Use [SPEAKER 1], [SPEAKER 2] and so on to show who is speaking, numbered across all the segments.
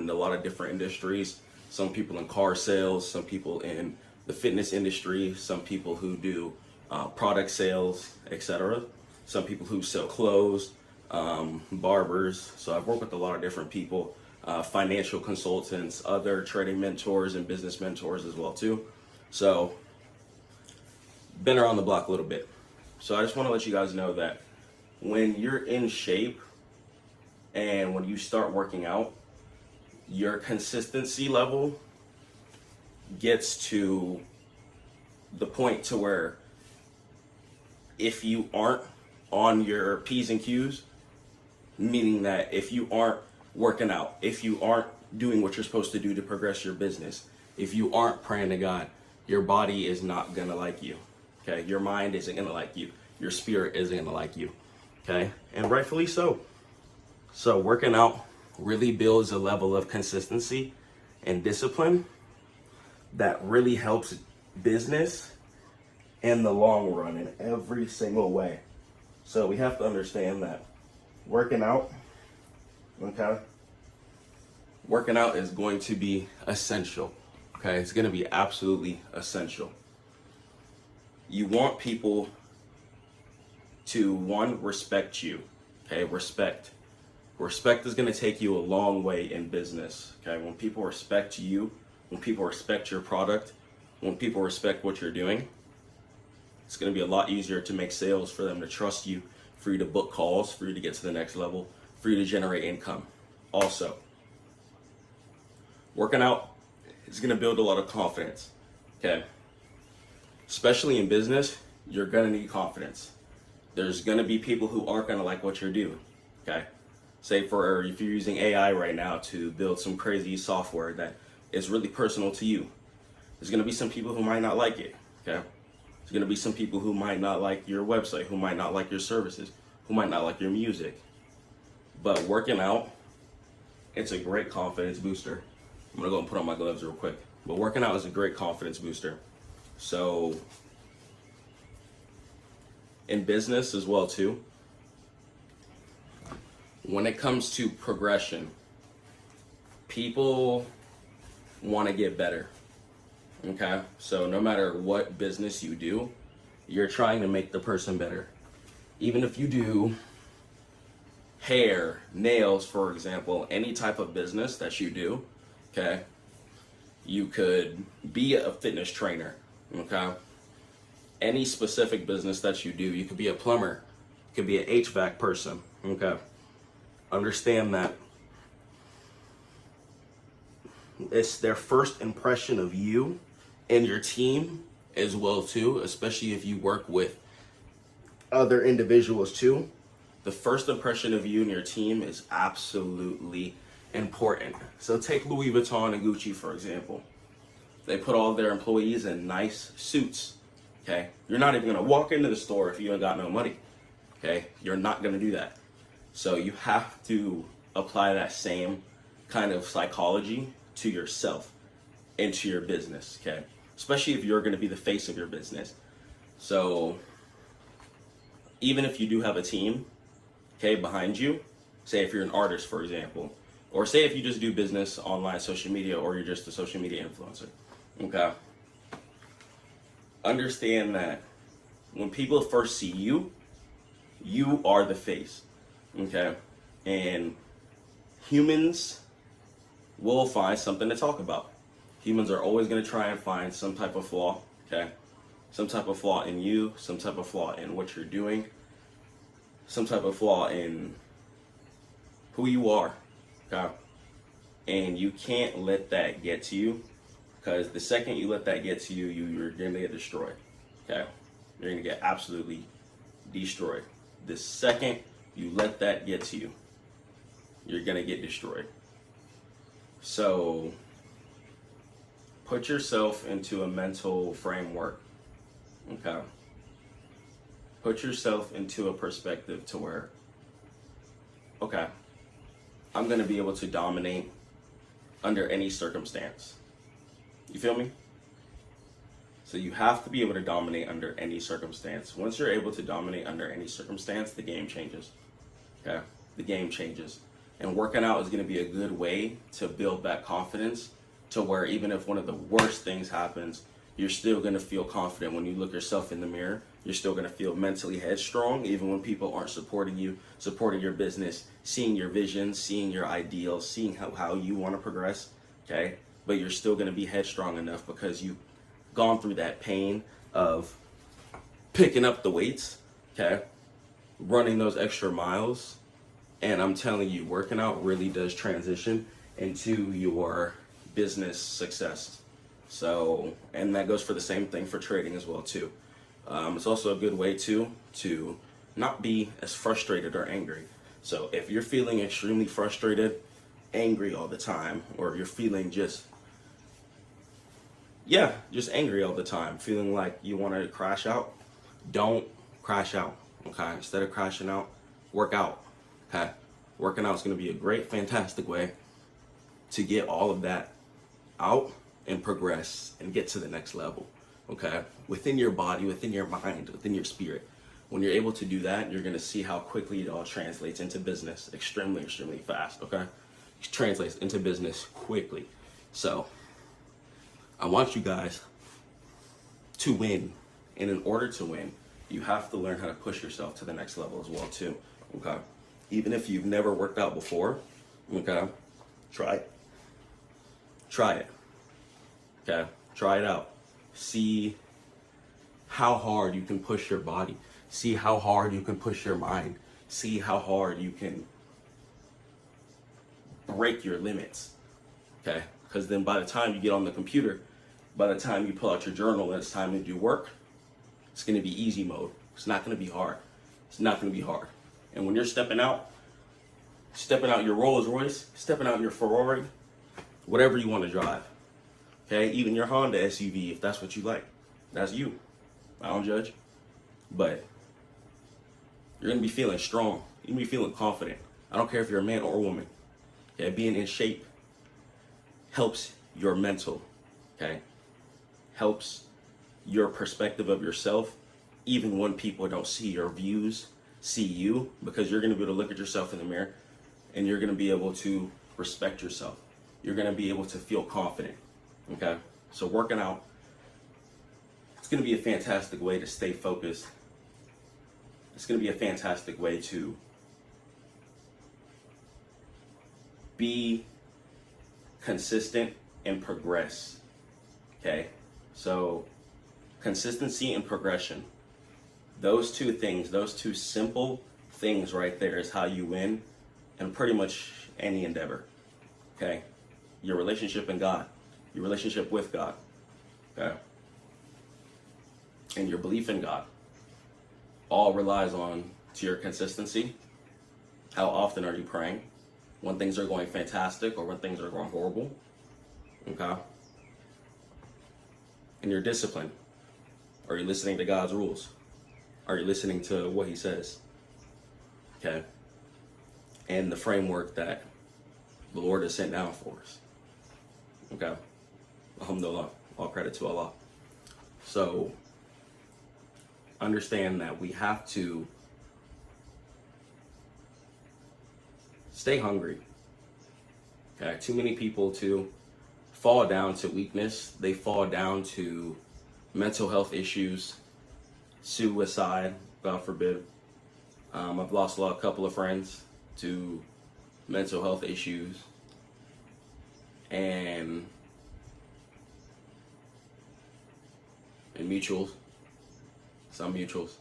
[SPEAKER 1] in a lot of different industries. Some people in car sales, some people in the fitness industry, some people who do product sales, etc. Some people who sell clothes, barbers. So I've worked with a lot of different people, financial consultants, other trading mentors and business mentors as well too. So been around the block a little bit. So I just want to let you guys know that when you're in shape and when you start working out, your consistency level gets to the point to where if you aren't on your P's and Q's, meaning that if you aren't working out, if you aren't doing what you're supposed to do to progress your business, if you aren't praying to God, your body is not gonna like you, okay? Your mind isn't gonna like you. Your spirit isn't gonna like you, okay? And rightfully so. So working out really builds a level of consistency and discipline that really helps business in the long run in every single way. So we have to understand that working out, okay? Working out is going to be essential, okay? It's gonna be absolutely essential. You want people to, one, respect you, okay? Respect. Respect is gonna take you a long way in business, okay? When people respect you, when people respect your product, when people respect what you're doing, it's gonna be a lot easier to make sales, for them to trust you, for you to book calls, for you to get to the next level, for you to generate income. Also, working out is gonna build a lot of confidence, okay? Especially in business, you're gonna need confidence. There's gonna be people who aren't gonna like what you're doing, okay? Say for if you're using AI right now to build some crazy software that is really personal to you, there's gonna be some people who might not like it, okay? There's gonna be some people who might not like your website, who might not like your services, who might not like your music. But working out, it's a great confidence booster. I'm gonna go and put on my gloves real quick. But working out is a great confidence booster. So in business as well too, when it comes to progression, people want to get better, okay? So no matter what business you do, you're trying to make the person better. Even if you do hair, nails, for example, any type of business that you do, okay? You could be a fitness trainer, okay? Any specific business that you do, you could be a plumber, you could be an HVAC person, okay? Understand that it's their first impression of you and your team as well too, especially if you work with other individuals too. The first impression of you and your team is absolutely important. So take Louis Vuitton and Gucci, for example. They put all their employees in nice suits, okay? You're not even gonna walk into the store if you ain't got no money, okay? You're not gonna do that. So you have to apply that same kind of psychology to yourself and to your business, okay? Especially if you're gonna be the face of your business. So even if you do have a team, okay, behind you, say if you're an artist, for example, or say if you just do business online, social media, or you're just a social media influencer, okay? Understand that when people first see you, you are the face, okay? And humans will find something to talk about. Humans are always gonna try and find some type of flaw, okay? Some type of flaw in you, some type of flaw in what you're doing, some type of flaw in who you are, okay? And you can't let that get to you, because the second you let that get to you, you're gonna get destroyed, okay? You're gonna get absolutely destroyed. The second you let that get to you, you're gonna get destroyed. So put yourself into a mental framework, okay? Put yourself into a perspective to where, okay, I'm gonna be able to dominate under any circumstance. You feel me? So you have to be able to dominate under any circumstance. Once you're able to dominate under any circumstance, the game changes, okay? The game changes. And working out is going to be a good way to build that confidence to where even if one of the worst things happens, you're still going to feel confident when you look yourself in the mirror. You're still going to feel mentally headstrong, even when people aren't supporting you, supporting your business, seeing your vision, seeing your ideals, seeing how you want to progress, okay? But you're still going to be headstrong enough because you've gone through that pain of picking up the weights, okay? Running those extra miles. And I'm telling you, working out really does transition into your business success. So, and that goes for the same thing for trading as well too. It's also a good way to not be as frustrated or angry. So if you're feeling extremely frustrated, angry all the time, or you're feeling just angry all the time, feeling like you want to crash out, don't crash out, okay? Instead of crashing out, work out, okay? Working out is going to be a great, fantastic way to get all of that out and progress and get to the next level, okay? Within your body, within your mind, within your spirit. When you're able to do that, you're going to see how quickly it all translates into business extremely, extremely fast, okay? It translates into business quickly. So I want you guys to win. And in order to win, you have to learn how to push yourself to the next level as well too, okay? Even if you've never worked out before, okay, try it. Try it, okay? Try it out. See how hard you can push your body. See how hard you can push your mind. See how hard you can break your limits, okay? Because then by the time you get on the computer, by the time you pull out your journal and it's time to do work, it's going to be easy mode. It's not going to be hard. It's not going to be hard. And when you're stepping out your Rolls Royce, stepping out your Ferrari, whatever you want to drive, okay? Even your Honda SUV, if that's what you like, that's you. I don't judge. But you're going to be feeling strong. You're going to be feeling confident. I don't care if you're a man or a woman. Okay? Being in shape helps your mental, okay? Helps your perspective of yourself, even when people don't see your views, see you, because you're going to be able to look at yourself in the mirror and you're going to be able to respect yourself. You're going to be able to feel confident, okay? So working out, it's going to be a fantastic way to stay focused. It's going to be a fantastic way to be consistent and progress, okay? So consistency and progression, those two things, those two simple things right there is how you win in pretty much any endeavor, okay? Your relationship in God, your relationship with God, okay? And your belief in God all relies on to your consistency. How often are you praying? When things are going fantastic or when things are going horrible, okay? And your discipline. Are you listening to God's rules? Are you listening to what he says? Okay? And the framework that the Lord has sent down for us. Okay? Alhamdulillah. All credit to Allah. So, understand that we have to stay hungry. Okay? Too many people to fall down to weakness. They fall down to mental health issues, suicide, God forbid. I've lost a couple of friends to mental health issues and mutuals, some mutuals.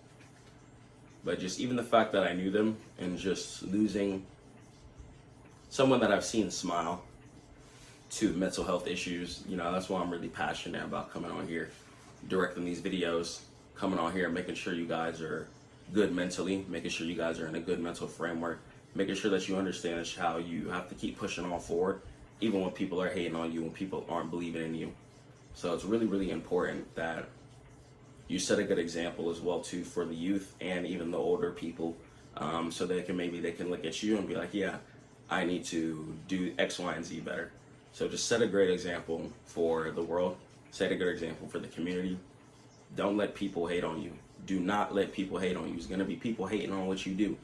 [SPEAKER 1] But just even the fact that I knew them and just losing someone that I've seen smile to mental health issues, you know, that's why I'm really passionate about coming on here, directing these videos, coming on here, making sure you guys are good mentally, making sure you guys are in a good mental framework, making sure that you understand how you have to keep pushing on forward, even when people are hating on you, when people aren't believing in you. So it's really, really important that you set a good example as well too for the youth and even the older people, so they can look at you and be like, yeah, I need to do X, Y, and Z better. So just set a great example for the world, set a good example for the community. Don't let people hate on you. Do not let people hate on you. There's going to be people hating on what you do.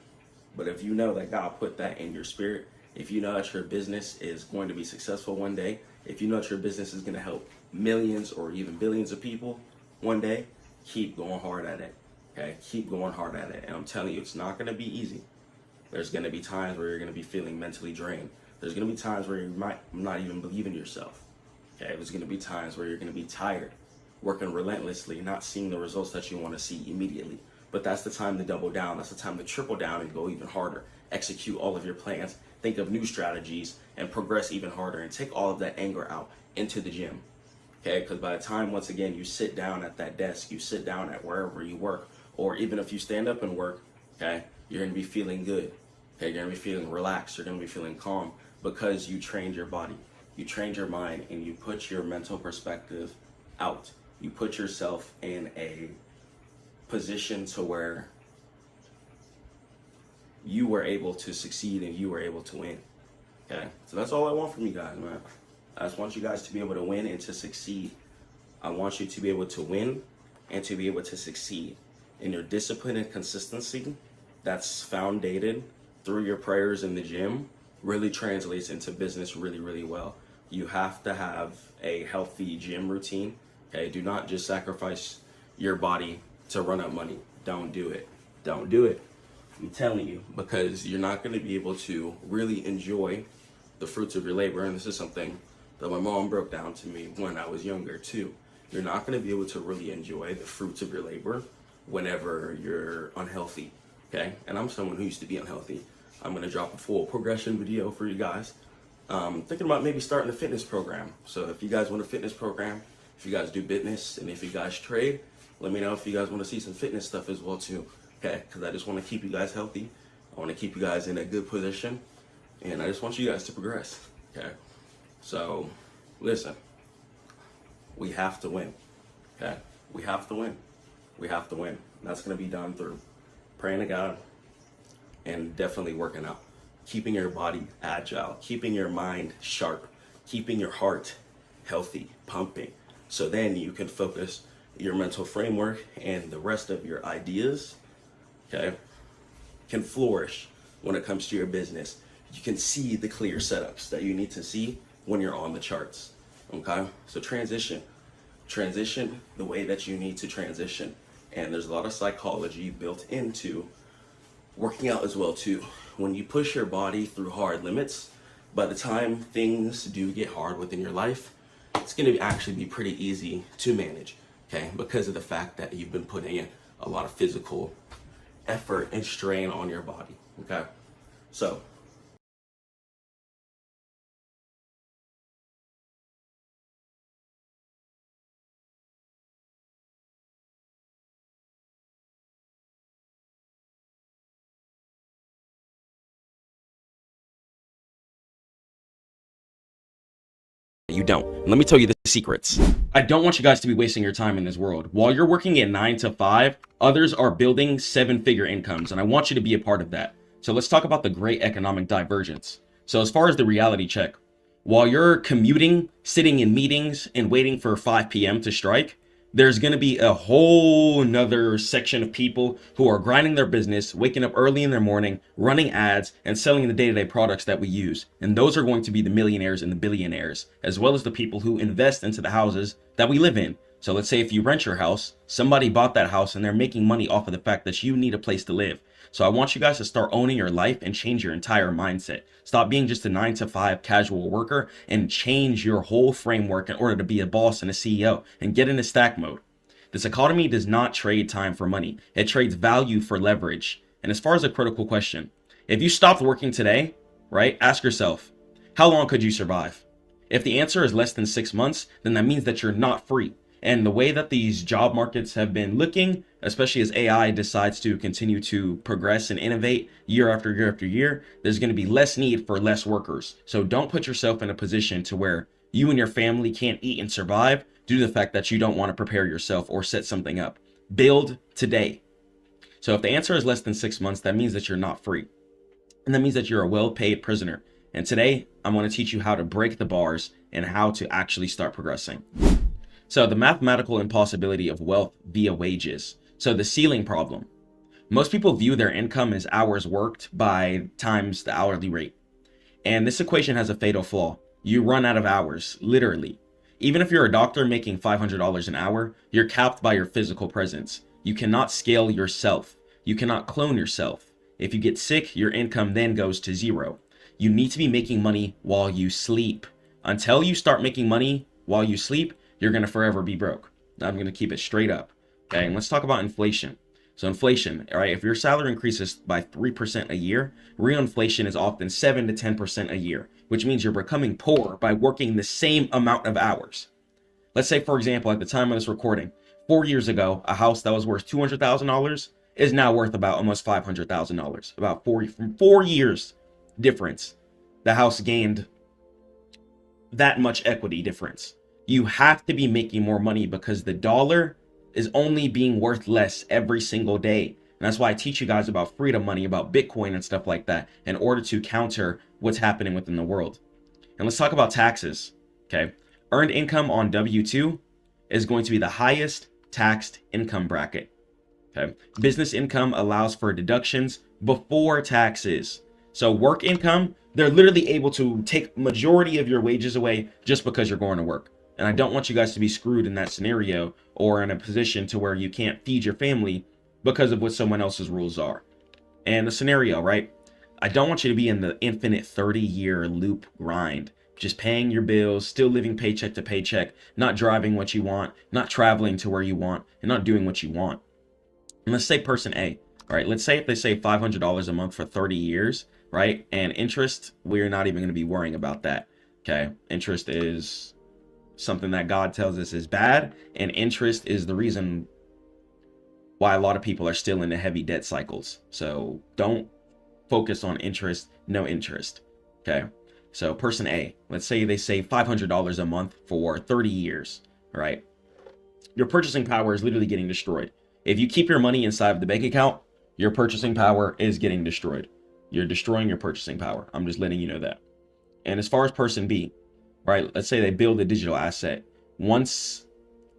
[SPEAKER 1] But if you know that God put that in your spirit if you know that your business is going to be successful one day, if you know that your business is going to help millions or even billions of people one day, keep going hard at it. Okay, keep going hard at it. And I'm telling you, it's not going to be easy. There's going to be times where you're going to be feeling mentally drained. There's going to be times where you might not even believe in yourself. Okay, there's going to be times where you're going to be tired, working relentlessly, not seeing the results that you want to see immediately. But that's the time to double down. That's the time to triple down and go even harder. Execute all of your plans. Think of new strategies and progress even harder, and take all of that anger out into the gym. Okay, because by the time, once again, you sit down at that desk, you sit down at wherever you work, or even if you stand up and work, okay, you're going to be feeling good. Okay, you're going to be feeling relaxed. You're going to be feeling calm because you trained your body, you trained your mind, and you put your mental perspective out. You put yourself in a position to where you were able to succeed and you were able to win. Okay, so that's all I want from you guys, man. I just want you guys to be able to win and to succeed. I want you to be able to win and to be able to succeed. In your discipline and consistency that's founded through your prayers in the gym really translates into business really, really well. You have to have a healthy gym routine. Okay, do not just sacrifice your body to run up money. Don't do it. Don't do it. I'm telling you, because you're not going to be able to really enjoy the fruits of your labor. And this is something that my mom broke down to me when I was younger too. You're not going to be able to really enjoy the fruits of your labor whenever you're unhealthy. Okay, and I'm someone who used to be unhealthy. I'm going to drop a full progression video for you guys. Thinking about maybe starting a fitness program. So if you guys want a fitness program, if you guys do business, and if you guys trade, let me know if you guys want to see some fitness stuff as well too. Okay, because I just want to keep you guys healthy. I want to keep you guys in a good position, and I just want you guys to progress. Okay, so listen, we have to win. Okay, we have to win. We have to win. And that's going to be done through praying to God and definitely working out, keeping your body agile, keeping your mind sharp, keeping your heart healthy, pumping, so then you can focus your mental framework and the rest of your ideas, okay, can flourish when it comes to your business. You can see the clear setups that you need to see when you're on the charts. Okay, so transition the way that you need to transition. And there's a lot of psychology built into working out as well too. When you push your body through hard limits, by the time things do get hard within your life, it's going to actually be pretty easy to manage. Okay, because of the fact that you've been putting in a lot of physical effort and strain on your body. Okay, so you don't. Let me tell you the secrets. I don't want you guys to be wasting your time in this world. While you're working at 9 to 5, others are building 7-figure incomes, and I want you to be a part of that. So let's talk about the great economic divergence. So as far as the reality check, while you're commuting, sitting in meetings, and waiting for 5 p.m. to strike, there's going to be a whole nother section of people who are grinding their business, waking up early in their morning, running ads, and selling the day-to-day products that we use. And those are going to be the millionaires and the billionaires, as well as the people who invest into the houses that we live in. So let's say if you rent your house, somebody bought that house and they're making money off of the fact that you need a place to live. So I want you guys to start owning your life and change your entire mindset. Stop being just a 9 to 5 casual worker and change your whole framework in order to be a boss and a CEO and get into stack mode. This economy does not trade time for money. It trades value for leverage. And as far as a critical question, if you stopped working today, right, ask yourself, how long could you survive? If the answer is less than 6 months, then that means that you're not free. And the way that these job markets have been looking, especially as AI decides to continue to progress and innovate year after year after year, there's going to be less need for less workers. So don't put yourself in a position to where you and your family can't eat and survive due to the fact that you don't want to prepare yourself or set something up. Build today. So if the answer is less than 6 months, that means that you're not free. And that means that you're a well-paid prisoner. And today, I'm going to teach you how to break the bars and how to actually start progressing. So the mathematical impossibility of wealth via wages. So the ceiling problem. Most people view their income as hours worked by times the hourly rate. And this equation has a fatal flaw. You run out of hours, literally. Even if you're a doctor making $500 an hour, you're capped by your physical presence. You cannot scale yourself. You cannot clone yourself. If you get sick, your income then goes to zero. You need to be making money while you sleep. Until you start making money while you sleep, you're going to forever be broke. I'm going to keep it straight up. Okay, and let's talk about inflation. So inflation, all right, if your salary increases by 3% a year, real inflation is often 7 to 10% a year, which means you're becoming poor by working the same amount of hours. Let's say, for example, at the time of this recording, 4 years ago, a house that was worth $200,000 is now worth about almost $500,000. About 4 years difference, the house gained that much equity difference. You have to be making more money because the dollar is only being worth less every single day. And that's why I teach you guys about freedom money, about Bitcoin and stuff like that, in order to counter what's happening within the world. And let's talk about taxes. Okay. Earned income on W-2 is going to be the highest taxed income bracket. Okay. Business income allows for deductions before taxes. So work income, they're literally able to take majority of your wages away just because you're going to work. And I don't want you guys to be screwed in that scenario or in a position to where you can't feed your family because of what someone else's rules are. And the scenario, right? I don't want you to be in the infinite 30-year loop grind, just paying your bills, still living paycheck to paycheck, not driving what you want, not traveling to where you want, and not doing what you want. And let's say person A, all right? Let's say if they save $500 a month for 30 years, right? And interest, we're not even going to be worrying about that, okay? Interest is something that God tells us is bad, and interest is the reason why a lot of people are still in the heavy debt cycles. So don't focus on interest, no interest. Okay. So person A, let's say they save $500 a month for 30 years, right? Your purchasing power is literally getting destroyed. If you keep your money inside of the bank account, your purchasing power is getting destroyed. You're destroying your purchasing power. I'm just letting you know that. And as far as person B, right? Let's say they build a digital asset. Once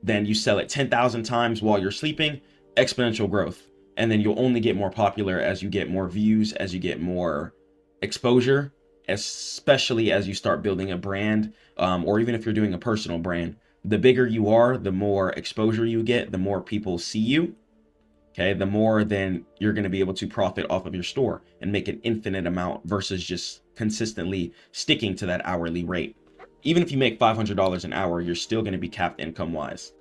[SPEAKER 1] then you sell it 10,000 times while you're sleeping, exponential growth. And then you'll only get more popular as you get more views, as you get more exposure, especially as you start building a brand, or even if you're doing a personal brand. The bigger you are, the more exposure you get, the more people see you. Okay, the more then you're going to be able to profit off of your store and make an infinite amount versus just consistently sticking to that hourly rate. Even if you make $500 an hour, you're still going to be capped income wise.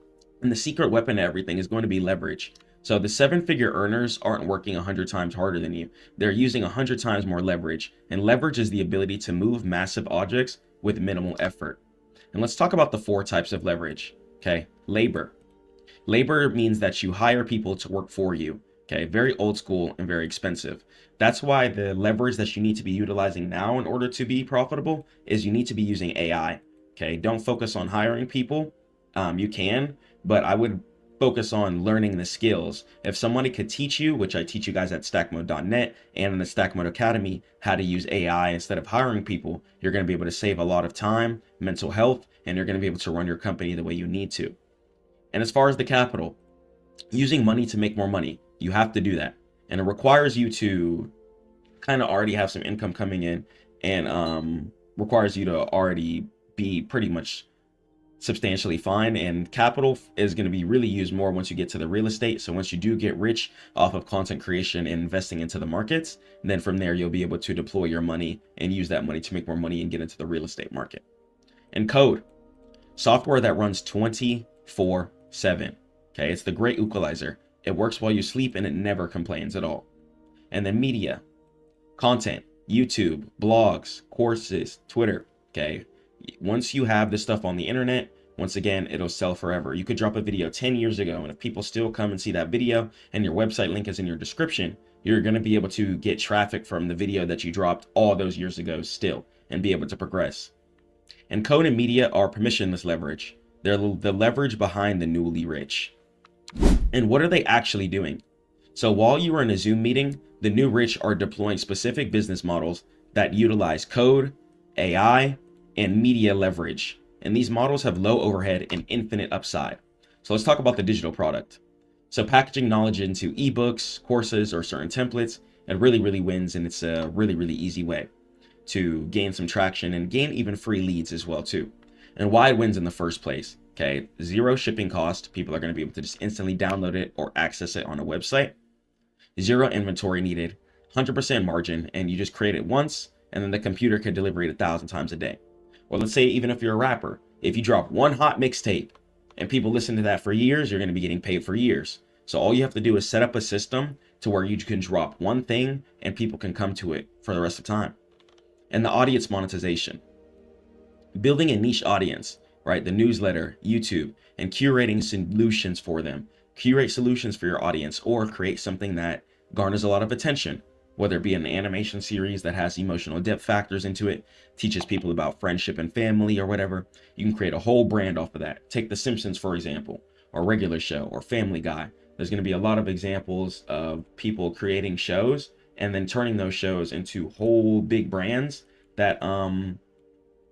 [SPEAKER 1] And the secret weapon to everything is going to be leverage. So the 7-figure earners aren't working 100 times harder than you. They're using 100 times more leverage. And leverage is the ability to move massive objects with minimal effort. And let's talk about the 4 types of leverage. Okay, labor. Labor means that you hire people to work for you. Okay, very old school and very expensive. That's why the leverage that you need to be utilizing now in order to be profitable is you need to be using AI. Okay, don't focus on hiring people. You can, but I would focus on learning the skills. If somebody could teach you, which I teach you guys at stackmode.net and in the Stackmode Academy, how to use AI instead of hiring people, you're going to be able to save a lot of time, mental health, and you're going to be able to run your company the way you need to. And as far as the capital, using money to make more money, you have to do that. And it requires you to kind of already have some income coming in, and requires you to already be pretty much substantially fine. And capital is going to be really used more once you get to the real estate. So once you do get rich off of content creation and investing into the markets, then from there you'll be able to deploy your money and use that money to make more money and get into the real estate market. And code, software that runs 24/7. Okay, it's the great equalizer. It works while you sleep and it never complains at all. And then media, content, YouTube, blogs, courses, Twitter. Okay, once you have this stuff on the internet, once again, it'll sell forever. You could drop a video 10 years ago, and if people still come and see that video and your website link is in your description, you're going to be able to get traffic from the video that you dropped all those years ago still and be able to progress. And code and media are permissionless leverage. They're the leverage behind the newly rich. And what are they actually doing? So while you are in a Zoom meeting, the new rich are deploying specific business models that utilize code, AI, and media leverage. And these models have low overhead and infinite upside. So let's talk about the digital product. So packaging knowledge into ebooks, courses, or certain templates, it really wins, and it's a really easy way.
[SPEAKER 2] to gain some traction and gain even free leads as well too. And why it wins in the first place. Okay, 0 shipping cost. People are going to be able to just instantly download it or access it on a website. 0 inventory needed, 100% margin, and you just create it once, and then the computer can deliver it 1,000 times a day. Or let's say even if you're a rapper, if you drop one hot mixtape and people listen to that for years, you're going to be getting paid for years. So all you have to do is set up a system to where you can drop one thing and people can come to it for the rest of time. And the audience monetization. Building a niche audience, right? The newsletter, YouTube, and curating solutions for them. Curate solutions for your audience, or create something that garners a lot of attention, whether it be an animation series that has emotional depth factors into it, teaches people about friendship and family or whatever. You can create a whole brand off of that. Take The Simpsons, for example, or Regular Show, or Family Guy. There's going to be a lot of examples of people creating shows and then turning those shows into whole big brands that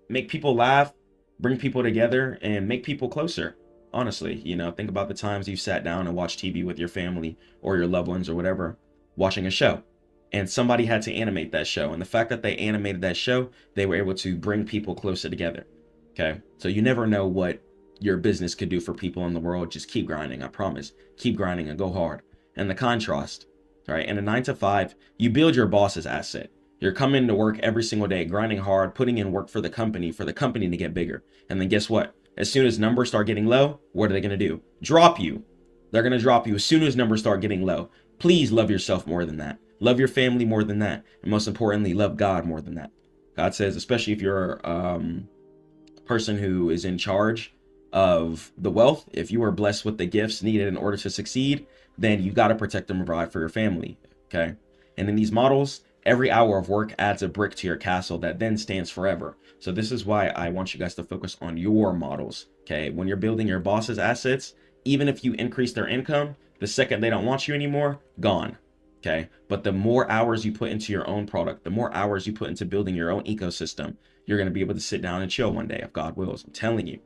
[SPEAKER 2] make people laugh, bring people together, and make people closer. Honestly, you know, think about the times you've sat down and watched TV with your family or your loved ones or whatever, watching a show, and somebody had to animate that show. And the fact that they animated that show, they were able to bring people closer together. Okay, so you never know what your business could do for people in the world. Just keep grinding, I promise. Keep grinding and go hard. And the contrast, right? In a 9-to-5, you build your boss's asset. You're coming to work every single day, grinding hard, putting in work for the company to get bigger. And then guess what? As soon as numbers start getting low, what are they going to do? Drop you. They're going to drop you as soon as numbers start getting low. Please love yourself more than that. Love your family more than that. And most importantly, love God more than that. God says, especially if you're a person who is in charge of the wealth, if you are blessed with the gifts needed in order to succeed, then you got to protect and provide for your family. Okay. And in these models, every hour of work adds a brick to your castle that then stands forever. So this is why I want you guys to focus on your models. Okay. When you're building your boss's assets, even if you increase their income, the second they don't want you anymore, gone. Okay. But the more hours you put into your own product, the more hours you put into building your own ecosystem, you're going to be able to sit down and chill one day if God wills. I'm telling you.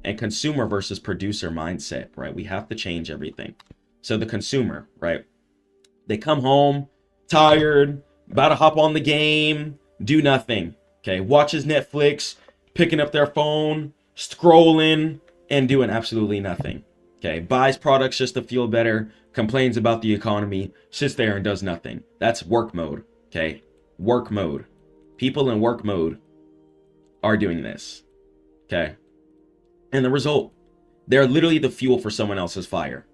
[SPEAKER 2] And consumer versus producer mindset, right? We have to change everything. So the consumer, right? They come home tired, about to hop on the game, do nothing. Okay, watches Netflix, picking up their phone, scrolling, and doing absolutely nothing. Okay, buys products just to feel better, complains about the economy, sits there and does nothing. That's work mode. Okay, work mode. People in work mode are doing this. Okay, and the result, they're literally the fuel for someone else's fire.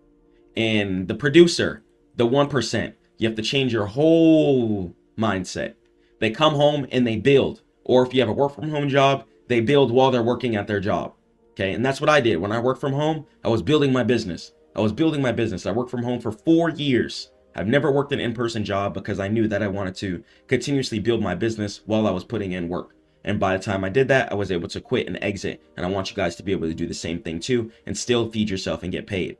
[SPEAKER 2] And the producer, the 1%, you have to change your whole mindset. They come home and they build. Or if you have a work from home job, they build while they're working at their job. Okay, and that's what I did. When I worked from home, I was building my business. I worked from home for 4 years. I've never worked an in-person job because I knew that I wanted to continuously build my business while I was putting in work. And by the time I did that, I was able to quit and exit. And I want you guys to be able to do the same thing too and still feed yourself and get paid.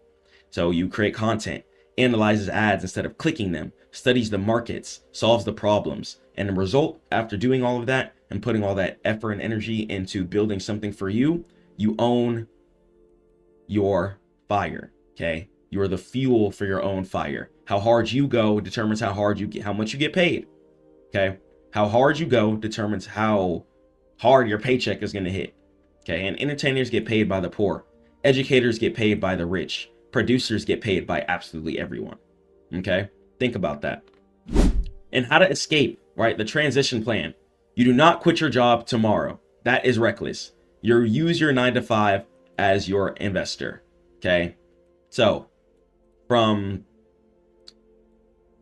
[SPEAKER 2] So you create content, analyzes ads instead of clicking them, studies the markets, solves the problems. And the result, after doing all of that and putting all that effort and energy into building something for you, you own your fire. Okay, you are the fuel for your own fire. How hard you go determines how much you get paid. Okay, how hard you go determines how hard your paycheck is going to hit. Okay, and entertainers get paid by the poor, educators get paid by the rich, producers get paid by absolutely everyone. Okay, think about that. And how to escape, right? The transition plan. You do not quit your job tomorrow. That is reckless. You use your 9-to-5 as your investor. Okay, so from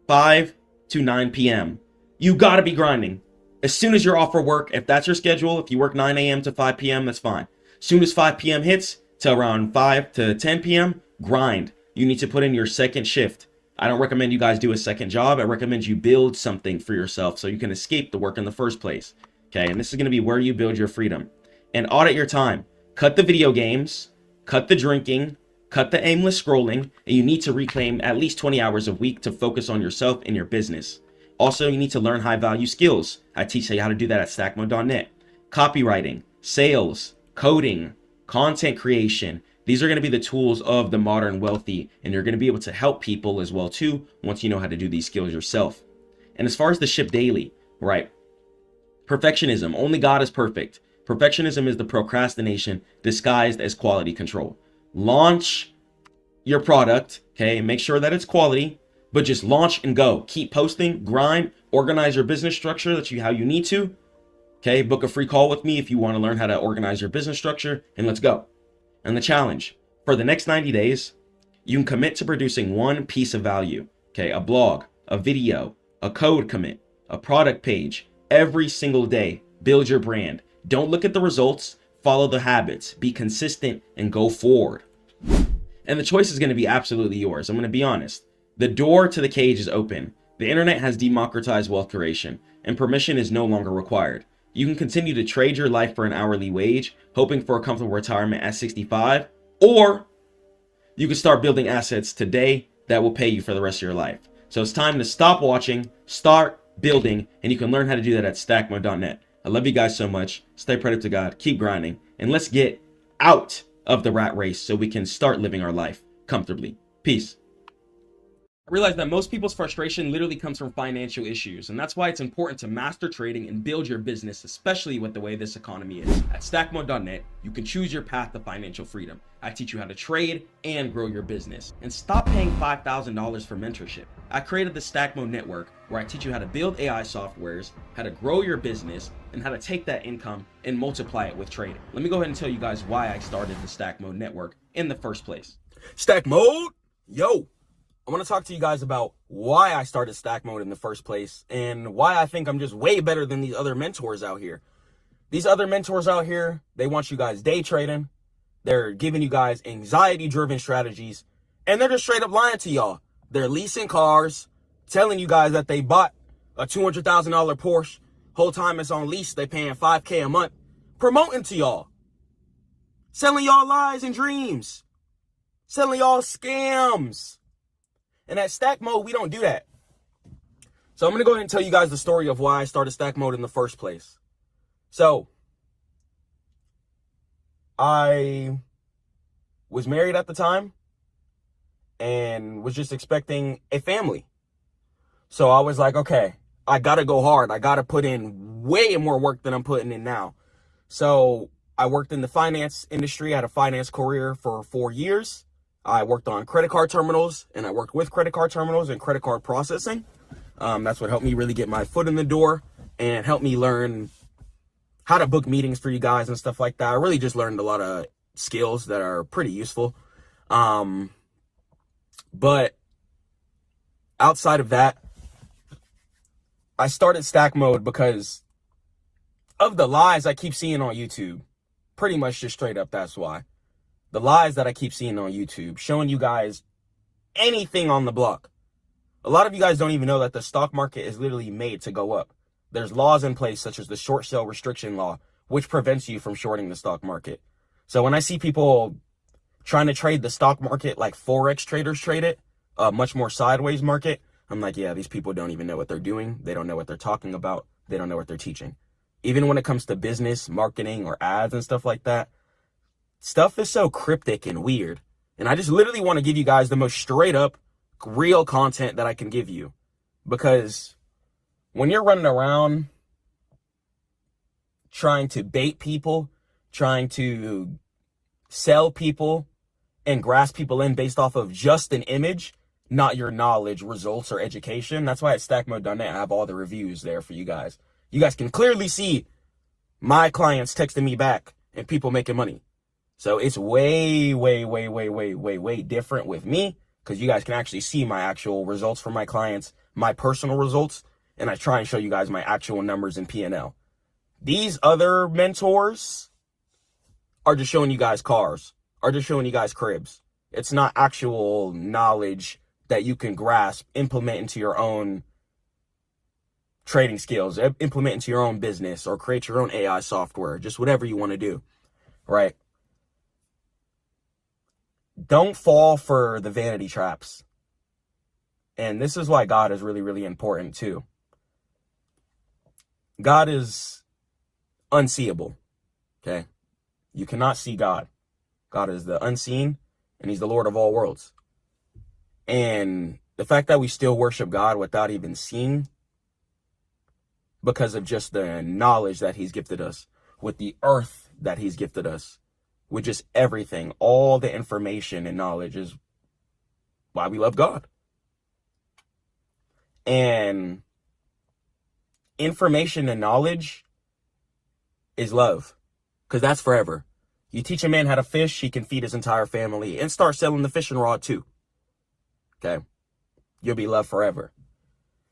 [SPEAKER 2] 5 to 9 p.m. you got to be grinding. As soon as you're off for work, if that's your schedule, if you work 9 a.m. to 5 p.m., that's fine. As soon as 5 p.m. hits to around 5 to 10 p.m., grind. You need to put in your second shift. I don't recommend you guys do a second job. I recommend you build something for yourself so you can escape the work in the first place. Okay, and this is going to be where you build your freedom. And audit your time. Cut the video games, cut the drinking, cut the aimless scrolling, and you need to reclaim at least 20 hours a week to focus on yourself and your business. Also, you need to learn high-value skills. I teach you how to do that at stackmode.net. Copywriting, sales, coding, content creation. These are going to be the tools of the modern wealthy, and you're going to be able to help people as well too once you know how to do these skills yourself. And as far as the ship daily, right? Perfectionism. Only God is perfect. Perfectionism is the procrastination disguised as quality control. Launch your product, okay? Make sure that it's quality, but just launch and go. Keep posting, grind, organize your business structure how you need to. Okay, book a free call with me if you want to learn how to organize your business structure, and let's go. And the challenge for the next 90 days, you can commit to producing one piece of value. Okay, a blog, a video, a code commit, a product page every single day. Build your brand. Don't look at the results, follow the habits, be consistent, and go forward. And the choice is going to be absolutely yours. I'm going to be honest. The door to the cage is open. The internet has democratized wealth creation, and permission is no longer required. You can continue to trade your life for an hourly wage, hoping for a comfortable retirement at 65, or you can start building assets today that will pay you for the rest of your life. So it's time to stop watching, start building, and you can learn how to do that at stackmode.net. I love you guys so much. Stay prayed to God, keep grinding, and let's get out of the rat race so we can start living our life comfortably. Peace. I realize that most people's frustration literally comes from financial issues, and that's why it's important to master trading and build your business, especially with the way this economy is. At stackmode.net, you can choose your path to financial freedom. I teach you how to trade and grow your business. And stop paying $5,000 for mentorship. I created the Stackmode network where I teach you how to build AI softwares, how to grow your business, and how to take that income and multiply it with trading. Let me go ahead and tell you guys why I started the Stackmode network in the first place.
[SPEAKER 3] Stackmode, yo, I want to talk to you guys about why I started Stackmode in the first place and why I think I'm just way better than these other mentors out here. These other mentors out here, they want you guys day trading. They're giving you guys anxiety-driven strategies, and they're just straight up lying to y'all. They're leasing cars, telling you guys that they bought a $200,000 Porsche. Whole time it's on lease, they paying $5K a month, promoting to y'all. Selling y'all lies and dreams. Selling y'all scams. And at Stackmode, we don't do that. So I'm going to go ahead and tell you guys the story of why I started Stackmode in the first place. So, I was married at the time and was just expecting a family. So I was like, okay, I got to go hard. I got to put in way more work than I'm putting in now. So I worked in the finance industry. I had a finance career for 4 years. I worked on credit card terminals, and I worked with credit card terminals and credit card processing. That's what helped me really get my foot in the door and helped me learn how to book meetings for you guys and stuff like that. I really just learned a lot of skills that are pretty useful. But outside of that, I started Stackmode because of the lies I keep seeing on YouTube. Pretty much just straight up, that's why. The lies that I keep seeing on YouTube, showing you guys anything on the block. A lot of you guys don't even know that the stock market is literally made to go up. There's laws in place such as the short sale restriction law, which prevents you from shorting the stock market. So when I see people trying to trade the stock market like Forex traders trade it, a much more sideways market, I'm like, yeah, these people don't even know what they're doing. They don't know what they're talking about. They don't know what they're teaching. Even when it comes to business, marketing, or ads and stuff like that, stuff is so cryptic and weird. And I just literally want to give you guys the most straight up, real content that I can give you. Because when you're running around trying to bait people, trying to sell people and grasp people in based off of just an image, not your knowledge, results, or education. That's why at stackmode.net I have all the reviews there for you guys. You guys can clearly see my clients texting me back and people making money. So it's way different with me because you guys can actually see my actual results from my clients, my personal results, and I try and show you guys my actual numbers in P&L. These other mentors are just showing you guys cars, are just showing you guys cribs. It's not actual knowledge that you can grasp, implement into your own trading skills, implement into your own business, or create your own AI software, just whatever you want to do, right? Don't fall for the vanity traps. And this is why God is really, really important too. God is unseeable, okay? You cannot see God. God is the unseen, and he's the Lord of all worlds. And the fact that we still worship God without even seeing because of just the knowledge that he's gifted us, with the earth that he's gifted us, with just everything. All the information and knowledge is why we love God. And information and knowledge is love, because that's forever. You teach a man how to fish, he can feed his entire family and start selling the fishing rod too. Okay? You'll be loved forever.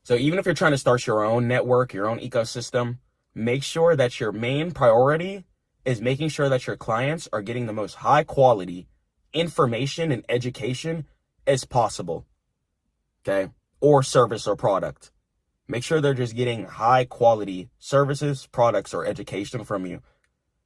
[SPEAKER 3] So even if you're trying to start your own network, your own ecosystem, make sure that your main priority is making sure that your clients are getting the most high quality information and education as possible. Okay? Or service or product. Make sure they're just getting high quality services, products, or education from you.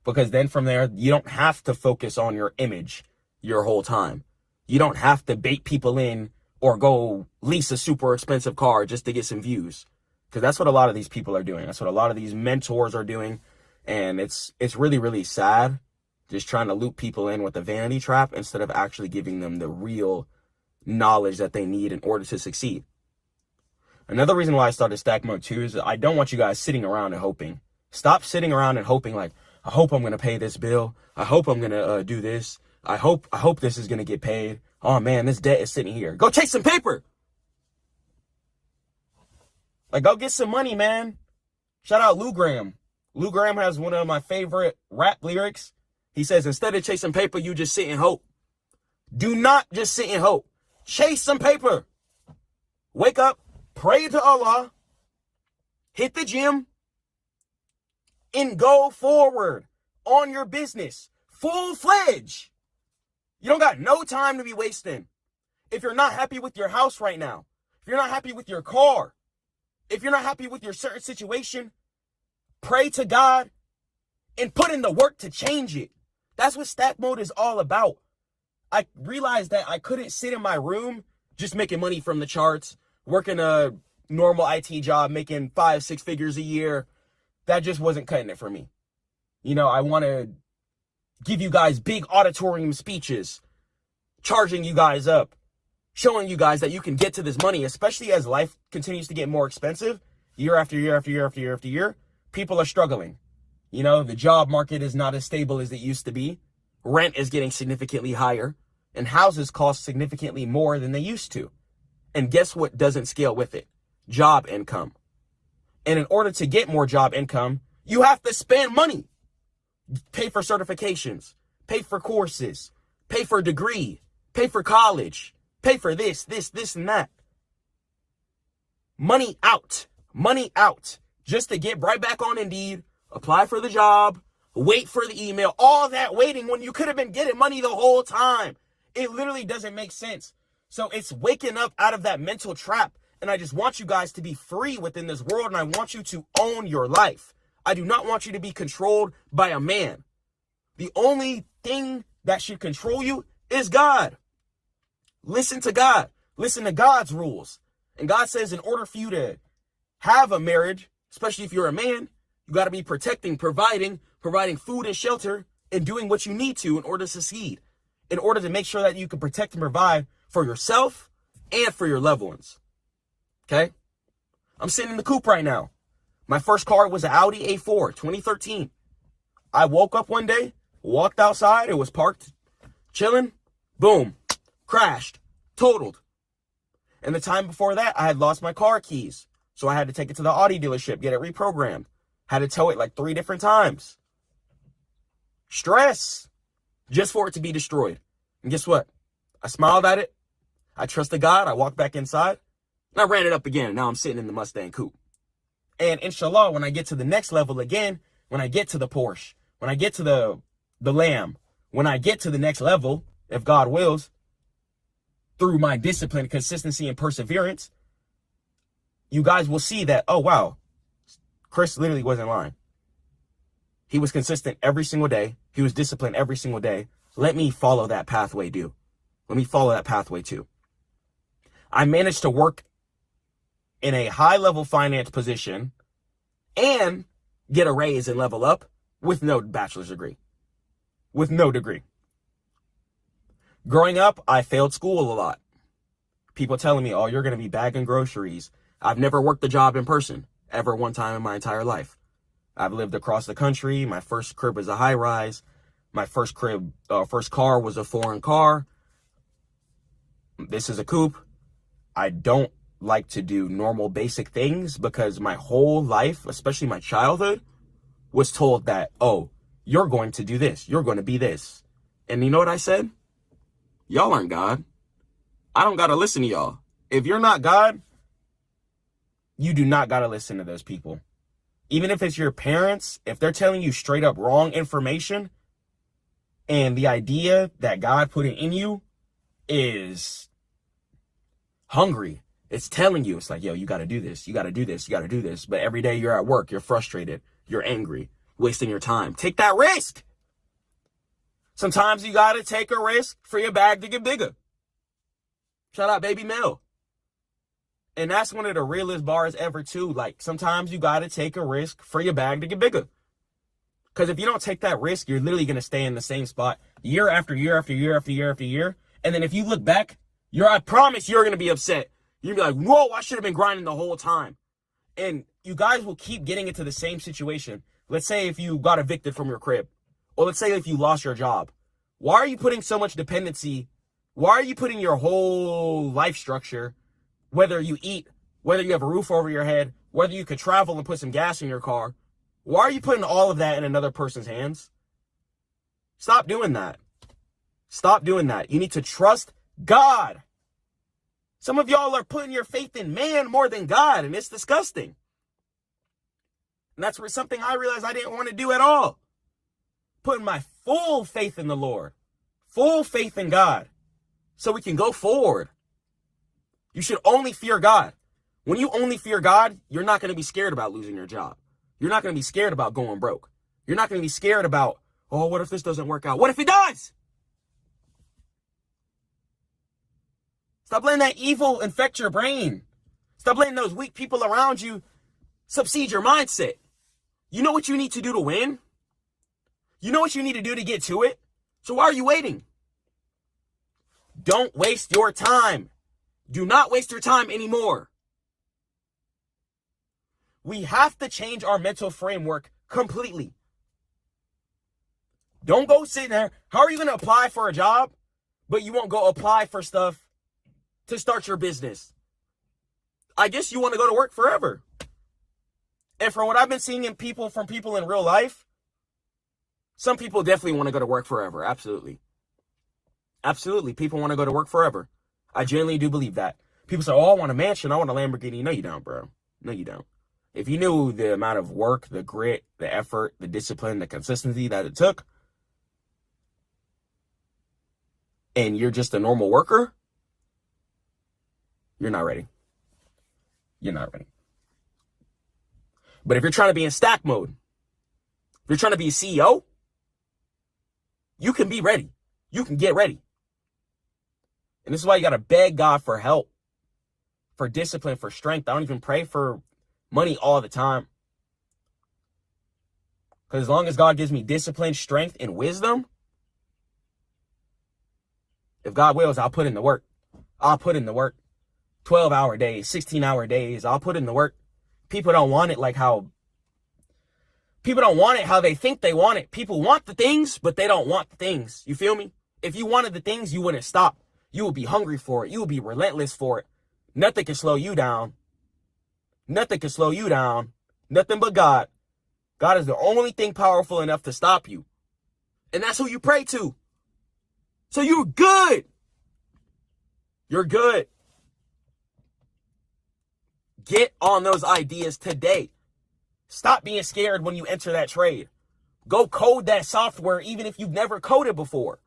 [SPEAKER 3] Because then from there, you don't have to focus on your image your whole time. You don't have to bait people in or go lease a super expensive car just to get some views. Because that's what a lot of these people are doing. That's what a lot of these mentors are doing. And it's really, really sad. Just trying to loop people in with a vanity trap instead of actually giving them the real knowledge that they need in order to succeed. Another reason why I started Stackmode too is that I don't want you guys sitting around and hoping. Stop sitting around and hoping like, I hope I'm going to pay this bill. I hope I'm going to do this. I hope this is going to get paid. Oh man, this debt is sitting here. Go chase some paper. Like, go get some money, man. Shout out Lou Graham. Lou Graham has one of my favorite rap lyrics. He says, instead of chasing paper, you just sit and hope. Do not just sit and hope. Chase some paper. Wake up, pray to Allah, hit the gym, and go forward on your business. Full-fledged. You don't got no time to be wasting. If you're not happy with your house right now, if you're not happy with your car, if you're not happy with your certain situation, pray to God and put in the work to change it. That's what Stackmode is all about. I realized that I couldn't sit in my room just making money from the charts, working a normal IT job, making 5-6 figures a year. That just wasn't cutting it for me. You know, I want to give you guys big auditorium speeches, charging you guys up, showing you guys that you can get to this money, especially as life continues to get more expensive, year after year after year after year after year. People are struggling. You know, the job market is not as stable as it used to be. Rent is getting significantly higher, and houses cost significantly more than they used to. And guess what doesn't scale with it? Job income. And in order to get more job income, you have to spend money. Pay for certifications, pay for courses, pay for a degree, pay for college, pay for this, and that. Money out, just to get right back on Indeed, apply for the job, wait for the email, all that waiting when you could have been getting money the whole time. It literally doesn't make sense. So it's waking up out of that mental trap. And I just want you guys to be free within this world, and I want you to own your life. I do not want you to be controlled by a man. The only thing that should control you is God. Listen to God. Listen to God's rules. And God says in order for you to have a marriage, especially if you're a man, you got to be protecting, providing food and shelter, and doing what you need to in order to succeed, in order to make sure that you can protect and provide for yourself and for your loved ones. Okay? I'm sitting in the coupe right now. My first car was an Audi A4, 2013. I woke up one day, walked outside, it was parked, chilling, boom, crashed, totaled. And the time before that, I had lost my car keys. So I had to take it to the Audi dealership, get it reprogrammed. Had to tow it like 3 different times. Stress, just for it to be destroyed. And guess what? I smiled at it. I trusted God. I walked back inside. And I ran it up again. And now I'm sitting in the Mustang coupe. And inshallah, when I get to the next level again, when I get to the Porsche, when I get to the Lamb, when I get to the next level, if God wills, through my discipline, consistency, and perseverance, you guys will see that, oh, wow, Chris literally wasn't lying. He was consistent every single day. He was disciplined every single day. Let me follow that pathway, dude. Let me follow that pathway too. I managed to work in a high-level finance position and get a raise and level up with no bachelor's degree. With no degree. Growing up, I failed school a lot. People telling me, oh, you're going to be bagging groceries. I've never worked a job in person, ever one time in my entire life. I've lived across the country. My first crib was a high rise. My first car was a foreign car. This is a coupe. I don't like to do normal basic things because my whole life, especially my childhood, was told that, oh, you're going to do this. You're going to be this. And you know what I said? Y'all aren't God. I don't got to listen to y'all. If you're not God, you do not got to listen to those people. Even if it's your parents, if they're telling you straight up wrong information and the idea that God put it in you is hungry, it's telling you, it's like, yo, you got to do this. You got to do this. You got to do this. But every day you're at work, you're frustrated, you're angry, wasting your time. Take that risk. Sometimes you got to take a risk for your bag to get bigger. Shout out Baby Mel. And that's one of the realest bars ever too. Like, sometimes you got to take a risk for your bag to get bigger. Because if you don't take that risk, you're literally going to stay in the same spot year after year after year after year after year. And then if you look back, I promise you're going to be upset. You're going to be like, whoa, I should have been grinding the whole time. And you guys will keep getting into the same situation. Let's say if you got evicted from your crib. Or let's say if you lost your job. Why are you putting so much dependency? Why are you putting your whole life structure, whether you eat, whether you have a roof over your head, whether you could travel and put some gas in your car, why are you putting all of that in another person's hands? Stop doing that. Stop doing that. You need to trust God. Some of y'all are putting your faith in man more than God, and it's disgusting. And that's something I realized I didn't want to do at all. Putting my full faith in the Lord, full faith in God, so we can go forward. You should only fear God. When you only fear God, you're not going to be scared about losing your job. You're not going to be scared about going broke. You're not going to be scared about, oh, what if this doesn't work out? What if it does? Stop letting that evil infect your brain. Stop letting those weak people around you subsede your mindset. You know what you need to do to win? You know what you need to do to get to it? So why are you waiting? Don't waste your time. Do not waste your time anymore. We have to change our mental framework completely. Don't go sitting there. How are you going to apply for a job, but you won't go apply for stuff to start your business? I guess you want to go to work forever. And from what I've been seeing from people in real life, some people definitely want to go to work forever. Absolutely. Absolutely. People want to go to work forever. I genuinely do believe that. People say, oh, I want a mansion. I want a Lamborghini. No, you don't, bro. No, you don't. If you knew the amount of work, the grit, the effort, the discipline, the consistency that it took, and you're just a normal worker, you're not ready. You're not ready. But if you're trying to be in stack mode, if you're trying to be a CEO, you can be ready. You can get ready. And this is why you got to beg God for help, for discipline, for strength. I don't even pray for money all the time. Because as long as God gives me discipline, strength, and wisdom, if God wills, I'll put in the work. I'll put in the work. 12-hour days, 16-hour days. I'll put in the work. People don't want it how they think they want it. People want the things, but they don't want the things. You feel me? If you wanted the things, you wouldn't stop. You would be hungry for it. You would be relentless for it. Nothing can slow you down. Nothing can slow you down. Nothing but God. God is the only thing powerful enough to stop you. And that's who you pray to. So you're good. You're good. Get on those ideas today. Stop being scared when you enter that trade. Go code that software even if you've never coded before.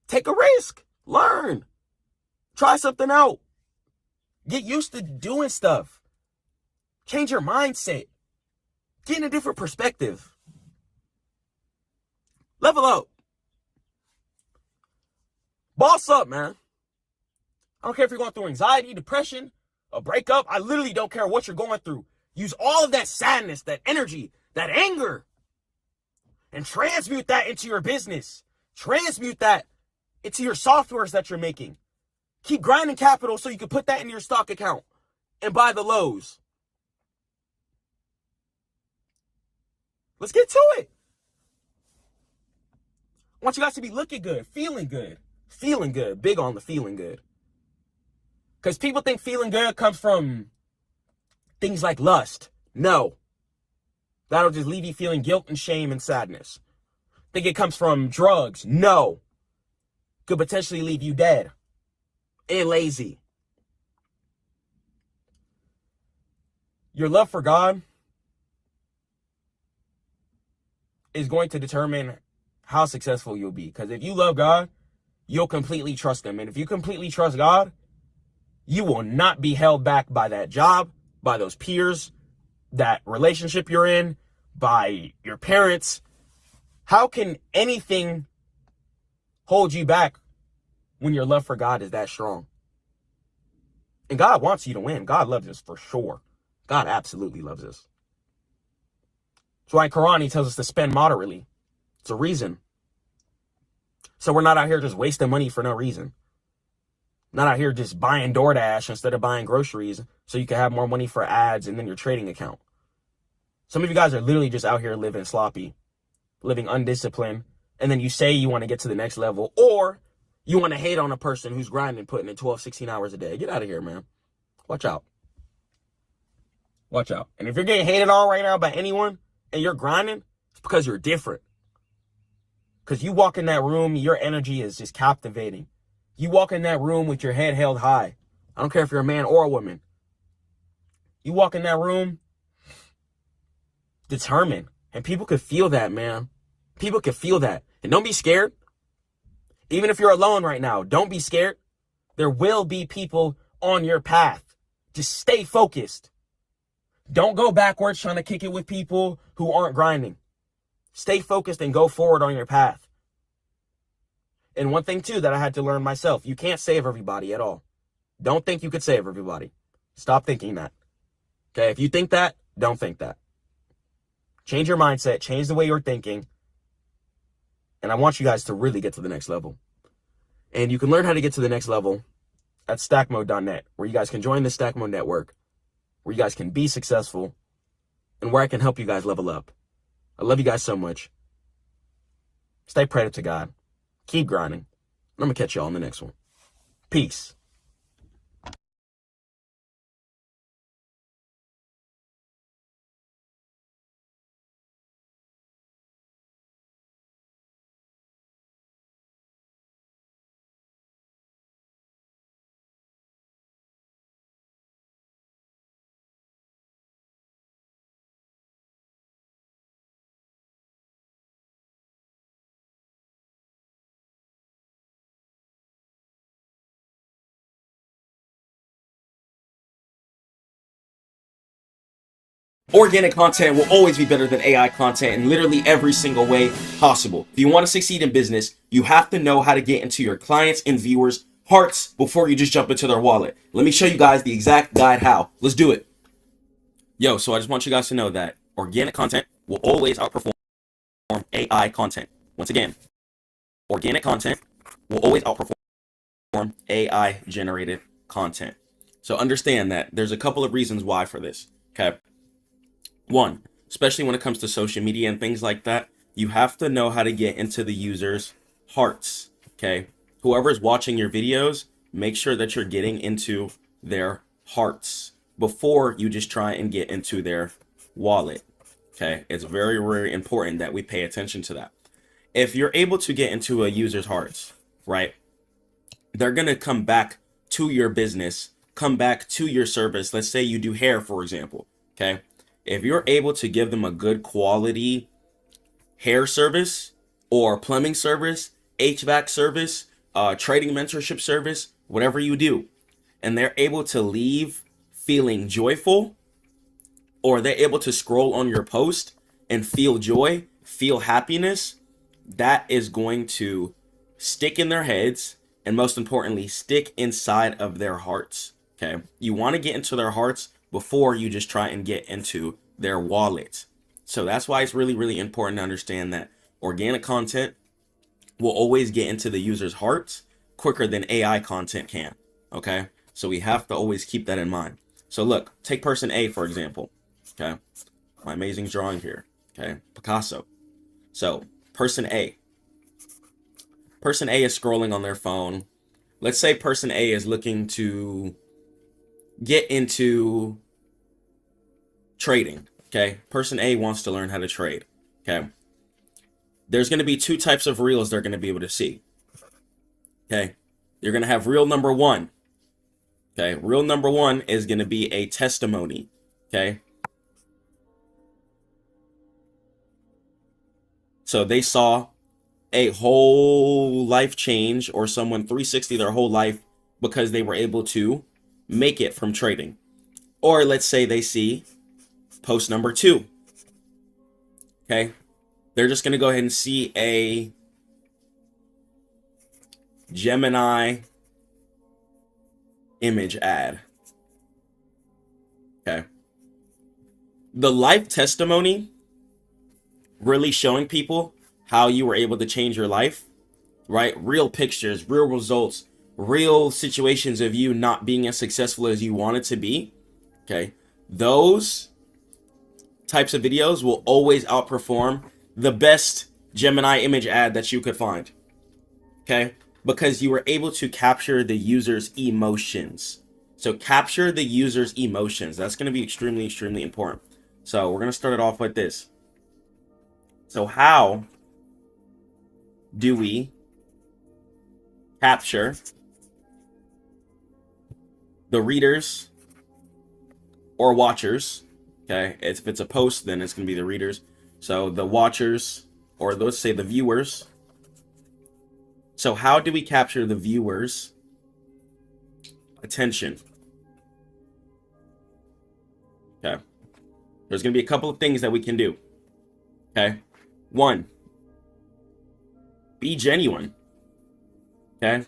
[SPEAKER 3] Take a risk. Learn. Try something out. Get used to doing stuff. Change your mindset. Get in a different perspective. Level up. Boss up, man. I don't care if you're going through anxiety, depression, a breakup. I literally don't care what you're going through. Use all of that sadness, that energy, that anger, and transmute that into your business. Transmute that into your softwares that you're making. Keep grinding capital so you can put that in your stock account and buy the lows. Let's get to it. I want you guys to be looking good, feeling good. Feeling good. Big on the feeling good. Because people think feeling good comes from things like lust. No. That'll just leave you feeling guilt and shame and sadness. Think it comes from drugs. No. Could potentially leave you dead and lazy. Your love for God is going to determine how successful you'll be. Because if you love God, you'll completely trust him. And if you completely trust God, you will not be held back by that job, by those peers, that relationship you're in, by your parents. How can anything hold you back when your love for God is that strong? And God wants you to win. God loves us for sure. God absolutely loves us. That's why in Quran he tells us to spend moderately. It's a reason. So we're not out here just wasting money for no reason. Not out here just buying DoorDash instead of buying groceries so you can have more money for ads and then your trading account. Some of you guys are literally just out here living sloppy, living undisciplined, and then you say you want to get to the next level, or you want to hate on a person who's grinding, putting in 12, 16 hours a day. Get out of here, man. Watch out. Watch out. And if you're getting hated on right now by anyone and you're grinding, it's because you're different. Because you walk in that room, your energy is just captivating. You walk in that room with your head held high. I don't care if you're a man or a woman. You walk in that room determined. And people could feel that, man. People could feel that. And don't be scared. Even if you're alone right now, don't be scared. There will be people on your path. Just stay focused. Don't go backwards trying to kick it with people who aren't grinding. Stay focused and go forward on your path. And one thing, too, that I had to learn myself, you can't save everybody at all. Don't think you could save everybody. Stop thinking that. Okay, if you think that, don't think that. Change your mindset, change the way you're thinking. And I want you guys to really get to the next level. And you can learn how to get to the next level at stackmode.net, where you guys can join the Stackmode network, where you guys can be successful, and where I can help you guys level up. I love you guys so much. Stay prayed up to God. Keep grinding. I'm going to catch y'all on the next one. Peace.
[SPEAKER 1] Organic content will always be better than AI content in literally every single way possible. If you want to succeed in business, you have to know how to get into your clients' and viewers' hearts before you just jump into their wallet. Let me show you guys the exact guide how. Let's do it. Yo, so I just want you guys to know that organic content will always outperform AI content. Once again, organic content will always outperform AI generated content. So understand that there's a couple of reasons why for this. Okay. One, especially when it comes to social media and things like that, you have to know how to get into the user's hearts. Okay. Whoever's watching your videos, make sure that you're getting into their hearts before you just try and get into their wallet. Okay. It's very, very important that we pay attention to that. If you're able to get into a user's hearts, right, they're going to come back to your business, come back to your service. Let's say you do hair, for example. Okay. If you're able to give them a good quality hair service or plumbing service, HVAC service, trading mentorship service, whatever you do, and they're able to leave feeling joyful, or they're able to scroll on your post and feel joy, feel happiness, that is going to stick in their heads, and most importantly, stick inside of their hearts. Okay. You want to get into their hearts before you just try and get into their wallet. So that's why it's really, really important to understand that organic content will always get into the user's hearts quicker than AI content can. Okay. So we have to always keep that in mind. So look, take person A, for example. Okay. My amazing drawing here.
[SPEAKER 2] Okay, Picasso. So person A. Person A is scrolling on their phone. Let's say person A is looking to get into trading. Okay, person A wants to learn how to trade. Okay, there's going to be two types of reels they're going to be able to see. Okay, you're going to have reel number one. Okay, reel number one is going to be a testimony. Okay, so they saw a whole life change, or someone 360 their whole life because they were able to make it from trading. Or let's say they see post number two. Okay, they're just going to go ahead and see a Gemini image ad. Okay, the life testimony really showing people how you were able to change your life, right? Real pictures, real results, real situations of you not being as successful as you wanted to be. Okay, those types of videos will always outperform the best Gemini image ad that you could find. Okay, because you were able to capture the user's emotions. So capture the user's emotions. That's going to be extremely, extremely important. So we're going to start it off with this. So how do we capture the readers or watchers? Okay, if it's a post, then it's going to be the readers. So the watchers, or let's say the viewers. So how do we capture the viewers' attention? Okay, there's going to be a couple of things that we can do. Okay, one, be genuine. Okay,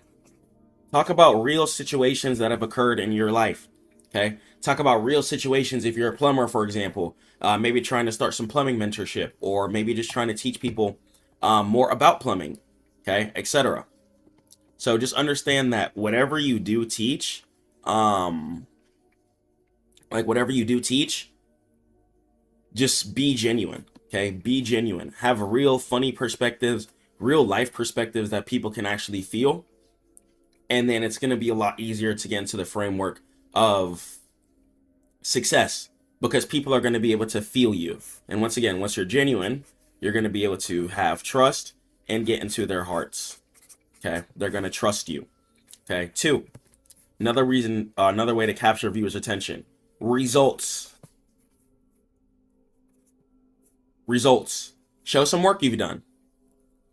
[SPEAKER 2] talk about real situations that have occurred in your life. Okay, talk about real situations. If you're a plumber, for example, maybe trying to start some plumbing mentorship, or maybe just trying to teach people more about plumbing, okay, etc. So just understand that whatever you do teach, whatever you do teach, just be genuine. Okay, be genuine. Have real funny perspectives, real life perspectives that people can actually feel. And then it's going to be a lot easier to get into the framework of success, because people are going to be able to feel you. And once again, once you're genuine, you're going to be able to have trust and get into their hearts. Okay, they're going to trust you. Okay, two, another way to capture viewers' attention: results. Results. Show some work you've done.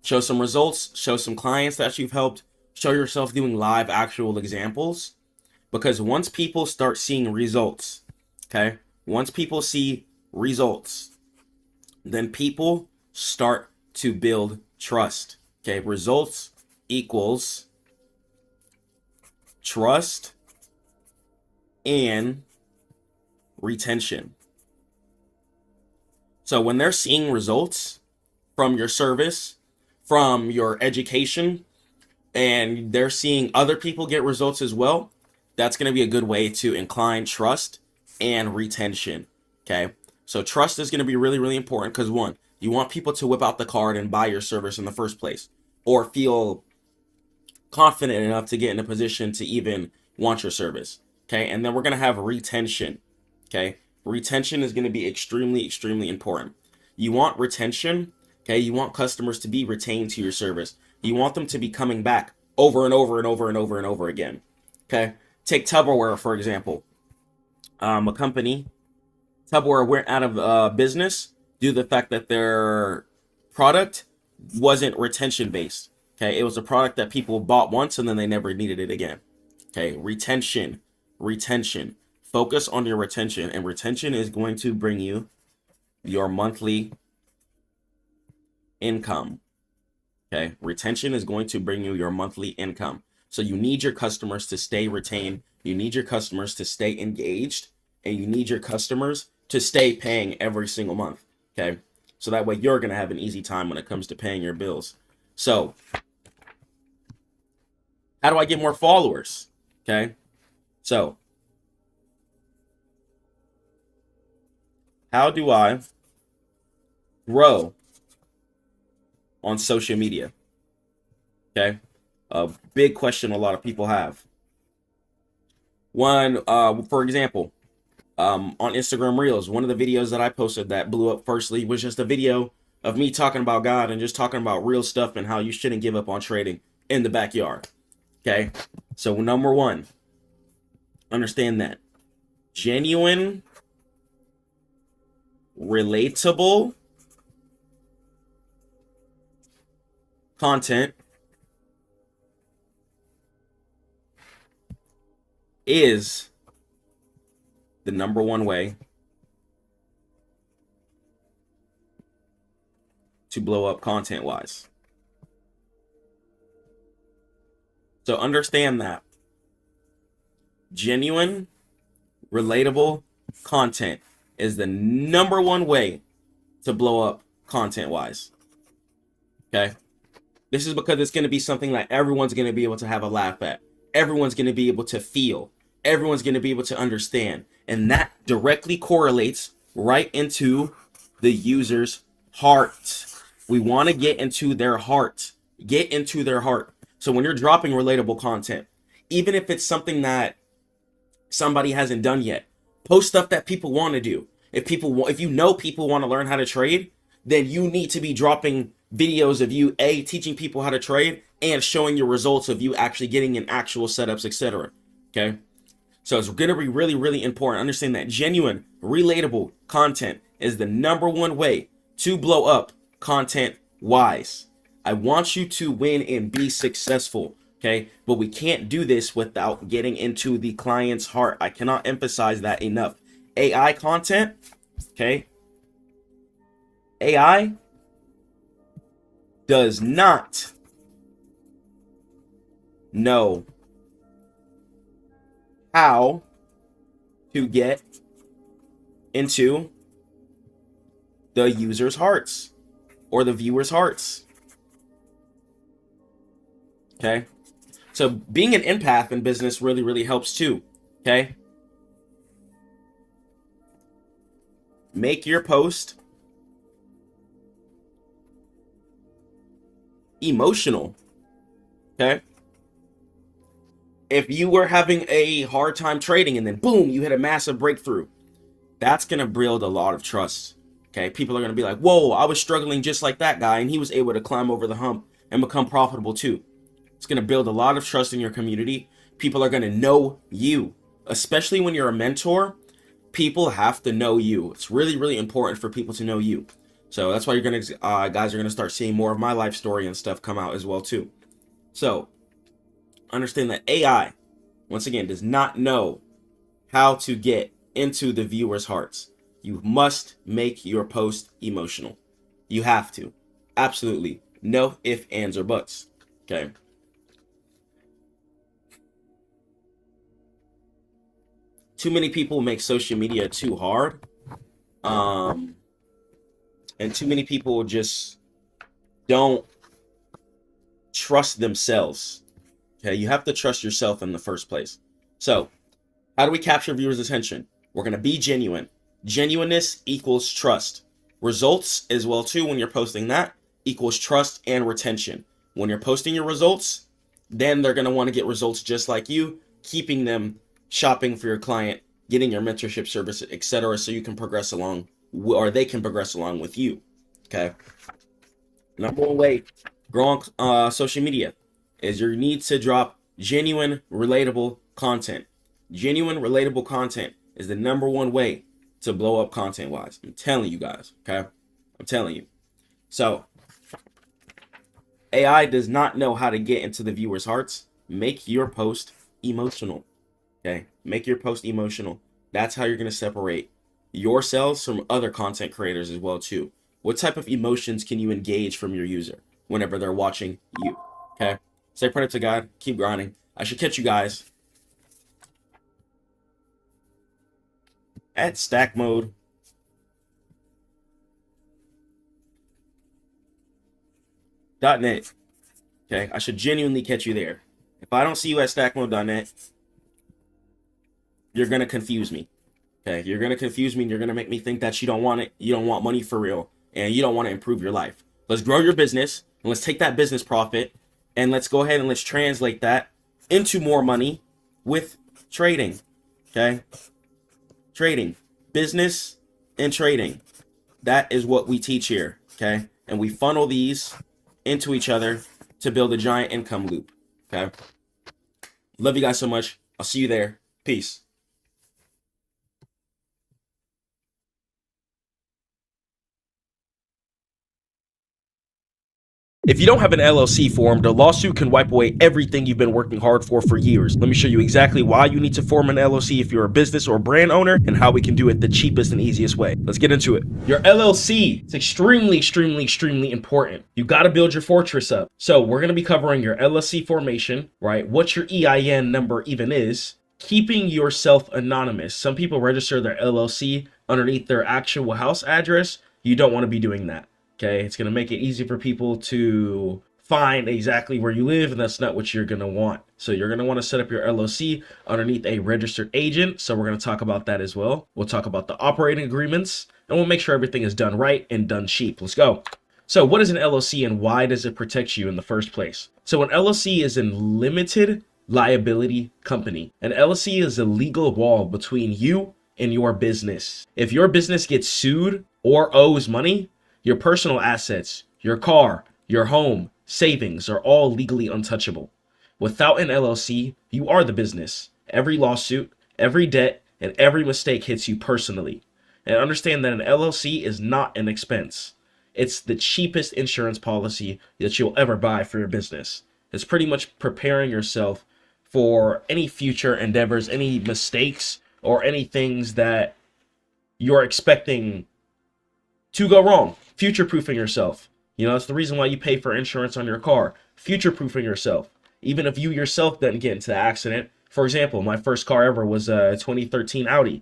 [SPEAKER 2] Show some results. Show some clients that you've helped. Show yourself doing live actual examples. Because once people start seeing results, okay, once people see results, then people start to build trust. Okay, results equals trust and retention. So when they're seeing results from your service, from your education, and they're seeing other people get results as well, that's going to be a good way to incline trust and retention. Okay, so trust is going to be really, really important, because one, you want people to whip out the card and buy your service in the first place, or feel confident enough to get in a position to even want your service. Okay, and then we're going to have retention. Okay, retention is going to be extremely, extremely important. You want retention. Okay, you want customers to be retained to your service. You want them to be coming back over and over and over and over and over again. Okay, take Tupperware, for example. A company, Tupperware, went out of business due to the fact that their product wasn't retention based. Okay, it was a product that people bought once and then they never needed it again. Okay, retention. Focus on your retention, and retention is going to bring you your monthly income. Okay, retention is going to bring you your monthly income. So you need your customers to stay retained, you need your customers to stay engaged, and you need your customers to stay paying every single month. Okay, so that way you're going to have an easy time when it comes to paying your bills. So how do I get more followers? Okay, so how do I grow on social media? Okay. A big question a lot of people have. One, for example, on Instagram Reels, one of the videos that I posted that blew up firstly was just a video of me talking about God and just talking about real stuff and how you shouldn't give up on trading in the backyard. Okay. So number one, understand that genuine, relatable content is the number one way to blow up content wise. So understand that genuine, relatable content is the number one way to blow up content wise. Okay. This is because it's going to be something that everyone's going to be able to have a laugh at. Everyone's going to be able to feel. Everyone's going to be able to understand. And that directly correlates right into the user's heart. We want to get into their heart. Get into their heart. So when you're dropping relatable content, even if it's something that somebody hasn't done yet, post stuff that people want to do. If you know people want to learn how to trade, then you need to be dropping videos of you teaching people how to trade and showing your results of you actually getting in actual setups, etc. Okay, so it's going to be really, really important. Understand that genuine, relatable content is the number one way to blow up content wise. I want you to win and be successful. Okay, but we can't do this without getting into the client's heart. I cannot emphasize that enough. AI content, okay, AI does not know how to get into the user's hearts or the viewer's hearts. Okay, so being an empath in business really, really helps too. Okay, make your post emotional. Okay, if you were having a hard time trading and then boom, you hit a massive breakthrough, that's gonna build a lot of trust. Okay, people are gonna be like, whoa, I was struggling just like that guy and he was able to climb over the hump and become profitable too. It's gonna build a lot of trust in your community. People are gonna know you, especially when you're a mentor. People have to know you. It's really, really important for people to know you. So that's why you're gonna guys are gonna start seeing more of my life story and stuff come out as well too. So understand that AI, once again, does not know how to get into the viewers' hearts. You must make your post emotional. You have to. Absolutely. No ifs, ands, or buts. Okay. Too many people make social media too hard. And too many people just don't trust themselves. Okay, you have to trust yourself in the first place. So, how do we capture viewers' attention? We're going to be genuine. Genuineness equals trust. Results as well too, when you're posting that, equals trust and retention. When you're posting your results, then they're going to want to get results just like you, keeping them shopping for your client, getting your mentorship service, etc., so you can progress along, or they can progress along with you. Okay. Number one way grow on social media is you need to drop genuine, relatable content. Genuine, relatable content is the number one way to blow up content wise. I'm telling you guys. Okay. I'm telling you. So AI does not know how to get into the viewers' hearts. Make your post emotional. Okay, make your post emotional. That's how you're going to separate yourselves from other content creators as well too. What type of emotions can you engage from your user whenever they're watching you? Okay, stay prayed to God. Keep grinding. I should catch you guys at Stackmode. .net. Okay, I should genuinely catch you there. If I don't see you at Stackmode.net, you're gonna confuse me. Okay, you're gonna confuse me and you're gonna make me think that you don't want it. You don't want money for real. and you don't want to improve your life. Let's grow your business, and let's take that business profit, and let's go ahead and let's translate that into more money with trading. Okay? Trading. Business and trading. That is what we teach here. Okay? And we funnel these into each other to build a giant income loop. Okay? Love you guys so much. I'll see you there. Peace. If you don't have an LLC formed, a lawsuit can wipe away everything you've been working hard for years. Let me show you exactly why you need to form an LLC if you're a business or brand owner, and how we can do it the cheapest and easiest way. Let's get into it. Your LLC is extremely important. You got to build your fortress up. So we're going to be covering your LLC formation, right? What your EIN number even is. Keeping yourself anonymous. Some people register their LLC underneath their actual house address. You don't want to be doing that. Okay, it's going to make it easy for people to find exactly where you live, and that's not what you're going to want. So you're going to want to set up your LLC underneath a registered agent. So we're going to talk about that as well. We'll talk about the operating agreements, and we'll make sure everything is done right and done cheap. Let's go. So what is an LLC and why does it protect you in the first place? So an LLC is a limited liability company. An LLC is a legal wall between you and your business. If your business gets sued or owes money, your personal assets, your car, your home, savings are all legally untouchable. Without an LLC, you are the business. Every lawsuit, every debt, and every mistake hits you personally. And understand that an LLC is not an expense. It's the cheapest insurance policy that you'll ever buy for your business. It's pretty much preparing yourself for any future endeavors, any mistakes, or any things that you're expecting to go wrong. Future-proofing yourself. You know, that's the reason why you pay for insurance on your car. Future-proofing yourself. Even if you yourself didn't get into the accident. For example, my first car ever was a 2013 Audi.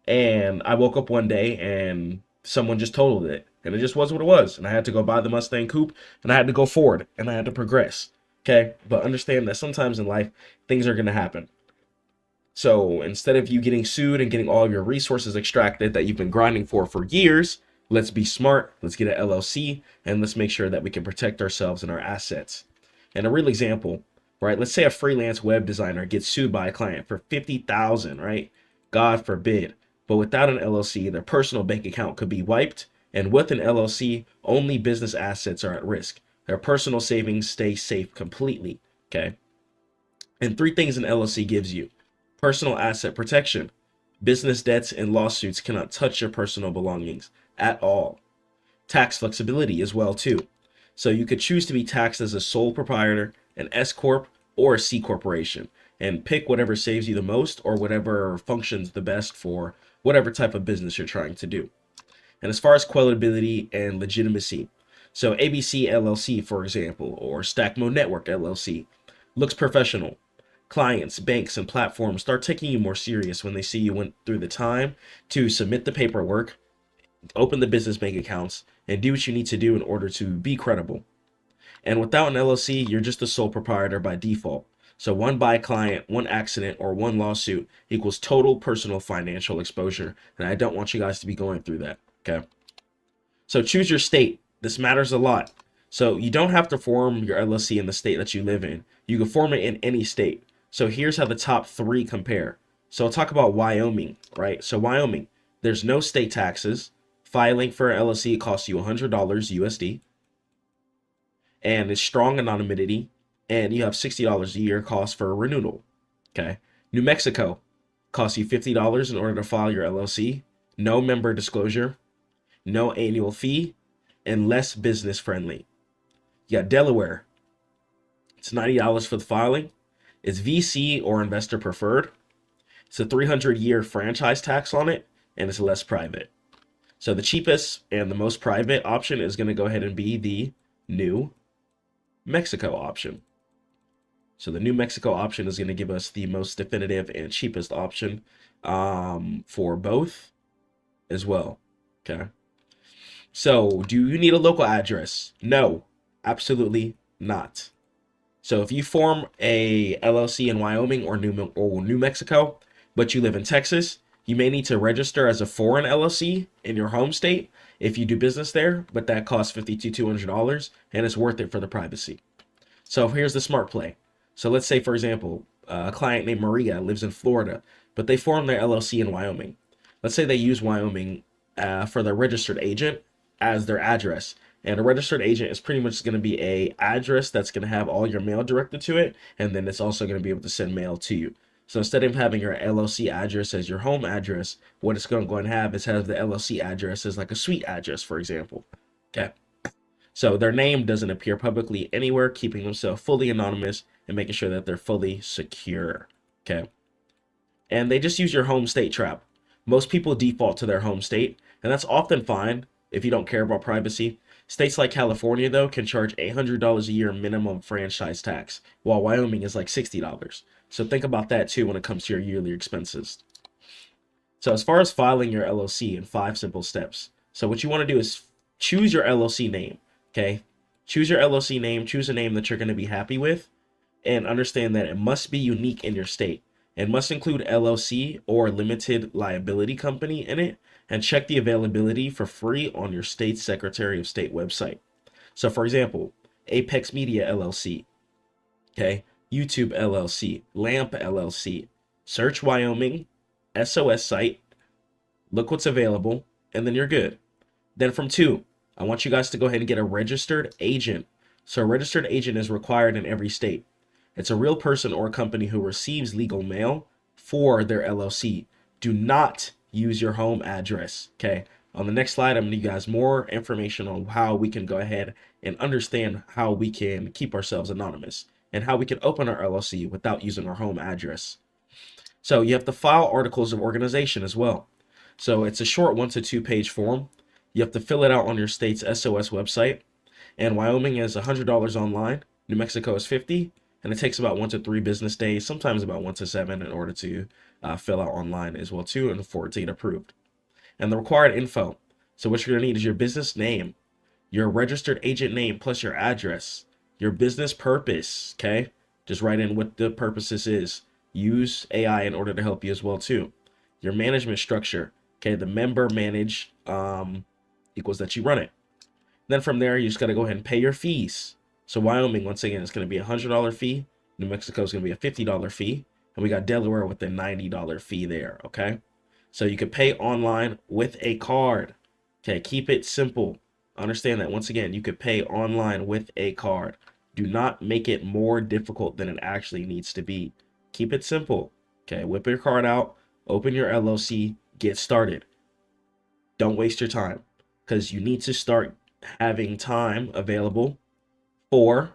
[SPEAKER 2] And I woke up one day and someone just totaled it. And it just was what it was. And I had to go buy the Mustang Coupe. And I had to go forward. And I had to progress. Okay? But understand that sometimes in life, things are going to happen. So instead of you getting sued and getting all of your resources extracted that you've been grinding for years, let's be smart, let's get an LLC, and let's make sure that we can protect ourselves and our assets. And a real example, right? Let's say a freelance web designer gets sued by a client for $50,000, right? God forbid. But without an LLC, their personal bank account could be wiped. And with an LLC, only business assets are at risk. Their personal savings stay safe completely, okay? And 3 things an LLC gives you. Personal asset protection. Business debts and lawsuits cannot touch your personal belongings at all. Tax flexibility as well too. So you could choose to be taxed as a sole proprietor, an S corp, or a C corporation, and pick whatever saves you the most or whatever functions the best for whatever type of business you're trying to do. And as far as credibility and legitimacy, so ABC LLC, for example, or Stackmode Network LLC, looks professional. Clients, banks, and platforms start taking you more serious when they see you went through the time to submit the paperwork, open the business bank accounts, and do what you need to do in order to be credible. And without an LLC, you're just a sole proprietor by default. So one bad client, one accident, or one lawsuit equals total personal financial exposure. And I don't want you guys to be going through that, okay? So choose your state. This matters a lot. So you don't have to form your LLC in the state that you live in. You can form it in any state. So here's how the top 3 compare. So I'll talk about Wyoming, right? So Wyoming, there's no state taxes. Filing for an LLC costs you $100 USD. And it's strong anonymity. And you have $60 a year cost for a renewal. Okay. New Mexico costs you $50 in order to file your LLC. No member disclosure. No annual fee. And less business friendly. You got Delaware. It's $90 for the filing. It's VC or investor preferred. It's a 300-year franchise tax on it. And it's less private. So the cheapest and the most private option is going to go ahead and be the New Mexico option. So the New Mexico option is going to give us the most definitive and cheapest option for both as well. Okay. So do you need a local address? No, absolutely not. So if you form a LLC in Wyoming or New Mexico, but you live in Texas, you may need to register as a foreign LLC in your home state if you do business there, but that costs $5,200 and it's worth it for the privacy. So here's the smart play. So let's say, for example, a client named Maria lives in Florida, but they formed their LLC in Wyoming. Let's say they use Wyoming for their registered agent as their address. And a registered agent is pretty much going to be a address that's going to have all your mail directed to it, and then it's also going to be able to send mail to you. So instead of having your LLC address as your home address, what it's going to go and have is have the LLC address as like a suite address, for example. Okay. So their name doesn't appear publicly anywhere, keeping themselves fully anonymous and making sure that they're fully secure. Okay. And they just use your home state trap. Most people default to their home state, and that's often fine if you don't care about privacy. States like California, though, can charge $800 a year minimum franchise tax, while Wyoming is like $60. So think about that too when it comes to your yearly expenses. So as far as filing your LLC in 5 simple steps. So what you want to do is choose your LLC name, okay? Choose your LLC name, choose a name that you're going to be happy with, and understand that it must be unique in your state. It must include LLC or limited liability company in it, and check the availability for free on your state's Secretary of State website. So for example, Apex Media LLC, okay, YouTube LLC, Lamp LLC, search Wyoming, SOS site, look what's available, and then you're good. Then from 2, I want you guys to go ahead and get a registered agent. So a registered agent is required in every state. It's a real person or company who receives legal mail for their LLC. Do not use your home address, okay? On the next slide, I'm going to give you guys more information on how we can go ahead and understand how we can keep ourselves anonymous and how we can open our LLC without using our home address. So you have to file articles of organization as well. So it's a short 1 to 2 page form. You have to fill it out on your state's SOS website. And Wyoming is $100 online. New Mexico is $50. And it takes about 1 to 3 business days, sometimes about 1 to 7 in order to fill out online as well too, and for it to get approved. And the required info. So what you're gonna need is your business name, your registered agent name plus your address, your business purpose, okay? Just write in what the purpose is. Use AI in order to help you as well too. Your management structure, okay? The member manage equals that you run it. Then from there, you just gotta go ahead and pay your fees. So Wyoming, once again, it's going to be a $100 fee. New Mexico is going to be a $50 fee. And we got Delaware with a $90 fee there, okay? So you can pay online with a card. Okay, keep it simple. Understand that, once again, you could pay online with a card. Do not make it more difficult than it actually needs to be. Keep it simple. Okay, whip your card out, open your LLC, get started. Don't waste your time, because you need to start having time available for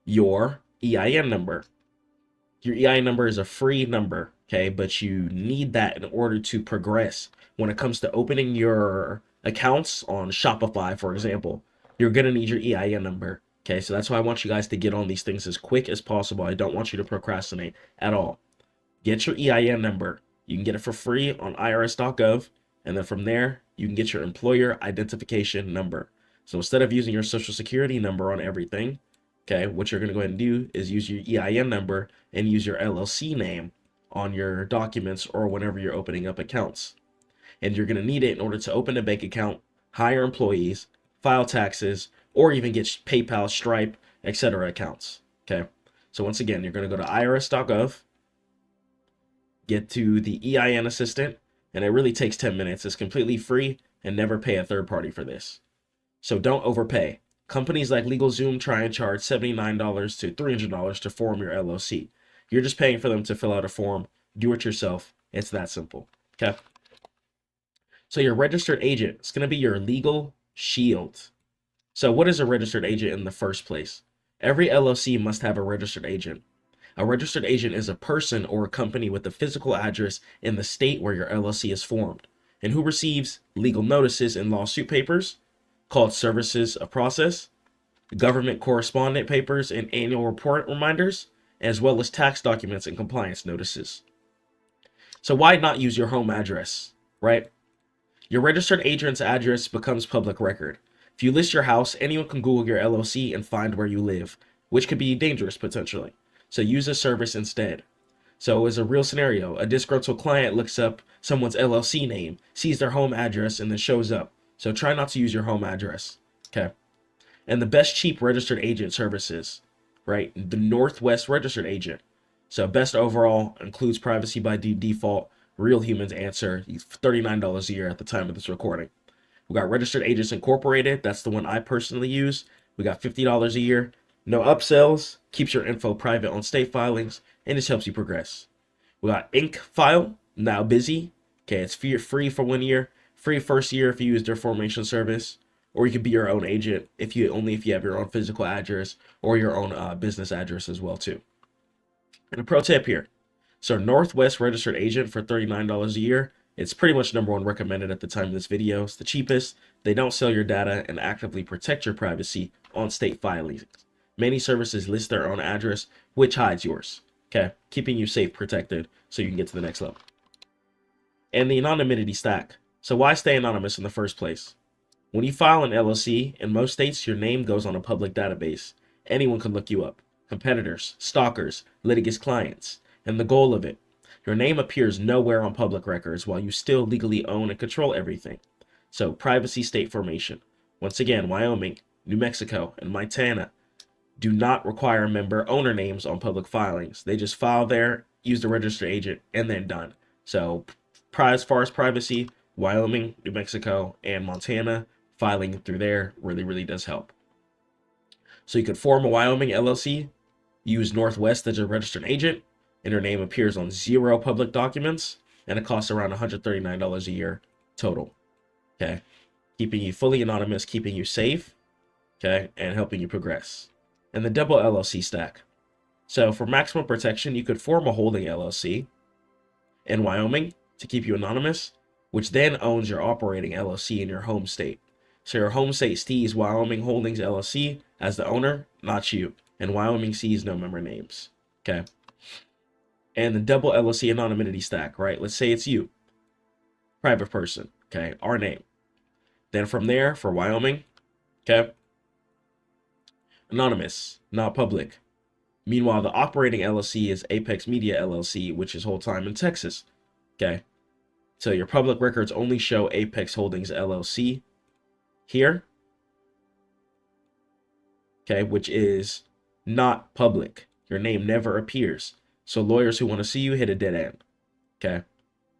[SPEAKER 2] your EIN number. Your EIN number is a free number, okay? But you need that in order to progress. When it comes to opening your accounts on Shopify, for example, you're going to need your EIN number, okay? So that's why I want you guys to get on these things as quick as possible. I don't want you to procrastinate at all. Get your EIN number. You can get it for free on irs.gov, and then from there, you can get your employer identification number. So instead of using your social security number on everything, okay, what you're going to go ahead and do is use your EIN number and use your LLC name on your documents or whenever you're opening up accounts. And you're going to need it in order to open a bank account, hire employees, file taxes, or even get PayPal, Stripe, etc. accounts, okay? So once again, you're going to go to irs.gov, get to the EIN assistant, and it really takes 10 minutes. It's completely free and never pay a third party for this. So don't overpay. Companies like LegalZoom try and charge $79 to $300 to form your LLC. You're just paying for them to fill out a form. Do it yourself. It's that simple. Okay. So your registered agent is going to be your legal shield. So what is a registered agent in the first place? Every LLC must have a registered agent. A registered agent is a person or a company with a physical address in the state where your LLC is formed and who receives legal notices and lawsuit papers, called services of process, government correspondent papers and annual report reminders, as well as tax documents and compliance notices. So why not use your home address, right? Your registered agent's address becomes public record. If you list your house, anyone can Google your LLC and find where you live, which could be dangerous potentially. So use a service instead. So it's a real scenario. A disgruntled client looks up someone's LLC name, sees their home address, and then shows up. So try not to use your home address. Okay. And the best cheap registered agent services, right? The Northwest registered agent. So best overall includes privacy by default. Real Humans answer. $39 a year at the time of this recording. We got Registered Agents Incorporated. That's the one I personally use. We got $50 a year. No upsells. Keeps your info private on state filings and just helps you progress. We got Inc. File. Now busy. Okay, it's free for 1 year. Free first year if you use their formation service. Or you could be your own agent if you have your own physical address or your own business address as well too. And a pro tip here. So Northwest Registered Agent for $39 a year. It's pretty much #1 recommended at the time of this video. It's the cheapest. They don't sell your data and actively protect your privacy on state filings. Many services list their own address, which hides yours. Okay, keeping you safe, protected, so you can get to the next level. And the anonymity stack. So why stay anonymous in the first place? When you file an LLC, in most states, your name goes on a public database. Anyone can look you up. Competitors, stalkers, litigious clients. And the goal of it, your name appears nowhere on public records while you still legally own and control everything. So privacy state formation. Once again, Wyoming, New Mexico, and Montana do not require member owner names on public filings. They just file there, use the registered agent, and then done. So as far as privacy, Wyoming, New Mexico, and Montana, filing through there really, really does help. So you could form a Wyoming LLC, use Northwest as a registered agent, and your name appears on 0 public documents, and it costs around $139 a year total. Okay, keeping you fully anonymous, keeping you safe, okay, and helping you progress. And the double LLC stack. So for maximum protection, you could form a holding LLC in Wyoming to keep you anonymous, which then owns your operating LLC in your home state. So your home state sees Wyoming Holdings LLC as the owner, not you. And Wyoming sees no member names. Okay. And the double LLC anonymity stack, right? Let's say it's you, private person. Okay. Our name. Then from there, for Wyoming, okay, anonymous, not public. Meanwhile, the operating LLC is Apex Media LLC, which is whole time in Texas. Okay. So your public records only show Apex Holdings LLC here. Okay, which is not public. Your name never appears. So lawyers who want to see you hit a dead end. Okay.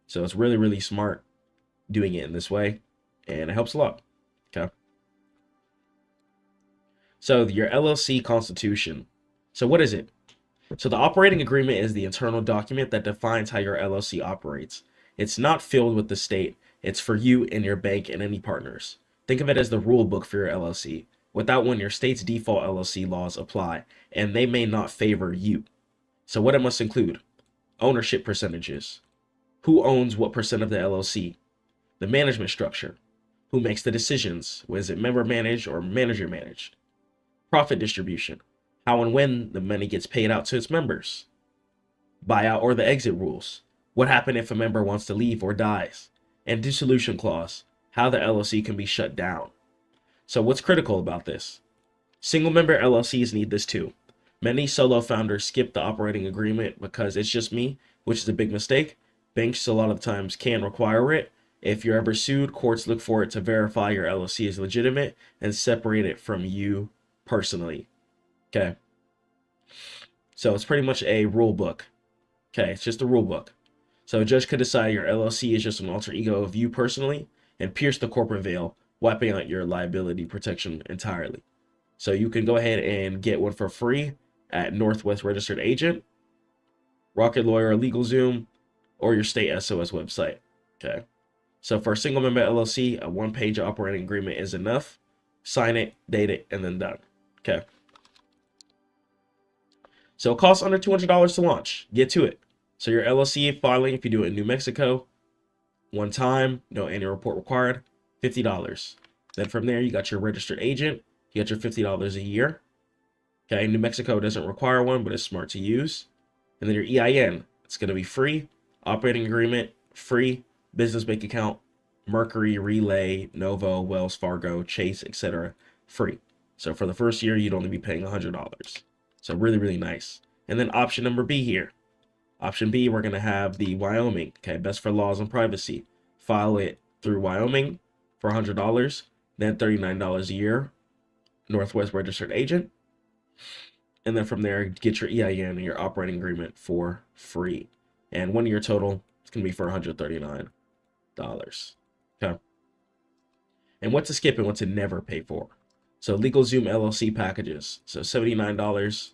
[SPEAKER 2] So it's really, really smart doing it in this way. And it helps a lot. Okay. So your LLC constitution. So what is it? So the operating agreement is the internal document that defines how your LLC operates. It's not filled with the state. It's for you and your bank and any partners. Think of it as the rule book for your LLC. Without one, your state's default LLC laws apply, and they may not favor you. So what it must include: ownership percentages, who owns what percent of the LLC, the management structure, who makes the decisions, was it member managed or manager managed, profit distribution, how and when the money gets paid out to its members, buyout or the exit rules, what happens if a member wants to leave or dies, and dissolution clause, how the LLC can be shut down. So what's critical about this? Single member LLCs need this too. Many solo founders skip the operating agreement because it's just me, which is a big mistake. Banks a lot of times can require it. If you're ever sued, courts look for it to verify your LLC is legitimate and separate it from you personally. Okay. So it's pretty much a rule book. Okay, it's just a rule book. So a judge could decide your LLC is just an alter ego of you personally and pierce the corporate veil, wiping out your liability protection entirely. So you can go ahead and get one for free at Northwest Registered Agent, Rocket Lawyer, LegalZoom, or your state SOS website. Okay. So for a single member LLC, a 1-page operating agreement is enough. Sign it, date it, and then done. Okay. So it costs under $200 to launch. Get to it. So your LLC filing, if you do it in New Mexico, one time, no annual report required, $50. Then from there, you got your registered agent. You got your $50 a year. Okay, New Mexico doesn't require one, but it's smart to use. And then your EIN, it's going to be free. Operating agreement, free. Business bank account, Mercury, Relay, Novo, Wells Fargo, Chase, etc. free. So for the first year, you'd only be paying $100. So really, really nice. And then option number B here. Option B, we're going to have the Wyoming. Okay, best for laws and privacy. File it through Wyoming for $100, then $39 a year, Northwest registered agent. And then from there, get your EIN and your operating agreement for free. And 1 year total, it's going to be for $139. Okay. And what to skip and what to never pay for. So LegalZoom LLC packages. So $79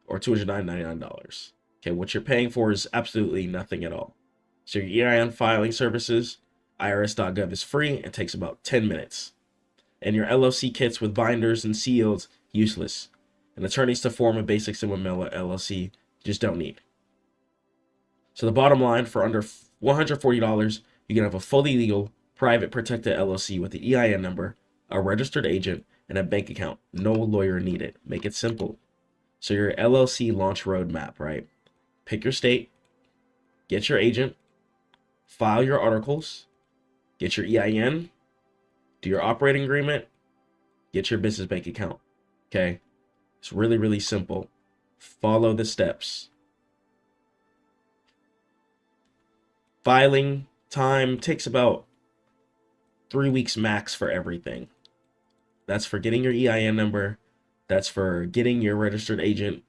[SPEAKER 2] or $299. Okay, what you're paying for is absolutely nothing at all. So your EIN filing services, irs.gov is free and takes about 10 minutes. And your LLC kits with binders and seals, useless. And attorneys to form a basic Simamela LLC, just don't need. So the bottom line, for under $140, you can have a fully legal, private, protected LLC with the EIN number, a registered agent, and a bank account. No lawyer needed. Make it simple. So your LLC launch roadmap, right? Pick your state, get your agent, file your articles, get your EIN, do your operating agreement, get your business bank account. Okay? It's really, really simple. Follow the steps. Filing time takes about 3 weeks max for everything. That's for getting your EIN number. That's for getting your registered agent.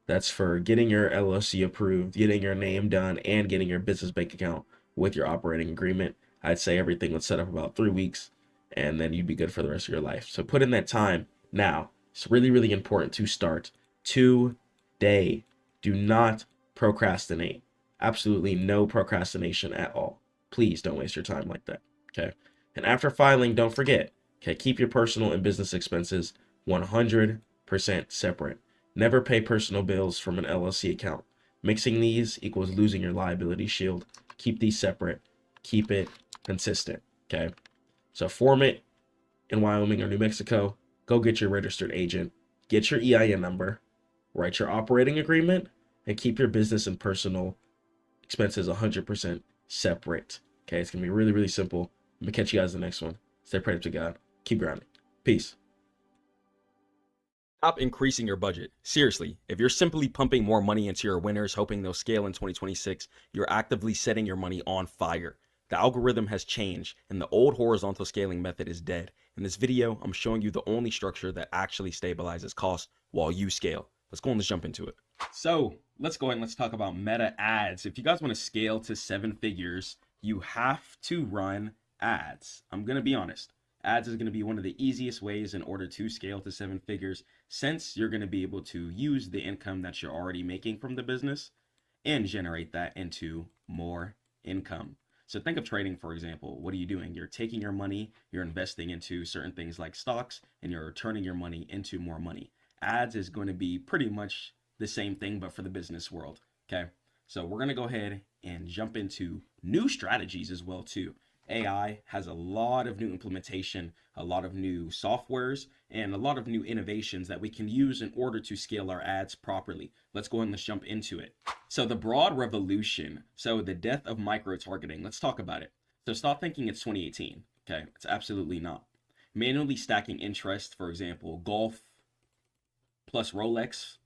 [SPEAKER 2] That's for getting your LLC approved, getting your name done, and getting your business bank account with your operating agreement. I'd say everything would set up about 3 weeks, and then you'd be good for the rest of your life. So put in that time now. It's really, really important to start today. Do not procrastinate. Absolutely no procrastination at all. Please don't waste your time like that. Okay. And after filing, don't forget, okay, keep your personal and business expenses 100% separate. Never pay personal bills from an LLC account. Mixing these equals losing your liability shield. Keep these separate. Keep it consistent. Okay. So form it in Wyoming or New Mexico. Go get your registered agent. Get your EIN number. Write your operating agreement. And keep your business and personal expenses 100% separate. Okay. It's going to be really, really simple. I'm going to catch you guys in the next one. Stay prayed up to God. Keep grinding. Peace.
[SPEAKER 4] Stop increasing your budget. Seriously, if you're simply pumping more money into your winners, hoping they'll scale in 2026, you're actively setting your money on fire. The algorithm has changed, and the old horizontal scaling method is dead. In this video, I'm showing you the only structure that actually stabilizes costs while you scale. Let's go and let's jump into it.
[SPEAKER 2] So let's go ahead and let's talk about meta ads. If you guys want to scale to 7 figures, you have to run ads. I'm going to be honest. Ads is going to be one of the easiest ways in order to scale to 7 figures, since you're going to be able to use the income that you're already making from the business and generate that into more income. So think of trading, for example. What are you doing? You're taking your money, you're investing into certain things like stocks, and you're turning your money into more money. Ads is going to be pretty much the same thing, but for the business world. Okay. So we're going to go ahead and jump into new strategies as well too. AI has a lot of new implementation, a lot of new softwares, and a lot of new innovations that we can use in order to scale our ads properly. Let's go ahead and let's jump into it. So the broad revolution, so the death of micro-targeting, let's talk about it. So stop thinking it's 2018, okay? It's absolutely not. Manually stacking interest, for example, golf plus Rolex,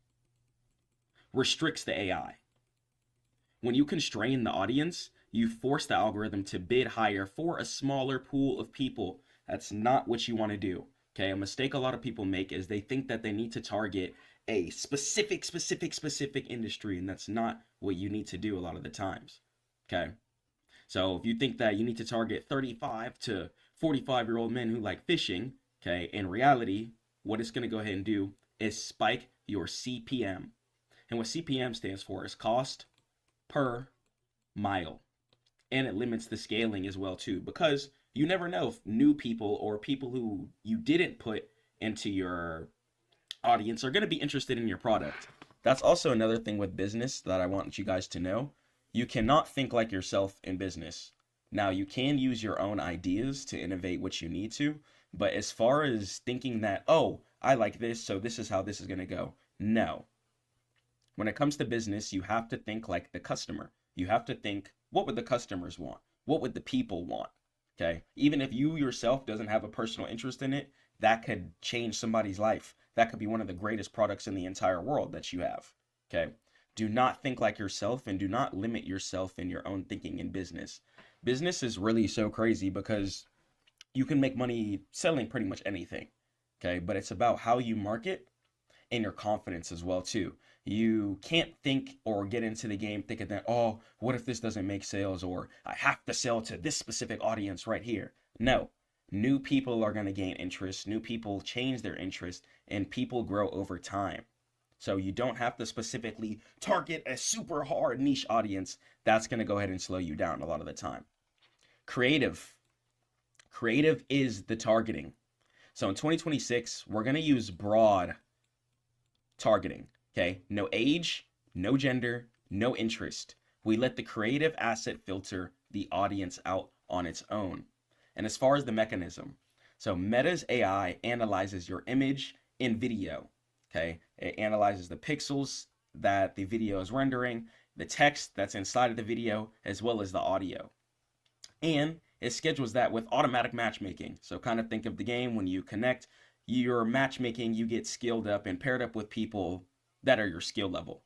[SPEAKER 2] restricts the AI. When you constrain the audience, you force the algorithm to bid higher for a smaller pool of people. That's not what you want to do. Okay, a mistake a lot of people make is they think that they need to target a specific industry, and that's not what you need to do a lot of the times. Okay, so if you think that you need to target 35 to 45-year-old men who like fishing, okay, in reality, what it's going to go ahead and do is spike your CPM. And what CPM stands for is cost per mile. And it limits the scaling as well too, because you never know if new people or people who you didn't put into your audience are going to be interested in your product. That's also another thing with business that I want you guys to know. You cannot think like yourself in business. Now, you can use your own ideas to innovate what you need to, but as far as thinking that, oh, I like this, so this is how this is going to go. No. When it comes to business, you have to think like the customer. You have to think, what would the customers want? What would the people want? Okay. Even if you yourself doesn't have a personal interest in it, that could change somebody's life. That could be one of the greatest products in the entire world that you have. Okay. Do not think like yourself and do not limit yourself in your own thinking in business. Business is really so crazy because you can make money selling pretty much anything. Okay, but it's about how you market and your confidence as well too. You can't think or get into the game thinking that, oh, what if this doesn't make sales, or I have to sell to this specific audience right here. No. New people are going to gain interest, new people change their interest, and people grow over time. So you don't have to specifically target a super hard niche audience. That's going to go ahead and slow you down a lot of the time. Creative. Creative is the targeting. So in 2026, we're going to use broad targeting. Okay, no age, no gender, no interest. We let the creative asset filter the audience out on its own. And as far as the mechanism, so Meta's AI analyzes your image in video. Okay, it analyzes the pixels that the video is rendering, the text that's inside of the video, as well as the audio. And it schedules that with automatic matchmaking. So kind of think of the game when you connect your matchmaking, you get skilled up and paired up with people that are your skill level.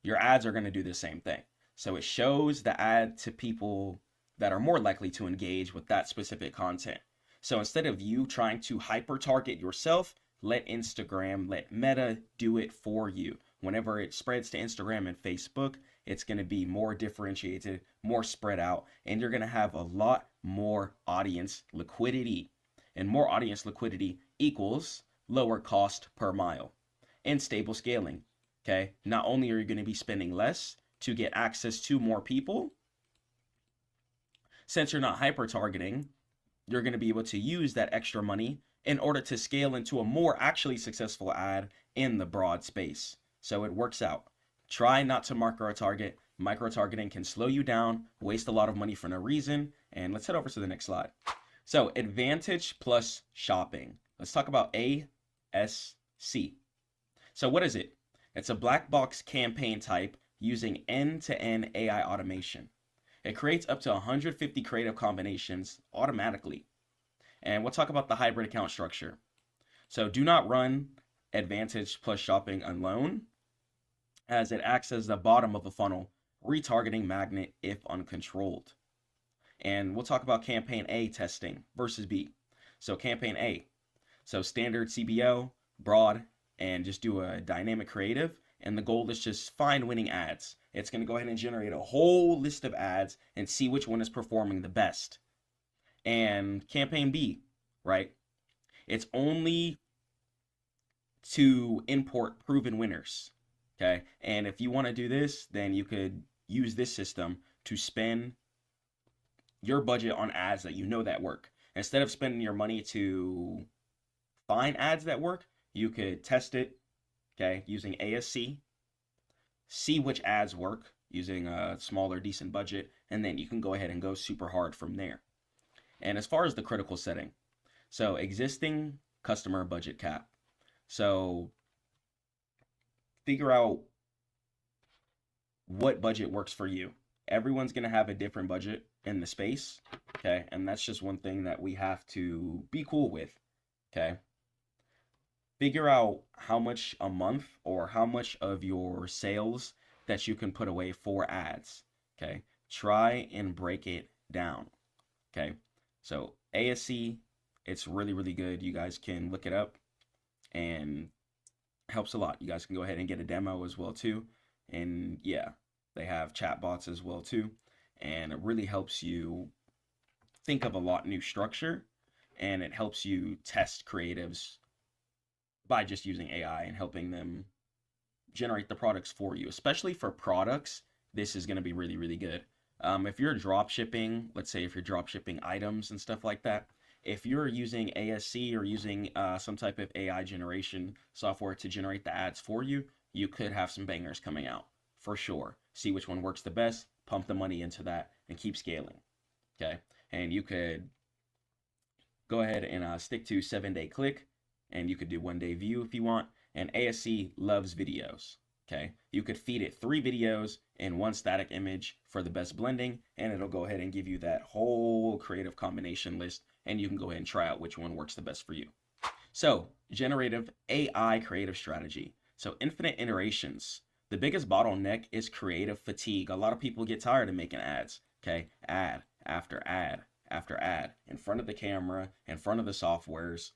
[SPEAKER 2] Your ads are going to do the same thing. So it shows the ad to people that are more likely to engage with that specific content. So instead of you trying to hyper target yourself, let Instagram, let Meta do it for you. Whenever it spreads to Instagram and Facebook, it's going to be more differentiated, more spread out, and you're going to have a lot more audience liquidity. And more audience liquidity equals lower cost per mile and stable scaling. Okay, not only are you going to be spending less to get access to more people, since you're not hyper targeting, you're going to be able to use that extra money in order to scale into a more actually successful ad in the broad space. So it works out. Try not to micro target. Micro targeting can slow you down, waste a lot of money for no reason. And let's head over to the next slide. So advantage plus shopping. Let's talk about ASC. So what is it? It's a black box campaign type using end-to-end AI automation. It creates up to 150 creative combinations automatically. And we'll talk about the hybrid account structure. So do not run advantage plus shopping alone, as it acts as the bottom of the funnel, retargeting magnet if uncontrolled. And we'll talk about campaign A testing versus B. So campaign A, so standard CBO, broad, and just do a dynamic creative. And the goal is just find winning ads. It's going to go ahead and generate a whole list of ads and see which one is performing the best. And campaign B, right? It's only to import proven winners. Okay. And if you want to do this, then you could use this system to spend your budget on ads that you know that work. Instead of spending your money to find ads that work, you could test it, okay, using ASC, see which ads work using a smaller, decent budget, and then you can go ahead and go super hard from there. And as far as the critical setting, so existing customer budget cap. So figure out what budget works for you. Everyone's going to have a different budget in the space, okay? And that's just one thing that we have to be cool with, okay? Figure out how much a month or how much of your sales that you can put away for ads, okay? Try and break it down, okay? So ASC, it's really, really good. You guys can look it up and helps a lot. You guys can go ahead and get a demo as well too. And yeah, they have chat bots as well too. And it really helps you think of a lot new structure, and it helps you test creatives by just using AI and helping them generate the products for you. Especially for products, this is going to be really, really good. If you're drop shipping, let's say if you're drop shipping items and stuff like that, if you're using ASC or using some type of AI generation software to generate the ads for you, you could have some bangers coming out for sure. See which one works the best, pump the money into that, and keep scaling. Okay, and you could go ahead and stick to 7-day click, and you could do 1-day view if you want. And ASC loves videos. Okay, you could feed it 3 videos and 1 static image for the best blending, and it'll go ahead and give you that whole creative combination list, and you can go ahead and try out which one works the best for you. So generative AI creative strategy. So infinite iterations. The biggest bottleneck is creative fatigue. A lot of people get tired of making ads. Okay, ad after ad after ad in front of the camera, in front of the softwares,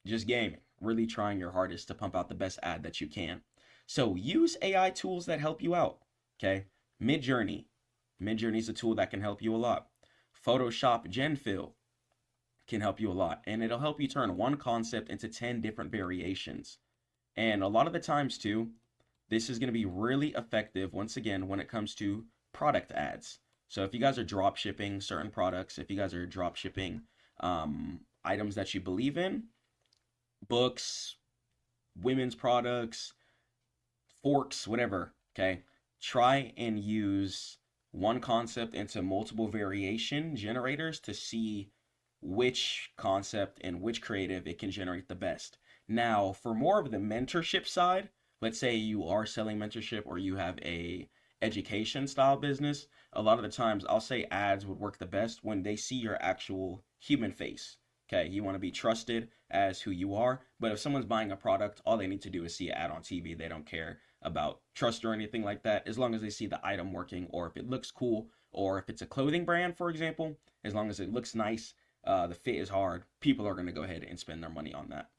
[SPEAKER 2] just gaming, really trying your hardest to pump out the best ad that you can. So use AI tools that help you out. Okay, Midjourney. Midjourney is a tool that can help you a lot. Photoshop GenFill can help you a lot, and it'll help you turn one concept into 10 different variations. And a lot of the times too, this is going to be really effective once again when it comes to product ads. So if you guys are drop shipping certain products, if you guys are drop shipping items that you believe in, books, women's products, forks, whatever, okay, try and use one concept into multiple variation generators to see which concept and which creative it can generate the best. Now, for more of the mentorship side, let's say you are selling mentorship or you have a education style business, a lot of the times I'll say ads would work the best when they see your actual human face. Okay, you want to be trusted as who you are, but if someone's buying a product, all they need to do is see an ad on TV. They don't care about trust or anything like that, as long as they see the item working, or if it looks cool, or if it's a clothing brand, for example, as long as it looks nice, the fit is hard, people are going to go ahead and spend their money on that.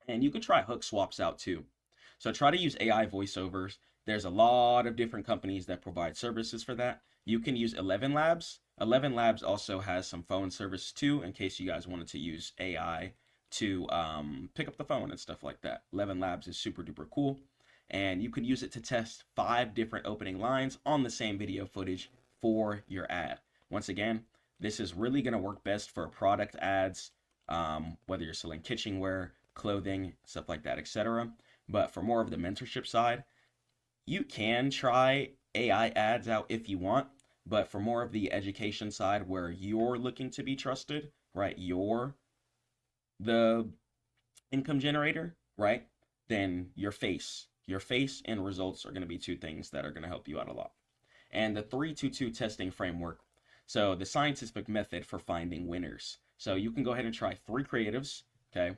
[SPEAKER 2] And you can try hook swaps out too. So try to use AI voiceovers. There's a lot of different companies that provide services for that. You can use 11 Labs. 11 Labs also has some phone service too, in case you guys wanted to use AI to pick up the phone and stuff like that. 11 Labs is super duper cool. And you can use it to test 5 different opening lines on the same video footage for your ad. Once again, this is really going to work best for product ads, whether you're selling kitchenware, clothing, stuff like that, etc. But for more of the mentorship side, you can try AI ads out if you want. But for more of the education side where you're looking to be trusted, right, you're the income generator, right, then your face and results are going to be 2 things that are going to help you out a lot. And the 3-2-2 testing framework. So the scientific method for finding winners. So you can go ahead and try 3 creatives, okay,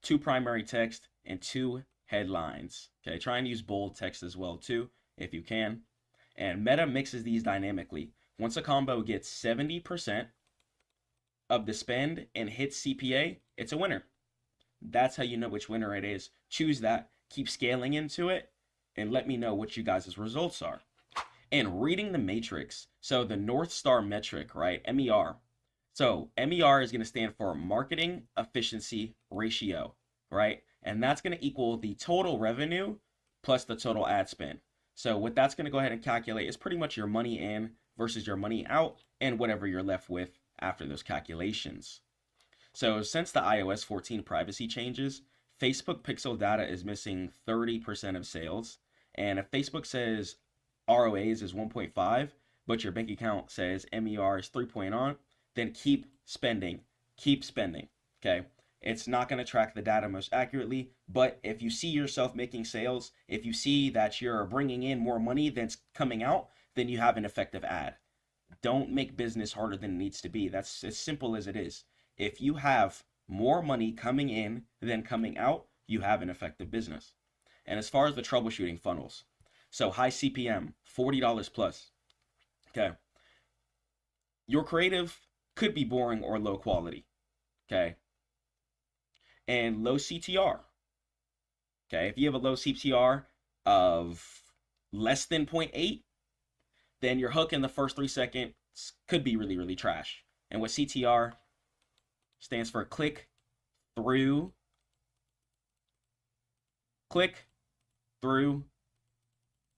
[SPEAKER 2] 2 primary text and 2 headlines. Okay, try and use bold text as well too, if you can. And Meta mixes these dynamically. Once a combo gets 70% of the spend and hits CPA, it's a winner. That's how you know which winner it is. Choose that, keep scaling into it, and let me know what you guys' results are. And reading the matrix, so the North Star metric, right, MER. So MER is going to stand for Marketing Efficiency Ratio, right? And that's going to equal the total revenue plus the total ad spend. So what that's going to go ahead and calculate is pretty much your money in versus your money out and whatever you're left with after those calculations. So since the iOS 14 privacy changes, Facebook pixel data is missing 30% of sales. And if Facebook says ROAs is 1.5, but your bank account says MER is 3.0, then keep spending, okay? It's not going to track the data most accurately, but if you see yourself making sales, if you see that you're bringing in more money than's coming out, then you have an effective ad. Don't make business harder than it needs to be. That's as simple as it is. If you have more money coming in than coming out, you have an effective business. And as far as the troubleshooting funnels, so high CPM, $40 plus, okay? Your creative could be boring or low quality, okay? And low CTR, okay? If you have a low CTR of less than 0.8, then your hook in the first 3 seconds could be really, really trash. And what CTR stands for click through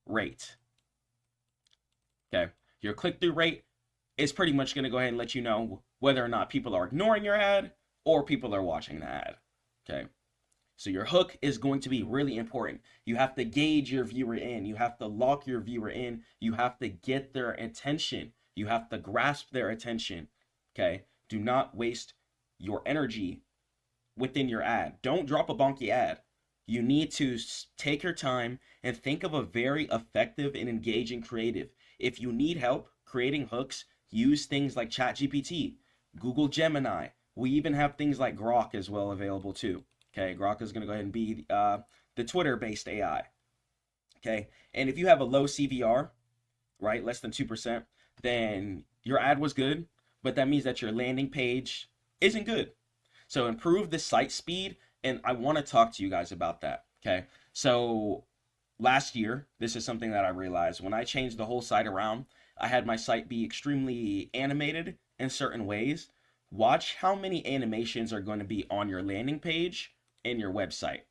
[SPEAKER 2] rate. Okay, your click-through rate is pretty much going to go ahead and let you know whether or not people are ignoring your ad or people are watching the ad. Okay, so your hook is going to be really important. You have to gauge your viewer in. You have to lock your viewer in. You have to get their attention. You have to grasp their attention. Okay, do not waste your energy within your ad. Don't drop a bonky ad. You need to take your time and think of a very effective and engaging creative. If you need help creating hooks, use things like ChatGPT, Google Gemini. We even have things like Grok as well available too. Okay, Grok is going to go ahead and be the Twitter-based AI. Okay, and if you have a low CVR, right, less than 2%, then your ad was good, but that means that your landing page isn't good. So improve the site speed, and I want to talk to you guys about that. Okay, so last year, this is something that I realized when I changed the whole site around. I had my site be extremely animated in certain ways. Watch how many animations are going to be on your landing page and your website.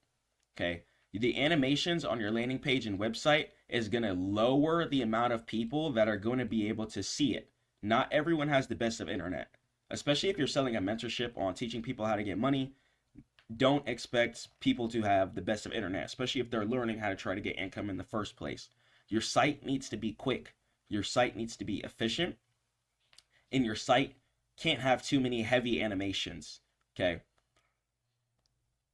[SPEAKER 2] Okay, the animations on your landing page and website is going to lower the amount of people that are going to be able to see it. Not everyone has the best of internet, especially if you're selling a mentorship on teaching people how to get money. Don't expect people to have the best of internet, especially if they're learning how to try to get income in the first place. Your site needs to be quick. Your site needs to be efficient. And your site can't have too many heavy animations. Okay.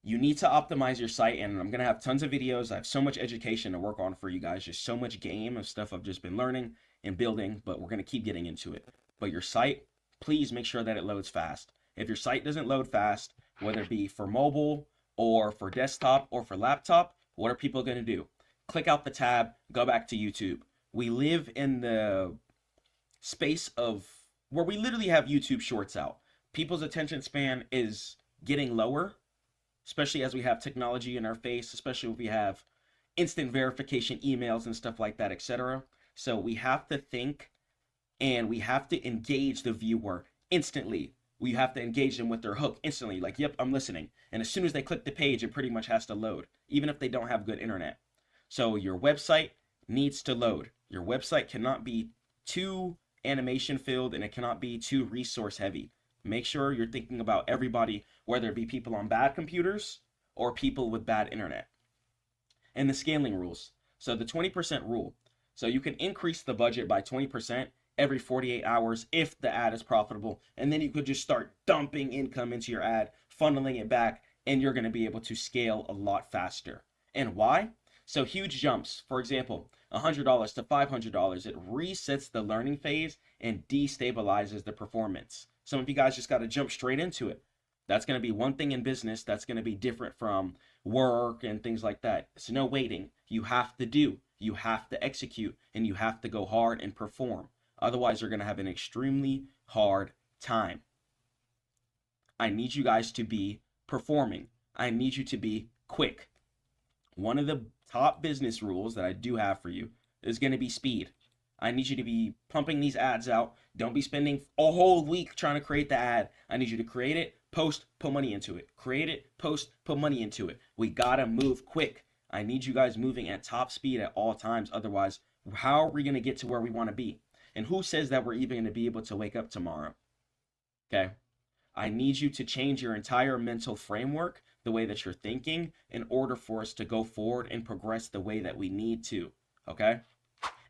[SPEAKER 2] You need to optimize your site, and I'm going to have tons of videos. I have so much education to work on for you guys. Just so much game of stuff I've just been learning and building, but we're going to keep getting into it. But your site, please make sure that it loads fast. If your site doesn't load fast, whether it be for mobile or for desktop or for laptop, what are people going to do? Click out the tab, go back to YouTube. We live in the space of where we literally have YouTube shorts out. People's attention span is getting lower, especially as we have technology in our face, especially if we have instant verification emails and stuff like that, etc. So we have to think, and we have to engage the viewer instantly. We have to engage them with their hook instantly. Like, yep, I'm listening. And as soon as they click the page, it pretty much has to load, even if they don't have good internet. So your website needs to load. Your website cannot be too animation filled, and it cannot be too resource heavy. Make sure you're thinking about everybody, whether it be people on bad computers or people with bad internet. And the scaling rules. So the 20% rule. So you can increase the budget by 20% every 48 hours if the ad is profitable. And then you could just start dumping income into your ad, funneling it back, and you're going to be able to scale a lot faster. And why? So huge jumps. For example, $100 to $500, it resets the learning phase and destabilizes the performance. Some of you guys just got to jump straight into it. That's going to be one thing in business that's going to be different from work and things like that. It's no waiting. You have to do, you have to execute, and you have to go hard and perform. Otherwise, you're going to have an extremely hard time. I need you guys to be performing. I need you to be quick. One of the top business rules that I do have for you is going to be speed. I need you to be pumping these ads out. Don't be spending a whole week trying to create the ad. I need you to create it, post, put money into it. Create it, post, put money into it. We got to move quick. I need you guys moving at top speed at all times. Otherwise, how are we going to get to where we want to be? And who says that we're even going to be able to wake up tomorrow? Okay. I need you to change your entire mental framework, the way that you're thinking, in order for us to go forward and progress the way that we need to. Okay.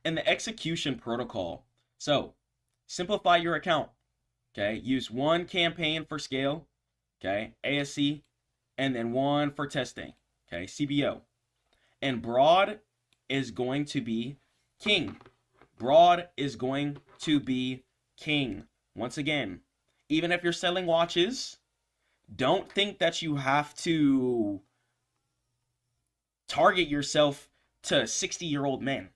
[SPEAKER 2] And the execution protocol. So simplify your account. Okay. Use one campaign for scale. Okay. ASC. And then one for testing. Okay. CBO. And broad is going to be king. Broad is going to be king. Once again, even if you're selling watches, don't think that you have to target yourself to 60-year-old men.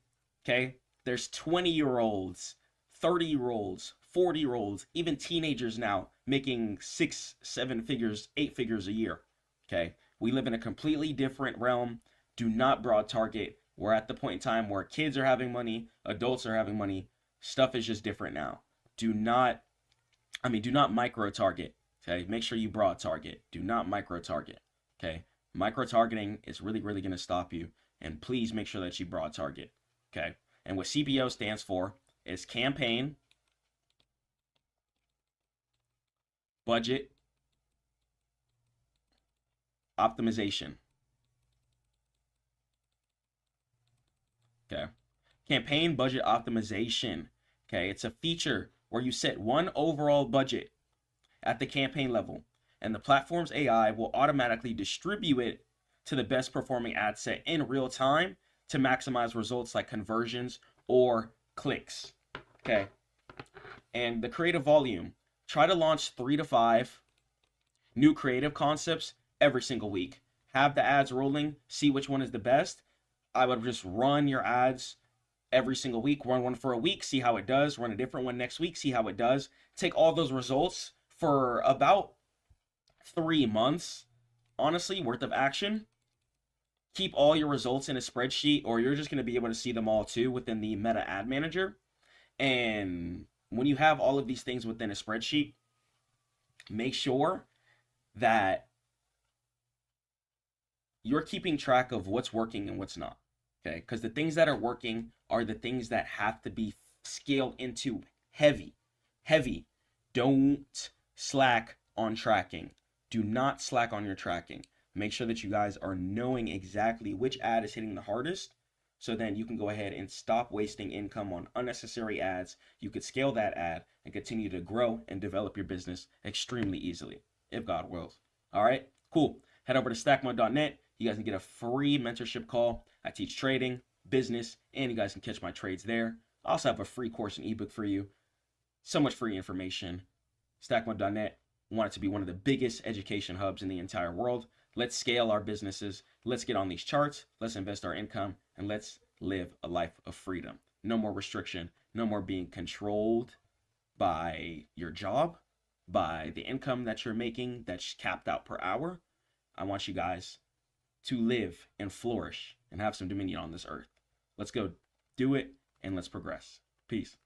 [SPEAKER 2] Okay? There's 20-year-olds, 30-year-olds, 40-year-olds, even teenagers now making 6, 7 figures, 8 figures a year. Okay? We live in a completely different realm. Do not broad target. We're at the point in time where kids are having money, adults are having money. Stuff is just different now. Do not micro target. Okay, make sure you broad target. Do not micro target. Okay, micro targeting is really going to stop you. And please make sure that you broad target. Okay, and what CBO stands for is campaign, budget, optimization. Okay, campaign budget optimization. Okay, it's a feature where you set one overall budget at the campaign level, and the platform's AI will automatically distribute it to the best performing ad set in real time to maximize results like conversions or clicks. Okay, and the creative volume. Try to launch 3 to 5 new creative concepts every single week. Have the ads rolling, see which one is the best. I would just run your ads every single week. Run one for a week, see how it does. Run a different one next week, see how it does. Take all those results for about 3 months, honestly, worth of action. Keep all your results in a spreadsheet, or you're just going to be able to see them all too within the Meta Ad Manager. And when you have all of these things within a spreadsheet, make sure that you're keeping track of what's working and what's not. Okay, because the things that are working are the things that have to be scaled into heavy. Don't slack on tracking. Do not slack on your tracking. Make sure that you guys are knowing exactly which ad is hitting the hardest, so then you can go ahead and stop wasting income on unnecessary ads. You could scale that ad and continue to grow and develop your business extremely easily, if God wills. All right, cool. Head over to stackmode.net. You guys can get a free mentorship call. I teach trading, business, and you guys can catch my trades there. I also have a free course and ebook for you. So much free information. Stackmode.net. Want it to be one of the biggest education hubs in the entire world. Let's scale our businesses. Let's get on these charts. Let's invest our income, and let's live a life of freedom. No more restriction. No more being controlled by your job, by the income that you're making that's capped out per hour. I want you guys to live and flourish and have some dominion on this earth. Let's go do it, and let's progress. Peace.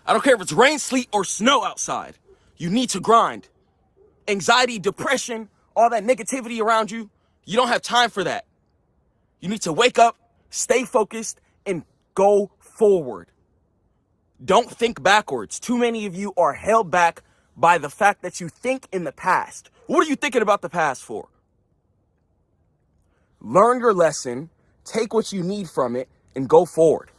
[SPEAKER 3] I don't care if it's rain, sleet, or snow outside. You need to grind. Anxiety, depression, all that negativity around you, you don't have time for that. You need to wake up, stay focused, and go forward. Don't think backwards. Too many of you are held back by the fact that you think in the past. What are you thinking about the past for? Learn your lesson, take what you need from it, and go forward.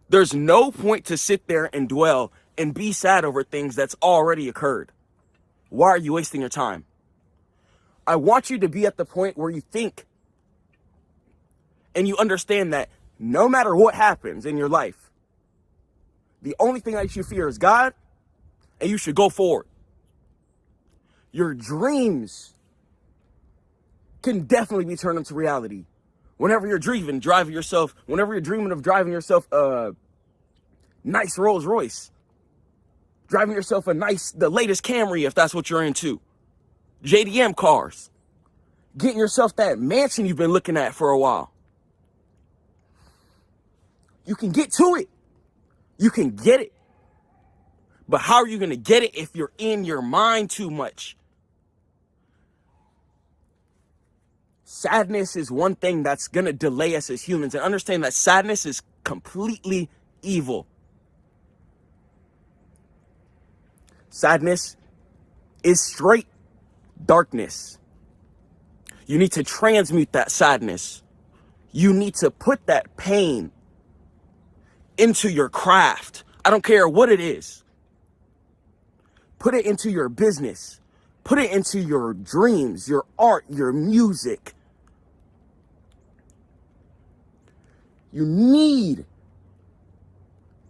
[SPEAKER 3] There's no point to sit there and dwell and be sad over things that's already occurred. Why are you wasting your time? I want you to be at the point where you think and you understand that no matter what happens in your life, the only thing that you should fear is God, and you should go forward. Your dreams can definitely be turned into reality. Whenever you're dreaming of driving yourself a nice Rolls Royce, driving yourself the latest Camry, if that's what you're into, JDM cars, getting yourself that mansion you've been looking at for a while. You can get to it. You can get it. But how are you going to get it if you're in your mind too much? Sadness is one thing that's going to delay us as humans. And understand that sadness is completely evil. Sadness is straight darkness. You need to transmute that sadness. You need to put that pain into your craft. I don't care what it is. Put it into your business. Put it into your dreams, your art, your music. You need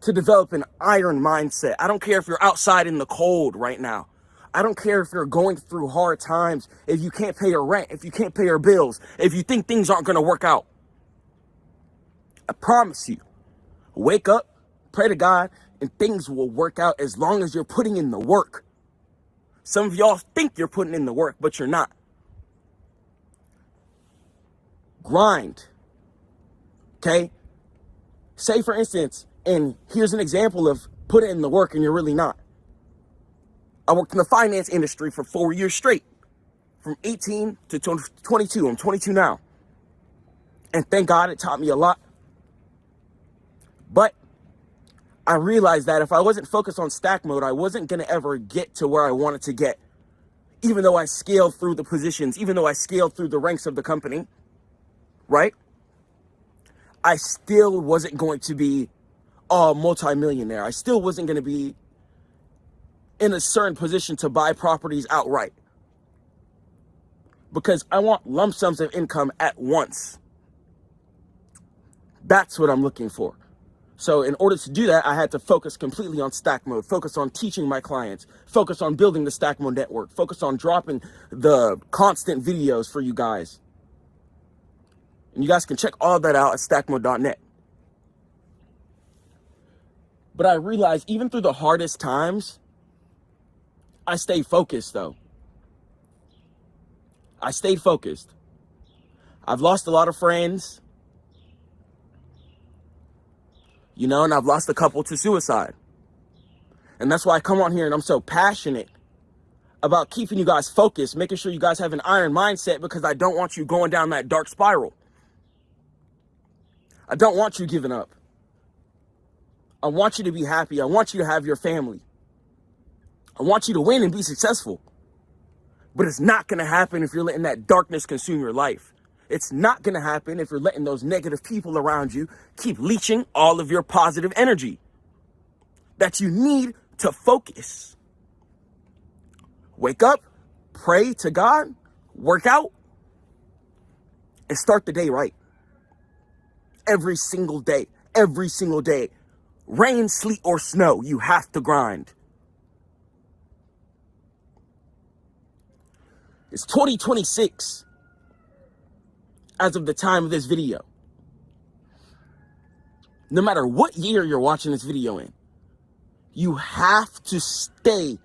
[SPEAKER 3] to develop an iron mindset. I don't care if you're outside in the cold right now. I don't care if you're going through hard times, if you can't pay your rent, if you can't pay your bills, if you think things aren't going to work out. I promise you, wake up, pray to God, and things will work out as long as you're putting in the work. Some of y'all think you're putting in the work, but you're not. Grind. Okay? Say, for instance, and here's an example of put in the work and you're really not. I worked in the finance industry for 4 years straight, from 18 to 22. I'm 22 now. And thank God it taught me a lot. But I realized that if I wasn't focused on stack mode, I wasn't going to ever get to where I wanted to get. Even though I scaled through the positions, even though I scaled through the ranks of the company, right? I still wasn't going to be a multimillionaire. I still wasn't going to be in a certain position to buy properties outright. Because I want lump sums of income at once. That's what I'm looking for. So in order to do that, I had to focus completely on Stackmode, focus on teaching my clients, focus on building the Stackmode network, focus on dropping the constant videos for you guys. And you guys can check all of that out at stackmode.net. But I realized even through the hardest times, I stayed focused though. I stayed focused. I've lost a lot of friends, you know, and I've lost a couple to suicide. And that's why I come on here and I'm so passionate about keeping you guys focused, making sure you guys have an iron mindset, because I don't want you going down that dark spiral. I don't want you giving up. I want you to be happy. I want you to have your family. I want you to win and be successful. But it's not going to happen if you're letting that darkness consume your life. It's not going to happen if you're letting those negative people around you keep leeching all of your positive energy that you need to focus. Wake up, pray to God, work out, and start the day right. Every single day, every single day. Rain, sleet, or snow, you have to grind. It's 2026 as of the time of this video. No matter what year you're watching this video in, you have to stay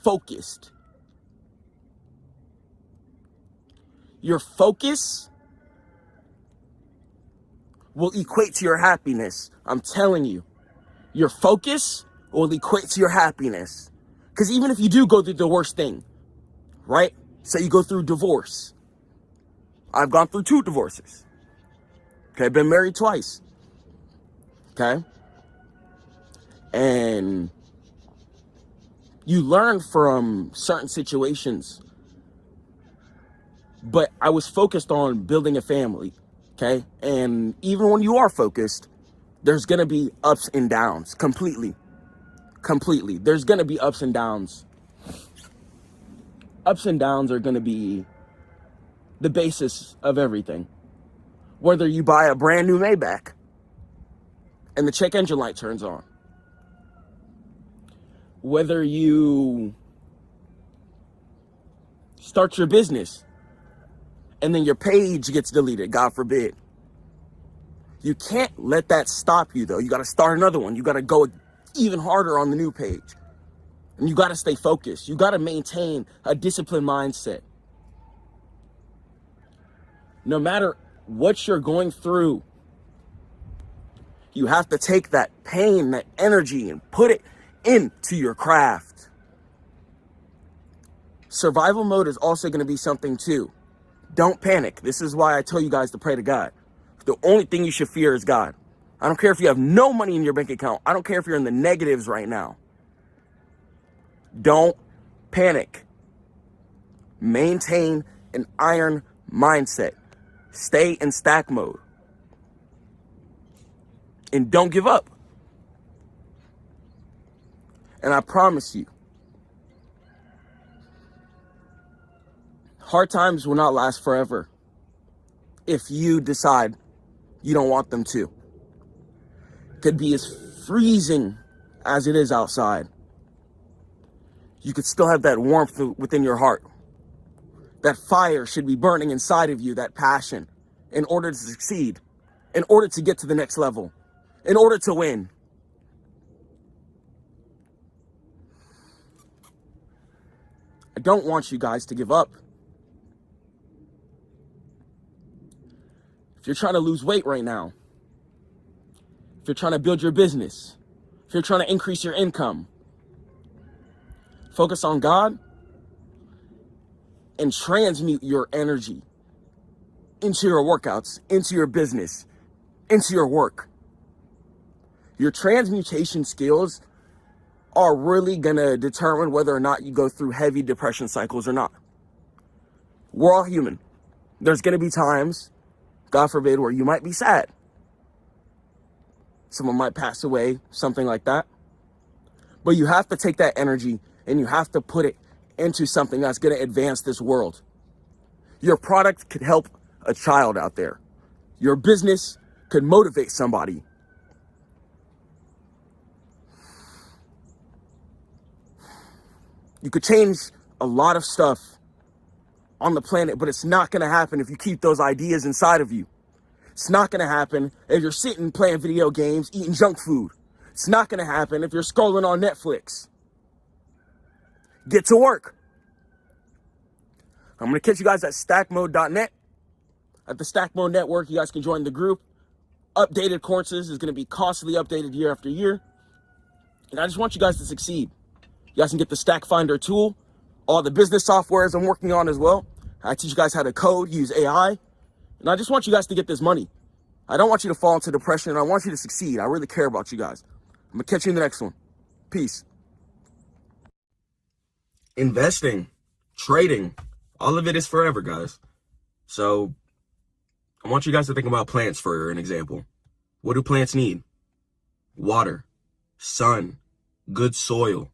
[SPEAKER 3] focused. Your focus will equate to your happiness. I'm telling you, your focus will equate to your happiness. Because even if you do go through the worst thing, right? Say you go through divorce. I've gone through 2 divorces. Okay, been married twice. Okay? And you learn from certain situations. But I was focused on building a family. Okay? And even when you are focused, there's going to be ups and downs. Completely. There's going to be ups and downs. Ups and downs are going to be the basis of everything. Whether you buy a brand new Maybach and the check engine light turns on. Whether you start your business and then your page gets deleted, God forbid. You can't let that stop you though. You got to start another one. You got to go even harder on the new page. And you got to stay focused. You got to maintain a disciplined mindset. No matter what you're going through, you have to take that pain, that energy, and put it into your craft. Survival mode is also going to be something too. Don't panic. This is why I tell you guys to pray to God. The only thing you should fear is God. I don't care if you have no money in your bank account. I don't care if you're in the negatives right now. Don't panic. Maintain an iron mindset. Stay in stack mode. And don't give up. And I promise you, hard times will not last forever if you decide you don't want them to. It could be as freezing as it is outside. You could still have that warmth within your heart. That fire should be burning inside of you, that passion, in order to succeed, in order to get to the next level, in order to win. I don't want you guys to give up. If you're trying to lose weight right now, if you're trying to build your business, if you're trying to increase your income, focus on God and transmute your energy into your workouts, into your business, into your work. Your transmutation skills are really gonna determine whether or not you go through heavy depression cycles or not. We're all human. There's gonna be times, God forbid, where you might be sad. Someone might pass away, something like that. But you have to take that energy and you have to put it into something that's going to advance this world. Your product could help a child out there. Your business could motivate somebody. You could change a lot of stuff on the planet, but it's not going to happen if you keep those ideas inside of you. It's not going to happen if you're sitting playing video games, eating junk food. It's not going to happen if you're scrolling on Netflix. Get to work. I'm going to catch you guys at stackmode.net. At the Stackmode Network, you guys can join the group. Updated courses is going to be constantly updated year after year. And I just want you guys to succeed. You guys can get the Stack Finder tool, all the business softwares I'm working on as well. I teach you guys how to code, use AI. And I just want you guys to get this money. I don't want you to fall into depression. I want you to succeed. I really care about you guys. I'm going to catch you in the next one. Peace. Investing, trading, all of it is forever, guys. So I want you guys to think about plants for an example. What do plants need? Water, sun, good soil,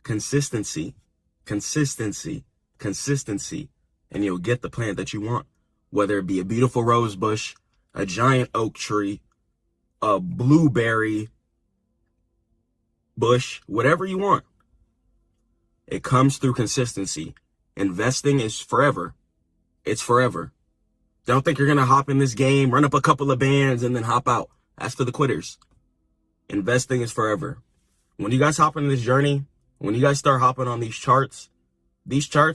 [SPEAKER 3] consistency, consistency, consistency, and you'll get the plant that you want. Whether it be a beautiful rose bush, a giant oak tree, a blueberry bush, whatever you want. It comes through consistency. Investing is forever. It's forever. Don't think you're going to hop in this game, run up a couple of bands, and then hop out. That's for the quitters. Investing is forever. When you guys hop in this journey, when you guys start hopping on these charts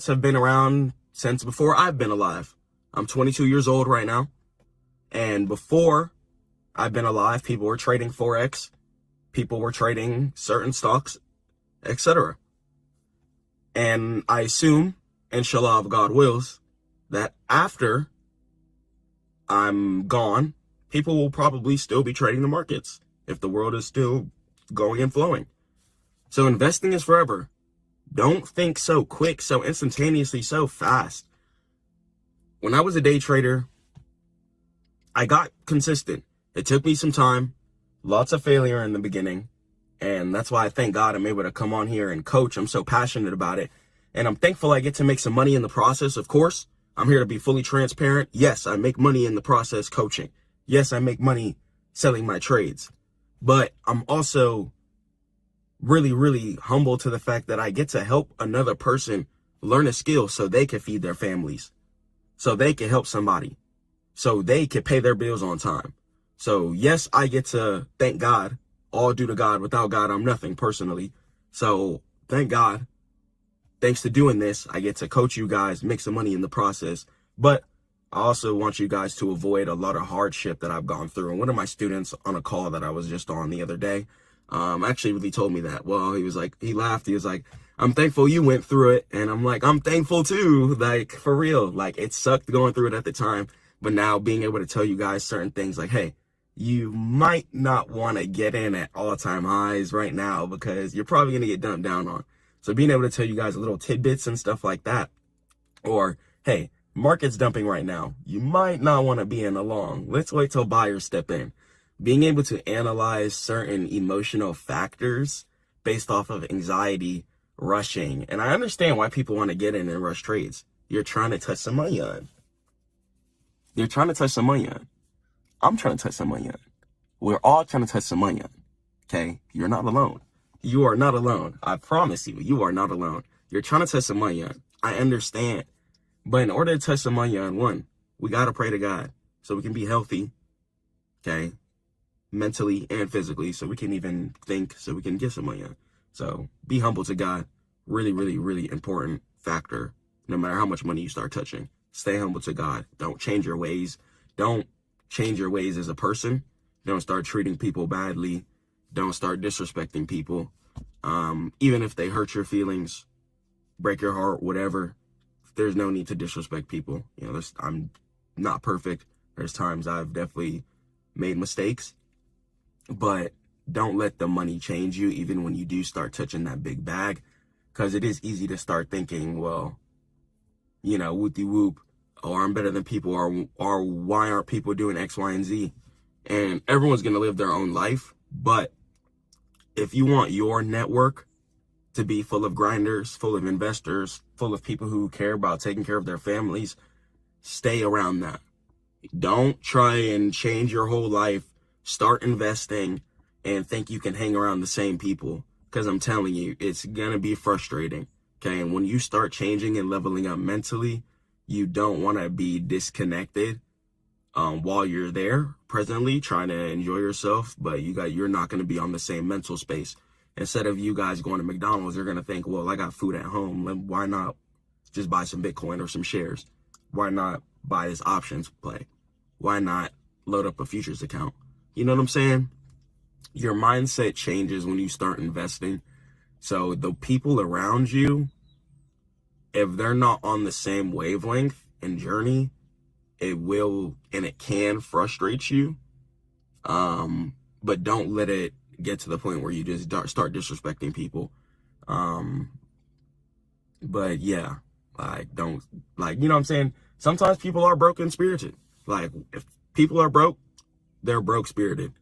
[SPEAKER 3] have been around since before I've been alive. I'm 22 years old right now. And before I've been alive, people were trading Forex. People were trading certain stocks, etc. And I assume, inshallah, if God wills, that after I'm gone, people will probably still be trading the markets if the world is still going and flowing. So investing is forever. Don't think so quick, so instantaneously, so fast. When I was a day trader, I got consistent. It took me some time, lots of failure in the beginning. And that's why I thank God I'm able to come on here and coach. I'm so passionate about it. And I'm thankful I get to make some money in the process, of course. I'm here to be fully transparent. Yes, I make money in the process coaching. Yes, I make money selling my trades. But I'm also really, really humble to the fact that I get to help another person learn a skill so they can feed their families, so they can help somebody, so they can pay their bills on time. So yes, I get to thank God, all due to God. Without God, I'm nothing personally. So thank God. Thanks to doing this, I get to coach you guys, make some money in the process. But I also want you guys to avoid a lot of hardship that I've gone through. And one of my students on a call that I was just on the other day, actually really told me that. Well, he laughed. He was like, I'm thankful you went through it. And I'm like, I'm thankful too. Like, for real. Like, it sucked going through it at the time. But now being able to tell you guys certain things like, hey, you might not want to get in at all-time highs right now because you're probably going to get dumped down on. So being able to tell you guys little tidbits and stuff like that, or, hey, market's dumping right now. You might not want to be in along. Let's wait till buyers step in. Being able to analyze certain emotional factors based off of anxiety, rushing. And I understand why people want to get in and rush trades. You're trying to touch some money on. You're trying to touch some money on. I'm trying to touch some money on. We're all trying to touch some money on. Okay? You're not alone. You are not alone. I promise you, you are not alone. You're trying to touch some money on. I understand. But in order to touch some money on, one, we got to pray to God so we can be healthy, okay, mentally and physically, so we can even think, so we can get some money on. So be humble to God. Really, really, really important factor. No matter how much money you start touching, stay humble to God. Don't change your ways. Don't change your ways as a person. Don't start treating people badly. Don't start disrespecting people. Even if they hurt your feelings, break your heart, whatever, there's no need to disrespect people. You know, I'm not perfect. There's times I've definitely made mistakes, but don't let the money change you even when you do start touching that big bag, because it is easy to start thinking, well, you know, whoop-de-whoop, or I'm better than people, or why aren't people doing X, Y, and Z? And everyone's going to live their own life, but if you want your network to be full of grinders, full of investors, full of people who care about taking care of their families, stay around that. Don't try and change your whole life, start investing, and think you can hang around the same people. Because I'm telling you, it's going to be frustrating. Okay, and when you start changing and leveling up mentally, you don't want to be disconnected while you're there presently trying to enjoy yourself, but you're not going to be on the same mental space. Instead of you guys going to McDonald's, you're going to think, well, I got food at home. Why not just buy some Bitcoin or some shares? Why not buy this options play? Why not load up a futures account? You know what I'm saying? Your mindset changes when you start investing. So the people around you, if they're not on the same wavelength and journey, it will and it can frustrate you. But don't let it get to the point where you just start disrespecting people. But yeah, don't, you know what I'm saying? Sometimes people are broken spirited. Like, if people are broke, they're broke spirited.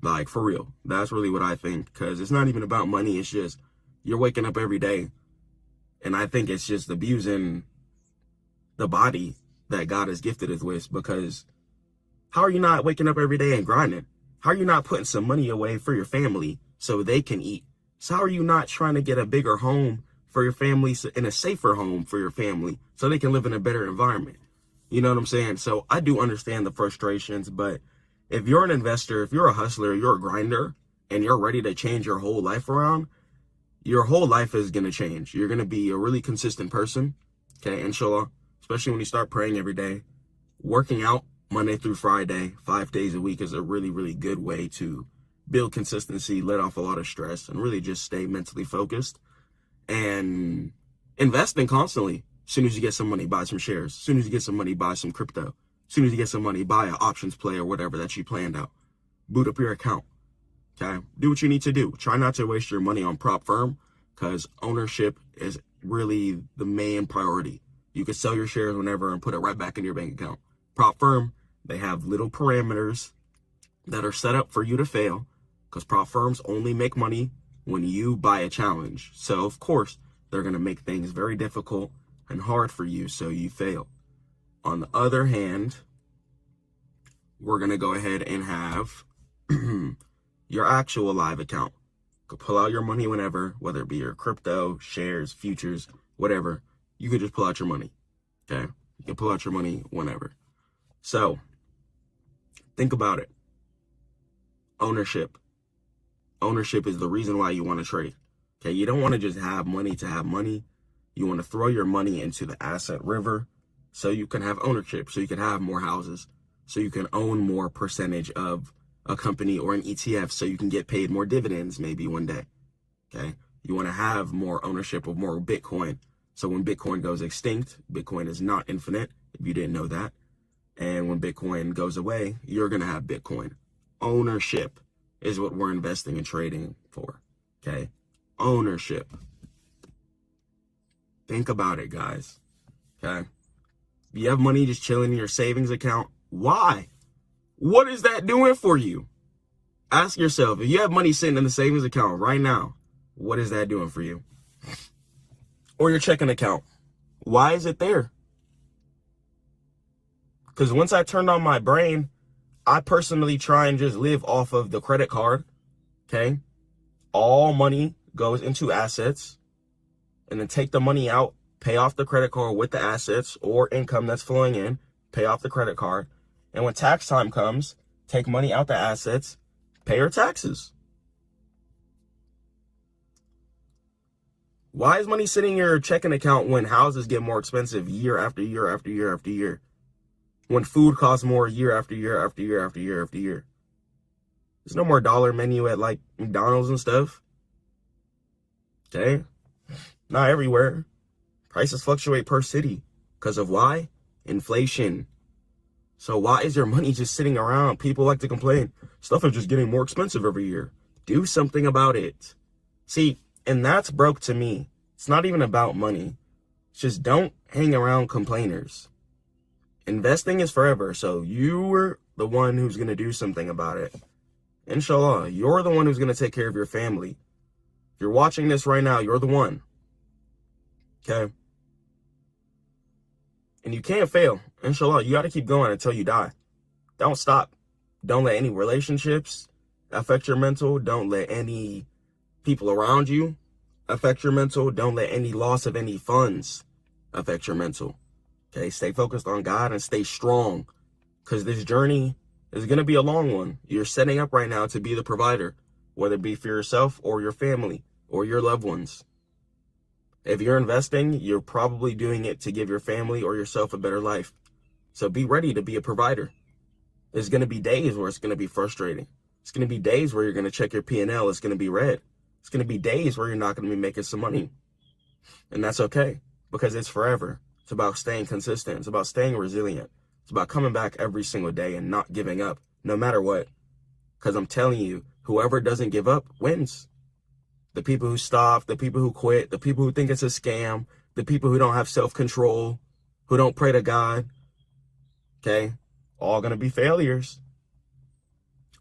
[SPEAKER 3] Like, for real. That's really what I think. Because it's not even about money. It's just, you're waking up every day. And I think it's just abusing the body that God has gifted us with. Because how are you not waking up every day and grinding? How are you not putting some money away for your family so they can eat? So how are you not trying to get a bigger home for your family and a safer home for your family so they can live in a better environment? You know what I'm saying? So I do understand the frustrations, but if you're an investor, if you're a hustler, you're a grinder, and you're ready to change your whole life around, your whole life is going to change. You're going to be a really consistent person, okay, inshallah, especially when you start praying every day. Working out Monday through Friday, 5 days a week is a really, really good way to build consistency, let off a lot of stress, and really just stay mentally focused. And investing constantly. As soon as you get some money, buy some shares. As soon as you get some money, buy some crypto. As soon as you get some money, buy an options play or whatever that you planned out. Boot up your account. Okay? Do what you need to do. Try not to waste your money on prop firm, because ownership is really the main priority. You can sell your shares whenever and put it right back in your bank account. Prop firm, they have little parameters that are set up for you to fail, because prop firms only make money when you buy a challenge. So, of course, they're going to make things very difficult and hard for you so you fail. On the other hand, we're going to go ahead and have your actual live account. You can pull out your money whenever, whether it be your crypto, shares, futures, whatever. You can just pull out your money, okay? You can pull out your money whenever. So, think about it. Ownership. Ownership is the reason why you want to trade, okay? You don't want to just have money to have money. You want to throw your money into the asset river so you can have ownership, so you can have more houses, so you can own more percentage of a company or an ETF, so you can get paid more dividends maybe one day, okay? You want to have more ownership of more Bitcoin, so when Bitcoin goes extinct, Bitcoin is not infinite, if you didn't know that, and when Bitcoin goes away, you're going to have Bitcoin. Ownership is what we're investing and trading for, okay? Ownership. Think about it, guys, okay? If you have money just chilling in your savings account, why? What is that doing for you? Ask yourself, if you have money sitting in the savings account right now, what is that doing for you? Or your checking account, why is it there? Because once I turned on my brain, I personally try and just live off of the credit card, okay? All money goes into assets, and then take the money out, pay off the credit card with the assets or income that's flowing in, pay off the credit card. And when tax time comes, take money out the assets, pay your taxes. Why is money sitting in your checking account when houses get more expensive year after year after year after year? When food costs more year after year after year after year after year? There's no more dollar menu at like McDonald's and stuff. Okay? Not everywhere. Prices fluctuate per city. Because of why? Inflation. So why is your money just sitting around? People like to complain. Stuff is just getting more expensive every year. Do something about it. See, and that's broke to me. It's not even about money. It's just don't hang around complainers. Investing is forever. So you're the one who's going to do something about it. Inshallah, you're the one who's going to take care of your family. If you're watching this right now, you're the one. Okay? And you can't fail. Inshallah, you got to keep going until you die. Don't stop. Don't let any relationships affect your mental. Don't let any people around you affect your mental. Don't let any loss of any funds affect your mental. Okay, stay focused on God and stay strong, because this journey is going to be a long one. You're setting up right now to be the provider, whether it be for yourself or your family or your loved ones. If you're investing, you're probably doing it to give your family or yourself a better life. So be ready to be a provider. There's going to be days where it's going to be frustrating. It's going to be days where you're going to check your P&L. It's going to be red. It's going to be days where you're not going to be making some money. And that's okay, because it's forever. It's about staying consistent. It's about staying resilient. It's about coming back every single day and not giving up, no matter what. Because I'm telling you, whoever doesn't give up wins. The people who stop, the people who quit, the people who think it's a scam, the people who don't have self-control, who don't pray to God, okay, all going to be failures.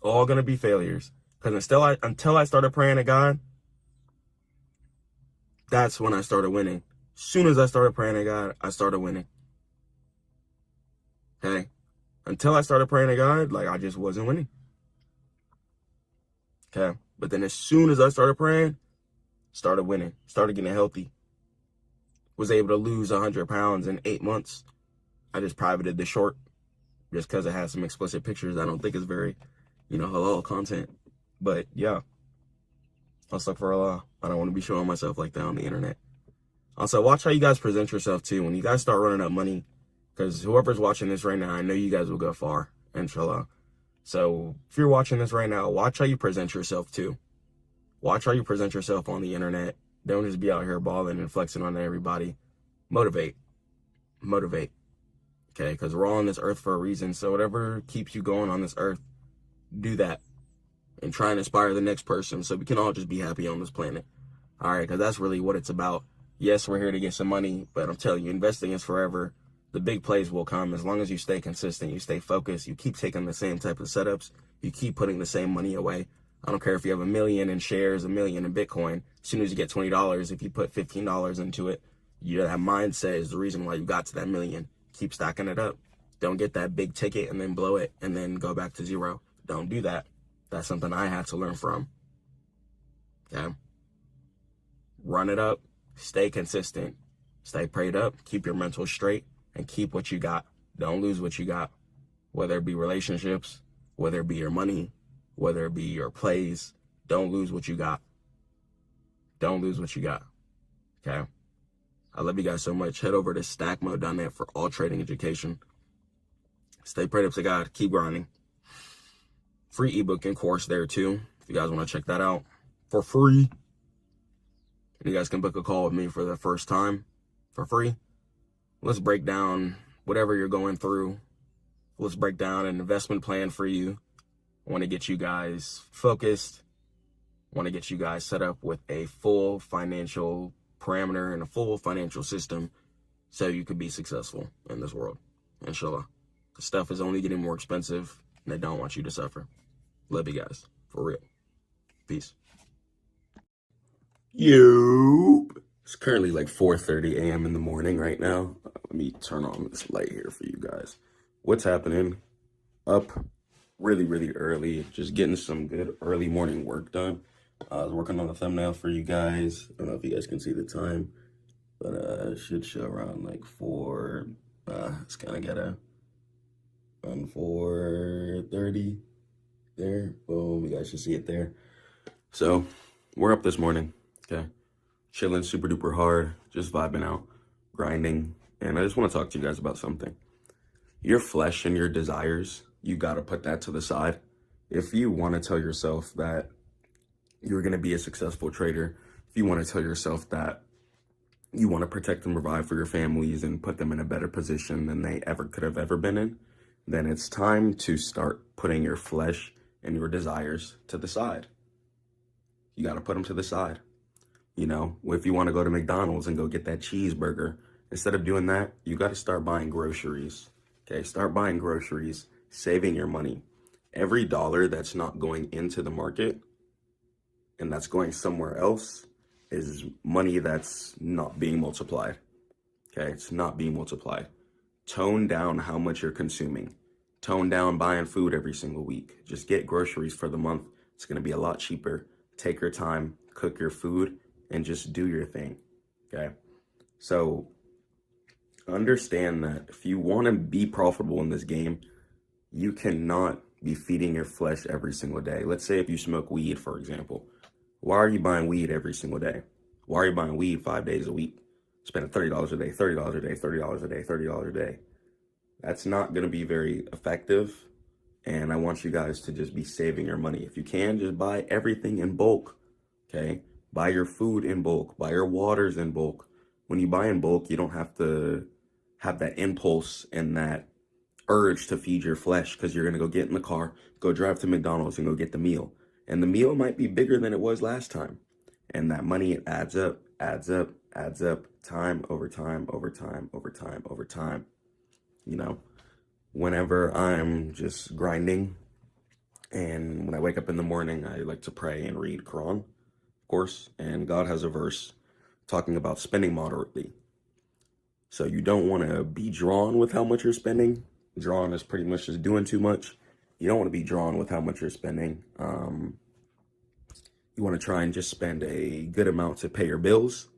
[SPEAKER 3] All going to be failures. Because until I started praying to God, that's when I started winning. As soon as I started praying to God, I started winning. Okay? Until I started praying to God, like, I just wasn't winning. Okay? But then as soon as I started praying, started winning. Started getting healthy. Was able to lose 100 pounds in 8 months. I just privated the short just because it has some explicit pictures. I don't think it's very, halal content. But yeah, I'll suck for Allah. I don't want to be showing myself like that on the internet. Also, watch how you guys present yourself too. When you guys start running up money, because whoever's watching this right now, I know you guys will go far, inshallah. So if you're watching this right now, watch how you present yourself too. Watch how you present yourself on the internet. Don't just be out here balling and flexing on everybody. Motivate. Okay, because we're all on this earth for a reason. So whatever keeps you going on this earth, do that. And try and inspire the next person so we can all just be happy on this planet. All right, because that's really what it's about. Yes, we're here to get some money, but I'm telling you, investing is forever. The big plays will come as long as you stay consistent, you stay focused, you keep taking the same type of setups, you keep putting the same money away. I don't care if you have $1 million in shares, $1 million in Bitcoin. As soon as you get $20, if you put $15 into it, that mindset is the reason why you got to that $1 million. Keep stacking it up. Don't get that big ticket and then blow it and then go back to zero. Don't do that. That's something I had to learn from. Okay? Run it up. Stay consistent. Stay prayed up. Keep your mental straight and keep what you got. Don't lose what you got. Whether it be relationships, whether it be your money, whether it be your plays, don't lose what you got. Don't lose what you got. Okay? I love you guys so much. Head over to stackmode.net for all trading education. Stay prayed up to God. Keep grinding. Free ebook and course there too, if you guys want to check that out for free. And you guys can book a call with me for the first time for free. Let's break down whatever you're going through. Let's break down an investment plan for you. I want to get you guys focused. I want to get you guys set up with a full financial parameter and a full financial system so you can be successful in this world, inshallah. Because stuff is only getting more expensive and they don't want you to suffer. Love you guys, for real. Peace. It's currently like 4:30 a.m. in the morning right now. Let me turn on this light here for you guys. What's happening? Up really, really early. Just getting some good early morning work done. I was working on the thumbnail for you guys. I don't know if you guys can see the time, but it should show around like 4. It's kind of got around 4:30 there. Boom, you guys should see it there. So we're up this morning, okay? Chilling super duper hard, just vibing out, grinding. And I just want to talk to you guys about something. Your flesh and your desires, you got to put that to the side. If you want to tell yourself that you're going to be a successful trader, if you want to tell yourself that you want to protect and provide for your families and put them in a better position than they could have ever been in, then it's time to start putting your flesh and your desires to the side. You got to put them to the side. If you want to go to McDonald's and go get that cheeseburger, instead of doing that, you got to start buying groceries. Okay, start buying groceries, saving your money. Every dollar that's not going into the market and that's going somewhere else is money that's not being multiplied. Okay, it's not being multiplied. Tone down how much you're consuming. Tone down buying food every single week. Just get groceries for the month. It's going to be a lot cheaper. Take your time, cook your food,
[SPEAKER 1] and just do your thing. Okay. So understand that if you want to be profitable in this game, you cannot be feeding your flesh every single day. Let's say if you smoke weed, for example, why are you buying weed every single day? Why are you buying weed 5 days a week? Spending $30 a day, $30 a day, $30 a day, $30 a day. That's not going to be very effective. And I want you guys to just be saving your money. If you can, just buy everything in bulk. Okay. Buy your food in bulk, buy your waters in bulk. When you buy in bulk, you don't have to have that impulse and that urge to feed your flesh, because you're going to go get in the car, go drive to McDonald's and go get the meal. And the meal might be bigger than it was last time. And that money, it adds up, adds up, adds up, time over time, over time, over time, over time. You know, whenever I'm just grinding and when I wake up in the morning, I like to pray and read Quran, of course. And God has a verse talking about spending moderately. So you don't want to be drawn with how much you're spending. Drawn is pretty much just doing too much. You don't want to be drawn with how much you're spending. You want to try and just spend a good amount to pay your bills.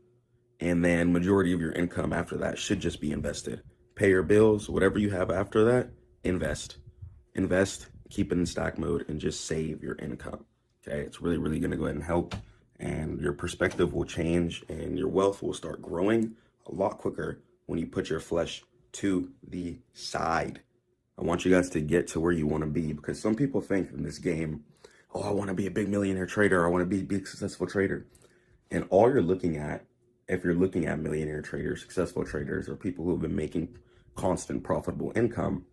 [SPEAKER 1] And then majority of your income after that should just be invested. Pay your bills, whatever you have after that, invest. Invest, keep it in stack mode, and just save your income. Okay, it's really, really going to go ahead and help. And your perspective will change and your wealth will start growing a lot quicker when you put your flesh to the side. I want you guys to get to where you want to be, because some people think in this game, oh, I want to be a big millionaire trader. I want to be a big successful trader. And all you're looking at, if you're looking at millionaire traders, successful traders, or people who have been making constant profitable income,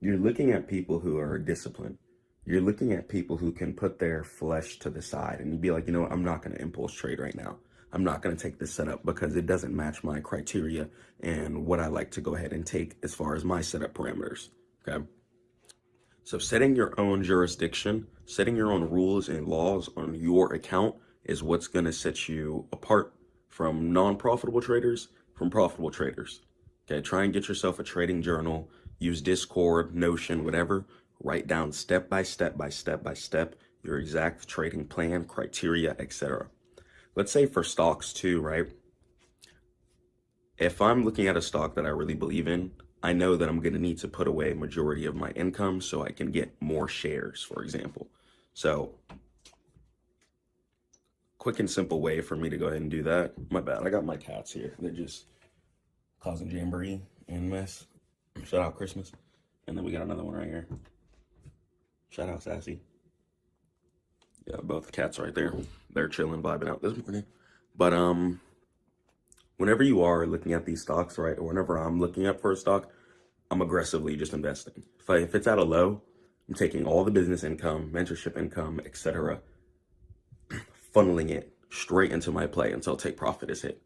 [SPEAKER 1] you're looking at people who are disciplined. You're looking at people who can put their flesh to the side and you'd be like, you know what, I'm not going to impulse trade right now. I'm not going to take this setup because it doesn't match my criteria and what I like to go ahead and take as far as my setup parameters. Okay. So setting your own jurisdiction, setting your own rules and laws on your account is what's going to set you apart from non-profitable traders, from profitable traders. Okay. Try and get yourself a trading journal, use Discord, Notion, whatever. Write down step by step by step by step your exact trading plan, criteria, etc. Let's say for stocks too, right? If I'm looking at a stock that I really believe in, I know that I'm going to need to put away a majority of my income so I can get more shares, for example. So, quick and simple way for me to go ahead and do that. My bad, I got my cats here. They're just causing jamboree and mess. Shout out Christmas. And then we got another one right here. Shout out Sassy. Yeah, both cats right there. They're chilling, vibing out this morning. But whenever you are looking at these stocks, right, or whenever I'm looking up for a stock, I'm aggressively just investing. If it's at a low, I'm taking all the business income, mentorship income, etc., funneling it straight into my play until take profit is hit.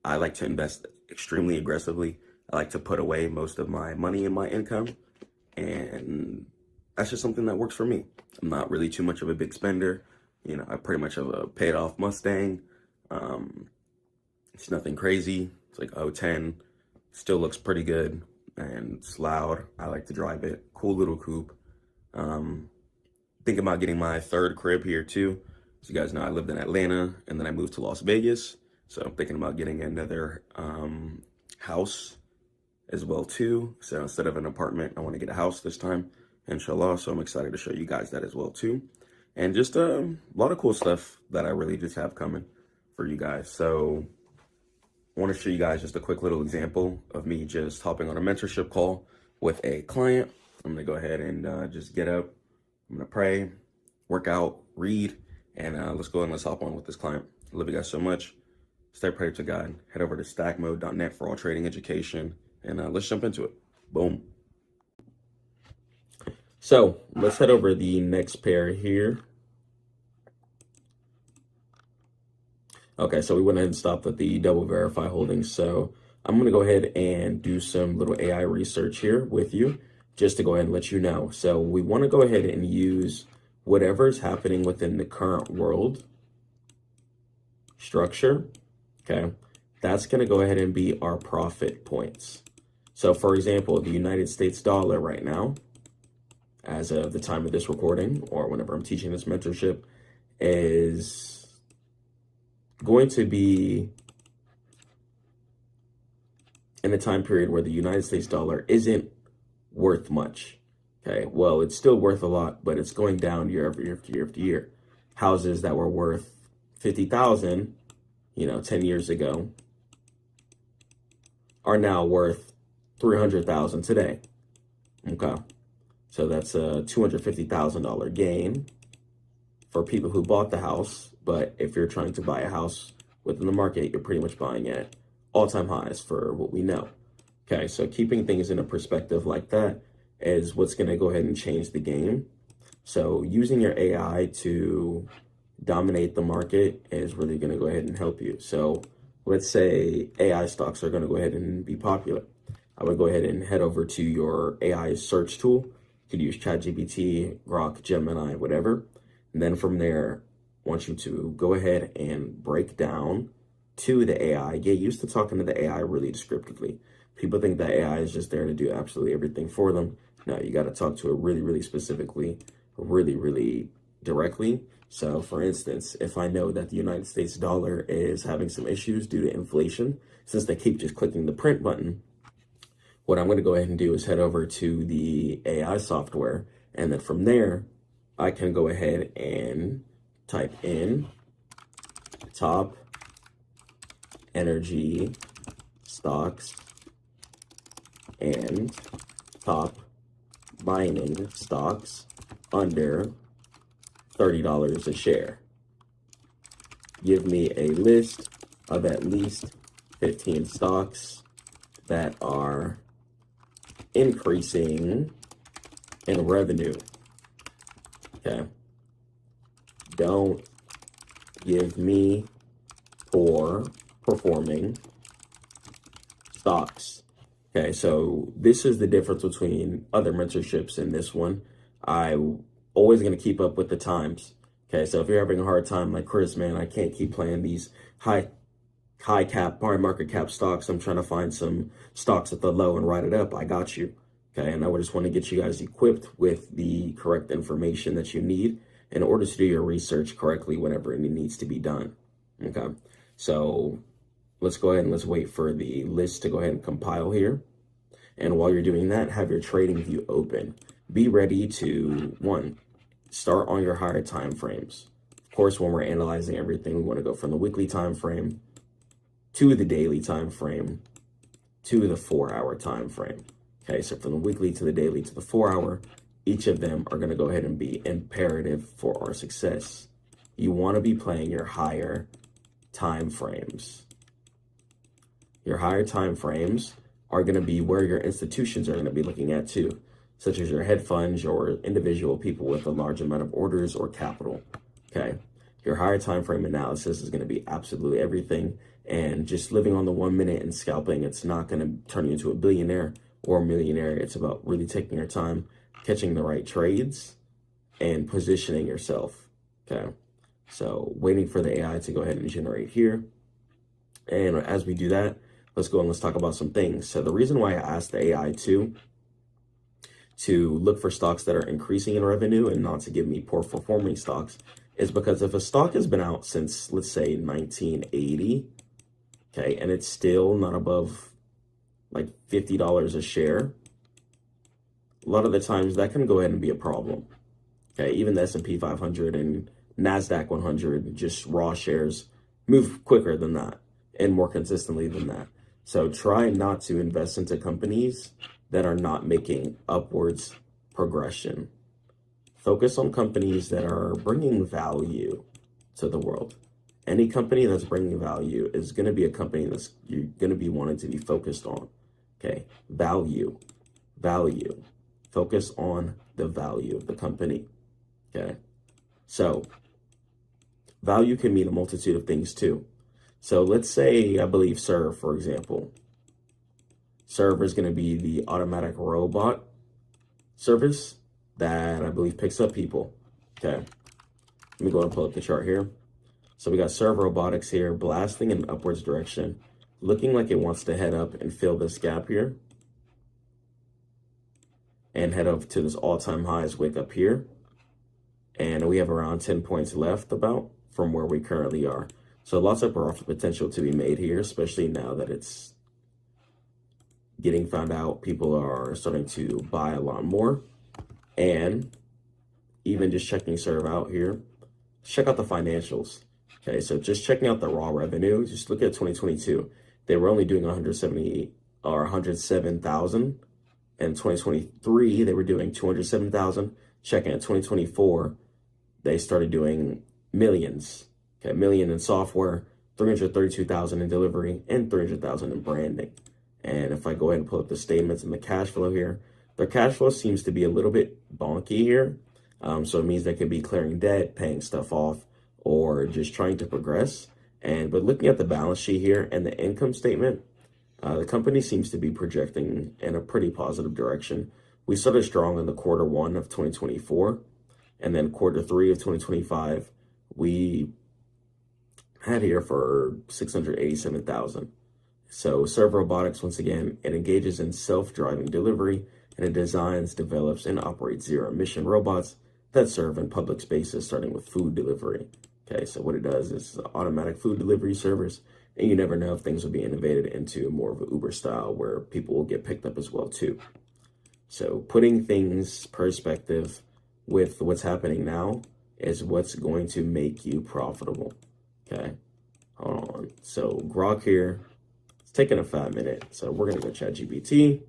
[SPEAKER 1] I like to invest extremely aggressively. I like to put away most of my money and my income, and that's just something that works for me. I'm not really too much of a big spender. You know, I pretty much have a paid off Mustang. It's nothing crazy. It's like 010. Still looks pretty good and it's loud. I like to drive it. Cool little coupe. Thinking about getting my third crib here too. So you guys know I lived in Atlanta and then I moved to Las Vegas. So I'm thinking about getting another house as well too. So instead of an apartment, I want to get a house this time, inshallah. So I'm excited to show you guys that as well too. And just a lot of cool stuff that I really just have coming for you guys. So I want to show you guys just a quick little example of me just hopping on a mentorship call with a client. I'm going to go ahead and just get up. I'm going to pray, work out, read, and let's go and let's hop on with this client. I love you guys so much. Stay prayed to God. Head over to stackmode.net for all trading education, and let's jump into it. Boom. So let's head over the next pair here. Okay, so we went ahead and stopped at the double verify holdings. So I'm going to go ahead and do some little AI research here with you just to go ahead and let you know. So we want to go ahead and use whatever is happening within the current world structure. Okay, that's going to go ahead and be our profit points. So for example, the United States dollar right now, as of the time of this recording or whenever I'm teaching this mentorship, is going to be in a time period where the United States dollar isn't worth much. Okay, well, it's still worth a lot, but it's going down year after year after year after year. Houses that were worth 50,000, 10 years ago, are now worth 300,000 today. Okay, so that's a $250,000 gain for people who bought the house. But if you're trying to buy a house within the market, you're pretty much buying at all-time highs for what we know. Okay, so keeping things in a perspective like that is what's going to go ahead and change the game. So using your AI to dominate the market is really going to go ahead and help you. So let's say AI stocks are going to go ahead and be popular. I would go ahead and head over to your AI search tool. You could use ChatGPT, Grok, Gemini, whatever. And then from there, I want you to go ahead and break down to the AI. Get used to talking to the AI really descriptively. People think that AI is just there to do absolutely everything for them. No, you got to talk to it really, really specifically, really, really directly. So for instance, if I know that the United States dollar is having some issues due to inflation, since they keep just clicking the print button, what I'm going to go ahead and do is head over to the AI software. And then from there, I can go ahead and type in top energy stocks and top mining stocks under $30 a share. Give me a list of at least 15 stocks that are increasing in revenue. Okay. Don't give me poor performing stocks. Okay, so this is the difference between other mentorships and this one. I'm always going to keep up with the times. Okay, so if you're having a hard time like Chris, man, I can't keep playing these high cap, high market cap stocks. I'm trying to find some stocks at the low and write it up. I got you. Okay, and I would just want to get you guys equipped with the correct information that you need in order to do your research correctly whenever it needs to be done. Okay, so let's go ahead and let's wait for the list to go ahead and compile here. And while you're doing that, have your trading view open. Be ready to, one, start on your higher time frames. Of course, when we're analyzing everything, we want to go from the weekly time frame to the daily time frame to the 4-hour time frame. Okay, so from the weekly to the daily to the 4-hour, each of them are going to go ahead and be imperative for our success. You want to be playing your higher time frames. Your higher time frames are going to be where your institutions are going to be looking at too, such as your hedge funds or individual people with a large amount of orders or capital. Okay, your higher time frame analysis is going to be absolutely everything. And just living on the 1 minute and scalping, it's not going to turn you into a billionaire or a millionaire. It's about really taking your time, catching the right trades, and positioning yourself. Okay, so waiting for the AI to go ahead and generate here. And as we do that, let's go and let's talk about some things. So the reason why I asked the AI to look for stocks that are increasing in revenue and not to give me poor performing stocks is because if a stock has been out since, let's say, 1980, okay, and it's still not above like $50 a share, a lot of the times that can go ahead and be a problem. Okay, even the S&P 500 and NASDAQ 100, just raw shares, move quicker than that and more consistently than that. So try not to invest into companies that are not making upwards progression. Focus on companies that are bringing value to the world. Any company that's bringing value is going to be a company that's you're going to be wanting to be focused on. Okay, value. Focus on the value of the company. Okay, so value can mean a multitude of things too. So let's say, I believe Serve, for example. Serve is going to be the automatic robot service that I believe picks up people. Okay, let me go and pull up the chart here. So we got Serve Robotics here, blasting in an upwards direction, looking like it wants to head up and fill this gap here and head up to this all-time highs wick up here. And we have around 10 points left about from where we currently are. So lots of profit potential to be made here, especially now that it's getting found out. People are starting to buy a lot more. And even just checking serve out here, check out the financials. Okay, so just checking out the raw revenue, just look at 2022. They were only doing 170 or 107,000. In 2023, they were doing 207,000. Checking at 2024, they started doing millions. Okay, million in software, 332,000 in delivery, and 300,000 in branding. And if I go ahead and pull up the statements and the cash flow here, their cash flow seems to be a little bit bonky here. So it means they could be clearing debt, paying stuff off, or just trying to progress. But looking at the balance sheet here and the income statement, the company seems to be projecting in a pretty positive direction. We started strong in the Q1 of 2024, and then Q3 of 2025, we had here for 687,000. So Serve Robotics, once again, it engages in self-driving delivery, and it designs, develops, and operates zero-emission robots that serve in public spaces, starting with food delivery. Okay, so what it does is automatic food delivery service, and you never know if things will be innovated into more of an Uber style where people will get picked up as well too. So putting things perspective with what's happening now is what's going to make you profitable. Okay, hold on. So Grok here, it's taking a 5 minute. So we're gonna go ChatGPT.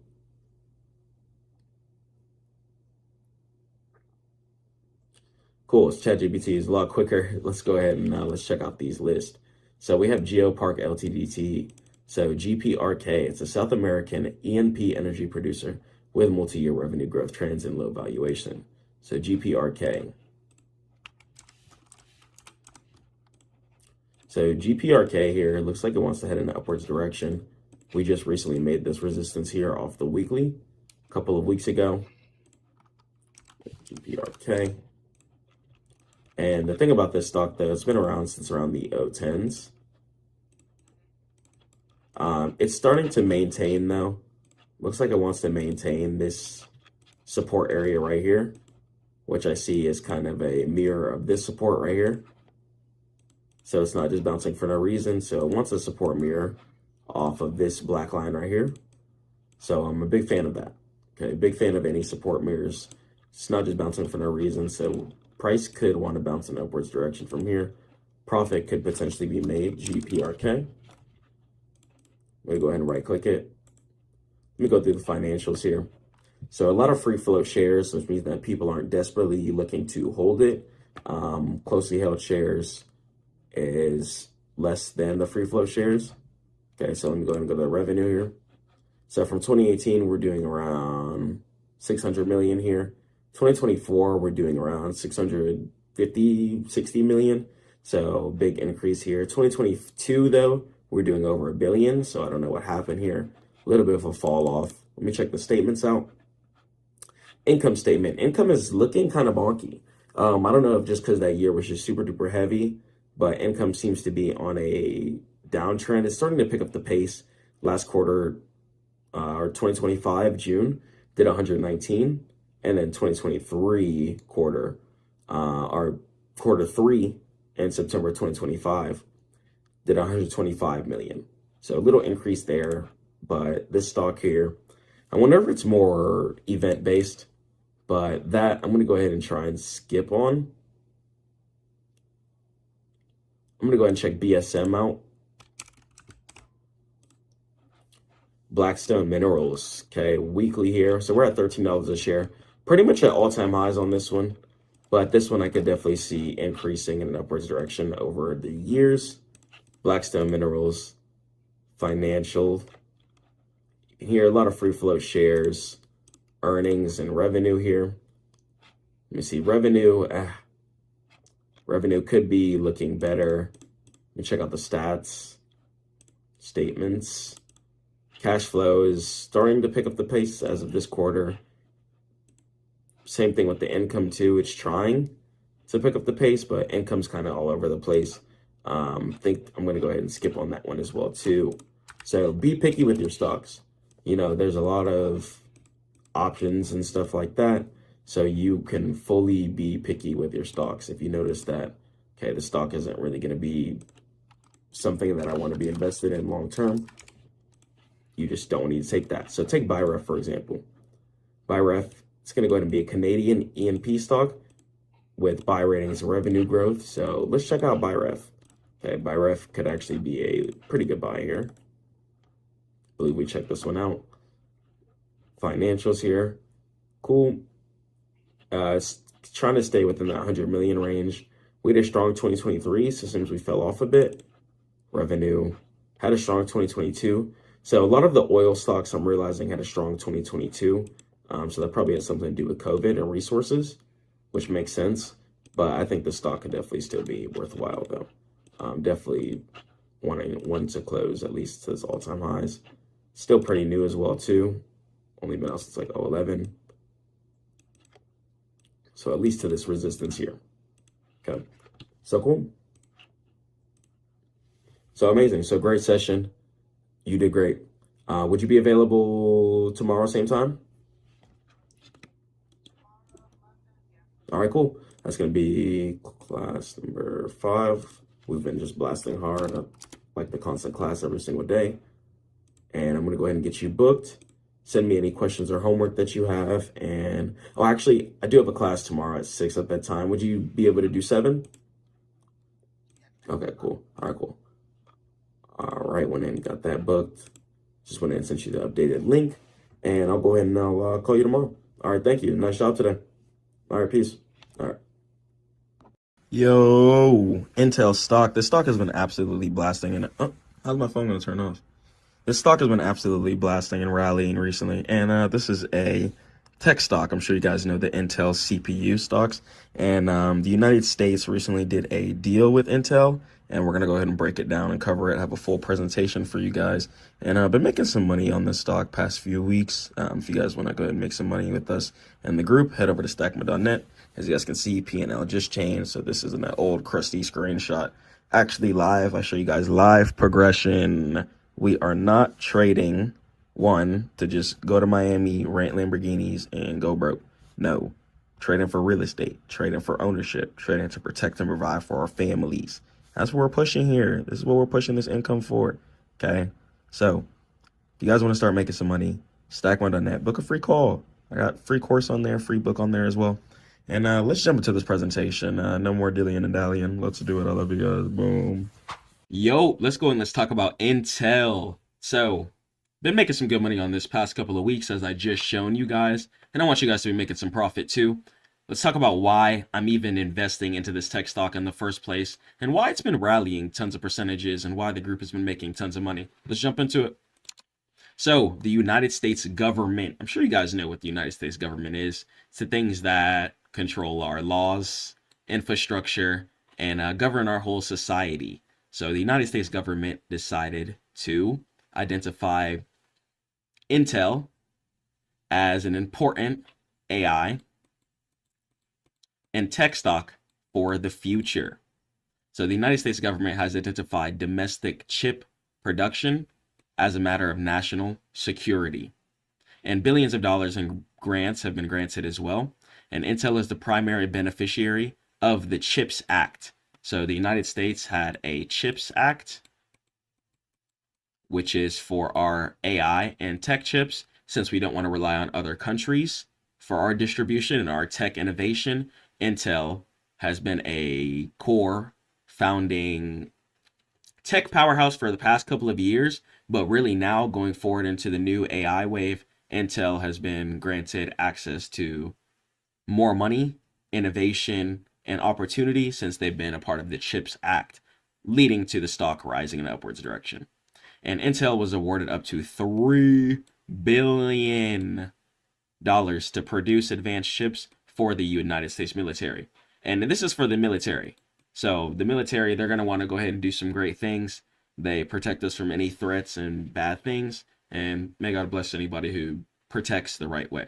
[SPEAKER 1] Cool, ChatGPT is a lot quicker. Let's go ahead and let's check out these lists. So we have GeoPark Ltd. So GPRK, it's a South American E&P energy producer with multi-year revenue growth trends and low valuation. So GPRK. So GPRK here looks like it wants to head in an upwards direction. We just recently made this resistance here off the weekly a couple of weeks ago. GPRK. And the thing about this stock, though, it's been around since around the 010s. It's starting to maintain, though. Looks like it wants to maintain this support area right here, which I see is kind of a mirror of this support right here. So it's not just bouncing for no reason. So it wants a support mirror off of this black line right here. So I'm a big fan of that. Okay, big fan of any support mirrors. It's not just bouncing for no reason. So price could want to bounce in upwards direction from here. Profit could potentially be made. GPRK. Let me go ahead and right click it. Let me go through the financials here. So a lot of free float shares, which means that people aren't desperately looking to hold it. Closely held shares is less than the free float shares. Okay, so let me go ahead and go to the revenue here. So from 2018, we're doing around 600 million here. 2024, we're doing around 650, 60 million. So big increase here. 2022, though, we're doing over $1 billion. So I don't know what happened here. A little bit of a fall off. Let me check the statements out. Income statement. Income is looking kind of bonky. I don't know if just because that year was just super duper heavy, but income seems to be on a downtrend. It's starting to pick up the pace. Last quarter, or 2025, June, did 119. And then 2023 quarter, or Q3 in September 2025, did 125 million. So a little increase there, but this stock here, I wonder if it's more event based, but that I'm going to go ahead and try and skip on. I'm going to go ahead and check BSM out. Blackstone Minerals, okay, weekly here. So we're at $13 a share. Pretty much at all-time highs on this one. But this one I could definitely see increasing in an upwards direction over the years. Blackstone Minerals, financial. Here, a lot of free float shares, earnings, and revenue here. Let me see, revenue. Revenue could be looking better. Let me check out the stats, statements. Cash flow is starting to pick up the pace as of this quarter. Same thing with the income too. It's trying to pick up the pace, but income's kind of all over the place. Think I'm going to go ahead and skip on that one as well too. So be picky with your stocks. You know, there's a lot of options and stuff like that. So you can fully be picky with your stocks. If you notice that, okay, the stock isn't really going to be
[SPEAKER 3] something that I want to be invested in long term, you just don't need to take that. So take BuyRef, for example. BuyRef, it's going to go ahead and be a Canadian E&P stock with buy ratings and revenue growth. So let's check out BuyRef. Okay, BuyRef could actually be a pretty good buy here. I believe we checked this one out. Financials here. Cool. Trying to stay within that 100 million range. We had a strong 2023, so it seems we fell off a bit. Revenue had a strong 2022. So a lot of the oil stocks I'm realizing had a strong 2022. So that probably has something to do with COVID and resources, which makes sense. But I think the stock could definitely still be worthwhile, though. Definitely wanting to close at least to its all-time highs. Still pretty new as well, too. Only been out since like 2011. So at least to this resistance here. Okay. So cool. So amazing. So great session. You did great. Would you be available tomorrow, same time? All right, cool. That's going to be class number 5. We've been just blasting hard, like the constant class every single day. And I'm going to go ahead and get you booked. Send me any questions or homework that you have. And, oh, actually, I do have a class tomorrow at 6 at that time. Would you be able to do 7? Okay, cool. All right, cool. All right, went in and got that booked. Just went in and sent you the updated link. And I'll go ahead and I'll call you tomorrow. All right, thank you. Nice job today. All right, peace. All right. Yo, Intel stock. This stock has been absolutely blasting. And how's my phone going to turn off? This stock has been absolutely blasting and rallying recently. And this is a tech stock. I'm sure you guys know the Intel CPU stocks. And the United States recently did a deal with Intel. And we're going to go ahead and break it down and cover it, have a full presentation for you guys. And I've been making some money on this stock past few weeks. If you guys want to go ahead and make some money with us in the group, head over to stackmode.net. As you guys can see, P&L just changed. So this isn't that old crusty screenshot. Actually live, I show you guys live progression. We are not trading one to just go to Miami, rent Lamborghinis, and go broke. No, trading for real estate, trading for ownership, trading to protect and provide for our families. That's what we're pushing here. This is what we're pushing this income for. Okay. So if you guys want to start making some money, stackmode.net, book a free call. I got free course on there, free book on there as well. And let's jump into this presentation. No more dillying and dallying. Let's do it. I love you guys. Boom.
[SPEAKER 4] Yo, let's go and let's talk about Intel. So, been making some good money on this past couple of weeks, as I just shown you guys. And I want you guys to be making some profit too. Let's talk about why I'm even investing into this tech stock in the first place, and why it's been rallying tons of percentages, and why the group has been making tons of money. Let's jump into it. So, the United States government, I'm sure you guys know what the United States government is. It's the things that control our laws, infrastructure, and govern our whole society. So, the United States government decided to identify Intel as an important AI and tech stock for the future. So the United States government has identified domestic chip production as a matter of national security. And billions of dollars in grants have been granted as well. And Intel is the primary beneficiary of the CHIPS Act. So the United States had a CHIPS Act, which is for our AI and tech chips, since we don't want to rely on other countries for our distribution and our tech innovation. Intel has been a core founding tech powerhouse for the past couple of years, but really now going forward into the new AI wave, Intel has been granted access to more money, innovation, and opportunity since they've been a part of the CHIPS Act, leading to the stock rising in an upwards direction. And Intel was awarded up to $3 billion to produce advanced chips for the United States military. And this is for the military. So the military, they're going to want to go ahead and do some great things. They protect us from any threats and bad things. And may God bless anybody who protects the right way.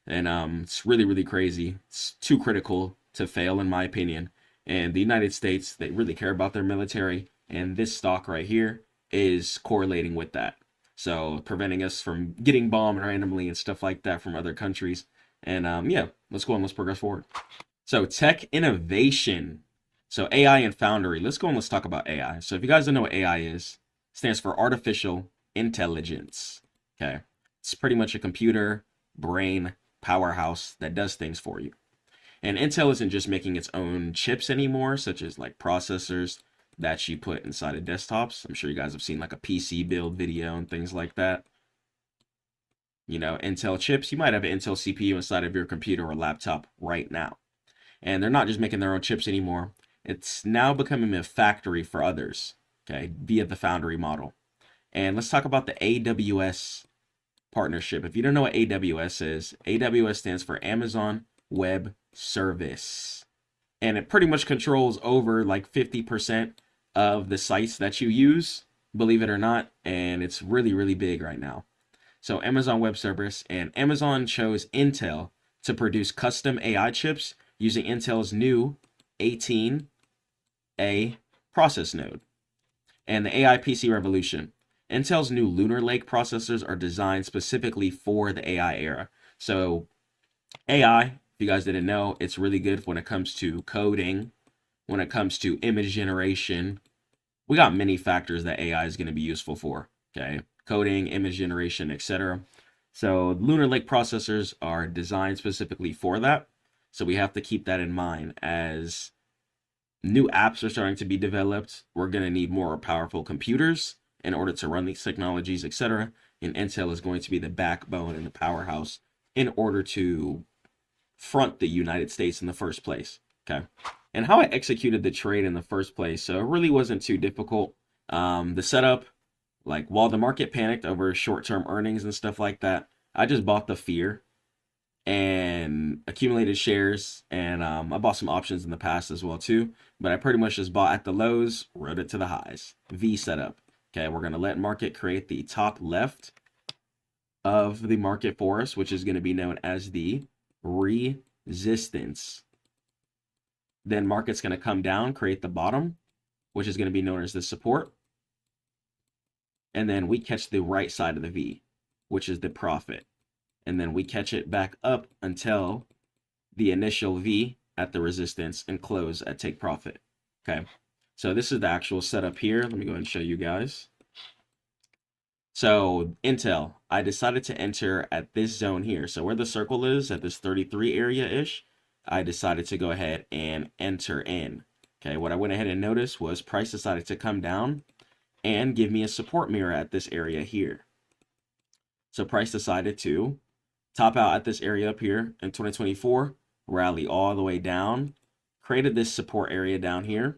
[SPEAKER 4] And it's really, really crazy. It's too critical to fail, in my opinion. And the United States, they really care about their military. And this stock right here is correlating with that. So preventing us from getting bombed randomly and stuff like that from other countries. And yeah, let's go on, let's progress forward. So tech innovation.
[SPEAKER 2] So AI and Foundry. Let's go and let's talk about AI. So if you guys don't know what AI is, it stands for artificial intelligence. Okay. It's pretty much a computer brain powerhouse that does things for you. And Intel isn't just making its own chips anymore, such as like processors that you put inside of desktops. I'm sure you guys have seen like a PC build video and things like that. You know, Intel chips, you might have an Intel CPU inside of your computer or laptop right now. And they're not just making their own chips anymore. It's now becoming a factory for others, okay, via the Foundry model. And let's talk about the AWS partnership. If you don't know what AWS is, AWS stands for Amazon Web Service. And it pretty much controls over like 50% of the sites that you use, believe it or not. And it's really, really big right now. So Amazon Web Service, and Amazon chose Intel to produce custom AI chips using Intel's new 18A process node. And the AI PC revolution. Intel's new Lunar Lake processors are designed specifically for the AI era. So AI, if you guys didn't know, it's really good when it comes to coding, when it comes to image generation. We got many factors that AI is going to be useful for, okay? Coding, image generation, etc. So Lunar Lake processors are designed specifically for that. So we have to keep that in mind as new apps are starting to be developed. We're going to need more powerful computers in order to run these technologies, etc. And Intel is going to be the backbone and the powerhouse in order to front the United States in the first place. Okay. And how I executed the trade in the first place, so it really wasn't too difficult. The setup, like while the market panicked over short-term earnings and stuff like that, I just bought the fear and accumulated shares, and I bought some options in the past as well too, but I pretty much just bought at the lows, rode it to the highs. V setup. Okay, we're going to let market create the top left of the market for us, which is going to be known as the resistance. Then market's going to come down, create the bottom, which is going to be known as the support. And then we catch the right side of the V, which is the profit. And then we catch it back up until the initial V at the resistance and close at take profit. Okay, so this is the actual setup here. Let me go ahead and show you guys. So Intel, I decided to enter at this zone here. So where the circle is at this 33 area-ish, I decided to go ahead and enter in. Okay, what I went ahead and noticed was price decided to come down and give me a support mirror at this area here. So price decided to top out at this area up here in 2024, rally all the way down, created this support area down here.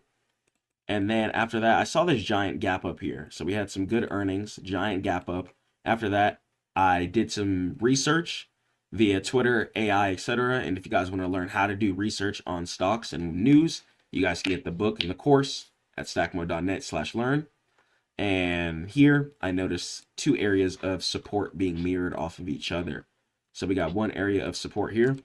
[SPEAKER 2] And then after that, I saw this giant gap up here. So we had some good earnings, giant gap up. After that, I did some research via Twitter, AI, etc. And if you guys want to learn how to do research on stocks and news, you guys can get the book and the course at stackmode.net/learn. And here I noticed two areas of support being mirrored off of each other. So we got one area of support here,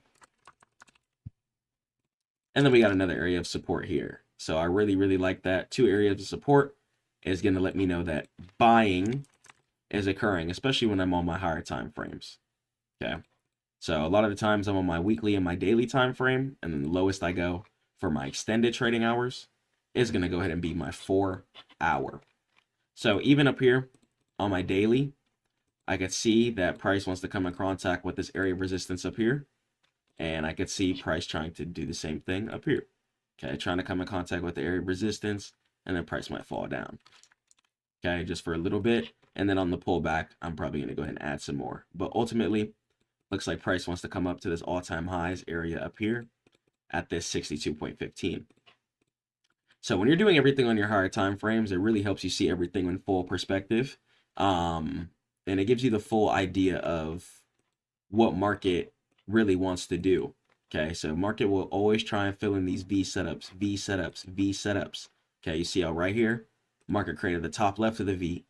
[SPEAKER 2] and then we got another area of support here. So I really, really like that. Two areas of support is going to let me know that buying is occurring, especially when I'm on my higher time frames. Okay. So a lot of the times I'm on my weekly and my daily time frame, and then the lowest I go for my extended trading hours is going to go ahead and be my 4-hour. So even up here on my daily, I could see that price wants to come in contact with this area of resistance up here. And I could see price trying to do the same thing up here. Okay, trying to come in contact with the area of resistance, and then price might fall down. Okay, just for a little bit. And then on the pullback, I'm probably going to go ahead and add some more. But ultimately, looks like price wants to come up to this all-time highs area up here at this 62.15. So when you're doing everything on your higher time frames, it really helps you see everything in full perspective. And it gives you the full idea of what market really wants to do. Okay, so market will always try and fill in these V setups, V setups, V setups. Okay, you see how right here, market created the top left of the V,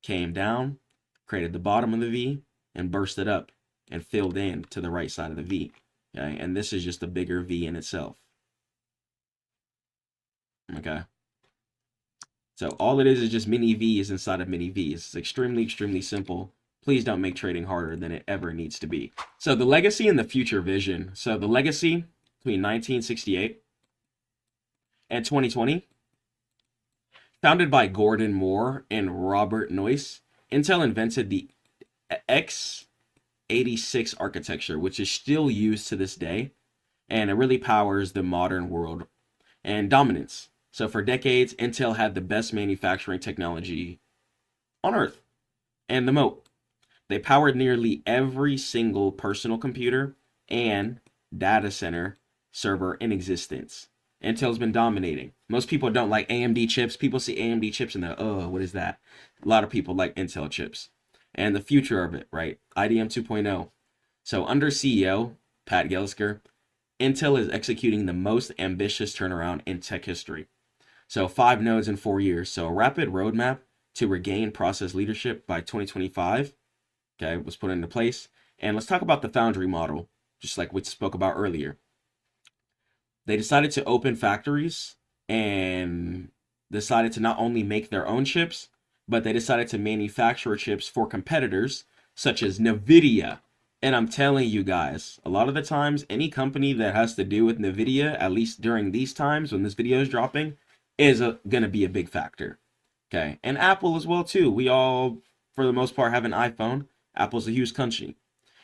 [SPEAKER 2] came down, created the bottom of the V, and bursted up and filled in to the right side of the V. Okay, and this is just a bigger V in itself. Okay. So all it is just mini V's inside of mini V's. It's extremely, extremely simple. Please don't make trading harder than it ever needs to be. So the legacy and the future vision. So the legacy between 1968 And 2020, founded by Gordon Moore and Robert Noyce, Intel invented the x86 architecture, which is still used to this day, and it really powers the modern world and dominance. So for decades, Intel had the best manufacturing technology on Earth and the moat. They powered nearly every single personal computer and data center server in existence. Intel's been dominating. Most people don't like AMD chips. People see AMD chips and they're, oh, what is that? A lot of people like Intel chips. And the future of it, right? IDM 2.0. So under CEO, Pat Gelsinger, Intel is executing the most ambitious turnaround in tech history. So 5 nodes in 4 years. So a rapid roadmap to regain process leadership by 2025, okay, was put into place. And let's talk about the foundry model, just like we spoke about earlier. They decided to open factories and decided to not only make their own chips, but they decided to manufacture chips for competitors such as NVIDIA. And I'm telling you guys, a lot of the times, any company that has to do with NVIDIA, at least during these times when this video is dropping, is going to be a big factor. Okay, and Apple as well too. We all, for the most part, have an iPhone. Apple's a huge country.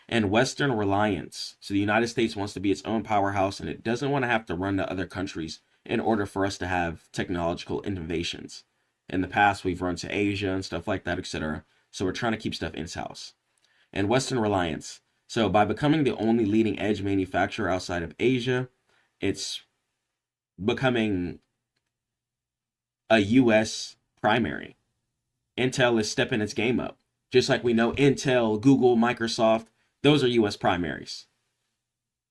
[SPEAKER 2] And Western reliance. So the United States wants to be its own powerhouse, and it doesn't want to have to run to other countries in order for us to have technological innovations. In the past, we've run to Asia and stuff like that, etc. So we're trying to keep stuff in-house. And Western reliance. So by becoming the only leading edge manufacturer outside of Asia, it's becoming a U.S. primary. Intel is stepping its game up. Just like we know Intel, Google, Microsoft, those are U.S. primaries.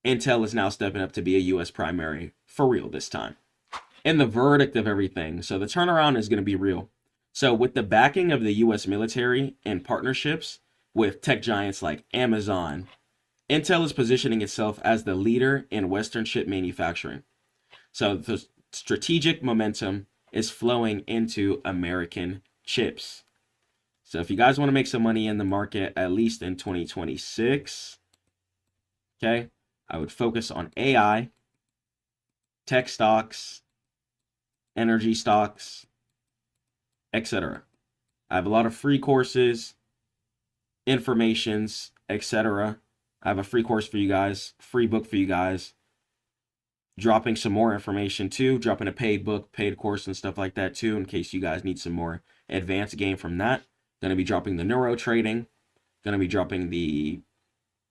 [SPEAKER 2] Intel is now stepping up to be a U.S. primary for real this time. And the verdict of everything. So the turnaround is going to be real. So with the backing of the U.S. military and partnerships with tech giants like Amazon, Intel is positioning itself as the leader in Western chip manufacturing. So the strategic momentum is flowing into American chips. So if you guys want to make some money in the market, at least in 2026, okay, I would focus on AI, tech stocks, energy stocks, etc. I have a lot of free courses, informations, etc. I have a free course for you guys, free book for you guys, dropping some more information too, dropping a paid book, paid course and stuff like that too, in case you guys need some more advanced game from that. Going to be dropping the neuro trading, going to be dropping the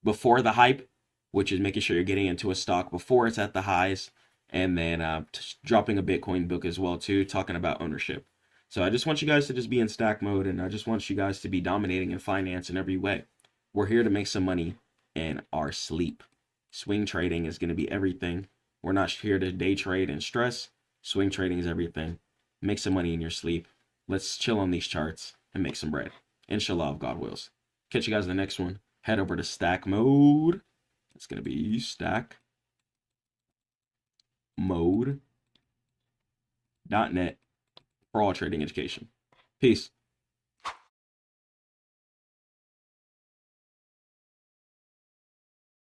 [SPEAKER 2] before the hype, which is making sure you're getting into a stock before it's at the highs, and then dropping a Bitcoin book as well too, talking about ownership. So I just want you guys to just be in stack mode, and I just want you guys to be dominating in finance in every way. We're here to make some money in our sleep. Swing trading is going to be everything. We're not here to day trade and stress. Swing trading is everything. Make some money in your sleep. Let's chill on these charts and make some bread. Inshallah, if God wills. Catch you guys in the next one. Head over to Stackmode. It's going to be Stackmode.net for all trading education. Peace.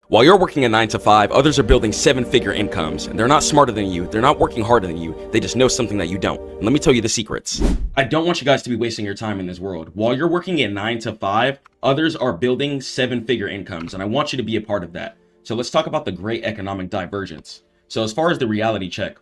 [SPEAKER 4] While you're working a 9 to 5, others are building 7-figure incomes. And they're not smarter than you. They're not working harder than you. They just know something that you don't. And let me tell you the secrets.
[SPEAKER 2] I don't want you guys to be wasting your time in this world. While you're working at 9 to 5, others are building 7-figure incomes. And I want you to be a part of that. So let's talk about the great economic divergence. So as far as the reality check,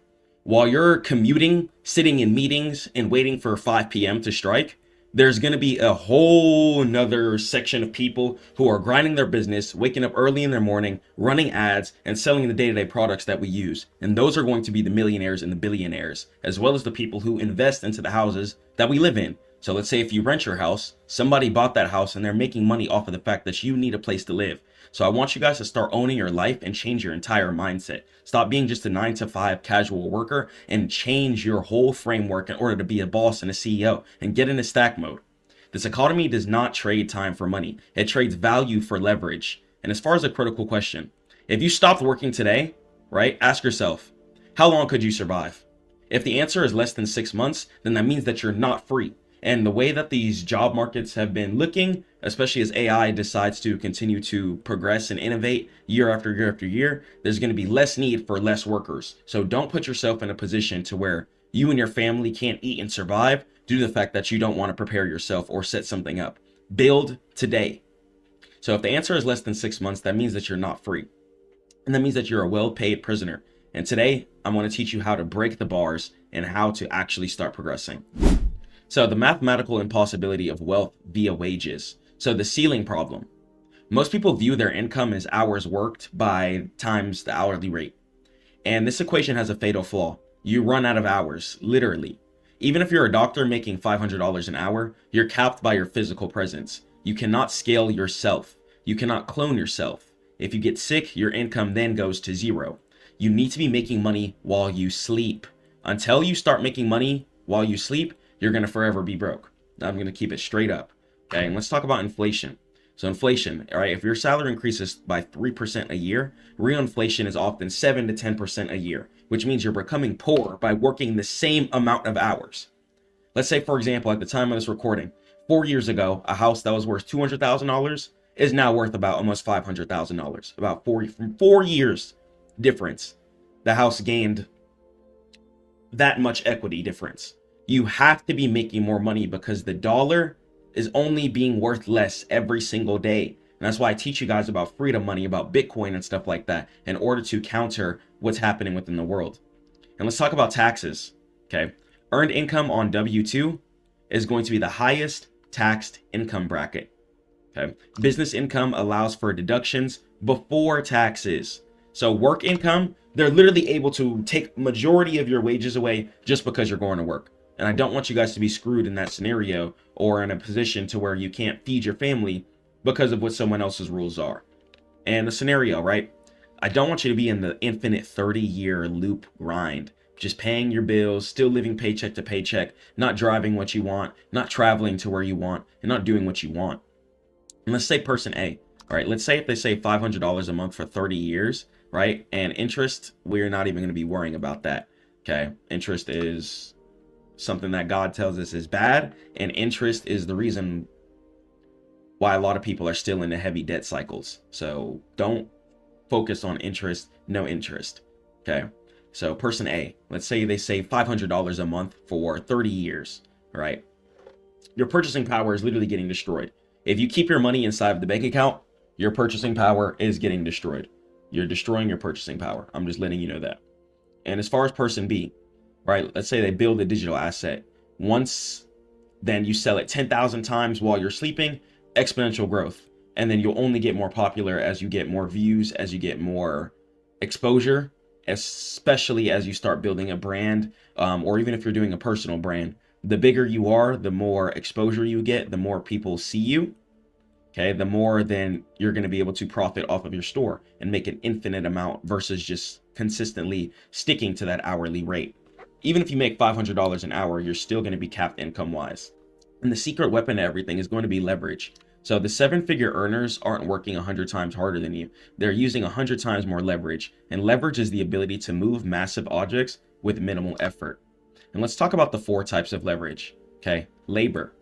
[SPEAKER 2] while you're commuting, sitting in meetings, and waiting for 5 p.m. to strike, there's going to be a whole nother section of people who are grinding their business, waking up early in their morning, running ads, and selling the day-to-day products that we use. And those are going to be the millionaires and the billionaires, as well as the people who invest into the houses that we live in. So let's say if you rent your house, somebody bought that house and they're making money off of the fact that you need a place to live. So I want you guys to start owning your life and change your entire mindset. Stop being just a 9 to 5 casual worker and change your whole framework in order to be a boss and a CEO and get into stack mode. This economy does not trade time for money. It trades value for leverage. And as far as a critical question, if you stopped working today, right, ask yourself, how long could you survive? If the answer is less than 6 months, then that means that you're not free. And the way that these job markets have been looking, especially as AI decides to continue to progress and innovate year after year after year, there's going to be less need for less workers. So don't put yourself in a position to where you and your family can't eat and survive due to the fact that you don't want to prepare yourself or set something up. Build today. So if the answer is less than 6 months, that means that you're not free. And that means that you're a well-paid prisoner. And today, I want to teach you how to break the bars and how to actually start progressing. So the mathematical impossibility of wealth via wages. So the ceiling problem. Most people view their income as hours worked by times the hourly rate. And this equation has a fatal flaw. You run out of hours, literally. Even if you're a doctor making $500 an hour, you're capped by your physical presence. You cannot scale yourself. You cannot clone yourself. If you get sick, your income then goes to zero. You need to be making money while you sleep. Until you start making money while you sleep, you're going to forever be broke. I'm going to keep it straight up. Okay, and let's talk about inflation. So inflation, all right, if your salary increases by 3% a year, real inflation is often 7 to 10% a year, which means you're becoming poor by working the same amount of hours. Let's say, for example, at the time of this recording, 4 years ago, a house that was worth $200,000 is now worth about almost $500,000. About 4 years difference, the house gained that much equity difference. You have to be making more money because the dollar is only being worth less every single day. And that's why I teach you guys about freedom money, about Bitcoin and stuff like that, in order to counter what's happening within the world. And let's talk about taxes. Okay. Earned income on W-2 is going to be the highest taxed income bracket. Okay. Business income allows for deductions before taxes. So work income, they're literally able to take majority of your wages away just because you're going to work. And I don't want you guys to be screwed in that scenario or in a position to where you can't feed your family because of what someone else's rules are. And the scenario, right? I don't want you to be in the infinite 30-year loop grind, just paying your bills, still living paycheck to paycheck, not driving what you want, not traveling to where you want, and not doing what you want. And let's say person A, all right? Let's say if they save $500 a month for 30 years, right? And interest, we're not even going to be worrying about that, okay? Interest is something that God tells us is bad, and interest is the reason why a lot of people are still in the heavy debt cycles. So don't focus on interest, no interest. Okay. So person A, let's say they save $500 a month for 30 years, right? Your purchasing power is literally getting destroyed. If you keep your money inside of the bank account, your purchasing power is getting destroyed. You're destroying your purchasing power. I'm just letting you know that. And as far as person B, right? Let's say they build a digital asset. Once then you sell it 10,000 times while you're sleeping, exponential growth. And then you'll only get more popular as you get more views, as you get more exposure, especially as you start building a brand, or even if you're doing a personal brand. The bigger you are, the more exposure you get, the more people see you. Okay, the more then you're going to be able to profit off of your store and make an infinite amount versus just consistently sticking to that hourly rate. Even if you make $500 an hour, you're still going to be capped income wise. And the secret weapon to everything is going to be leverage. So the 7-figure earners aren't working 100 times harder than you. They're using 100 times more leverage. And leverage is the ability to move massive objects with minimal effort. And let's talk about the 4 types of leverage. Okay, labor.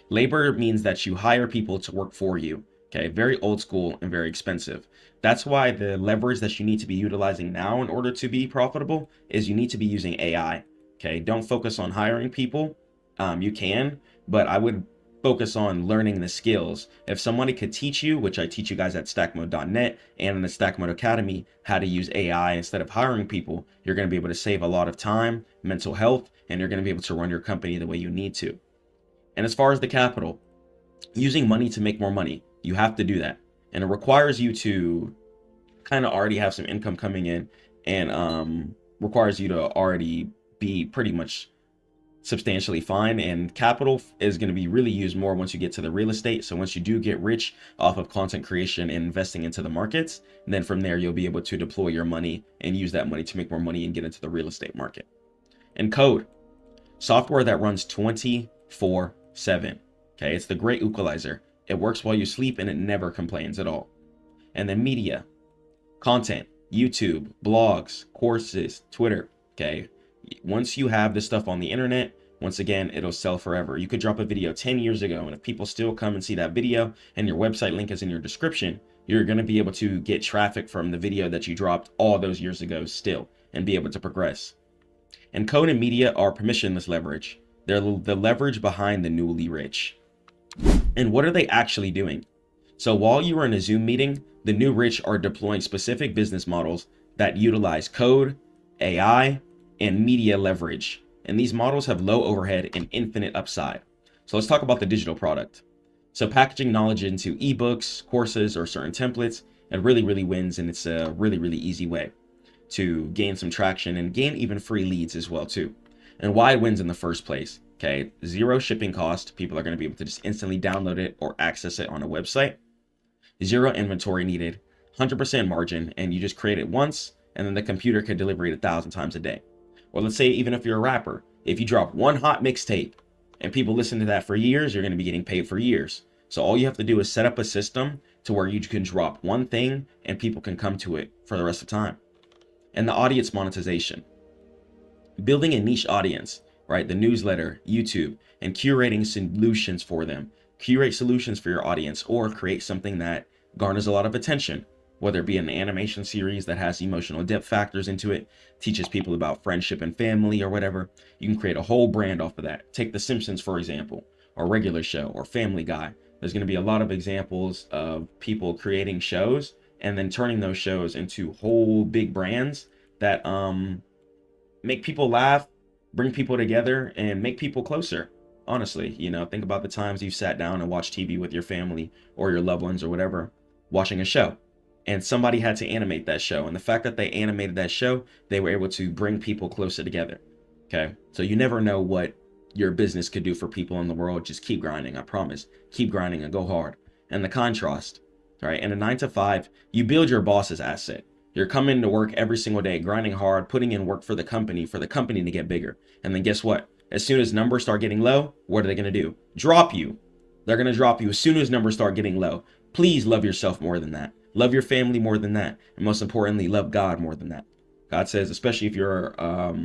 [SPEAKER 2] Labor means that you hire people to work for you. Okay, very old school and very expensive. That's why the leverage that you need to be utilizing now in order to be profitable is you need to be using AI. Okay, don't focus on hiring people. You can, but I would focus on learning the skills. If somebody could teach you, which I teach you guys at stackmode.net and in the Stackmode Academy, how to use AI instead of hiring people, you're going to be able to save a lot of time, mental health, and you're going to be able to run your company the way you need to. And as far as the capital, using money to make more money, you have to do that. And it requires you to kind of already have some income coming in, and requires you to already be pretty much substantially fine. And capital is going to be really used more once you get to the real estate. So once you do get rich off of content creation and investing into the markets, then from there you'll be able to deploy your money and use that money to make more money and get into the real estate market. And code, software that runs 24/7. Okay, it's the great equalizer. It works while you sleep and it never complains at all. And then media, content, YouTube, blogs, courses, Twitter. Okay, once you have this stuff on the internet, once again, it'll sell forever. You could drop a video 10 years ago, and if people still come and see that video and your website link is in your description, you're going to be able to get traffic from the video that you dropped all those years ago still and be able to progress. And code and media are permissionless leverage. They're the leverage behind the newly rich. And what are they actually doing? So while you are in a Zoom meeting, the new rich are deploying specific business models that utilize code, AI, and media leverage. And these models have low overhead and infinite upside. So let's talk about the digital product. So packaging knowledge into ebooks, courses, or certain templates, it really wins, and it's a really easy way to gain some traction and gain even free leads as well too. And why it wins in the first place, okay? 0 shipping cost. People are going to be able to just instantly download it or access it on a website. 0 inventory needed, 100% margin, and you just create it once, and then the computer can deliver it 1,000 times a day. Or let's say even if you're a rapper, if you drop one hot mixtape and people listen to that for years, you're going to be getting paid for years. So all you have to do is set up a system to where you can drop one thing and people can come to it for the rest of time. And the audience monetization. Building a niche audience, right? The newsletter, YouTube, and curating solutions for them. Curate solutions for your audience, or create something that garners a lot of attention, whether it be an animation series that has emotional depth factors into it, teaches people about friendship and family or whatever. You can create a whole brand off of that. Take The Simpsons, for example, or Regular Show, or Family Guy. There's going to be a lot of examples of people creating shows and then turning those shows into whole big brands that make people laugh, bring people together, and make people closer. Honestly, you know, think about the times you sat down and watched TV with your family or your loved ones or whatever, watching a show, and somebody had to animate that show. And the fact that they animated that show, they were able to bring people closer together. Okay. So you never know what your business could do for people in the world. Just keep grinding. I promise. Keep grinding and go hard. And the contrast, right? In a 9 to 5, you build your boss's asset. You're coming to work every single day, grinding hard, putting in work for the company to get bigger. And then guess what? As soon as numbers start getting low, what are they going to do? Drop you. They're going to drop you as soon as numbers start getting low. Please love yourself more than that. Love your family more than that. And most importantly, love God more than that. God says, especially if you're a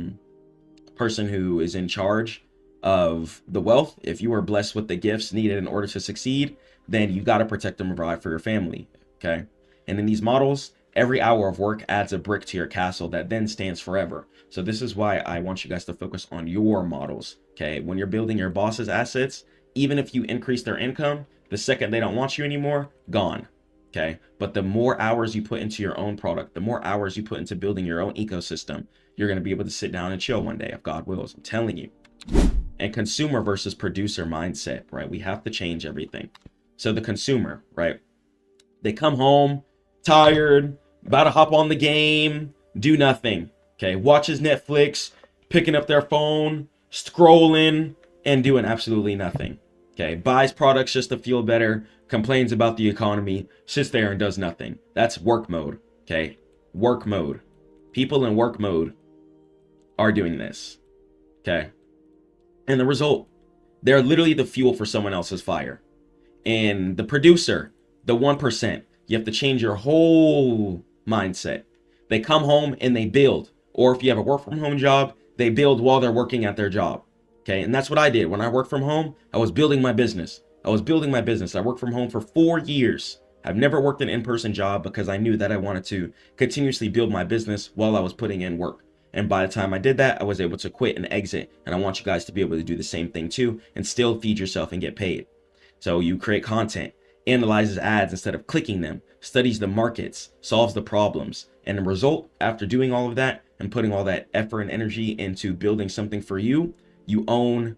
[SPEAKER 2] person who is in charge of the wealth, if you are blessed with the gifts needed in order to succeed, then you got to protect and provide for your family. Okay. And in these models, every hour of work adds a brick to your castle that then stands forever. So this is why I want you guys to focus on your models. Okay. When you're building your boss's assets, even if you increase their income, the second they don't want you anymore, gone. Okay. But the more hours you put into your own product, the more hours you put into building your own ecosystem, you're going to be able to sit down and chill one day if God wills. I'm telling you. And consumer versus producer mindset, right? We have to change everything. So the consumer, right? They come home tired, about to hop on the game, do nothing. Okay. Watches Netflix, picking up their phone, scrolling, and doing absolutely nothing. Okay. Buys products just to feel better, complains about the economy, sits there and does nothing. That's work mode. Okay. Work mode. People in work mode are doing this. Okay. And the result, they're literally the fuel for someone else's fire. And the producer, the 1%, you have to change your whole mindset. They come home and they build. Or if you have a work from home job, they build while they're working at their job. Okay. And that's what I did. When I worked from home, I was building my business. I worked from home for 4 years. I've never worked an in-person job because I knew that I wanted to continuously build my business while I was putting in work. And by the time I did that, I was able to quit and exit. And I want you guys to be able to do the same thing too and still feed yourself and get paid. So you create content, analyzes ads instead of clicking them, studies the markets, solves the problems. And the result, after doing all of that and putting all that effort and energy into building something for you, you own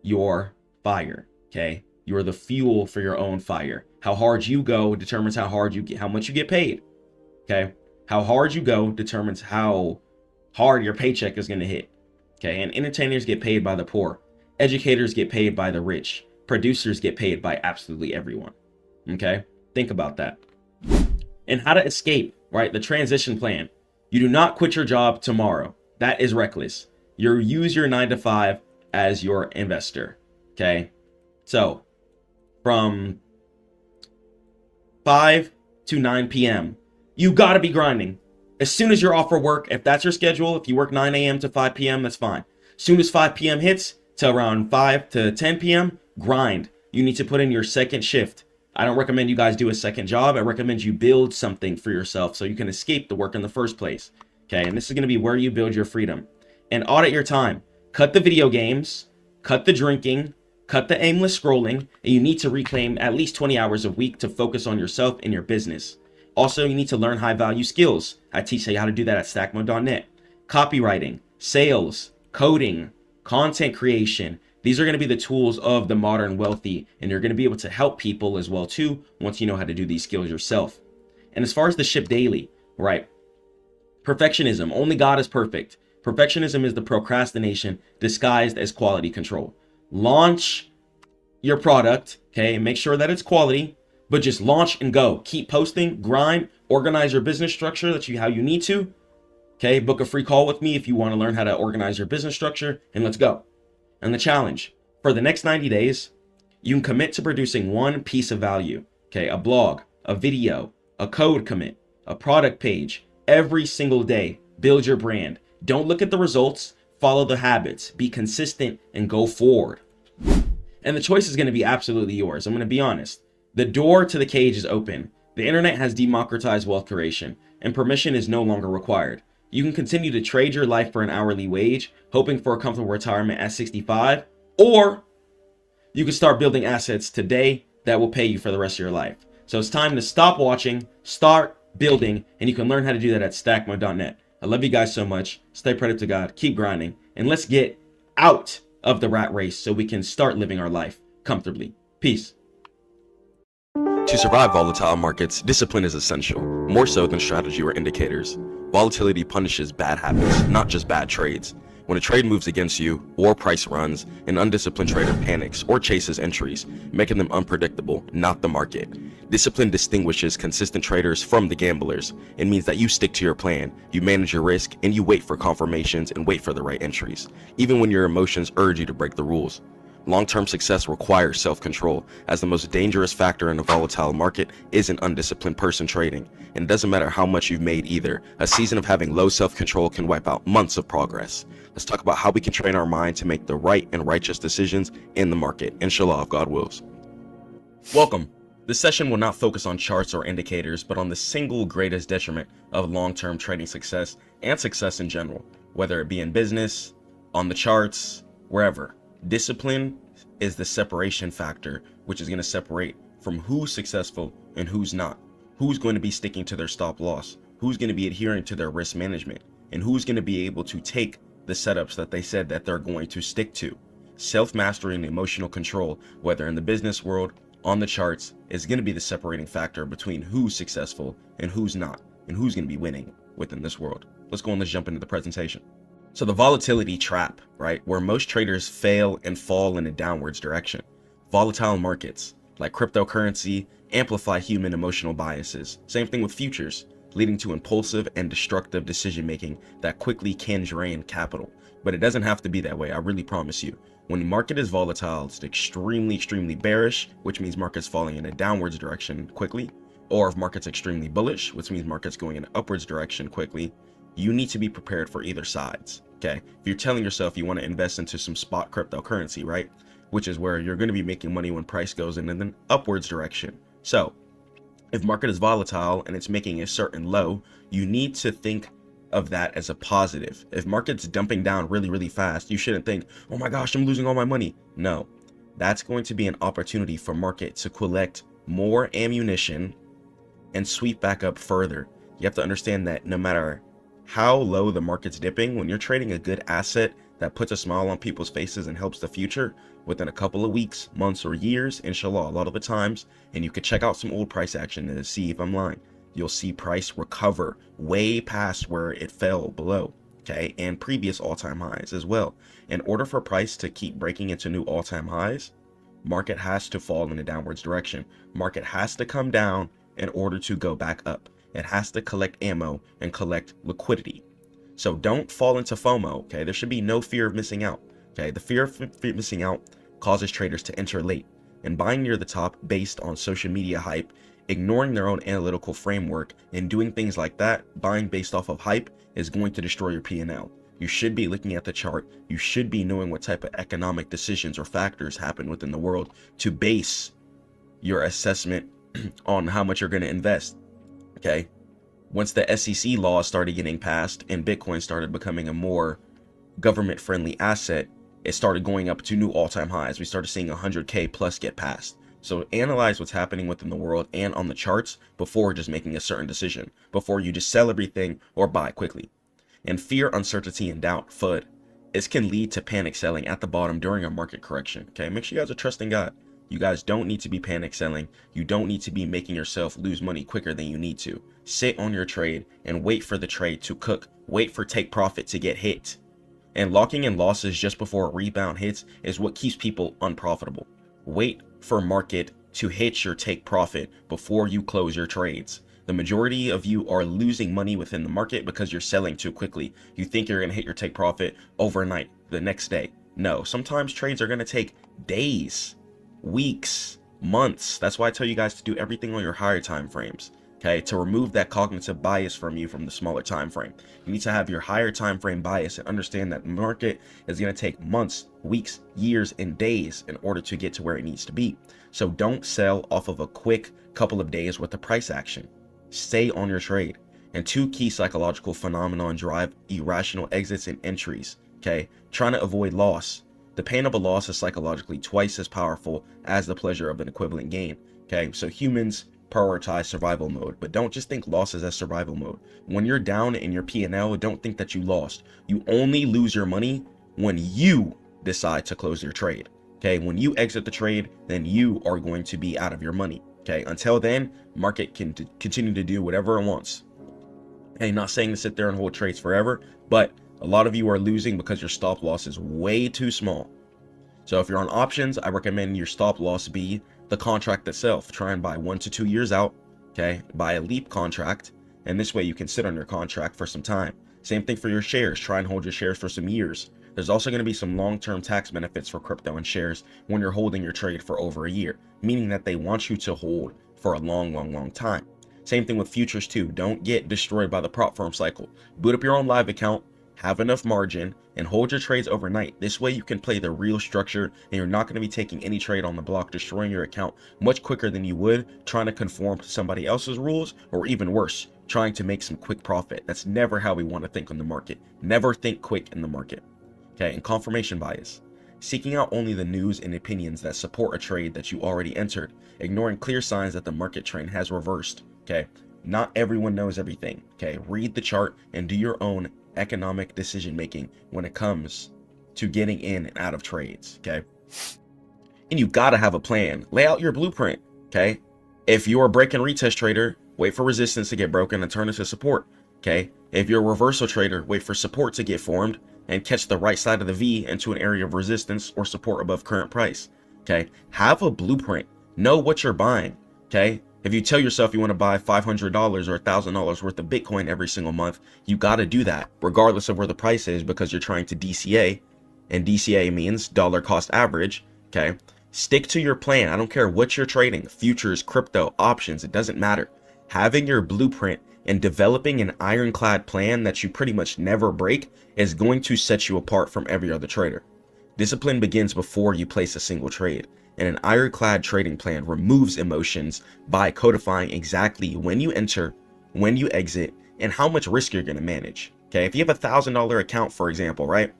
[SPEAKER 2] your fire. Okay. You're the fuel for your own fire. How hard you go determines how much you get paid. Okay. How hard you go determines how hard your paycheck is going to hit. Okay. And entertainers get paid by the poor. Educators get paid by the rich. Producers get paid by absolutely everyone. Okay. Think about that. And how to escape, right? The transition plan. You do not quit your job tomorrow. That is reckless. You use your 9 to 5 as your investor. Okay. So from 5 to 9 p.m., you got to be grinding. As soon as you're off for work, if that's your schedule, if you work 9 a.m. to 5 p.m., that's fine. Soon as 5 p.m. hits till around 5 to 10 p.m., grind. You need to put in your second shift. I don't recommend you guys do a second job. I recommend you build something for yourself so you can escape the work in the first place. Okay, and this is going to be where you build your freedom. And audit your time. Cut the video games, cut the drinking, cut the aimless scrolling, and you need to reclaim at least 20 hours a week to focus on yourself and your business. Also, you need to learn high value skills. I teach you how to do that at stackmode.net. Copywriting, sales, coding, content creation. These are going to be the tools of the modern wealthy, and you're going to be able to help people as well too once you know how to do these skills yourself. And as far as the ship daily, right? Perfectionism. Only God is perfect. Perfectionism is the procrastination disguised as quality control. Launch your product, okay? Make sure that it's quality, but just launch and go. Keep posting, grind, organize your business structure. That's how you need to. Okay, book a free call with me if you want to learn how to organize your business structure, and let's go. And the challenge for the next 90 days, you can commit to producing one piece of value. Okay, a blog, a video, a code commit, a product page every single day. Build your brand. Don't look at the results, follow the habits, be consistent, and go forward. And the choice is going to be absolutely yours. I'm going to be honest. The door to the cage is open. The internet has democratized wealth creation, and permission is no longer required. You can continue to trade your life for an hourly wage, hoping for a comfortable retirement at 65, or you can start building assets today that will pay you for the rest of your life. So it's time to stop watching, start building, and you can learn how to do that at stackmode.net. I love you guys so much. Stay prayed to God, keep grinding, and let's get out of the rat race so we can start living our life comfortably. Peace.
[SPEAKER 4] To survive volatile markets, discipline is essential, more so than strategy or indicators. Volatility punishes bad habits, not just bad trades. When a trade moves against you, or price runs, an undisciplined trader panics or chases entries, making them unpredictable, not the market. Discipline distinguishes consistent traders from the gamblers. It means that you stick to your plan, you manage your risk, and you wait for confirmations and wait for the right entries, even when your emotions urge you to break the rules. Long-term success requires self-control, as the most dangerous factor in a volatile market is an undisciplined person trading. And it doesn't matter how much you've made either. A season of having low self-control can wipe out months of progress. Let's talk about how we can train our mind to make the right and righteous decisions in the market, inshallah, if God wills. Welcome. This session will not focus on charts or indicators, but on the single greatest detriment of long-term trading success and success in general, whether it be in business, on the charts, wherever. Discipline is the separation factor, which is going to separate from who's successful and who's not. Who's going to be sticking to their stop loss, who's going to be adhering to their risk management, and who's going to be able to take the setups that they said that they're going to stick to. Self-mastery and emotional control, whether in the business world, on the charts, is going to be the separating factor between who's successful and who's not, and who's going to be winning within this world. Let's go and let's jump into the presentation. So the volatility trap, right, where most traders fail and fall in a downwards direction. Volatile markets, like cryptocurrency, amplify human emotional biases. Same thing with futures, leading to impulsive and destructive decision-making that quickly can drain capital. But it doesn't have to be that way, I really promise you. When the market is volatile, it's extremely bearish, which means markets falling in a downwards direction quickly. Or if market's extremely bullish, which means markets going in an upwards direction quickly, you need to be prepared for either sides, okay? If you're telling yourself you want to invest into some spot cryptocurrency, right? Which is where you're going to be making money when price goes in an upwards direction. So if market is volatile and it's making a certain low, you need to think of that as a positive. If market's dumping down really fast, you shouldn't think, oh my gosh, I'm losing all my money. No, that's going to be an opportunity for market to collect more ammunition and sweep back up further. You have to understand that no matter how low the market's dipping, when you're trading a good asset that puts a smile on people's faces and helps the future, within a couple of weeks, months, or years, inshallah, a lot of the times, and you could check out some old price action to see if I'm lying, you'll see price recover way past where it fell below, okay, and previous all-time highs as well. In order for price to keep breaking into new all-time highs, market has to fall in a downwards direction. Market has to come down in order to go back up. It has to collect ammo and collect liquidity. So don't fall into FOMO, okay? There should be no fear of missing out, okay? The fear of missing out causes traders to enter late and buying near the top based on social media hype, ignoring their own analytical framework, and doing things like that. Buying based off of hype is going to destroy your P&L.
[SPEAKER 2] You should be looking at the chart. You should be knowing what type of economic decisions or factors happen within the world to base your assessment on how much you're going to invest. Okay. Once the SEC laws started getting passed and Bitcoin started becoming a more government friendly asset, it started going up to new all-time highs. We started seeing 100K plus get passed. So analyze what's happening within the world and on the charts before just making a certain decision, before you just sell everything or buy quickly. And fear, uncertainty, and doubt, FUD, this can lead to panic selling at the bottom during a market correction. Okay, make sure you guys are trusting God. You guys don't need to be panic selling. You don't need to be making yourself lose money quicker than you need to. Sit on your trade and wait for the trade to cook. Wait for take profit to get hit. And locking in losses just before a rebound hits is what keeps people unprofitable. Wait for market to hit your take profit before you close your trades. The majority of you are losing money within the market because you're selling too quickly. You think you're going to hit your take profit overnight, the next day. No, sometimes trades are going to take days, weeks, months. That's why I tell you guys to do everything on your higher time frames. Okay, to remove that cognitive bias from you from the smaller time frame. You need to have your higher time frame bias and understand that the market is going to take months, weeks, years, and days in order to get to where it needs to be. So don't sell off of a quick couple of days worth of price action. Stay on your trade. And two key psychological phenomena drive irrational exits and entries. Okay, trying to avoid loss. The pain of a loss is psychologically twice as powerful as the pleasure of an equivalent gain. Okay, so humans prioritize survival mode, but don't just think losses as survival mode. When you're down in your P&L, don't think that you lost. You only lose your money when you decide to close your trade. Okay, when you exit the trade, then you are going to be out of your money. Okay, until then, market can continue to do whatever it wants. Hey, not saying to sit there and hold trades forever, but a lot of you are losing because your stop loss is way too small. So if you're on options, I recommend your stop loss be the contract itself. Try and buy 1 to 2 years out. Okay, buy a leap contract, and this way you can sit on your contract for some time. Same thing for your shares. Try and hold your shares for some years. There's also going to be some long-term tax benefits for crypto and shares when you're holding your trade for over a year, meaning that they want you to hold for a long time. Same thing with futures too. Don't get destroyed by the prop firm cycle. Boot up your own live account, have enough margin, and hold your trades overnight. This way you can play the real structure, and you're not going to be taking any trade on the block, destroying your account much quicker than you would trying to conform to somebody else's rules, or even worse, trying to make some quick profit. That's never how we want to think on the market. Never think quick in the market. Okay, and confirmation bias. Seeking out only the news and opinions that support a trade that you already entered, ignoring clear signs that the market trend has reversed. Okay, not everyone knows everything. Okay, read the chart and do your own economic decision making when it comes to getting in and out of trades. Okay, and you gotta have a plan. Lay out your blueprint. Okay, if you're a break and retest trader, wait for resistance to get broken and turn into support. Okay, if you're a reversal trader, wait for support to get formed and catch the right side of the V into an area of resistance or support above current price. Okay, have a blueprint. Know what you're buying. Okay, if you tell yourself you want to buy $500 or $1,000 worth of Bitcoin every single month, you got to do that regardless of where the price is, because you're trying to DCA, and DCA means dollar cost average. Okay, stick to your plan. I don't care what you're trading, futures, crypto, options, it doesn't matter. Having your blueprint and developing an ironclad plan that you pretty much never break is going to set you apart from every other trader. Discipline begins before you place a single trade, and an ironclad trading plan removes emotions by codifying exactly when you enter, when you exit, and how much risk you're going to manage. Okay, if you have $1,000 account, for example, right?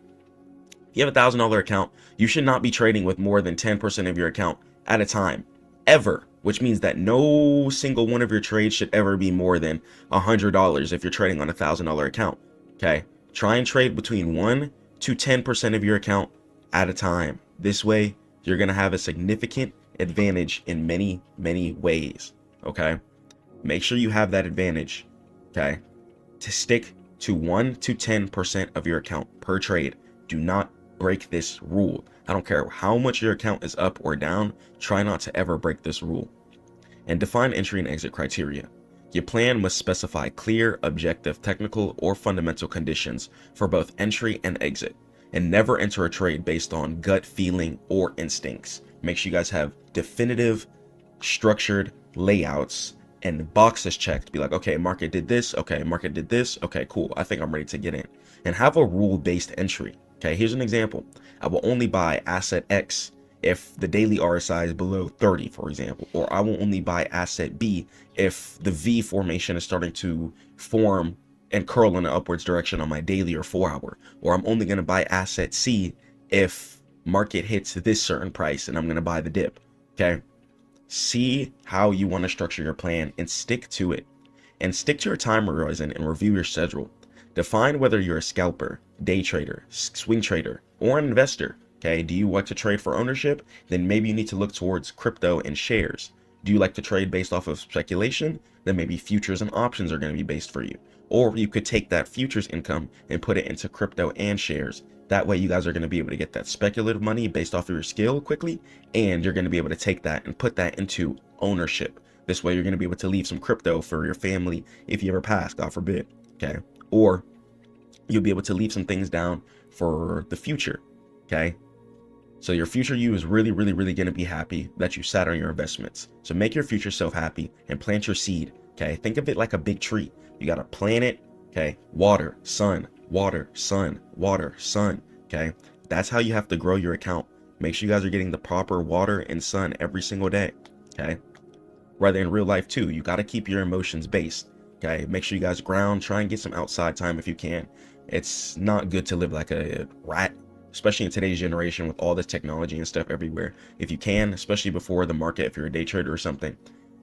[SPEAKER 2] If you have $1,000 account, you should not be trading with more than 10% of your account at a time, ever. Which means that no single one of your trades should ever be more than $100 if you're trading on $1,000 account. Okay, try and trade between 1 to 10% of your account at a time. This way, you're gonna have a significant advantage in many ways. Okay, make sure you have that advantage. Okay, to stick to 1 to 10% of your account per trade. Do not break this rule. I don't care how much your account is up or down, try not to ever break this rule. And define entry and exit criteria. Your plan must specify clear, objective, technical, or fundamental conditions for both entry and exit. And never enter a trade based on gut feeling or instincts. Make sure you guys have definitive, structured layouts and boxes checked. Be like, okay, market did this. Okay, market did this. Okay, cool. I think I'm ready to get in. and have a rule-based entry. Okay, here's an example. I will only buy asset X if the daily RSI is below 30, for example, or I will only buy asset B if the V formation is starting to form and curl in an upwards direction on my daily or 4-hour, or I'm only going to buy asset C if market hits this certain price and I'm going to buy the dip. Okay, see how you want to structure your plan and stick to it, and stick to your time horizon and review your schedule. Define whether you're a scalper, day trader, swing trader, or an investor. Okay, do you like to trade for ownership? Then maybe you need to look towards crypto and shares. Do you like to trade based off of speculation? Then maybe futures and options are going to be based for you. Or you could take that futures income and put it into crypto and shares. That way you guys are going to be able to get that speculative money based off of your skill quickly, and you're going to be able to take that and put that into ownership. This way you're going to be able to leave some crypto for your family if you ever pass, God forbid. Okay, or you'll be able to leave some things down for the future. Okay, so your future you is really going to be happy that you sat on your investments. So make your future self happy and plant your seed. Okay, think of it like a big tree. You got to plant it. Okay, water, sun, water, sun, water, sun. Okay, that's how you have to grow your account. Make sure you guys are getting the proper water and sun every single day. Okay, rather in real life too, you got to keep your emotions based. Okay, make sure you guys ground, try and get some outside time if you can. It's not good to live like a rat, especially in today's generation with all this technology and stuff everywhere. If you can, especially before the market, if you're a day trader or something,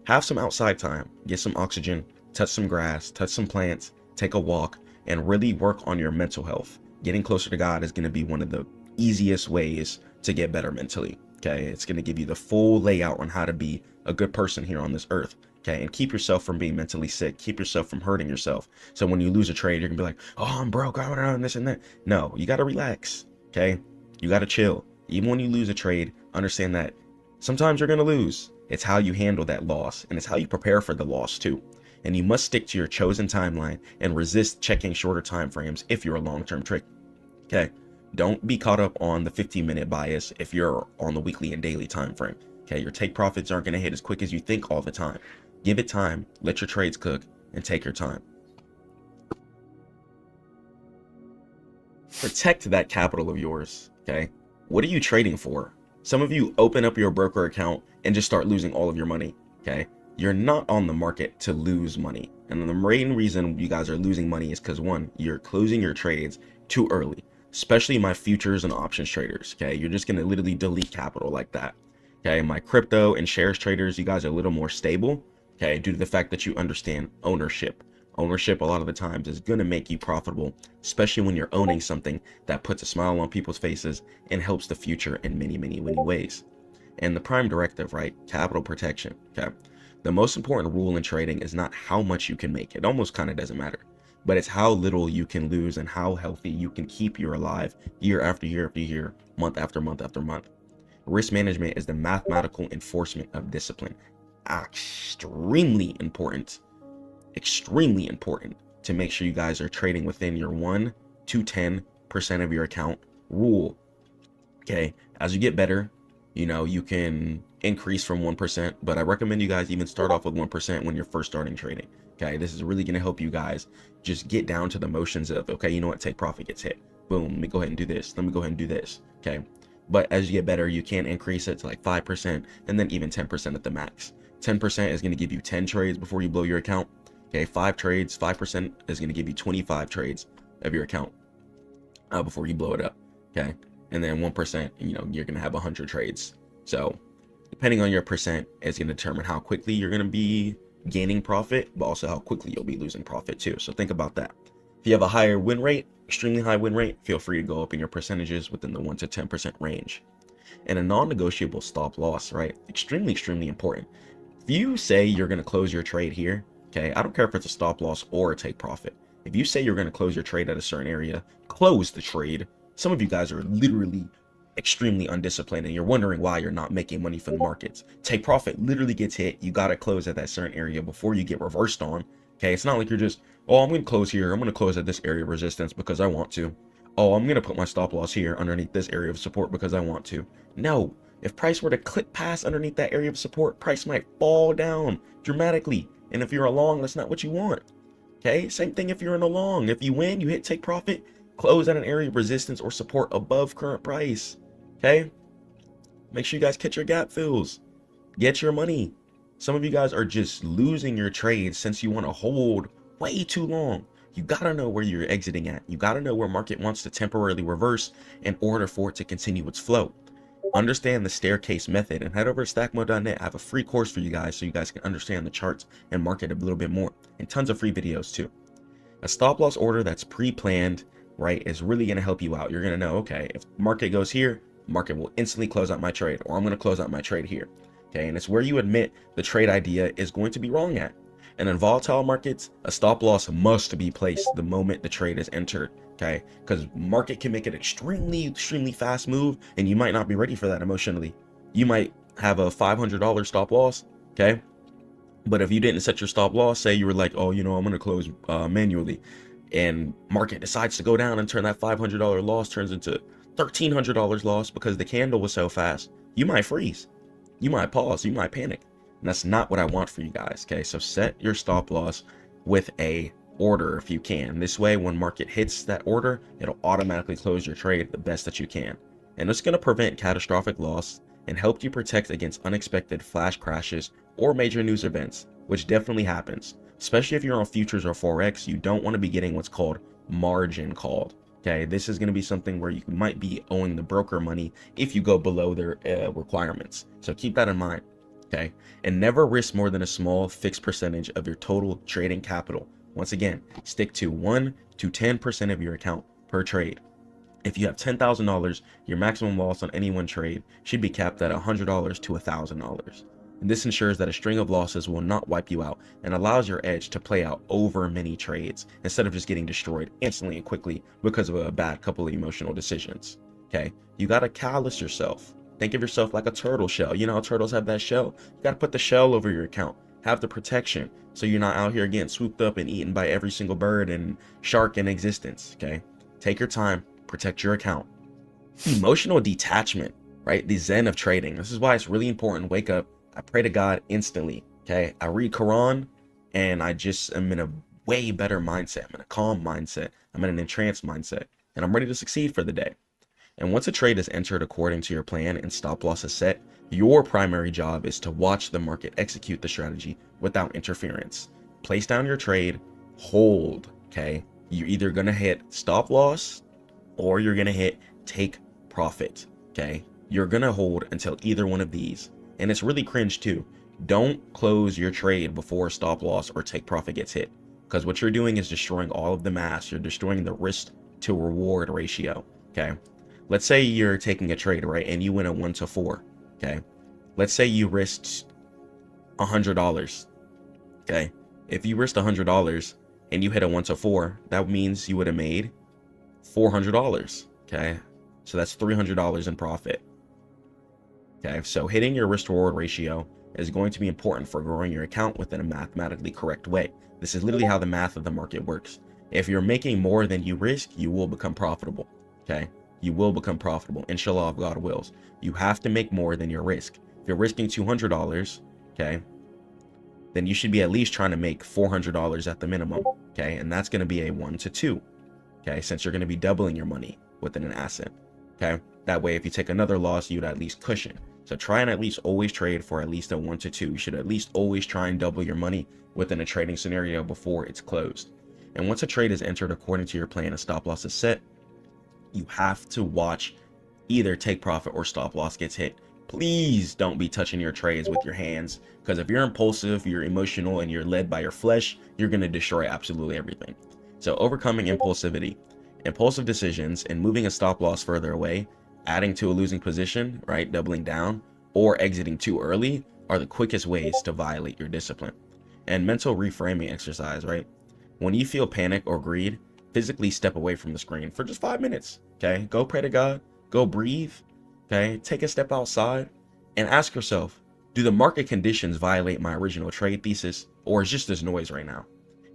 [SPEAKER 2] have some outside time, get some oxygen, touch some grass, touch some plants, take a walk, and really work on your mental health. Getting closer to God is going to be one of the easiest ways to get better mentally. Okay, it's going to give you the full layout on how to be a good person here on this earth. Okay, and keep yourself from being mentally sick. Keep yourself from hurting yourself. So when you lose a trade, you're gonna be like, oh, I'm broke, I don't know, this and that. No, you got to relax. Okay, you got to chill. Even when you lose a trade, understand that sometimes you're going to lose. It's how you handle that loss, and it's how you prepare for the loss too. And you must stick to your chosen timeline and resist checking shorter time frames if you're a long-term trader. Okay, don't be caught up on the 15-minute bias if you're on the weekly and daily time frame. Okay, your take profits aren't going to hit as quick as you think all the time. Give it time, let your trades cook, and take your time. Protect that capital of yours. Okay, what are you trading for? Some of you open up your broker account and just start losing all of your money. Okay, you're not on the market to lose money, and the main reason you guys are losing money is because, one, you're closing your trades too early, especially my futures and options traders. Okay, you're just going to literally delete capital like that. Okay, my crypto and shares traders, you guys are a little more stable. Okay, due to the fact that you understand ownership. Ownership a lot of the times is going to make you profitable, especially when you're owning something that puts a smile on people's faces and helps the future in many ways. And the prime directive, right? Capital protection. Okay, the most important rule in trading is not how much you can make. It almost kind of doesn't matter, but it's how little you can lose and how healthy you can keep you alive year after year after year, month after month after month. Risk management is the mathematical enforcement of discipline. Extremely important to make sure you guys are trading within your 1 to 10% of your account rule. Okay, as you get better, you know, you can increase from 1%, but I recommend you guys even start off with 1% when you're first starting trading. Okay, this is really going to help you guys just get down to the motions of, okay, you know what, take profit gets hit, boom, let me go ahead and do this, let me go ahead and do this. Okay, but as you get better, you can increase it to like 5% and then even 10% at the max. 10% is going to give you 10 trades before you blow your account. Okay, 5 trades, 5% is going to give you 25 trades of your account before you blow it up. Okay, and then 1%, you know, you're going to have 100 trades. So depending on your percent, it's going to determine how quickly you're going to be gaining profit, but also how quickly you'll be losing profit too. So think about that. If you have a higher win rate, extremely high win rate, feel free to go up in your percentages within the 1 to 10% range. And a non-negotiable stop loss, right? Extremely important. If you say you're going to close your trade here, okay, I don't care if it's a stop loss or a take profit. If you say you're going to close your trade at a certain area, close the trade. Some of you guys are literally extremely undisciplined and you're wondering why you're not making money from the markets. Take profit literally gets hit. You got to close at that certain area before you get reversed on. Okay, it's not like you're just, oh, I'm going to close here. I'm going to close at this area of resistance because I want to. Oh, I'm going to put my stop loss here underneath this area of support because I want to. No. If price were to clip past underneath that area of support, price might fall down dramatically. And if you're a long, that's not what you want. Okay, same thing if you're in a long. If you win, you hit take profit, Close at an area of resistance or support above current price. Okay? Make sure you guys catch your gap fills. Get your money. Some of you guys are just losing your trades since you want to hold way too long. You got to know where you're exiting at. You got to know where market wants to temporarily reverse in order for it to continue its flow. Understand the staircase method and head over to stackmode.net. I have a free course for you guys so you guys can understand the charts and market a little bit more, and tons of free videos too. A stop loss order that's pre-planned, right, is really going to help you out. You're going to know, okay, if market goes here, market will instantly close out my trade, or I'm going to close out my trade here. Okay, and it's where you admit the trade idea is going to be wrong at. And in volatile markets, a stop loss must be placed the moment the trade is entered. Okay, because market can make an extremely fast move, and you might not be ready for that emotionally. You might have a $500 stop loss. Okay, but if you didn't set your stop loss, say you were like, oh, you know, I'm going to close manually, and market decides to go down and turn that $500 loss turns into $1,300 loss because the candle was so fast, you might freeze. You might pause, you might panic. And that's not what I want for you guys. Okay, so set your stop loss with a order if you can. This way, when market hits that order, it'll automatically close your trade the best that you can. And it's going to prevent catastrophic loss and help you protect against unexpected flash crashes or major news events, which definitely happens. Especially if you're on futures or Forex, you don't want to be getting what's called margin called. Okay, this is going to be something where you might be owing the broker money if you go below their requirements. So keep that in mind. Okay, and never risk more than a small fixed percentage of your total trading capital. Once again, stick to 1 to 10% of your account per trade. If you have $10,000, your maximum loss on any one trade should be capped at $100 to $1,000. And this ensures that a string of losses will not wipe you out and allows your edge to play out over many trades instead of just getting destroyed instantly and quickly because of a bad couple of emotional decisions. Okay, you got to callous yourself. Think of yourself like a turtle shell. You know how turtles have that shell? You got to put the shell over your account. Have the protection so you're not out here getting swooped up and eaten by every single bird and shark in existence. Okay, take your time, protect your account. Emotional detachment, right? The zen of trading. This is why it's really important. Wake up. I pray to God instantly. Okay, I read Quran and I just am in a way better mindset. I'm in a calm mindset. I'm in an entranced mindset, and I'm ready to succeed for the day. And once a trade is entered according to your plan and stop loss is set, your primary job is to watch the market execute the strategy without interference. Place down your trade, hold. Okay, you're either gonna hit stop loss or you're gonna hit take profit. Okay, you're gonna hold until either one of these. And it's really cringe too. Don't close your trade before stop loss or take profit gets hit, because what you're doing is destroying all of the math. You're destroying the risk to reward ratio. Okay, let's say you're taking a trade, right, and you win a 1 to 4. Okay, let's say you risked $100. Okay, if you risked $100 and you hit a 1 to 4, that means you would have made $400. Okay, so that's $300 in profit. Okay, so hitting your risk to reward ratio is going to be important for growing your account within a mathematically correct way. This is literally how the math of the market works. If you're making more than you risk, you will become profitable. Okay, you will become profitable, inshallah, if God wills. You have to make more than your risk. If you're risking $200, okay, then you should be at least trying to make $400 at the minimum. Okay, and that's going to be a 1 to 2. Okay, since you're going to be doubling your money within an asset. Okay, that way if you take another loss, you'd at least cushion. So try and at least always trade for at least a 1 to 2. You should at least always try and double your money within a trading scenario before it's closed. And once a trade is entered according to your plan, a stop loss is set, you have to watch either take profit or stop loss gets hit. Please don't be touching your trades with your hands, because if you're impulsive, you're emotional, and you're led by your flesh, you're going to destroy absolutely everything. So overcoming impulsivity, impulsive decisions, and moving a stop loss further away, adding to a losing position, right, doubling down, or exiting too early are the quickest ways to violate your discipline. And mental reframing exercise, right? When you feel panic or greed, physically step away from the screen for just 5 minutes. Okay, go pray to God, go breathe. Okay, take a step outside and ask yourself, do the market conditions violate my original trade thesis, or is just this noise right now?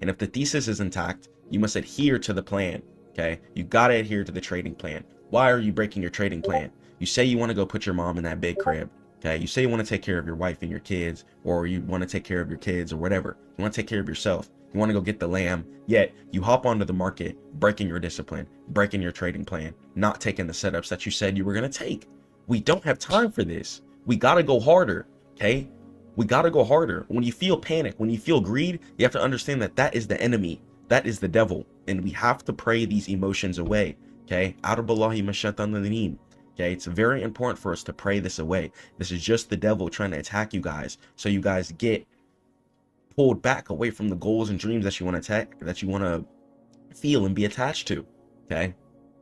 [SPEAKER 2] And if the thesis is intact, you must adhere to the plan. Okay, you gotta adhere to the trading plan. Why are you breaking your trading plan? You say you want to go put your mom in that big crib. Okay, you say you want to take care of your wife and your kids, or you want to take care of your kids or whatever. You want to take care of yourself. You want to go get the lamb, yet you hop onto the market, breaking your discipline, breaking your trading plan, not taking the setups that you said you were going to take. We don't have time for this. We got to go harder, okay? We got to go harder. When you feel panic, when you feel greed, you have to understand that that is the enemy. That is the devil. And we have to pray these emotions away, okay? Okay, it's very important for us to pray this away. This is just the devil trying to attack you guys, so you guys get pulled back away from the goals and dreams that you want to feel and be attached to. Okay,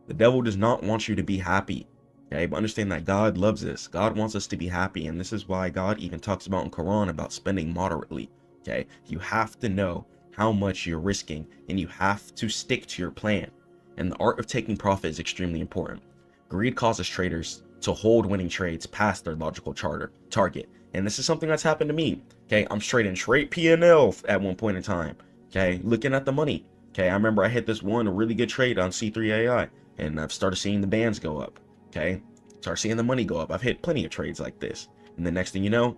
[SPEAKER 2] the devil does not want you to be happy. Okay, but understand that God loves us. God wants us to be happy, and this is why God even talks about in Quran about spending moderately. Okay, you have to know how much you're risking, and you have to stick to your plan. And the art of taking profit is extremely important. Greed causes traders to hold winning trades past their logical target. And this is something that's happened to me. Okay, I'm trading straight P&L at one point in time. Okay, looking at the money. Okay, I remember I hit this one really good trade on C3AI, and I've started seeing the bands go up. Okay, start seeing the money go up. I've hit plenty of trades like this. And the next thing you know,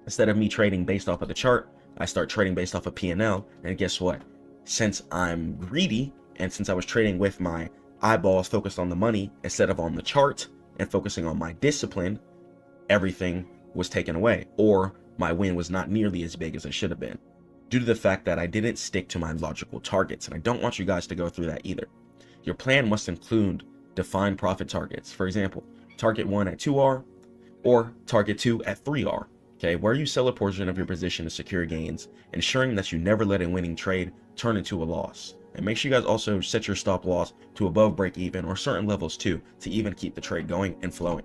[SPEAKER 2] instead of me trading based off of the chart, I start trading based off of P&L. And guess what? Since I'm greedy, and since I was trading with my eyeballs focused on the money instead of on the chart and focusing on my discipline, everything was taken away, or my win was not nearly as big as it should have been, due to the fact that I didn't stick to my logical targets. And I don't want you guys to go through that either. Your plan must include defined profit targets. For example, target 1 at 2R or target 2 at 3R. Okay, where you sell a portion of your position to secure gains, ensuring that you never let a winning trade turn into a loss. And make sure you guys also set your stop loss to above break even or certain levels too, to even keep the trade going and flowing.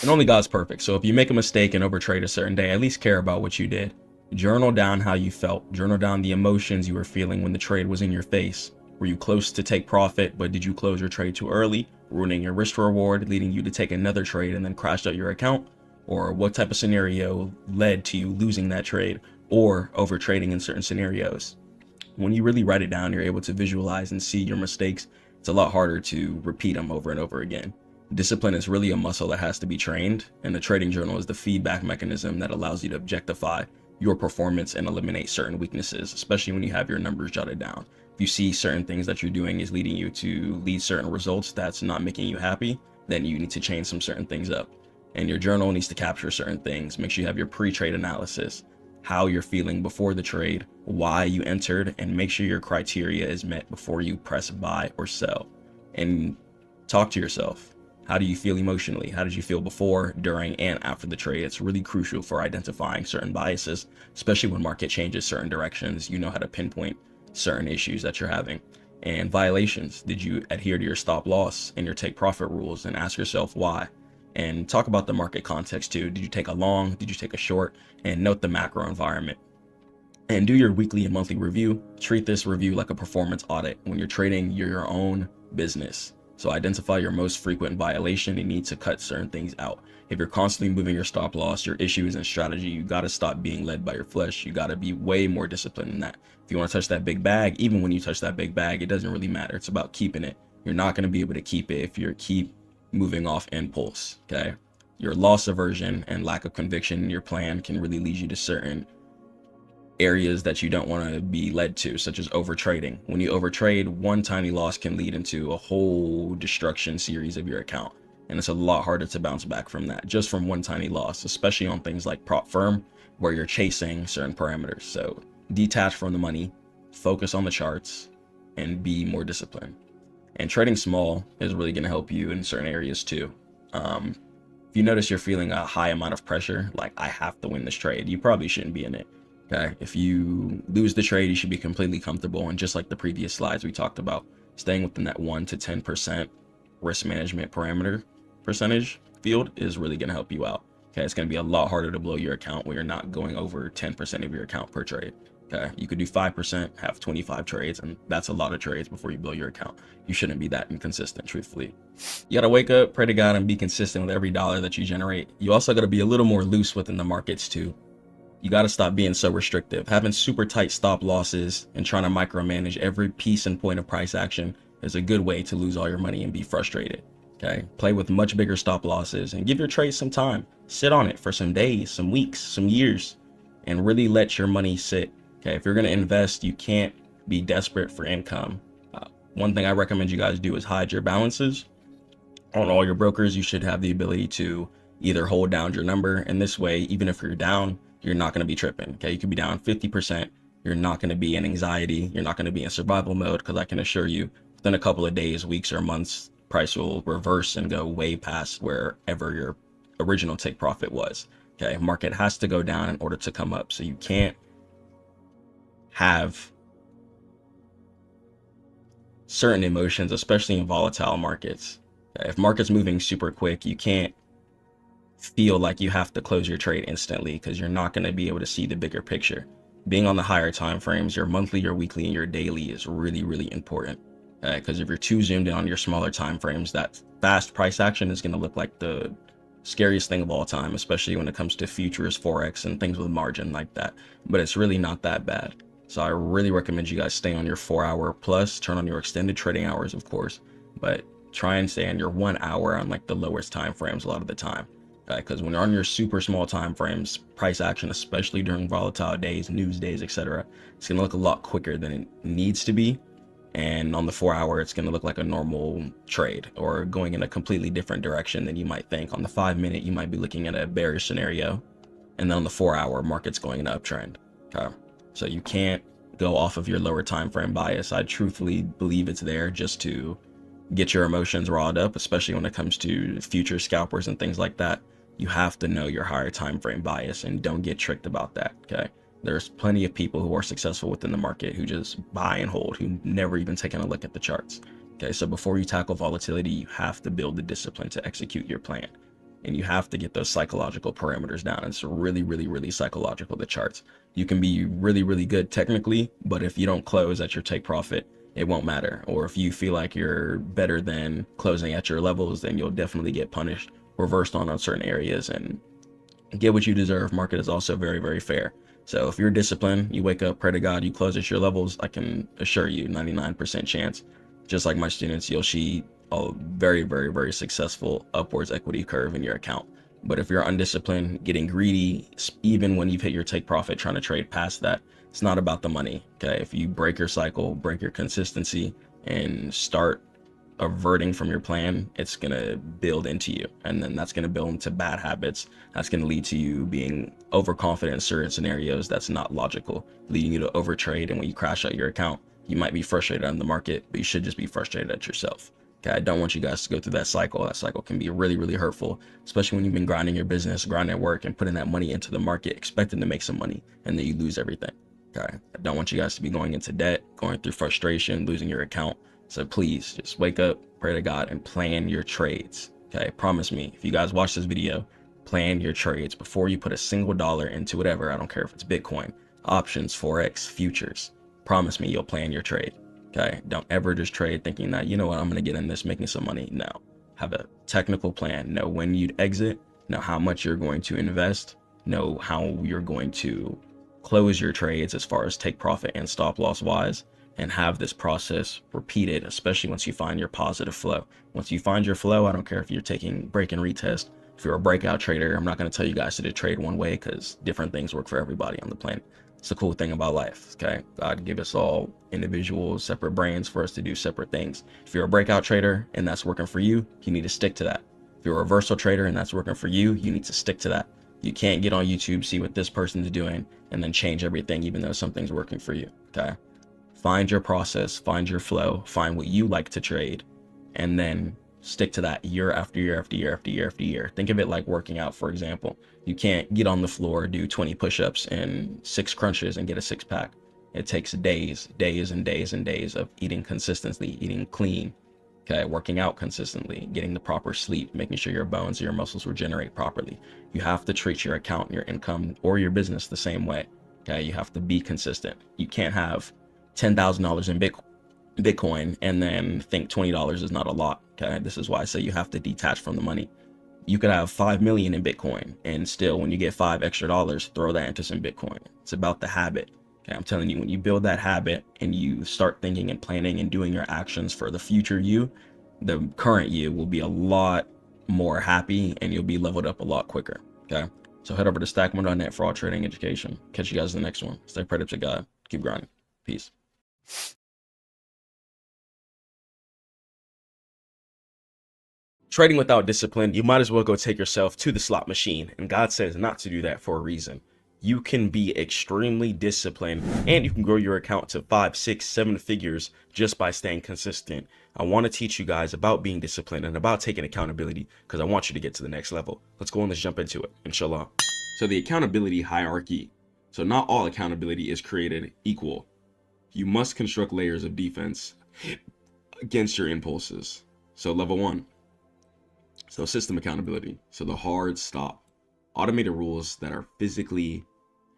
[SPEAKER 4] And only God's perfect. So if you make a mistake and overtrade a certain day, at least care about what you did. Journal down how you felt. Journal down the emotions you were feeling when the trade was in your face. Were you close to take profit, but did you close your trade too early, ruining your risk reward, leading you to take another trade and then crashed out your account? Or what type of scenario led to you losing that trade or overtrading in certain scenarios? When you really write it down, you're able to visualize and see your mistakes. It's a lot harder to repeat them over and over again. Discipline is really a muscle that has to be trained, and the trading journal is the feedback mechanism that allows you to objectify your performance and eliminate certain weaknesses, especially when you have your numbers jotted down. If you see certain things that you're doing is leading you to lead certain results that's not making you happy, then you need to change some certain things up. And your journal needs to capture certain things. Make sure you have your pre-trade analysis, how you're feeling before the trade, why you entered, and make sure your criteria is met before you press buy or sell. And talk to yourself. How do you feel emotionally? How did you feel before, during, and after the trade? It's really crucial for identifying certain biases, especially when market changes certain directions. You know how to pinpoint certain issues that you're having. And violations. Did you adhere to your stop loss and your take profit rules? And ask yourself why. And talk about the market context too. Did you take a long? Did you take a short? And note the macro environment. And do your weekly and monthly review. Treat this review like a performance audit. When you're trading, you're your own business. So identify your most frequent violation and need to cut certain things out. If you're constantly moving your stop loss, your issues and strategy, you got to stop being led by your flesh. You got to be way more disciplined than that. If you want to touch that big bag, even when you touch that big bag, it doesn't really matter. It's about keeping it. You're not going to be able to keep it if you keep moving off impulse. Okay. Your loss aversion and lack of conviction in your plan can really lead you to certain areas that you don't want to be led to, such as overtrading. When you overtrade, one tiny loss can lead into a whole destruction series of your account. And it's a lot harder to bounce back from that, just from one tiny loss, especially on things like prop firm, where you're chasing certain parameters. So detach from the money, focus on the charts, and be more disciplined. And trading small is really going to help you in certain areas too. If you notice you're feeling a high amount of pressure, like I have to win this trade, you probably shouldn't be in it. Okay, if you lose the trade, you should be completely comfortable. And just like the previous slides we talked about, staying within that 1 to 10% risk management parameter percentage field is really going to help you out. Okay, it's going to be a lot harder to blow your account when you're not going over 10% of your account per trade. Okay, you could do 5%, have 25 trades, and that's a lot of trades before you blow your account. You shouldn't be that inconsistent, truthfully. You got to wake up, pray to God, and be consistent with every dollar that you generate. You also got to be a little more loose within the markets too. You got to stop being so restrictive. Having super tight stop losses and trying to micromanage every piece and point of price action is a good way to lose all your money and be frustrated. Okay, play with much bigger stop losses and give your trade some time. Sit on it for some days, some weeks, some years, and really let your money sit. Okay, if you're going to invest, you can't be desperate for income. One thing I recommend you guys do is hide your balances. On all your brokers, you should have the ability to either hold down your number, and this way, even if you're down, you're not going to be tripping. Okay, you could be down 50%. You're not going to be in anxiety. You're not going to be in survival mode, because I can assure you, within a couple of days, weeks, or months, price will reverse and go way past wherever your original take profit was. Okay, market has to go down in order to come up. So you can't have certain emotions, especially in volatile markets. Okay? If market's moving super quick, you can't feel like you have to close your trade instantly, because you're not going to be able to see the bigger picture. Being on the higher time frames, your monthly, your weekly, and your daily is really, really important. Because if you're too zoomed in on your smaller time frames, that fast price action is going to look like the scariest thing of all time, especially when it comes to futures, forex, and things with margin like that. But it's really not that bad. So I really recommend you guys stay on your 4 hour plus, turn on your extended trading hours, of course, but try and stay on your 1 hour on like the lowest time frames a lot of the time. Because when you're on your super small time frames, price action, especially during volatile days, news days, etc., it's going to look a lot quicker than it needs to be. And on the 4 hour, it's going to look like a normal trade, or going in a completely different direction than you might think. On the 5 minute, you might be looking at a bearish scenario, and then on the 4 hour, market's going in an uptrend. Okay, so you can't go off of your lower time frame bias. I truthfully believe it's there just to get your emotions riled up, especially when it comes to future scalpers and things like that. You have to know your higher time frame bias, and don't get tricked about that. Okay, there's plenty of people who are successful within the market who just buy and hold, who never even taken a look at the charts. Okay, so before you tackle volatility, you have to build the discipline to execute your plan, and you have to get those psychological parameters down. It's really, really, really psychological, the charts. You can be really, really good technically, but if you don't close at your take profit, it won't matter. Or if you feel like you're better than closing at your levels, then you'll definitely get punished, reversed on certain areas, and get what you deserve. Market is also very, very fair. So if you're disciplined, you wake up, pray to God, you close at your levels, I can assure you 99% chance, just like my students, you'll see a very, very, very successful upwards equity curve in your account. But if you're undisciplined, getting greedy, even when you've hit your take profit, trying to trade past that, it's not about the money. Okay, if you break your cycle, break your consistency, and start averting from your plan, it's going to build into you, and then that's going to build into bad habits. That's going to lead to you being overconfident in certain scenarios that's not logical, leading you to overtrade. And when you crash out your account, you might be frustrated on the market, but you should just be frustrated at yourself. Okay, I don't want you guys to go through that cycle. That cycle can be really, really hurtful, especially when you've been grinding your business, grinding work, and putting that money into the market, expecting to make some money, and then you lose everything. Okay, I don't want you guys to be going into debt, going through frustration, losing your account. So please just wake up, pray to God, and plan your trades. Okay, promise me, if you guys watch this video, plan your trades before you put a single dollar into whatever. I don't care if it's Bitcoin, options, forex, futures. Promise me you'll plan your trade. Okay, don't ever just trade thinking that, you know what, I'm gonna get in this making some money. No, have a technical plan. Know when you'd exit, know how much you're going to invest, know how you're going to close your trades as far as take profit and stop loss wise, and have this process repeated, especially once you find your positive flow. Once you find your flow, I don't care if you're taking break and retest. If you're a breakout trader, I'm not going to tell you guys to trade one way, because different things work for everybody on the planet. It's the cool thing about life. Okay, God give us all individual separate brains for us to do separate things. If you're a breakout trader and that's working for you, you need to stick to that. If you're a reversal trader and that's working for you, you need to stick to that. You can't get on YouTube, see what this person's doing, and then change everything even though something's working for you. Okay, find your process, find your flow, find what you like to trade, and then stick to that year after year after year after year after year. Think of it like working out, for example. You can't get on the floor, do 20 push-ups and 6 crunches and get a six-pack. It takes days and days and days of eating consistently, eating clean, okay, working out consistently, getting the proper sleep, making sure your bones and your muscles regenerate properly. You have to treat your account, your income, or your business the same way. Okay, you have to be consistent. You can't have $10,000 in Bitcoin and then think $20 is not a lot. Okay, this is why I say you have to detach from the money. You could have 5 million in Bitcoin, and still when you get $5 extra, throw that into some Bitcoin. It's about the habit. Okay, I'm telling you, when you build that habit and you start thinking and planning and doing your actions for the future you, the current you will be a lot more happy, and you'll be leveled up a lot quicker. Okay, so head over to stackmode.net for all trading education. Catch you guys in the next one. Stay prayed up to God. Keep grinding. Peace. Trading without discipline, you might as well go take yourself to the slot machine. And God says not to do that for a reason. You can be extremely disciplined and you can grow your account to 5, 6, 7 figures just by staying consistent. I want to teach you guys about being disciplined and about taking accountability because I want you to get to the next level. Let's go and let's jump into it, inshallah. So the accountability hierarchy. So not all accountability is created equal. You must construct layers of defense against your impulses. So level 1. So system accountability. So the hard stop. Automated rules that are physically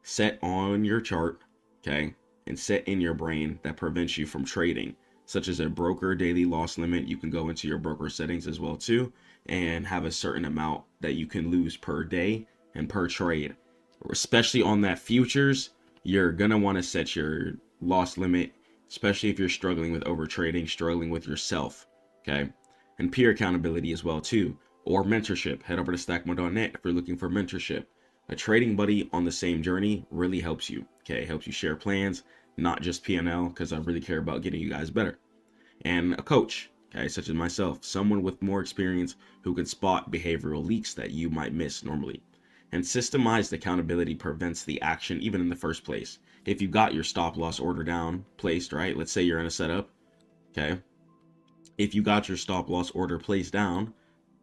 [SPEAKER 4] set on your chart, okay, and set in your brain that prevents you from trading, such as a broker daily loss limit. You can go into your broker settings as well too, and have a certain amount that you can lose per day and per trade. Especially on that futures, you're gonna want to set your loss limit, especially if you're struggling with over trading, struggling with yourself, okay, and peer accountability as well too. Or mentorship. Head over to stackmode.net if you're looking for mentorship. A trading buddy on the same journey really helps you. Okay, helps you share plans, not just P&L, because I really care about getting you guys better. And a coach, okay, such as myself, someone with more experience who can spot behavioral leaks that you might miss normally. And systemized accountability prevents the action even in the first place. If you got your stop loss order down placed, right? Let's say you're in a setup, okay? If you got your stop loss order placed down,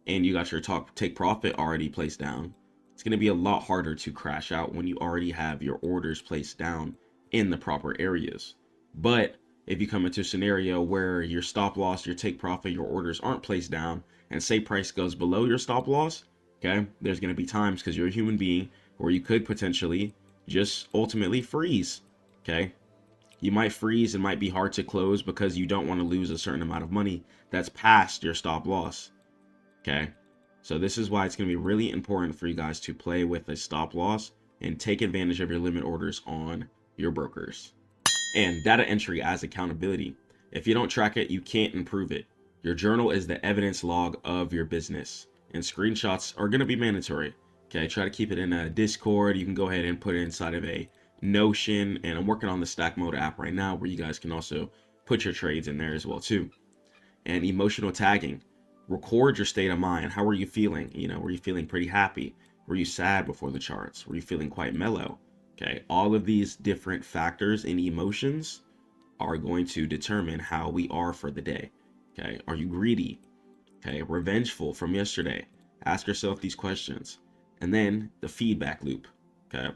[SPEAKER 4] and you got your take profit already placed down, it's going to be a lot harder to crash out when you already have your orders placed down in the proper areas. But if you come into a scenario where your stop loss, your take profit, your orders aren't placed down, and say price goes below your stop loss, okay, there's going to be times, because you're a human being, where you could potentially just ultimately freeze, okay? You might freeze. It might be hard to close because you don't want to lose a certain amount of money that's past your stop loss. Okay, so this is why it's going to be really important for you guys to play with a stop loss and take advantage of your limit orders on your brokers. And data entry as accountability. If you don't track it, you can't improve it. Your journal is the evidence log of your business, and screenshots are going to be mandatory. Okay, try to keep it in a Discord. You can go ahead and put it inside of a Notion, and I'm working on the Stackmode app right now where you guys can also put your trades in there as well too. And emotional tagging. Record your state of mind. How were you feeling? You know, were you feeling pretty happy? Were you sad before the charts? Were you feeling quite mellow? Okay, all of these different factors and emotions are going to determine how we are for the day. Okay, are you greedy? Okay, revengeful from yesterday? Ask yourself these questions. And then the feedback loop. Okay,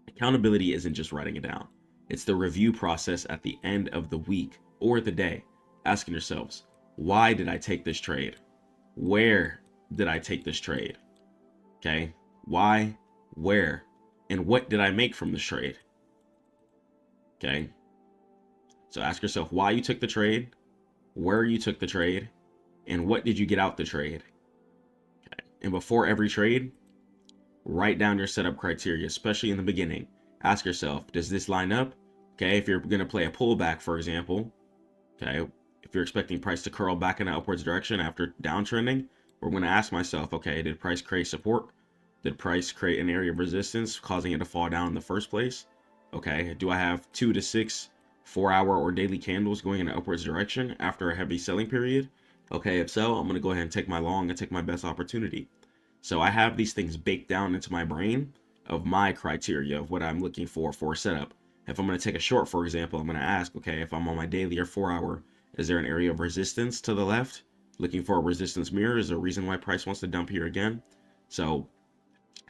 [SPEAKER 4] accountability isn't just writing it down. It's the review process at the end of the week or the day, asking yourselves, why did I take this trade? Where did I take this trade? Okay, why, where, and what did I make from this trade? Okay, so ask yourself why you took the trade, where you took the trade, and what did you get out the trade? Okay, and before every trade, write down your setup criteria, especially in the beginning. Ask yourself, does this line up? Okay, if you're going to play a pullback, for example, okay, if you're expecting price to curl back in an upwards direction after downtrending, we're going to ask myself, okay, did price create support? Did price create an area of resistance causing it to fall down in the first place? Okay, do I have 2 to 6 4-hour or daily candles going in an upwards direction after a heavy selling period? Okay, if so, I'm going to go ahead and take my long and take my best opportunity. So I have these things baked down into my brain of my criteria of what I'm looking for a setup. If I'm going to take a short, for example, I'm going to ask, okay, if I'm on my daily or 4-hour, is there an area of resistance to the left? Looking for a resistance mirror. Is there a reason why price wants to dump here again? So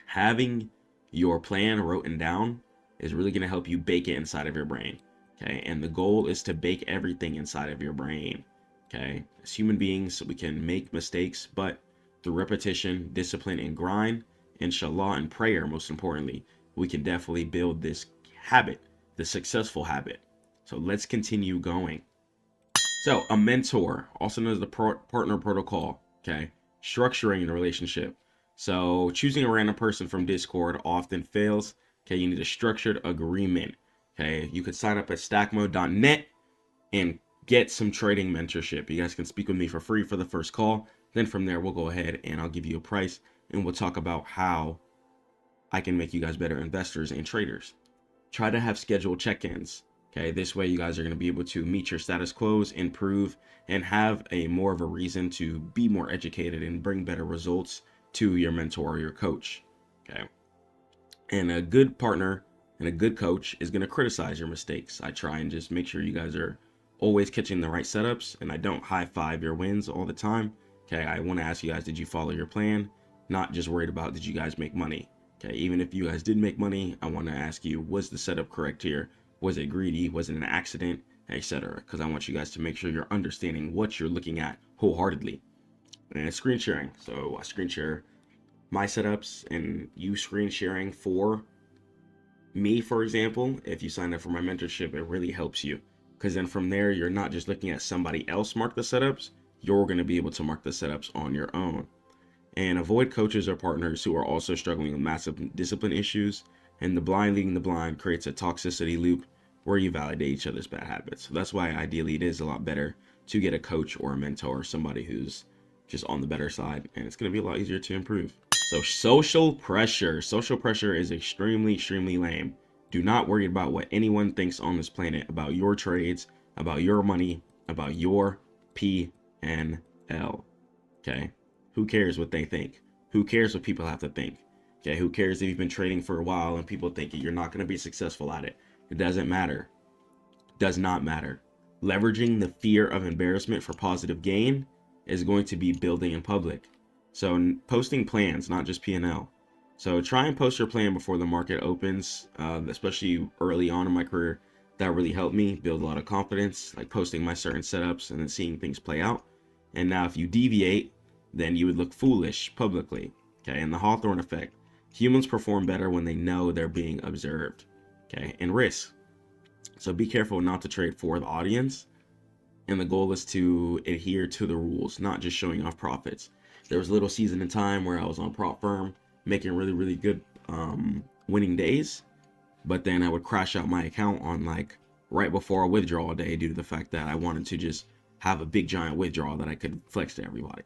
[SPEAKER 4] having your plan written down is really going to help you bake it inside of your brain. Okay, and the goal is to bake everything inside of your brain. Okay, as human beings, we can make mistakes, but through repetition, discipline, and grind, inshallah, and prayer, most importantly, we can definitely build this habit, the successful habit. So let's continue going. So a mentor, also known as the partner protocol, okay, structuring the relationship. So choosing a random person from Discord often fails. Okay, you need a structured agreement. Okay, you could sign up at stackmode.net and get some trading mentorship. You guys can speak with me for free for the first call. Then from there, we'll go ahead and I'll give you a price and we'll talk about how I can make you guys better investors and traders. Try to have scheduled check-ins.
[SPEAKER 2] Okay, this way you guys are going to be able to meet your status quos, improve, and have a more of a reason to be more educated and bring better results to your mentor or your coach. Okay, and a good partner and a good coach is going to criticize your mistakes. I try and just make sure you guys are always catching the right setups, and I don't high five your wins all the time. Okay, I want to ask you guys, did you follow your plan? Not just worried about, did you guys make money? Okay, even if you guys did make money, I want to ask you, was the setup correct here? Was it greedy? Was it an accident? Etc. Because I want you guys to make sure you're understanding what you're looking at wholeheartedly. And screen sharing. So I screen share my setups, and you screen sharing for me, for example. If you sign up for my mentorship, it really helps you, because then from there, you're not just looking at somebody else mark the setups, you're going to be able to mark the setups on your own. And avoid coaches or partners who are also struggling with massive discipline issues. And the blind leading the blind creates a toxicity loop where you validate each other's bad habits. So that's why ideally it is a lot better to get a coach or a mentor, somebody who's just on the better side, and it's going to be a lot easier to improve. So social pressure is extremely lame. Do not worry about what anyone thinks on this planet about your trades, about your money, about your PNL. Okay, who cares what they think? Who cares what people have to think? Okay, who cares if you've been trading for a while and people think you're not going to be successful at it? It doesn't matter. Does not matter. Leveraging the fear of embarrassment for positive gain is going to be building in public. So posting plans, not just P&L. So try and post your plan before the market opens, especially early on in my career. That really helped me build a lot of confidence, like posting my certain setups and then seeing things play out. And now if you deviate, then you would look foolish publicly. Okay, and the Hawthorne effect. Humans perform better when they know they're being observed. Okay, and risk. So be careful not to trade for the audience. And the goal is to adhere to the rules, not just showing off profits. There was a little season in time where I was on prop firm, making really good winning days. But then I would crash out my account on like right before a withdrawal day due to the fact that I wanted to just have a big giant withdrawal that I could flex to everybody.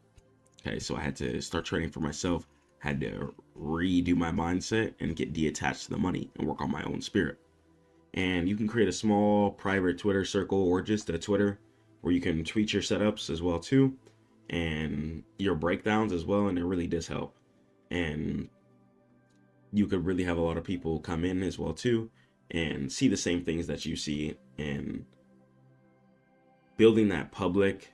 [SPEAKER 2] Okay, so I had to start trading for myself, had to redo my mindset and get detached to the money and work on my own spirit. And you can create a small private Twitter circle or just a Twitter where you can tweet your setups as well too, and your breakdowns as well, and it really does help. And you could really have a lot of people come in as well too and see the same things that you see, and building that public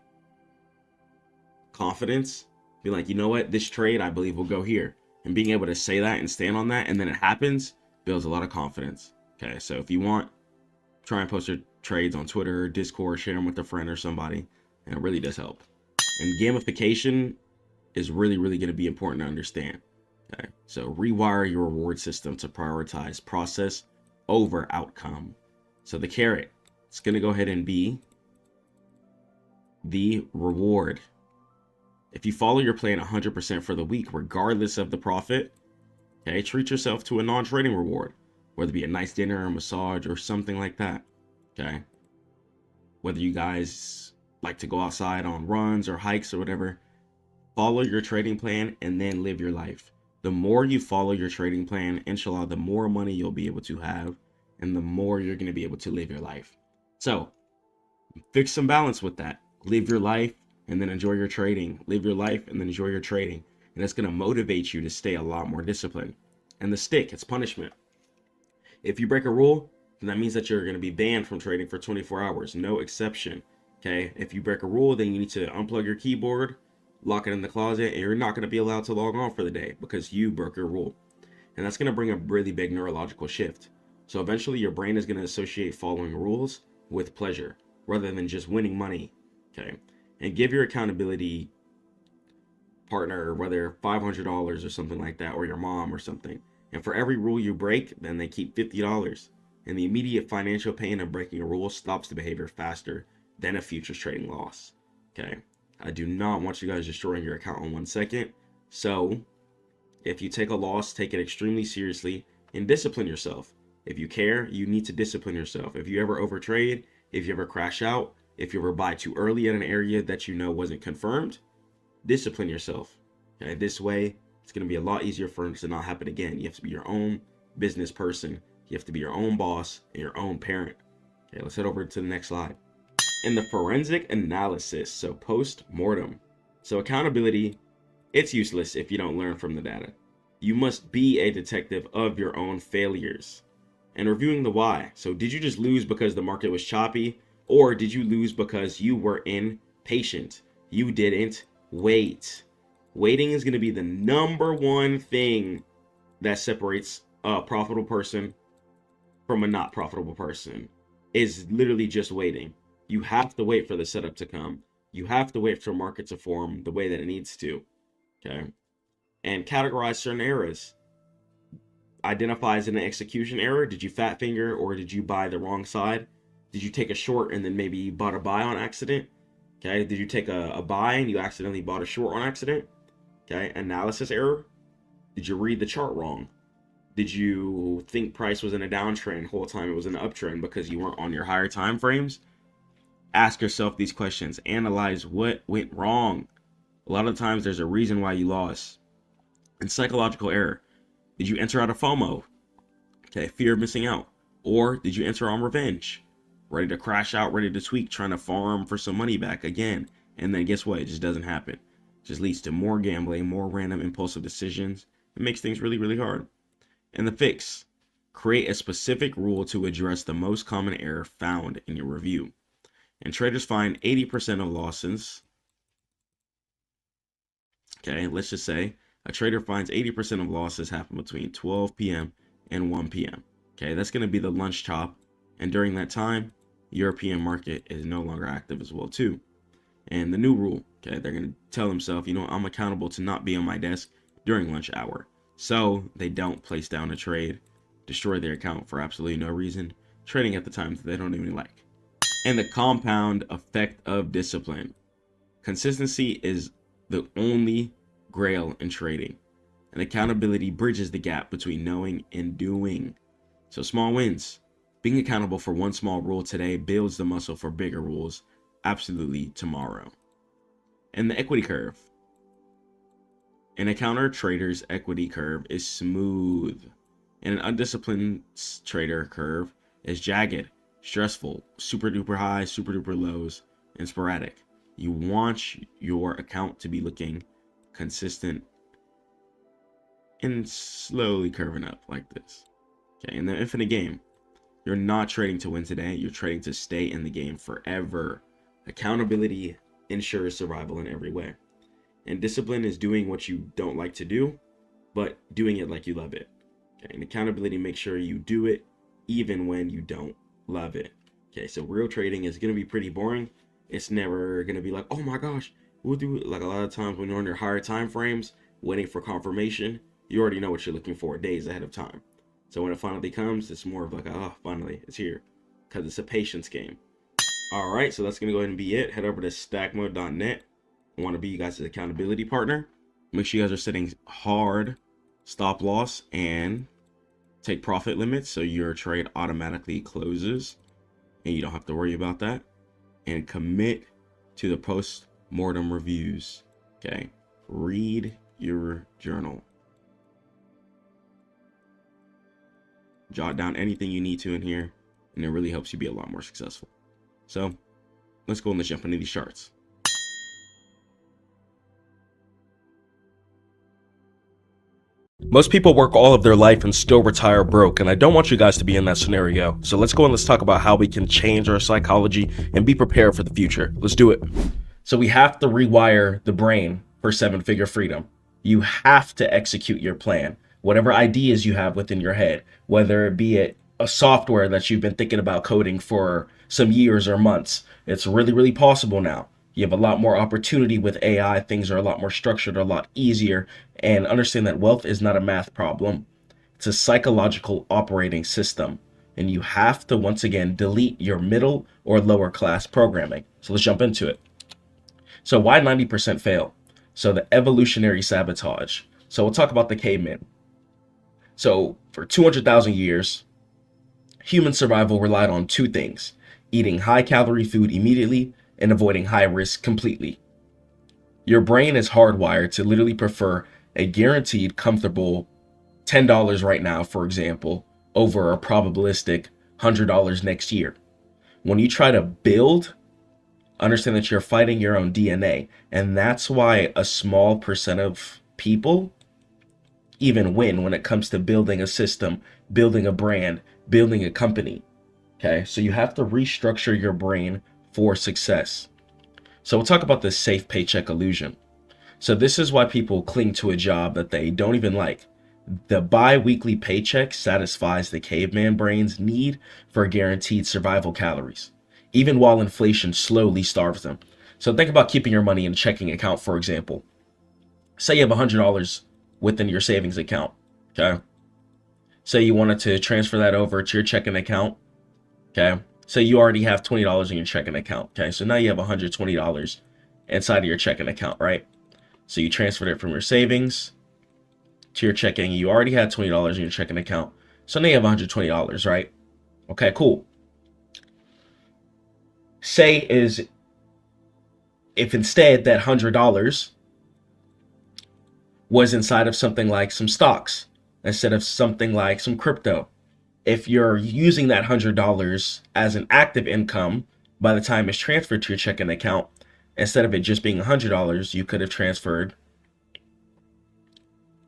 [SPEAKER 2] confidence. Be like, you know what, this trade I believe will go here, and being able to say that and stand on that, and then it happens, builds a lot of confidence. Okay, so if you want, try and post your trades on Twitter, Discord, share them with a friend or somebody, and it really does help. And gamification is really going to be important to understand. Okay, so rewire your reward system to prioritize process over outcome. So the carrot, it's going to go ahead and be the reward. If you follow your plan 100% for the week, regardless of the profit, okay, treat yourself to a non-trading reward, whether it be a nice dinner or massage or something like that. Okay, whether you guys like to go outside on runs or hikes or whatever, follow your trading plan and then live your life. The more you follow your trading plan, inshallah, the more money you'll be able to have, and the more you're going to be able to live your life. So fix some balance with that. Live your life and then enjoy your trading. Live your life and then enjoy your trading. And that's going to motivate you to stay a lot more disciplined. And the stick, it's punishment. If you break a rule, then that means that you're going to be banned from trading for 24 hours. No exception. Okay, if you break a rule, then you need to unplug your keyboard, lock it in the closet, and you're not going to be allowed to log on for the day because you broke your rule. And that's going to bring a really big neurological shift. So eventually your brain is going to associate following rules with pleasure rather than just winning money. Okay, and give your accountability partner, whether $500 or something like that, or your mom or something. And for every rule you break, then they keep $50. And the immediate financial pain of breaking a rule stops the behavior faster than a futures trading loss. Okay, I do not want you guys destroying your account in 1 second. So if you take a loss, take it extremely seriously and discipline yourself. If you care, you need to discipline yourself. If you ever overtrade, if you ever crash out, if you ever buy too early at an area that you know wasn't confirmed, discipline yourself. Okay, this way it's going to be a lot easier for it to not happen again. You have to be your own business person. You have to be your own boss and your own parent. Okay, let's head over to the next slide. In the forensic analysis, so post-mortem. So accountability, it's useless if you don't learn from the data. You must be a detective of your own failures. And reviewing the why. So did you just lose because the market was choppy? Or did you lose because you were impatient? You didn't wait. Waiting is going to be the number one thing that separates a profitable person from a not profitable person, is literally just waiting. You have to wait for the setup to come. You have to wait for market to form the way that it needs to. Okay. And categorize certain errors. Identify as an execution error. Did you fat finger or did you buy the wrong side? Did you take a short and then maybe you bought a buy on accident? Okay. Did you take a buy and you accidentally bought a short on accident? Okay. Analysis error. Did you read the chart wrong? Did you think price was in a downtrend the whole time it was in an uptrend because you weren't on your higher time frames? Ask yourself these questions. Analyze what went wrong. A lot of times there's a reason why you lost. And psychological error. Did you enter out of FOMO? Okay, fear of missing out. Or did you enter on revenge? Ready to crash out, ready to tweak, trying to farm for some money back again. And then guess what? It just doesn't happen. It just leads to more gambling, more random impulsive decisions. It makes things really, really hard. And the fix. Create a specific rule to address the most common error found in your review. And traders find 80% of losses. Okay, let's just say a trader finds 80% of losses happen between 12 p.m. and 1 p.m. Okay, that's going to be the lunch chop. And during that time, European market is no longer active as well too. And the new rule, okay, they're going to tell themselves, you know, I'm accountable to not be on my desk during lunch hour. So they don't place down a trade, destroy their account for absolutely no reason, trading at the times that they don't even like. And the compound effect of discipline. Consistency is the only grail in trading. And accountability bridges the gap between knowing and doing. So small wins. Being accountable for one small rule today builds the muscle for bigger rules absolutely tomorrow. And the equity curve. An encounter trader's equity curve is smooth. And an undisciplined trader curve is jagged, stressful, super duper highs, super duper lows, and sporadic. You want your account to be looking consistent and slowly curving up like this. Okay, in the infinite game, you're not trading to win today, you're trading to stay in the game forever. Accountability ensures survival in every way. And discipline is doing what you don't like to do, but doing it like you love it. Okay, and accountability makes sure you do it even when you don't love it. Okay, so real trading is going to be pretty boring. It's never going to be like, oh my gosh, we'll do it. Like a lot of times when you're on your higher time frames, waiting for confirmation, you already know what you're looking for days ahead of time. So when it finally comes, it's more of like, oh, finally, it's here. Because it's a patience game. All right, so that's going to go ahead and be it. Head over to stackmode.net. I want to be you guys' accountability partner. Make sure you guys are setting hard stop loss and take profit limits so your trade automatically closes and you don't have to worry about that. And commit to the post-mortem reviews. Okay, read your journal. Jot down anything you need to in here, and it really helps you be a lot more successful. So let's go and let's jump into these charts.
[SPEAKER 4] Most people work all of their life and still retire broke, and I don't want you guys to be in that scenario. So let's go and let's talk about how we can change our psychology and be prepared for the future. Let's do it.
[SPEAKER 2] So we have to rewire the brain for seven-figure freedom. You have to execute your plan. Whatever ideas you have within your head, whether it be a software that you've been thinking about coding for some years or months, it's really, really possible now. You have a lot more opportunity with AI. Things are a lot more structured, a lot easier. And understand that wealth is not a math problem. It's a psychological operating system. And you have to, once again, delete your middle or lower class programming. So let's jump into it. So why 90% fail? So the evolutionary sabotage. So we'll talk about the caveman. So for 200,000 years, human survival relied on two things: eating high calorie food immediately and avoiding high risk completely. Your brain is hardwired to literally prefer a guaranteed comfortable $10 right now, for example, over a probabilistic $100 next year. When you try to build, understand that you're fighting your own DNA. And that's why a small percent of people even win when it comes to building a system, building a brand, building a company. Okay, so you have to restructure your brain for success. So we'll talk about the safe paycheck illusion. So this is why people cling to a job that they don't even like. The bi-weekly paycheck satisfies the caveman brain's need for guaranteed survival calories, even while inflation slowly starves them. So think about keeping your money in a checking account, for example. Say you have $100 within your savings account, okay? Say you wanted to transfer that over to your checking account, okay? So you already have $20 in your checking account, okay? So now you have $120 inside of your checking account, right? So you transferred it from your savings to your checking. You already had $20 in your checking account. So now you have $120, right? Okay, cool. Say is if instead that $100 was inside of something like some stocks instead of something like some crypto. If you're using that $100 as an active income by the time it's transferred to your checking account, instead of it just being $100, you could have transferred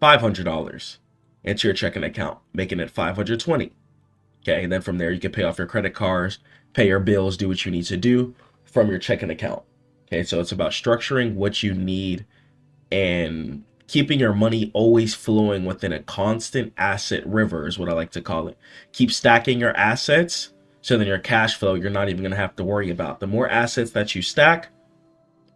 [SPEAKER 2] $500 into your checking account, making it $520. Okay, and then from there you can pay off your credit cards, pay your bills, do what you need to do from your checking account. Okay, so it's about structuring what you need and keeping your money always flowing within a constant asset river is what I like to call it. Keep stacking your assets so then your cash flow you're not even going to have to worry about. The more assets that you stack,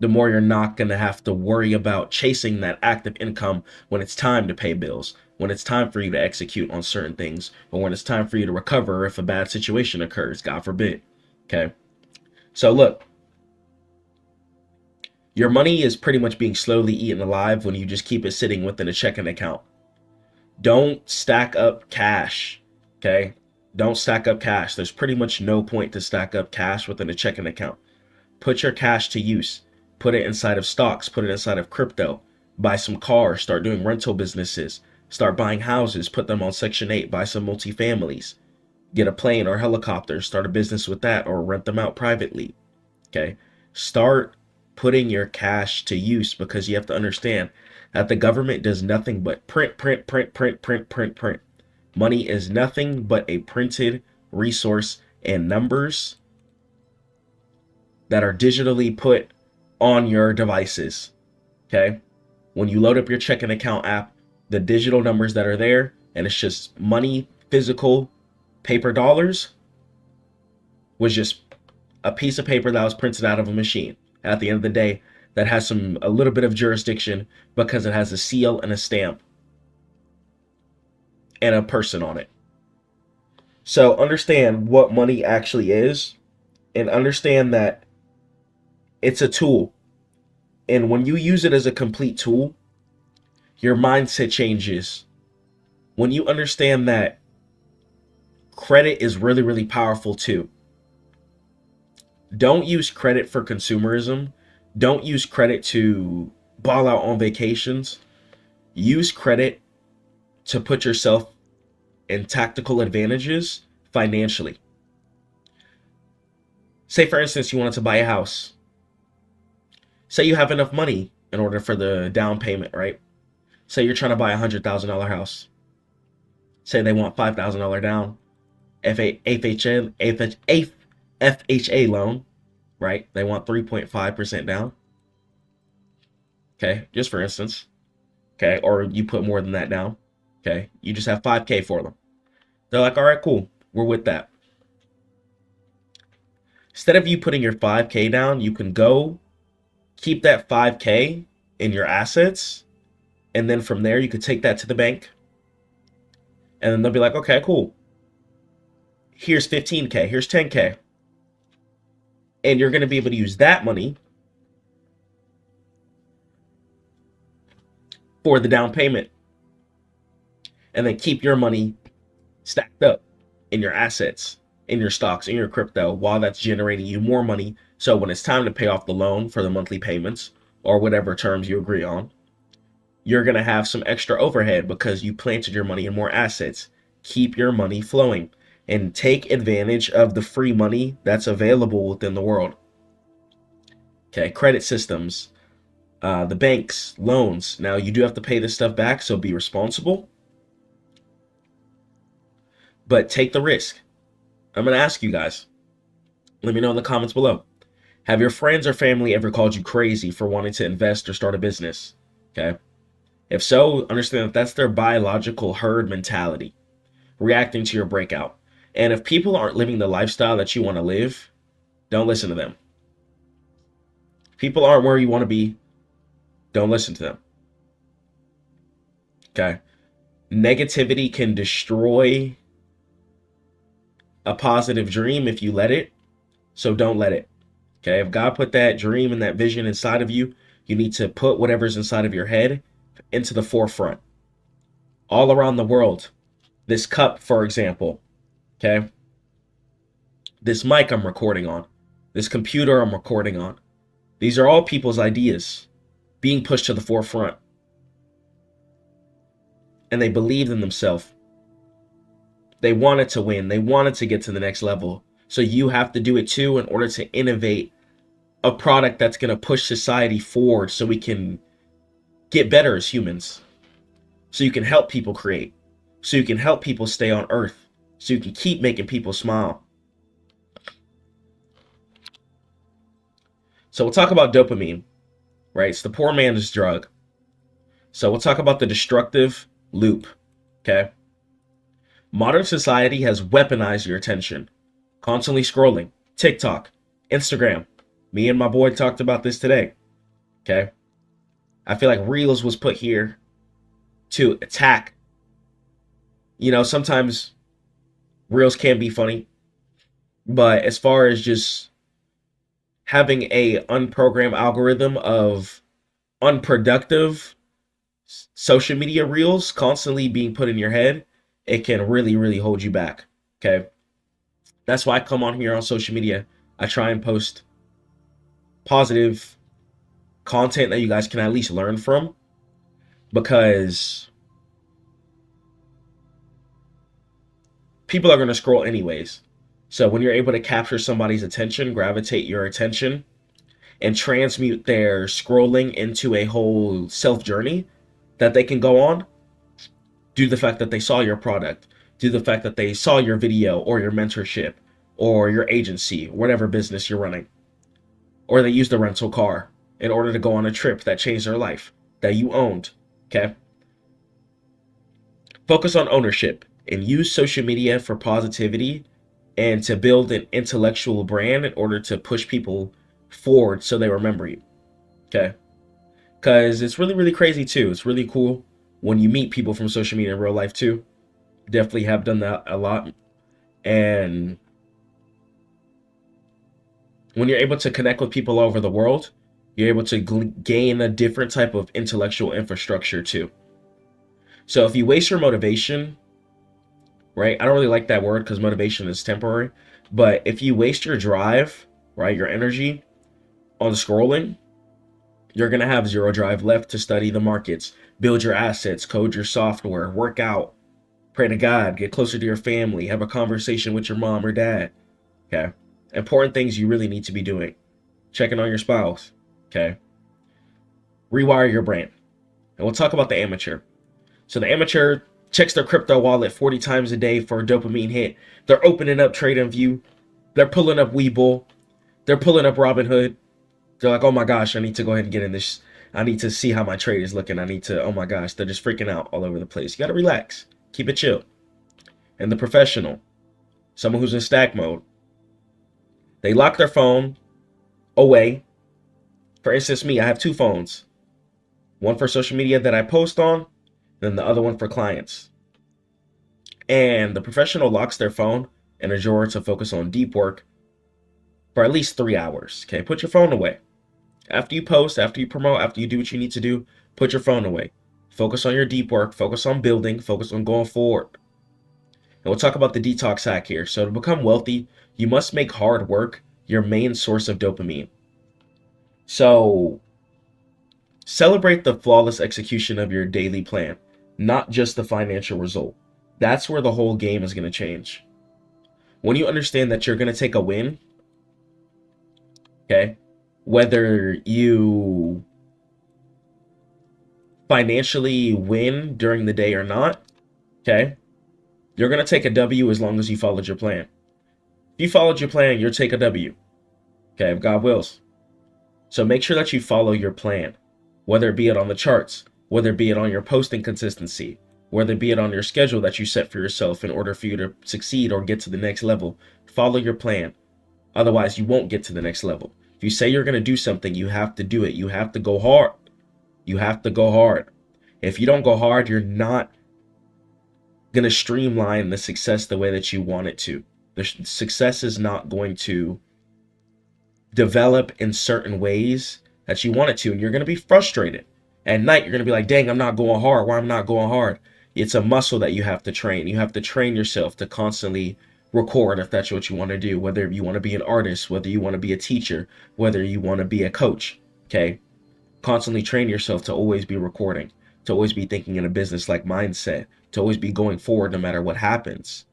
[SPEAKER 2] the more you're not going to have to worry about chasing that active income when it's time to pay bills, when it's time for you to execute on certain things, or when it's time for you to recover if a bad situation occurs, God forbid. Okay. So look, your money is pretty much being slowly eaten alive when you just keep it sitting within a checking account. Don't stack up cash, okay? Don't stack up cash. There's pretty much no point to stack up cash within a checking account. Put your cash to use. Put it inside of stocks. Put it inside of crypto. Buy some cars. Start doing rental businesses. Start buying houses. Put them on Section 8. Buy some multifamilies. Get a plane or helicopter. Start a business with that or rent them out privately, okay? Start putting your cash to use because you have to understand that the government does nothing but print. Money is nothing but a printed resource and numbers that are digitally put on your devices, okay? When you load up your checking account app, the digital numbers that are there, and it's just money, physical, paper dollars, was just a piece of paper that was printed out of a machine. At the end of the day, that has a little bit of jurisdiction because it has a seal and a stamp and a person on it. So understand what money actually is and understand that it's a tool. And when you use it as a complete tool, your mindset changes. When you understand that credit is really, really powerful too. Don't use credit for consumerism. Don't use credit to ball out on vacations. Use credit to put yourself in tactical advantages financially. Say, for instance, you wanted to buy a house. Say you have enough money in order for the down payment, right? Say you're trying to buy a $100,000 house. Say they want $5,000 down. FHA loan, right? They want 3.5% down. Okay, just for instance. Okay, or you put more than that down. Okay, you just have $5K for them. They're like, all right, cool, we're with that. Instead of you putting your $5K down, you can go keep that $5K in your assets, and then from there you could take that to the bank, and then they'll be like, okay, cool. Here's 15K, here's 10K. And you're going to be able to use that money for the down payment. And then keep your money stacked up in your assets, in your stocks, in your crypto, while that's generating you more money. So when it's time to pay off the loan for the monthly payments or whatever terms you agree on, you're going to have some extra overhead because you planted your money in more assets. Keep your money flowing. and take advantage of the free money that's available within the world. Okay, credit systems, the banks, loans. Now, you do have to pay this stuff back, so be responsible, but take the risk. I'm going to ask you guys, let me know in the comments below. Have your friends or family ever called you crazy for wanting to invest or start a business? Okay. If so, understand that that's their biological herd mentality, reacting to your breakout. And if people aren't living the lifestyle that you want to live, don't listen to them. If people aren't where you want to be, don't listen to them. Okay. Negativity can destroy a positive dream if you let it. So don't let it. Okay. If God put that dream and that vision inside of you, you need to put whatever's inside of your head into the forefront. All around the world. This cup, for example. Okay. This mic I'm recording on. This computer I'm recording on. These are all people's ideas being pushed to the forefront. And they believed in themselves. They wanted to win. They wanted to get to the next level. So you have to do it too in order to innovate a product that's going to push society forward so we can get better as humans. So you can help people create. So you can help people stay on earth. So you can keep making people smile. So we'll talk about dopamine, right? It's the poor man's drug. So we'll talk about the destructive loop, okay? Modern society has weaponized your attention. Constantly scrolling. TikTok, Instagram. Me and my boy talked about this today, okay? I feel like Reels was put here to attack. You know, sometimes Reels can be funny, but as far as just having a unprogrammed algorithm of unproductive social media reels constantly being put in your head, it can really, really hold you back. Okay. That's why I come on here on social media. I try and post positive content that you guys can at least learn from, because people are going to scroll anyways. So when you're able to capture somebody's attention, gravitate your attention, and transmute their scrolling into a whole self journey that they can go on, due to the fact that they saw your product, due to the fact that they saw your video or your mentorship or your agency, whatever business you're running, or they used a rental car in order to go on a trip that changed their life, that you owned, okay? Focus on ownership and use social media for positivity and to build an intellectual brand in order to push people forward so they remember you, okay? Because it's really, really crazy too. It's really cool when you meet people from social media in real life too. Definitely have done that a lot. And when you're able to connect with people all over the world, you're able to gain a different type of intellectual infrastructure too. So if you waste your motivation, right? I don't really like that word because motivation is temporary. But if you waste your drive, right, your energy on scrolling, you're going to have zero drive left to study the markets, build your assets, code your software, work out, pray to God, get closer to your family, have a conversation with your mom or dad, okay? Important things you really need to be doing. Checking on your spouse, okay? Rewire your brain. And we'll talk about the amateur. So the amateur checks their crypto wallet 40 times a day for a dopamine hit. They're opening up TradingView. They're pulling up Webull. They're pulling up Robinhood. They're like, oh my gosh, I need to go ahead and get in this. I need to see how my trade is looking. I need to, oh my gosh, they're just freaking out all over the place. You got to relax. Keep it chill. And the professional, someone who's in stack mode, they lock their phone away. For instance, me, I have two phones. One for social media that I post on, then the other one for clients. And the professional locks their phone in a drawer to focus on deep work for at least 3 hours. Okay, put your phone away. After you post, after you promote, after you do what you need to do, put your phone away. Focus on your deep work, focus on building, focus on going forward. And we'll talk about the detox hack here. So to become wealthy, you must make hard work your main source of dopamine. So celebrate the flawless execution of your daily plan, not just the financial result. That's where the whole game is going to change. When you understand that you're going to take a win, okay, whether you financially win during the day or not, okay, you're going to take a W as long as you followed your plan. If you followed your plan, you'll take a W, okay, if God wills. So make sure that you follow your plan, whether it be it on the charts, whether it be it on your posting consistency, whether it be it on your schedule that you set for yourself in order for you to succeed or get to the next level. Follow your plan. Otherwise, you won't get to the next level. If you say you're going to do something, you have to do it. You have to go hard. You have to go hard. If you don't go hard, you're not going to streamline the success the way that you want it to. The success is not going to develop in certain ways that you want it to, and you're going to be frustrated. At night, you're going to be like, dang, I'm not going hard. Why am I not going hard? It's a muscle that you have to train. You have to train yourself to constantly record if that's what you want to do, whether you want to be an artist, whether you want to be a teacher, whether you want to be a coach, okay? Constantly train yourself to always be recording, to always be thinking in a business-like mindset, to always be going forward no matter what happens.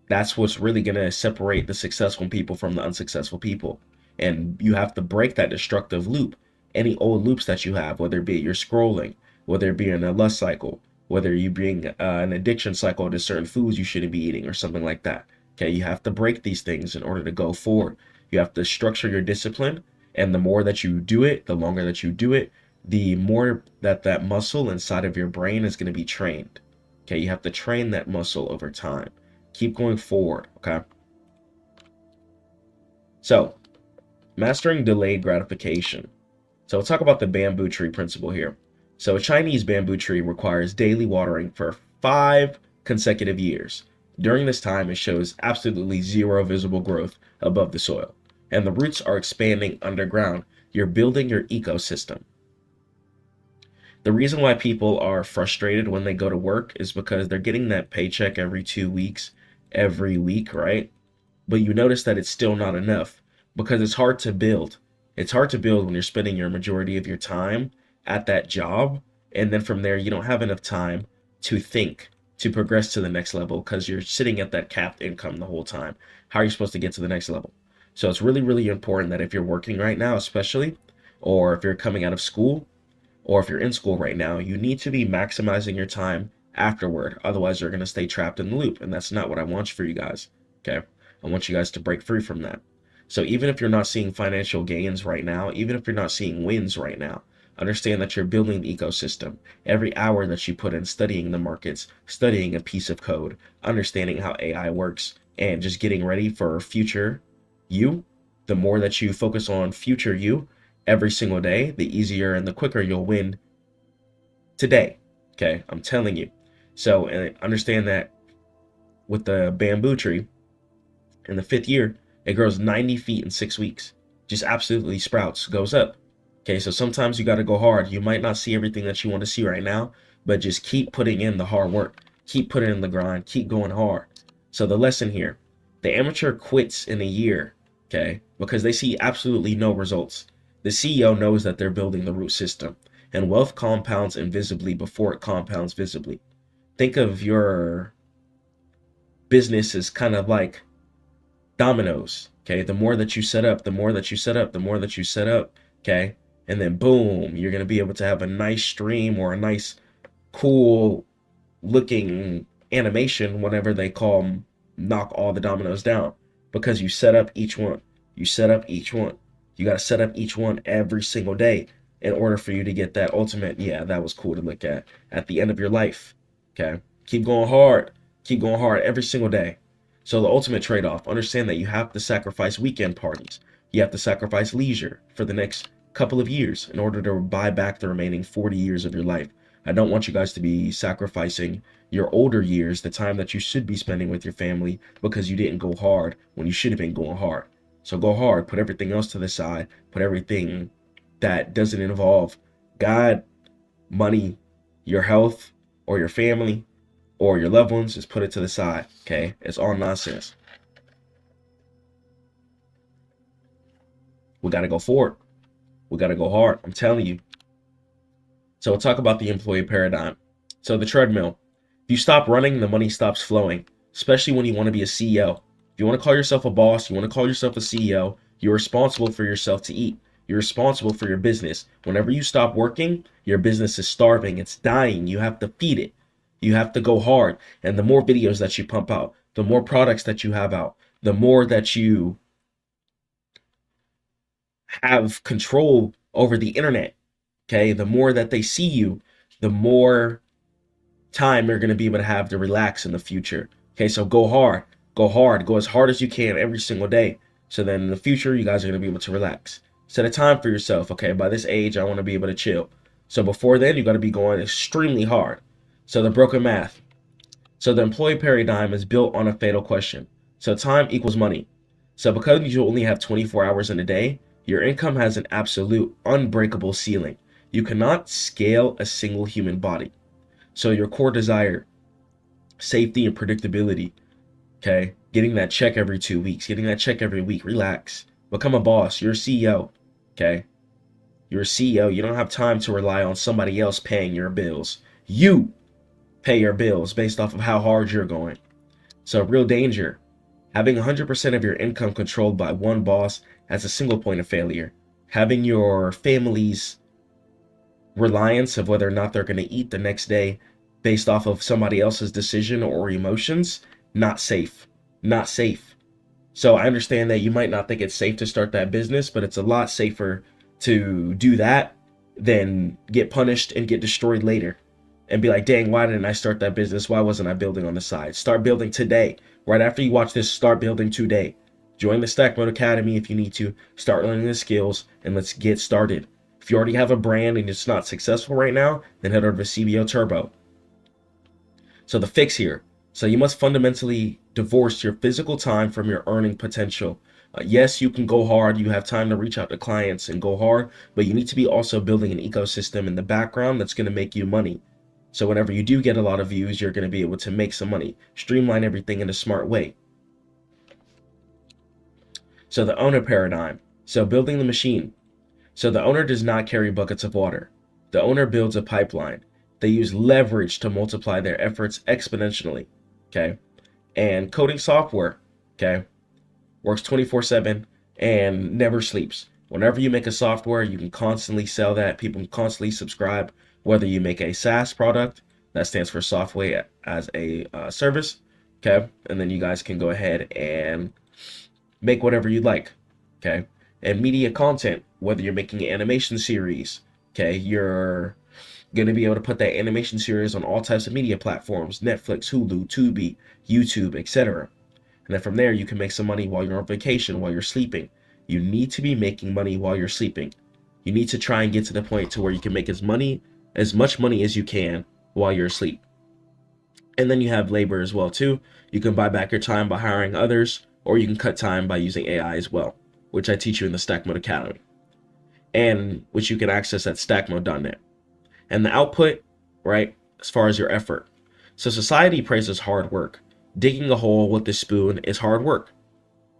[SPEAKER 2] That's what's really going to separate the successful people from the unsuccessful people. And you have to break that destructive loop. Any old loops that you have, whether it be you're scrolling, whether it be in a lust cycle, whether you bring an addiction cycle to certain foods you shouldn't be eating or something like that. Okay, you have to break these things in order to go forward. You have to structure your discipline, and the more that you do it, the longer that you do it, the more that muscle inside of your brain is going to be trained. Okay, you have to train that muscle over time. Keep going forward, okay? So, mastering delayed gratification. So we'll talk about the bamboo tree principle here. So a Chinese bamboo tree requires daily watering for 5 consecutive years. During this time, it shows absolutely zero visible growth above the soil, and the roots are expanding underground. You're building your ecosystem. The reason why people are frustrated when they go to work is because they're getting that paycheck every 2 weeks, every week, right? But you notice that it's still not enough because it's hard to build. It's hard to build when you're spending your majority of your time at that job, and then from there you don't have enough time to think, to progress to the next level, because you're sitting at that capped income the whole time. How are you supposed to get to the next level? So it's really, really important that if you're working right now, especially, or if you're coming out of school, or if you're in school right now, you need to be maximizing your time afterward. Otherwise, you're going to stay trapped in the loop, and that's not what I want for you guys, okay? I want you guys to break free from that. So even if you're not seeing financial gains right now, even if you're not seeing wins right now, understand that you're building the ecosystem. Every hour that you put in studying the markets, studying a piece of code, understanding how AI works, and just getting ready for future you, the more that you focus on future you every single day, the easier and the quicker you'll win today. Okay, I'm telling you. So understand that with the bamboo tree, in the 5th year, it grows 90 feet in 6 weeks. Just absolutely sprouts, goes up. Okay, so sometimes you got to go hard. You might not see everything that you want to see right now, but just keep putting in the hard work. Keep putting in the grind. Keep going hard. So the lesson here, the amateur quits in a year, okay, because they see absolutely no results. The CEO knows that they're building the root system, and wealth compounds invisibly before it compounds visibly. Think of your business as kind of like dominoes, okay? The more that you set up, the more that you set up, the more that you set up, okay? And then boom, you're going to be able to have a nice stream or a nice, cool looking animation whenever they knock all the dominoes down, because you set up each one. You set up each one. You got to set up each one every single day in order for you to get that ultimate, yeah, that was cool to look at the end of your life, okay? Keep going hard. Keep going hard every single day. So the ultimate trade-off, understand that you have to sacrifice weekend parties. You have to sacrifice leisure for the next couple of years in order to buy back the remaining 40 years of your life. I don't want you guys to be sacrificing your older years, the time that you should be spending with your family, because you didn't go hard when you should have been going hard. So go hard, put everything else to the side, put everything that doesn't involve God, money, your health, or your family, or your loved ones, just put it to the side, okay? It's all nonsense. We got to go forward. We got to go hard. I'm telling you. So we'll talk about the employee paradigm. So the treadmill. If you stop running, the money stops flowing, especially when you want to be a CEO. If you want to call yourself a boss, you want to call yourself a CEO, you're responsible for yourself to eat. You're responsible for your business. Whenever you stop working, your business is starving. It's dying. You have to feed it. You have to go hard. And the more videos that you pump out, the more products that you have out, the more that you have control over the internet, okay? The more that they see you, the more time you're going to be able to have to relax in the future. Okay, so go hard, go as hard as you can every single day. So then in the future, you guys are going to be able to relax. Set a time for yourself. Okay, by this age, I want to be able to chill. So before then, you got to be going extremely hard. So the broken math. So the employee paradigm is built on a fatal question. So time equals money. So because you only have 24 hours in a day, your income has an absolute unbreakable ceiling. You cannot scale a single human body. So your core desire, safety and predictability, okay? Getting that check every 2 weeks, getting that check every week, relax. Become a boss, you're a CEO, okay? You're a CEO, you don't have time to rely on somebody else paying your bills. You pay your bills based off of how hard you're going. So real danger, having 100% of your income controlled by one boss as a single point of failure. Having your family's reliance of whether or not they're going to eat the next day based off of somebody else's decision or emotions, not safe. Not safe. So I understand that you might not think it's safe to start that business, but it's a lot safer to do that than get punished and get destroyed later and be like, dang, why didn't I start that business? Why wasn't I building on the side? Start building today. Right after you watch this, start building today. Join the Stackmode Academy if you need to. Start learning the skills and let's get started. If you already have a brand and it's not successful right now, then head over to CBO Turbo. So the fix here. So you must fundamentally divorce your physical time from your earning potential. Yes, you can go hard. You have time to reach out to clients and go hard, but you need to be also building an ecosystem in the background that's going to make you money. So whenever you do get a lot of views, you're going to be able to make some money. Streamline everything in a smart way. So the owner paradigm. So building the machine. So the owner does not carry buckets of water. The owner builds a pipeline. They use leverage to multiply their efforts exponentially. Okay. And coding software, okay, works 24/7 and never sleeps. Whenever you make a software, you can constantly sell that. People can constantly subscribe. Whether you make a SaaS product, that stands for software as a service, okay, and then you guys can go ahead and make whatever you like, okay. And media content, whether you're making an animation series, okay, you're going to be able to put that animation series on all types of media platforms, Netflix, Hulu, Tubi, YouTube, etc. And then from there, you can make some money while you're on vacation, while you're sleeping. You need to be making money while you're sleeping. You need to try and get to the point to where you can make as much money as you can while you're asleep. And then you have labor as well too. You can buy back your time by hiring others, or you can cut time by using AI as well, which I teach you in the Stackmode Academy, and which you can access at stackmode.net. And the output, right, as far as your effort. So society praises hard work. Digging a hole with a spoon is hard work,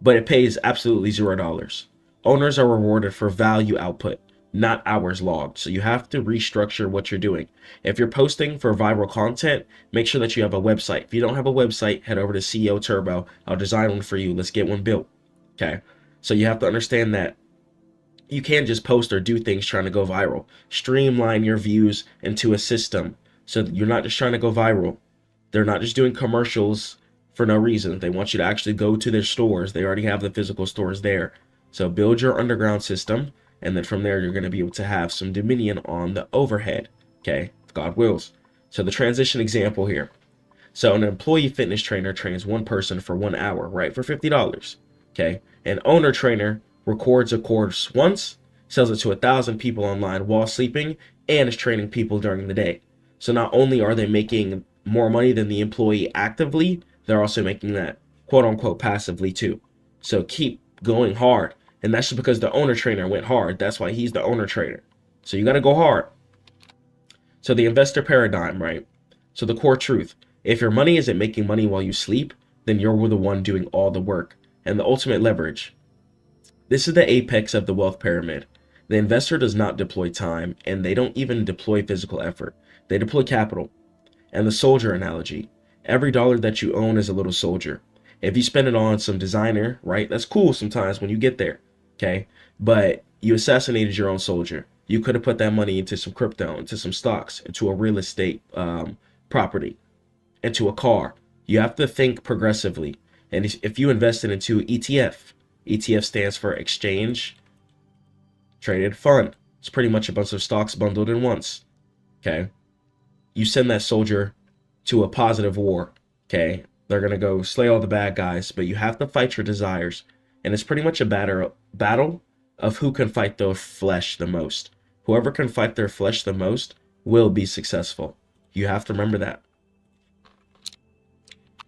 [SPEAKER 2] but it pays absolutely $0. Owners are rewarded for value output, not hours logged. So you have to restructure what you're doing. If you're posting for viral content, make sure that you have a website. If you don't have a website, head over to CEO Turbo. I'll design one for you. Let's get one built. Okay. So you have to understand that you can't just post or do things trying to go viral. Streamline your views into a system so that you're not just trying to go viral. They're not just doing commercials for no reason. They want you to actually go to their stores. They already have the physical stores there. So build your underground system, and then from there, you're going to be able to have some dominion on the overhead, okay, if God wills. So the transition example here. So an employee fitness trainer trains one person for 1 hour, right, for $50, okay? An owner trainer records a course once, sells it to 1,000 people online while sleeping, and is training people during the day. So not only are they making more money than the employee actively, they're also making that quote unquote passively too. So keep going hard. And that's just because the owner trainer went hard. That's why he's the owner trainer. So you got to go hard. So the investor paradigm, right? So the core truth, if your money isn't making money while you sleep, then you're the one doing all the work. And the ultimate leverage. This is the apex of the wealth pyramid. The investor does not deploy time, and they don't even deploy physical effort. They deploy capital. And the soldier analogy. Every dollar that you own is a little soldier. If you spend it on some designer, right, that's cool sometimes when you get there, okay? But you assassinated your own soldier. You could have put that money into some crypto, into some stocks, into a real estate property, into a car. You have to think progressively. And if you invested into ETF, ETF stands for Exchange Traded Fund. It's pretty much a bunch of stocks bundled in once, okay? You send that soldier to a positive war, okay? They're going to go slay all the bad guys, but you have to fight your desires. And it's pretty much a battle of who can fight their flesh the most. Whoever can fight their flesh the most will be successful. You have to remember that.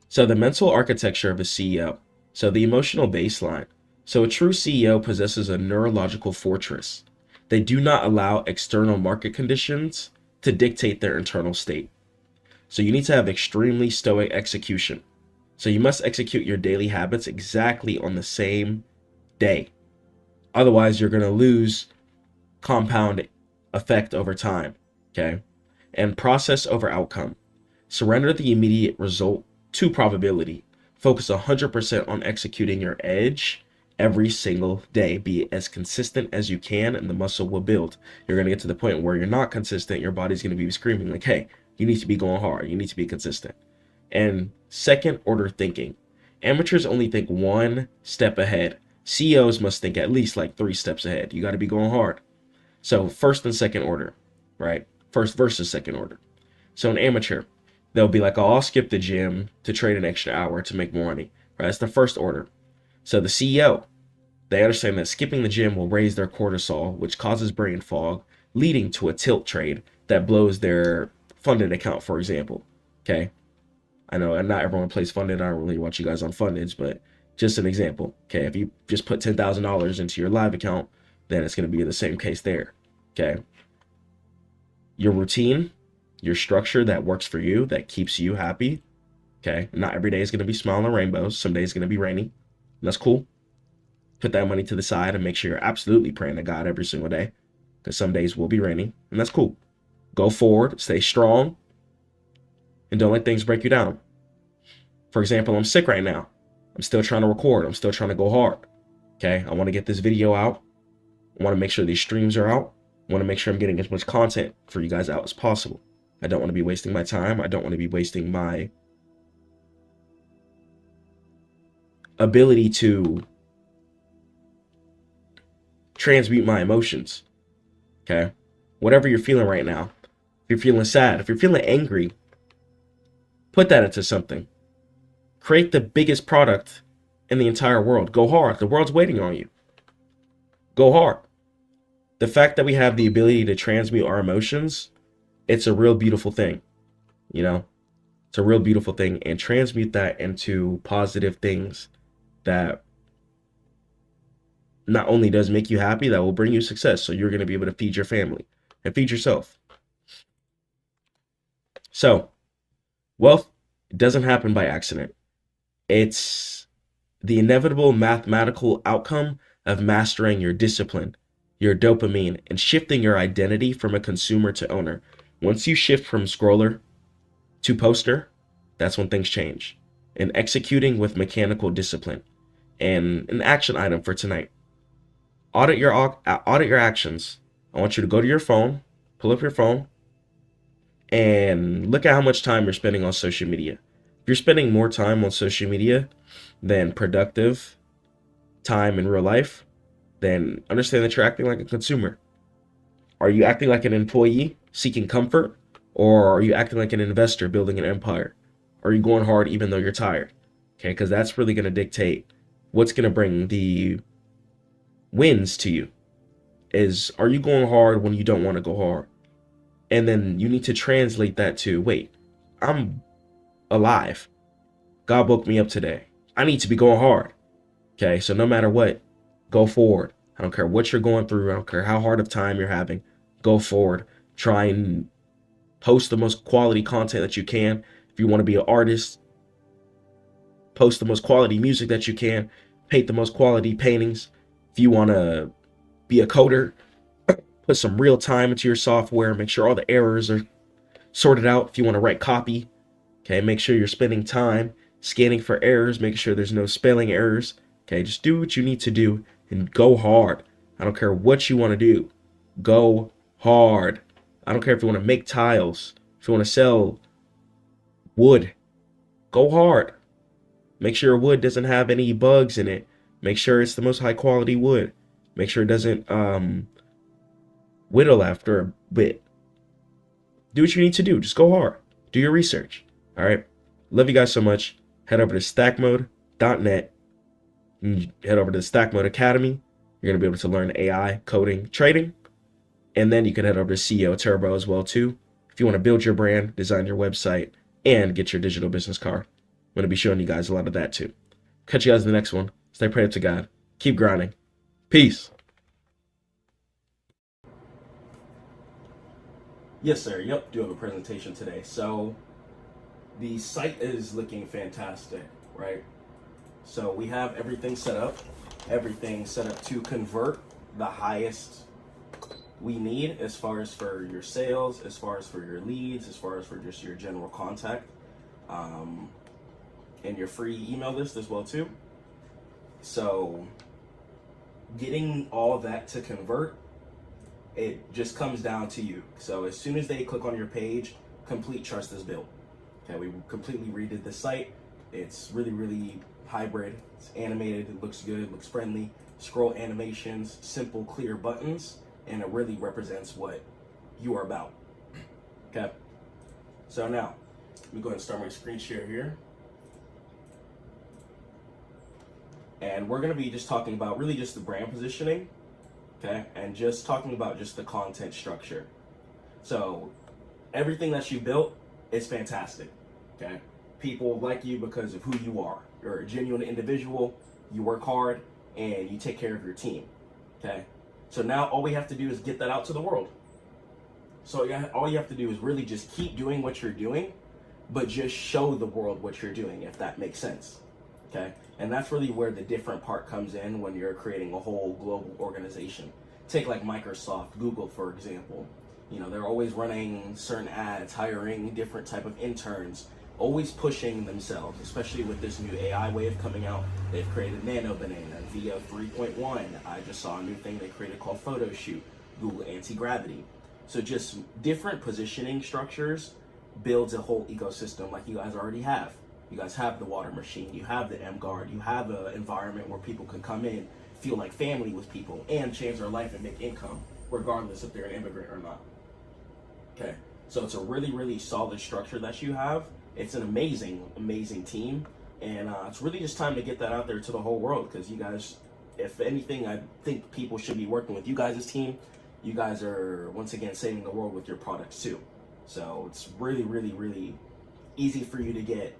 [SPEAKER 2] So the mental architecture of a CEO. So the emotional baseline. So a true CEO possesses a neurological fortress. They do not allow external market conditions to dictate their internal state. So you need to have extremely stoic execution. So you must execute your daily habits exactly on the same day. Otherwise, you're going to lose compound effect over time, okay? And process over outcome. Surrender the immediate result to probability. Focus 100% on executing your edge every single day. Be as consistent as you can, and the muscle will build. You're going to get to the point where you're not consistent. Your body's going to be screaming like, hey, you need to be going hard. You need to be consistent. And second order thinking. Amateurs only think one step ahead. CEOs must think at least like 3 steps ahead. You got to be going hard. So first and second order, right? First versus second order. So an amateur, they'll be like, oh, I'll skip the gym to trade an extra hour to make more money. Right? That's the first order. So the CEO, they understand that skipping the gym will raise their cortisol, which causes brain fog, leading to a tilt trade that blows their funded account, for example. Okay. I know, and not everyone plays funded. I don't really watch you guys on fundeds, but just an example. Okay. If you just put $10,000 into your live account, then it's going to be the same case there. Okay. Your routine, your structure that works for you, that keeps you happy. Okay. Not every day is going to be smiling and rainbows. Some days is going to be rainy. That's cool. Put that money to the side and make sure you're absolutely praying to God every single day, because some days will be rainy, and that's cool. Go forward, stay strong, and don't let things break you down. For example, I'm sick right now. I'm still trying to record. I'm still trying to go hard. Okay, I want to get this video out. I want to make sure these streams are out. I want to make sure I'm getting as much content for you guys out as possible. I don't want to be wasting my time. I don't want to be wasting my ability to transmute my emotions. Okay, whatever you're feeling right now, if you're feeling sad, if you're feeling angry, put that into something. Create the biggest product in the entire world. Go hard. The world's waiting on you. Go hard. The fact that we have the ability to transmute our emotions, it's a real beautiful thing. You know, it's a real beautiful thing, and transmute that into positive things that not only does make you happy, that will bring you success. So you're going to be able to feed your family and feed yourself. So wealth doesn't happen by accident. It's the inevitable mathematical outcome of mastering your discipline, your dopamine, and shifting your identity from a consumer to owner. Once you shift from scroller to poster, that's when things change. And executing with mechanical discipline. And an action item for tonight. Audit your actions. I want you to go to your phone, pull up your phone, and look at how much time you're spending on social media. If you're spending more time on social media than productive time in real life, then understand that you're acting like a consumer. Are you acting like an employee seeking comfort, or are you acting like an investor building an empire? Are you going hard even though you're tired? Okay, because that's really going to dictate what's going to bring the wins to you. Are you going hard when you don't want to go hard? And then you need to translate that to, wait, I'm alive. God woke me up today. I need to be going hard. Okay, so no matter what, go forward. I don't care what you're going through. I don't care how hard of time you're having. Go forward. Try and post the most quality content that you can. If you want to be an artist, post the most quality music that you can. Paint the most quality paintings. If you want to be a coder, put some real time into your software. Make sure all the errors are sorted out. If you want to write copy, okay, make sure you're spending time scanning for errors, making sure there's no spelling errors. Okay, just do what you need to do and go hard. I don't care what you want to do. Go hard. I don't care if you want to make tiles, if you want to sell wood. Go hard. Make sure your wood doesn't have any bugs in it. Make sure it's the most high quality wood. Make sure it doesn't whittle after a bit. Do what you need to do. Just go hard. Do your research. All right. Love you guys so much. Head over to stackmode.net. Head over to the Stackmode Academy. You're going to be able to learn AI, coding, trading. And then you can head over to CEO Turbo as well too. If you want to build your brand, design your website, and get your digital business card. I'm going to be showing you guys a lot of that too. Catch you guys in the next one. Stay prayed up to God. Keep grinding. Peace.
[SPEAKER 1] Yes, sir. Yep, do have a presentation today. So the site is looking fantastic, right? So we have everything set up to convert the highest we need as far as for your sales, as far as for your leads, as far as for just your general contact, and your free email list as well too. So getting all that to convert, it just comes down to you. So as soon as they click on your page, complete trust is built. Okay, we completely redid the site. It's really, really hybrid. It's animated, it looks good, looks friendly. Scroll animations, simple, clear buttons, and it really represents what you are about. Okay, so now, let me go ahead and start my screen share here. And we're gonna be just talking about really just the brand positioning, okay? And just talking about just the content structure. So everything that you built is fantastic, okay? People like you because of who you are. You're a genuine individual, you work hard, and you take care of your team, okay? So now all we have to do is get that out to the world. So all you have to do is really just keep doing what you're doing, but just show the world what you're doing, if that makes sense, okay? And that's really where the different part comes in when you're creating a whole global organization. Take like Microsoft, Google, for example. You know, they're always running certain ads, hiring different type of interns, always pushing themselves, especially with this new AI wave coming out. They've created Nano Banana, via 3.1. I just saw a new thing they created called Photo Shoot, Google Anti-Gravity. So just different positioning structures builds a whole ecosystem like you guys already have. You guys have the water machine, you have the M-Guard, you have an environment where people can come in, feel like family with people, and change their life and make income, regardless if they're an immigrant or not. Okay, so it's a really, really solid structure that you have. It's an amazing, amazing team, and it's really just time to get that out there to the whole world, because you guys, if anything, I think people should be working with you guys' team. You guys are, once again, saving the world with your products too. So it's really, really, really easy for you to get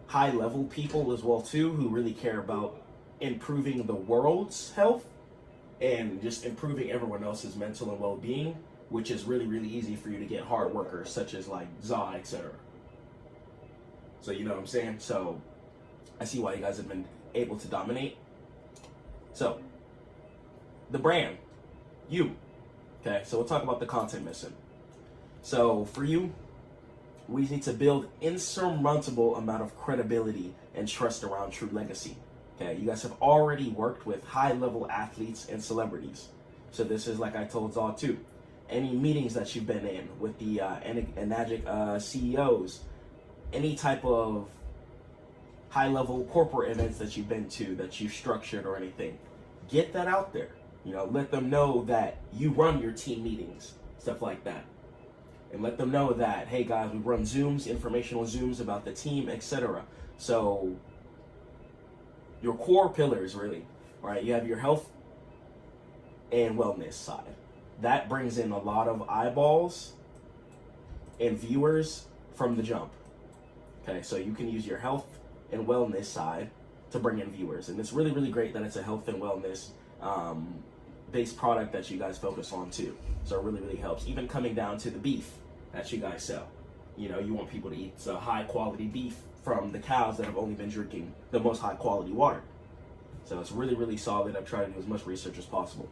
[SPEAKER 1] high-level people as well too, who really care about improving the world's health and just improving everyone else's mental and well-being, which is really, really easy for you to get hard workers such as like Za, etc. So you know what I'm saying? So I see why you guys have been able to dominate. So the brand, you, okay? So we'll talk about the content missing. So for you, we need to build insurmountable amount of credibility and trust around True Legacy. Okay, you guys have already worked with high-level athletes and celebrities. So this is like I told Zaw too. Any meetings that you've been in with the Enagic CEOs, any type of high-level corporate events that you've been to, that you've structured or anything, get that out there. You know, let them know that you run your team meetings, stuff like that. And let them know that, hey guys, we run Zooms, informational Zooms about the team, etc. So your core pillars, really, right? You have your health and wellness side. That brings in a lot of eyeballs and viewers from the jump. Okay, so you can use your health and wellness side to bring in viewers. And it's really, really great that it's a health and wellness based product that you guys focus on too. So it really, really helps. Even coming down to the beef that you guys sell. You know, you want people to eat so high quality beef from the cows that have only been drinking the most high quality water. So it's really, really solid. I've tried to do as much research as possible.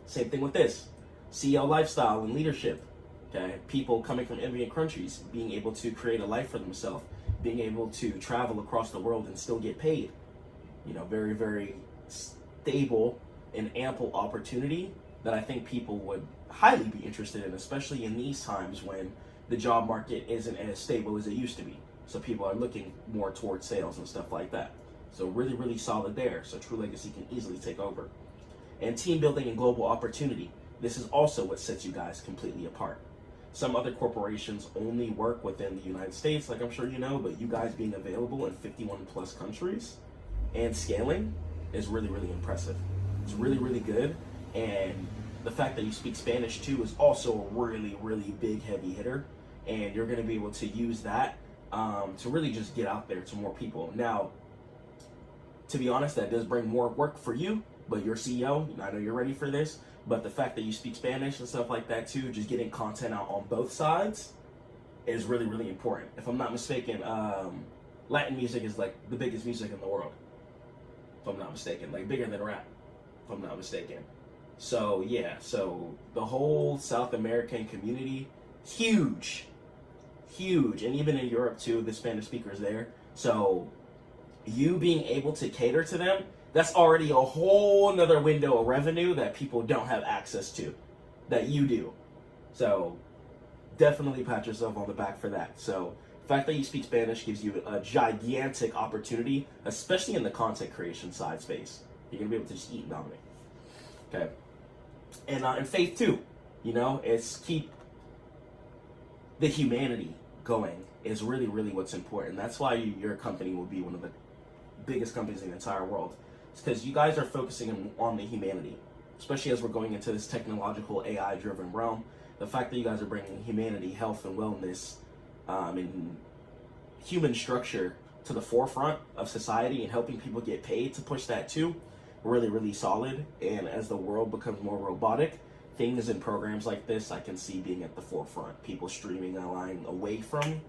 [SPEAKER 1] Same thing with this. CEO lifestyle and leadership. Okay, people coming from immigrant countries being able to create a life for themselves being able to travel across the world and still get paid. You know, very, very stable and ample opportunity that I think people would highly be interested in, especially in these times when the job market isn't as stable as it used to be. So people are looking more towards sales and stuff like that. So really, really solid there. So True Legacy can easily take over. And team building and global opportunity. This is also what sets you guys completely apart. Some other corporations only work within the United States, like I'm sure you know, but you guys being available in 51 plus countries and scaling is really, really impressive. It's really, really good. And the fact that you speak Spanish too is also a really, really big heavy hitter. And you're going to be able to use that to really just get out there to more people. Now, to be honest, that does bring more work for you, but you're CEO, I know you're ready for this, but the fact that you speak Spanish and stuff like that too, just getting content out on both sides is really, really important. If I'm not mistaken, Latin music is like the biggest music in the world, if I'm not mistaken, like bigger than rap, if I'm not mistaken. So yeah, so the whole South American community, huge, and even in Europe too, the Spanish speakers there. So you being able to cater to them, that's already a whole nother window of revenue that people don't have access to, that you do. So definitely pat yourself on the back for that. So the fact that you speak Spanish gives you a gigantic opportunity, especially in the content creation side space. You're gonna be able to just eat and dominate. Okay. And faith too, you know, it's keep the humanity going is really, really what's important. That's why your company will be one of the biggest companies in the entire world. It's because you guys are focusing on the humanity, especially as we're going into this technological AI-driven realm. The fact that you guys are bringing humanity, health, and wellness, and human structure to the forefront of society and helping people get paid to push that too, really, really solid. And as the world becomes more robotic, things and programs like this I can see being at the forefront. People streaming online away from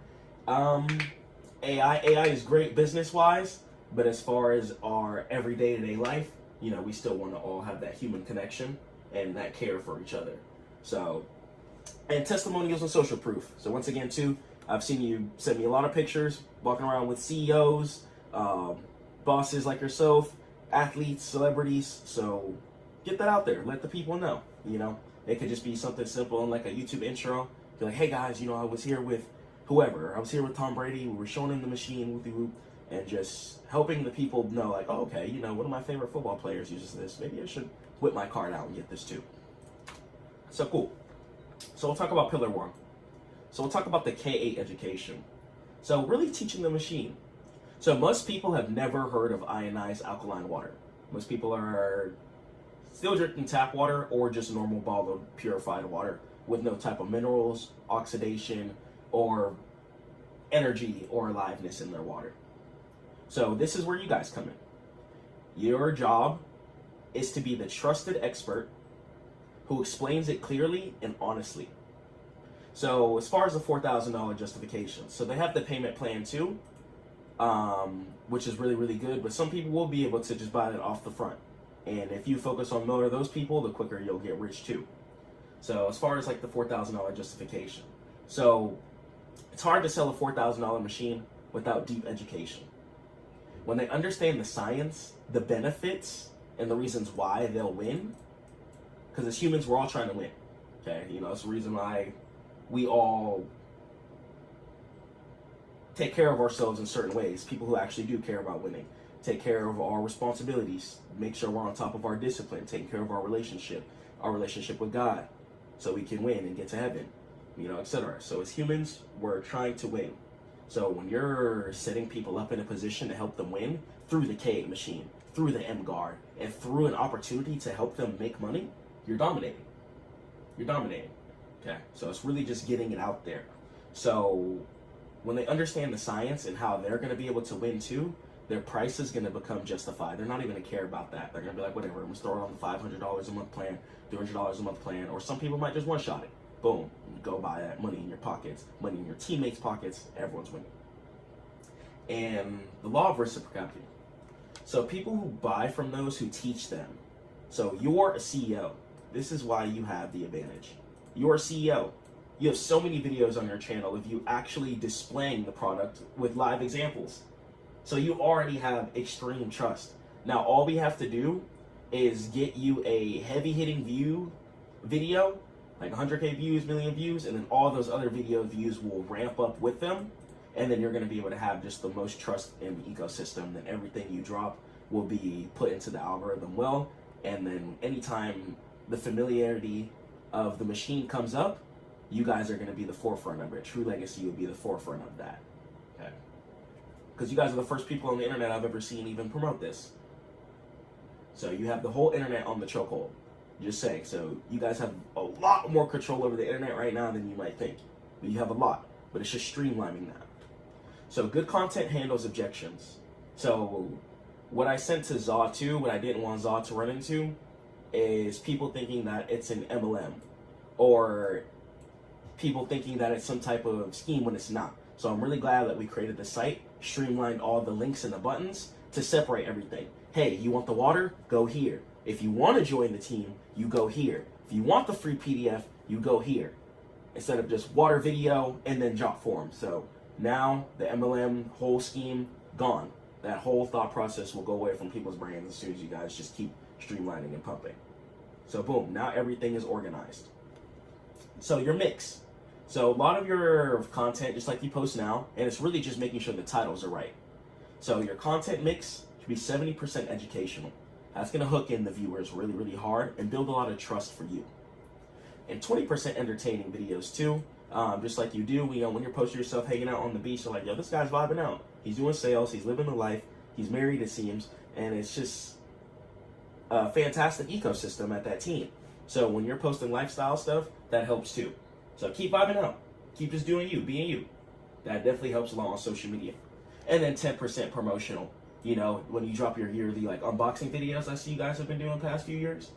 [SPEAKER 1] AI. AI is great business-wise, but as far as our everyday to day life, you know, we still want to all have that human connection and that care for each other. So, and testimonials and social proof. So once again too, I've seen you send me a lot of pictures walking around with CEOs, bosses like yourself, athletes, celebrities. So get that out there. Let the people know, you know. It could just be something simple and like a YouTube intro. Be like, hey guys, you know, I was here with whoever. I was here with Tom Brady. We were showing him the machine, whoop-de-whoop, and just helping the people know, like, oh, okay, you know, one of my favorite football players uses this. Maybe I should whip my card out and get this too. So cool. So we'll talk about pillar one. So we'll talk about the K8 education. So really teaching the machine. So most people have never heard of ionized alkaline water. Most people are still drinking tap water or just normal bottled purified water with no type of minerals, oxidation, or energy or aliveness in their water. So this is where you guys come in. Your job is to be the trusted expert who explains it clearly and honestly. So as far as the $4,000 justification, so they have the payment plan too, which is really, really good, but some people will be able to just buy it off the front. And if you focus on more of those people, the quicker you'll get rich too. So as far as like the $4,000 justification. So it's hard to sell a $4,000 machine without deep education. When they understand the science, the benefits, and the reasons why they'll win, because as humans, we're all trying to win. Okay, you know, it's the reason why we all take care of ourselves in certain ways. People who actually do care about winning, take care of our responsibilities, make sure we're on top of our discipline, taking care of our relationship with God, so we can win and get to heaven, you know, etc. So as humans, we're trying to win. So when you're setting people up in a position to help them win through the K8 machine, through the M guard, and through an opportunity to help them make money, you're dominating. You're dominating. Okay, so it's really just getting it out there. So when they understand the science and how they're going to be able to win too, their price is going to become justified. They're not even going to care about that. They're going to be like, whatever, I'm going to throw it on the $500 a month plan, $300 a month plan, or some people might just one-shot it. Boom, you go buy that, money in your pockets, money in your teammates' pockets, everyone's winning. And the law of reciprocity. So people who buy from those who teach them. So you're a CEO. This is why you have the advantage. You're a CEO.
[SPEAKER 3] You have so many videos on your channel of you actually displaying the product with live examples. So you already have extreme trust. Now all we have to do is get you a heavy hitting video, like 100K views, million views, and then all those other video views will ramp up with them. And then you're going to be able to have just the most trust in the ecosystem. Then everything you drop will be put into the algorithm well. And then anytime the familiarity of the machine comes up, you guys are going to be the forefront of it. True Legacy will be the forefront of that. Okay? Because you guys are the first people on the internet I've ever seen even promote this. So you have the whole internet on the chokehold. Just saying. So you guys have a lot more control over the internet right now than you might think. But you have a lot. But it's just streamlining that. So good content handles objections. So what I sent to Zaw 2, what I didn't want Zaw to run into, is people thinking that it's an MLM. Or people thinking that it's some type of scheme when it's not. So I'm really glad that we created the site, streamlined all the links and the buttons to separate everything. Hey, you want the water? Go here. If you want to join the team, you go here. If you want the free PDF, you go here. Instead of just water video and then job form. So now the MLM whole scheme gone. That whole thought process will go away from people's brains as soon as you guys just keep streamlining and pumping. So boom, now everything is organized. So your mix. So a lot of your content, just like you post now, and it's really just making sure the titles are right. So your content mix should be 70% educational. That's going to hook in the viewers really, really hard and build a lot of trust for you. And 20% entertaining videos too. Just like you do, when you're posting yourself hanging out on the beach, you're like, yo, this guy's vibing out. He's doing sales, he's living the life, he's married, it seems, and it's just a fantastic ecosystem at that team. So when you're posting lifestyle stuff, that helps too. So keep vibing out. Keep just doing you, being you. That definitely helps a lot on social media. And then 10% promotional. You know, when you drop your yearly like unboxing videos, I see you guys have been doing the past few years.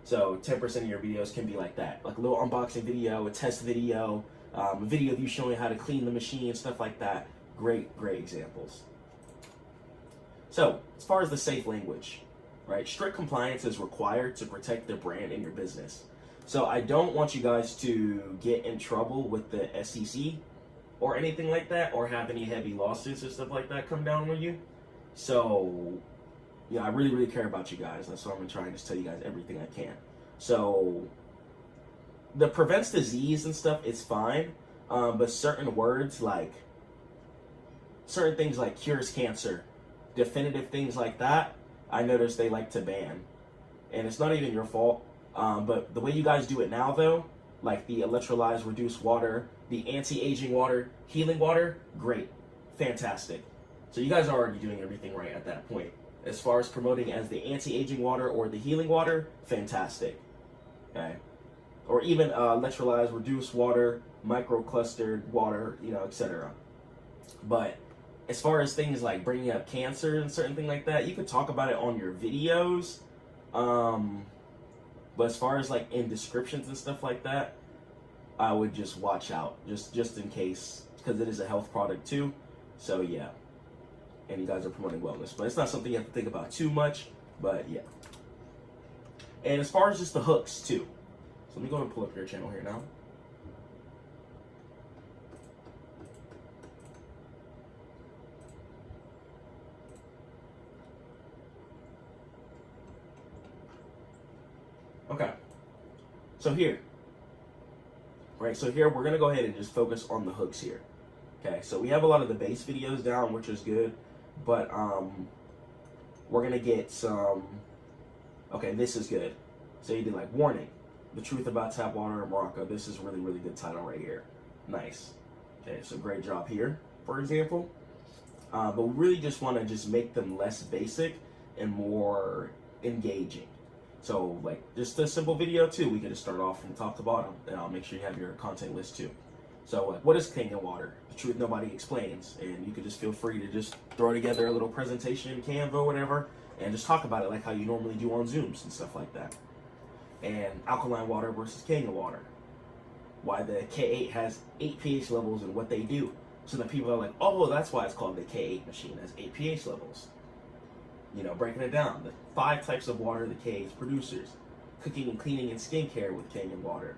[SPEAKER 3] So 10% of your videos can be like that. Like a little unboxing video, a test video, a video of you showing how to clean the machine, stuff like that. Great, great examples. So as far as the safe language, right? Strict compliance is required to protect the brand and your business. So I don't want you guys to get in trouble with the SEC or anything like that, or have any heavy lawsuits and stuff like that come down on you. So yeah, I really, really care about you guys. That's why I'm trying to just tell you guys everything I can. So the prevents disease and stuff, it's fine. But certain words like, certain things like cures cancer, definitive things like that, I noticed they like to ban. And it's not even your fault. But the way you guys do it now though, like the electrolyzed reduced water, the anti-aging water, healing water, great, fantastic. So you guys are already doing everything right at that point. As far as promoting as the anti-aging water or the healing water, fantastic. Okay, or even electrolyzed reduced water, micro-clustered water, etc. But as far as things like bringing up cancer and certain things like that, you could talk about it on your videos. But as far as like in descriptions and stuff like that, I would just watch out, just in case, because it is a health product too. So yeah. And you guys are promoting wellness, but it's not something you have to think about too much, but yeah. And as far as just the hooks too, so let me go and pull up your channel here now. Okay, so here, right, so here we're gonna go ahead and just focus on the hooks here. Okay, so we have a lot of the base videos down, which is good. But we're gonna get some. Okay, this is good. So you did like warning, the truth about tap water in Morocco. This is really, really good title right here. Nice. Okay, so great job here, for example. But we really just want to just make them less basic and more engaging. So like just a simple video too. We can just start off from top to bottom, and I'll make sure you have your content list too. So like, what is Kangen water? The truth nobody explains. And you could just feel free to just throw together a little presentation in Canva or whatever, and just talk about it like how you normally do on Zooms and stuff like that. And alkaline water versus Kangen water. Why the K8 has 8 pH levels and what they do. So that people are like, oh, that's why it's called the K8 machine, has 8 pH levels. Breaking it down. The 5 types of water the K8 produces. Cooking and cleaning and skincare with Kangen water.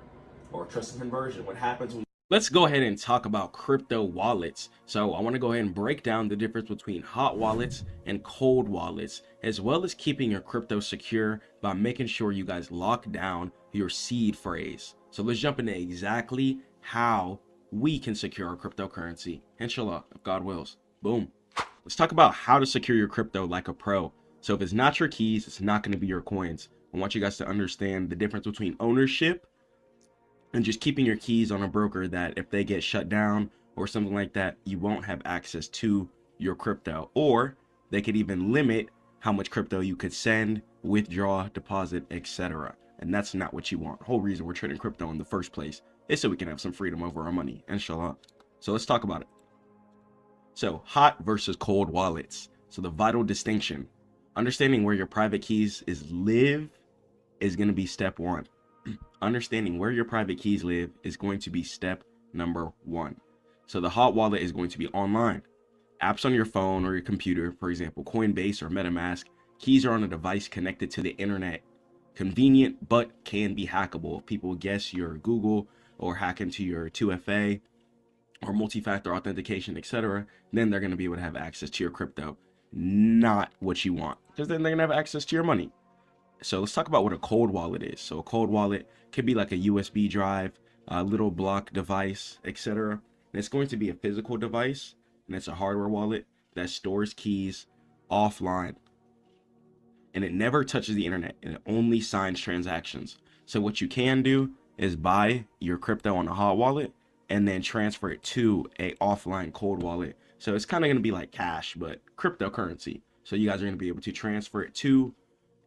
[SPEAKER 3] Or trust and conversion. What happens when
[SPEAKER 4] Let's go ahead and talk about crypto wallets. So I want to go ahead and break down the difference between hot wallets and cold wallets, as well as keeping your crypto secure by making sure you guys lock down your seed phrase. So let's jump into exactly how we can secure our cryptocurrency. Inshallah, if God wills. Boom. Let's talk about how to secure your crypto like a pro. So if it's not your keys, it's not going to be your coins. I want you guys to understand the difference between ownership and just keeping your keys on a broker, that if they get shut down or something like that, you won't have access to your crypto, or they could even limit how much crypto you could send, withdraw, deposit, etc. And that's not what you want. The whole reason we're trading crypto in the first place is so we can have some freedom over our money, inshallah. So let's talk about it. So hot versus cold wallets. So the vital distinction, understanding where your private keys live is going to be step one. Understanding where your private keys live is going to be step number one. So the hot wallet is going to be online. Apps on your phone or your computer, for example, Coinbase or MetaMask, keys are on a device connected to the internet. Convenient, but can be hackable. If people guess your Google or hack into your 2FA or multi-factor authentication, etc., then they're going to be able to have access to your crypto. Not what you want, because then they're going to have access to your money. So let's talk about what a cold wallet is. So a cold wallet could be like a USB drive, a little block device, etc. And it's going to be a physical device, and it's a hardware wallet that stores keys offline. And it never touches the internet, and it only signs transactions. So what you can do is buy your crypto on a hot wallet and then transfer it to a offline cold wallet. So it's kind of going to be like cash, but cryptocurrency. So you guys are going to be able to transfer it to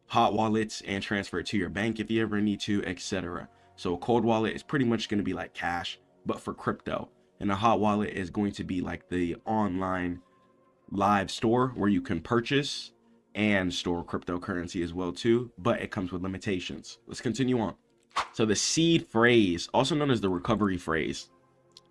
[SPEAKER 4] hot wallets and transfer it to your bank if you ever need to, etc. So a cold wallet is pretty much going to be like cash, but for crypto. And a hot wallet is going to be like the online live store where you can purchase and store cryptocurrency as well too, but it comes with limitations. Let's continue on. So the seed phrase, also known as the recovery phrase,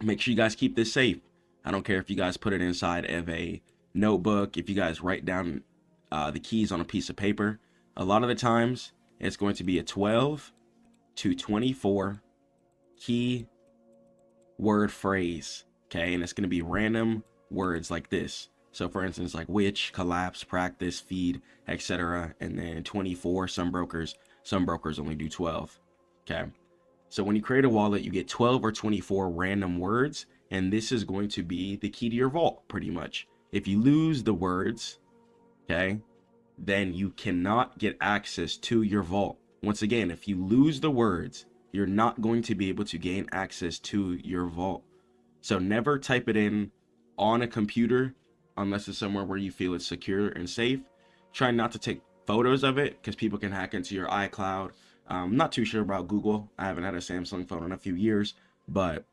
[SPEAKER 4] make sure you guys keep this safe. I don't care if you guys put it inside of a notebook, if you guys write down the keys on a piece of paper. A lot of the times it's going to be a 12 to 24 key word phrase, okay? And it's going to be random words like this. So for instance, like which, collapse, practice, feed, etc. And then 24, some brokers only do 12, okay? So when you create a wallet, you get 12 or 24 random words, and this is going to be the key to your vault, pretty much. If you lose the words, okay, then you cannot get access to your vault. Once again, if you lose the words, you're not going to be able to gain access to your vault. So never type it in on a computer unless it's somewhere where you feel it's secure and safe. Try not to take photos of it because people can hack into your iCloud. I'm not too sure about Google. I haven't had a Samsung phone in a few years, but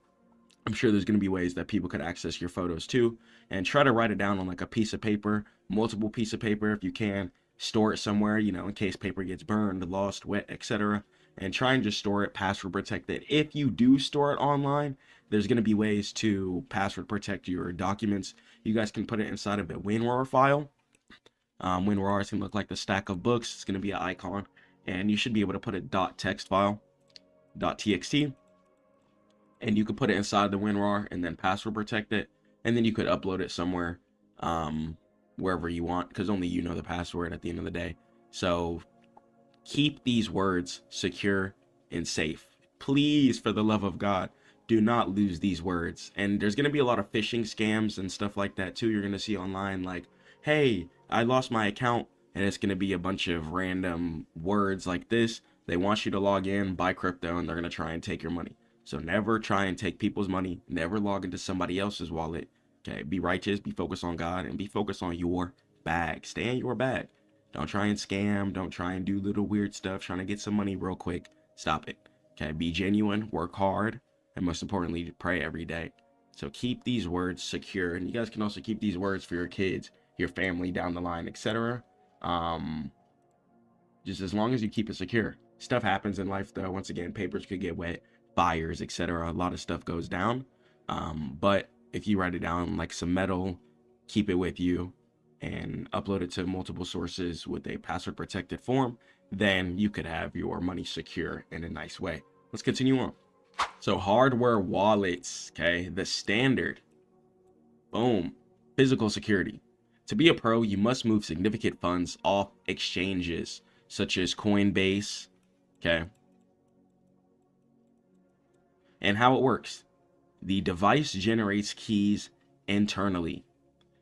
[SPEAKER 4] I'm sure there's going to be ways that people could access your photos too. And try to write it down on like a piece of paper, multiple piece of paper if you can. Store it somewhere, you know, in case paper gets burned, lost, wet, etc. And try and just store it password protected. If you do store it online, there's going to be ways to password protect your documents. You guys can put it inside of a WinRAR file. WinRAR is going to look like the stack of books. It's going to be an icon. And you should be able to put a .text file, .txt. And you could put it inside the WinRAR and then password protect it. And then you could upload it somewhere, wherever you want, because only you know the password at the end of the day. So keep these words secure and safe. Please, for the love of God, do not lose these words. And there's going to be a lot of phishing scams and stuff like that too. You're going to see online like, hey, I lost my account, and it's going to be a bunch of random words like this. They want you to log in, buy crypto, and they're going to try and take your money. So never try and take people's money. Never log into somebody else's wallet. Okay, be righteous, be focused on God, and be focused on your bag. Stay in your bag. Don't try and scam. Don't try and do little weird stuff trying to get some money real quick. Stop it. Okay, be genuine, work hard, and most importantly, pray every day. So keep these words secure, and you guys can also keep these words for your kids, your family down the line, etc. Just as long as you keep it secure. Stuff happens in life though. Once again, papers could get wet, fires, etc. A lot of stuff goes down. But if you write it down like some metal, keep it with you, and upload it to multiple sources with a password protected form, then you could have your money secure in a nice way. Let's continue on.
[SPEAKER 2] So hardware wallets, okay, the standard. Boom. Physical security. To be a pro, you must move significant funds off exchanges such as Coinbase, okay? And how it works. The device generates keys internally,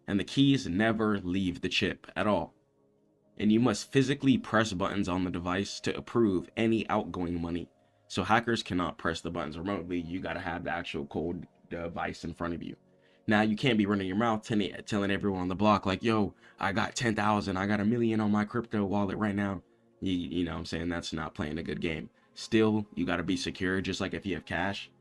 [SPEAKER 2] and the keys never leave the chip at all. And you must physically press buttons on the device to approve any outgoing money. So hackers cannot press the buttons remotely. You got to have the actual cold device in front of you. Now, you can't be running your mouth telling everyone on the block, like, yo, I got 10,000, I got $1 million on my crypto wallet right now. You know what I'm saying? That's not playing a good game. Still, you got to be secure, just like if you have cash.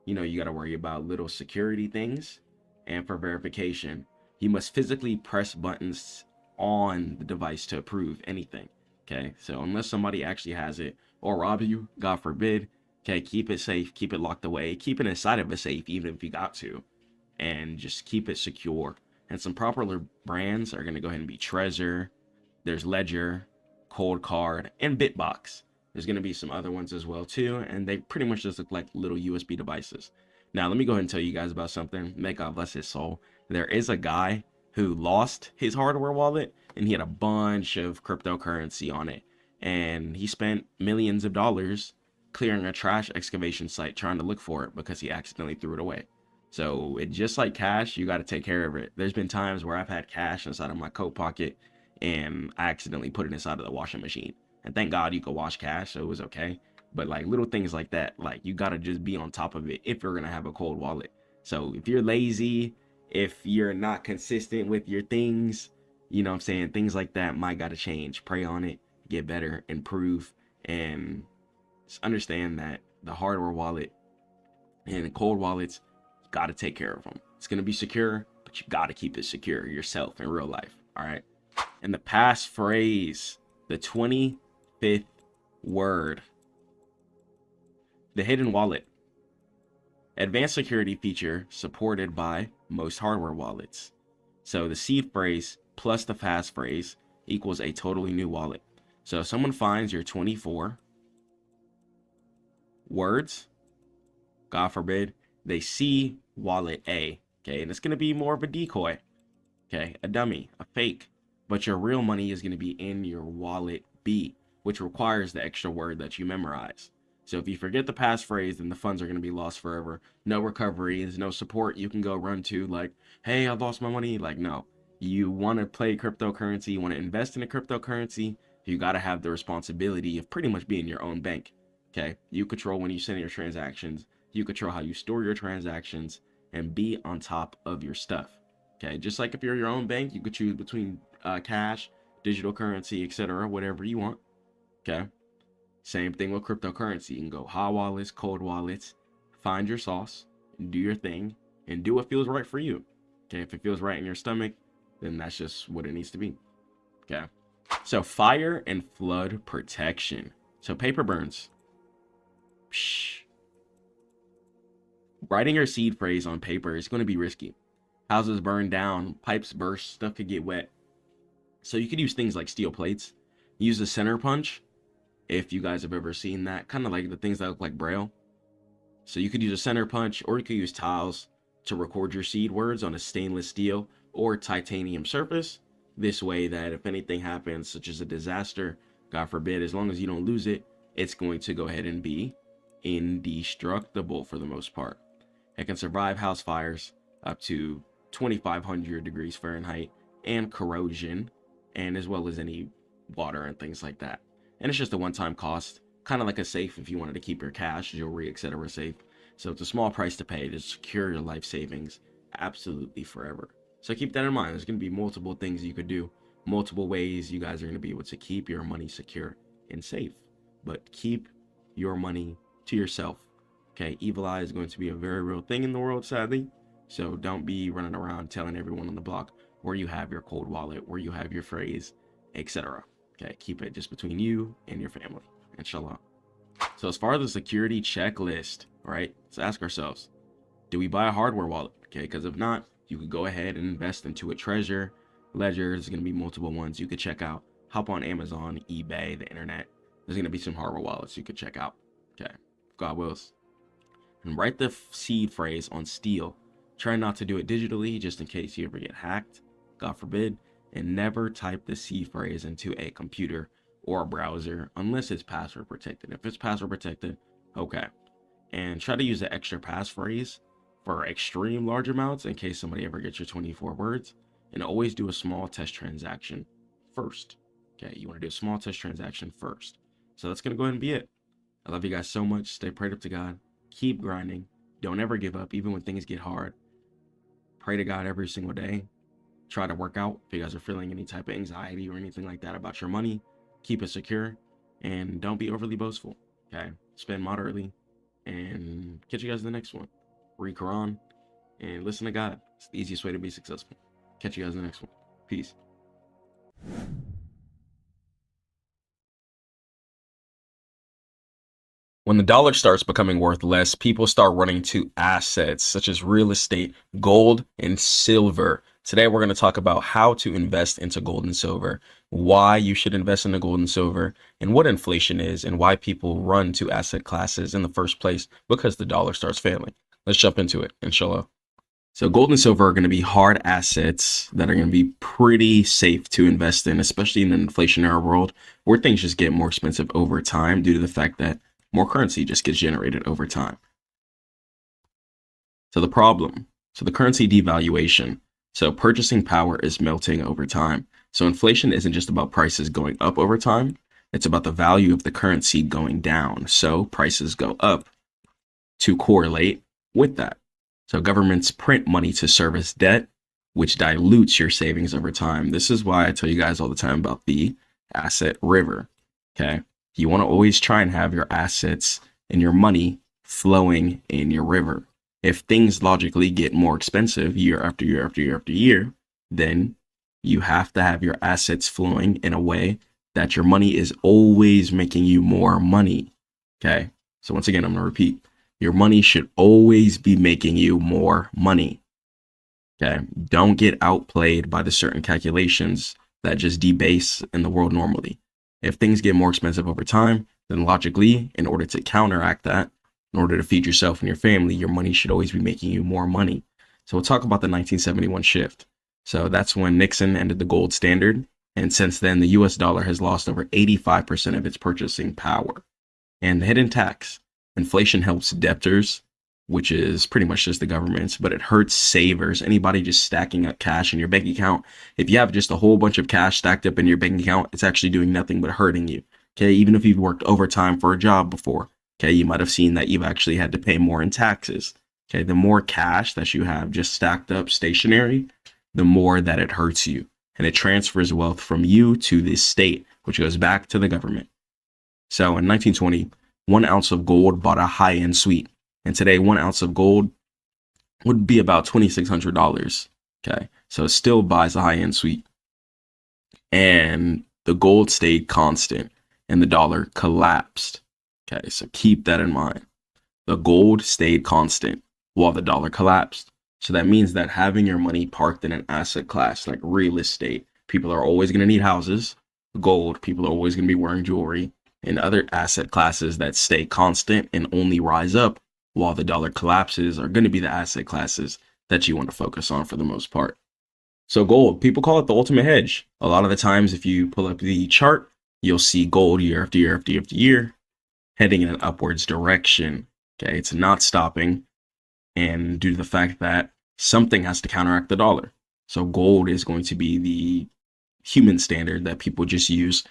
[SPEAKER 2] You know, you got to worry about little security things. And for verification, you must physically press buttons on the device to approve anything. Okay, so unless somebody actually has it or rob you, God forbid, okay, keep it safe, keep it locked away, keep it inside of a safe, even if you got to, and just keep it secure. And some popular brands are going to go ahead and be Trezor, there's Ledger, Cold Card, and Bitbox. There's going to be some other ones as well too, and they pretty much just look like little USB devices. Now, let me go ahead and tell you guys about something. May God bless his soul. There is a guy who lost his hardware wallet, and he had a bunch of cryptocurrency on it. And he spent millions of dollars clearing a trash excavation site trying to look for it because he accidentally threw it away. So it just like cash, you got to take care of it. There's been times where I've had cash inside of my coat pocket and I accidentally put it inside of the washing machine. And thank God you could wash cash, so it was okay. But like little things like that, like you got to just be on top of it if you're going to have a cold wallet. So if you're lazy, if you're not consistent with your things, you know what I'm saying, things like that might got to change. Pray on it, get better, improve, and just understand that the hardware wallet and the cold wallets, you got to take care of them. It's going to be secure, but you got to keep it secure yourself in real life. All right. And the passphrase, the 25th word, the hidden wallet. Advanced security feature supported by most hardware wallets. So the seed phrase plus the passphrase equals a totally new wallet. So if someone finds your 24 words, God forbid, they see wallet A, okay, and it's going to be more of a decoy, okay, a dummy, a fake, but your real money is going to be in your wallet B, which requires the extra word that you memorize. So if you forget the passphrase, then the funds are going to be lost forever. No recovery, there's no support you can go run to like, hey, I lost my money. Like, no, you want to play cryptocurrency, you want to invest in a cryptocurrency, you got to have the responsibility of pretty much being your own bank. Okay, you control when you send your transactions, you control how you store your transactions, and be on top of your stuff. Okay, just like if you're your own bank, you could choose between cash, digital currency, etc., whatever you want. Okay, same thing with cryptocurrency. You can go hot wallets, cold wallets, find your sauce, do your thing, and do what feels right for you. Okay, if it feels right in your stomach, then that's just what it needs to be. Okay, so fire and flood protection. So paper burns. Psh. Writing your seed phrase on paper is going to be risky. Houses burn down, pipes burst, stuff could get wet. So you could use things like steel plates. Use a center punch, if you guys have ever seen that, kind of like the things that look like Braille. So you could use a center punch, or you could use tiles to record your seed words on a stainless steel or titanium surface. This way that if anything happens, such as a disaster, God forbid, as long as you don't lose it, it's going to go ahead and be indestructible for the most part. It can survive house fires up to 2,500 degrees Fahrenheit and corrosion, and as well as any water and things like that. And it's just a one-time cost, kind of like a safe if you wanted to keep your cash, jewelry, etc. safe. So it's a small price to pay to secure your life savings absolutely forever. So keep that in mind. There's going to be multiple things you could do, multiple ways you guys are going to be able to keep your money secure and safe. But keep your money to yourself. Okay, evil eye is going to be a very real thing in the world, sadly. So don't be running around telling everyone on the block where you have your cold wallet, where you have your phrase, etc. Okay, keep it just between you and your family, inshallah. So as far as the security checklist, right, let's ask ourselves, do we buy a hardware wallet? Okay, because if not, you could go ahead and invest into a Trezor, Ledger. There's going to be multiple ones you could check out. Hop on Amazon, eBay, the internet. There's going to be some hardware wallets you could check out. Okay, if God wills. and write the seed phrase on steel. Try not to do it digitally just in case you ever get hacked, God forbid, and never type the seed phrase into a computer or a browser unless it's password protected. If it's password protected, okay. And try to use the extra passphrase for extreme large amounts in case somebody ever gets your 24 words. And always do a small test transaction first. Okay, you want to do a small test transaction first. So that's going to go ahead and be it. I love you guys so much. Stay prayed up to God. Keep grinding. Don't ever give up, even when things get hard. Pray to God every single day. Try to work out if you guys are feeling any type of anxiety or anything like that about your money. Keep it secure and don't be overly boastful. Okay, spend moderately, and catch you guys in the next one. Read Quran and listen to God. It's the easiest way to be successful. Catch you guys in the next one. Peace.
[SPEAKER 4] When the dollar starts becoming worth less, people start running to assets such as real estate, gold, and silver. Today, we're going to talk about how to invest into gold and silver, why you should invest in the gold and silver, and what inflation is, and why people run to asset classes in the first place because the dollar starts failing. Let's jump into it, inshallah. So gold and silver are going to be hard assets that are going to be pretty safe to invest in, especially in an inflationary world where things just get more expensive over time due to the fact that more currency just gets generated over time. So the currency devaluation. So purchasing power is melting over time. So inflation isn't just about prices going up over time. It's about the value of the currency going down. So prices go up to correlate with that. So governments print money to service debt, which dilutes your savings over time. This is why I tell you guys all the time about the asset river. Okay. You want to always try and have your assets and your money flowing in your river. If things logically get more expensive year after year after year after year, then you have to have your assets flowing in a way that your money is always making you more money. Okay. So once again, I'm going to repeat, your money should always be making you more money. Okay. Don't get outplayed by the certain calculations that just debase in the world normally. If things get more expensive over time, then logically, in order to counteract that, in order to feed yourself and your family, your money should always be making you more money. So we'll talk about the 1971 shift. So that's when Nixon ended the gold standard. And since then, the US dollar has lost over 85% of its purchasing power. And the hidden tax. Inflation helps debtors, which is pretty much just the government's, but it hurts savers. Anybody just stacking up cash in your bank account. If you have just a whole bunch of cash stacked up in your bank account, it's actually doing nothing but hurting you. Okay, even if you've worked overtime for a job before, okay, you might have seen that you've actually had to pay more in taxes. Okay, the more cash that you have just stacked up stationary, the more that it hurts you. And it transfers wealth from you to the state, which goes back to the government. So in 1920, 1 ounce of gold bought a high-end suite. And today, 1 ounce of gold would be about $2,600. Okay, so it still buys a high-end suite. And the gold stayed constant and the dollar collapsed. Okay, so keep that in mind. The gold stayed constant while the dollar collapsed. So that means that having your money parked in an asset class like real estate, people are always going to need houses. Gold, people are always going to be wearing jewelry. And other asset classes that stay constant and only rise up while the dollar collapses are going to be the asset classes that you want to focus on for the most part. So gold, people call it the ultimate hedge. A lot of the times, if you pull up the chart, you'll see gold year after year after year after year heading in an upwards direction. Okay, it's not stopping. And due to the fact that something has to counteract the dollar. So gold is going to be the human standard that people just use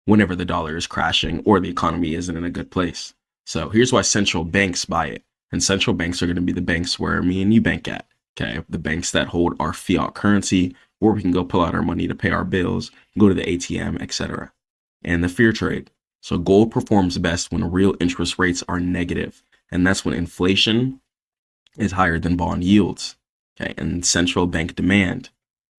[SPEAKER 4] whenever the dollar is crashing or the economy isn't in a good place. So here's why central banks buy it. And central banks are going to be the banks where me and you bank at. Okay, the banks that hold our fiat currency, where we can go pull out our money to pay our bills, go to the ATM, etc. And the fear trade. So gold performs best when real interest rates are negative. And that's when inflation is higher than bond yields. Okay, and central bank demand.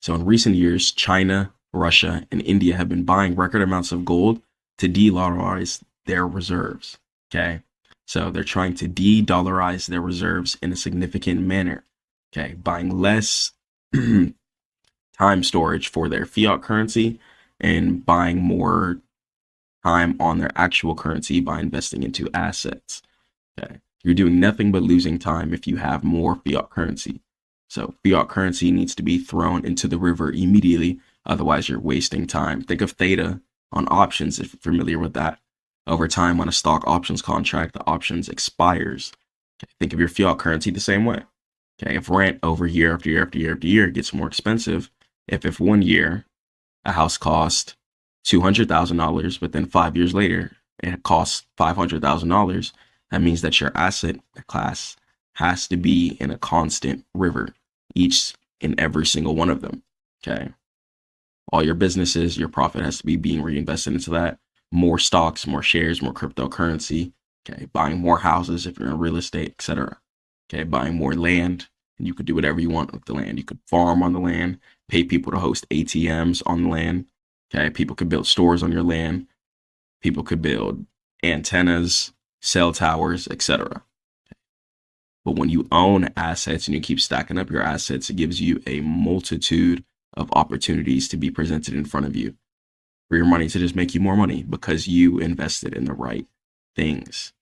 [SPEAKER 4] So in recent years, China, Russia, and India have been buying record amounts of gold to de-dollarize their reserves. Okay, so they're trying to de-dollarize their reserves in a significant manner. Okay, buying less time storage for their fiat currency and buying more time on their actual currency by investing into assets. Okay,
[SPEAKER 2] You're doing nothing but losing time if you have more fiat currency. So fiat currency needs to be thrown into the river immediately. Otherwise, you're wasting time. Think of theta on options, if you're familiar with that. Over time, on a stock options contract, the options expires. Okay, think of your fiat currency the same way. Okay, if rent over year after year after year after year gets more expensive, if 1 year a house cost $200,000, but then 5 years later it costs $500,000, that means that your asset class has to be in a constant river, each in every single one of them. Okay, all your businesses, your profit has to be being reinvested into that. More stocks, more shares, more cryptocurrency. Okay, buying more houses if you're in real estate, etc. Okay, buying more land, and you could do whatever you want with the land. You could farm on the land, pay people to host ATMs on the land. Okay, people could build stores on your land. People could build antennas, cell towers, etc. But when you own assets and you keep stacking up your assets, it gives you a multitude of opportunities to be presented in front of you for your money to just make you more money because you invested in the right things.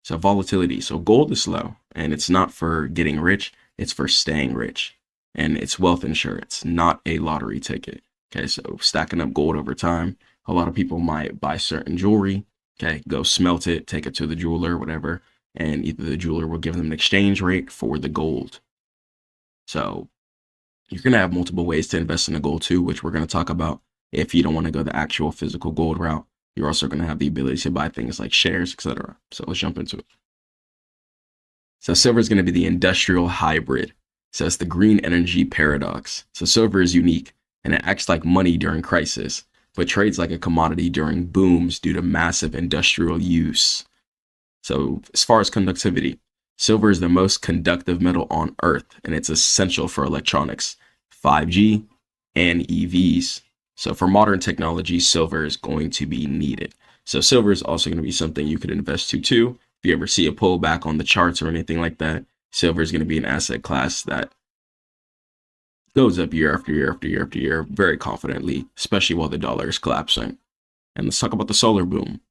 [SPEAKER 2] So volatility. So gold is slow, and it's not for getting rich. It's for staying rich, and it's wealth insurance, not a lottery ticket. Okay, so stacking up gold over time. A lot of people might buy certain jewelry. Okay, go smelt it, take it to the jeweler, whatever, and either the jeweler will give them an exchange rate for the gold. So you're going to have multiple ways to invest in the gold too, which we're going to talk about. If you don't want to go the actual physical gold route, you're also going to have the ability to buy things like shares, etc. So let's jump into it. So silver is going to be the industrial hybrid. So it's the green energy paradox. So silver is unique, and it acts like money during crisis, but trades like a commodity during booms due to massive industrial use. So as far as conductivity, silver is the most conductive metal on Earth, and it's essential for electronics, 5G, and EVs. So for modern technology, silver is going to be needed. So silver is also going to be something you could invest to too. If you ever see a pullback on the charts or anything like that, silver is going to be an asset class that goes up year after year after year after year very confidently, especially while the dollar is collapsing. And let's talk about the solar boom.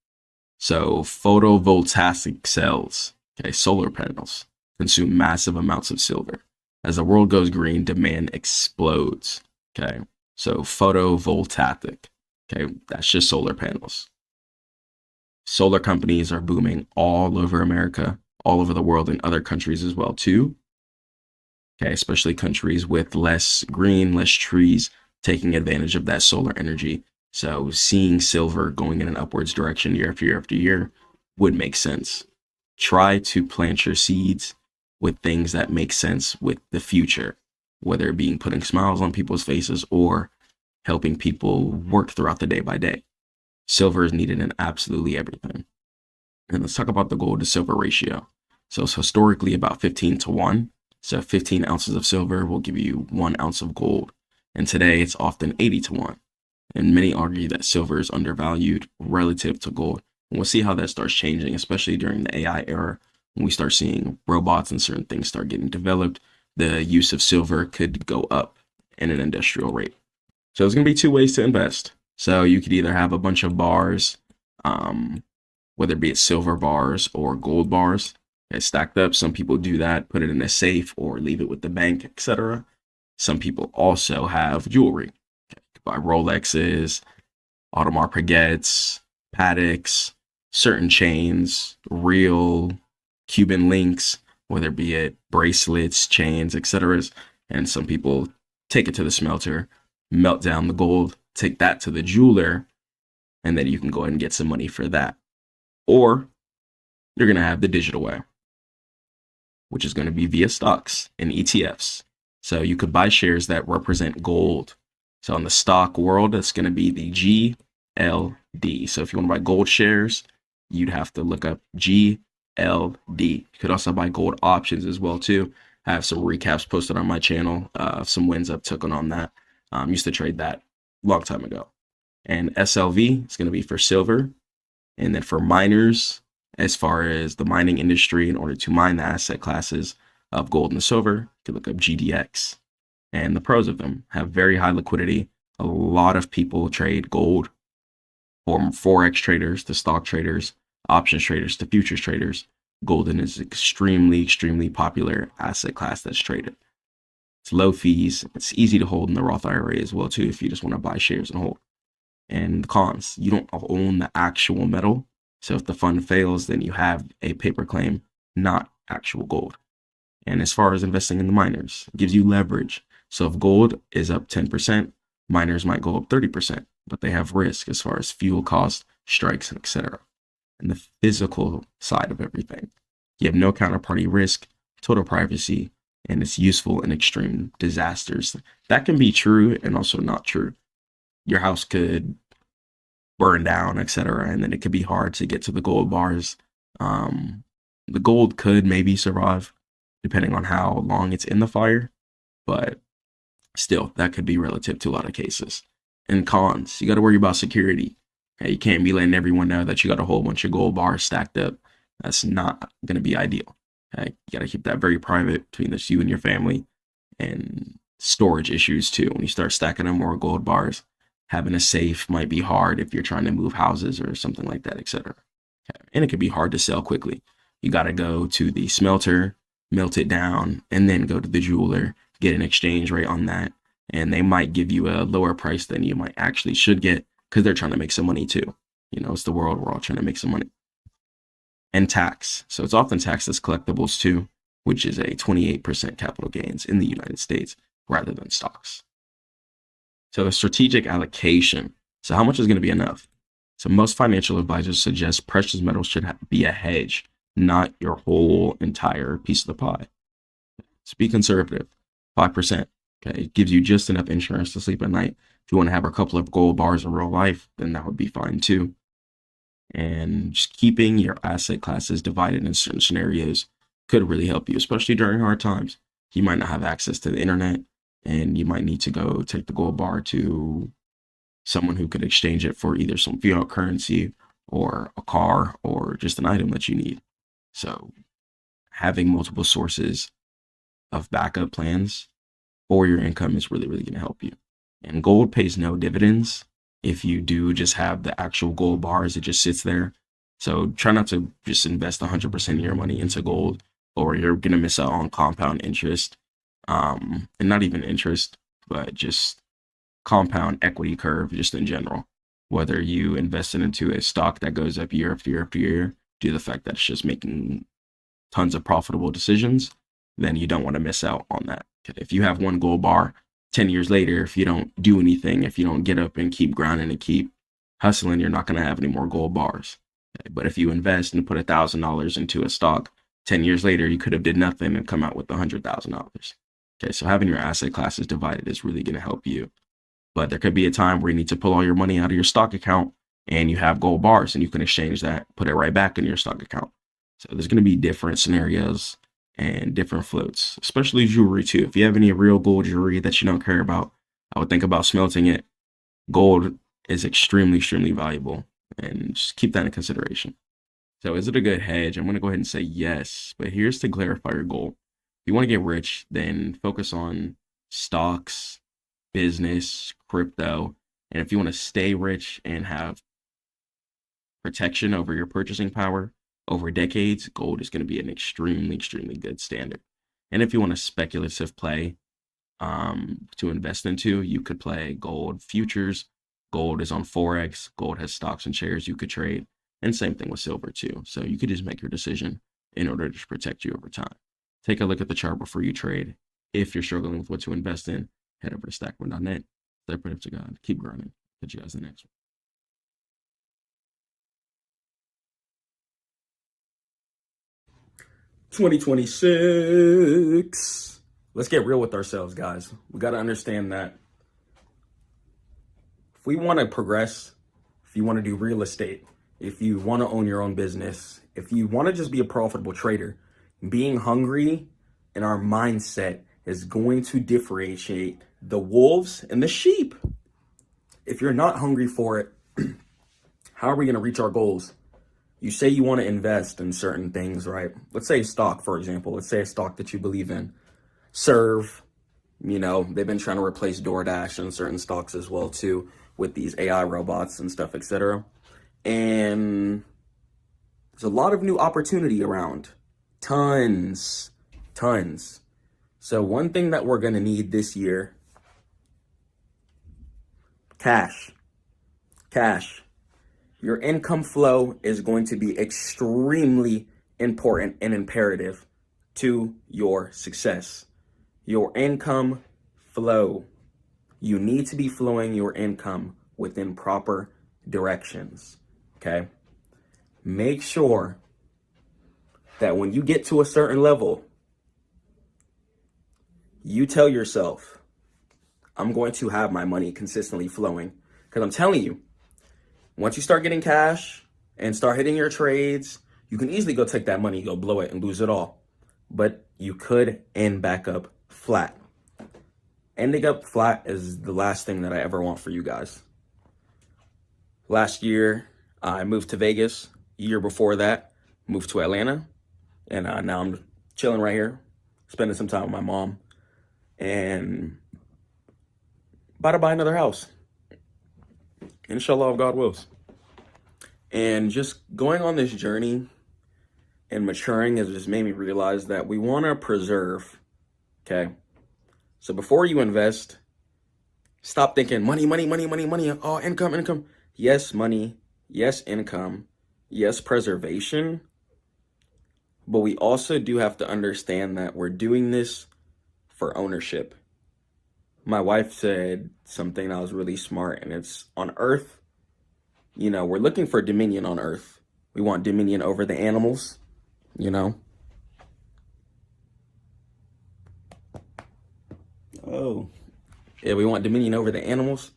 [SPEAKER 2] So photovoltaic cells, okay, solar panels, consume massive amounts of silver. As the world goes green, demand explodes. Okay, so photovoltaic, okay, that's just solar panels. Solar companies are booming all over America, all over the world, and other countries as well too. Okay, especially countries with less green, less trees, taking advantage of that solar energy. So seeing silver going in an upwards direction year after year after year would make sense. Try to plant your seeds with things that make sense with the future, whether it being putting smiles on people's faces or helping people work throughout the day by day. Silver is needed in absolutely everything. And let's talk about the gold to silver ratio. So it's historically about 15-1. So 15 ounces of silver will give you 1 ounce of gold. And today it's often 80-1. And many argue that silver is undervalued relative to gold. And we'll see how that starts changing, especially during the AI era. When we start seeing robots and certain things start getting developed, the use of silver could go up in an industrial rate. So there's going to be two ways to invest. So you could either have a bunch of bars, whether it be silver bars or gold bars, stacked up. Some people do that, put it in a safe or leave it with the bank, etc. Some people also have jewelry. Buy Rolexes, Audemars Piguets, Pateks, certain chains, real Cuban links, whether it be it bracelets, chains, etc. And some people take it to the smelter, melt down the gold, take that to the jeweler, and then you can go ahead and get some money for that. Or you're going to have the digital way, which is going to be via stocks and ETFs. So you could buy shares that represent gold. So in the stock world, it's going to be the GLD. So if you want to buy gold shares, you'd have to look up GLD. You could also buy gold options as well too. I have some recaps posted on my channel, some wins I've taken on that. Used to trade that a long time ago. And SLV is going to be for silver. And then for miners, as far as the mining industry, in order to mine the asset classes of gold and silver, you can look up GDX. And the pros of them have very high liquidity. A lot of people trade gold, from forex traders to stock traders, options traders to futures traders. Golden is extremely, extremely popular asset class that's traded. It's low fees. It's easy to hold in the Roth IRA as well too if you just want to buy shares and hold. And the cons, you don't own the actual metal. So if the fund fails, then you have a paper claim, not actual gold. And as far as investing in the miners, it gives you leverage. So if gold is up 10%, miners might go up 30%, but they have risk as far as fuel costs, strikes, and etc. And the physical side of everything, you have no counterparty risk, total privacy, and it's useful in extreme disasters. That can be true and also not true. Your house could burn down, etc., and then it could be hard to get to the gold bars. The gold could maybe survive depending on how long it's in the fire, but still, that could be relative to a lot of cases. And cons, you got to worry about security. You can't be letting everyone know that you got a whole bunch of gold bars stacked up. That's not going to be ideal. You got to keep that very private between just you and your family. And storage issues too. When you start stacking up more gold bars, having a safe might be hard if you're trying to move houses or something like that, etc. And it can be hard to sell quickly. You got to go to the smelter, melt it down, and then go to the jeweler, get an exchange rate on that. And they might give you a lower price than you might actually should get because they're trying to make some money too. You know, it's the world. We're all trying to make some money. And tax. So it's often taxed as collectibles too, which is a 28% capital gains in the United States rather than stocks. So the strategic allocation. So how much is going to be enough? So most financial advisors suggest precious metals should be a hedge, not your whole entire piece of the pie. So be conservative, 5%. Okay, it gives you just enough insurance to sleep at night. If you want to have a couple of gold bars in real life, then that would be fine too. And just keeping your asset classes divided in certain scenarios could really help you, especially during hard times. You might not have access to the internet, and you might need to go take the gold bar to someone who could exchange it for either some fiat currency or a car or just an item that you need. So having multiple sources of backup plans for your income is really, really going to help you. And gold pays no dividends. If you do just have the actual gold bars, it just sits there. So try not to just invest 100% of your money into gold, or you're going to miss out on compound interest. And not even interest, but just compound equity curve just in general. Whether you invest it into a stock that goes up year after year after year, due to the fact that it's just making tons of profitable decisions, then you don't want to miss out on that. If you have one gold bar, 10 years later, if you don't do anything, if you don't get up and keep grinding and keep hustling, you're not going to have any more gold bars. Okay? But if you invest and put $1,000 into a stock, 10 years later, you could have did nothing and come out with $100,000. Okay, so having your asset classes divided is really going to help you. But there could be a time where you need to pull all your money out of your stock account and you have gold bars and you can exchange that, put it right back in your stock account. So there's going to be different scenarios and different floats, especially jewelry too. If you have any real gold jewelry that you don't care about, I would think about smelting it. Gold is extremely, extremely valuable, and just keep that in consideration. So is it a good hedge? I'm going to go ahead and say yes, but here's to clarify your goal. If you want to get rich, then focus on stocks, business, crypto. And if you want to stay rich and have protection over your purchasing power over decades, gold is going to be an extremely, extremely good standard. And if you want a speculative play to invest into, you could play gold futures. Gold is on Forex. Gold has stocks and shares you could trade. And same thing with silver too. So you could just make your decision in order to protect you over time. Take a look at the chart before you trade. If you're struggling with what to invest in, head over to stackmode.net. Stay put up to God. Keep grinding. Catch you guys in the next one.
[SPEAKER 3] 2026. Let's get real with ourselves, guys. We got to understand that if we want to progress, if you want to do real estate, if you want to own your own business, if you want to just be a profitable trader, being hungry in our mindset is going to differentiate the wolves and the sheep. If you're not hungry for it, how are we going to reach our goals? You say you want to invest in certain things, right? Let's say a stock, for example. Let's say a stock that you believe in. Serve, they've been trying to replace DoorDash and certain stocks as well too with these AI robots and stuff, etc. And There's a lot of new opportunity around. Tons. So one thing that we're going to need this year, cash. Your income flow is going to be extremely important and imperative to your success. Your income flow. You need to be flowing your income within proper directions, okay? Make sure that when you get to a certain level, you tell yourself, I'm going to have my money consistently flowing. Because I'm telling you, once you start getting cash and start hitting your trades, you can easily go take that money, go blow it and lose it all. But you could end back up flat. Ending up flat is the last thing that I ever want for you guys. Last year, I moved to Vegas. Year before that, moved to Atlanta. And now I'm chilling right here, spending some time with my mom. And about to buy another house. Inshallah, if God wills. And just going on this journey and maturing has just made me realize that we want to preserve, okay? So before you invest, stop thinking money. Oh, income. Yes, money. Yes, income. Yes, preservation. But we also do have to understand that we're doing this for ownership. My wife said something that was really smart, and it's on Earth. You know, we're looking for dominion on Earth. We want dominion over the animals, you know. Oh, yeah, we want dominion over the animals.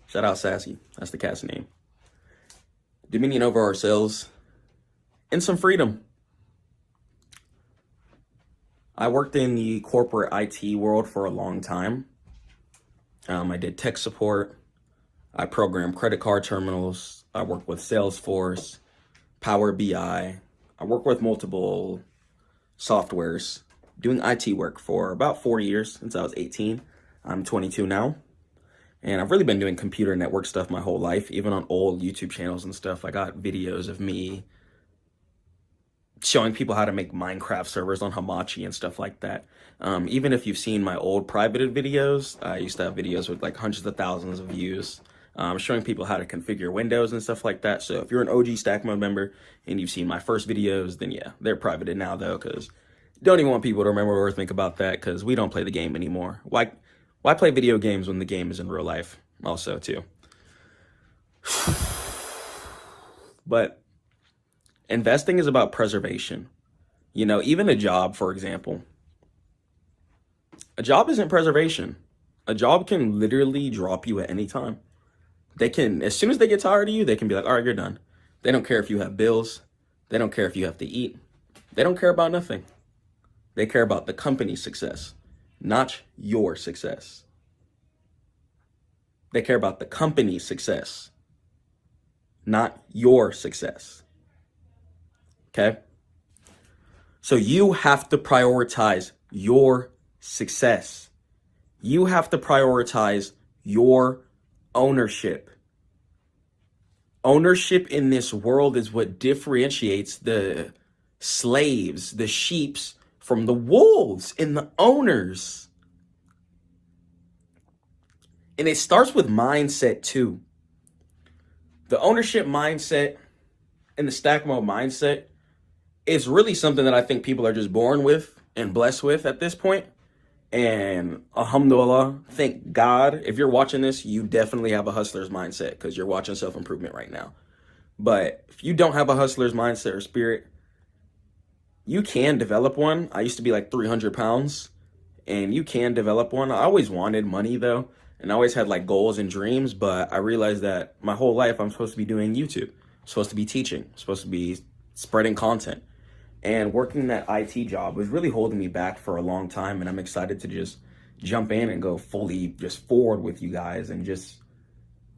[SPEAKER 3] Shout out Sassy. That's the cat's name. Dominion over ourselves and some freedom. I worked in the corporate IT world for a long time. I did tech support. I programmed credit card terminals. I worked with Salesforce, Power BI. I worked with multiple softwares, doing IT work for about 4 years since I was 18. I'm 22 now. And I've really been doing computer network stuff my whole life, even on old YouTube channels and stuff. I got videos of me showing people how to make Minecraft servers on Hamachi and stuff like that. Even if you've seen my old privated videos, I used to have videos with like hundreds of thousands of views, showing people how to configure Windows and stuff like that. So if you're an OG Stackmode member and you've seen my first videos, then yeah, they're privated now though, because don't even want people to remember or think about that, because we don't play the game anymore. Why play video games when the game is in real life also too? But investing is about preservation. You know, even a job, for example. A job isn't preservation. A job can literally drop you at any time. They can, as soon as they get tired of you, they can be like, all right, you're done. They don't care if you have bills. They don't care if you have to eat. They don't care about nothing. They care about the company's success, not your success. They care about the company's success, not your success. Okay? So you have to prioritize your success. You have to prioritize your ownership. Ownership in this world is what differentiates the slaves, the sheeps, from the wolves and the owners. And it starts with mindset too. The ownership mindset and the Stackmode mindset is really something that I think people are just born with and blessed with at this point. And alhamdulillah, thank God, if you're watching this, you definitely have a hustler's mindset because you're watching self-improvement right now. But if you don't have a hustler's mindset or spirit, you can develop one. I used to be like 300 pounds and you can develop one. I always wanted money though, and I always had like goals and dreams, but I realized that my whole life I'm supposed to be doing YouTube. I'm supposed to be teaching. I'm supposed to be spreading content. And working that IT job was really holding me back for a long time, and I'm excited to just jump in and go fully just forward with you guys, and just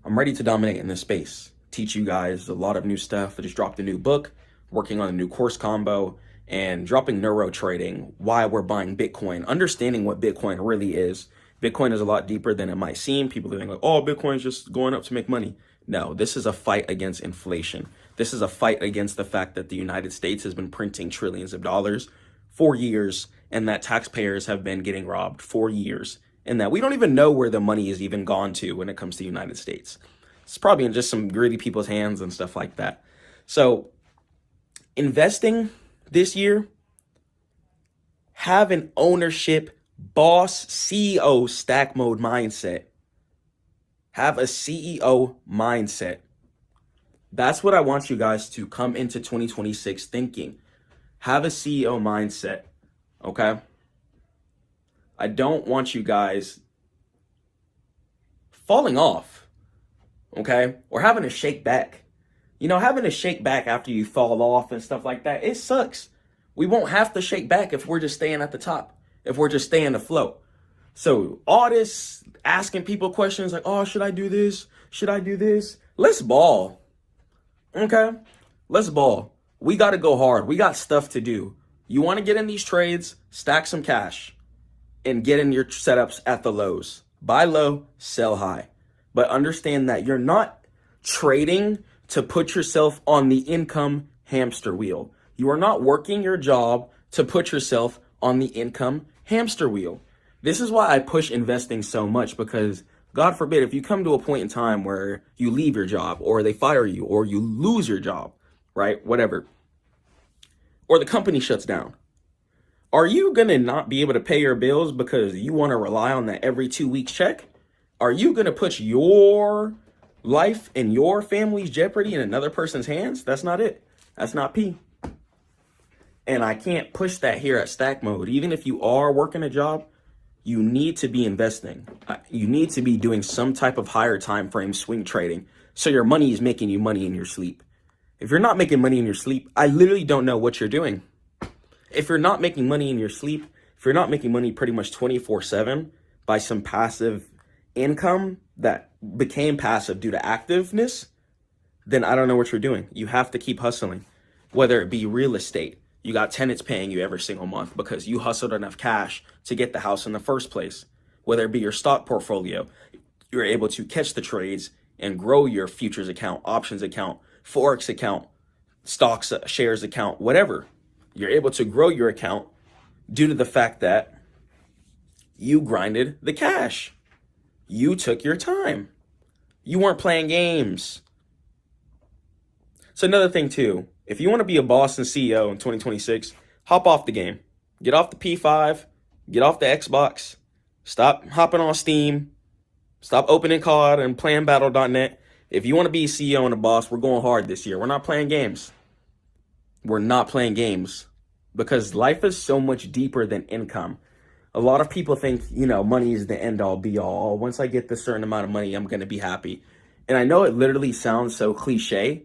[SPEAKER 3] I'm ready to dominate in this space. Teach you guys a lot of new stuff. I just dropped a new book, working on a new course combo, and dropping neuro trading, why we're buying Bitcoin, understanding what Bitcoin really is. Bitcoin is a lot deeper than it might seem. People think like, oh, Bitcoin is just going up to make money. No, this is a fight against inflation.
[SPEAKER 1] This is a fight against the fact that the United States has been printing trillions of dollars for years, and that taxpayers have been getting robbed for years, and that we don't even know where the money is even gone to when it comes to the United States. It's probably in just some greedy people's hands and stuff like that. So investing this year, have an ownership, boss, CEO, stack mode mindset. Have a CEO mindset. That's what I want you guys to come into 2026 thinking. Have a CEO mindset, okay? I don't want you guys falling off, okay? Or having to shake back. You know, having to shake back after you fall off and stuff like that, it sucks. We won't have to shake back if we're just staying at the top, if we're just staying afloat. So all this asking people questions like, oh, should I do this? Should I do this? Let's ball. Okay? Let's ball. We got to go hard. We got stuff to do. You want to get in these trades, stack some cash, and get in your setups at the lows. Buy low, sell high. But understand that you're not trading to put yourself on the income hamster wheel. You are not working your job to put yourself on the income hamster wheel. This is why I push investing so much, because God forbid, if you come to a point in time where you leave your job or they fire you or you lose your job, right? Whatever. Or the company shuts down. Are you going to not be able to pay your bills because you want to rely on that every 2 weeks check? Are you going to put your life and your family's jeopardy in another person's hands? That's not it. That's not P. And I can't push that here at Stack Mode. Even if you are working a job, you need to be investing. You need to be doing some type of higher time frame swing trading so your money is making you money in your sleep. If you're not making money in your sleep, I literally don't know what you're doing. If you're not making money in your sleep, if you're not making money pretty much 24/7 by some passive income that became passive due to activeness, then I don't know what you're doing. You have to keep hustling, whether it be real estate. You got tenants paying you every single month because you hustled enough cash to get the house in the first place. Whether it be your stock portfolio, you're able to catch the trades and grow your futures account, options account, Forex account, stocks, shares account, whatever. You're able to grow your account due to the fact that you grinded the cash. You took your time. You weren't playing games. It's another thing too. If you want to be a boss and CEO in 2026, hop off the game. Get off the P5. Get off the Xbox. Stop hopping on Steam. Stop opening COD and playing Battle.net. If you want to be a CEO and a boss, we're going hard this year. We're not playing games. We're not playing games because life is so much deeper than income. A lot of people think, you know, money is the end all be all. Once I get this certain amount of money, I'm going to be happy. And I know it literally sounds so cliche,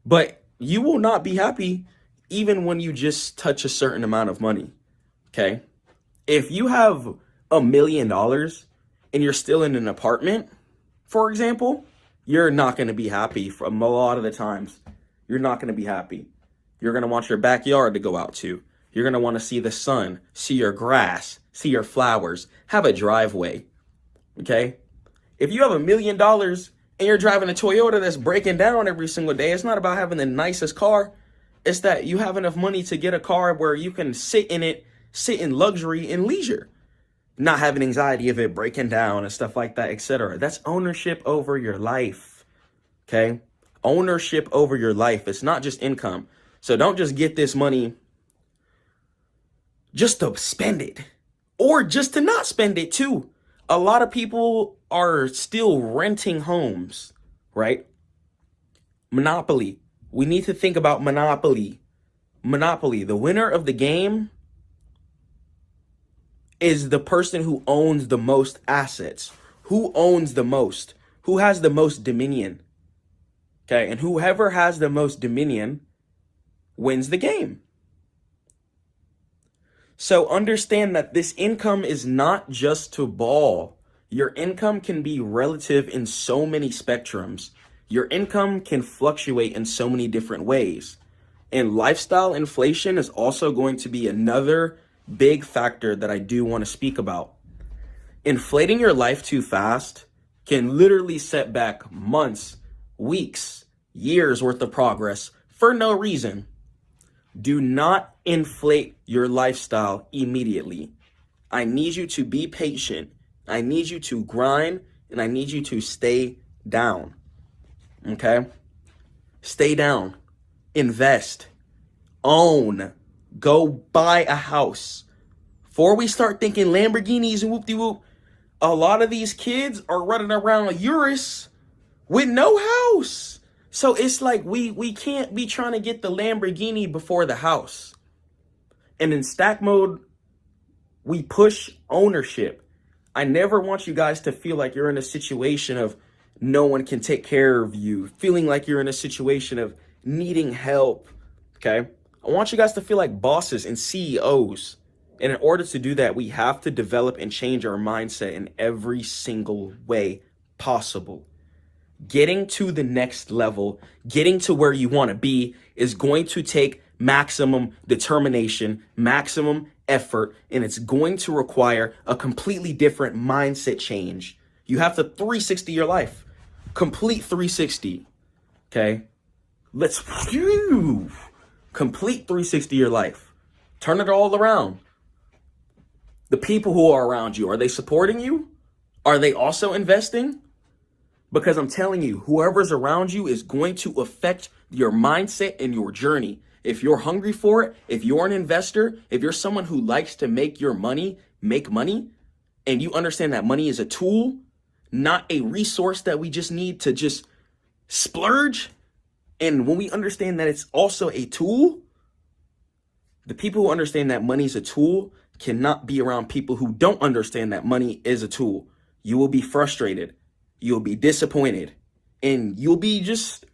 [SPEAKER 1] but you will not be happy even when you just touch a certain amount of money. Okay? If you have $1 million and you're still in an apartment, for example, you're not going to be happy from a lot of the times. You're not going to be happy. You're going to want your backyard to go out to. You're going to want to see the sun, see your grass, see your flowers, have a driveway. Okay? If you have $1 million and you're driving a Toyota that's breaking down every single day, it's not about having the nicest car. It's that you have enough money to get a car where you can sit in it, sit in luxury and leisure, not having anxiety of it breaking down and stuff like that, etc. That's ownership over your life. Okay? Ownership over your life. It's not just income. So don't just get this money just to spend it or just to not spend it too. A lot of people are still renting homes, right? Monopoly. We need to think about Monopoly. Monopoly. The winner of the game is the person who owns the most assets. Who owns the most? Who has the most dominion? Okay, and whoever has the most dominion wins the game. So understand that this income is not just to ball. Your income can be relative in so many spectrums. Your income can fluctuate in so many different ways. And lifestyle inflation is also going to be another big factor that I do want to speak about. Inflating your life too fast can literally set back months, weeks,
[SPEAKER 3] years worth of progress for no reason. Do not inflate your lifestyle immediately. I need you to be patient. I need you to grind, and I need you to stay down. Okay? Stay down. Invest. Own. Go buy a house. Before we start thinking Lamborghinis and whoop-de-whoop, a lot of these kids are running around Urus with no house. So it's like we can't be trying to get the Lamborghini before the house. And in stack mode, we push ownership. I never want you guys to feel like you're in a situation of no one can take care of you, feeling like you're in a situation of needing help, okay? I want you guys to feel like bosses and CEOs. And in order to do that, we have to develop and change our mindset in every single way possible. Getting to the next level, getting to where you want to be is going to take maximum determination, maximum effort, and it's going to require a completely different mindset change. You have to 360 your life. Complete 360. Okay? Let's complete 360 your life. Turn it all around. The people who are around you, are they supporting you? Are they also investing? Because I'm telling you, whoever's around you is going to affect your mindset and your journey. If you're hungry for it, if you're an investor, if you're someone who likes to make money, and you understand that money is a tool, not a resource that we just need to just splurge. And when we understand that it's also a tool, the people who understand that money is a tool cannot be around people who don't understand that money is a tool. You will be frustrated. You'll be disappointed. And you'll be just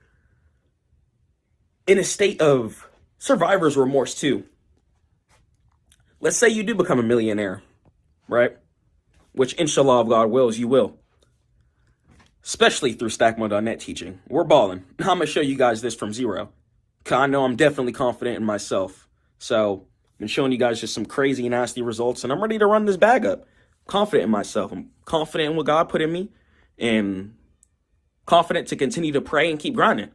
[SPEAKER 3] in a state of survivor's remorse too. Let's say you do become a millionaire, right? Which inshallah of God wills, you will. Especially through Stackmode.net teaching. We're balling. I'm going to show you guys this from zero. Cause I know I'm definitely confident in myself. So I've been showing you guys just some crazy, nasty results, and I'm ready to run this bag up. Confident in myself. I'm confident in what God put in me, and confident to continue to pray and keep grinding.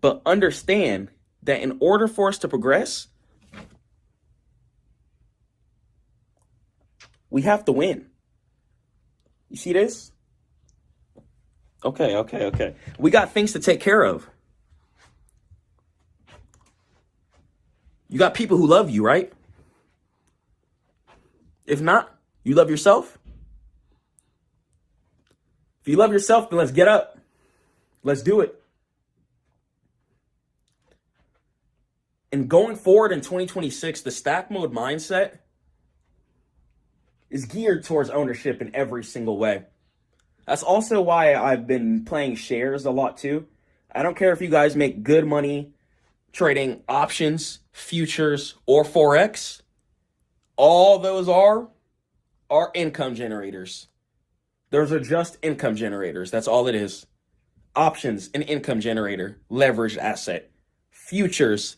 [SPEAKER 3] But understand that in order for us to progress, we have to win. You see this? Okay. We got things to take care of. You got people who love you, right? If not, you love yourself. If you love yourself, then let's get up. Let's do it. And going forward in 2026, the stack mode mindset is geared towards ownership in every single way. That's also why I've been playing shares a lot too. I don't care if you guys make good money trading options, futures, or Forex. All those are income generators. Those are just income generators. That's all it is. Options, an income generator, leveraged asset. Futures,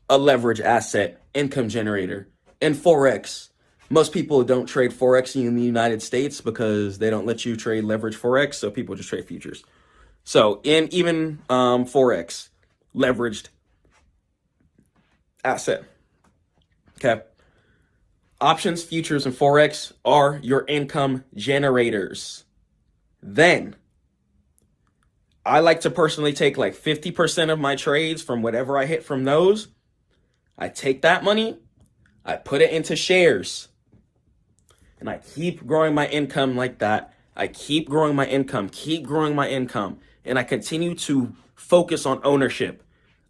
[SPEAKER 3] a leveraged asset, income generator. And Forex. Most people don't trade Forex in the United States because they don't let you trade leverage Forex, so people just trade futures. So in even Forex, leveraged asset. Okay. Options, futures, and Forex are your income generators. Then, I like to personally take like 50% of my trades from whatever I hit from those. I take that money, I put it into shares, and I keep growing my income like that. I keep growing my income, and I continue to focus on ownership.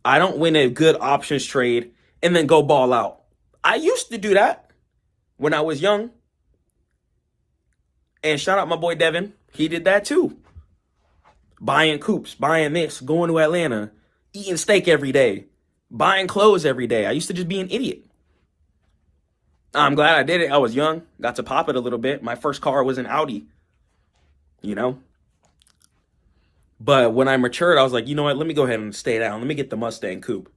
[SPEAKER 3] I don't win a good options trade and then go ball out. I used to do that when I was young. And shout out my boy Devin. He did that too. Buying coops, buying this, going to Atlanta, eating steak every day, buying clothes every day. I used to just be an idiot. I'm glad I did it. I was young, got to pop it a little bit. My first car was an Audi, you know. But when I matured, I was like, you know what? Let me go ahead and stay down. Let me get the Mustang coupe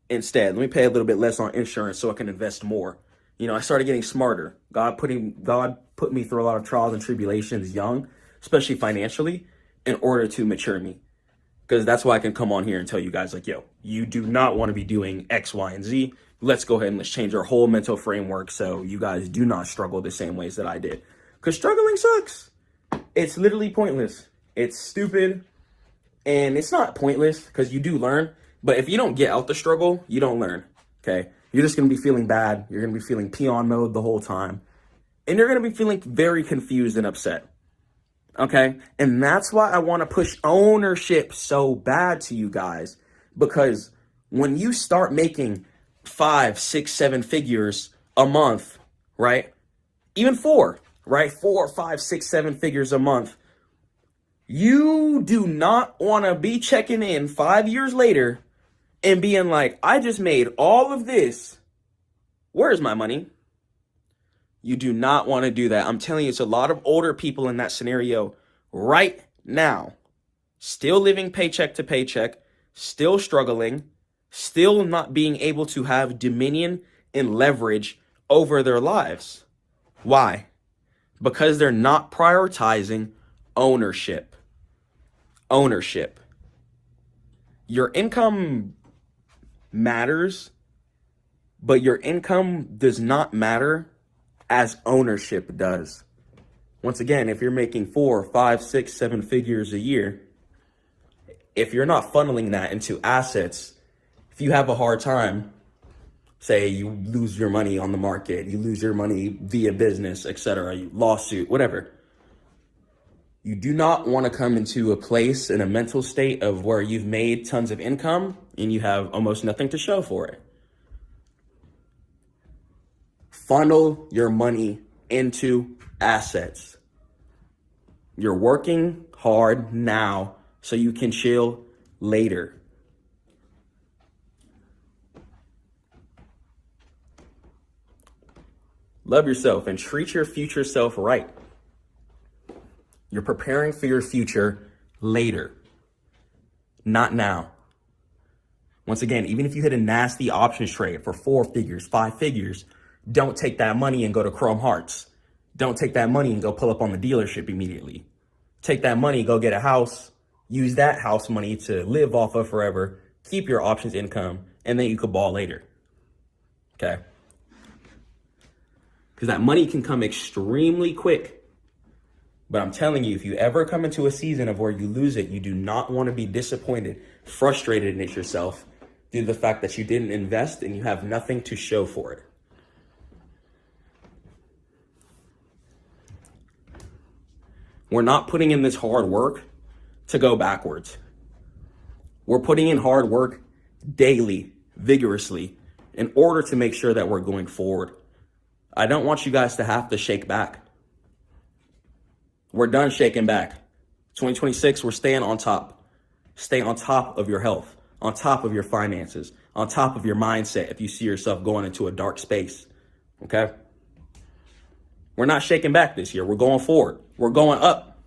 [SPEAKER 3] instead. Let me pay a little bit less on insurance so I can invest more. You know, I started getting smarter. God put me through a lot of trials and tribulations young, especially financially, in order to mature me. because that's why I can come on here and tell you guys, like, yo, you do not want to be doing X, Y, and Z. Let's go ahead and let's change our whole mental framework so you guys do not struggle the same ways that I did. Because struggling sucks. It's literally pointless. It's stupid. And it's not pointless because you do learn. But if you don't get out the struggle, you don't learn. Okay? You're just going to be feeling bad. You're going to be feeling peon mode the whole time. And you're going to be feeling very confused and upset. Okay? And that's why I want to push ownership so bad to you guys. Because when you start making 5, 6, 7 figures a month, right? Even 4, right? 4, 5, 6, 7 figures a month. You do not want to be checking in 5 years later and being like, I just made all of this. Where's my money? You do not want to do that. I'm telling you, it's a lot of older people in that scenario right now, still living paycheck to paycheck, still struggling, still not being able to have dominion and leverage over their lives. Why? Because they're not prioritizing ownership. Ownership. Your income matters, but your income does not matter as ownership does. Once again, if you're making 4, 5, 6, 7 figures a year, if you're not funneling that into assets, if you have a hard time, say you lose your money on the market, you lose your money via business, etc., lawsuit, whatever, you do not want to come into a place in a mental state of where you've made tons of income and you have almost nothing to show for it. Funnel your money into assets. You're working hard now so you can chill later. Love yourself and treat your future self right. You're preparing for your future later, not now. Once again, even if you hit a nasty options trade for 4 figures, 5 figures, don't take that money and go to Chrome Hearts. Don't take that money and go pull up on the dealership immediately. Take that money, go get a house, use that house money to live off of forever, keep your options income, and then you could ball later. Okay? Because that money can come extremely quick. But I'm telling you, if you ever come into a season of where you lose it, you do not want to be disappointed, frustrated in yourself due to the fact that you didn't invest and you have nothing to show for it. We're not putting in this hard work to go backwards. We're putting in hard work daily, vigorously, in order to make sure that we're going forward. I don't want you guys to have to shake back. We're done shaking back. 2026, we're staying on top. Stay on top of your health, on top of your finances, on top of your mindset if you see yourself going into a dark space. Okay? We're not shaking back this year. We're going forward. We're going up.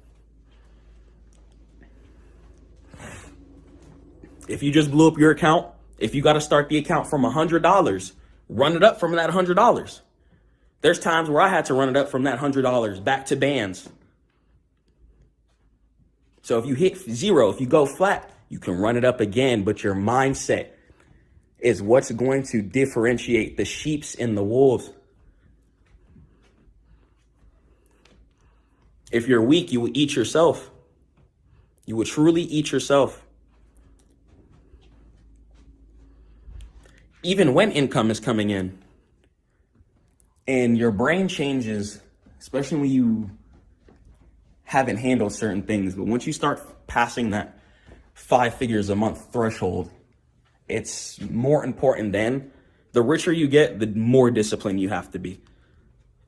[SPEAKER 3] If you just blew up your account, if you got to start the account from $100, run it up from that $100. There's times where I had to run it up from that $100 back to bands. So if you hit 0, if you go flat, you can run it up again, but your mindset is what's going to differentiate the sheeps and the wolves. If you're weak, you will eat yourself. You will truly eat yourself. Even when income is coming in and your brain changes, especially when you haven't handled certain things, but once you start passing that 5 figures a month threshold, it's more important then. The richer you get, the more disciplined you have to be.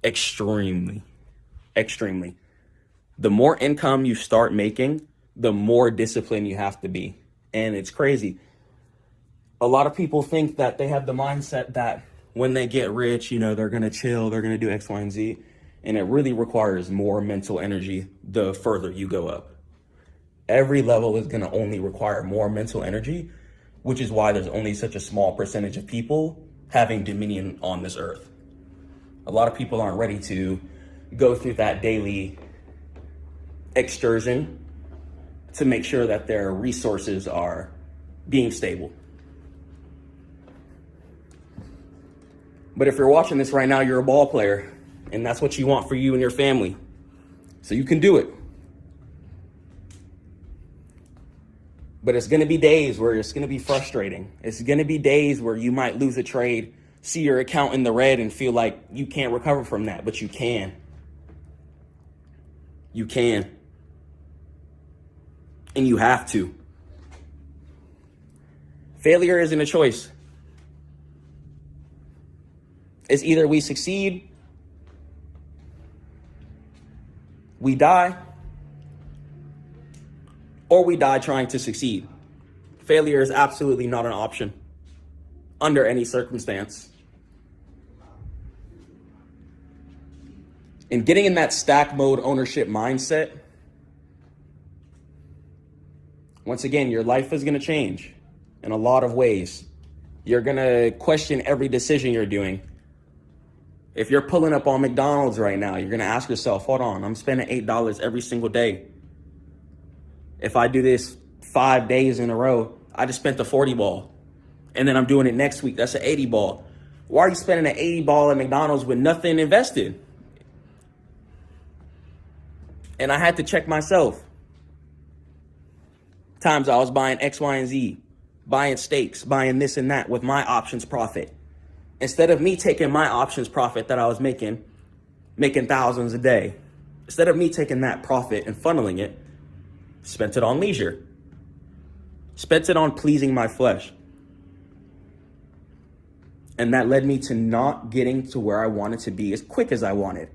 [SPEAKER 3] Extremely. The more income you start making, the more disciplined you have to be. And it's crazy. A lot of people think that they have the mindset that when they get rich, they're going to chill, they're going to do X, Y, and Z. And it really requires more mental energy the further you go up. Every level is going to only require more mental energy, which is why there's only such a small percentage of people having dominion on this earth. A lot of people aren't ready to go through that daily excursion to make sure that their resources are being stable. But if you're watching this right now, you're a ball player, and that's what you want for you and your family. So you can do it. But it's going to be days where it's going to be frustrating. It's going to be days where you might lose a trade, see your account in the red, and feel like you can't recover from that, but you can. You can. And you have to. Failure isn't a choice. It's either we succeed, we die, or we die trying to succeed. Failure is absolutely not an option under any circumstance. And getting in that stack mode ownership mindset, once again, your life is going to change in a lot of ways. You're going to question every decision you're doing. If you're pulling up on McDonald's right now, you're going to ask yourself, hold on, I'm spending $8 every single day. If I do this 5 days in a row, I just spent the 40 ball. And then I'm doing it next week. That's an 80 ball. Why are you spending an 80 ball at McDonald's with nothing invested? And I had to check myself. Times I was buying X, Y, and Z, buying steaks, buying this and that with my options profit. Instead of me taking my options profit that I was making thousands a day, instead of me taking that profit and funneling it, spent it on leisure, spent it on pleasing my flesh. And that led me to not getting to where I wanted to be as quick as I wanted.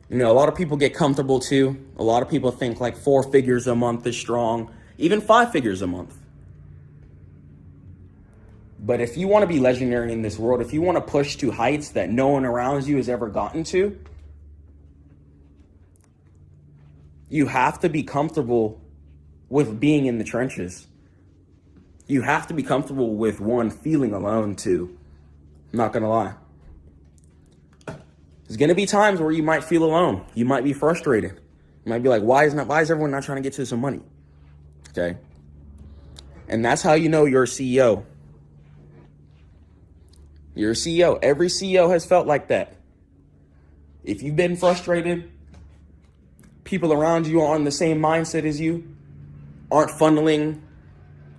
[SPEAKER 3] You know, a lot of people get comfortable too. A lot of people think like 4 figures a month is strong, even 5 figures a month. But if you want to be legendary in this world, if you want to push to heights that no one around you has ever gotten to, you have to be comfortable with being in the trenches. You have to be comfortable with one, feeling alone too. I'm not going to lie. There's going to be times where you might feel alone. You might be frustrated. You might be like, why is everyone not trying to get to some money? Okay. And that's how you know you're a CEO. You're a CEO. Every CEO has felt like that. If you've been frustrated, people around you are on the same mindset as you, aren't funneling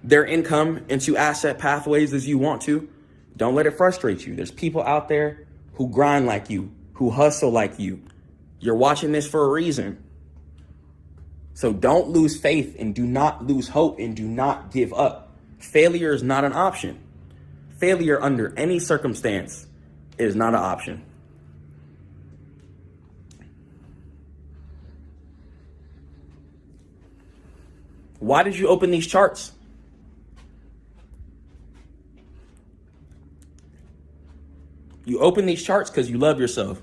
[SPEAKER 3] their income into asset pathways as you want to, don't let it frustrate you. There's people out there who grind like you, who hustle like you. You're watching this for a reason. So don't lose faith and do not lose hope and do not give up. Failure is not an option. Failure under any circumstance is not an option. Why did you open these charts? You open these charts because you love yourself.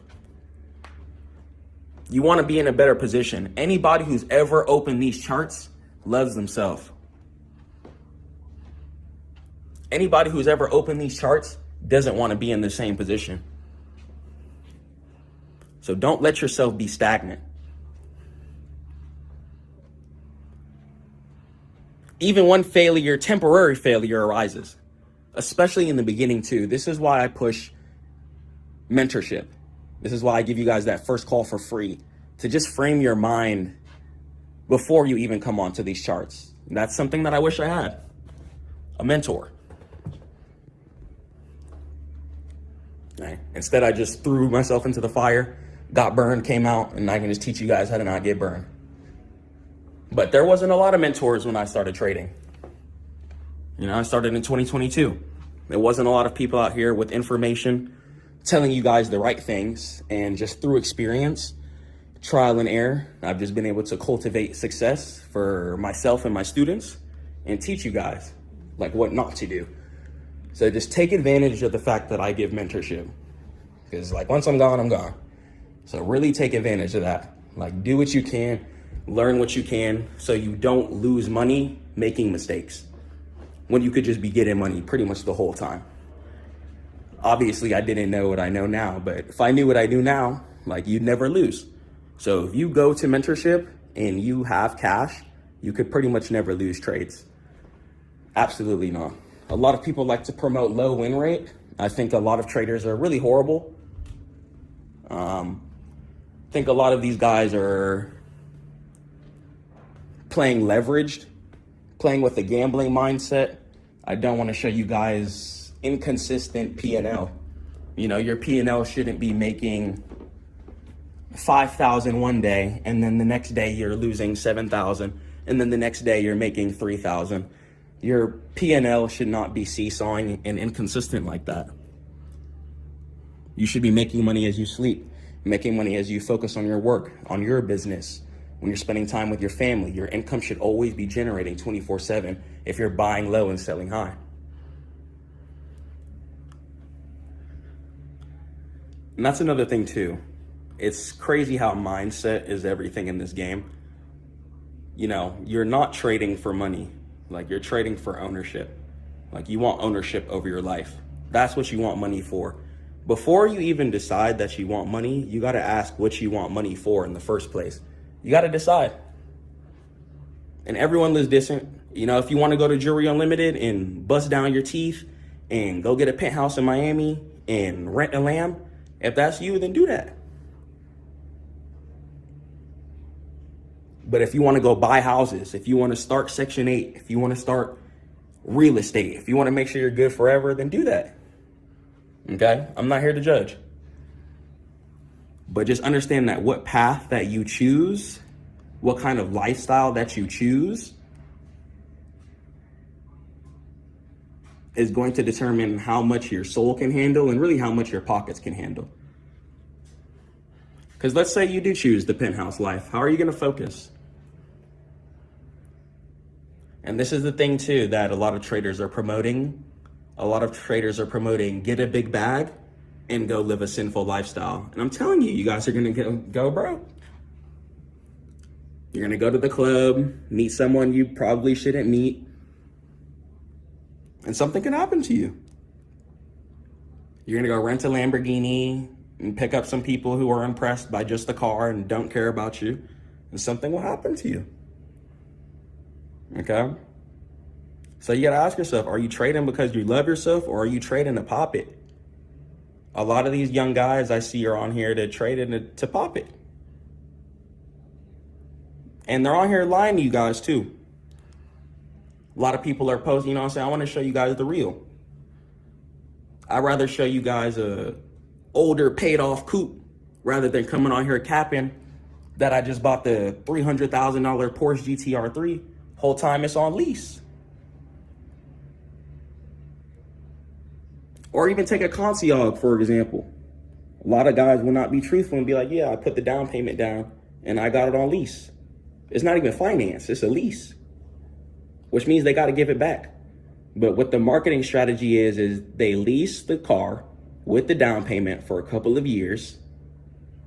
[SPEAKER 3] You want to be in a better position. Anybody who's ever opened these charts loves themselves. Anybody who's ever opened these charts doesn't want to be in the same position. So don't let yourself be stagnant. Even when temporary failure arises, especially in the beginning too. This is why I push mentorship. This is why I give you guys that first call for free, to just frame your mind before you even come onto these charts. And that's something that I wish I had, a mentor. Right? Instead, I just threw myself into the fire, got burned, came out, and I can just teach you guys how to not get burned. But there wasn't a lot of mentors when I started trading. You know, I started in 2022. There wasn't a lot of people out here with information telling you guys the right things, and just through experience, trial and error, I've just been able to cultivate success for myself and my students and teach you guys like what not to do. So just take advantage of the fact that I give mentorship, because like once I'm gone, I'm gone. So really take advantage of that. Like do what you can, learn what you can, so you don't lose money making mistakes when you could just be getting money pretty much the whole time. Obviously, I didn't know what I know now, but if I knew what I do now, like, you'd never lose. So if you go to mentorship and you have cash, you could pretty much never lose trades. Absolutely not. A lot of people like to promote low win rate. I think a lot of traders are really horrible. I think a lot of these guys are playing leveraged, playing with a gambling mindset. I don't want to show you guys inconsistent P&L. You know, your P&L shouldn't be making 5,000 one day, and then the next day you're losing 7,000, and then the next day you're making 3,000. Your P&L should not be seesawing and inconsistent like that. You should be making money as you sleep, making money as you focus on your work, on your business. When you're spending time with your family, your income should always be generating 24/7 if you're buying low and selling high. And that's another thing too. It's crazy how mindset is everything in this game. You know, you're not trading for money. Like, you're trading for ownership. Like, you want ownership over your life. That's what you want money for. Before you even decide that you want money, you got to ask what you want money for in the first place. You got to decide. And everyone lives different. You know, if you want to go to Jewelry Unlimited and bust down your teeth and go get a penthouse in Miami and rent a lamb, if that's you, then do that. But if you want to go buy houses, if you want to start Section 8, if you want to start real estate, if you want to make sure you're good forever, then do that. Okay? I'm not here to judge. But just understand that what path that you choose, what kind of lifestyle that you choose, is going to determine how much your soul can handle and really how much your pockets can handle. Because let's say you do choose the penthouse life. How are you going to focus? And this is the thing too that a lot of traders are promoting. A lot of traders are promoting get a big bag and go live a sinful lifestyle. And I'm telling you, you guys are going to go broke. You're going to go to the club, meet someone you probably shouldn't meet, and something can happen to you. You're going to go rent a Lamborghini and pick up some people who are impressed by just the car and don't care about you, and something will happen to you. Okay? So you got to ask yourself, are you trading because you love yourself, or are you trading to pop it? A lot of these young guys I see are on here to trade it to pop it. And they're on here lying to you guys too. A lot of people are posting, you know what I'm saying? I want to show you guys the real. I'd rather show you guys a older paid off coupe rather than coming on here capping that I just bought the $300,000 Porsche GTR 3. Whole time it's on lease. Or even take a concierge, for example. A lot of guys will not be truthful and be like, yeah, I put the down payment down and I got it on lease. It's not even finance, it's a lease, which means they got to give it back. But what the marketing strategy is they lease the car with the down payment for a couple of years.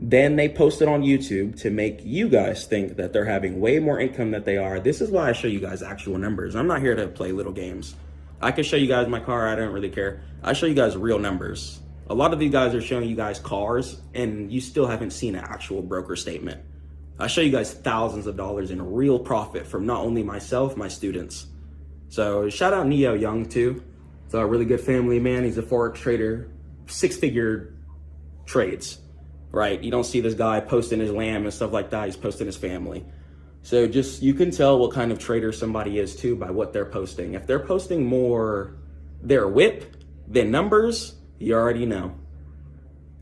[SPEAKER 3] Then they post it on YouTube to make you guys think that they're having way more income than they are. This is why I show you guys actual numbers. I'm not here to play little games. I can show you guys my car. I don't really care. I show you guys real numbers. A lot of these guys are showing you guys cars and you still haven't seen an actual broker statement. I show you guys thousands of dollars in real profit from not only myself, my students. So shout out Neo Young too. It's a really good family man. He's a Forex trader, 6-figure trades, right? You don't see this guy posting his lamb and stuff like that. He's posting his family. So just, you can tell what kind of trader somebody is too by what they're posting. If they're posting more their whip than numbers, you already know.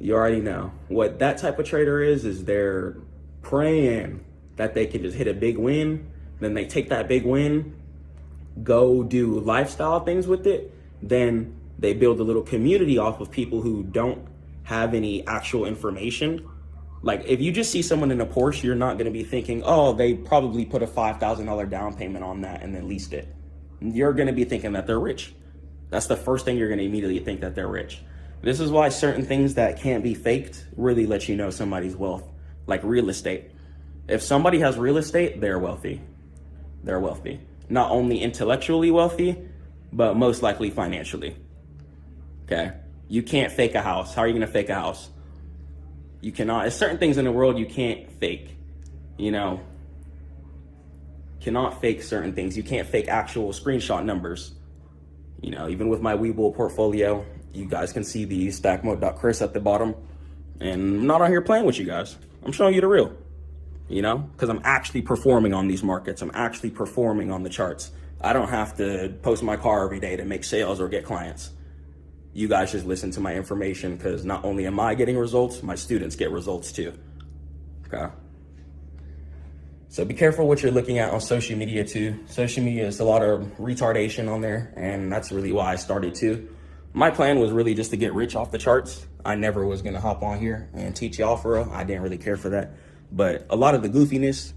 [SPEAKER 3] You already know. What that type of trader is they're praying that they can just hit a big win. Then they take that big win, go do lifestyle things with it. Then they build a little community off of people who don't have any actual information. Like, if you just see someone in a Porsche, you're not going to be thinking, oh, they probably put a $5,000 down payment on that and then leased it. You're going to be thinking that they're rich. That's the first thing you're going to immediately think, that they're rich. This is why certain things that can't be faked really let you know somebody's wealth, like real estate. If somebody has real estate, they're wealthy. They're wealthy. Not only intellectually wealthy, but most likely financially. Okay? You can't fake a house. How are you going to fake a house? You cannot. There's certain things in the world you can't fake, you know. Cannot fake certain things. You can't fake actual screenshot numbers. You know, even with my Webull portfolio, you guys can see the Stackmode.Chris at the bottom. And I'm not out here playing with you guys. I'm showing you the real, you know, because I'm actually performing on these markets. I'm actually performing on the charts. I don't have to post my car every day to make sales or get clients. You guys just listen to my information, because not only am I getting results, my students get results too. Okay. So be careful what you're looking at on social media too. Social media is a lot of retardation on there, and that's really why I started too. My plan was really just to get rich off the charts. I never was gonna hop on here and teach y'all for real. I didn't really care for that. But a lot of the goofiness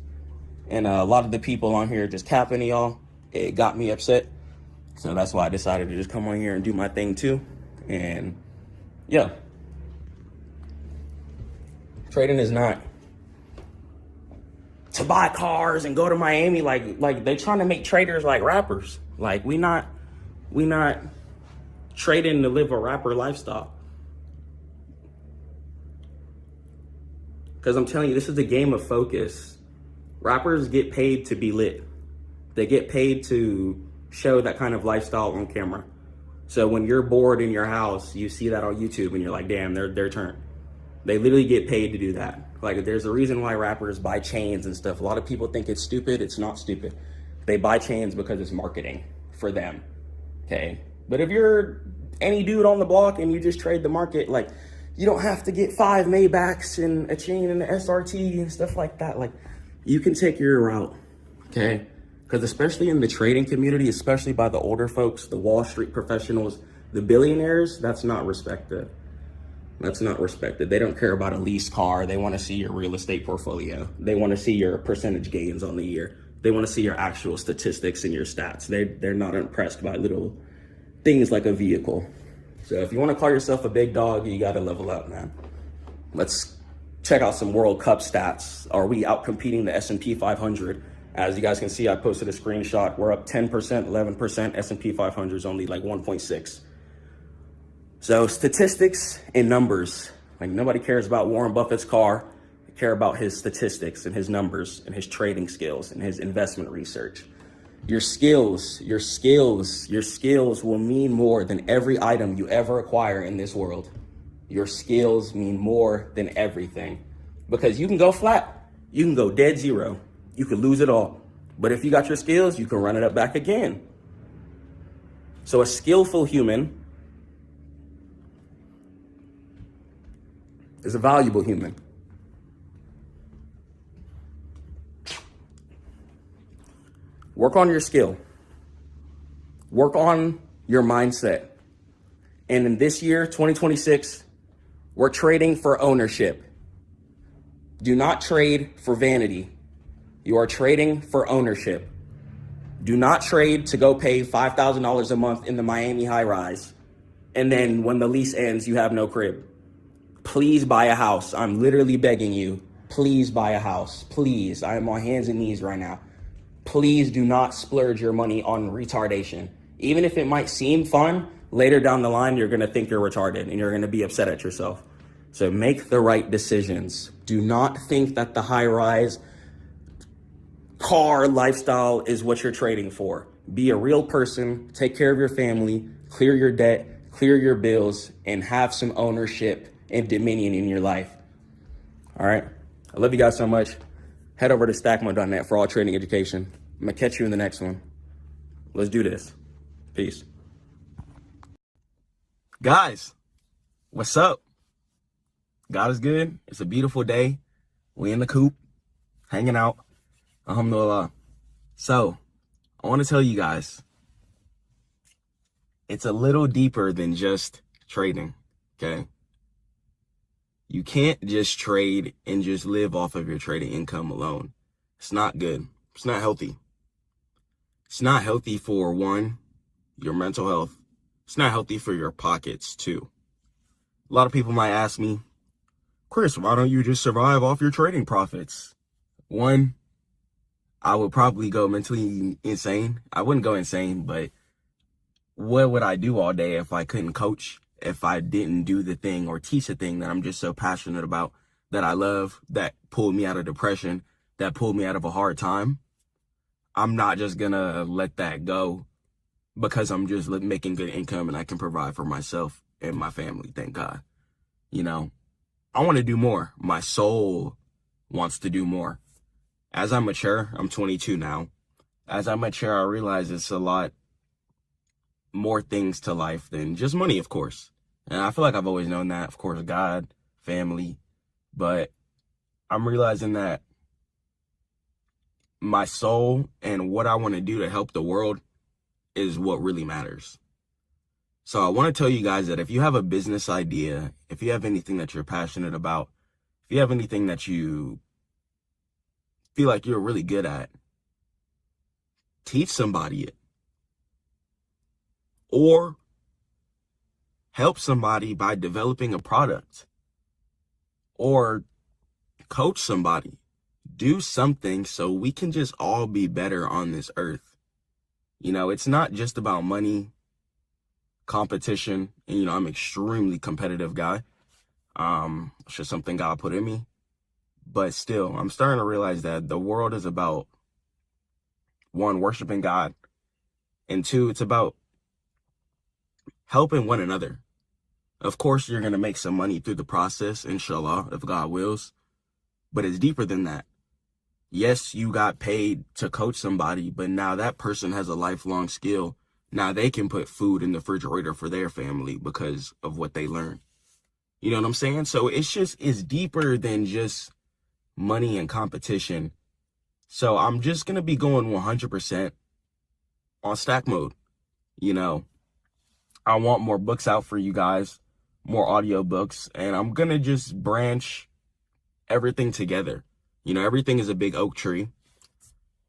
[SPEAKER 3] and a lot of the people on here just capping y'all, it got me upset. So that's why I decided to just come on here and do my thing too. And yeah, trading is not to buy cars and go to Miami. Like they trying to make traders like rappers. Like we not trading to live a rapper lifestyle. Because I'm telling you, this is a game of focus. Rappers get paid to be lit. They get paid to show that kind of lifestyle on camera. So when you're bored in your house, you see that on YouTube and you're like, damn, their turn. They literally get paid to do that. Like, there's a reason why rappers buy chains and stuff. A lot of people think it's stupid. It's not stupid. They buy chains because it's marketing for them, okay? But if you're any dude on the block and you just trade the market, like, you don't have to get 5 Maybachs and a chain and an SRT and stuff like that. Like, you can take your route, okay? Because especially in the trading community, especially by the older folks, the Wall Street professionals, the billionaires, that's not respected. That's not respected. They don't care about a leased car. They want to see your real estate portfolio. They want to see your percentage gains on the year. They want to see your actual statistics and your stats. They're not impressed by little things like a vehicle. So if you want to call yourself a big dog, you got to level up, man. Let's check out some World Cup stats. Are we out competing the S&P 500? As you guys can see, I posted a screenshot. We're up 10%, 11%. S&P 500 is only like 1.6. So statistics and numbers. Like, nobody cares about Warren Buffett's car. They care about his statistics and his numbers and his trading skills and his investment research. Your skills will mean more than every item you ever acquire in this world. Your skills mean more than everything, because you can go flat. You can go dead zero. You could lose it all. But if you got your skills, you can run it up back again. So a skillful human is a valuable human. Work on your skill. Work on your mindset. And in this year, 2026, we're trading for ownership. Do not trade for vanity. You are trading for ownership. Do not trade to go pay $5,000 a month in the Miami high rise, and then when the lease ends, you have no crib. Please buy a house. I'm literally begging you. Please buy a house. Please. I am on hands and knees right now. Please do not splurge your money on retardation. Even if it might seem fun, later down the line, you're going to think you're retarded and you're going to be upset at yourself. So make the right decisions. Do not think that the high rise car lifestyle is what you're trading for. Be a real person, take care of your family, clear your debt, clear your bills, and have some ownership and dominion in your life. All right. I love you guys so much. Head over to stackmode.net for all trading education. I'm going to catch you in the next one. Let's do this. Peace. Guys, what's up? God is good. It's a beautiful day. We in the coop, hanging out. Alhamdulillah. So, I want to tell you guys, it's a little deeper than just trading, okay? You can't just trade and just live off of your trading income alone. It's not good. It's not healthy. It's not healthy for, one, your mental health. It's not healthy for your pockets, too. A lot of people might ask me, Chris, why don't you just survive off your trading profits? One, I would probably go mentally insane. I wouldn't go insane, but what would I do all day if I couldn't coach? if I didn't do the thing or teach the thing that I'm just so passionate about, that I love, that pulled me out of depression, that pulled me out of a hard time. I'm not just gonna let that go because I'm just making good income and I can provide for myself and my family, thank God. You know, I want to do more. My soul wants to do more. As I mature, I'm 22 now. As I mature, I realize it's a lot more things to life than just money, of course. And I feel like I've always known that, of course, God, family, but I'm realizing that my soul and what I want to do to help the world is what really matters. So I want to tell you guys that if you have a business idea, if you have anything that you're passionate about, if you have anything that you feel like you're really good at, teach somebody it. Or help somebody by developing a product. Or coach somebody. Do something so we can just all be better on this earth. You know, it's not just about money, competition, and you know, I'm an extremely competitive guy. It's just something God put in me. But still, I'm starting to realize that the world is about, one, worshiping God, and two, it's about helping one another. Of course, you're going to make some money through the process, inshallah, if God wills, but it's deeper than that. Yes, you got paid to coach somebody, but now that person has a lifelong skill. Now they can put food in the refrigerator for their family because of what they learned. You know what I'm saying? So it's deeper than just money and competition. So I'm just going to be going 100% on Stackmode. You know, I want more books out for you guys, more audio books, and I'm going to just branch everything together. You know, everything is a big oak tree.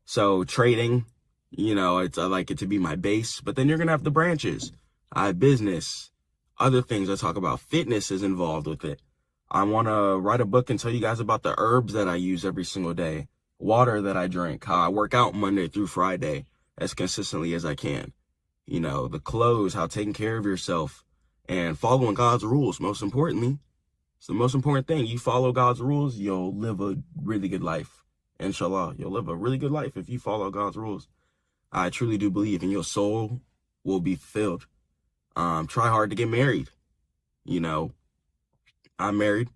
[SPEAKER 3] So trading, you know, I like it to be my base, but then you're going to have the branches. I have business, other things I talk about. Fitness is involved with it. I want to write a book and tell you guys about the herbs that I use every single day, water that I drink, how I work out Monday through Friday as consistently as I can. You know, the clothes, how taking care of yourself and following God's rules. Most importantly, it's the most important thing. You follow God's rules, you'll live a really good life. Inshallah, you'll live a really good life if you follow God's rules. I truly do believe, and your soul will be fulfilled. Try hard to get married. You know, I'm married,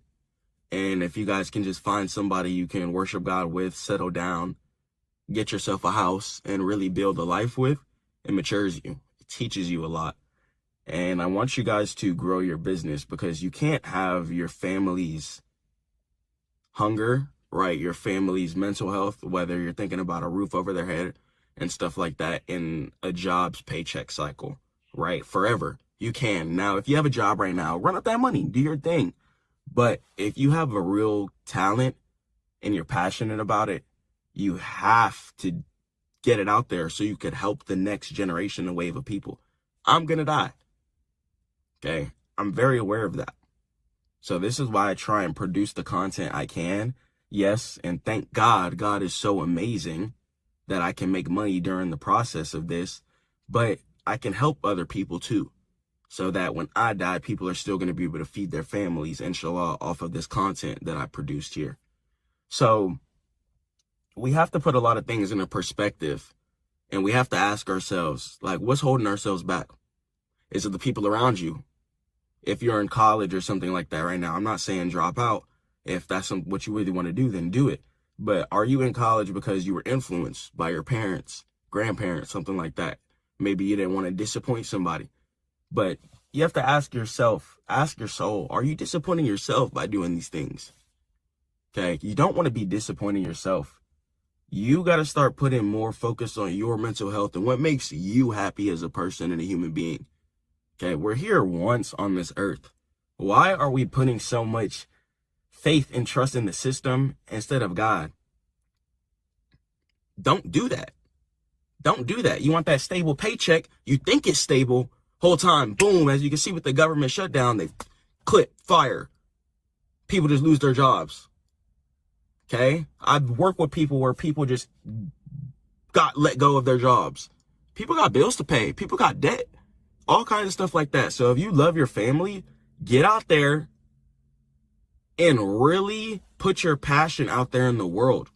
[SPEAKER 3] and if you guys can just find somebody you can worship God with, settle down, get yourself a house, and really build a life with, it matures you. It teaches you a lot. And I want you guys to grow your business, because you can't have your family's hunger, right? Your family's mental health, whether you're thinking about a roof over their head and stuff like that, in a job's paycheck cycle, right? Forever. You can. Now, if you have a job right now, run up that money, do your thing. But if you have a real talent and you're passionate about it, you have to get it out there so you could help the next generation and wave of people. I'm going to die. Okay. I'm very aware of that. So this is why I try and produce the content I can. Yes. And thank God, God is so amazing that I can make money during the process of this, but I can help other people too. So that when I die, people are still going to be able to feed their families, inshallah, off of this content that I produced here. So we have to put a lot of things into perspective, and we have to ask ourselves, like, what's holding ourselves back? Is it the people around you? If you're in college or something like that right now, I'm not saying drop out. If that's what you really want to do, then do it. But are you in college because you were influenced by your parents, grandparents, something like that? Maybe you didn't want to disappoint somebody. But you have to ask yourself, ask your soul, are you disappointing yourself by doing these things? Okay, you don't want to be disappointing yourself. You got to start putting more focus on your mental health and what makes you happy as a person and a human being. Okay, we're here once on this earth. Why are we putting so much faith and trust in the system instead of God? Don't do that. Don't do that. You want that stable paycheck. You think it's stable. Whole time, boom, as you can see with the government shutdown, they clip, fire. People just lose their jobs. Okay? I've worked with people where people just got let go of their jobs. People got bills to pay. People got debt. all kinds of stuff like that. So if you love your family, get out there and really put your passion out there in the world.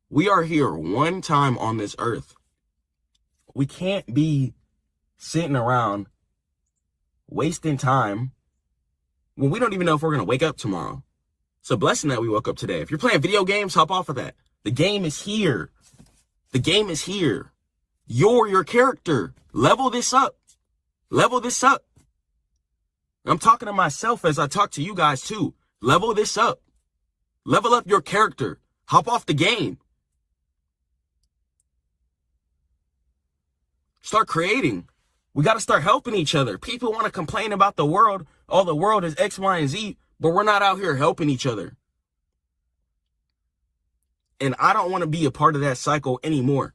[SPEAKER 3] We are here one time on this earth. We can't be sitting around wasting time when we don't even know if we're going to wake up tomorrow. It's a blessing that we woke up today. If you're playing video games, hop off of that. The game is here. The game is here. You're your character. Level this up. Level this up. I'm talking to myself as I talk to you guys too. Level this up. Level up your character. Hop off the game. Start creating. We got to start helping each other. People want to complain about the world. Oh, the world is X, Y, and Z, but we're not out here helping each other. And I don't want to be a part of that cycle anymore.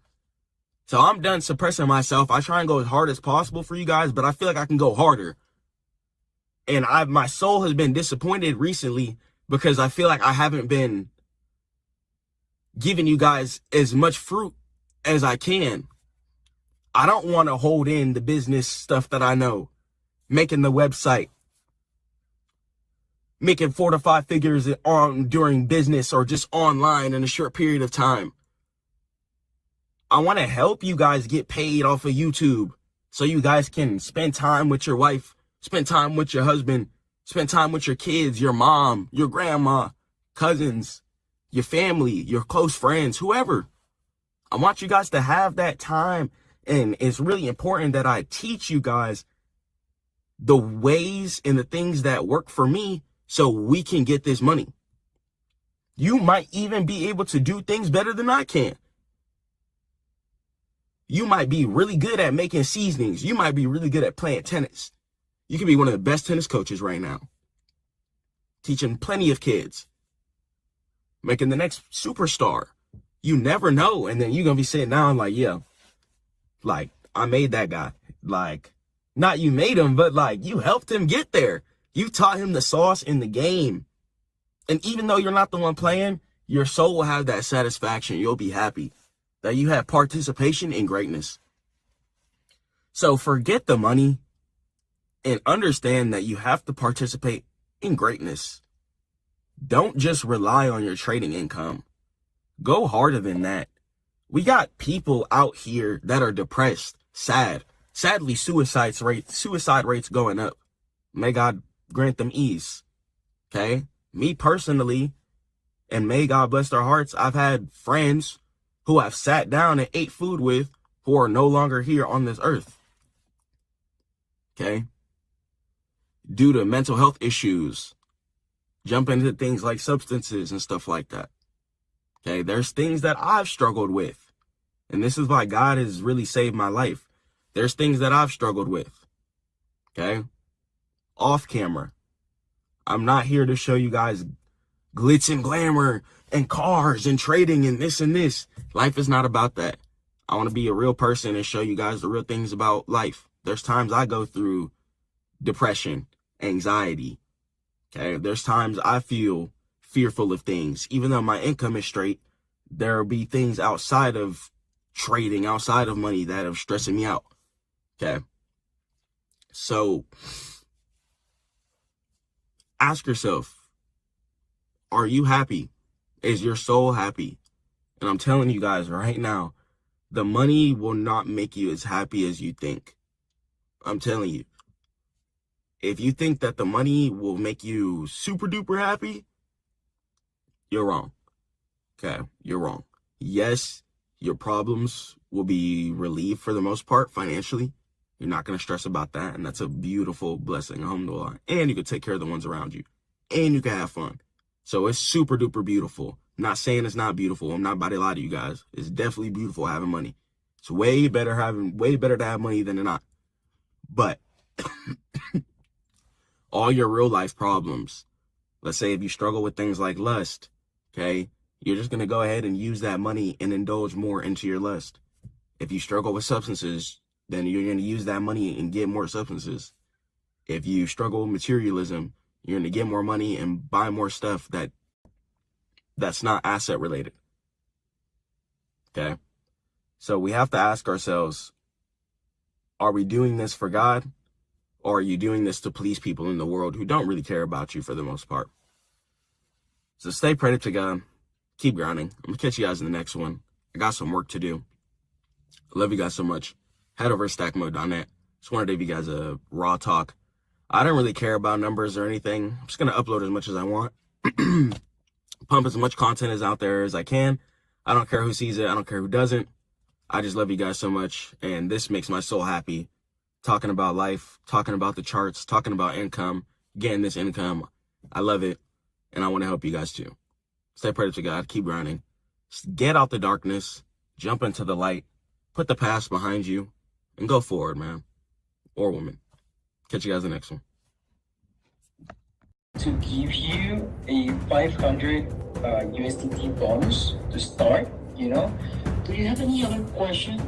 [SPEAKER 3] So I'm done suppressing myself. I try and go as hard as possible for you guys, but I feel like I can go harder. And my soul has been disappointed recently because I feel like I haven't been giving you guys as much fruit as I can. I don't want to hold in the business stuff that I know. Making the website. Making 4 to 5 figures during business or just online in a short period of time. I want to help you guys get paid off of YouTube so you guys can spend time with your wife, spend time with your husband, spend time with your kids, your mom, your grandma, cousins, your family, your close friends, whoever. I want you guys to have that time. And it's really important that I teach you guys the ways and the things that work for me so we can get this money. You might even be able to do things better than I can. You might be really good at making seasonings. You might be really good at playing tennis. You could be one of the best tennis coaches right now. Teaching plenty of kids. Making the next superstar. You never know. And then you're going to be sitting down like, yeah, like, I made that guy. Like, not you made him, but like, you helped him get there. You taught him the sauce in the game. And even though you're not the one playing, your soul will have that satisfaction. You'll be happy that you have participation in greatness. So forget the money and understand that you have to participate in greatness. Don't just rely on your trading income. Go harder than that. We got people out here that are depressed, sad. Sadly, suicide rates going up. May God grant them ease. Okay? Me personally, and may God bless their hearts, I've had friends who I've sat down and ate food with who are no longer here on this earth. Okay? Due to mental health issues, jump into things like substances and stuff like that. Okay, there's things that I've struggled with. And this is why God has really saved my life. There's things that I've struggled with. Okay? Off camera. I'm not here to show you guys glitz and glamour and cars and trading and this and this. Life is not about that. I want to be a real person and show you guys the real things about life. There's times I go through depression, anxiety. Okay? There's times I feel fearful of things. Even though my income is straight, there will be things outside of trading, outside of money that are stressing me out. Okay. So ask yourself, are you happy? Is your soul happy? And I'm telling you guys right now, the money will not make you as happy as you think. I'm telling you. If you think that the money will make you super duper happy, you're wrong. Okay, you're wrong. Yes, your problems will be relieved for the most part financially. You're not going to stress about that, and that's a beautiful blessing, alhamdulillah. And you can take care of the ones around you, and you can have fun. So it's super duper beautiful. I'm not saying it's not beautiful. I'm not about to lie to you guys. It's definitely beautiful having money. It's way better to have money than to not. But all your real life problems, let's say if you struggle with things like lust, okay, you're just going to go ahead and use that money and indulge more into your lust. If you struggle with substances, then you're going to use that money and get more substances. If you struggle with materialism, you're going to get more money and buy more stuff that's not asset related. Okay? So we have to ask ourselves, are we doing this for God? or are you doing this to please people in the world who don't really care about you for the most part? So stay prayed to God. Keep grinding. I'm going to catch you guys in the next one. I got some work to do. I love you guys so much. Head over to stackmode.net. Just wanted to give you guys a raw talk. I don't really care about numbers or anything. I'm just going to upload as much as I want. Pump as much content as out there as I can. I don't care who sees it. I don't care who doesn't. I just love you guys so much. And this makes my soul happy. Talking about life, talking about the charts, talking about income, getting this income. I love it. And I want to help you guys too. Stay prayed to God. Keep grinding. Get out the darkness. Jump into the light. Put the past behind you. And go forward, man. Or woman. Catch you guys in the next one.
[SPEAKER 5] To give you a 500 USDT bonus to start, you know. Do you have any other question?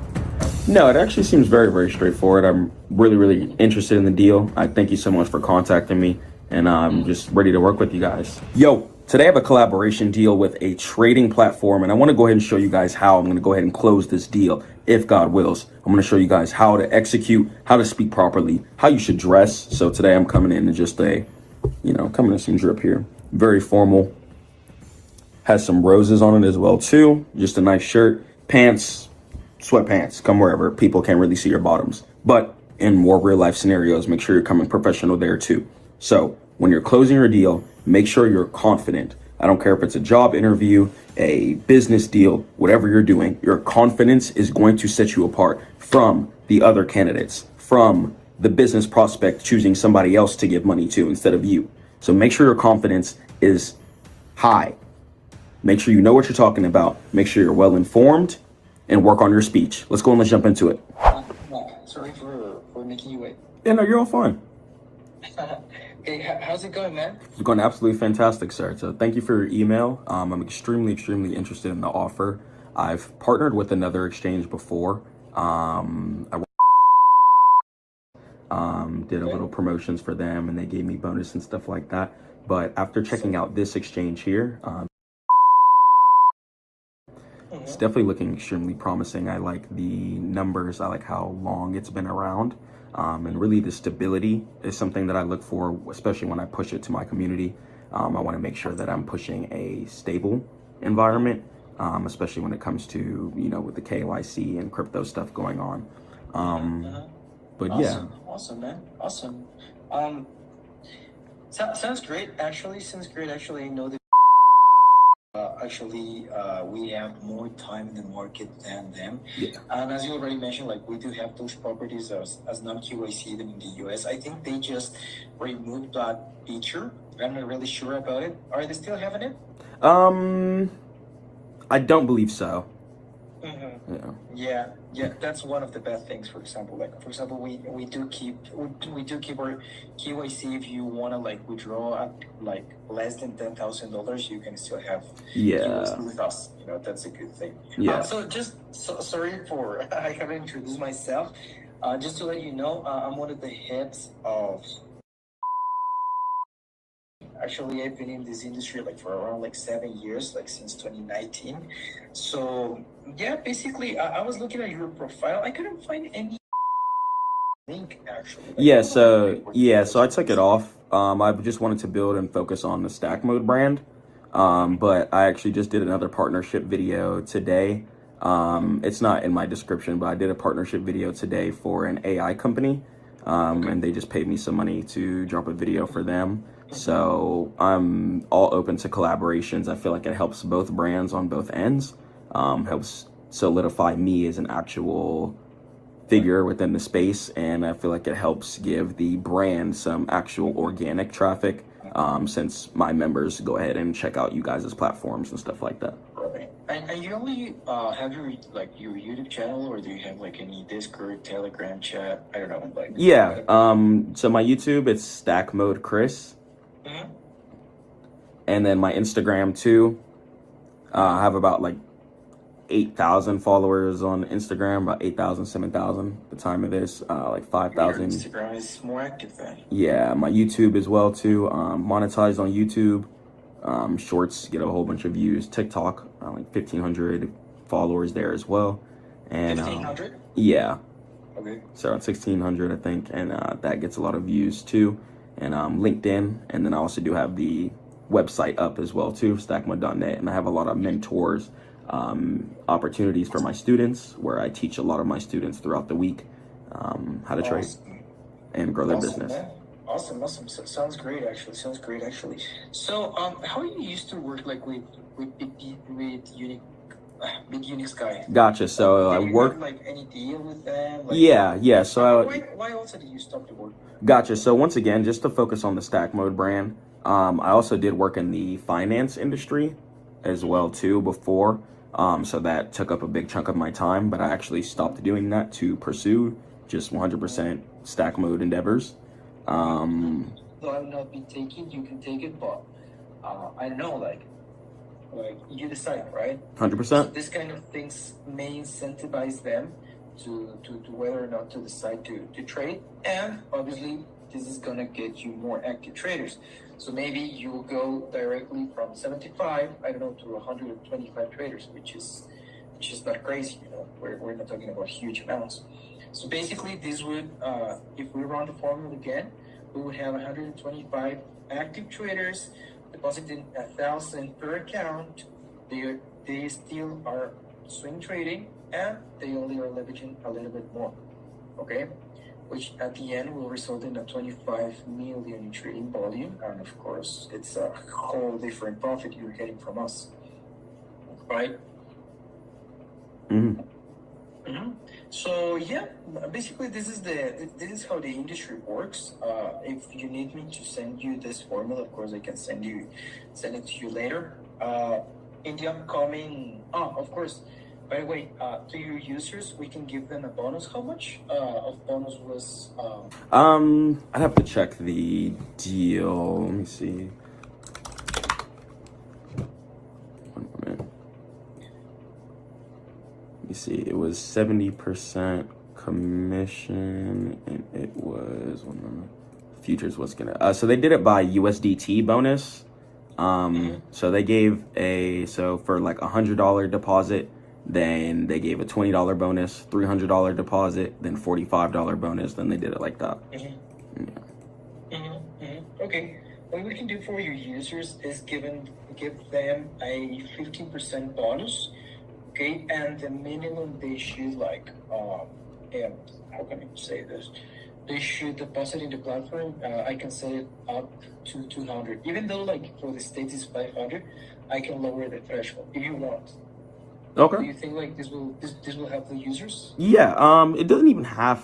[SPEAKER 1] No, it actually seems very, very straightforward. I'm really, really interested in the deal. I thank you so much for contacting me, and I'm just ready to work with you guys. Yo, today I have a collaboration deal with a trading platform, and I want to go ahead and show you guys how I'm going to go ahead and close this deal, if God wills. I'm going to show you guys how to execute, how to speak properly, how you should dress. So today I'm coming in just coming in some drip here. Very formal. Has some roses on it as well, too. Just a nice shirt, pants, sweatpants, come wherever. People can't really see your bottoms. But in more real life scenarios, make sure you're coming professional there too. So when you're closing your deal, make sure you're confident. I don't care if it's a job interview, a business deal, whatever you're doing, your confidence is going to set you apart from the other candidates, from the business prospect choosing somebody else to give money to instead of you. So make sure your confidence is high. Make sure you know what you're talking about. Make sure you're well informed and work on your speech. Let's go and let's jump into it.
[SPEAKER 5] Sorry for making you wait.
[SPEAKER 1] Yeah, no, you're all fine.
[SPEAKER 5] Okay, how's it going, man?
[SPEAKER 1] It's going absolutely fantastic, sir. So thank you for your email. I'm extremely, extremely interested in the offer. I've partnered with another exchange before. Did a little promotions for them, and they gave me bonus and stuff like that. But after checking out this exchange here, it's definitely looking extremely promising. I like the numbers. I like how long it's been around. And really the stability is something that I look for, especially when I push it to my community. I want to make sure that I'm pushing a stable environment, especially when it comes to, with the KYC and crypto stuff going on. But yeah.
[SPEAKER 5] Awesome, man. Awesome. Sounds great. Actually, I know that we have more time in the market than them.
[SPEAKER 1] Yeah.
[SPEAKER 5] And as you already mentioned, like we do have those properties as non-QIC them in the US. I think they just removed that feature. I'm not really sure about it. Are they still having it?
[SPEAKER 1] I don't believe so.
[SPEAKER 5] Yeah, that's one of the bad things. For example, we do keep our KYC. If you want to withdraw at less than $10,000, you can still have KYC with us. That's a good thing.
[SPEAKER 1] Yeah.
[SPEAKER 5] Sorry for I haven't introduced myself. Just to let you know, I'm one of the heads of. Actually, I've been in this industry for around 7 years, since 2019. So yeah, basically, I was looking at your profile. I couldn't find any link actually.
[SPEAKER 1] So I took it off. I just wanted to build and focus on the Stackmode brand. But I actually just did another partnership video today. It's not in my description, but I did a partnership video today for an AI company. And they just paid me some money to drop a video for them. So I'm all open to collaborations. I feel like it helps both brands on both ends, helps solidify me as an actual figure within the space. And I feel like it helps give the brand some actual organic traffic, since my members go ahead and check out you guys' platforms and stuff like that.
[SPEAKER 5] And you only have your YouTube channel, or do you have any Discord, Telegram chat? I don't know.
[SPEAKER 1] So my YouTube, it's Stackmode Chris. And then my Instagram too. I have about 8,000 followers on Instagram, about 8,000, 7,000 at the time of this, 5,000.
[SPEAKER 5] Instagram is more active then.
[SPEAKER 1] Yeah, my YouTube as well too. Monetized on YouTube. Shorts get a whole bunch of views. TikTok, 1,500 followers there as well. And
[SPEAKER 5] 1,500?
[SPEAKER 1] Yeah.
[SPEAKER 5] Okay.
[SPEAKER 3] So around 1,600, I think, and that gets a lot of views too. And LinkedIn, and then I also do have the website up as well too, stackmode.net, and I have a lot of mentors, opportunities for my students, where I teach a lot of my students throughout the week how to trade and grow their business.
[SPEAKER 5] Man. Awesome. So, sounds great, actually. So, how you used to work like with unique big Unix guy?
[SPEAKER 3] Gotcha. So I
[SPEAKER 5] Did you
[SPEAKER 3] work.
[SPEAKER 5] have, like, any deal with them? Like,
[SPEAKER 3] Yeah. So
[SPEAKER 5] why also did you stop the work?
[SPEAKER 3] gotcha. So once again, just to focus on the Stackmode brand, I also did work in the finance industry as well too before. So that took up a big chunk of my time, but I actually stopped doing that to pursue just 100% Stackmode endeavors.
[SPEAKER 5] So I will not be taking. You can take it, but I don't know, like you decide, right?
[SPEAKER 3] 100%.
[SPEAKER 5] So this kind of things may incentivize them to whether or not to decide to trade, and obviously this is gonna get you more active traders. So maybe you will go directly from 75, I don't know, to 125 traders, which is not crazy, you know. We're not talking about huge amounts. So basically, this would, if we run the formula again, we would have 125 active traders depositing 1,000 per account. They still are swing trading, and they only are leveraging a little bit more. Okay, which at the end will result in a 25 million in trading volume, and of course, it's a whole different profit you're getting from us, right?
[SPEAKER 3] Mm-hmm.
[SPEAKER 5] Mm-hmm. So yeah, basically this is how the industry works. If you need me to send you this formula, of course I can send it to you later. In the upcoming, of course. By the way, to your users, we can give them a bonus. How much of bonus was?
[SPEAKER 3] I'd have to check the deal. Let me see. One moment. Let me see. It was 70% commission, and it was one moment. Futures was gonna. So they did it by USDT bonus. So they gave for like $100 deposit. Then they gave a $20 bonus, $300 deposit, then $45 bonus. Then they did it like that.
[SPEAKER 5] Okay. What we can do for your users is give them a 15% bonus. Okay, and the minimum they should and how can I say this? They should deposit in the platform. I can set it up to 200. Even though like for the States is 500, I can lower the threshold if you want.
[SPEAKER 3] Okay.
[SPEAKER 5] Do you think like this will help the users?
[SPEAKER 3] Yeah. It doesn't even have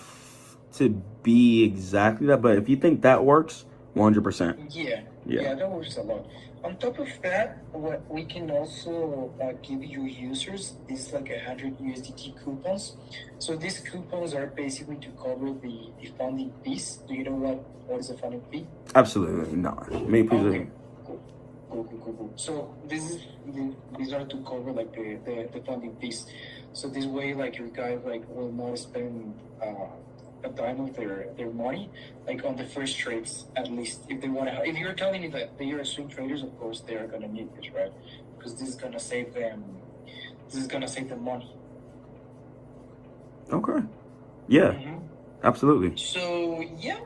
[SPEAKER 3] to be exactly that, but if you think that works, 100%.
[SPEAKER 5] Yeah, that works a lot. On top of that, what we can also give your users is like 100 USDT coupons. So these coupons are basically to cover the funding fees. Do you know what is a funding fee?
[SPEAKER 3] Absolutely not. Maybe please.
[SPEAKER 5] Okay. Cool. So these are to cover like the funding fees. So this way, like your guys like will not spend a dime of their money like on the first trades, at least if they want to. If you're telling me that they are swing traders, of course they are gonna need this, right? Because this is gonna save them. This is gonna save them money.
[SPEAKER 3] Okay. Yeah. Absolutely.
[SPEAKER 5] So yeah.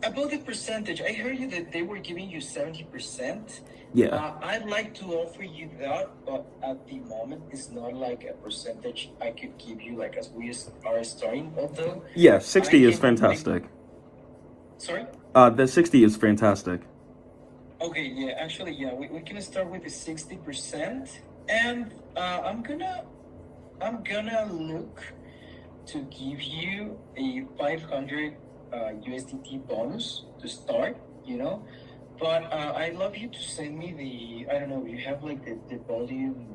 [SPEAKER 5] About the percentage, I heard you that they were giving you 70%.
[SPEAKER 3] Yeah.
[SPEAKER 5] I'd like to offer you that, but at the moment, it's not like a percentage I could give you, like as we are starting. Although,
[SPEAKER 3] Yeah, 60 is fantastic.
[SPEAKER 5] Sorry?
[SPEAKER 3] The 60 is fantastic.
[SPEAKER 5] Okay, yeah, actually, yeah, we can start with the 60%, and I'm gonna look to give you a 500 USDT bonus to start, you know. But I'd love you to send me I don't know, you have like the volume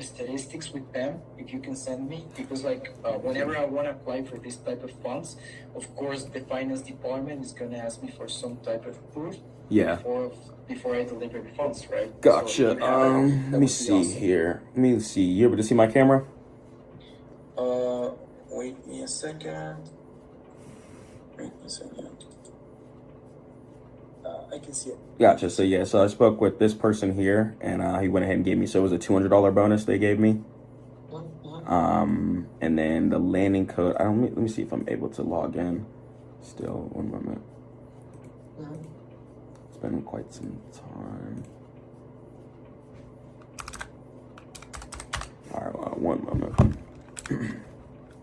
[SPEAKER 5] statistics with them, if you can send me, because like whenever I want to apply for this type of funds, of course the finance department is going to ask me for some type of proof.
[SPEAKER 3] Yeah.
[SPEAKER 5] Before I deliver the funds, right?
[SPEAKER 3] Gotcha.
[SPEAKER 5] So
[SPEAKER 3] Let me see
[SPEAKER 5] awesome.
[SPEAKER 3] here. Let me see. You able to see my camera?
[SPEAKER 5] Wait me a second. I can see it.
[SPEAKER 3] Gotcha. So yeah, so I spoke with this person here, and he went ahead and gave me. So it was a $200 bonus they gave me. And then the landing code, let me see if I'm able to log in. Still, one moment. It's been quite some time. All right, one moment.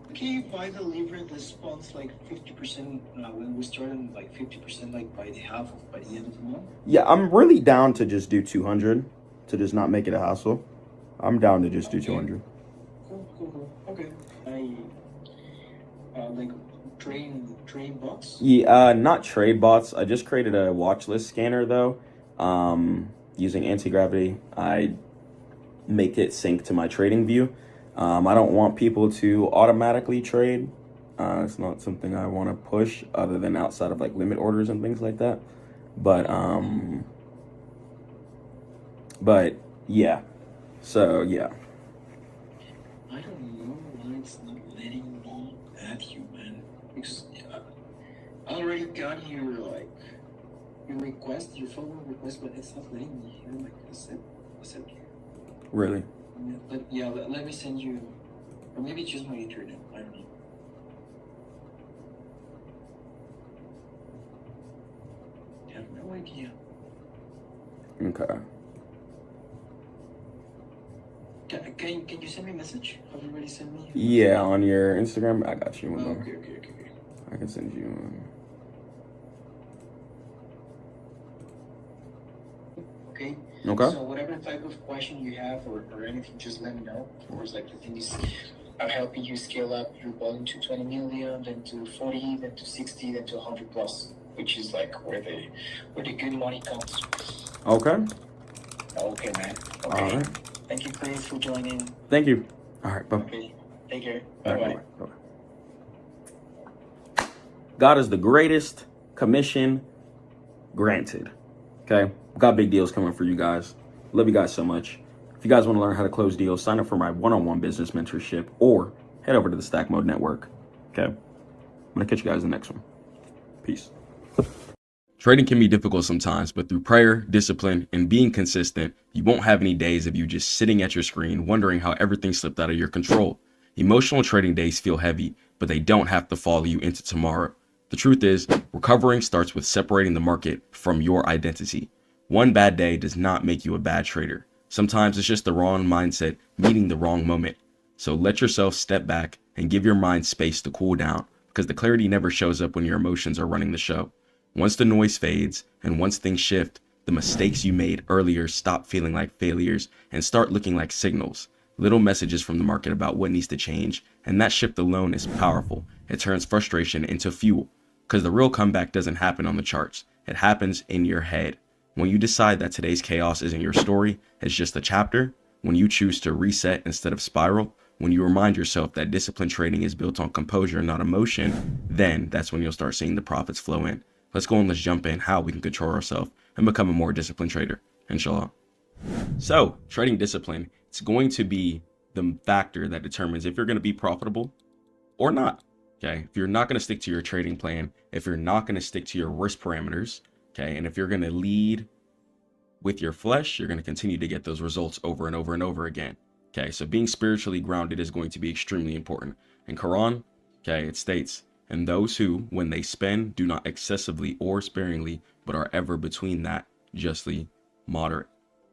[SPEAKER 5] Okay, by the delivery response like 50% when we started, like 50% like by the end of the month.
[SPEAKER 3] Yeah, I'm really down to just do 200 to just not make it a hassle. I'm down to just do 200.
[SPEAKER 5] Cool. Okay. Like train bots.
[SPEAKER 3] Yeah, not trade bots. I just created a watch list scanner though. Using anti-gravity, I make it sync to my trading view. I don't want people to automatically trade. It's not something I want to push other than outside of like limit orders and things like that. But yeah. So yeah.
[SPEAKER 5] I don't know why it's not letting me add you, man. Because I already got your request, your follow request, but it's not letting me here. Like accept you.
[SPEAKER 3] Really?
[SPEAKER 5] Let me send you, or maybe it's just my internet. I don't know. I have no idea.
[SPEAKER 3] Okay.
[SPEAKER 5] Can you send me a message? Have you already sent me?
[SPEAKER 3] Yeah, on your Instagram, I got you.
[SPEAKER 5] Oh, okay.
[SPEAKER 3] I can send you.
[SPEAKER 5] Okay.
[SPEAKER 3] Okay.
[SPEAKER 5] So whatever type of question you have or anything, just let me know. Of course, like the thing is, I'm helping you scale up your volume to 20 million, then to 40, then to 60, then to 100 plus, which is like where the good money comes.
[SPEAKER 3] Okay.
[SPEAKER 5] Okay, man. Okay.
[SPEAKER 3] All right.
[SPEAKER 5] Thank you, Chris, for joining.
[SPEAKER 3] Thank you. All right. Bye.
[SPEAKER 5] Okay. Take care.
[SPEAKER 3] All
[SPEAKER 5] Bye
[SPEAKER 3] right,
[SPEAKER 5] bye.
[SPEAKER 3] bye. God is the greatest. Commission granted. Okay. Got big deals coming for you guys. Love you guys so much. If you guys want to learn how to close deals, sign up for my one-on-one business mentorship or head over to the Stackmode Network. Okay. I'm going to catch you guys in the next one. Peace.
[SPEAKER 4] Trading can be difficult sometimes, but through prayer, discipline, and being consistent, you won't have any days of you just sitting at your screen wondering how everything slipped out of your control. Emotional trading days feel heavy, but they don't have to follow you into tomorrow. The truth is, recovering starts with separating the market from your identity. One bad day does not make you a bad trader. Sometimes it's just the wrong mindset meeting the wrong moment. So let yourself step back and give your mind space to cool down, because the clarity never shows up when your emotions are running the show. Once the noise fades and once things shift, the mistakes you made earlier stop feeling like failures and start looking like signals, little messages from the market about what needs to change. And that shift alone is powerful. It turns frustration into fuel, because the real comeback doesn't happen on the charts. It happens in your head. When you decide that today's chaos isn't your story, it's just a chapter, when you choose to reset instead of spiral, when you remind yourself that disciplined trading is built on composure, not emotion, then that's when you'll start seeing the profits flow in. Let's go and let's jump in how we can control ourselves and become a more disciplined trader, inshallah. So, trading discipline, it's going to be the factor that determines if you're going to be profitable or not. Okay, if you're not going to stick to your trading plan, if you're not going to stick to your risk parameters, okay, and if you're going to lead with your flesh, you're going to continue to get those results over and over and over again. Okay, so being spiritually grounded is going to be extremely important. In Quran, okay, it states, and those who, when they spend, do not excessively or sparingly, but are ever between that, justly moderate.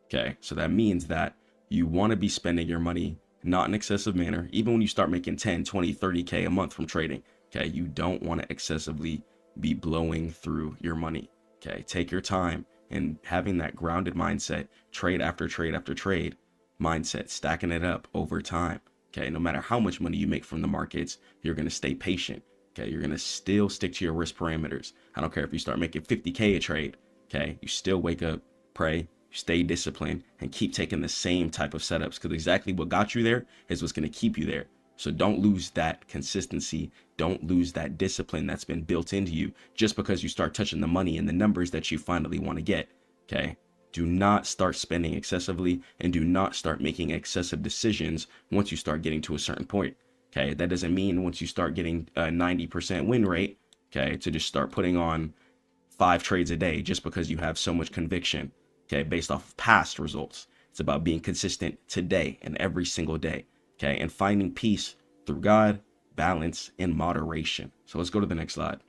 [SPEAKER 4] Okay, so that means that you want to be spending your money not in excessive manner, even when you start making 10, 20, 30K a month from trading. Okay, you don't want to excessively be blowing through your money. Okay, take your time and having that grounded mindset, trade after trade after trade mindset, stacking it up over time. Okay, no matter how much money you make from the markets, you're going to stay patient. Okay, you're going to still stick to your risk parameters. I don't care if you start making 50K a trade. Okay, you still wake up, pray, stay disciplined, and keep taking the same type of setups, because exactly what got you there is what's going to keep you there. So don't lose that consistency. Don't lose that discipline that's been built into you just because you start touching the money and the numbers that you finally want to get. Okay, do not start spending excessively, and do not start making excessive decisions once you start getting to a certain point. Okay, that doesn't mean once you start getting a 90% win rate, okay, to just start putting on 5 trades a day just because you have so much conviction, okay, based off of past results. It's about being consistent today and every single day.
[SPEAKER 2] okay, and finding peace through God, balance, and moderation. So let's go to the next slide.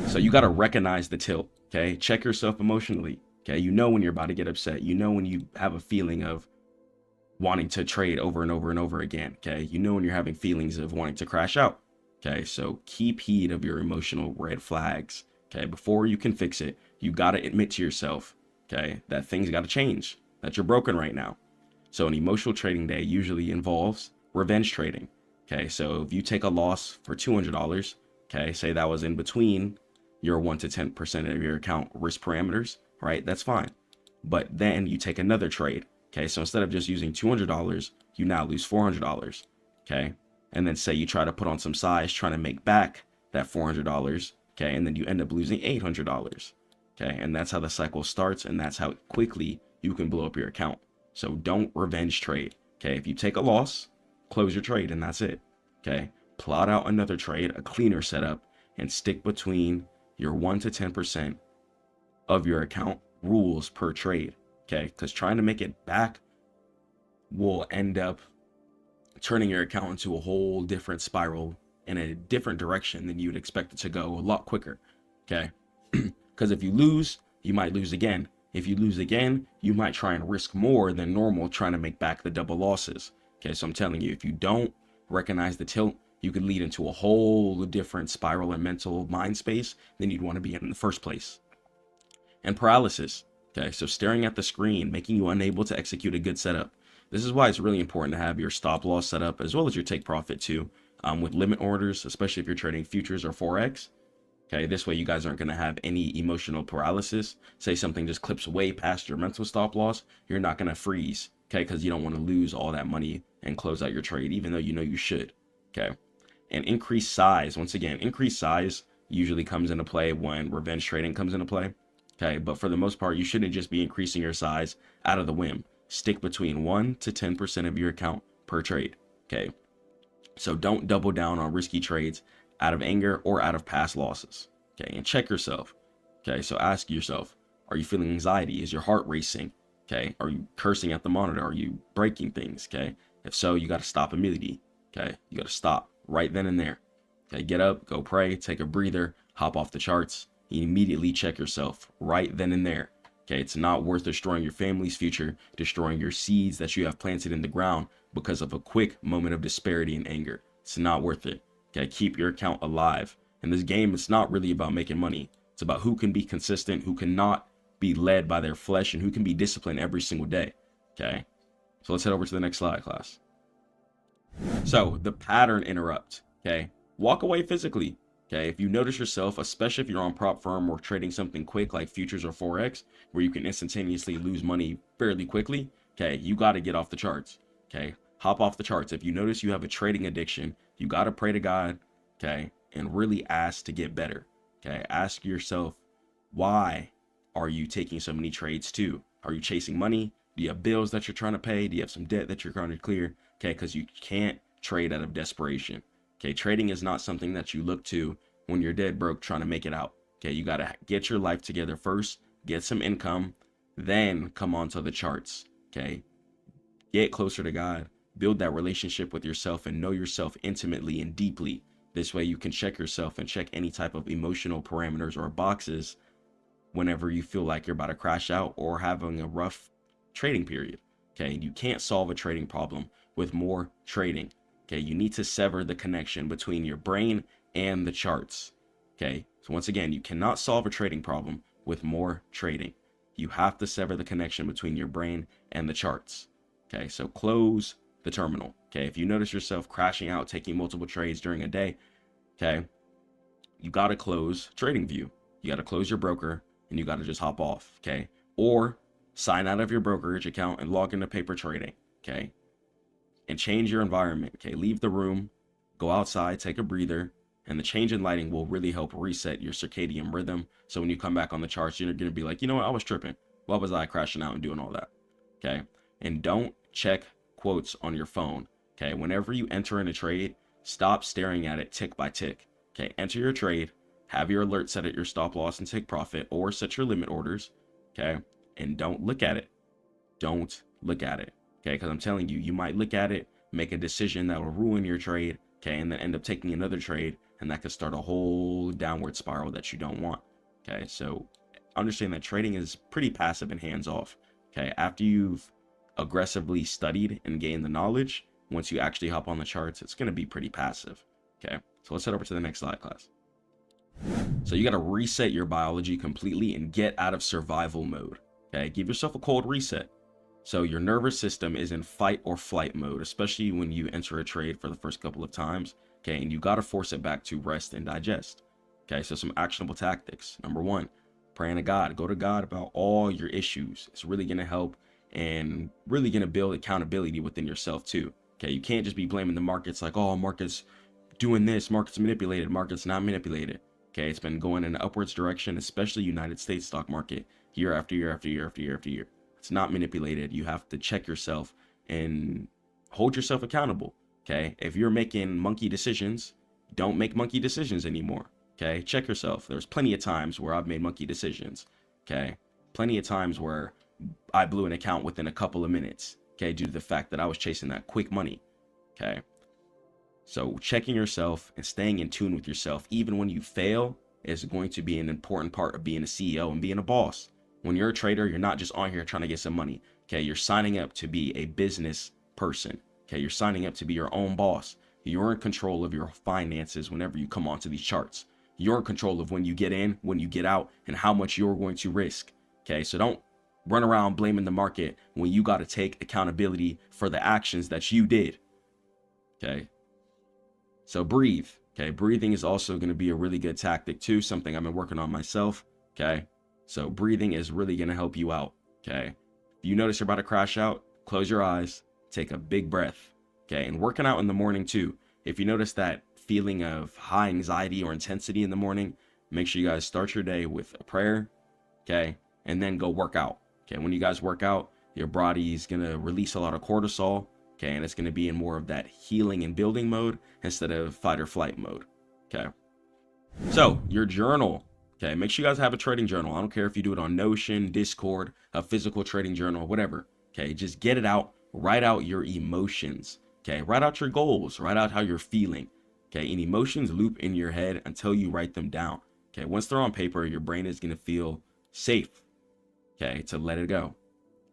[SPEAKER 2] So you got to recognize the tilt, okay? Check yourself emotionally, okay? You know when you're about to get upset. You know when you have a feeling of wanting to trade over and over and over again, okay? You know when you're having feelings of wanting to crash out, okay? So keep heed of your emotional red flags, okay? Before you can fix it, you got to admit to yourself, okay, that things got to change, that you're broken right now. So an emotional trading day usually involves revenge trading, okay? So if you take a loss for $200, okay, say that was in between your 1 to 10% of your account risk parameters, right? That's fine. But then you take another trade, okay? So instead of just using $200, you now lose $400, okay? And then say you try to put on some size trying to make back that $400, okay? And then you end up losing $800, okay? And that's how the cycle starts, and that's how quickly you can blow up your account. So don't revenge trade, okay? If you take a loss, close your trade, and that's it, okay? Plot out another trade, a cleaner setup, and stick between your 1 to 10% of your account rules per trade, okay? Because trying to make it back will end up turning your account into a whole different spiral in a different direction than you'd expect it to go a lot quicker, okay? Because if you lose, you might lose again. If you lose again, you might try and risk more than normal trying to make back the double losses, okay? So I'm telling you, if you don't recognize the tilt, you could lead into a whole different spiral and mental mind space than you'd want to be in the first place. And paralysis, okay? So staring at the screen, making you unable to execute a good setup. This is why it's really important to have your stop loss set up as well as your take profit too, with limit orders, especially if you're trading futures or Forex. Okay, this way you guys aren't going to have any emotional paralysis. Say something just clips way past your mental stop loss, you're not going to freeze, okay? Because you don't want to lose all that money and close out your trade, even though you know you should, okay? And increased size, once again, increased size usually comes into play when revenge trading comes into play, okay? But for the most part, you shouldn't just be increasing your size out of the whim. Stick between 1 to 10% of your account per trade, okay? So don't double down on risky trades out of anger or out of past losses, okay? And check yourself, okay? So ask yourself, are you feeling anxiety? Is your heart racing, okay? Are you cursing at the monitor? Are you breaking things, okay? If so, you got to stop immediately, okay? You got to stop right then and there, okay? Get up, go pray, take a breather, hop off the charts, immediately check yourself right then and there, okay? It's not worth destroying your family's future, destroying your seeds that you have planted in the ground because of a quick moment of disparity and anger. It's not worth it. Okay, keep your account alive. In this game, it's not really about making money. It's about who can be consistent, who cannot be led by their flesh, and who can be disciplined every single day. Okay, so let's head over to the next slide, class. So the pattern interrupt. Okay, walk away physically. Okay, if you notice yourself, especially if you're on prop firm or trading something quick like futures or Forex, where you can instantaneously lose money fairly quickly, okay, you got to get off the charts. Okay, hop off the charts. If you notice you have a trading addiction, you got to pray to God, okay, and really ask to get better, okay? Ask yourself, why are you taking so many trades too? Are you chasing money? Do you have bills that you're trying to pay? Do you have some debt that you're trying to clear? Okay, because you can't trade out of desperation, okay? Trading is not something that you look to when you're dead broke trying to make it out, okay? You got to get your life together first, get some income, then come onto the charts, okay? Get closer to God. Build that relationship with yourself and know yourself intimately and deeply. This way you can check yourself and check any type of emotional parameters or boxes whenever you feel like you're about to crash out or having a rough trading period. Okay, you can't solve a trading problem with more trading. Okay, you need to sever the connection between your brain and the charts. Okay, so once again, you cannot solve a trading problem with more trading. You have to sever the connection between your brain and the charts. Okay, so close the terminal. Okay, if you notice yourself crashing out, taking multiple trades during a day, okay, you got to close TradingView. You got to close your broker and you got to just hop off, okay? Or sign out of your brokerage account and log into paper trading, okay? And change your environment, okay? Leave the room, go outside, take a breather, and the change in lighting will really help reset your circadian rhythm. So when you come back on the charts, you're going to be like, you know what, I was tripping. Why was I crashing out and doing all that? Okay, and don't check quotes on your phone. Okay, whenever you enter in a trade, stop staring at it tick by tick. Okay, enter your trade, have your alert set at your stop loss and take profit, or set your limit orders. Okay, and don't look at it. Don't look at it. Okay, because I'm telling you, you might look at it make a decision that will ruin your trade, okay, and then end up taking another trade, and that could start a whole downward spiral that you don't want. Okay, so understand that trading is pretty passive and hands off. Okay, after you've aggressively studied and gained the knowledge, once you actually hop on the charts, it's going to be pretty passive. Okay, so let's head over to the next slide, class. So you got to reset your biology completely and get out of survival mode. Okay, give yourself a cold reset. So your nervous system is in fight or flight mode, especially when you enter a trade for the first couple of times. Okay, and you got to force it back to rest and digest. Okay, so some actionable tactics. Number one, praying to God. Go to God about all your issues. It's really going to help and really going to build accountability within yourself too. Okay, you can't just be blaming the markets like, oh, market's doing this, market's manipulated, market's not manipulated. Okay, it's been going in an upwards direction, especially United States stock market, year after year after year after year after year. It's not manipulated. You have to check yourself and hold yourself accountable. Okay, if you're making monkey decisions, don't make monkey decisions anymore. Okay, check yourself. There's plenty of times where I've made monkey decisions. Okay, plenty of times where I blew an account within a couple of minutes. Okay, due to the fact that I was chasing that quick money. Okay, so checking yourself and staying in tune with yourself, even when you fail, is going to be an important part of being a CEO and being a boss. When you're a trader, you're not just on here trying to get some money. Okay, you're signing up to be a business person. Okay, you're signing up to be your own boss. You're in control of your finances whenever you come onto these charts. You're in control of when you get in, when you get out, and how much you're going to risk. Okay, so don't run around blaming the market when you got to take accountability for the actions that you did. Okay, so breathe. Okay, breathing is also going to be a really good tactic too, something I've been working on myself. Okay, so breathing is really going to help you out. Okay, if you notice you're about to crash out, close your eyes, take a big breath. Okay, and working out in the morning too. If you notice that feeling of high anxiety or intensity in the morning, make sure you guys start your day with a prayer. Okay, and then go work out. Okay, when you guys work out, your body's going to release a lot of cortisol. Okay, and it's going to be in more of that healing and building mode instead of fight or flight mode. Okay, so your journal. Okay, make sure you guys have a trading journal. I don't care if you do it on Notion, Discord, a physical trading journal, whatever. Okay, just get it out. Write out your emotions. Okay, write out your goals. Write out how you're feeling. Okay, and emotions loop in your head until you write them down. Okay, once they're on paper, your brain is going to feel safe. Okay, to let it go.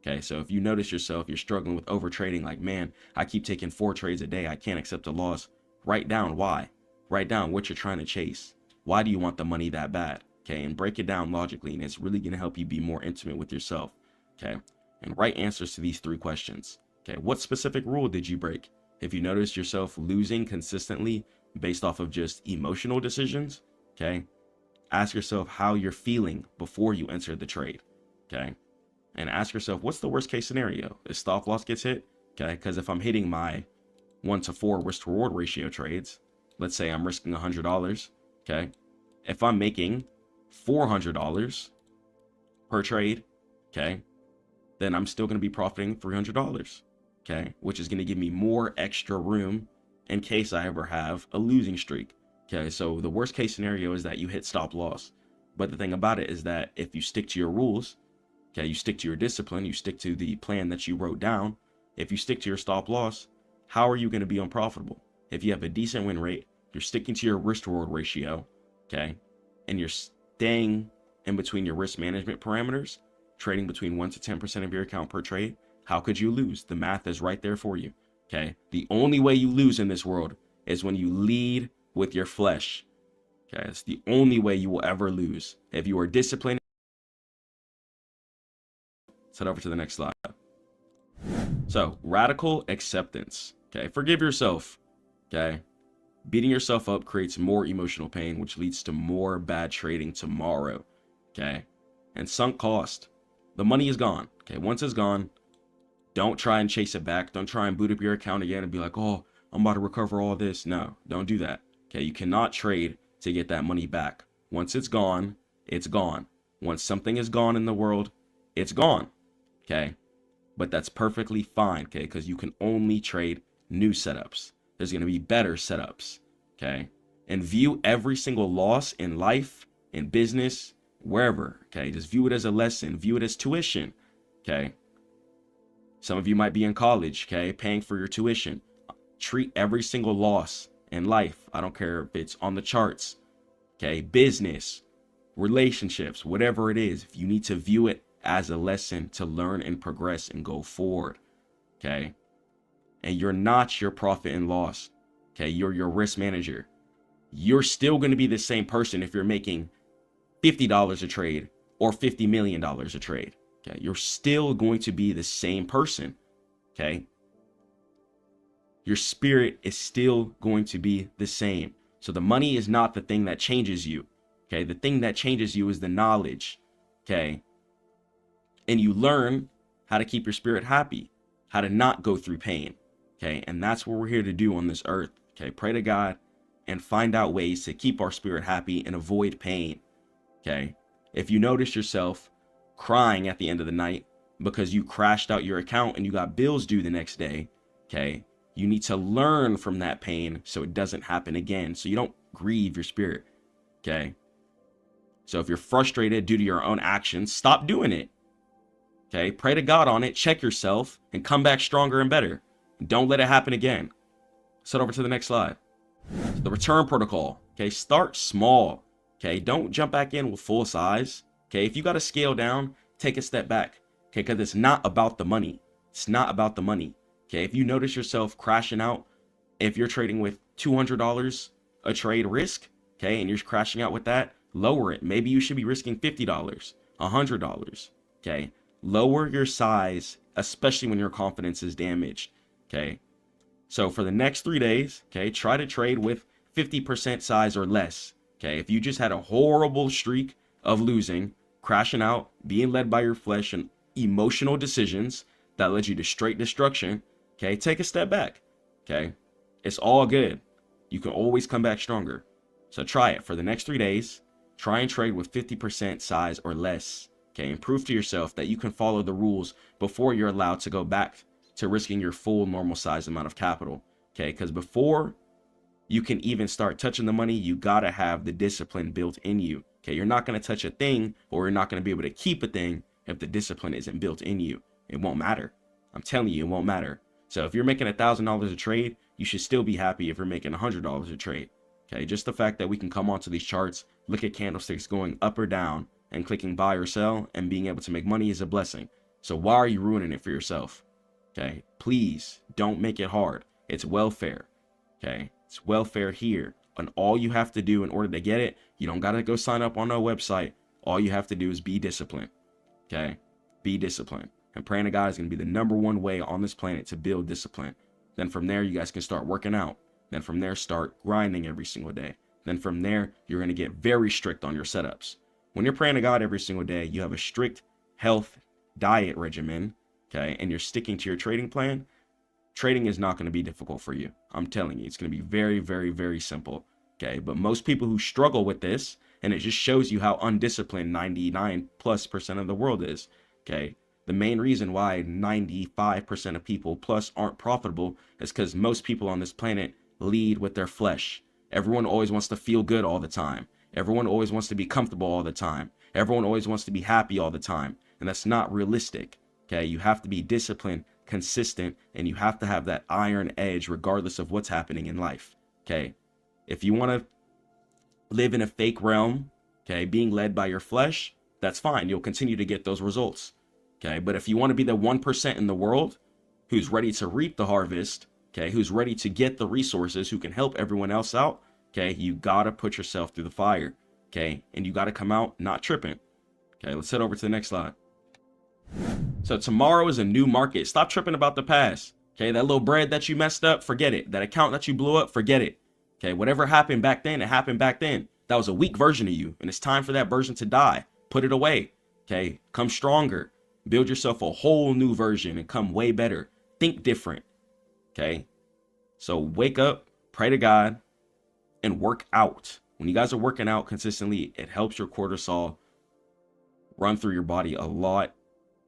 [SPEAKER 2] Okay, so if you notice yourself, you're struggling with over trading, like, man, I keep taking 4 trades a day. I can't accept a loss. Write down why. Write down what you're trying to chase. Why do you want the money that bad? Okay, and break it down logically, and it's really going to help you be more intimate with yourself. Okay, and write answers to these 3 questions. Okay, what specific rule did you break? If you notice yourself losing consistently based off of just emotional decisions, okay, ask yourself how you're feeling before you enter the trade. Okay, and ask yourself, what's the worst case scenario? If stop loss gets hit, okay, because if I'm hitting my 1-to-4 risk to reward ratio trades, let's say I'm risking $100, okay, if I'm making $400 per trade, okay, then I'm still going to be profiting $300, okay, which is going to give me more extra room in case I ever have a losing streak. Okay, so the worst case scenario is that you hit stop loss, but the thing about it is that if you stick to your rules, okay, you stick to your discipline, you stick to the plan that you wrote down, if you stick to your stop loss, how are you going to be unprofitable? If you have a decent win rate, you're sticking to your risk to reward ratio, okay, and you're staying in between your risk management parameters, trading between 1 to 10% of your account per trade, how could you lose? The math is right there for you. Okay, the only way you lose in this world is when you lead with your flesh. Okay, it's the only way you will ever lose. If you are disciplined. Let's head over to the next slide. So, radical acceptance. Okay, forgive yourself. Okay, beating yourself up creates more emotional pain, which leads to more bad trading tomorrow. Okay, and sunk cost. The money is gone. Okay, once it's gone, don't try and chase it back. Don't try and boot up your account again and be like, oh, I'm about to recover all this. No, don't do that. Okay, you cannot trade to get that money back. Once it's gone, it's gone. Once something is gone in the world, it's gone. Okay, but that's perfectly fine. Okay, because you can only trade new setups. There's going to be better setups. Okay, and view every single loss in life, in business, wherever. Okay, just view it as a lesson. View it as tuition. Okay. Some of you might be in college, okay, paying for your tuition.
[SPEAKER 4] Treat every single loss in life, I don't care if it's on the charts, okay, business, relationships, whatever it is, if you need to view it as a lesson to learn and progress and go forward, okay? And you're not your profit and loss, okay? You're your risk manager. You're still going to be the same person if you're making $50 a trade or $50 million a trade, okay? You're still going to be the same person, okay? Your spirit is still going to be the same. So the money is not the thing that changes you, okay? The thing that changes you is the knowledge, okay? And you learn how to keep your spirit happy, how to not go through pain, okay? And that's what we're here to do on this earth, okay? Pray to God and find out ways to keep our spirit happy and avoid pain, okay? If you notice yourself crying at the end of the night because you crashed out your account and you got bills due the next day, okay? You need to learn from that pain so it doesn't happen again, so you don't grieve your spirit, okay? So if you're frustrated due to your own actions, stop doing it, okay? Pray to God on it, check yourself, and come back stronger and better. Don't let it happen again. Let's head over to the next slide. The return protocol, okay? Start small, okay? Don't jump back in with full size, okay? If you got to scale down, take a step back, okay? Because it's not about the money. It's not about the money. Okay, if you notice yourself crashing out, if you're trading with $200 a trade risk, okay, and you're crashing out with that, lower it. Maybe you should be risking $50, $100, okay? Lower your size, especially when your confidence is damaged, okay? So for the next 3 days, okay, try to trade with 50% size or less, okay? If you just had a horrible streak of losing, crashing out, being led by your flesh and emotional decisions that led you to straight destruction, okay, take a step back, okay? It's all good. You can always come back stronger. So try it for the next 3 days. Try and trade with 50% size or less, okay? And prove to yourself that you can follow the rules before you're allowed to go back to risking your full normal size amount of capital, okay? Because before you can even start touching the money, you gotta have the discipline built in you, okay? You're not gonna touch a thing, or you're not gonna be able to keep a thing if the discipline isn't built in you. It won't matter. I'm telling you, it won't matter. So if you're making $1,000 a trade, you should still be happy if you're making $100 a trade. Okay, just the fact that we can come onto these charts, look at candlesticks going up or down, and clicking buy or sell, and being able to make money is a blessing. So why are you ruining it for yourself? Okay, please don't make it hard. It's welfare. Okay, it's welfare here. And all you have to do in order to get it, you don't gotta go sign up on no website. All you have to do is be disciplined. Okay, be disciplined. And praying to God is going to be the #1 way on this planet to build discipline. Then from there, you guys can start working out. Then from there, start grinding every single day. Then from there, you're going to get very strict on your setups. When you're praying to God every single day, you have a strict health diet regimen, okay, and you're sticking to your trading plan. Trading is not going to be difficult for you. I'm telling you, it's going to be very, very, very simple, okay? But most people who struggle with this, and it just shows you how undisciplined 99+% of the world is, okay? The main reason why 95% of people plus aren't profitable is because most people on this planet lead with their flesh. Everyone always wants to feel good all the time. Everyone always wants to be comfortable all the time. Everyone always wants to be happy all the time. And that's not realistic. Okay, you have to be disciplined, consistent, and you have to have that iron edge regardless of what's happening in life. Okay, if you want to live in a fake realm, okay, being led by your flesh, that's fine. You'll continue to get those results. Okay, but if you want to be the 1% in the world who's ready to reap the harvest, okay, who's ready to get the resources, who can help everyone else out, okay, you gotta put yourself through the fire, okay, and you gotta come out not tripping. Okay, let's head over to the next slide. So tomorrow is a new market. Stop tripping about the past. Okay, that little bread that you messed up, forget it. That account that you blew up, forget it. Okay, whatever happened back then, it happened back then. That was a weak version of you, and it's time for that version to die. Put it away. Okay, come stronger. Build yourself a whole new version and come way better. Think different. Okay? So wake up, pray to God, and work out. When you guys are working out consistently, it helps your cortisol run through your body a lot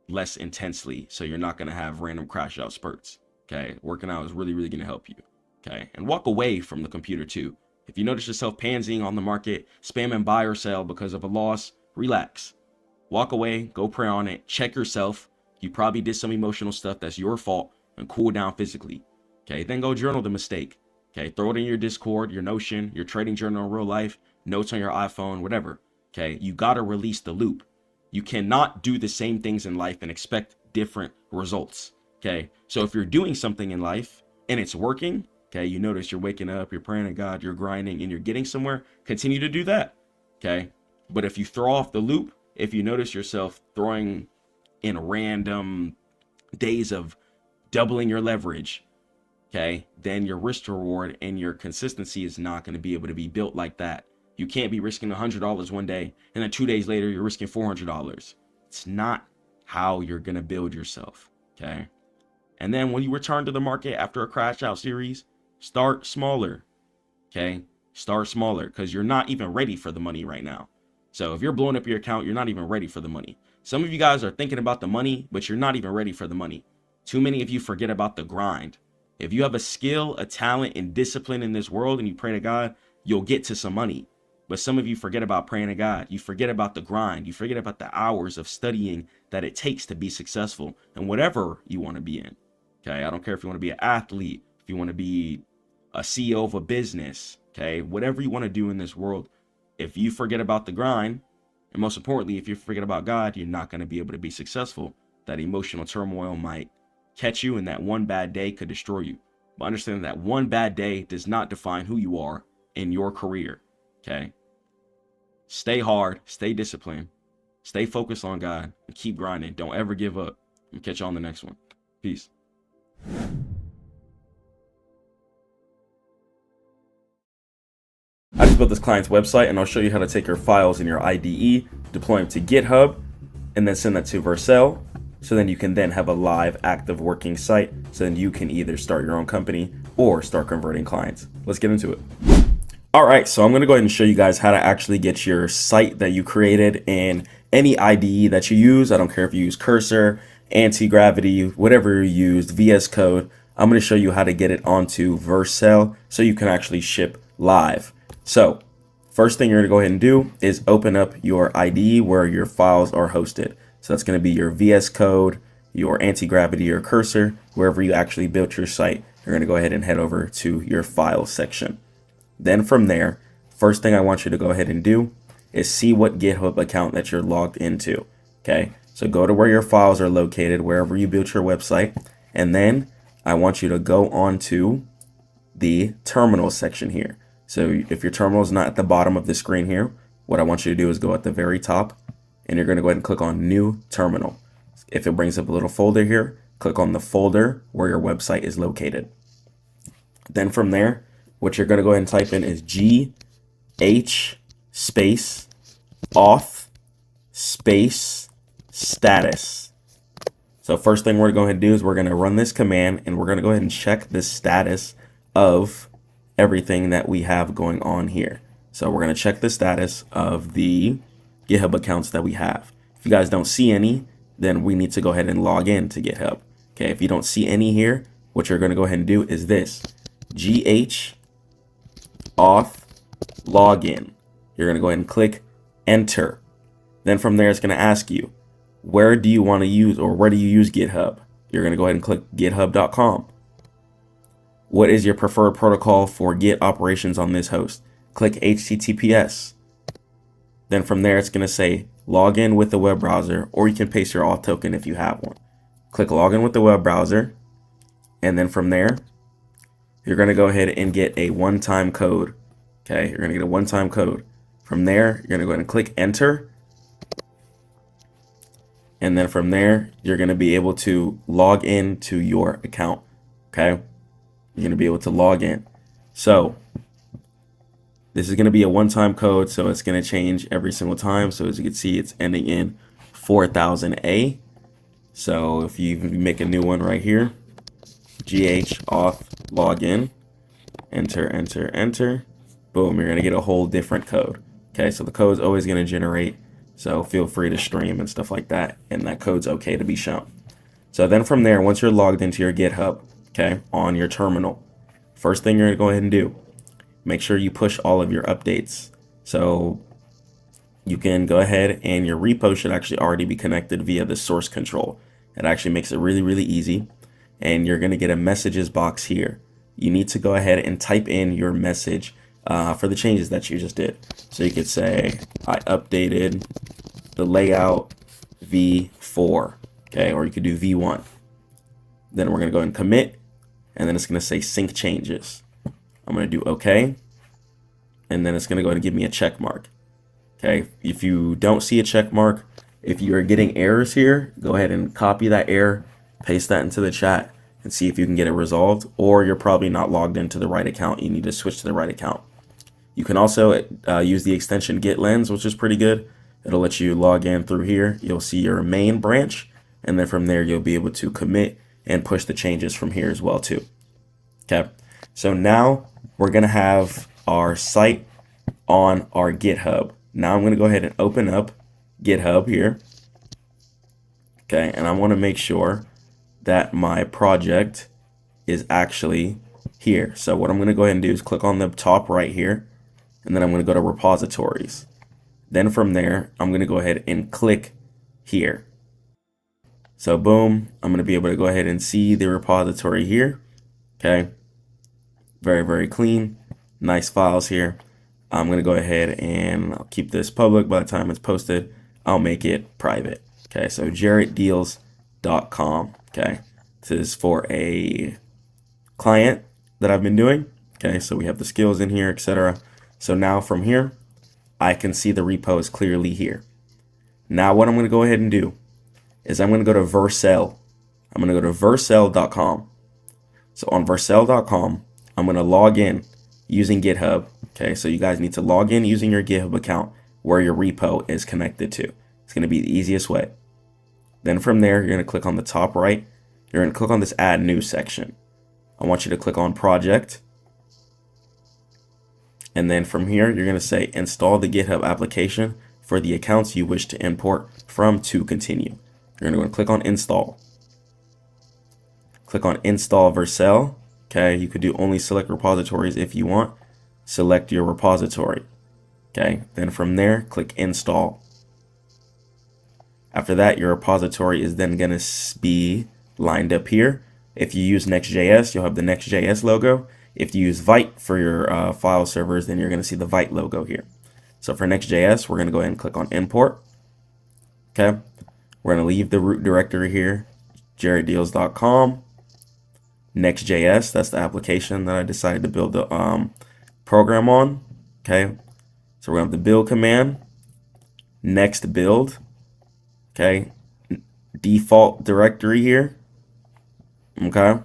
[SPEAKER 4] less intensely. So you're not going to have random crash out spurts. Okay? Working out is really, really going to help you. Okay? And walk away from the computer too. If you notice yourself pansying on the market, spamming buy or sell because of a loss, relax. Walk away, go pray on it, check yourself. You probably did some emotional stuff that's your fault, and cool down physically. Okay, then go journal the mistake. Okay, throw it in your Discord, your Notion, your trading journal in real life, notes on your iPhone, whatever. Okay, you got to release the loop. You cannot do the same things in life and expect different results. Okay, so if you're doing something in life and it's working, okay, you notice you're waking up, you're praying to God, you're grinding, and you're getting somewhere, continue to do that. Okay, but if you throw off the loop, if you notice yourself throwing in random days of doubling your leverage, okay, then your risk to reward and your consistency is not going to be able to be built like that. You can't be risking $100 one day and then 2 days later you're risking $400. It's not how you're going to build yourself. Okay, and then when you return to the market after a crash out series, start smaller. Okay, start smaller, because you're not even ready for the money right now. So if you're blowing up your account, you're not even ready for the money. Some of you guys are thinking about the money, but you're not even ready for the money. Too many of you forget about the grind. If you have a skill, a talent, and discipline in this world and you pray to God, you'll get to some money. But some of you forget about praying to God. You forget about the grind. You forget about the hours of studying that it takes to be successful in whatever you want to be in. Okay, I don't care if you want to be an athlete, if you want to be a CEO of a business, okay, whatever you want to do in this world. If you forget about the grind, and most importantly, if you forget about God, you're not going to be able to be successful. That emotional turmoil might catch you, and that one bad day could destroy you. But understand that one bad day does not define who you are in your career. Okay, stay hard, stay disciplined, stay focused on God, and keep grinding. Don't ever give up. And catch you on the next one. Peace.
[SPEAKER 1] I just built this client's website, and I'll show you how to take your files in your IDE, deploy them to GitHub, and then send that to Vercel. So then you can then have a live, active, working site. So then you can either start your own company or start converting clients. Let's get into it. All right, so I'm going to go ahead and show you guys how to actually get your site that you created in any IDE that you use. I don't care if you use Cursor, Anti-Gravity, whatever you used, VS Code. I'm going to show you how to get it onto Vercel so you can actually ship live. So first thing you're going to go ahead and do is open up your IDE where your files are hosted. So that's going to be your VS Code, your Anti-Gravity, or Cursor, wherever you actually built your site. You're going to go ahead and head over to your file section. Then from there, first thing I want you to go ahead and do is see what GitHub account that you're logged into. Okay, so go to where your files are located, wherever you built your website, and then I want you to go on to the terminal section here. So if your terminal is not at the bottom of the screen here, what I want you to do is go at the very top, and you're going to go ahead and click on New Terminal. If it brings up a little folder here, click on the folder where your website is located. Then from there, what you're going to go ahead and type in is GH space auth space status. So first thing we're going to do is we're going to run this command, and we're going to go ahead and check the status of everything that we have going on here. So we're going to check the status of the GitHub accounts that we have. If you guys don't see any, then we need to go ahead and log in to GitHub. Okay, if you don't see any here, what you're going to go ahead and do is this: GH auth login. You're going to go ahead and click enter. Then from there, it's going to ask you, where do you want to use, or where do you use GitHub? You're going to go ahead and click github.com. What is your preferred protocol for Git operations on this host? Click HTTPS. Then from there, it's going to say log in with the web browser, or you can paste your auth token if you have one. Click login with the web browser. And then from there, you're going to go ahead and get a one-time code. Okay, you're going to get a one-time code. From there, you're going to go ahead and click enter. And then from there, you're going to be able to log in to your account. Okay, you're going to be able to log in. So this is going to be a one-time code, so it's going to change every single time. So as you can see, it's ending in 4000A. So if you make a new one right here, GH auth login, enter, enter, enter, boom, you're going to get a whole different code. Okay, so the code's always going to generate, so feel free to stream and stuff like that, and that code's okay to be shown. So then from there, once you're logged into your GitHub, okay, on your terminal, first thing you're going to go ahead and do, make sure you push all of your updates. So you can go ahead, and your repo should actually already be connected via the source control. It actually makes it really, really easy.
[SPEAKER 2] and you're going to get a messages box here. You need to go ahead and type in your message for the changes that you just did. So you could say, I updated the layout V4, okay, or you could do V1. Then we're going to go and commit, and then it's going to say sync changes. I'm going to do OK, and then it's going to go ahead and give me a check mark. Okay, if you don't see a check mark, if you are getting errors here, go ahead and copy that error, paste that into the chat, and see if you can get it resolved, or you're probably not logged into the right account. You need to switch to the right account. You can also use the extension Get Lens, which is pretty good. It'll let you log in through here. You'll see your main branch, and then from there you'll be able to commit and push the changes from here as well too. Okay, so now we're gonna have our site on our GitHub. Now I'm gonna go ahead and open up GitHub here. Okay, and I want to make sure that my project is actually here. So what I'm going to go ahead and do is click on the top right here, and then I'm going to go to repositories. Then from there, I'm going to go ahead and click here. So boom, I'm going to be able to go ahead and see the repository here. Okay, very, very clean, nice files here. I'm going to go ahead and I'll keep this public. By the time it's posted, I'll make it private. Okay, so jarrettdeals.com. Okay, this is for a client that I've been doing. Okay, so we have the skills in here, etc. So now from here, I can see the repos clearly here. Now what I'm going to go ahead and do is I'm going to go to Vercel. I'm going to go to vercel.com. So on vercel.com, I'm going to log in using GitHub. Okay, so you guys need to log in using your GitHub account where your repo is connected to. It's going to be the easiest way. Then from there, you're going to click on the top right. You're going to click on this Add New section. I want you to click on Project. And then from here, you're going to say Install the GitHub application for the accounts you wish to import from to continue. You're going to click on Install. Click on Install Vercel. Okay, you could do only select repositories if you want. Select your repository. Okay, then from there, click Install. After that, your repository is then going to be lined up here. If you use Next.js, you'll have the Next.js logo. If you use Vite for your file servers, then you're going to see the Vite logo here. So for Next.js, we're going to go ahead and click on Import. Okay, we're going to leave the root directory here, jarrettdeals.com. Next.js, that's the application that I decided to build the program on. Okay, so we're going to have the build command, next build. Okay, default directory here. Okay,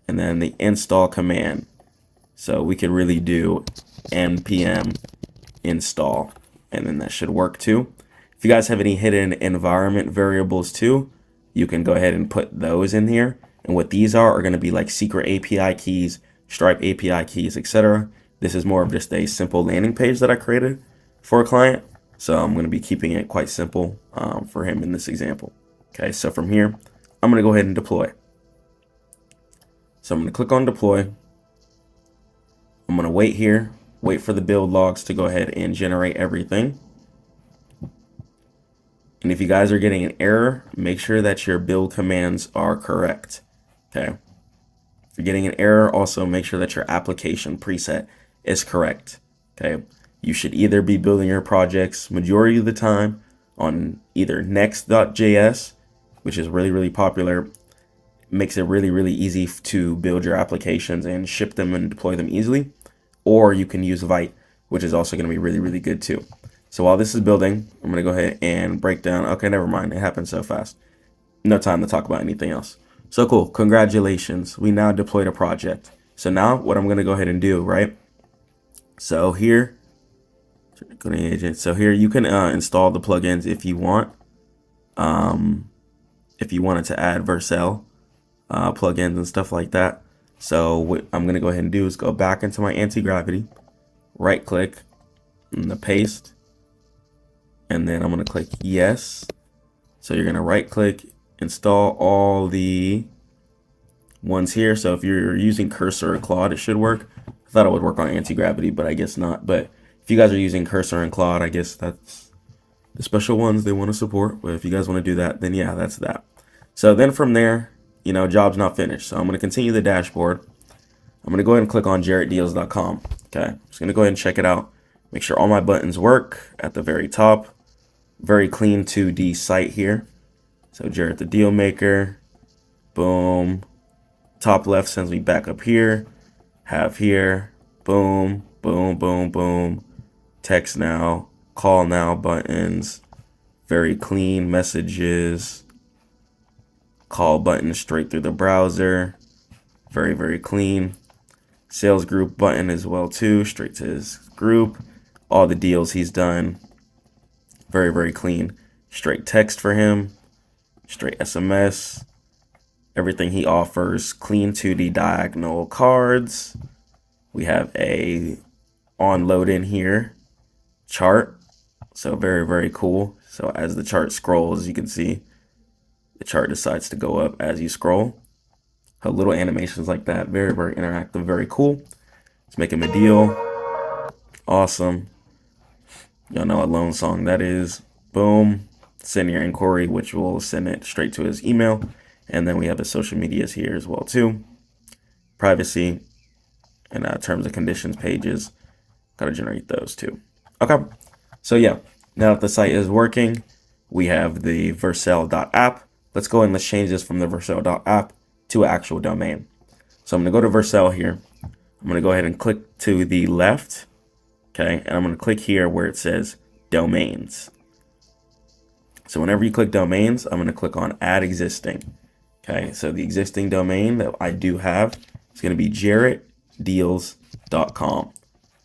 [SPEAKER 2] and then the install command. So we could really do npm install, and then that should work too. If you guys have any hidden environment variables too, you can go ahead and put those in here. And what these are going to be like secret API keys, Stripe API keys, etc. This is more of just a simple landing page that I created for a client. So I'm going to be keeping it quite simple for him in this example. Okay, so from here, I'm going to go ahead and deploy. So I'm going to click on deploy. I'm going to wait here, wait for the build logs to go ahead and generate everything. And if you guys are getting an error, make sure that your build commands are correct. Okay. If you're getting an error, also make sure that your application preset is correct. Okay. You should either be building your projects majority of the time on either Next.js, which is really, really popular. Makes it really, really easy to build your applications and ship them and deploy them easily. Or you can use Vite, which is also going to be really, really good too. So while this is building, I'm going to go ahead and break down. Okay, never mind. It happened so fast. No time to talk about anything else. So cool. Congratulations. We now deployed a project. So now what I'm going to go ahead and do, right? So here, go to agent. So here you can install the plugins if you want. If you wanted to add Vercel plugins and stuff like that. So what I'm going to go ahead and do is go back into my anti-gravity, right click, and the paste. And then I'm going to click yes. So you're going to right click, install all the ones here. So if you're using Cursor or Claude, it should work. I thought it would work on anti-gravity, but I guess not. But if you guys are using Cursor and Claude, I guess that's the special ones they want to support. But if you guys want to do that, then yeah, that's that. So then from there,
[SPEAKER 1] you know, job's not finished. So I'm going to continue the dashboard. I'm going to go ahead and click on jarrettdeals.com. Okay, I'm just going to go ahead and check it out. Make sure all my buttons work at the very top. Very clean 2D site here. So Jarrett the Deal Maker. Boom. Top left sends me back up here. Have here. Boom. Boom, boom, boom. Text now. Call now buttons. Very clean messages. Call button straight through the browser. Very, very clean. Sales group button as well too, straight to his group. All the deals he's done. Very, very clean. Straight text for him. Straight SMS. Everything he offers. Clean 2D diagonal cards. We have a on load in here chart. So very, very cool. So as the chart scrolls, you can see the chart decides to go up as you scroll. Little animations like that. Very, very interactive. Very cool. Let's make him a deal. Awesome. Y'all know what loan song that is. Boom. Send your inquiry, which will send it straight to his email. And then we have the social medias here as well too. Privacy and terms and conditions pages. Gotta generate those too. Okay. So yeah, now that the site is working, we have the Vercel.app. Let's go and let's change this from the Vercel.app to an actual domain. So I'm going to go to Vercel here. I'm going to go ahead and click to the left. Okay. And I'm going to click here where it says domains. So whenever you click domains, I'm going to click on add existing. Okay. So the existing domain that I do have is going to be jarrettdeals.com.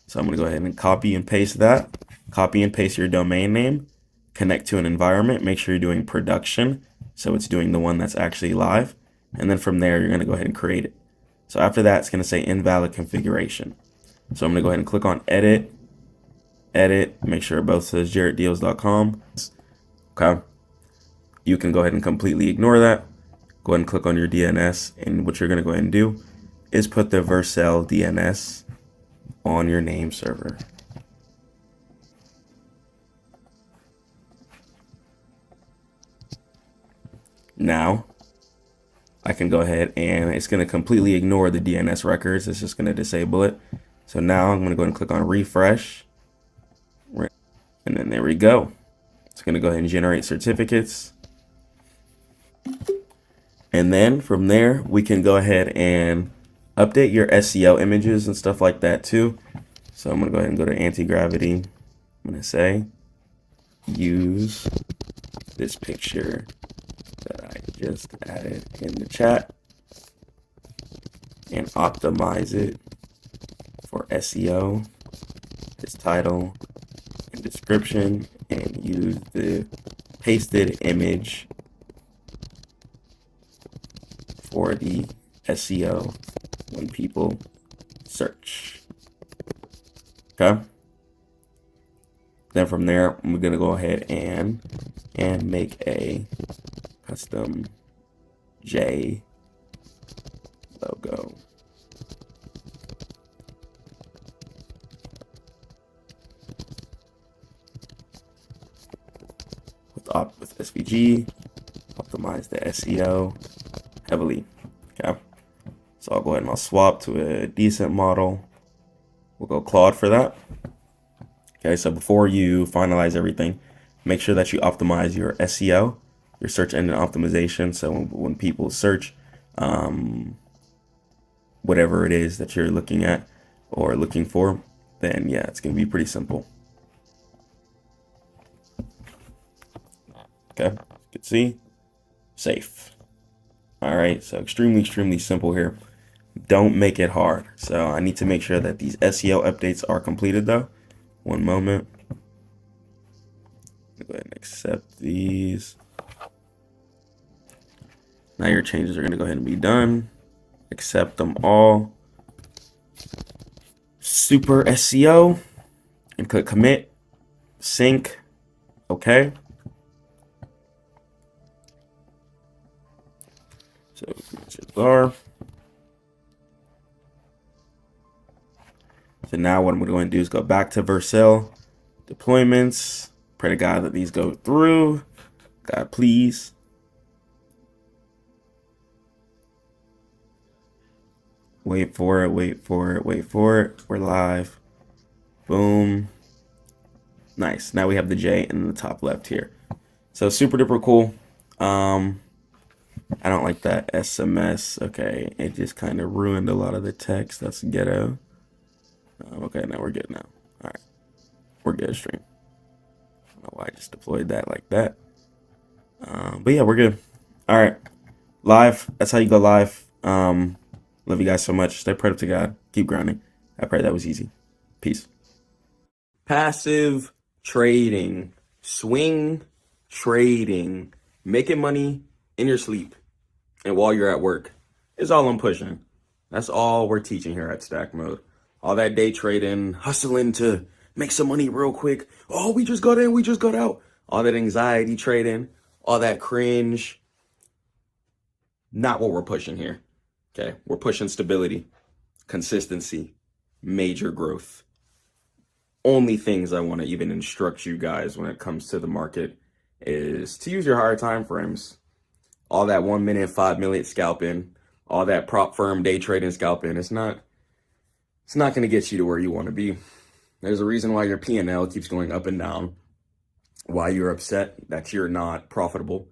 [SPEAKER 1] So I'm going to go ahead and copy and paste that. Copy and paste your domain name. Connect to an environment. Make sure you're doing production. So it's doing the one that's actually live. And then from there, you're going to go ahead and create it. So after that, it's going to say invalid configuration. So I'm going to go ahead and click on edit, make sure it both says jarrettdeals.com. Okay. You can go ahead and completely ignore that. Go ahead and click on your DNS. And what you're going to go ahead and do is put the Vercel DNS on your name server. Now, I can go ahead and it's going to completely ignore the DNS records. It's just going to disable it. So now I'm going to go ahead and click on refresh. And then there we go. It's going to go ahead and generate certificates. And then from there, we can go ahead and update your SEO images and stuff like that too. So I'm going to go ahead and go to anti-gravity. I'm going to say, use this picture that I just added in the chat and optimize it for SEO, its title and description, and use the pasted image for the SEO when people search. Okay. Then from there, we're gonna go ahead and make a custom J logo. With SVG, optimize the SEO heavily. Okay. So I'll go ahead and I'll swap to a decent model. We'll go Claude for that. Okay, so before you finalize everything, make sure that you optimize your SEO, your search engine optimization. So when people search whatever it is that you're looking at or looking for, then yeah, it's going to be pretty simple. Okay, you can see, safe. All right, so extremely simple here. Don't make it hard. So I need to make sure that these SEO updates are completed though. One moment. Go ahead and accept these. Now your changes are going to go ahead and be done. Accept them all. Super SEO. And click commit. Sync. Okay. So chances are. So now what I'm going to do is go back to Vercel deployments. Pray to God that these go through. God, please.
[SPEAKER 2] Wait for it, wait for it, wait for it. We're live. Boom. Nice. Now we have the J in the top left here. So super duper cool. I don't like that SMS. Okay, it just kind of ruined a lot of the text. That's ghetto. Okay, now we're good now. All right, we're good, stream. I don't know why I just deployed that like that. But yeah, we're good. All right, live. That's how you go live. Love you guys so much. Stay prayed up to God. Keep grinding. I pray that was easy. Peace.
[SPEAKER 1] Passive trading, swing trading, making money in your sleep and while you're at work is all I'm pushing. That's all we're teaching here at Stackmode. All that day trading, hustling to make some money real quick. Oh, we just got in, we just got out. All that anxiety trading, all that cringe. Not what we're pushing here. Okay, we're pushing stability, consistency, major growth. Only things I want to even instruct you guys when it comes to the market is to use your higher time frames. All that 1 minute, 5 minute scalping, all that prop firm day trading scalping, it's not going to get you to where you want to be. There's a reason why your P&L keeps going up and down, why you're upset that you're not profitable,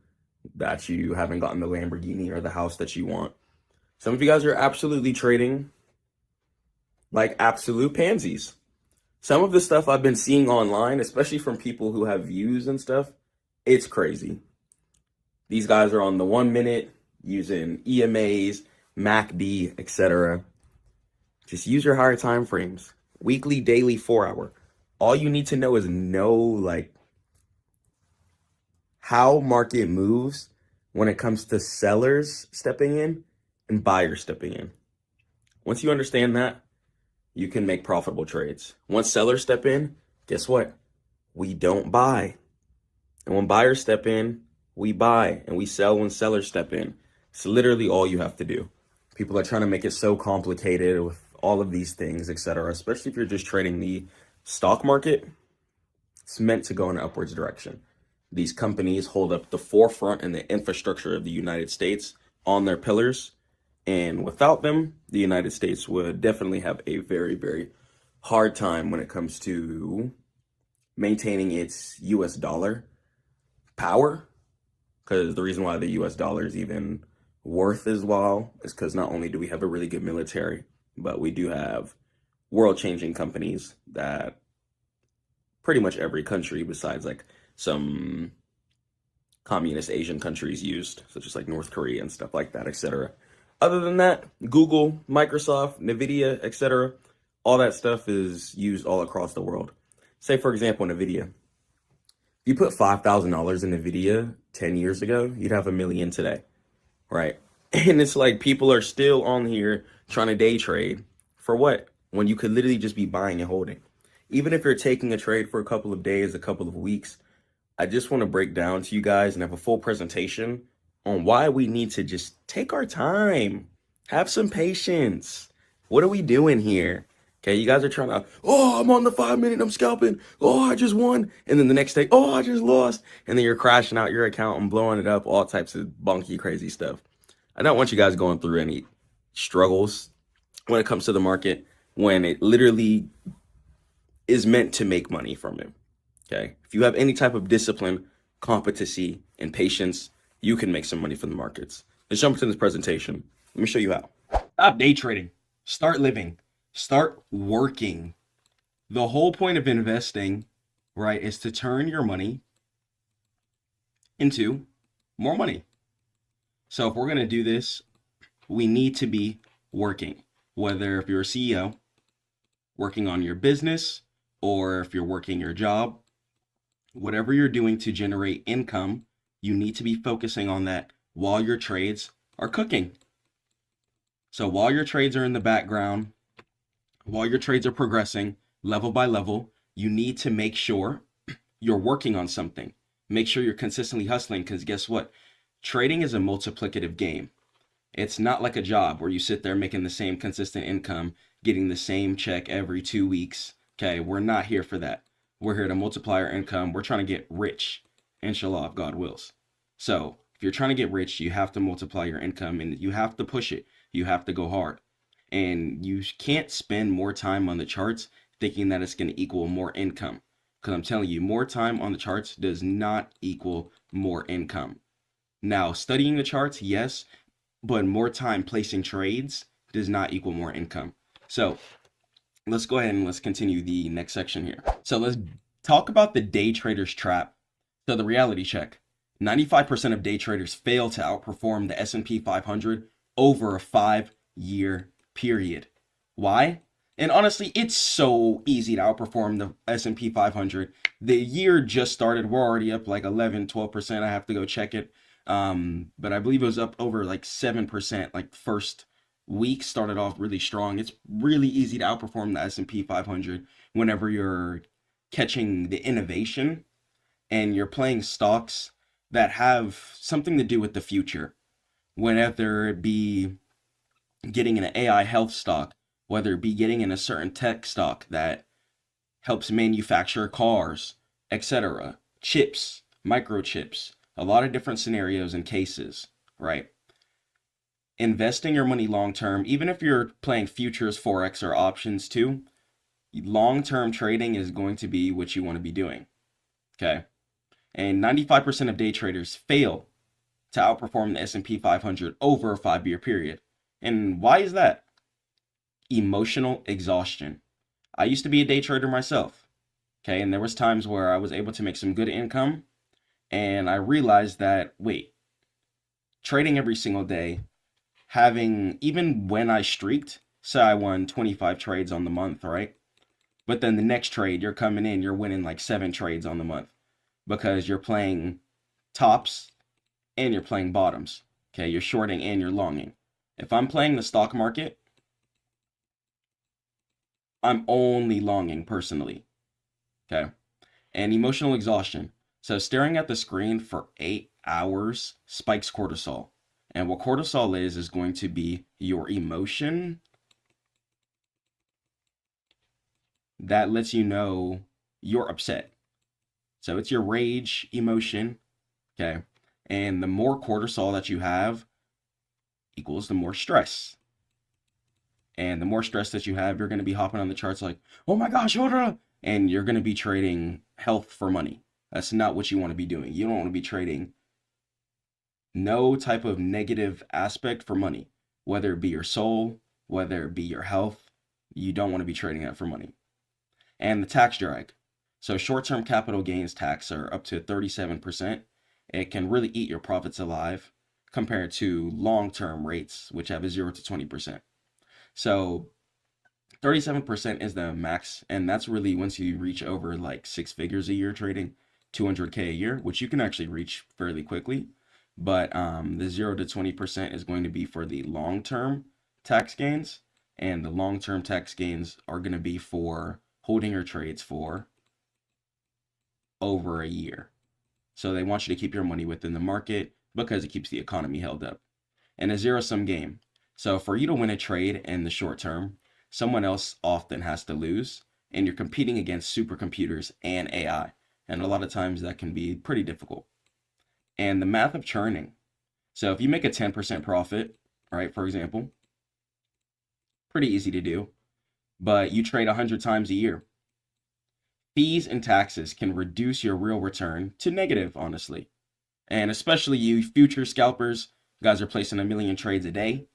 [SPEAKER 1] that you haven't gotten the Lamborghini or the house that you want. Some of you guys are absolutely trading like absolute pansies. Some of the stuff I've been seeing online, especially from people who have views and stuff, it's crazy. These guys are on the 1 minute using EMAs, MACD, etc. Just use your higher time frames. Weekly, daily, 4 hour. All you need to know is like how market moves when it comes to sellers stepping in and buyers stepping in. Once you understand that, you can make profitable trades. Once sellers step in, guess what? We don't buy. And when buyers step in, we buy, and we sell when sellers step in. It's literally all you have to do. People are trying to make it so complicated with all of these things, etc. Especially if you're just trading the stock market. It's meant to go in an upwards direction. These companies hold up the forefront and the infrastructure of the United States on their pillars. And without them, the United States would definitely have a very, very hard time when it comes to maintaining its US dollar power. Because the reason why the US dollar is even worth as well is because not only do we have a really good military, but we do have world-changing companies that pretty much every country besides like some communist Asian countries used, such as like North Korea and stuff like that, etc. Other than that, Google, Microsoft, NVIDIA, etc., all that stuff is used all across the world. Say, for example, NVIDIA. If you put $5,000 in NVIDIA 10 years ago, you'd have $1 million today, right? And it's like people are still on here trying to day trade for what? When you could literally just be buying and holding. Even if you're taking a trade for a couple of days, a couple of weeks, I just want to break down to you guys and have a full presentation on why we need to just take our time, have some patience. What are we doing here? Okay, you guys are trying to, oh, I'm on the 5 minute, I'm scalping. Oh, I just won. And then the next day, oh, I just lost. And then you're crashing out your account and blowing it up, all types of bunky, crazy stuff. I don't want you guys going through any struggles when it comes to the market, when it literally is meant to make money from it. Okay, if you have any type of discipline, competency, and patience, you can make some money from the markets. Let's jump into this presentation. Let me show you how.
[SPEAKER 2] Stop day trading. Start living. Start working. The whole point of investing, right, is to turn your money into more money. So if we're going to do this, we need to be working. Whether if you're a CEO, working on your business, or if you're working your job, whatever you're doing to generate income, you need to be focusing on that while your trades are cooking. So while your trades are in the background, while your trades are progressing level by level, you need to make sure you're working on something. Make sure you're consistently hustling, because guess what? Trading is a multiplicative game. It's not like a job where you sit there making the same consistent income, getting the same check every 2 weeks. Okay, we're not here for that. We're here to multiply our income. We're trying to get rich, inshallah, if God wills. So if you're trying to get rich, you have to multiply your income and you have to push it. You have to go hard. And you can't spend more time on the charts thinking that it's going to equal more income. Because I'm telling you, more time on the charts does not equal more income. Now, studying the charts, yes, but more time placing trades does not equal more income. So let's go ahead and let's continue the next section here. So let's talk about the day trader's trap. So the reality check. 95% of day traders fail to outperform the S&P 500 over a 5-year period. Why? And honestly, it's so easy to outperform the S&P 500. The year just started. We're already up like 11, 12%. I have to go check it. But I believe it was up over like 7%. Like first week started off really strong. It's really easy to outperform the S&P 500 whenever you're catching the innovation and you're playing stocks that have something to do with the future. Whether it be getting an AI health stock, whether it be getting in a certain tech stock that helps manufacture cars, etc., chips, microchips, a lot of different scenarios and cases, right? Investing your money long term, even if you're playing futures, forex, or options too, long-term trading is going to be what you want to be doing, okay? And 95% of day traders fail to outperform the S&P 500 over a 5-year period. And why is that? Emotional exhaustion. I used to be a day trader myself, okay? And there was times where I was able to make some good income, and I realized that, wait, trading every single day, having, even when I streaked, say I won 25 trades on the month, right? But then the next trade, you're coming in, you're winning like 7 trades on the month because you're playing tops and you're playing bottoms. Okay, you're shorting and you're longing. If I'm playing the stock market, I'm only longing personally. Okay, and emotional exhaustion. So staring at the screen for 8 hours spikes cortisol. And what cortisol is going to be your emotion that lets you know you're upset. So it's your rage emotion, okay? And the more cortisol that you have equals the more stress. And the more stress that you have, you're going to be hopping on the charts like, oh my gosh, hold on. And you're going to be trading health for money. That's not what you want to be doing. You don't want to be trading no type of negative aspect for money, whether it be your soul, whether it be your health. You don't want to be trading that for money. And the tax drag. So short-term capital gains tax are up to 37%. It can really eat your profits alive compared to long-term rates, which have a 0 to 20%. So 37% is the max, and that's really once you reach over like 6 figures a year trading, 200K a year, which you can actually reach fairly quickly. But the 0 to 20% is going to be for the long-term tax gains, and the long-term tax gains are going to be for holding your trades for over a year. So they want you to keep your money within the market because it keeps the economy held up. And a zero-sum game. So for you to win a trade in the short term, someone else often has to lose, and you're competing against supercomputers and AI. And a lot of times that can be pretty difficult. And the math of churning. So if you make a 10% profit, right, for example, pretty easy to do, but you trade 100 times a year. Fees and taxes can reduce your real return to negative, honestly. And especially you future scalpers, guys are placing 1 million trades a day,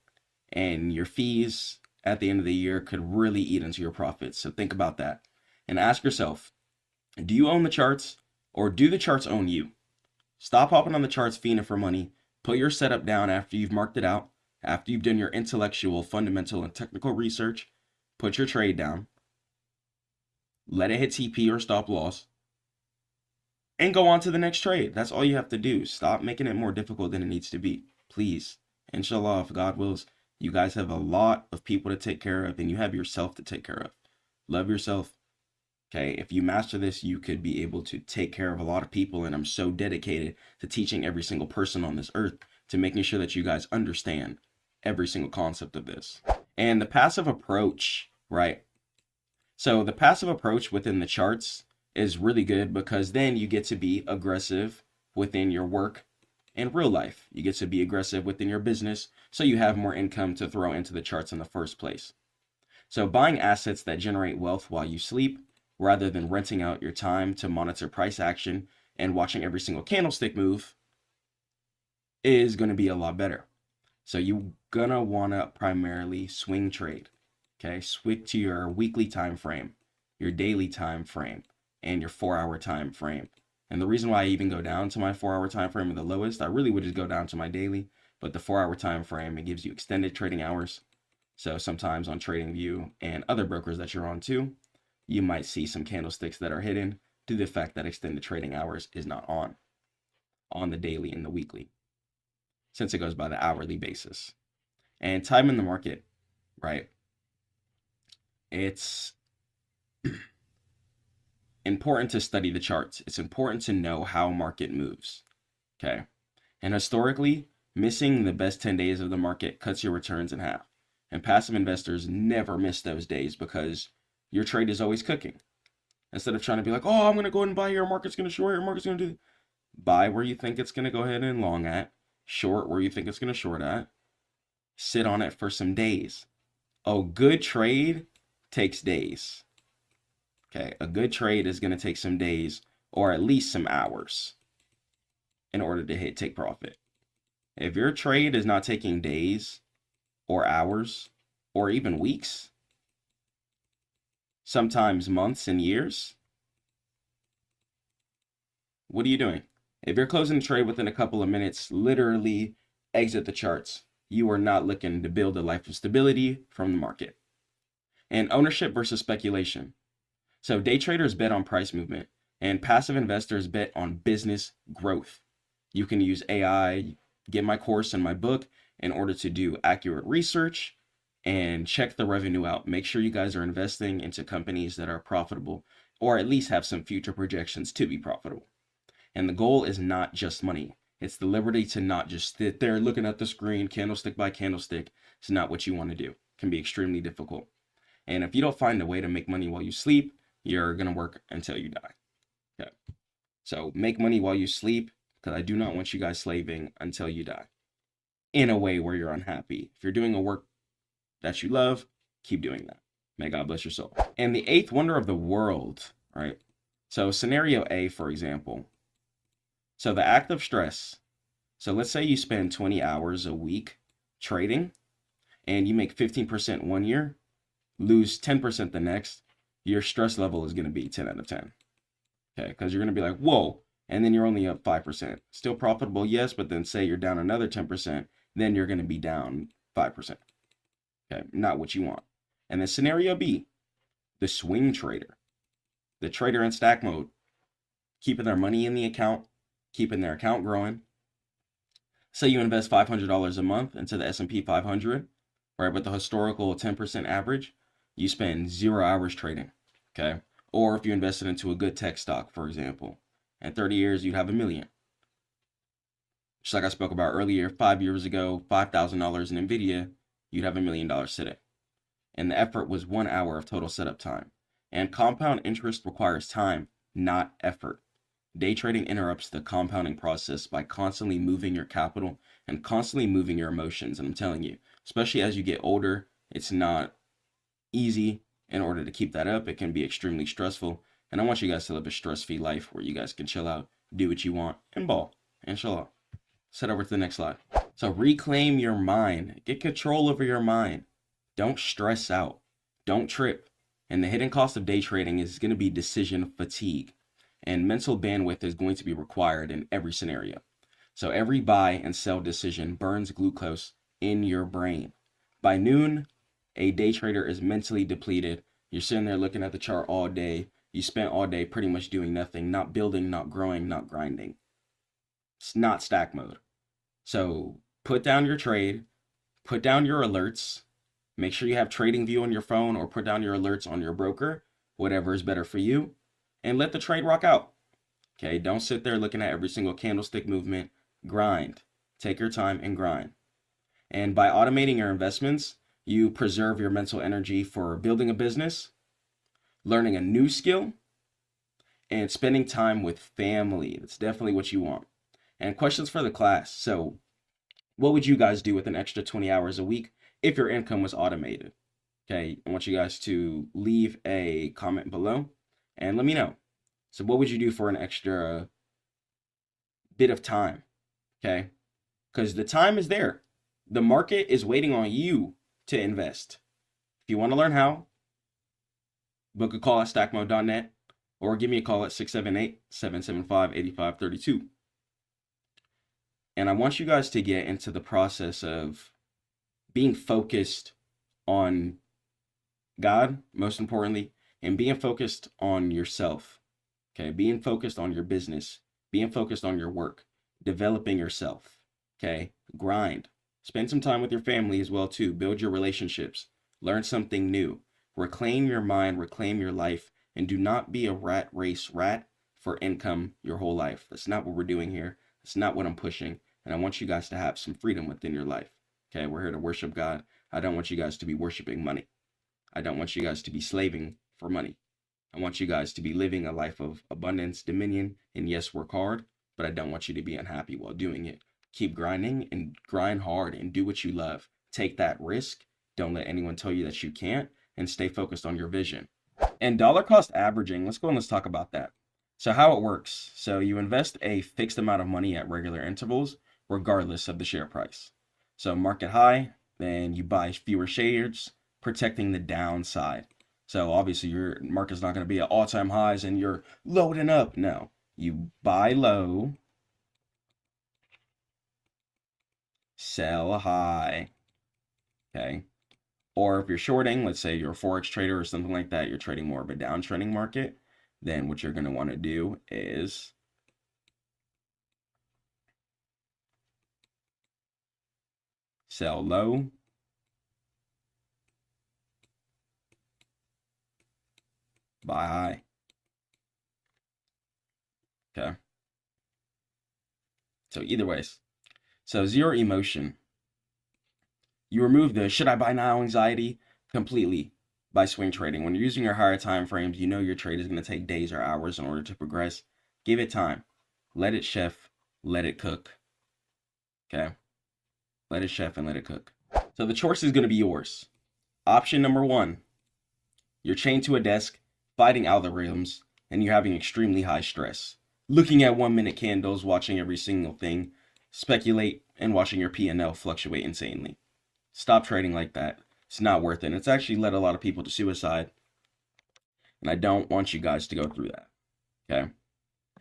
[SPEAKER 2] and your fees at the end of the year could really eat into your profits. So think about that. And ask yourself, do you own the charts or do the charts own you? Stop hopping on the charts fiending for money. Put your setup down after you've marked it out, after you've done your intellectual, fundamental, and technical research. Put your trade down. Let it hit TP or stop loss. And go on to the next trade. That's all you have to do. Stop making it more difficult than it needs to be. Please. Inshallah, if God wills, you guys have a lot of people to take care of, and you have yourself to take care of. Love yourself. Okay, if you master this, you could be able to take care of a lot of people, and I'm so dedicated to teaching every single person on this earth, to making sure that you guys understand every single concept of this. And the passive approach, right? So the passive approach within the charts is really good because then you get to be aggressive within your work In real life, you get to be aggressive within your business so you have more income to throw into the charts in the first place. So buying assets that generate wealth while you sleep, rather than renting out your time to monitor price action and watching every single candlestick move, is going to be a lot better. So you're going to want to primarily swing trade. Okay, switch to your weekly time frame, your daily time frame, and your 4-hour time frame. And the reason why I even go down to my 4-hour time frame at the lowest, I really would just go down to my daily, but the 4-hour time frame, it gives you extended trading hours. So sometimes on TradingView and other brokers that you're on too, you might see some candlesticks that are hidden due to the fact that extended trading hours is not on the daily and the weekly, since it goes by the hourly basis. And time in the market, right? It's important to study the charts. It's important to know how market moves, okay? And historically, missing the best 10 days of the market cuts your returns in half. And passive investors never miss those days because your trade is always cooking. Instead of trying to be like, oh, I'm going to go ahead and buy here, market's going to short here, market's going to do. Buy where you think it's going to go ahead and long at, short where you think it's going to short at, sit on it for some days. A good trade takes days. Okay, a good trade is going to take some days or at least some hours in order to take profit. If your trade is not taking days or hours or even weeks, sometimes months and years, what are you doing? If you're closing the trade within a couple of minutes, literally exit the charts. You are not looking to build a life of stability from the market. And ownership versus speculation. So day traders bet on price movement and passive investors bet on business growth. You can use AI, get my course and my book in order to do accurate research and check the revenue out. Make sure you guys are investing into companies that are profitable or at least have some future projections to be profitable. And the goal is not just money. It's the liberty to not just sit there looking at the screen, candlestick by candlestick. It's not what you want to do. It can be extremely difficult. And if you don't find a way to make money while you sleep, you're going to work until you die. Okay. So make money while you sleep, because I do not want you guys slaving until you die in a way where you're unhappy. If you're doing a work that you love, keep doing that. May God bless your soul. And the eighth wonder of the world, right? So scenario A, for example. So the act of stress. So let's say you spend 20 hours a week trading and you make 15% one year, lose 10% the next. Your stress level is going to be 10 out of 10. Okay, because you're going to be like, whoa, and then you're only up 5%. Still profitable, yes, but then say you're down another 10%, then you're going to be down 5%. Okay, not what you want. And then scenario B, the swing trader. The trader in Stackmode, keeping their money in the account, keeping their account growing. Say you invest $500 a month into the S&P 500, right, with the historical 10% average. You spend 0 hours trading, okay? Or if you invested into a good tech stock, for example, in 30 years, you'd have $1 million. Just like I spoke about earlier, 5 years ago, $5,000 in NVIDIA, you'd have $1 million today. And the effort was 1 hour of total setup time. And compound interest requires time, not effort. Day trading interrupts the compounding process by constantly moving your capital and constantly moving your emotions. And I'm telling you, especially as you get older, it's not easy in order to keep that up. It can be extremely stressful. And I want you guys to live a stress-free life where you guys can chill out, do what you want, and ball. Inshallah. Let's head over to the next slide. So reclaim your mind. Get control over your mind. Don't stress out. Don't trip. And the hidden cost of day trading is going to be decision fatigue. And mental bandwidth is going to be required in every scenario. So every buy and sell decision burns glucose in your brain. By noon, a day trader is mentally depleted. You're sitting there looking at the chart all day. You spent all day pretty much doing nothing, not building, not growing, not grinding. It's not stack mode. So put down your trade, put down your alerts, make sure you have TradingView on your phone or put down your alerts on your broker, whatever is better for you, and let the trade rock out. Okay, don't sit there looking at every single candlestick movement. Grind. Take your time and grind. And by automating your investments, you preserve your mental energy for building a business, learning a new skill, and spending time with family. That's definitely what you want. And questions for the class. So what would you guys do with an extra 20 hours a week if your income was automated? Okay, I want you guys to leave a comment below and let me know. So what would you do for an extra bit of time? Okay, because the time is there. The market is waiting on you to invest. If you want to learn how, book a call at stackmode.net or give me a call at 678-775-8532. And I want you guys to get into the process of being focused on God, most importantly, and being focused on yourself. Okay, being focused on your business, being focused on your work, developing yourself. Okay, grind. Spend some time with your family as well too. Build your relationships. Learn something new. Reclaim your mind, reclaim your life, and do not be a rat race rat for income your whole life. That's not what we're doing here. That's not what I'm pushing. And I want you guys to have some freedom within your life. Okay, we're here to worship God. I don't want you guys to be worshiping money. I don't want you guys to be slaving for money. I want you guys to be living a life of abundance, dominion, and yes, work hard, but I don't want you to be unhappy while doing it. Keep grinding and grind hard and do what you love. Take that risk. Don't let anyone tell you that you can't, and stay focused on your vision. And dollar cost averaging, let's go and let's talk about that. So how it works. So you invest a fixed amount of money at regular intervals, regardless of the share price. So market high, then you buy fewer shares, protecting the downside. So obviously your market's not going to be at all-time highs and you're loading up. No, you buy low, sell high. Okay. Or if you're shorting, let's say you're a Forex trader or something like that, you're trading more of a downtrending market, then what you're going to want to do is sell low, buy high. Okay. So either ways. So zero emotion. You remove the should I buy now anxiety completely by swing trading. When you're using your higher time frames, you know your trade is going to take days or hours in order to progress. Give it time. Let it chef, let it cook. Okay? Let it chef and let it cook. So the choice is going to be yours. Option number one, you're chained to a desk, fighting algorithms, and you're having extremely high stress. Looking at 1 minute candles, watching every single thing, speculate, and watching your P&L fluctuate insanely. Stop trading like that. It's not worth it. It's actually led a lot of people to suicide. And I don't want you guys to go through that. Okay?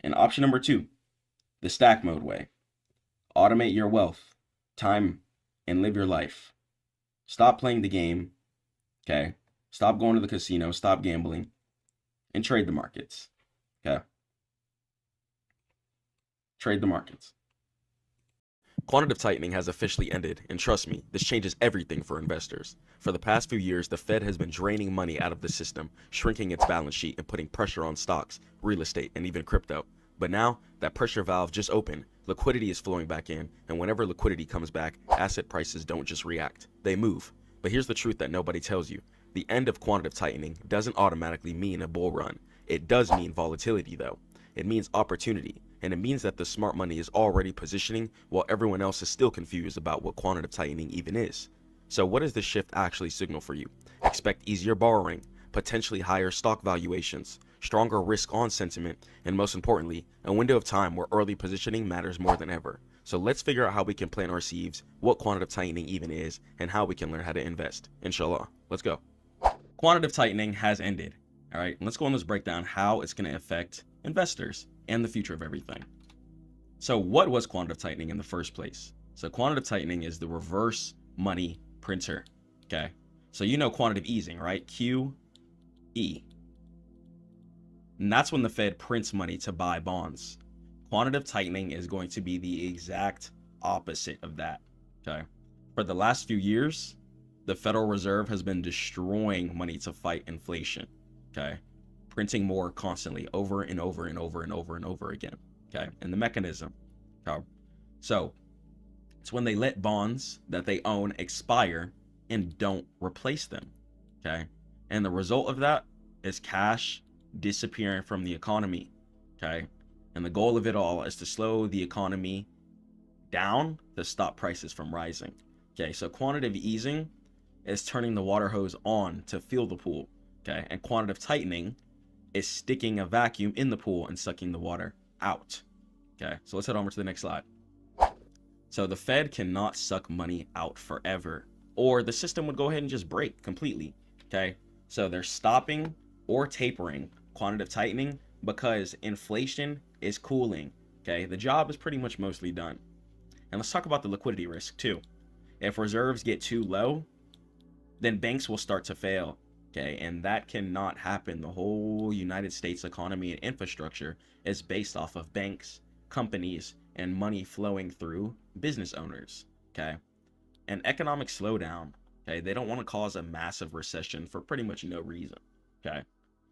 [SPEAKER 2] And option number two, the stack mode way. Automate your wealth, time, and live your life. Stop playing the game. Okay? Stop going to the casino. Stop gambling. And trade the markets. Okay? Trade the markets.
[SPEAKER 4] Quantitative tightening has officially ended, and trust me, this changes everything for investors. For the past few years, the Fed has been draining money out of the system, shrinking its balance sheet and putting pressure on stocks, real estate, and even crypto. But now, that pressure valve just opened, liquidity is flowing back in, and whenever liquidity comes back, asset prices don't just react, they move. But here's the truth that nobody tells you. The end of quantitative tightening doesn't automatically mean a bull run. It does mean volatility though. It means opportunity. And it means that the smart money is already positioning while everyone else is still confused about what quantitative tightening even is. So what does this shift actually signal for you? Expect easier borrowing, potentially higher stock valuations, stronger risk on sentiment, and most importantly, a window of time where early positioning matters more than ever. So let's figure out how we can plant our seeds, what quantitative tightening even is, and how we can learn how to invest. Inshallah. Let's go.
[SPEAKER 2] Quantitative tightening has ended. All right, let's go on this breakdown how it's going to affect investors and the future of everything. So what was quantitative tightening in the first place? So quantitative tightening is the reverse money printer. Okay. So you know quantitative easing, right? QE. And that's when the Fed prints money to buy bonds. Quantitative tightening is going to be the exact opposite of that. Okay. For the last few years, the Federal Reserve has been destroying money to fight inflation. Okay. Printing more constantly over and over and over and over and over again. Okay. And the mechanism. Okay. So it's when they let bonds that they own expire and don't replace them. Okay. And the result of that is cash disappearing from the economy. Okay. And the goal of it all is to slow the economy
[SPEAKER 4] down to stop prices from rising. Okay, so quantitative easing is turning the water hose on to fill the pool. Okay, and quantitative tightening is sticking a vacuum in the pool and sucking the water out. Okay, so let's head over to the next slide. So the Fed cannot suck money out forever, or the system would go ahead and just break completely. Okay, so they're stopping or tapering quantitative tightening because inflation is cooling. Okay, the job is pretty much mostly done. And let's talk about the liquidity risk too. If reserves get too low, then banks will start to fail. Okay, and that cannot happen. The whole United States economy and infrastructure is based off of banks, companies, and money flowing through business owners. Okay, an economic slowdown, okay, they don't want to cause a massive recession for pretty much no reason. Okay,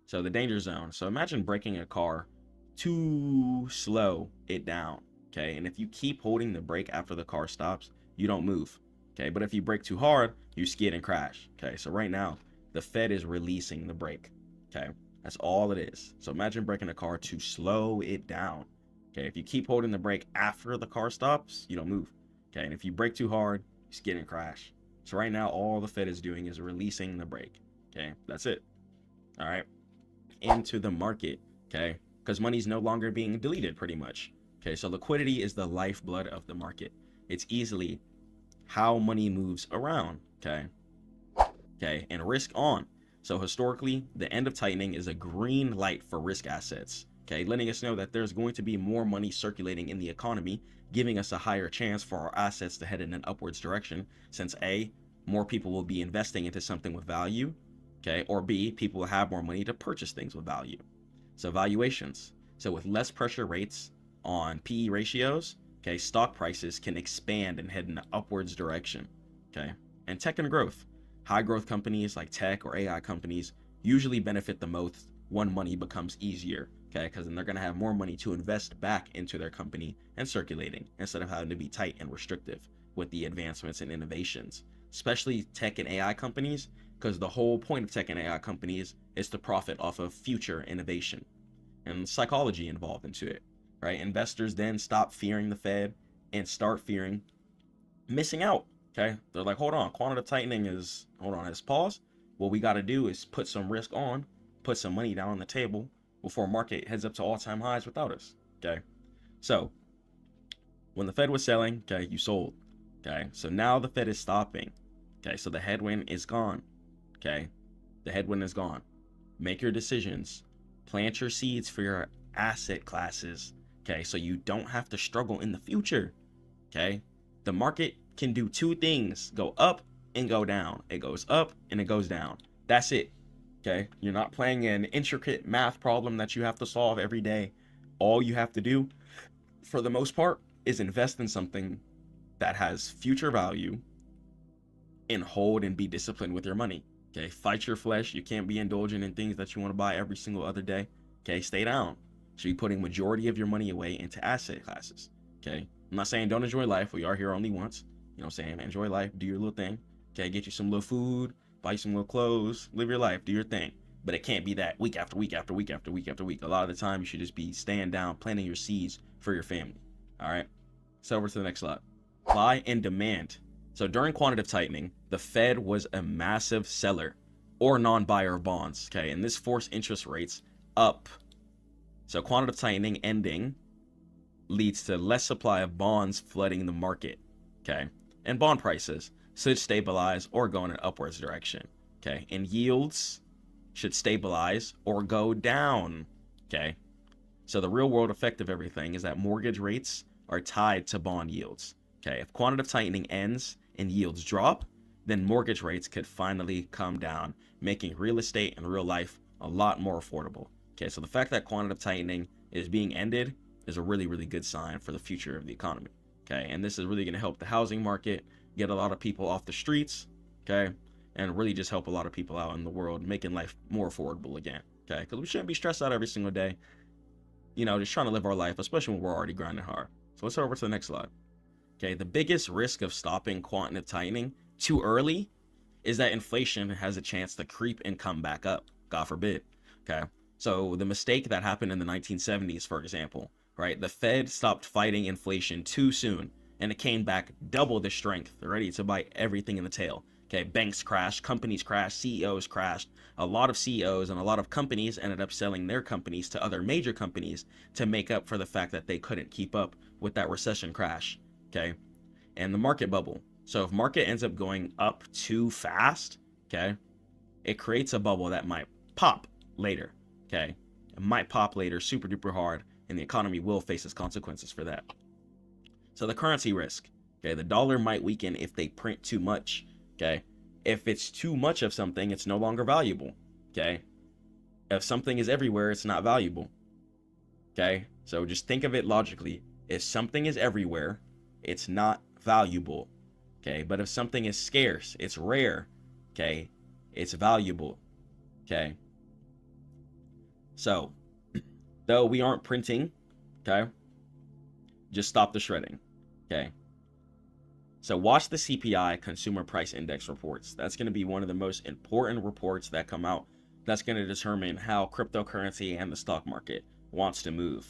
[SPEAKER 4] so the danger zone. So imagine braking a car too slow it down. Okay, and if you keep holding the brake after the car stops, you don't move. Okay, but if you brake too hard, you skid and crash. Okay, so right now the Fed is releasing the brake. Okay, that's all it is. So imagine braking a car to slow it down. Okay, if you keep holding the brake after the car stops, you don't move. Okay, and if you brake too hard, you skid and crash. So right now, all the Fed is doing is releasing the brake. Okay, that's it. All right, into the market. Okay, because money's no longer being deleted pretty much. Okay, so liquidity is the lifeblood of the market. It's easily how money moves around. Okay, and risk on. So historically, the end of tightening is a green light for risk assets. Okay, letting us know that there's going to be more money circulating in the economy, giving us a higher chance for our assets to head in an upwards direction, since A, more people will be investing into something with value, okay, or B, people will have more money to purchase things with value. So valuations. So with less pressure rates on PE ratios, okay, stock prices can expand and head in an upwards direction. Okay, and tech and growth. High growth companies like tech or AI companies usually benefit the most when money becomes easier. Okay, because then they're going to have more money to invest back into their company and circulating instead of having to be tight and restrictive with the advancements and innovations, especially tech and AI companies, because the whole point of tech and AI companies is to profit off of future innovation and psychology involved into it, right? Investors then stop fearing the Fed and start fearing missing out. Okay, they're like, hold on, quantitative tightening is, hold on, let's pause. What we got to do is put some risk on, put some money down on the table before market heads up to all-time highs without us. Okay, so when the Fed was selling, okay, you sold. Okay, so now the Fed is stopping. Okay, so the headwind is gone. Okay, the headwind is gone. Make your decisions. Plant your seeds for your asset classes. Okay, so you don't have to struggle in the future. Okay, the market can do two things: go up and go down. It goes up and it goes down. That's it. Okay, you're not playing an intricate math problem that you have to solve every day. All you have to do, for the most part, is invest in something that has future value and hold and be disciplined with your money. Okay, fight your flesh. You can't be indulging in things that you want to buy every single other day. Okay, stay down. So you're putting majority of your money away into asset classes. Okay, I'm not saying don't enjoy life. We are here only once. You know what I'm saying? Enjoy life. Do your little thing. Okay, get you some little food, buy you some little clothes, live your life, do your thing. But it can't be that week after week after week after week after week. A lot of the time, you should just be staying down, planting your seeds for your family. All right. So over to the next slide. Supply and demand. So during quantitative tightening, the Fed was a massive seller or non-buyer of bonds. Okay, and this forced interest rates up. So quantitative tightening ending leads to less supply of bonds flooding the market. Okay, and bond prices should stabilize or go in an upwards direction. Okay, and yields should stabilize or go down. Okay, so the real world effect of everything is that mortgage rates are tied to bond yields. Okay, if quantitative tightening ends and yields drop, then mortgage rates could finally come down, making real estate and real life a lot more affordable. Okay, so the fact that quantitative tightening is being ended is a really, really good sign for the future of the economy. Okay, and this is really going to help the housing market, get a lot of people off the streets, okay, and really just help a lot of people out in the world, making life more affordable again. Okay, because we shouldn't be stressed out every single day, you know, just trying to live our life, especially when we're already grinding hard. So let's head over to the next slide. Okay, the biggest risk of stopping quantitative tightening too early is that inflation has a chance to creep and come back up, God forbid. Okay, so the mistake that happened in the 1970s, for example, right? The Fed stopped fighting inflation too soon, and it came back double the strength, ready to buy everything in the tail. Okay, banks crashed, companies crashed, CEOs crashed. A lot of CEOs and a lot of companies ended up selling their companies to other major companies to make up for the fact that they couldn't keep up with that recession crash. Okay, and the market bubble. So if market ends up going up too fast, okay, it creates a bubble that might pop later. Okay, it might pop later super duper hard, and the economy will face its consequences for that. So the currency risk. Okay, the dollar might weaken if they print too much. Okay, if it's too much of something, it's no longer valuable. Okay, if something is everywhere, it's not valuable. Okay, so just think of it logically. If something is everywhere, it's not valuable. Okay, but if something is scarce, it's rare. Okay, it's valuable. Okay, so though we aren't printing, okay, just stop the shredding. Okay, so watch the CPI, Consumer Price Index reports. That's going to be one of the most important reports that come out. That's going to determine how cryptocurrency and the stock market wants to move.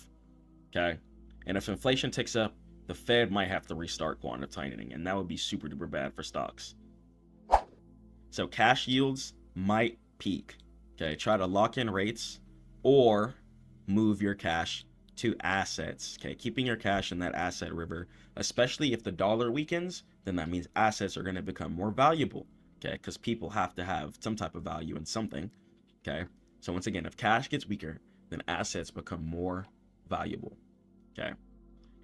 [SPEAKER 4] Okay, and if inflation ticks up, the Fed might have to restart quantitative tightening, and that would be super duper bad for stocks. So cash yields might peak. Okay, try to lock in rates or move your cash to assets. Okay, keeping your cash in that asset river, especially if the dollar weakens, then that means assets are going to become more valuable. Okay, because people have to have some type of value in something. Okay, so once again, if cash gets weaker, then assets become more valuable. Okay,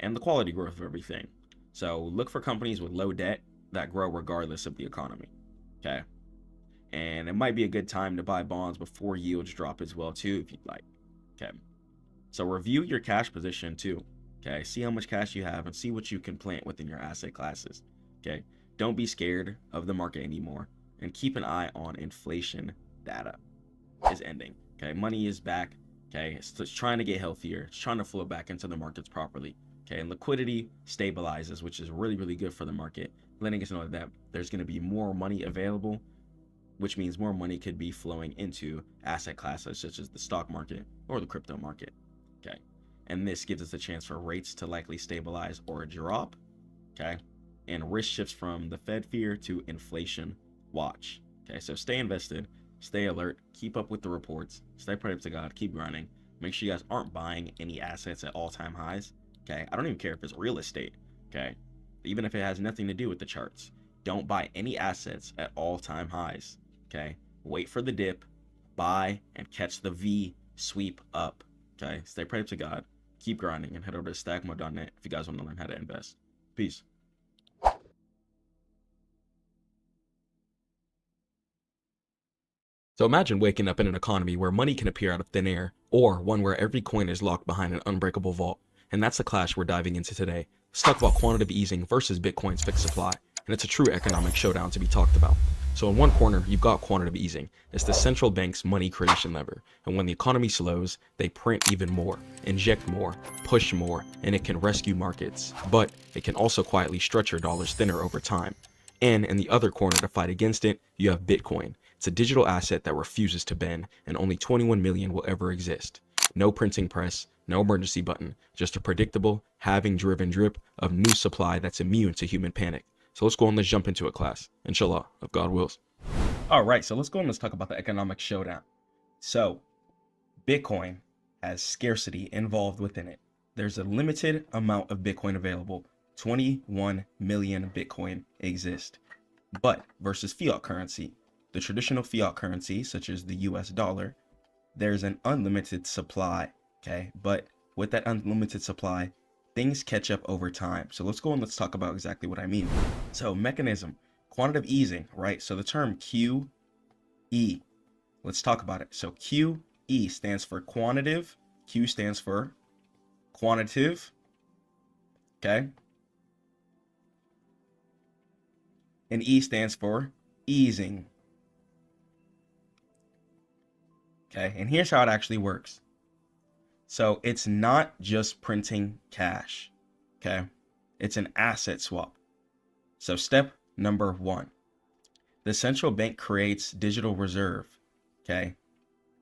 [SPEAKER 4] and the quality growth of everything. So look for companies with low debt that grow regardless of the economy. Okay, and it might be a good time to buy bonds before yields drop as well too, if you'd like. Okay, so review your cash position too. Okay, see how much cash you have and see what you can plant within your asset classes. Okay, don't be scared of the market anymore, and keep an eye on inflation data is ending. Okay, money is back. Okay, it's trying to get healthier. It's trying to flow back into the markets properly. Okay, and liquidity stabilizes, which is really, really good for the market, letting us know that there's going to be more money available, which means more money could be flowing into asset classes such as the stock market or the crypto market. Okay, and this gives us a chance for rates to likely stabilize or drop. Okay, and risk shifts from the Fed fear to inflation watch. Okay, so stay invested, stay alert, keep up with the reports, stay prayed up to God, keep grinding. Make sure you guys aren't buying any assets at all-time highs. Okay, I don't even care if it's real estate. Okay, even if it has nothing to do with the charts, don't buy any assets at all-time highs. Okay, wait for the dip, buy, and catch the V sweep up. Okay, stay prayed up to God, keep grinding, and head over to stackmode.net if you guys want to learn how to invest. Peace. So imagine waking up in an economy where money can appear out of thin air, or one where every coin is locked behind an unbreakable vault. And that's the clash we're diving into today. Let's talk about quantitative easing versus Bitcoin's fixed supply. And it's a true economic showdown to be talked about. So in one corner, you've got quantitative easing. It's the central bank's money creation lever. And when the economy slows, they print even more, inject more, push more, and it can rescue markets. But it can also quietly stretch your dollars thinner over time. And in the other corner to fight against it, you have Bitcoin. It's a digital asset that refuses to bend, and only 21 million will ever exist. No printing press, no emergency button, just a predictable, halving-driven drip of new supply that's immune to human panic. So let's go and let's jump into it, class. Inshallah, if God wills. All right, so let's go and let's talk about the economic showdown. So, Bitcoin has scarcity involved within it. There's a limited amount of Bitcoin available. 21 million Bitcoin exist. But versus fiat currency, the traditional fiat currency, such as the US dollar, there's an unlimited supply, okay? But with that unlimited supply, things catch up over time. So let's go and let's talk about exactly what I mean. So mechanism, quantitative easing, right? So the term QE, let's talk about it. So QE stands for quantitative, Q stands for quantitative, okay? And E stands for easing. Okay, and here's how it actually works. So it's not just printing cash, okay? It's an asset swap. So step number 1, the central bank creates digital reserve, okay,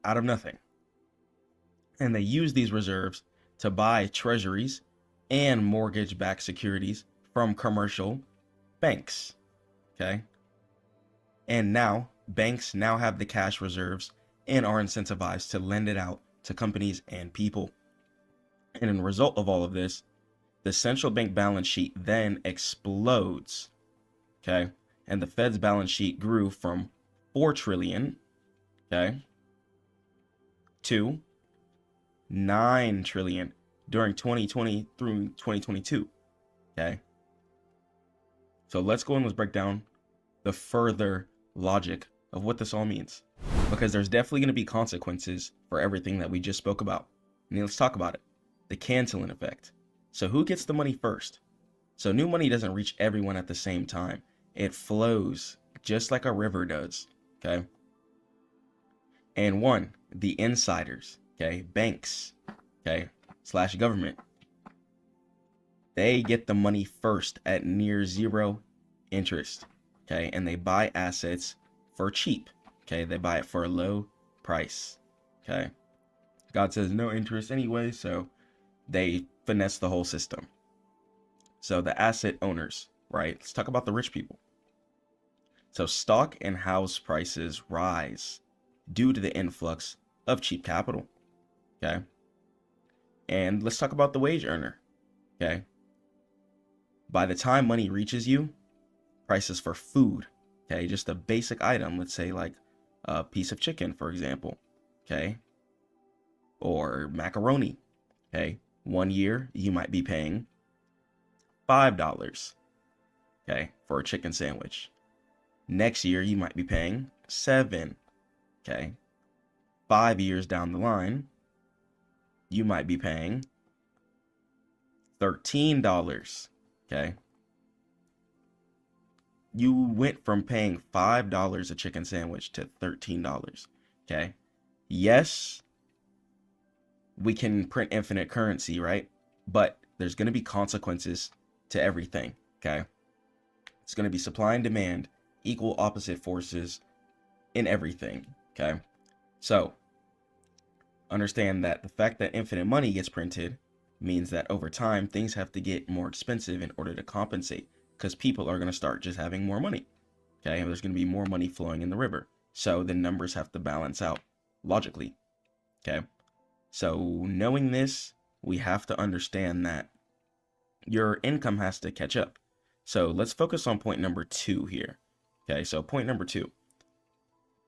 [SPEAKER 4] out of nothing. And they use these reserves to buy treasuries and mortgage-backed securities
[SPEAKER 2] from commercial banks. Okay. And now banks now have the cash reserves and are incentivized to lend it out to companies and people. And in result of all of this, the central bank balance sheet then explodes. Okay. And the Fed's balance sheet grew from 4 trillion, okay, to 9 trillion during 2020 through 2022. Okay. So let's go and let's break down the further logic of what this all means, because there's definitely going to be consequences for everything that we just spoke about. And let's talk about it. The canceling effect. So who gets the money first? So new money doesn't reach everyone at the same time. It flows just like a river does. Okay. And one, the insiders, okay, banks, okay, / government, they get the money first at near zero interest, okay, and they buy assets for cheap, okay, they buy it for a low price, okay. God says no interest anyway, so they finesse the whole system. So the asset owners, right, let's talk about the rich people. So stock and house prices rise due to the influx of cheap capital, okay? And let's talk about the wage earner, okay? By the time money reaches you, prices for food, okay, just a basic item, let's say like a piece of chicken, for example, okay, or macaroni, okay, 1 year you might be paying $5, okay, for a chicken sandwich. Next year you might be paying $7. Okay, 5 years down the line, you might be paying $13. Okay, you went from paying $5 a chicken sandwich to $13. Okay, yes, we can print infinite currency, right? But there's going to be consequences to everything. Okay, it's going to be supply and demand, equal opposite forces in everything. Okay, so understand that the fact that infinite money gets printed means that over time things have to get more expensive in order to compensate, because people are going to start just having more money. Okay, there's going to be more money flowing in the river, so the numbers have to balance out logically. Okay, so knowing this, we have to understand that your income has to catch up. So let's focus on point number 2 here. Okay, so point number 2.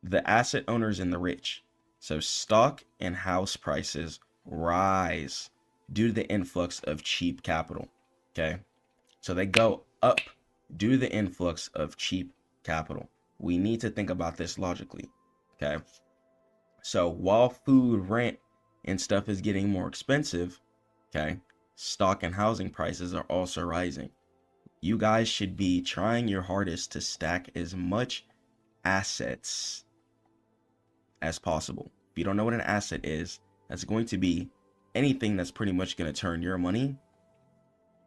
[SPEAKER 2] The asset owners and the rich. So stock and house prices rise due to the influx of cheap capital. Okay, so they go up due to the influx of cheap capital. We need to think about this logically. Okay, so while food, rent, and stuff is getting more expensive, okay, stock and housing prices are also rising. You guys should be trying your hardest to stack as much assets as possible. If you don't know what an asset is, that's going to be anything that's pretty much going to turn your money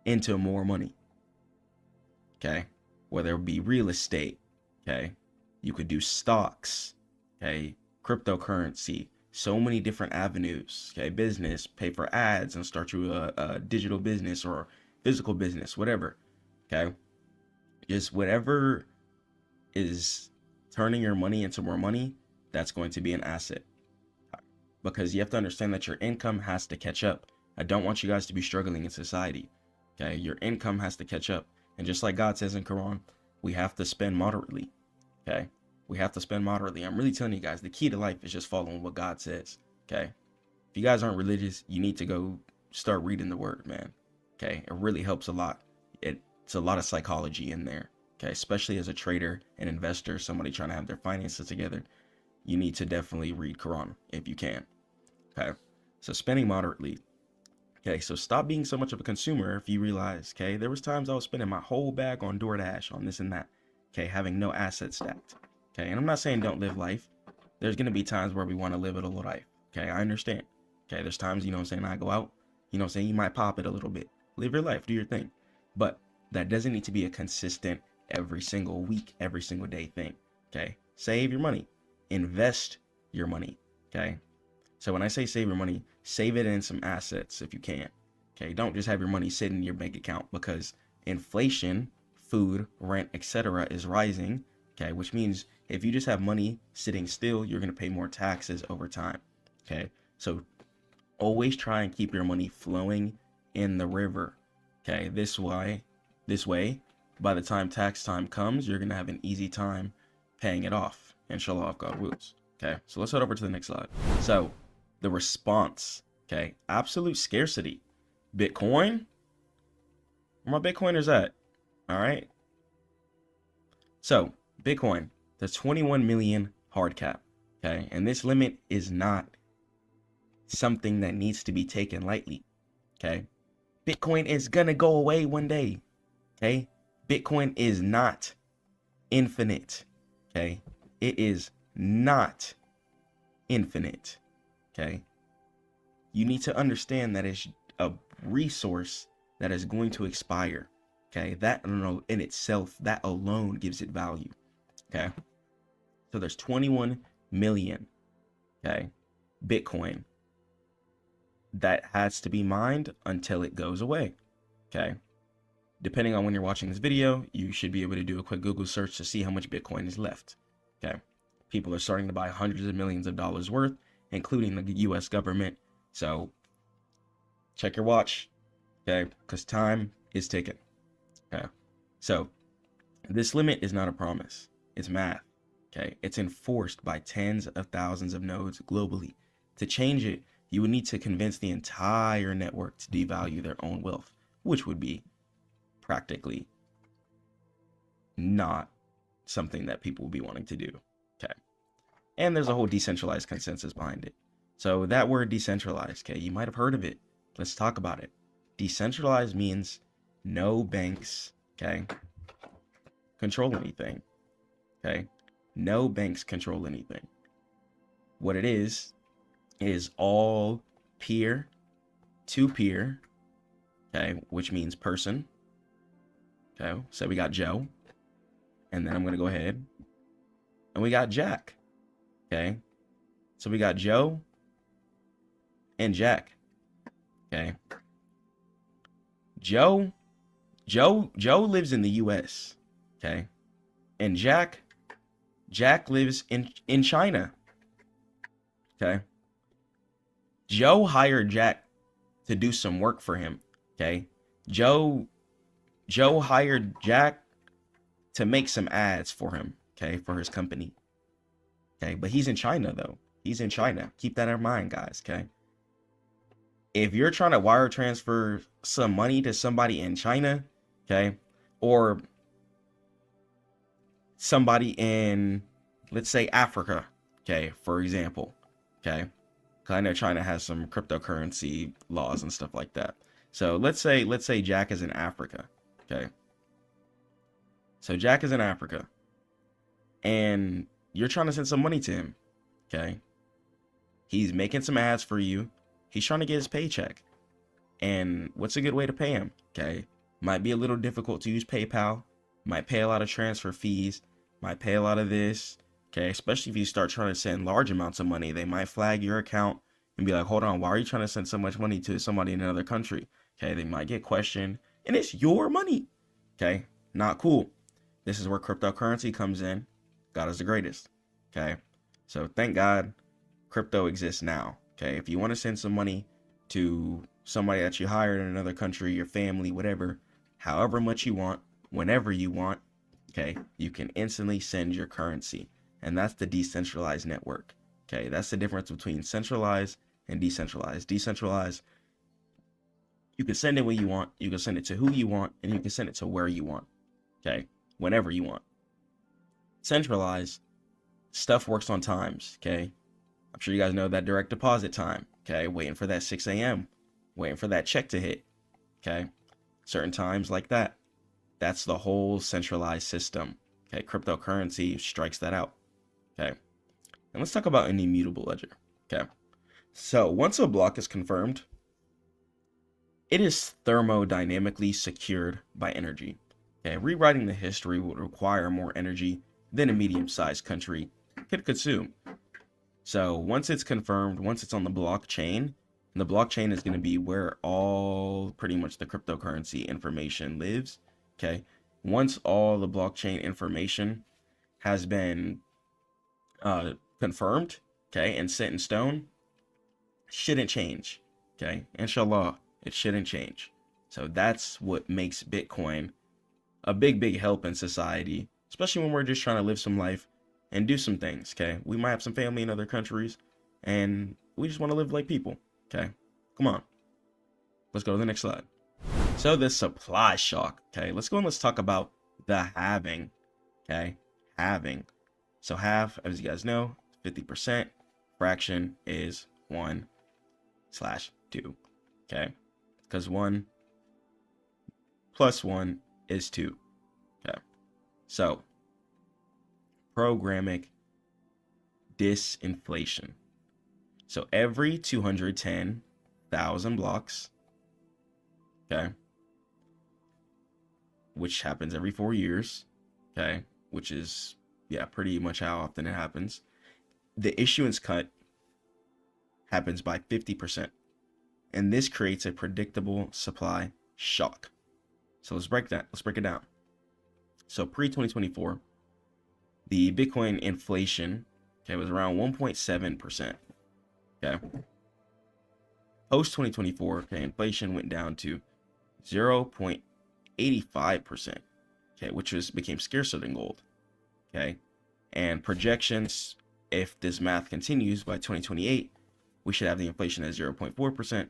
[SPEAKER 2] into more money. Okay, whether it be real estate, okay, you could do stocks, okay, cryptocurrency, so many different avenues, okay, business, pay for ads and start you a digital business or physical business, whatever, okay, just whatever is turning your money into more money, that's going to be an asset, because you have to understand that your income has to catch up. I don't want you guys to be struggling in society. Okay, your income has to catch up, and just like God says in Quran, we have to spend moderately. Okay, we have to spend moderately. I'm really telling you guys, the key to life is just following what God says. Okay, if you guys aren't religious, you need to go start reading the word, man. Okay, it really helps a lot. It's a lot of psychology in there. Okay, especially as a trader, an investor, somebody trying to have their finances together, you need to definitely read Quran if you can. Okay, so spending moderately. Okay, so stop being so much of a consumer. If you realize, okay, there was times I was spending my whole bag on DoorDash, on this and that, okay, having no assets stacked. Okay, and I'm not saying don't live life. There's going to be times where we want to live a little life. Okay, I understand. Okay, there's times, you know what I'm saying, I go out, you know what I'm saying, you might pop it a little bit. Live your life, do your thing. But that doesn't need to be a consistent every single week, every single day thing. Okay, save your money. Invest your money. Okay, so when I say save your money, save it in some assets if you can. Okay, don't just have your money sitting in your bank account, because inflation, food, rent, etc. is rising, okay, which means if you just have money sitting still, you're going to pay more taxes over time, okay? So always try and keep your money flowing in the river, okay? This way, by the time tax time comes, you're going to have an easy time paying it off, inshallah, if God wills, okay? So let's head over to the next slide. So the response, okay, absolute scarcity. Bitcoin, where my Bitcoiners at? All right. So Bitcoin, the 21 million hard cap, okay? And this limit is not something that needs to be taken lightly, okay? Bitcoin is gonna go away one day, okay? Bitcoin is not infinite, okay? It is not infinite, okay? You need to understand that it's a resource that is going to expire, okay? That in itself, that alone gives it value, okay? So there's 21 million, okay, Bitcoin that has to be mined until it goes away, okay? Depending on when you're watching this video, you should be able to do a quick Google search to see how much Bitcoin is left, okay? People are starting to buy hundreds of millions of dollars worth, including the US government. So check your watch, okay? Because time is ticking, okay? So this limit is not a promise. It's math, okay? It's enforced by tens of thousands of nodes globally. To change it, you would need to convince the entire network to devalue their own wealth, which would be practically not something that people will be wanting to do, okay? And there's a whole decentralized consensus behind it. So that word decentralized, okay, you might have heard of it. Let's talk about it. Decentralized means no banks, okay, control anything, okay? No banks control anything. What it is all peer to peer, okay, which means person, okay? So we got Joe, and then I'm going to go ahead, and we got Jack, okay? So we got Joe and Jack, okay? Joe lives in the US, okay? And Jack lives in China, okay? Joe hired Jack to do some work for him, okay? Joe hired Jack to make some ads for him, okay, for his company, okay? But he's in China, though. He's in China. Keep that in mind, guys, okay? If you're trying to wire transfer some money to somebody in China, okay, or somebody in, let's say, Africa, okay, for example, okay, because I know China has some cryptocurrency laws and stuff like that. So let's say Jack is in Africa, okay. So Jack is in Africa, and you're trying to send some money to him, okay. He's making some ads for you. He's trying to get his paycheck. And what's a good way to pay him? Okay. Might be a little difficult to use PayPal. Might pay a lot of transfer fees. Might pay a lot of this. Okay. Especially if you start trying to send large amounts of money. They might flag your account and be like, hold on, why are you trying to send so much money to somebody in another country? Okay. They might get questioned. And it's your money. Okay. Not cool. This is where cryptocurrency comes in. God is the greatest. Okay. So thank God crypto exists now. Okay, if you want to send some money to somebody that you hired in another country, your family, whatever, however much you want, whenever you want, okay, you can instantly send your currency. And that's the decentralized network. Okay, that's the difference between centralized and decentralized. Decentralized, you can send it when you want, you can send it to who you want, and you can send it to where you want. Okay, whenever you want. Centralized, stuff works on times, okay? I'm sure you guys know that direct deposit time, okay? Waiting for that 6 a.m., waiting for that check to hit, okay? Certain times like that. That's the whole centralized system, okay? Cryptocurrency strikes that out, okay? And let's talk about an immutable ledger, okay? So once a block is confirmed, it is thermodynamically secured by energy, okay? Rewriting the history would require more energy than a medium-sized country could consume. So once it's confirmed, once it's on the blockchain, and the blockchain is going to be where all pretty much the cryptocurrency information lives, okay, once all the blockchain information has been confirmed, okay, and set in stone, shouldn't change, okay? Inshallah, it shouldn't change. So that's what makes Bitcoin a big help in society, especially when we're just trying to live some life and do some things, okay? We might have some family in other countries, and we just want to live like people, okay? Come on. Let's go to the next slide. So the supply shock, okay? Let's go and let's talk about the halving, okay? Halving. So half, as you guys know, 50%. Fraction is 1/2, okay? Because 1 plus 1 is 2, okay? So programmatic disinflation. So every 210,000 blocks, okay, which happens every 4 years, okay, which is, yeah, pretty much how often it happens, the issuance cut happens by 50%. And this creates a predictable supply shock. So let's break it down. So pre-2024, the Bitcoin inflation, okay, was around 1.7%. Okay. Post 2024, okay, inflation went down to 0.85%, okay, which became scarcer than gold. Okay. And projections, if this math continues, by 2028, we should have the inflation at 0.4%,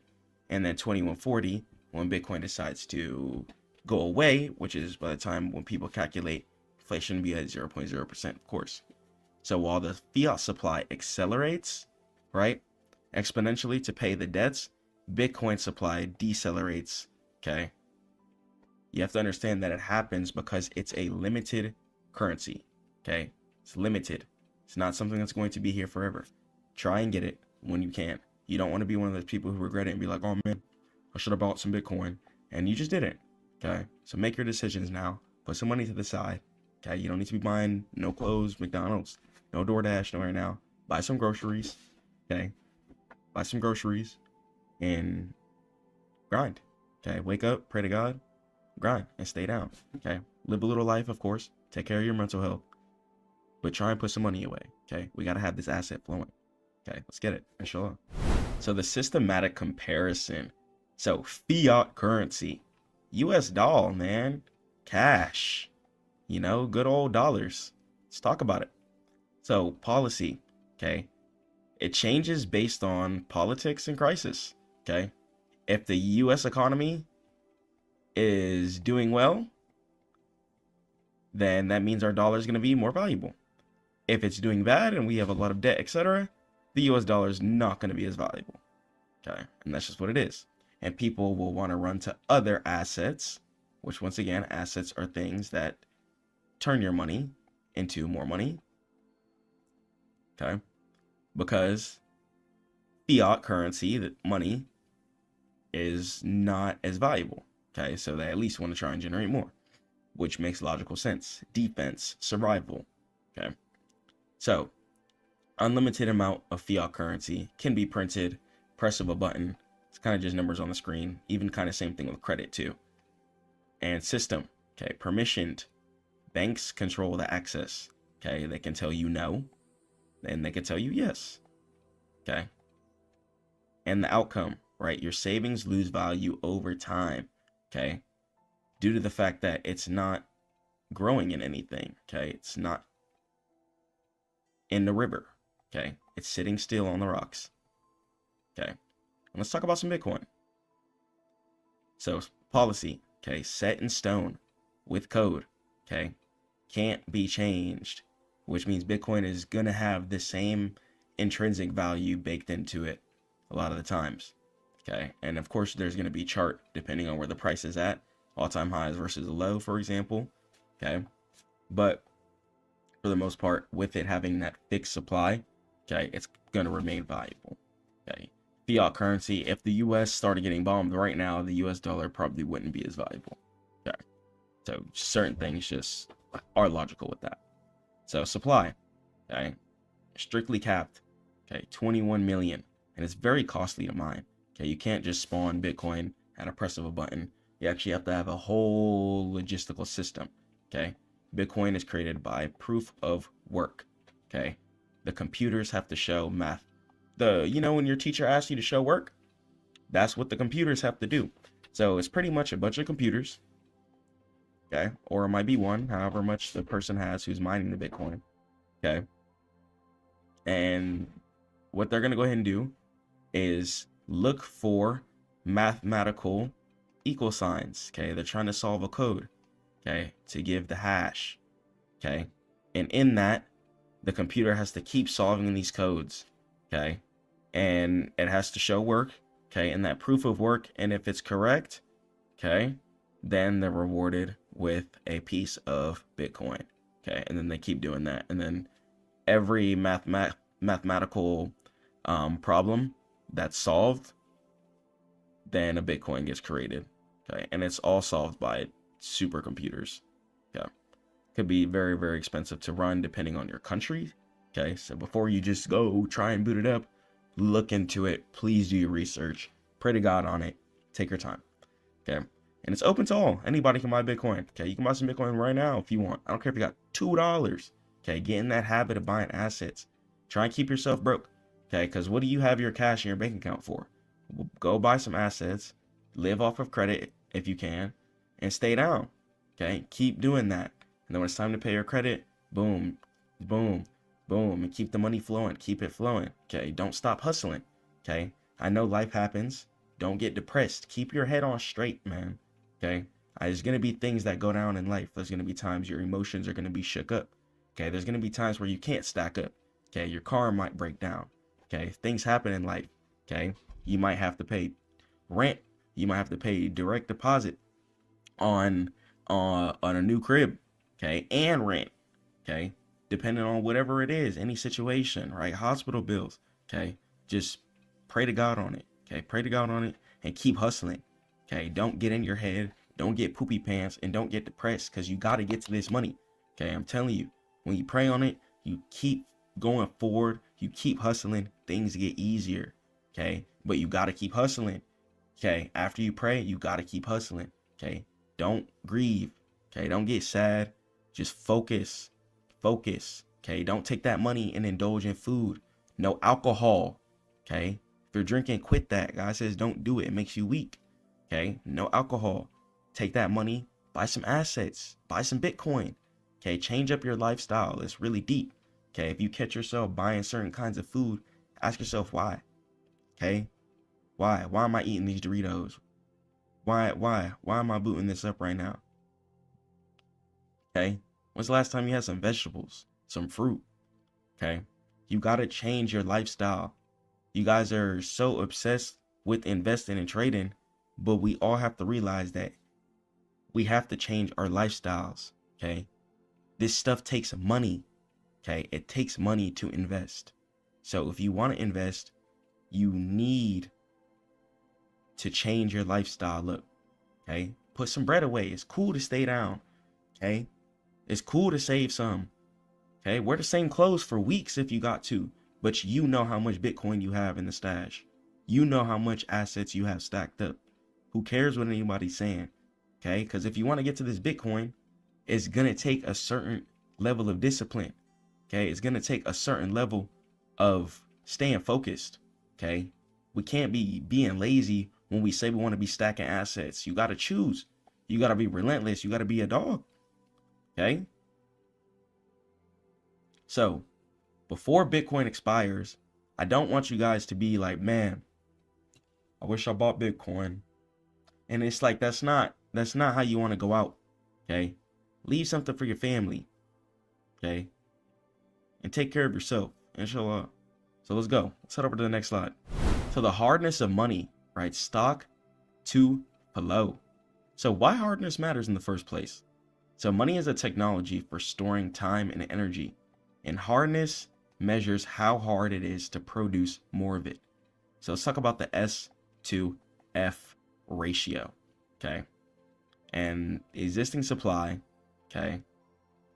[SPEAKER 2] and then 2140, when Bitcoin decides to go away, which is by the time when people calculate, inflation will be at 0.0%, of course. So while the fiat supply accelerates, right, exponentially to pay the debts, Bitcoin supply decelerates, okay? You have to understand that it happens because it's a limited currency, okay? It's limited. It's not something that's going to be here forever. Try and get it when you can. You don't want to be one of those people who regret it and be like, oh man, I should have bought some Bitcoin, and you just didn't, okay? So make your decisions now. Put some money to the side, okay? You don't need to be buying no clothes, McDonald's, no DoorDash, no right now. Buy some groceries, okay? Buy some groceries and grind, okay? Wake up, pray to God, grind, and stay down, okay? Live a little life, of course. Take care of your mental health, but try and put some money away, okay? We got to have this asset flowing, okay? Let's get it, inshallah. So the systematic comparison. So fiat currency, US dollar, man, cash, you know, good old dollars. Let's talk about it. So policy, okay? It changes based on politics and crisis, okay? If the US economy is doing well, then that means our dollar is going to be more valuable. If it's doing bad and we have a lot of debt, etc., the US dollar is not going to be as valuable, okay? And that's just what it is. And people will want to run to other assets, which once again, assets are things that turn your money into more money, okay? Because fiat currency, that money, is not as valuable, okay? So they at least want to try and generate more, which makes logical sense. Defense, survival, okay? So unlimited amount of fiat currency can be printed, press of a button. It's kind of just numbers on the screen. Even kind of same thing with credit too. And system, okay, permissioned. Banks control the access, okay? They can tell you no, and they can tell you yes, okay? And the outcome, right? Your savings lose value over time, okay? Due to the fact that it's not growing in anything, okay? It's not in the river, okay? It's sitting still on the rocks, okay? And let's talk about some Bitcoin. So policy, okay, set in stone with code, okay? Can't be changed, which means Bitcoin is gonna have the same intrinsic value baked into it a lot of the times, okay? And of course, there's gonna be chart depending on where the price is at, all-time highs versus a low, for example, okay? But for the most part, with it having that fixed supply, okay, it's gonna remain valuable, okay? Fiat currency, if the US started getting bombed right now, the US dollar probably wouldn't be as valuable, okay? So certain things just are logical with that. So supply, okay, strictly capped, okay, 21 million, and it's very costly to mine, okay? You can't just spawn Bitcoin at a press of a button. You actually have to have a whole logistical system. Okay. Bitcoin is created by proof of work. Okay. The computers have to show math. When your teacher asks you to show work, that's what the computers have to do. So it's pretty much a bunch of computers. Okay. Or it might be one, however much the person has who's mining the Bitcoin. Okay. And what they're going to go ahead and do is look for mathematical equal signs. Okay. They're trying to solve a code. Okay. To give the hash. Okay. And in that, the computer has to keep solving these codes. Okay. And it has to show work. Okay. And that proof of work. And if it's correct, okay, then they're rewarded with a piece of Bitcoin. Okay. And then they keep doing that. And then every mathematical problem that's solved, then a Bitcoin gets created. Okay. And it's all solved by supercomputers. Okay. Could be very, very expensive to run depending on your country. Okay. So before you just go try and boot it up, look into it. Please do your research. Pray to God on it. Take your time. Okay. And it's open to all. Anybody can buy Bitcoin. Okay. You can buy some Bitcoin right now if you want. I don't care if you got $2. Okay. Get in that habit of buying assets. Try and keep yourself broke. Okay. Because what do you have your cash in your bank account for? Go buy some assets. Live off of credit if you can. And stay down. Okay. Keep doing that. And then when it's time to pay your credit, boom, boom, boom. And keep the money flowing. Keep it flowing. Okay. Don't stop hustling. Okay. I know life happens. Don't get depressed. Keep your head on straight, man. Okay. There's going to be things that go down in life. There's going to be times your emotions are going to be shook up. Okay. There's going to be times where you can't stack up. Okay. Your car might break down. Okay. Things happen in life. Okay. You might have to pay rent. You might have to pay direct deposit on a new crib. Okay. And rent. Okay. Depending on whatever it is, any situation, right? Hospital bills. Okay. Just pray to God on it. Okay. Pray to God on it and keep hustling. Okay. Don't get in your head. Don't get poopy pants and don't get depressed because you got to get to this money. Okay. I'm telling you, when you pray on it, you keep going forward. You keep hustling. Things get easier. Okay. But you got to keep hustling. Okay. After you pray, you got to keep hustling. Okay. Don't grieve. Okay. Don't get sad. Just focus. Focus. Okay. Don't take that money and indulge in food. No alcohol. Okay. If you're drinking, quit that. God says don't do it. It makes you weak. Okay. No alcohol. Take that money. Buy some assets. Buy some Bitcoin. Okay. Change up your lifestyle. It's really deep. Okay. If you catch yourself buying certain kinds of food, ask yourself why. Okay. Why? Why am I eating these Doritos? Why am I booting this up right now? Okay. When's the last time you had some vegetables, some fruit? Okay. You got to change your lifestyle. You guys are so obsessed with investing and trading, but we all have to realize that we have to change our lifestyles. Okay. This stuff takes money. Okay. It takes money to invest. So if you want to invest, you need to change your lifestyle up. Okay. Put some bread away. It's cool to stay down. Okay. It's cool to save some. Okay. Wear the same clothes for weeks if you got to, but you know how much Bitcoin you have in the stash. You know how much assets you have stacked up. Who cares what anybody's saying? Okay. Because if you want to get to this Bitcoin, it's going to take a certain level of discipline. Okay. It's going to take a certain level of staying focused. Okay. We can't be being lazy when we say we want to be stacking assets. You got to choose. You got to be relentless. You got to be a dog. Okay. So before Bitcoin expires, I don't want you guys to be like, man, I wish I bought Bitcoin. And it's like, that's not how you want to go out. Okay. Leave something for your family. Okay. And take care of yourself. Inshallah. So let's go. Let's head over to the next slide. So the hardness of money, right? Stock to flow. So why hardness matters in the first place? So money is a technology for storing time and energy. And hardness measures how hard it is to produce more of it. So let's talk about the S to F ratio. Okay. And the existing supply, okay,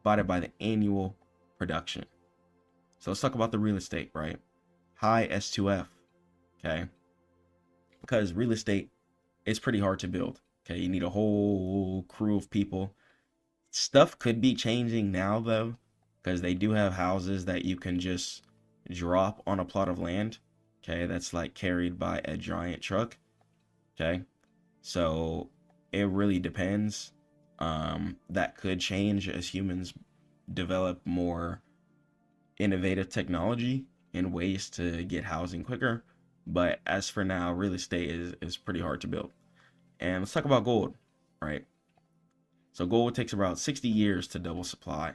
[SPEAKER 2] divided by the annual production. So let's talk about the real estate, right? High S to F. Okay. Because real estate is pretty hard to build. Okay, you need a whole crew of people. Stuff could be changing now though, because they do have houses that you can just drop on a plot of land. Okay, that's like carried by a giant truck. Okay, so it really depends. That could change as humans develop more innovative technology and ways to get housing quicker. But as for now, real estate is pretty hard to build. And let's talk about gold, right? So gold takes about 60 years to double supply.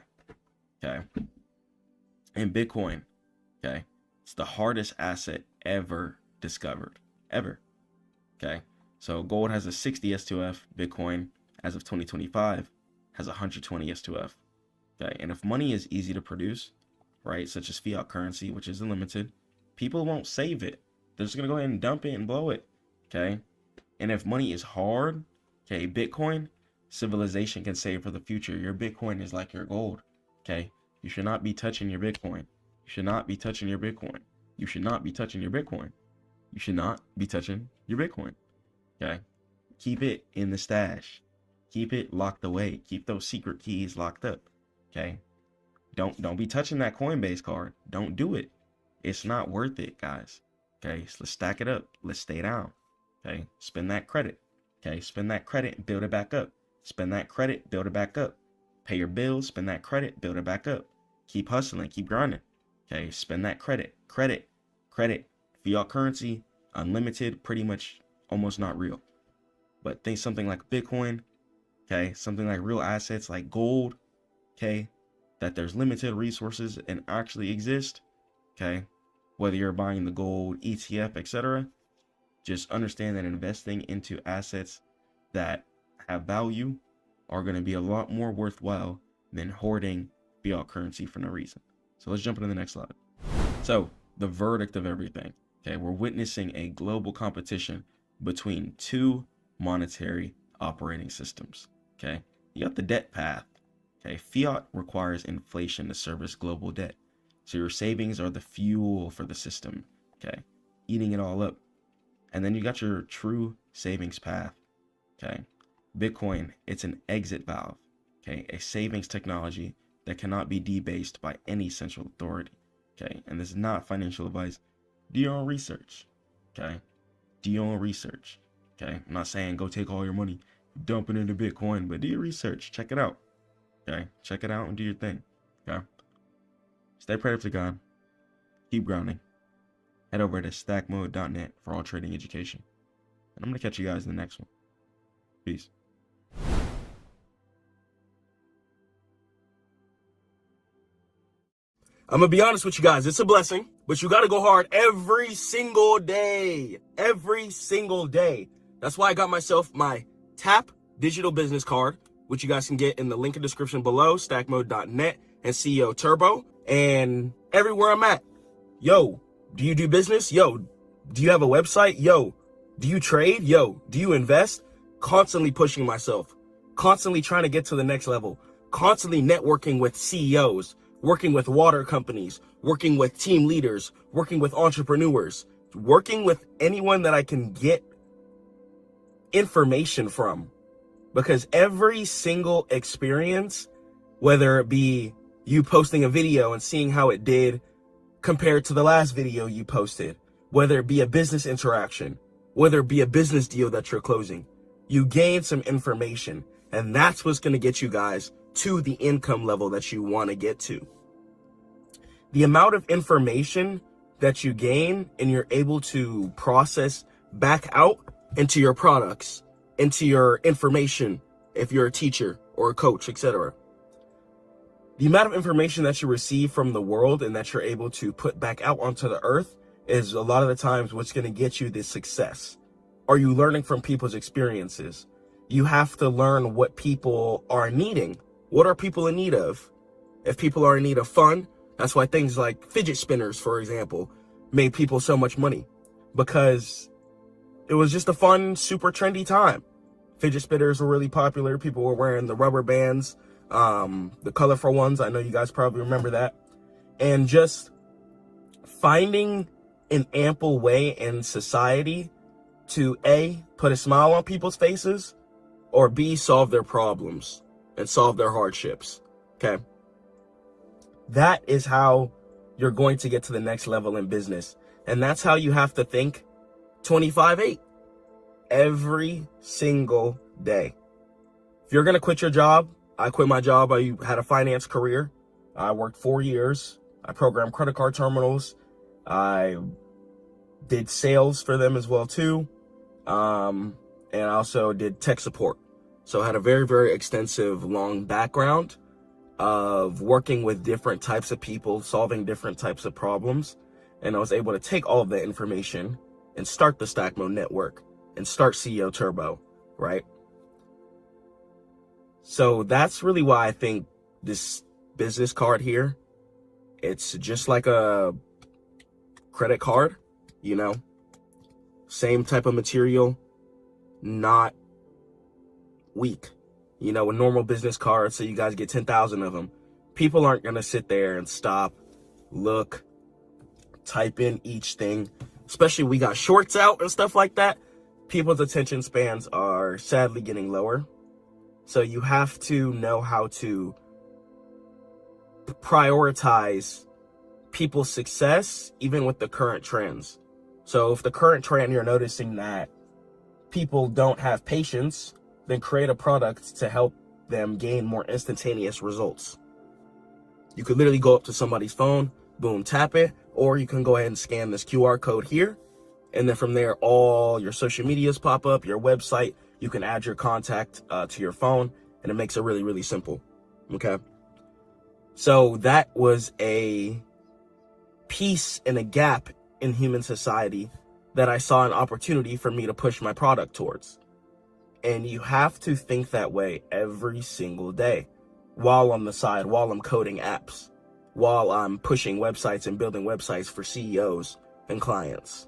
[SPEAKER 2] Okay. And Bitcoin, okay, it's the hardest asset ever discovered. Ever. Okay. So gold has a 60 S2F. Bitcoin, as of 2025, has 120 S2F. Okay. And if money is easy to produce, right, such as fiat currency, which is unlimited, people won't save it. They're just going to go ahead and dump it and blow it. Okay. And if money is hard, okay, Bitcoin, civilization can save for the future. Your Bitcoin is like your gold. Okay. You should not be touching your Bitcoin. You should not be touching your Bitcoin. You should not be touching your Bitcoin. You should not be touching your Bitcoin. Okay. Keep it in the stash. Keep it locked away. Keep those secret keys locked up. Okay. Don't be touching that Coinbase card. Don't do it. It's not worth it, guys. Okay. So let's stack it up. Let's stay down. Okay. Spend that credit. Okay. Spend that credit and build it back up. Spend that credit, build it back up. Pay your bills, spend that credit, build it back up. Keep hustling, keep grinding. Okay, spend that credit. Credit. Fiat currency, unlimited, pretty much almost not real. But think something like Bitcoin, okay, something like real assets like gold, okay, that there's limited resources and actually exist, okay, whether you're buying the gold, ETF, etc., just understand that investing into assets that have value are going to be a lot more worthwhile than hoarding fiat currency for no reason. So let's jump into the next slide. So the verdict of everything. Okay, we're witnessing a global competition between two monetary operating systems. Okay, you got the debt path. Okay, fiat requires inflation to service global debt. So your savings are the fuel for the system. Okay, eating it all up. And then you got your true savings path. Okay. Bitcoin, it's an exit valve, okay, a savings technology that cannot be debased by any central authority, okay, and this is not financial advice. Do your own research, okay, do your own research, okay. I'm not saying go take all your money, dump it into Bitcoin, but do your research, check it out, okay, check it out and do your thing, okay. Stay prayerful to God, keep grounding, head over to stackmode.net for all trading education, and I'm going to catch you guys in the next one. Peace.
[SPEAKER 3] I'm gonna be honest with you guys, it's a blessing, but you gotta go hard every single day. Every single day. That's why I got myself my TAP digital business card, which you guys can get in the link in the description below, stackmode.net and CEO Turbo. And everywhere I'm at, yo, do you do business? Yo, do you have a website? Yo, do you trade? Yo, do you invest? Constantly pushing myself, constantly trying to get to the next level, constantly networking with CEOs, working with water companies, working with team leaders, working with entrepreneurs, working with anyone that I can get information from. Because every single experience, whether it be you posting a video and seeing how it did compared to the last video you posted, whether it be a business interaction, whether it be a business deal that you're closing, you gain some information, and that's what's going to get you guys to the income level that you want to get to. The amount of information that you gain and you're able to process back out into your products, into your information, if you're a teacher or a coach, etc. The amount of information that you receive from the world and that you're able to put back out onto the earth is a lot of the times what's going to get you this success. Are you learning from people's experiences? You have to learn what people are needing. What are people in need of? If people are in need of fun, that's why things like fidget spinners, for example, made people so much money, because it was just a fun, super trendy time. Fidget spinners were really popular. People were wearing the rubber bands, the colorful ones. I know you guys probably remember that. And just finding an ample way in society to A, put a smile on people's faces, or B, solve their problems and solve their hardships. Okay. That is how you're going to get to the next level in business. And that's how you have to think 25/8 every single day. If you're going to quit your job, I quit my job. I had a finance career. I worked 4 years. I programmed credit card terminals. I did sales for them as well too. And I also did tech support. So I had a very, very extensive, long background of working with different types of people, solving different types of problems. And I was able to take all of that information and start the Stackmode network and start CEO Turbo, right? So that's really why I think this business card here, it's just like a credit card, you know, same type of material, not weak. You know, a normal business card, so you guys get 10,000 of them. People aren't going to sit there and stop, look, type in each thing. Especially we got shorts out and stuff like that. People's attention spans are sadly getting lower. So you have to know how to prioritize people's success, even with the current trends. So if the current trend, you're noticing that people don't have patience, then create a product to help them gain more instantaneous results. You could literally go up to somebody's phone, boom, tap it, or you can go ahead and scan this QR code here. And then from there, all your social medias pop up, your website, you can add your contact to your phone, and it makes it really, really simple. Okay. So that was a piece and a gap in human society that I saw an opportunity for me to push my product towards. And you have to think that way every single day while on the side, while I'm coding apps, while I'm pushing websites and building websites for CEOs and clients.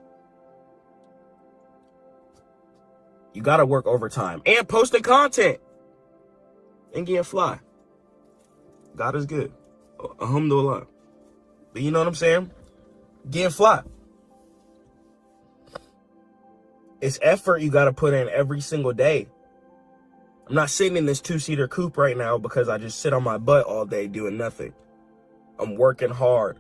[SPEAKER 3] You got to work overtime and posting content and getting fly. God is good. Alhamdulillah. But you know what I'm saying? Getting fly. It's effort you got to put in every single day. I'm not sitting in this 2-seater coupe right now because I just sit on my butt all day doing nothing. I'm working hard,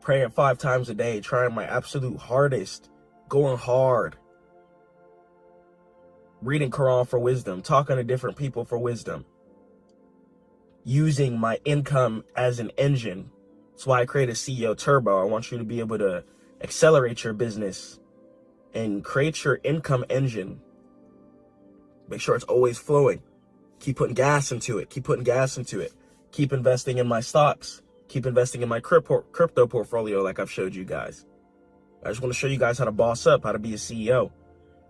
[SPEAKER 3] praying 5 times a day, trying my absolute hardest, going hard, reading Quran for wisdom, talking to different people for wisdom, using my income as an engine. That's why I created CEO Turbo. I want you to be able to accelerate your business and create your income engine. Make sure it's always flowing. Keep putting gas into it. Keep putting gas into it. Keep investing in my stocks. Keep investing in my crypto portfolio like I've showed you guys. I just want to show you guys how to boss up, how to be a CEO.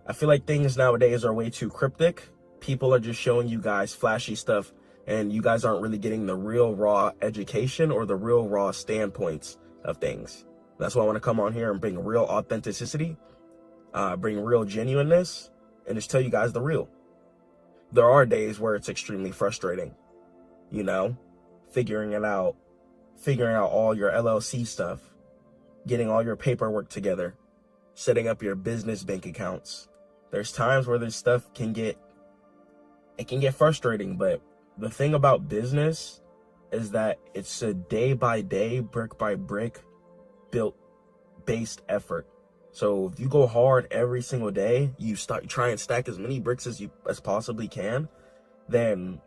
[SPEAKER 3] I feel like things nowadays are way too cryptic. People are just showing you guys flashy stuff, and you guys aren't really getting the real raw education or the real raw standpoints of things. That's why I want to come on here and bring real authenticity, bring real genuineness, and just tell you guys the real. There are days where it's extremely frustrating, you know, figuring out all your LLC stuff, getting all your paperwork together, setting up your business bank accounts. There's times where this stuff can get frustrating, but the thing about business is that it's a day by day, brick by brick, based effort. So if you go hard every single day, you try and stack as many bricks as possibly can, then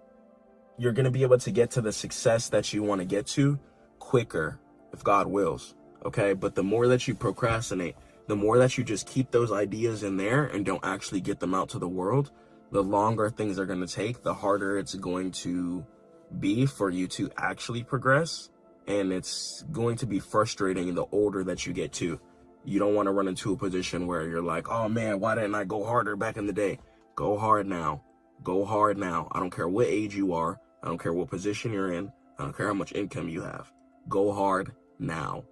[SPEAKER 3] you're going to be able to get to the success that you want to get to quicker, if God wills. Okay. But the more that you procrastinate, the more that you just keep those ideas in there and don't actually get them out to the world, the longer things are going to take, the harder it's going to be for you to actually progress. And it's going to be frustrating the older that you get to. You don't want to run into a position where you're like, oh man, why didn't I go harder back in the day? Go hard now. Go hard now. I don't care what age you are. I don't care what position you're in. I don't care how much income you have. Go hard now.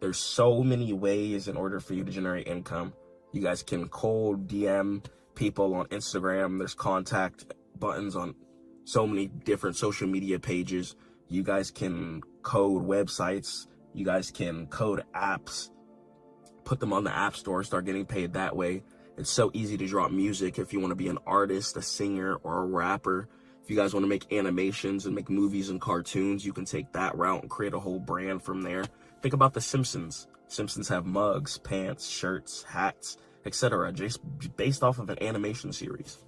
[SPEAKER 3] There's so many ways in order for you to generate income. You guys can cold DM people on Instagram. There's contact buttons on so many different social media pages. You guys can code websites. You guys can code apps. Put them on the App Store, start getting paid that way. It's so easy to drop music if you want to be an artist, a singer, or a rapper. If you guys want to make animations and make movies and cartoons, you can take that route and create a whole brand from there. Think about The Simpsons. Simpsons have mugs, pants, shirts, hats, etc. just based off of an animation series.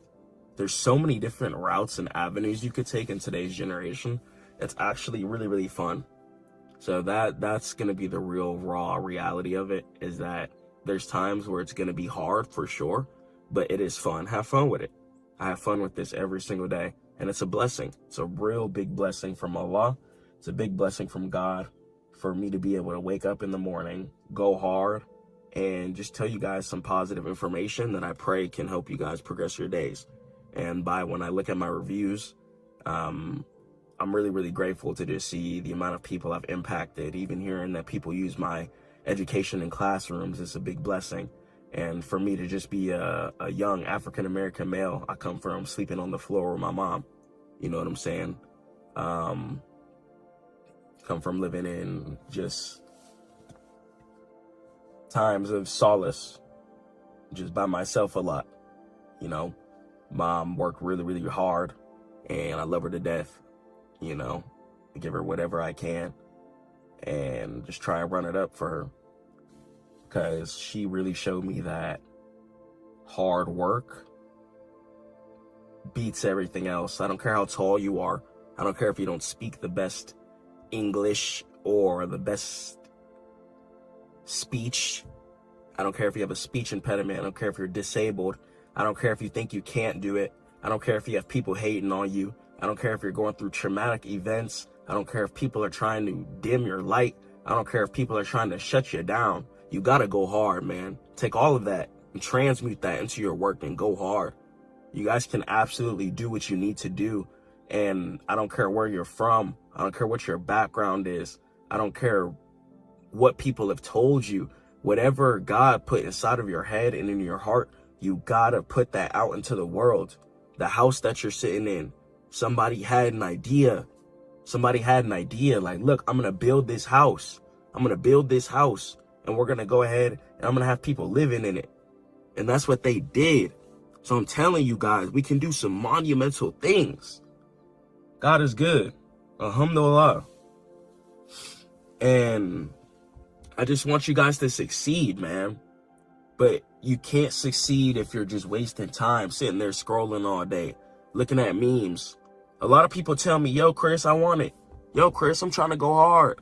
[SPEAKER 3] There's so many different routes and avenues you could take in today's generation. It's actually really, really fun. So that's going to be the real raw reality of it, is that there's times where it's going to be hard for sure, but it is fun. Have fun with it. I have fun with this every single day, and it's a blessing. It's a real big blessing from Allah. It's a big blessing from God for me to be able to wake up in the morning, go hard, and just tell you guys some positive information that I pray can help you guys progress your days. And when I look at my reviews, I'm really, really grateful to just see the amount of people I've impacted. Even hearing that people use my education in classrooms is a big blessing. And for me to just be a young African-American male, I come from sleeping on the floor with my mom. You know what I'm saying? Come from living in just times of solace, just by myself a lot. You know, mom worked really, really hard, and I love her to death. You know, I give her whatever I can and just try and run it up for her, because she really showed me that hard work beats everything else. I don't care how tall you are. I don't care if you don't speak the best English or the best speech. I don't care if you have a speech impediment. I don't care if you're disabled. I don't care if you think you can't do it. I don't care if you have people hating on you. I don't care if you're going through traumatic events. I don't care if people are trying to dim your light. I don't care if people are trying to shut you down. You gotta go hard, man. Take all of that and transmute that into your work and go hard. You guys can absolutely do what you need to do. And I don't care where you're from. I don't care what your background is. I don't care what people have told you. Whatever God put inside of your head and in your heart, you gotta put that out into the world. The house that you're sitting in, somebody had an idea. Somebody had an idea like, look, I'm gonna build this house. I'm gonna build this house, and we're gonna go ahead and I'm gonna have people living in it. And that's what they did. So I'm telling you guys, we can do some monumental things. God is good. Alhamdulillah. And I just want you guys to succeed, man. But you can't succeed if you're just wasting time sitting there scrolling all day, looking at memes. A lot of people tell me, yo, Chris, I want it. Yo, Chris, I'm trying to go hard.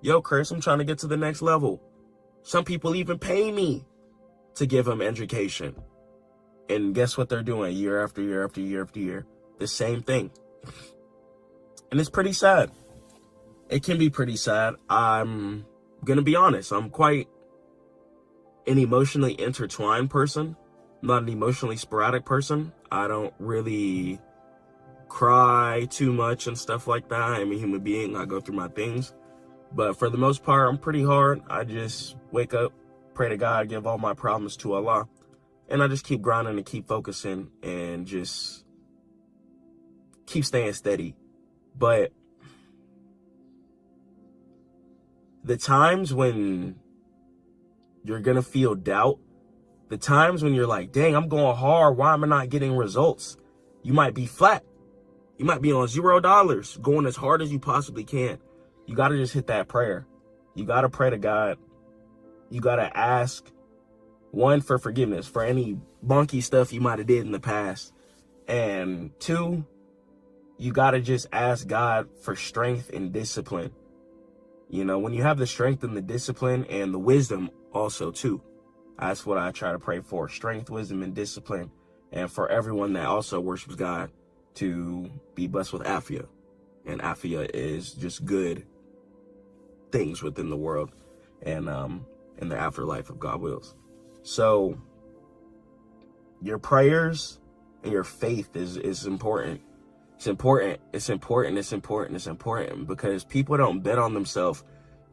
[SPEAKER 3] Yo, Chris, I'm trying to get to the next level. Some people even pay me to give them education. And guess what they're doing year after year after year after year? The same thing. And it's pretty sad. It can be pretty sad. I'm going to be honest. I'm quite an emotionally intertwined person, not an emotionally sporadic person. I don't really cry too much and stuff like that. I'm a human being. I go through my things. But for the most part, I'm pretty hard. I just wake up, pray to God, give all my problems to Allah. And I just keep grinding and keep focusing and just keep staying steady. But the times when you're going to feel doubt, the times when you're like, dang, I'm going hard, why am I not getting results? You might be flat. You might be on $0, going as hard as you possibly can. You got to just hit that prayer. You got to pray to God. You got to ask, one, for forgiveness for any bonky stuff you might have did in the past. And two, you got to just ask God for strength and discipline. You know, when you have the strength and the discipline and the wisdom also too, that's what I try to pray for. Strength, wisdom, and discipline. And for everyone that also worships God to be blessed with afia. And afia is just good things within the world and in the afterlife if God wills. So your prayers and your faith is important. It's important. It's important. It's important. It's important because people don't bet on themselves.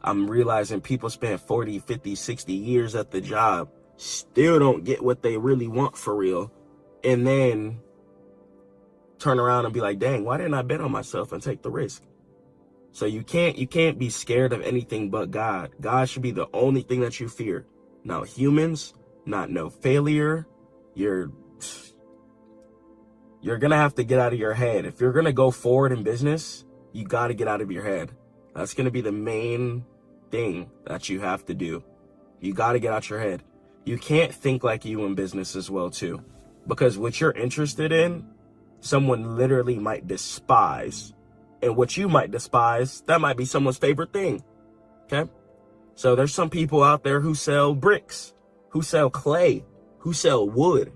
[SPEAKER 3] I'm realizing people spend 40, 50, 60 years at the job, still don't get what they really want for real, and then turn around and be like, dang, why didn't I bet on myself and take the risk? So you can't be scared of anything but God. God should be the only thing that you fear. Not humans, not no failure, you're going to have to get out of your head. If you're going to go forward in business, you got to get out of your head. That's going to be the main thing that you have to do. You got to get out your head. You can't think like you in business as well too, because what you're interested in, someone literally might despise, and what you might despise, that might be someone's favorite thing. Okay. So there's some people out there who sell bricks, who sell clay, who sell wood.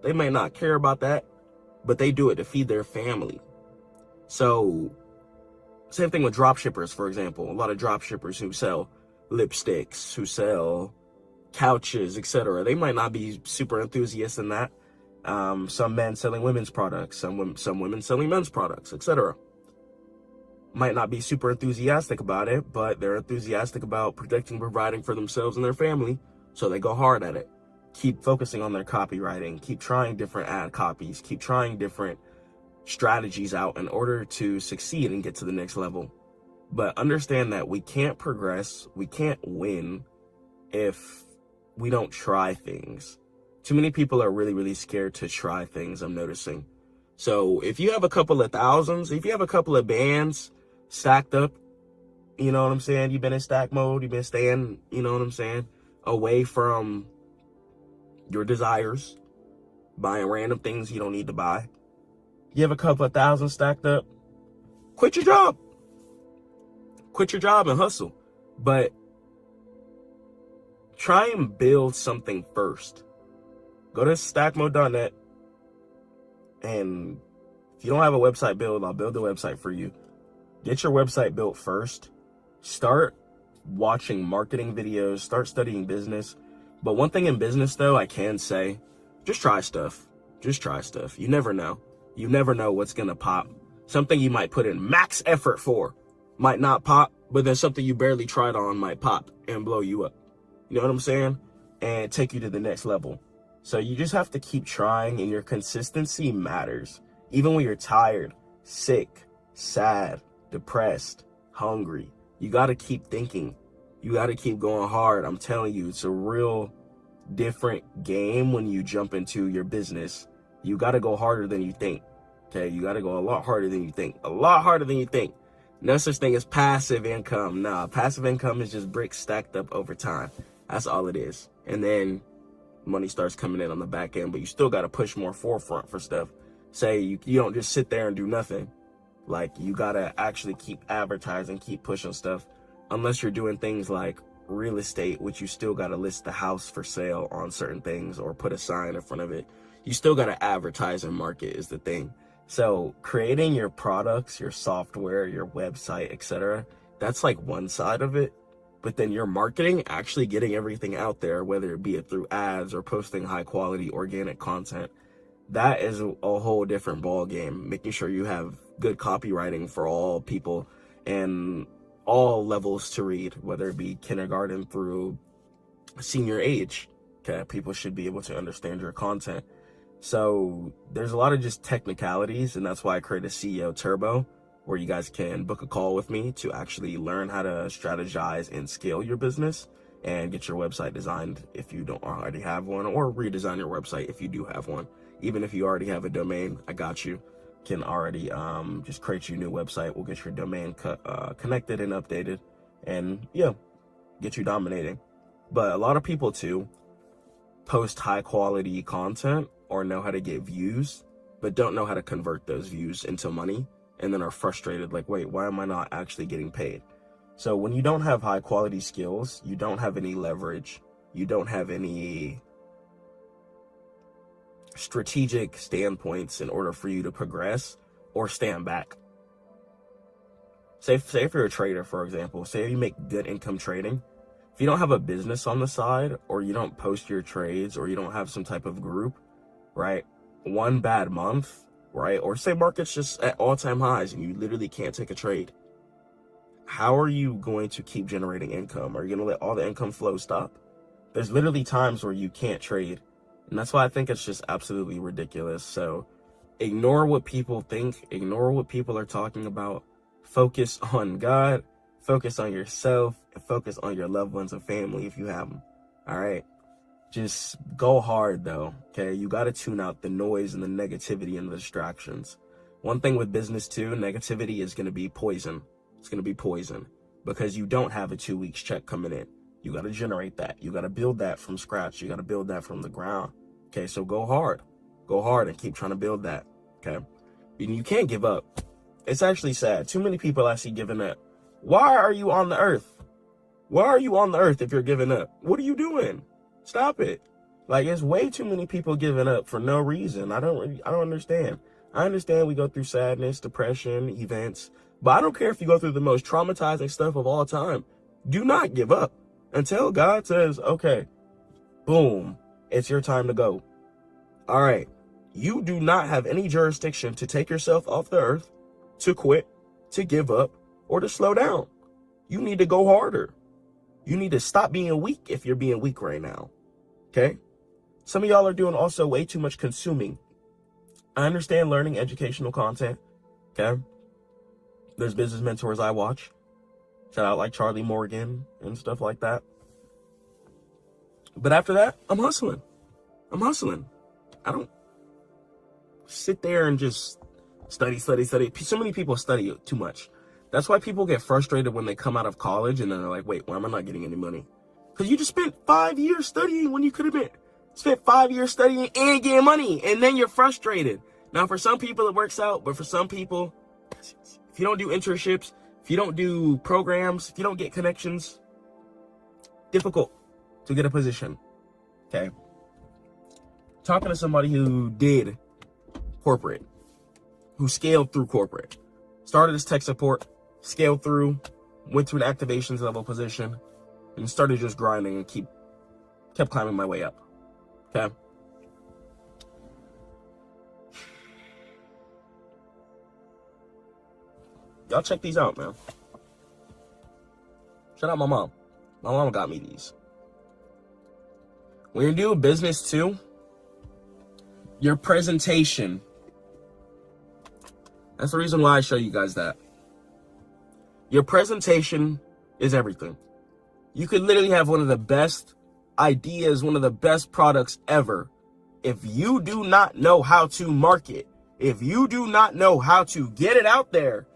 [SPEAKER 3] They may not care about that, but they do it to feed their family. So same thing with drop shippers, for example. A lot of drop shippers who sell lipsticks, who sell couches, etc. They might not be super enthusiasts in that. Some men selling women's products, some women selling men's products, etc. Might not be super enthusiastic about it, but they're enthusiastic about protecting, providing for themselves and their family, so they go hard at it. Keep focusing on their copywriting, keep trying different ad copies, keep trying different strategies out in order to succeed and get to the next level. But understand that we can't progress, we can't win if we don't try things. Too many people are really, really scared to try things, I'm noticing. So if you have a couple of thousands, if you have a couple of bands stacked up, you know what I'm saying? You've been in stack mode, you've been staying, you know what I'm saying, away from your desires, buying random things you don't need to buy. You have a couple of thousand stacked up, quit your job. Quit your job and hustle. But try and build something first. Go to stackmode.net, and if you don't have a website built, I'll build the website for you. Get your website built first. Start watching marketing videos. Start studying business. But one thing in business, though, I can say, just try stuff. Just try stuff. You never know. You never know what's going to pop. Something you might put in max effort for might not pop, but then something you barely tried on might pop and blow you up. You know what I'm saying? And take you to the next level. So you just have to keep trying, and your consistency matters. Even when you're tired, sick, sad, depressed, hungry, you got to keep thinking. You got to keep going hard. I'm telling you, it's a real different game when you jump into your business. You got to go harder than you think. Okay, you got to go a lot harder than you think. A lot harder than you think. No such thing as passive income. Nah, passive income is just bricks stacked up over time. That's all it is. And then money starts coming in on the back end, but you still got to push more forefront for stuff. Say you don't just sit there and do nothing. Like, you got to actually keep advertising, keep pushing stuff. Unless you're doing things like real estate, which you still got to list the house for sale on certain things or put a sign in front of it. You still got to advertise and market is the thing. So creating your products, your software, your website, etc., that's like one side of it. But then your marketing, actually getting everything out there, whether it be it through ads or posting high quality organic content, that is a whole different ball game. Making sure you have good copywriting for all people and all levels to read, whether it be kindergarten through senior age. Okay, people should be able to understand your content. So there's a lot of just technicalities, and that's why I created CEO Turbo, where you guys can book a call with me to actually learn how to strategize and scale your business and get your website designed if you don't already have one, or redesign your website if you do have one. Even if you already have a domain, I got you. Can already just create your new website. We'll get your domain connected and updated, and yeah, get you dominating. But a lot of people too post high quality content or know how to get views, but don't know how to convert those views into money, and then are frustrated, like, wait, why am I not actually getting paid? So when you don't have high quality skills, you don't have any leverage, you don't have any strategic standpoints in order for you to progress or stand back. Say if you're a trader, for example, say if you make good income trading, if you don't have a business on the side, or you don't post your trades, or you don't have some type of group, right? One bad month, right? Or say market's just at all-time highs and you literally can't take a trade. How are you going to keep generating income? Are you going to let all the income flow stop? There's literally times where you can't trade. And that's why I think it's just absolutely ridiculous. So ignore what people think. Ignore what people are talking about. Focus on God. Focus on yourself. And focus on your loved ones and family if you have them. All right. Just go hard though, okay? You got to tune out the noise and the negativity and the distractions. One thing with business too, negativity is going to be poison. It's going to be poison because you don't have a 2 weeks check coming in. You got to generate that. You got to build that from scratch. You got to build that from the ground. Okay, so go hard and keep trying to build that. Okay, and you can't give up. It's actually sad. Too many people I see giving up. Why are you on the earth? Why are you on the earth if you're giving up? What are you doing? Stop it. Like, it's way too many people giving up for no reason. I don't understand. I understand we go through sadness, depression, events, but I don't care if you go through the most traumatizing stuff of all time. Do not give up until God says, okay, boom, it's your time to go. All right. You do not have any jurisdiction to take yourself off the earth, to quit, to give up, or to slow down. You need to go harder. You need to stop being weak if you're being weak right now. Okay? Some of y'all are doing also way too much consuming. I understand learning educational content. Okay? There's business mentors I watch. Shout out like Charlie Morgan and stuff like that. But after that, I'm hustling. I don't sit there and just study. So many people study too much. That's why people get frustrated when they come out of college and then they're like, wait, why am I not getting any money? Because you just spent 5 years studying when you could have spent 5 years studying and getting money. And then you're frustrated. Now, for some people, it works out. But for some people, if you don't do internships, if you don't do programs, if you don't get connections, difficult to get a position. Okay. Talking to somebody who did corporate, who scaled through corporate, started as tech support, scaled through, went to an activations level position, and started just grinding and kept climbing my way up. Okay. Y'all check these out, man. Shout out my mom. My mom got me these. When you're doing business too, your presentation. That's the reason why I show you guys that. Your presentation is everything. You could literally have one of the best ideas, one of the best products ever. If you do not know how to market, if you do not know how to get it out there,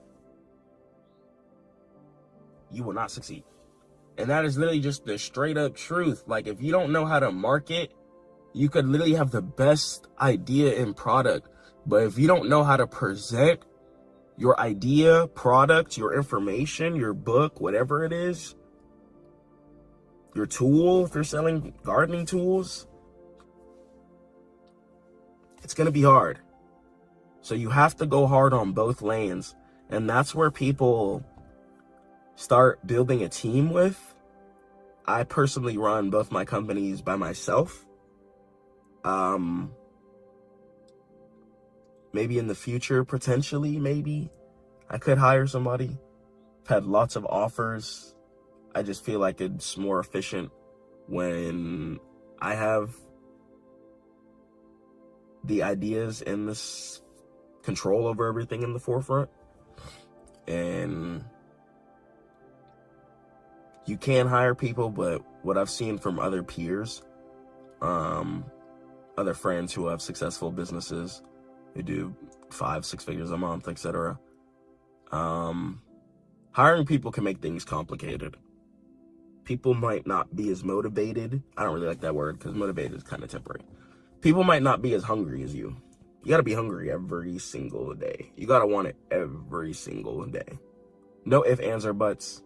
[SPEAKER 3] you will not succeed. And that is literally just the straight up truth. Like, if you don't know how to market, you could literally have the best idea and product. But if you don't know how to present your idea, product, your information, your book, whatever it is, your tool, if you're selling gardening tools, it's going to be hard. So you have to go hard on both lanes. And that's where people start building a team with. I personally run both my companies by myself. Maybe in the future, potentially, maybe I could hire somebody. I've had lots of offers. I just feel like it's more efficient when I have the ideas and this control over everything in the forefront. And you can hire people, but what I've seen from other peers, other friends who have successful businesses who do 5-6 figures a month, etc. Hiring people can make things complicated. People might not be as motivated. I don't really like that word because motivated is kind of temporary. People might not be as hungry as you. You got to be hungry every single day. You got to want it every single day. No ifs, ands, or buts.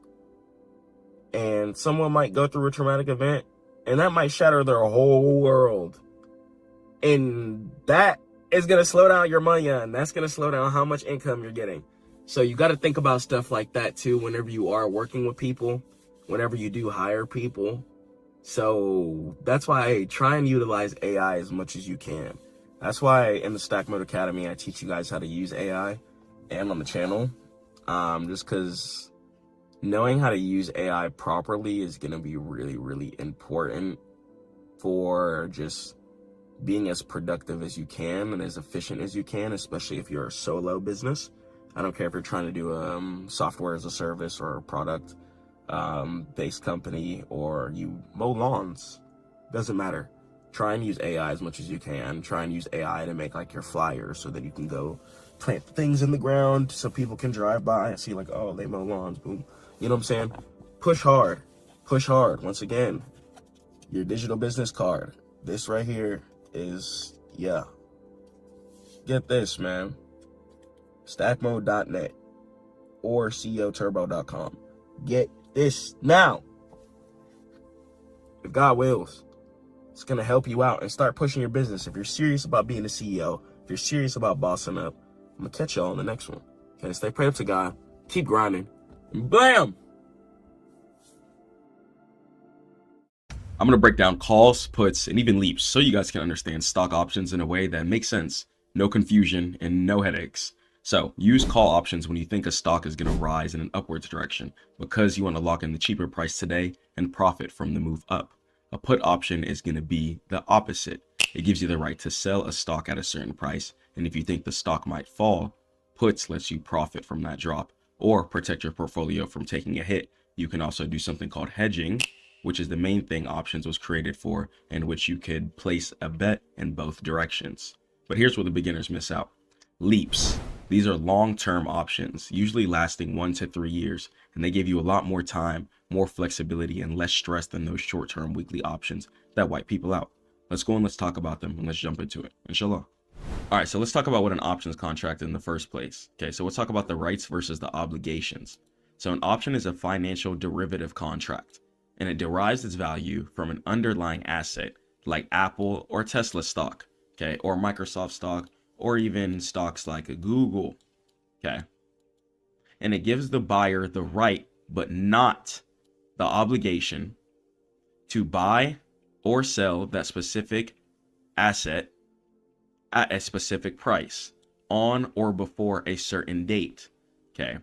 [SPEAKER 3] And someone might go through a traumatic event, and that might shatter their whole world. And that is going to slow down your money, and that's going to slow down how much income you're getting. So you got to think about stuff like that too whenever you are working with people, whenever you do hire people. So that's why I try and utilize AI as much as you can. That's why in the Stackmode Academy, I teach you guys how to use AI, and on the channel, just because knowing how to use AI properly is going to be really, really important for just being as productive as you can and as efficient as you can, especially if you're a solo business. I don't care if you're trying to do software as a service or a product based company, or you mow lawns. Doesn't matter. Try and use AI as much as you can. Try and use AI to make like your flyers so that you can go plant things in the ground so people can drive by and see like, oh, they mow lawns, boom. You know what I'm saying? Push hard. Push hard. Once again, your digital business card. This right here is, yeah. Get this, man. Stackmode.net or ceoturbo.com. Get this now. If God wills, it's going to help you out and start pushing your business. If you're serious about being a CEO, if you're serious about bossing up, I'm going to catch y'all on the next one. Okay, stay prayed up to God. Keep grinding. And blam!
[SPEAKER 4] I'm going to break down calls, puts, and even leaps so you guys can understand stock options in a way that makes sense, no confusion, and no headaches. So use call options when you think a stock is going to rise in an upwards direction because you want to lock in the cheaper price today and profit from the move up. A put option is going to be the opposite. It gives you the right to sell a stock at a certain price, and if you think the stock might fall, puts lets you profit from that drop or protect your portfolio from taking a hit. You can also do something called hedging, which is the main thing options was created for, in which you could place a bet in both directions. But here's where the beginners miss out. Leaps. These are long-term options, usually lasting 1 to 3 years, and they give you a lot more time, more flexibility, and less stress than those short-term weekly options that wipe people out. Let's go and let's talk about them, and let's jump into it, inshallah. All right, so let's talk about what an options contract is in the first place. Okay, so we'll talk about the rights versus the obligations. So an option is a financial derivative contract, and it derives its value from an underlying asset like Apple or Tesla stock, okay, or Microsoft stock, or even stocks like Google, okay? And it gives the buyer the right, but not the obligation to buy or sell that specific asset at a specific price on or before a certain date, okay?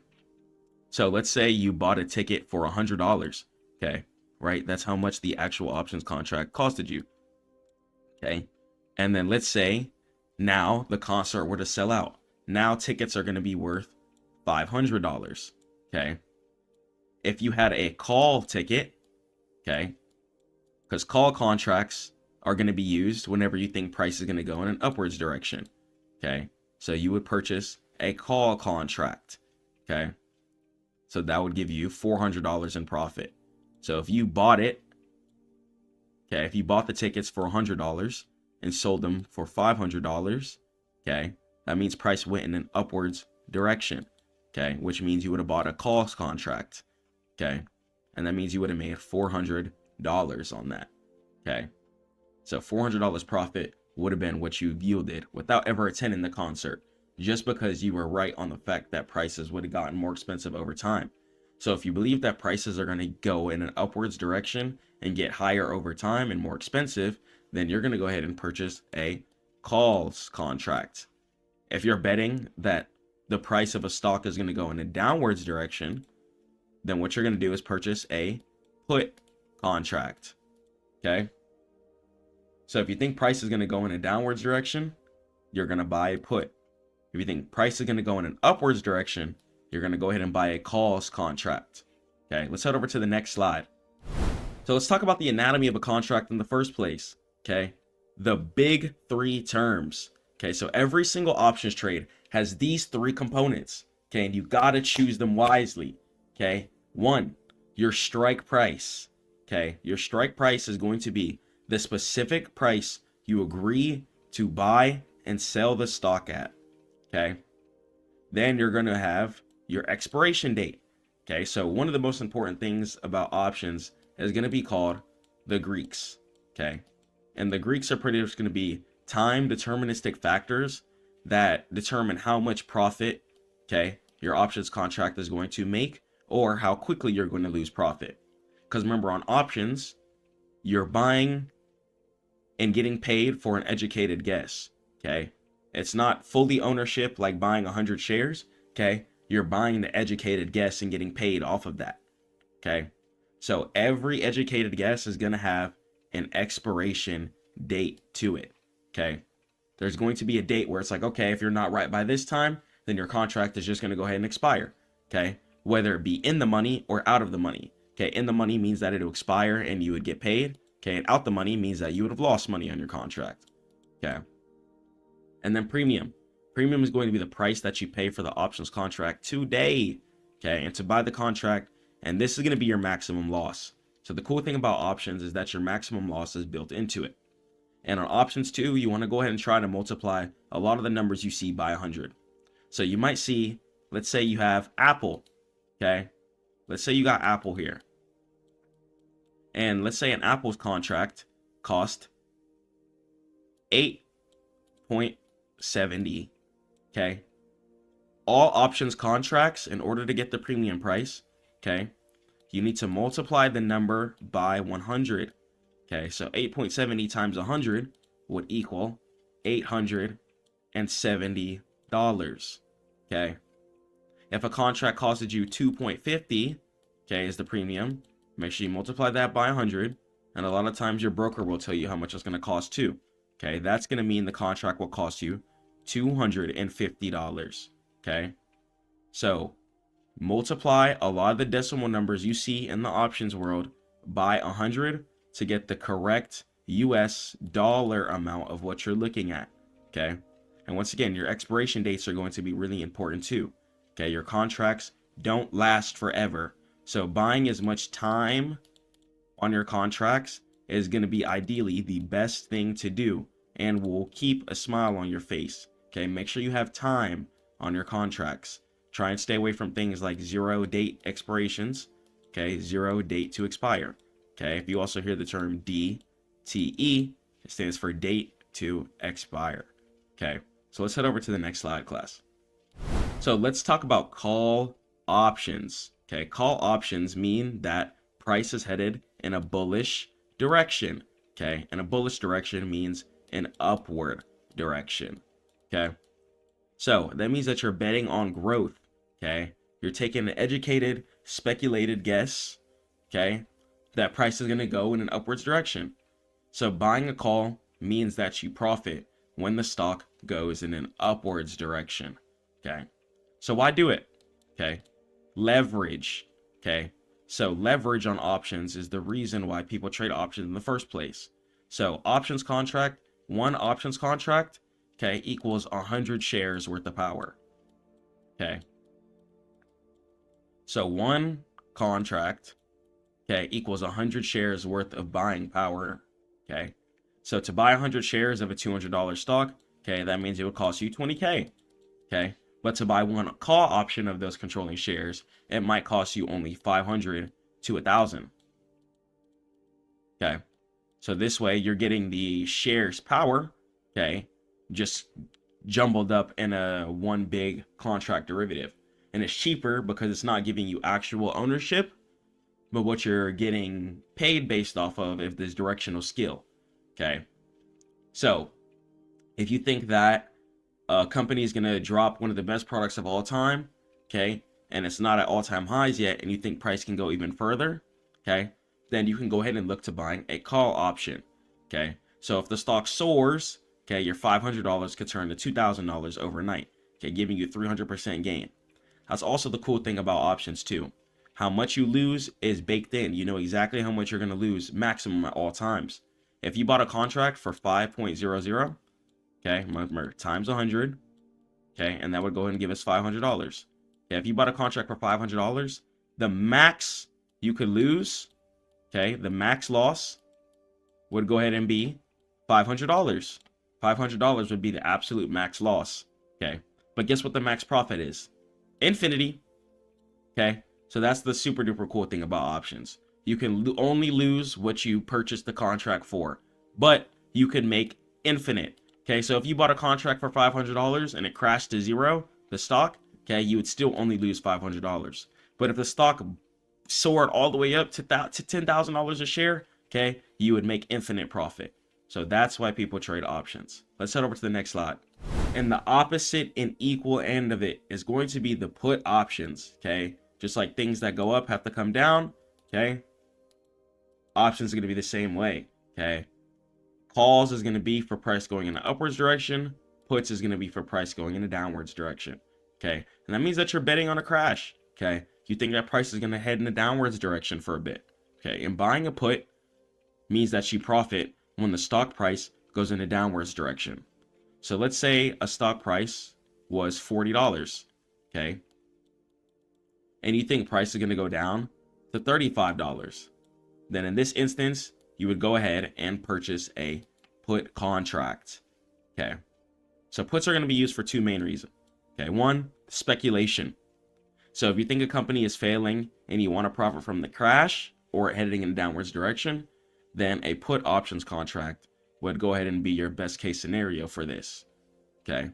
[SPEAKER 4] So let's say you bought a ticket for $100, okay? Right? That's how much the actual options contract costed you, okay? And then let's say now the concert were to sell out. Now tickets are going to be worth $500, okay? If you had a call ticket, okay, because call contracts are going to be used whenever you think price is going to go in an upwards direction, okay? So you would purchase a call contract, okay? So that would give you $400 in profit. So if you bought it, okay, if you bought the tickets for $100 and sold them for $500, okay, that means price went in an upwards direction, okay, which means you would have bought a call contract, okay, and that means you would have made $400 on that, okay. So $400 profit would have been what you yielded without ever attending the concert, just because you were right on the fact that prices would have gotten more expensive over time. So if you believe that prices are going to go in an upwards direction and get higher over time and more expensive, then you're going to go ahead and purchase a calls contract. If you're betting that the price of a stock is going to go in a downwards direction, then what you're going to do is purchase a put contract, okay? So if you think price is going to go in a downwards direction, you're going to buy a put. If you think price is going to go in an upwards direction, you're going to go ahead and buy a calls contract. Okay, let's head over to the next slide. So let's talk about the anatomy of a contract in the first place. Okay, the big three terms. Okay, so every single options trade has these three components. Okay, and you got to choose them wisely. Okay, one, your strike price. Okay, your strike price is going to be the specific price you agree to buy and sell the stock at. Okay, then you're going to have your expiration date. Okay, so one of the most important things about options is going to be called the Greeks. Okay, and the Greeks are pretty much going to be time deterministic factors that determine how much profit, okay, your options contract is going to make or how quickly you're going to lose profit. Because remember, on options, you're buying and getting paid for an educated guess. Okay, it's not fully ownership like buying 100 shares. Okay, you're buying the educated guess and getting paid off of that. Okay, so every educated guess is going to have an expiration date to it. Okay, there's going to be a date where it's like, okay, if you're not right by this time, then your contract is just going to go ahead and expire. Okay, whether it be in the money or out of the money. Okay, in the money means that it'll expire and you would get paid.
[SPEAKER 2] Okay, and out the money means that you would have lost money on your contract. Okay. And then premium. Premium is going to be the price that you pay for the options contract today. Okay, and to buy the contract, and this is going to be your maximum loss. So the cool thing about options is that your maximum loss is built into it. And on options too, you want to go ahead and try to multiply a lot of the numbers you see by 100. So you might see, let's say you have Apple. Okay, let's say you got Apple here. And let's say an Apple's contract cost 8.70. Okay. All options contracts, in order to get the premium price, okay, you need to multiply the number by 100. Okay, so 8.70 times 100 would equal $870. Okay. If a contract costed you 2.50, okay, is the premium, make sure you multiply that by 100. And a lot of times your broker will tell you how much it's going to cost too. Okay, that's going to mean the contract will cost you $250. Okay, so multiply a lot of the decimal numbers you see in the options world by 100 to get the correct US dollar amount of what you're looking at. Okay, and once again, your expiration dates are going to be really important too. Okay, your contracts don't last forever, so buying as much time on your contracts is going to be ideally the best thing to do and will keep a smile on your face. Okay, make sure you have time on your contracts. Try and stay away from things like 0 date expirations. Okay, 0 date to expire. Okay, if you also hear the term DTE, it stands for date to expire. Okay, so let's head over to the next slide, class. So let's talk about call options. Okay, call options mean that price is headed in a bullish direction. Okay, and a bullish direction means an upward direction. Okay, so that means that you're betting on growth. Okay, you're taking an educated, speculated guess. Okay, that price is going to go in an upwards direction. So buying a call means that you profit when the stock goes in an upwards direction. Okay, so why do it? Okay, leverage. Okay, so leverage on options is the reason why people trade options in the first place. So options contract, one options contract, okay, equals 100 shares worth of power. Okay, so one contract, okay, equals 100 shares worth of buying power. Okay, so to buy 100 shares of a $200 stock, okay, that means it would cost you 20K. Okay, but to buy one call option of those controlling shares, it might cost you only 500 to 1,000. Okay, so this way you're getting the shares power, okay, just jumbled up in a one big contract derivative. And it's cheaper because it's not giving you actual ownership, but what you're getting paid based off of is this directional skill. Okay, so if you think that a company is going to drop one of the best products of all time, okay, and it's not at all-time highs yet, and you think price can go even further, okay, then you can go ahead and look to buying a call option. Okay, so if the stock soars, okay, your $500 could turn to $2,000 overnight, okay, giving you 300% gain. That's also the cool thing about options too. How much you lose is baked in. You know exactly how much you're going to lose maximum at all times. If you bought a contract for 5.00, okay, remember, times 100, okay, and that would go ahead and give us $500. Okay, if you bought a contract for $500, the max you could lose, okay, the max loss would go ahead and be $500. $500 would be the absolute max loss. Okay, but guess what the max profit is? Infinity. Okay, so that's the super duper cool thing about options. You can only lose what you purchased the contract for, but you can make infinite. Okay, so if you bought a contract for $500 and it crashed to zero, the stock, okay, you would still only lose $500. But if the stock soared all the way up to $10,000 a share, okay, you would make infinite profit. So that's why people trade options. Let's head over to the next slide. And the opposite and equal end of it is going to be the put options. Okay, just like things that go up have to come down. Okay, options are going to be the same way. Okay, calls is going to be for price going in an upwards direction. Puts is going to be for price going in a downwards direction. Okay, and that means that you're betting on a crash. Okay, you think that price is going to head in a downwards direction for a bit. Okay, and buying a put means that you profit when the stock price goes in a downwards direction. So let's say a stock price was $40, okay? And you think price is going to go down to $35. Then in this instance, you would go ahead and purchase a put contract, okay? So puts are going to be used for two main reasons, okay? One, speculation. So if you think a company is failing and you want to profit from the crash or heading in a downwards direction, then a put options contract would go ahead and be your best case scenario for this, okay?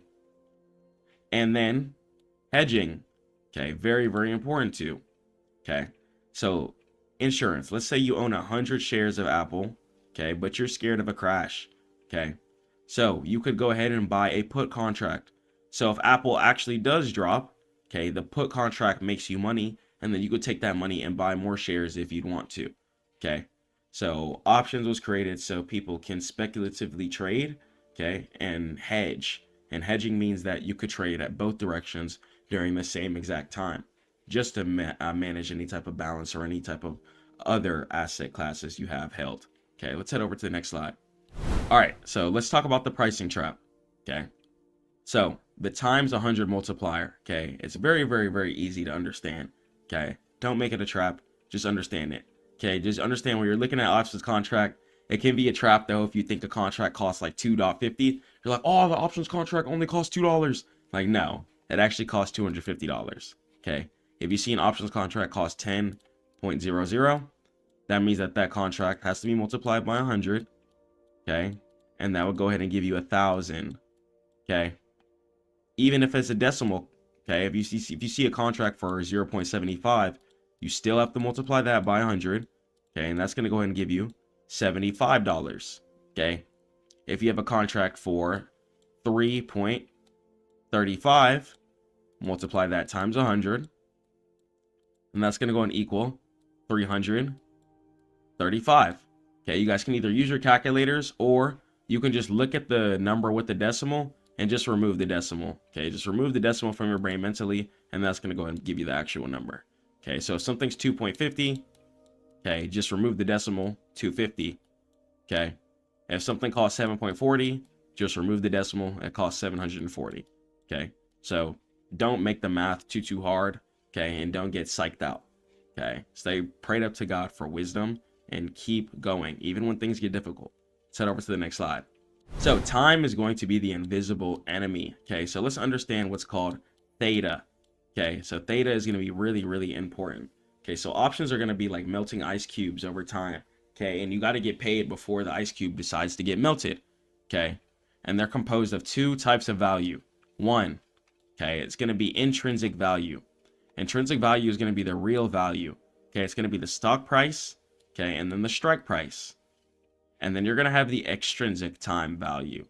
[SPEAKER 2] And then hedging, okay? Very, very important too, okay? So insurance, let's say you own 100 shares of Apple, okay? But you're scared of a crash, okay? So you could go ahead and buy a put contract. So if Apple actually does drop, okay, the put contract makes you money, and then you could take that money and buy more shares if you'd want to, okay? So options was created so people can speculatively trade, okay, and hedge. And hedging means that you could trade at both directions during the same exact time, just to manage any type of balance or any type of other asset classes you have held. Okay, let's head over to the next slide. All right, so let's talk about the pricing trap, okay? So the times 100 multiplier, okay, it's very, very, very easy to understand, okay? Don't make it a trap, just understand it. Okay, just understand when you're looking at options contract, it can be a trap though if you think a contract costs like $2.50. You're like, oh, the options contract only costs $2. Like, no, it actually costs $250. Okay, if you see an options contract cost 10.00, that means that that contract has to be multiplied by 100. Okay, and that would go ahead and give you 1,000. Okay, even if it's a decimal. Okay, if you see a contract for 0.75, you still have to multiply that by 100. Okay, and that's going to go ahead and give you $75. Okay, if you have a contract for 3.35, multiply that times 100, and that's going to go and equal 335. Okay, you guys can either use your calculators or you can just look at the number with the decimal and just remove the decimal. Okay, just remove the decimal from your brain mentally, and that's going to go ahead and give you the actual number. Okay, so if something's 2.50, okay, just remove the decimal, 250. Okay, if something costs 7.40, just remove the decimal, it costs 740. Okay, so don't make the math too hard, okay, and don't get psyched out. Okay, stay prayed up to God for wisdom and keep going, even when things get difficult. Let's head over to the next slide. So time is going to be the invisible enemy. Okay, so let's understand what's called theta. Okay, so theta is going to be really, really important. Okay, so options are going to be like melting ice cubes over time. Okay, and you got to get paid before the ice cube decides to get melted. Okay, and they're composed of two types of value. One, okay, it's going to be intrinsic value. Intrinsic value is going to be the real value. Okay, it's going to be the stock price. Okay, and then the strike price. And then you're going to have the extrinsic time value.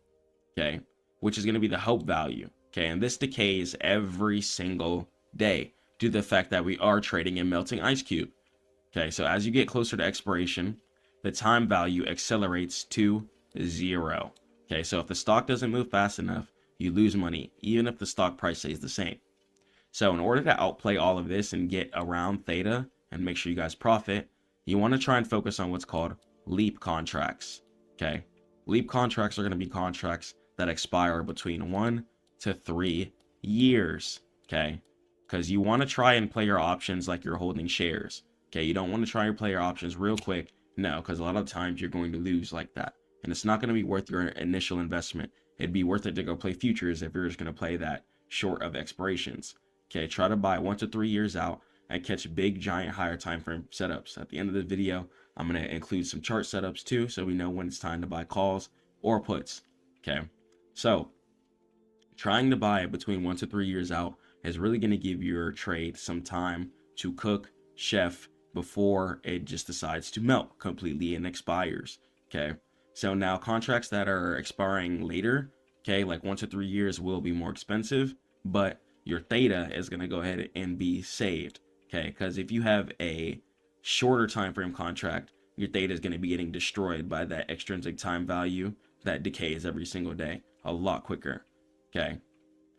[SPEAKER 2] Okay, which is going to be the hope value. Okay, and this decays every single day due to the fact that we are trading in melting ice cube. Okay, so as you get closer to expiration, the time value accelerates to 0. Okay, so if the stock doesn't move fast enough, you lose money, even if the stock price stays the same. So in order to outplay all of this and get around theta and make sure you guys profit, you want to try and focus on what's called leap contracts. Okay, leap contracts are going to be contracts that expire between 1 to 3 years. Okay, because you want to try and play your options like you're holding shares. Okay, you don't want to try and play your options real quick. No, because a lot of times you're going to lose like that, and it's not going to be worth your initial investment. It'd be worth it to go play futures if you're just going to play that short of expirations. Okay, try to buy 1 to 3 years out and catch big, giant, higher time frame setups. At the end of the video, I'm going to include some chart setups too, so we know when it's time to buy calls or puts. Okay, so trying to buy between 1 to 3 years out is really going to give your trade some time to cook, chef, before it just decides to melt completely and expires. Okay, so now contracts that are expiring later, okay, like 1 to 3 years, will be more expensive, but your theta is going to go ahead and be saved. Okay, because if you have a shorter time frame contract, your theta is going to be getting destroyed by that extrinsic time value that decays every single day a lot quicker. Okay,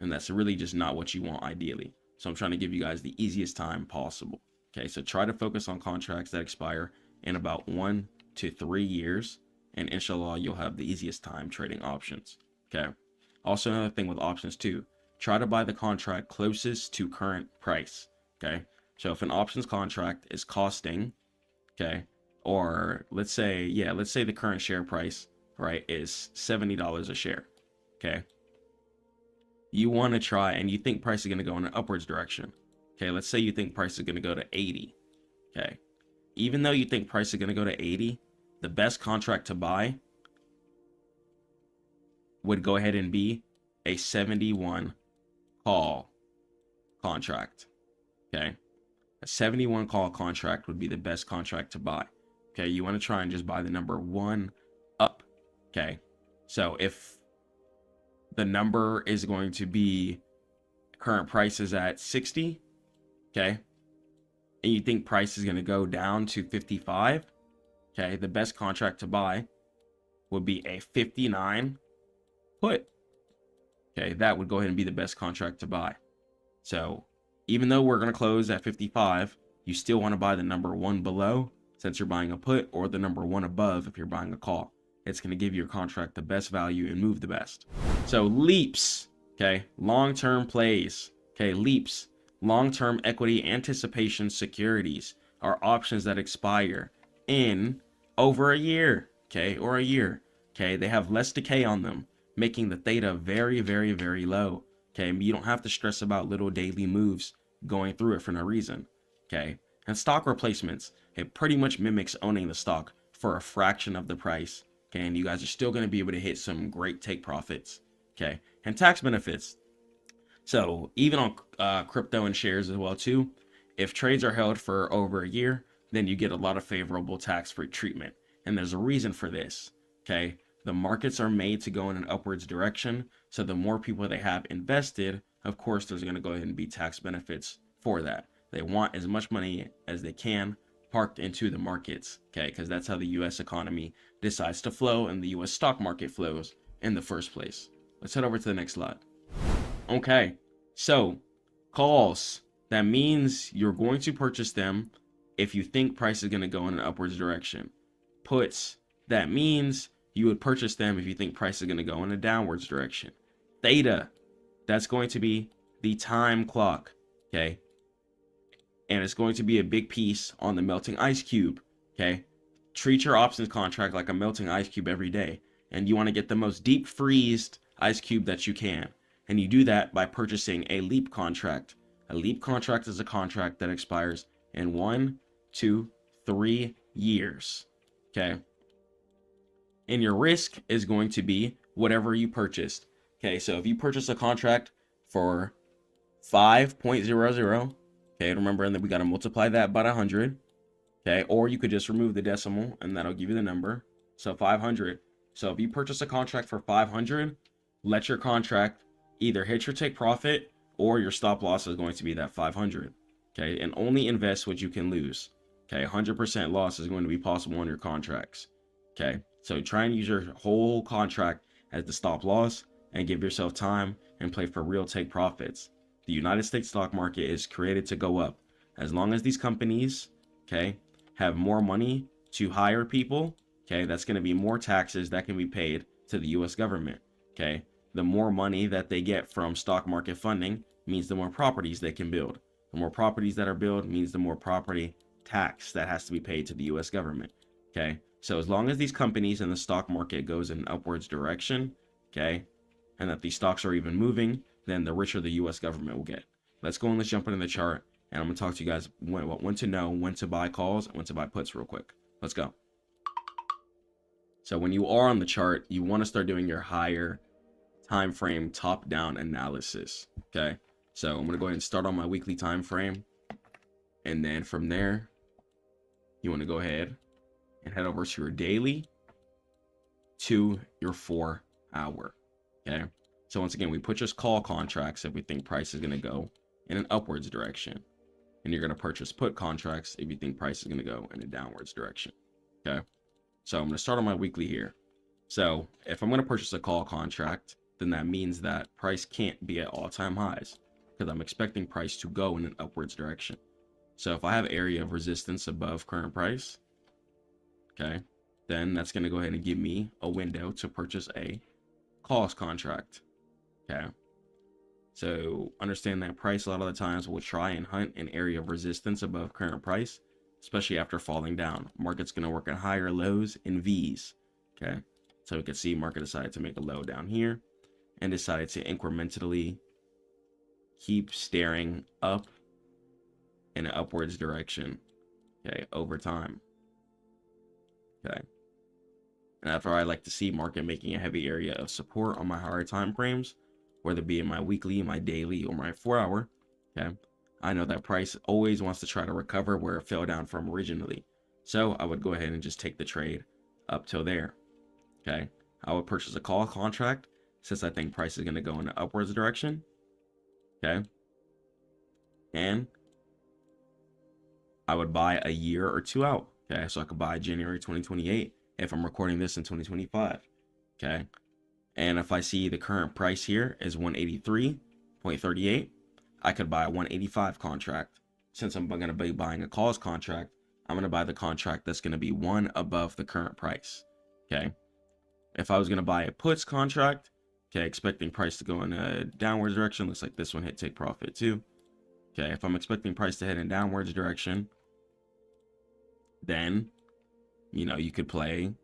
[SPEAKER 2] and that's really just not what you want ideally. So I'm trying to give you guys the easiest time possible. Okay, so try to focus on contracts that expire in about 1
[SPEAKER 4] to 3 years, and inshallah, you'll have the easiest time trading options. Okay. Also, another thing with options too, try to buy the contract closest to current price. Okay. So if an options contract is costing, okay, or let's say the current share price, right, is $70 a share. Okay. You want to try, and you think price is going to go in an upwards direction. Okay. Let's say you think price is going to go to 80. Okay. Even though you think price is going to go to 80, the best contract to buy would go ahead and be a 71 call contract. Okay. A 71 call contract would be the best contract to buy. Okay. You want to try and just buy the number 1 up. Okay. So if the number is going to be current price is at 60, okay, and you think price is going to go down to 55, okay, the best contract to buy would be a 59 put. Okay, that would go ahead and be the best contract to buy. So even though we're going to close at 55, you still want to buy the number 1 below since you're buying a put, or the number 1 above if you're buying a call. It's going to give your contract the best value and move the best. So leaps, okay, long-term plays, okay, leaps, long-term equity anticipation securities are options that expire in over a year, okay, or a year. Okay, they have less decay on them, making the theta very, very, very low. Okay, you don't have to stress about little daily moves going through it for no reason. Okay, and stock replacements, it pretty much mimics owning the stock for a fraction of the price. Okay, and you guys are still going to be able to hit some great take profits. Okay, and tax benefits. So even on crypto and shares as well too, if trades are held for over a year, then you get a lot of favorable tax-free treatment. And there's a reason for this. Okay, the markets are made to go in an upwards direction. So the more people they have invested, of course, there's going to go ahead and be tax benefits for that. They want as much money as they can parked into the markets, okay, because that's how the U.S. economy decides to flow and the U.S. stock market flows in the first place. Let's head over to the next slide. Okay, so calls, that means you're going to purchase them if you think price is going to go in an upwards direction. Puts, that means you would purchase them if you think price is going to go in a downwards direction. Theta, that's going to be the time clock, okay? And it's going to be a big piece on the melting ice cube, okay? Treat your options contract like a melting ice cube every day. And you want to get the most deep freezed ice cube that you can. And you do that by purchasing a leap contract. A leap contract is a contract that expires in 1, 2, 3 years, okay? And your risk is going to be whatever you purchased. Okay, so if you purchase a contract for 5.00, okay, remember that we got to multiply that by 100, okay, or you could just remove the decimal and that'll give you the number. So 500. So if you purchase a contract for 500, let your contract either hit your take profit or your stop loss is going to be that 500, okay, and only invest what you can lose. Okay, 100% loss is going to be possible on your contracts. Okay, so try and use your whole contract as the stop loss and give yourself time and play for real take profits. The United States stock market is created to go up. As long as these companies, okay, have more money to hire people, okay, that's going to be more taxes that can be paid to the US government, okay? The more money that they get from stock market funding means the more properties they can build. The more properties that are built means the more property tax that has to be paid to the US government, okay? So as long as these companies and the stock market goes in an upwards direction, okay, and that these stocks are even moving, then the richer the US government will get. Let's go and let's jump into the chart, and I'm going to talk to you guys when to know when to buy calls and when to buy puts real quick. Let's go. So when you are on the chart, you want to start doing your higher time frame top-down analysis, okay? So I'm going to go ahead and start on my weekly time frame, and then from there, you want to go ahead and head over to your daily to your 4 hour, okay? So once again, we purchase call contracts if we think price is going to go in an upwards direction, and you're going to purchase put contracts if you think price is going to go in a downwards direction, okay? So I'm going to start on my weekly here. So if I'm going to purchase a call contract, then that means that price can't be at all-time highs because I'm expecting price to go in an upwards direction. So if I have area of resistance above current price, okay,
[SPEAKER 2] then that's going to go ahead and give me a window to purchase a calls contract. Okay. So understand that price a lot of the times will try and hunt an area of resistance above current price, especially after falling down. Market's going to work at higher lows and V's. Okay. So we can see market decided to make a low down here and decided to incrementally keep staring up in an upwards direction. Okay. Over time. Okay. And that's where I like to see market making a heavy area of support on my higher time frames, whether it be in my weekly, my daily, or my 4-hour. Okay. I know that price always wants to try to recover where it fell down from originally. So I would go ahead and just take the trade up till there. Okay. I would purchase a call contract since I think price is going to go in the upwards direction. Okay. And I would buy a year or two out. Okay. So I could buy January 2028 if I'm recording this in 2025. Okay. And if I see the current price here is 183.38, I could buy a 185 contract. Since I'm going to be buying a calls contract, I'm going to buy the contract that's going to be one above the current price. Okay. If I was going to buy a puts contract, okay, expecting price to go in a downwards direction, looks like this one hit take profit too. Okay. If I'm expecting price to head in downwards direction, then, you know, you could play,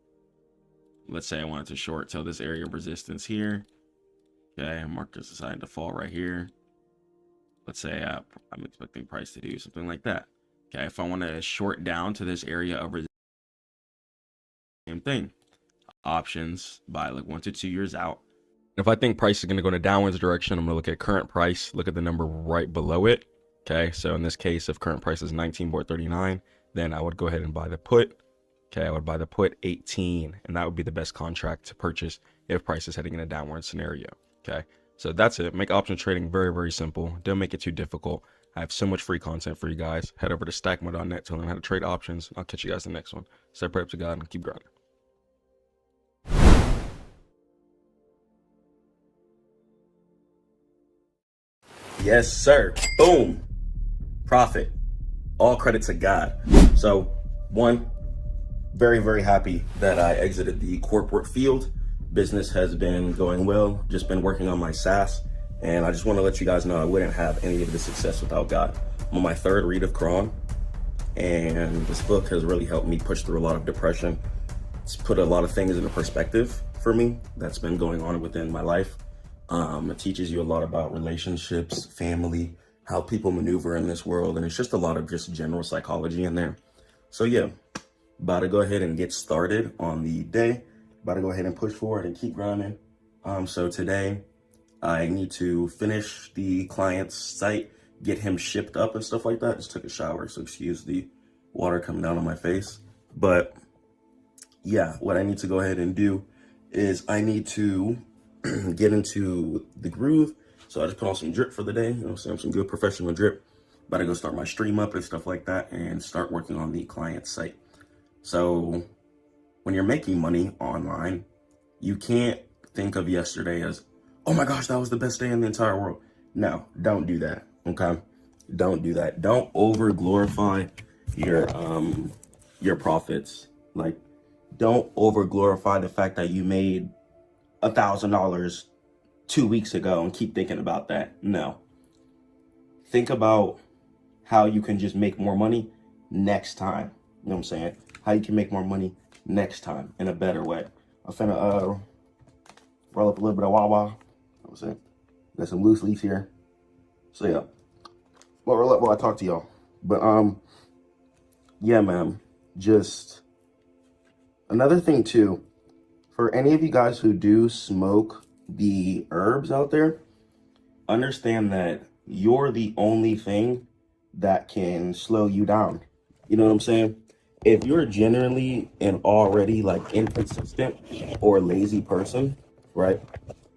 [SPEAKER 2] let's say I wanted to short till this area of resistance here. Okay, market's decided to fall right here. Let's say I'm expecting price to do something like that. Okay, if I want to short down to this area of resistance, same thing. Options by like 1 to 2 years out.
[SPEAKER 4] If I think price is going to go in a downwards direction, I'm going to look at current price, look at the number right below it. Okay, so in this case, if current price is 19.39, then I would go ahead and buy the put. Okay, I would buy the put 18, and that would be the best contract to purchase if price is heading in a downward scenario. Okay, so that's it. Make option trading very, very simple. Don't make it too difficult. I have so much free content for you guys. Head over to stackmode.net to learn how to trade options. I'll catch you guys in the next one. Stay prayed up to God and keep grinding.
[SPEAKER 1] Yes, sir. Boom. Profit. All credit to God. So, one, very, very happy that I exited the corporate field. Business has been going well. Just been working on my SaaS. And I just want to let you guys know I wouldn't have any of this success without God. I'm on my 3rd read of Quran. And this book has really helped me push through a lot of depression. It's put a lot of things into perspective for me that's been going on within my life. It teaches you a lot about relationships, family, how people maneuver in this world. And it's just a lot of just general psychology in there. So yeah, about to go ahead and get started on the day. About to go ahead and push forward and keep grinding. So today I need to finish the client's site, get him shipped up and stuff like that. Just took a shower, so excuse the water coming down on my face. But yeah, what I need to go ahead and do is I need to get into the groove. So I just put on some drip for the day, you know, some good professional drip. About to go start my stream up and stuff like that and start working on the client site. So when you're making money online, you can't think of yesterday as, oh my gosh, that was the best day in the entire world. No, don't do that. Okay. Don't do that. Don't over glorify your profits. Like, don't over glorify the fact that you made $1,000 2 weeks ago and keep thinking about that. No. Think about how you can just make more money next time. You know what I'm saying? How you can make more money next time in a better way. I'm finna roll up a little bit of Wawa. You know what I'm saying? Got some loose leaves here. So yeah. Well, roll up while I talk to y'all. But yeah, man. Just another thing too, for any of you guys who do smoke the herbs out there, understand that you're the only thing that can slow you down. You know what I'm saying? If you're generally an already like inconsistent or lazy person, right?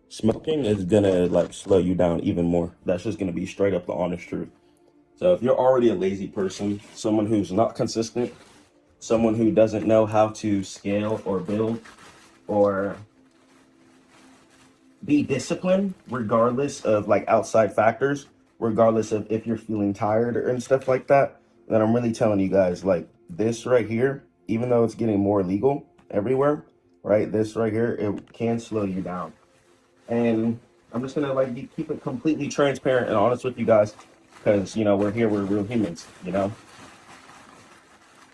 [SPEAKER 1] Smoking is gonna like slow you down even more. That's just gonna be straight up the honest truth. So if you're already a lazy person, someone who's not consistent, someone who doesn't know how to scale or build or be disciplined, regardless of like outside factors, regardless of if you're feeling tired and stuff like that, then I'm really telling you guys, like, this right here, even though it's getting more legal,
[SPEAKER 6] everywhere, right? This right here, it can slow you down. And I'm just gonna like keep it completely transparent and honest with you guys, because you know we're here, we're real humans, you know.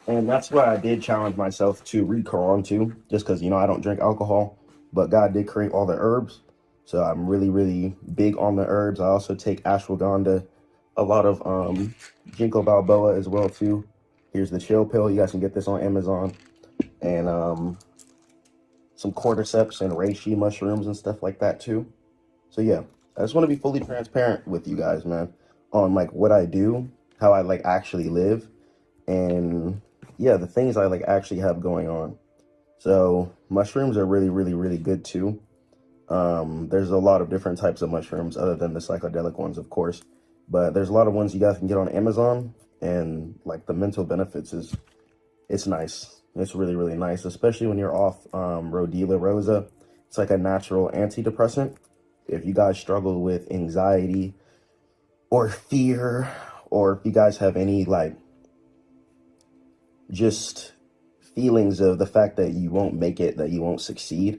[SPEAKER 6] And that's why I did challenge myself to read Quran too, just because you know I don't drink alcohol, but God did create all the herbs, so I'm really really big on the herbs. I also take ashwagandha, a lot of ginkgo biloba as well too. Here's the chill pill. You guys can get this on Amazon, and some cordyceps and reishi mushrooms and stuff like that too. So yeah, I just want to be fully transparent with you guys, man, on like what I do, how I like actually live, and yeah, the things I like actually have going on. So mushrooms are really, really, really good too. There's a lot of different types of mushrooms other than the psychedelic ones, of course, but there's a lot of ones you guys can get on Amazon, and like the mental benefits is, it's nice. It's really, really nice, especially when you're off Rodila Rosa. It's like a natural antidepressant. If you guys struggle with anxiety or fear, or if you guys have any like just feelings of the fact that you won't make it, that you won't succeed,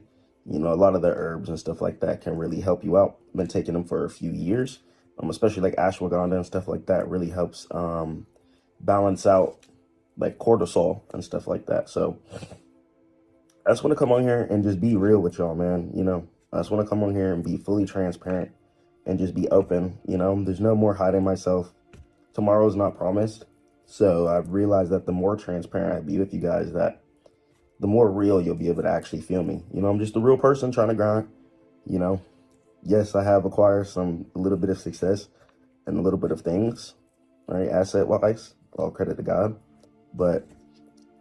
[SPEAKER 6] you know, a lot of the herbs and stuff like that can really help you out. I've been taking them for a few years, especially like ashwagandha and stuff like that really helps balance out like cortisol and stuff like that. So I just want to come on here and just be real with y'all, man. You know, I just want to come on here and be fully transparent and just be open. You know, there's no more hiding myself. Tomorrow's not promised. So I've realized that the more transparent I be with you guys, that the more real you'll be able to actually feel me. You know, I'm just a real person trying to grind. You know, yes, I have acquired a little bit of success and a little bit of things, right? Asset wise, all credit to God. But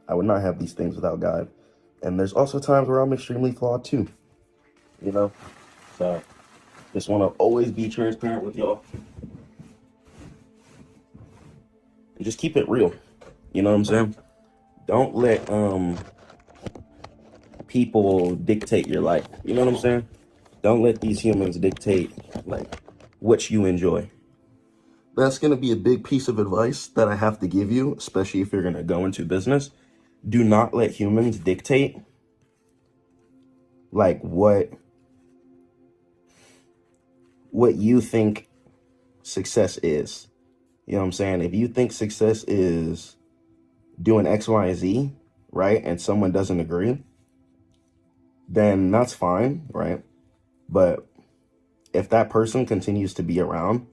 [SPEAKER 6] I would not have these things without God. And there's also times where I'm extremely flawed too, you know? So just want to always be transparent with y'all. And just keep it real. You know what I'm saying? Don't let people dictate your life. You know what I'm saying? Don't let these humans dictate like what you enjoy. That's going to be a big piece of advice that I have to give you, especially if you're going to go into business. Do not let humans dictate like what you think success is. You know what I'm saying? If you think success is doing X, Y, and Z, right, and someone doesn't agree, then that's fine, right? But if that person continues to be around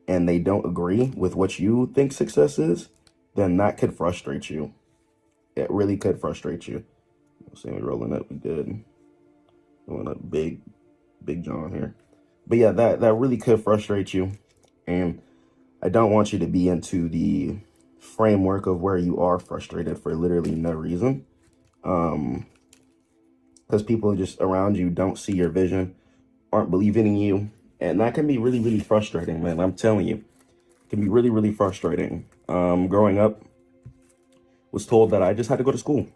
[SPEAKER 6] and they don't agree with what you think success is, then that could frustrate you. It really could frustrate you. See me rolling up, we good. Rolling up big John here. But yeah, that really could frustrate you. And I don't want you to be into the framework of where you are frustrated for literally no reason. Because people just around you don't see your vision, aren't believing in you. And that can be really, really frustrating, man. I'm telling you, it can be really, really frustrating. Growing up, was told that I just had to go to school.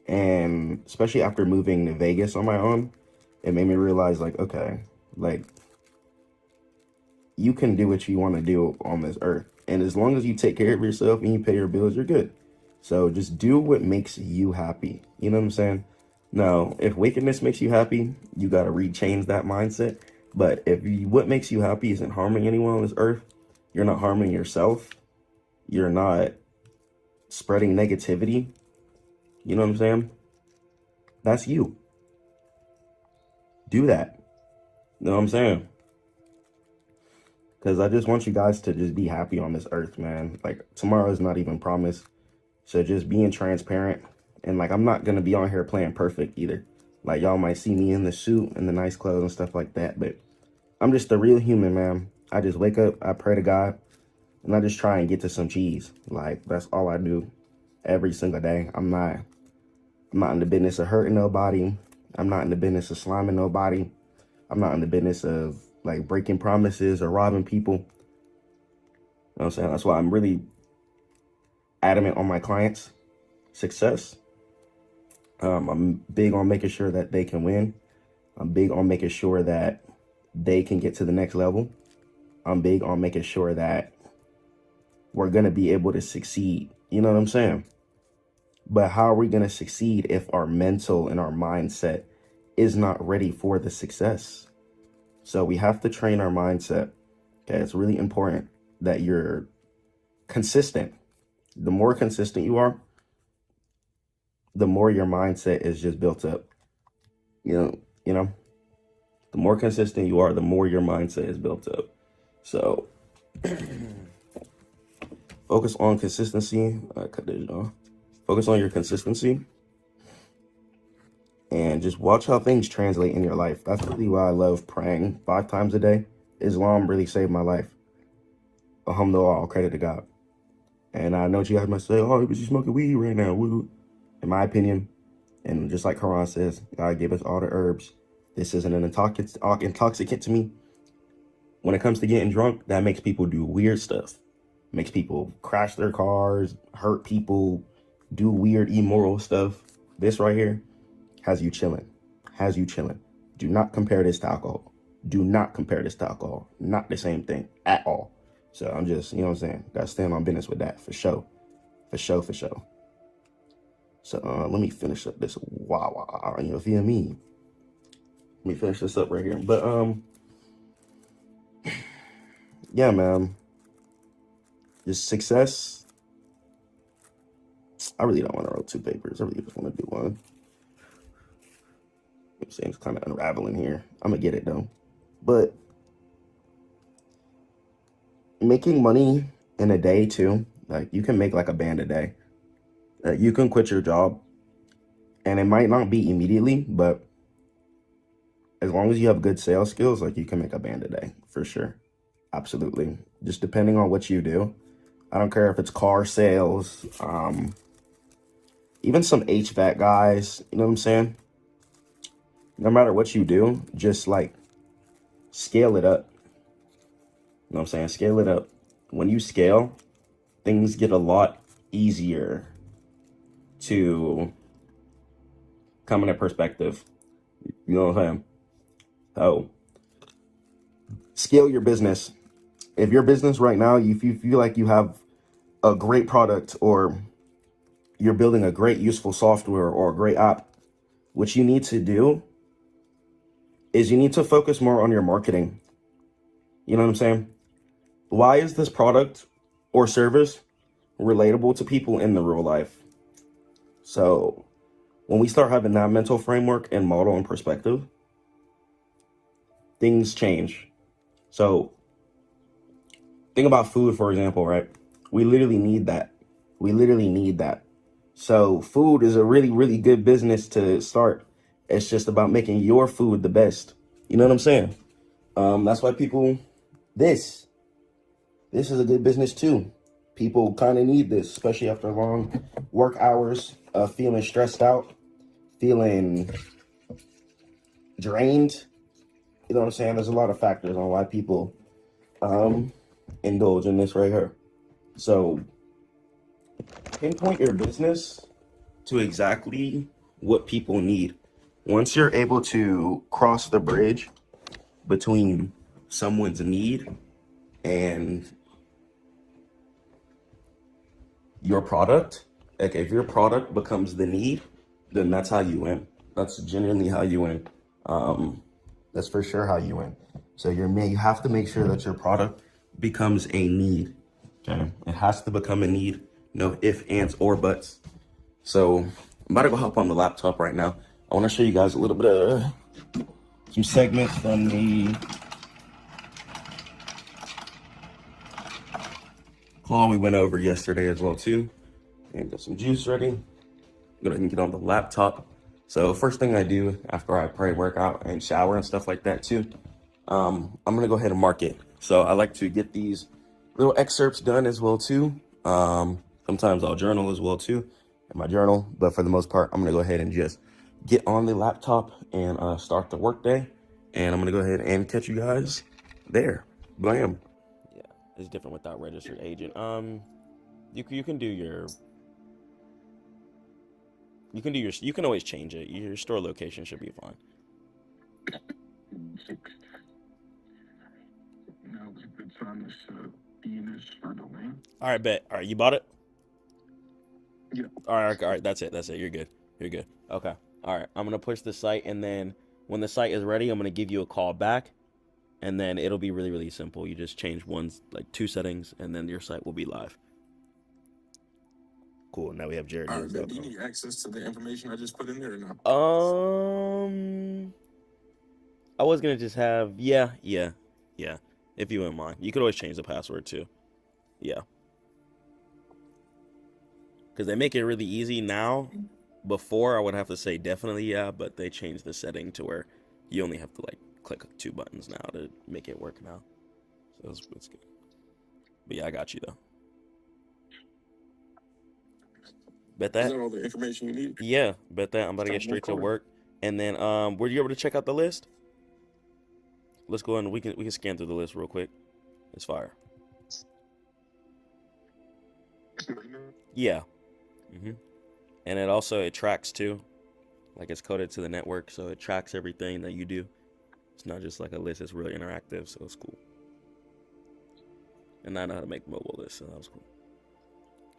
[SPEAKER 6] And especially after moving to Vegas on my own, it made me realize like, okay, like you can do what you want to do on this earth. And as long as you take care of yourself and you pay your bills, you're good. So just do what makes you happy. You know what I'm saying? Now, if wickedness makes you happy, you got to rechange that mindset. But if what makes you happy isn't harming anyone on this earth, you're not harming yourself. You're not spreading negativity. You know what I'm saying? That's you. Do that. You know what I'm saying? Because I just want you guys to just be happy on this earth, man. Like, tomorrow is not even promised. So just being transparent. And, like, I'm not going to be on here playing perfect either. Like, y'all might see me in the suit and the nice clothes and stuff like that. But I'm just a real human, man. I just wake up, I pray to God, and I just try and get to some cheese. Like, that's all I do every single day. I'm not in the business of hurting nobody. I'm not in the business of sliming nobody. I'm not in the business of like breaking promises or robbing people. You know what I'm saying? That's why I'm really adamant on my clients' success. I'm big on making sure that they can win. I'm big on making sure that they can get to the next level. I'm big on making sure that we're going to be able to succeed. You know what I'm saying? But how are we going to succeed if our mental and our mindset is not ready for the success? So we have to train our mindset. Okay, it's really important that you're consistent. The more consistent you are, the more your mindset is just built up. You know, the more consistent you are, the more your mindset is built up. So focus on consistency. Cut this off. Focus on your consistency and just watch how things translate in your life. That's really why I love praying 5 times a day. Islam really saved my life. Alhamdulillah, all credit to God. And I know what you guys might say, oh, but you smoking weed right now. Woo. In my opinion, and just like Quran says, God gave us all the herbs. This isn't an intoxicant to me. When it comes to getting drunk, that makes people do weird stuff. Makes people crash their cars, hurt people, do weird, immoral stuff. This right here has you chilling. Do not compare this to alcohol. Not the same thing at all. So I'm just, you know what I'm saying? Gotta stand on business with that for sure. So let me finish up this you feel me? Let me finish this up right here. But yeah, man. Just success. I really don't want to write 2 papers. I really just want to do one. I'm saying it's kind of unraveling here. I'm gonna get it though. But making money in a day too, like you can make like a band a day. You can quit your job, and it might not be immediately, but as long as you have good sales skills, like you can make a band a day for sure. Absolutely. Just depending on what you do. I don't care if it's car sales, even some HVAC guys, you know what I'm saying? No matter what you do, just like scale it up. You know what I'm saying? Scale it up. When you scale, things get a lot easier to come into perspective. You know what I'm saying? So scale your business. If your business right now, if you feel like you have a great product or you're building a great useful software or a great app, what you need to do is you need to focus more on your marketing. You know what I'm saying? Why is this product or service relatable to people in the real life? So when we start having that mental framework and model and perspective, things change. So think about food, for example, right? We literally need that. So food is a really, really good business to start. It's just about making your food the best. You know what I'm saying? That's why this is a good business too. People kind of need this, especially after long work hours, feeling stressed out, feeling drained. You know what I'm saying? There's a lot of factors on why people indulge in this right here. So pinpoint your business to exactly what people need. Once you're able to cross the bridge between someone's need and your product, like if your product becomes the need, then that's how you win. That's genuinely how you win. That's for sure how you win. So you have to make sure that your product becomes a need. Okay, it has to become a need. No ifs, ands, or buts. So I'm about to go hop on the laptop right now. I want to show you guys a little bit of some segments from the call we went over yesterday as well too. And got some juice ready. I'm gonna get on the laptop. So first thing I do after I pray, work out, and shower and stuff like that too, I'm gonna go ahead and mark it. So I like to get these little excerpts done as well too. Sometimes I'll journal as well too in my journal, but for the most part, I'm gonna go ahead and just get on the laptop and start the workday. And I'm gonna go ahead and catch you guys there. Blam.
[SPEAKER 2] Yeah, it's different without registered agent. You can do your. You can always change it. Your store location should be fine. All right, bet. All right, you bought it?
[SPEAKER 5] Yeah.
[SPEAKER 4] All right. That's it. That's it. You're good. You're good. Okay. All right. I'm gonna push the site, and then when the site is ready, I'm gonna give you a call back, and then it'll be really, really simple. You just change like 2 settings, and then your site will be live. Cool. Now we have
[SPEAKER 5] All right, but do you
[SPEAKER 4] jarednews.com.
[SPEAKER 5] need access to the information I just put in there or not?
[SPEAKER 4] I was gonna just have yeah. If you wouldn't mind, you could always change the password too. Yeah, because they make it really easy now. Before I would have to say definitely yeah, but they changed the setting to where you only have to like click 2 buttons now to make it work now. So it's good. But yeah, I got you though. Bet
[SPEAKER 5] Is
[SPEAKER 4] that.
[SPEAKER 5] that all the information you need?
[SPEAKER 4] Yeah, bet that. I'm about to get
[SPEAKER 5] Start
[SPEAKER 4] straight to
[SPEAKER 5] recording.
[SPEAKER 4] work. And then were you able to check out the list? Let's go and we can scan through the list real quick. It's fire. Yeah. And it tracks too. Like it's coded to the network, so it tracks everything that you do. It's not just like a list, it's really interactive, so it's cool. And I know how to make mobile lists, so that was cool.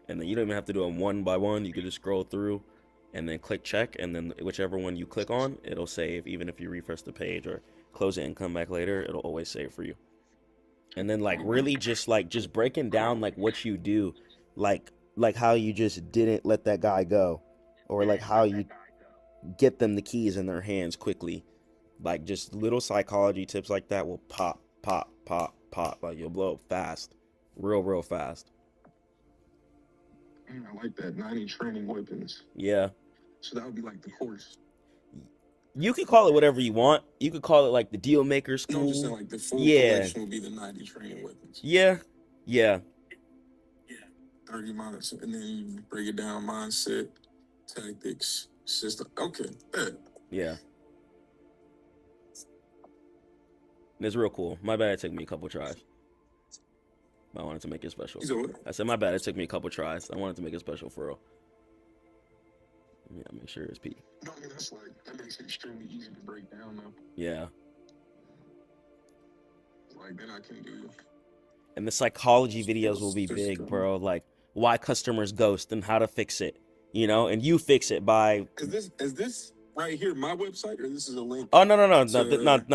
[SPEAKER 4] And then you don't even have to do them one by one. You could just scroll through and then click check, and then whichever one you click on, it'll save. Even if you refresh the page or close it and come back later, it'll always save for you. And then like really just breaking down like what you do, like how you just didn't let that guy go, or like how you get them the keys in their hands quickly. Like just little psychology tips like that will pop. Like you'll blow up fast, real fast.
[SPEAKER 5] I like that. 90 training weapons.
[SPEAKER 4] Yeah.
[SPEAKER 5] So that would be like the course.
[SPEAKER 4] You could call it whatever you want. You could call it like the deal maker
[SPEAKER 5] No,
[SPEAKER 4] school.
[SPEAKER 5] I'm just saying like the full
[SPEAKER 4] Yeah.
[SPEAKER 5] collection would be the 90 training weapons.
[SPEAKER 4] Yeah.
[SPEAKER 5] 30 minutes, and then you break it down: mindset, tactics, system. Okay, bet.
[SPEAKER 4] Yeah. It's real cool. My bad, it took me a couple tries. I wanted to make it special.
[SPEAKER 5] You said what?
[SPEAKER 4] I said my bad, it took me a couple tries. I wanted to make it special for real. Yeah, make sure it's P.
[SPEAKER 5] No, I mean that makes it extremely easy to break down though.
[SPEAKER 4] Yeah.
[SPEAKER 5] Like then I can do.
[SPEAKER 4] And the psychology videos will be big, bro. Like why customers ghost and how to fix it. You know, and you fix it by.
[SPEAKER 5] Is this right here my website, or this is a link?
[SPEAKER 4] Oh no!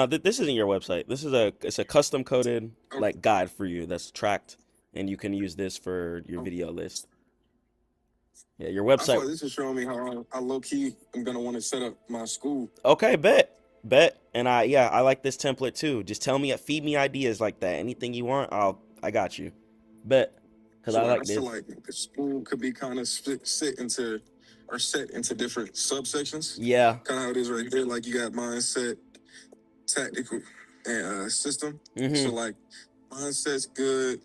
[SPEAKER 4] This isn't your website. This is it's a custom coded like guide for you that's tracked, and you can use this for your video list. Yeah, your
[SPEAKER 5] I feel
[SPEAKER 4] website.
[SPEAKER 5] like this is showing me how low key I'm gonna want to set up my school.
[SPEAKER 4] Okay, bet. And I like this template too. Just tell me, feed me ideas like that. Anything you want, I got you. Bet. Because
[SPEAKER 5] So
[SPEAKER 4] I like
[SPEAKER 5] I
[SPEAKER 4] this.
[SPEAKER 5] feel like the school could be kind of set into different subsections.
[SPEAKER 4] Yeah.
[SPEAKER 5] Kind of how it is right here. Like you got mindset, tactical, and system.
[SPEAKER 4] Mm-hmm.
[SPEAKER 5] So like mindset's good,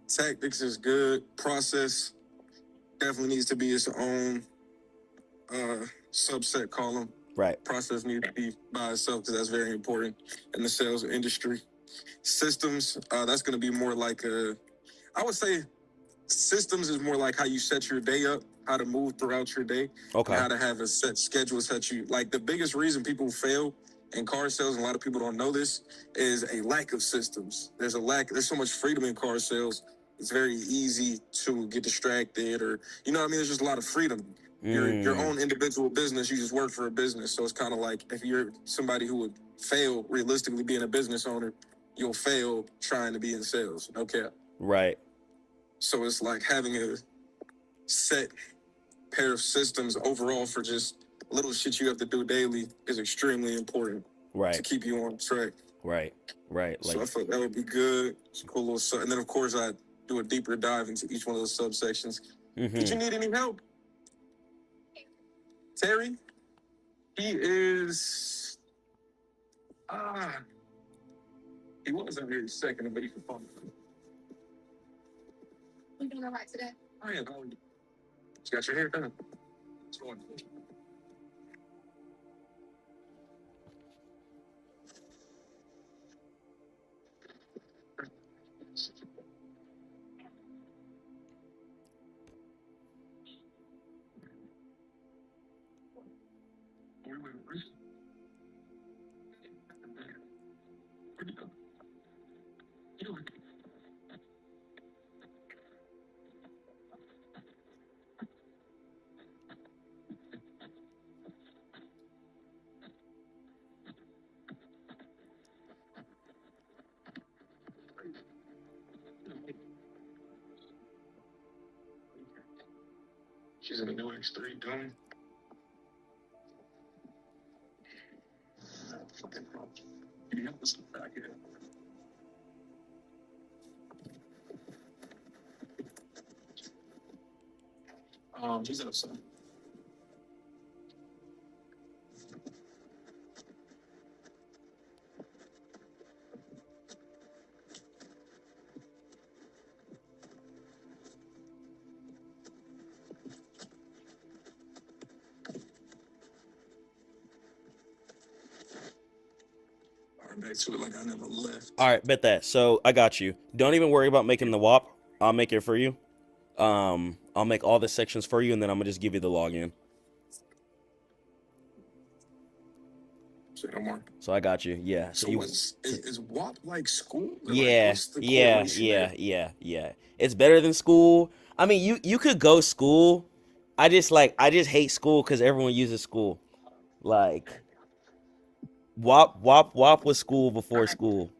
[SPEAKER 5] tactics is good, process definitely needs to be its own subset column.
[SPEAKER 4] Right.
[SPEAKER 5] Process needs to be by itself because that's very important in the sales industry. Systems, that's going to be more like I would say systems is more like how you set your day up, how to move throughout your day,
[SPEAKER 4] Okay.
[SPEAKER 5] and how to have a set schedule set you. Like the biggest reason people fail in car sales, and a lot of people don't know this, is a lack of systems. There's so much freedom in car sales. It's very easy to get distracted, or there's just a lot of freedom. Your own individual business, you just work for a business. So it's kind of like if you're somebody who would fail realistically being a business owner, you'll fail trying to be in sales. Okay.
[SPEAKER 4] Right.
[SPEAKER 5] So it's like having a set pair of systems overall for just little shit you have to do daily is extremely important.
[SPEAKER 4] Right.
[SPEAKER 5] To keep you on track.
[SPEAKER 4] Right.
[SPEAKER 5] So I thought that would be good. Some cool little and then of course I do a deeper dive into each one of those subsections.
[SPEAKER 4] Mm-hmm.
[SPEAKER 5] Did you need any help? Terry? He is he was out here a second, but he can phone.
[SPEAKER 7] You doing all right today?
[SPEAKER 5] I am. How are you? You got your hair done? What's going on?
[SPEAKER 3] She's in the new X3 done. Yeah, this is back here. She's outside. Back to it like I never left.
[SPEAKER 4] All right, bet that. So I got you. Don't even worry about making the WAP. I'll make it for you. I'll make all the sections for you, and then I'm gonna just give you the login.
[SPEAKER 3] Say no more.
[SPEAKER 4] So I got you. Yeah.
[SPEAKER 3] So is WAP like school?
[SPEAKER 4] Yeah,
[SPEAKER 3] what's the
[SPEAKER 4] yeah,
[SPEAKER 3] correlation there?
[SPEAKER 4] yeah. It's better than school. I mean, you could go school. I just hate school because everyone uses school. Like WAP was school before school.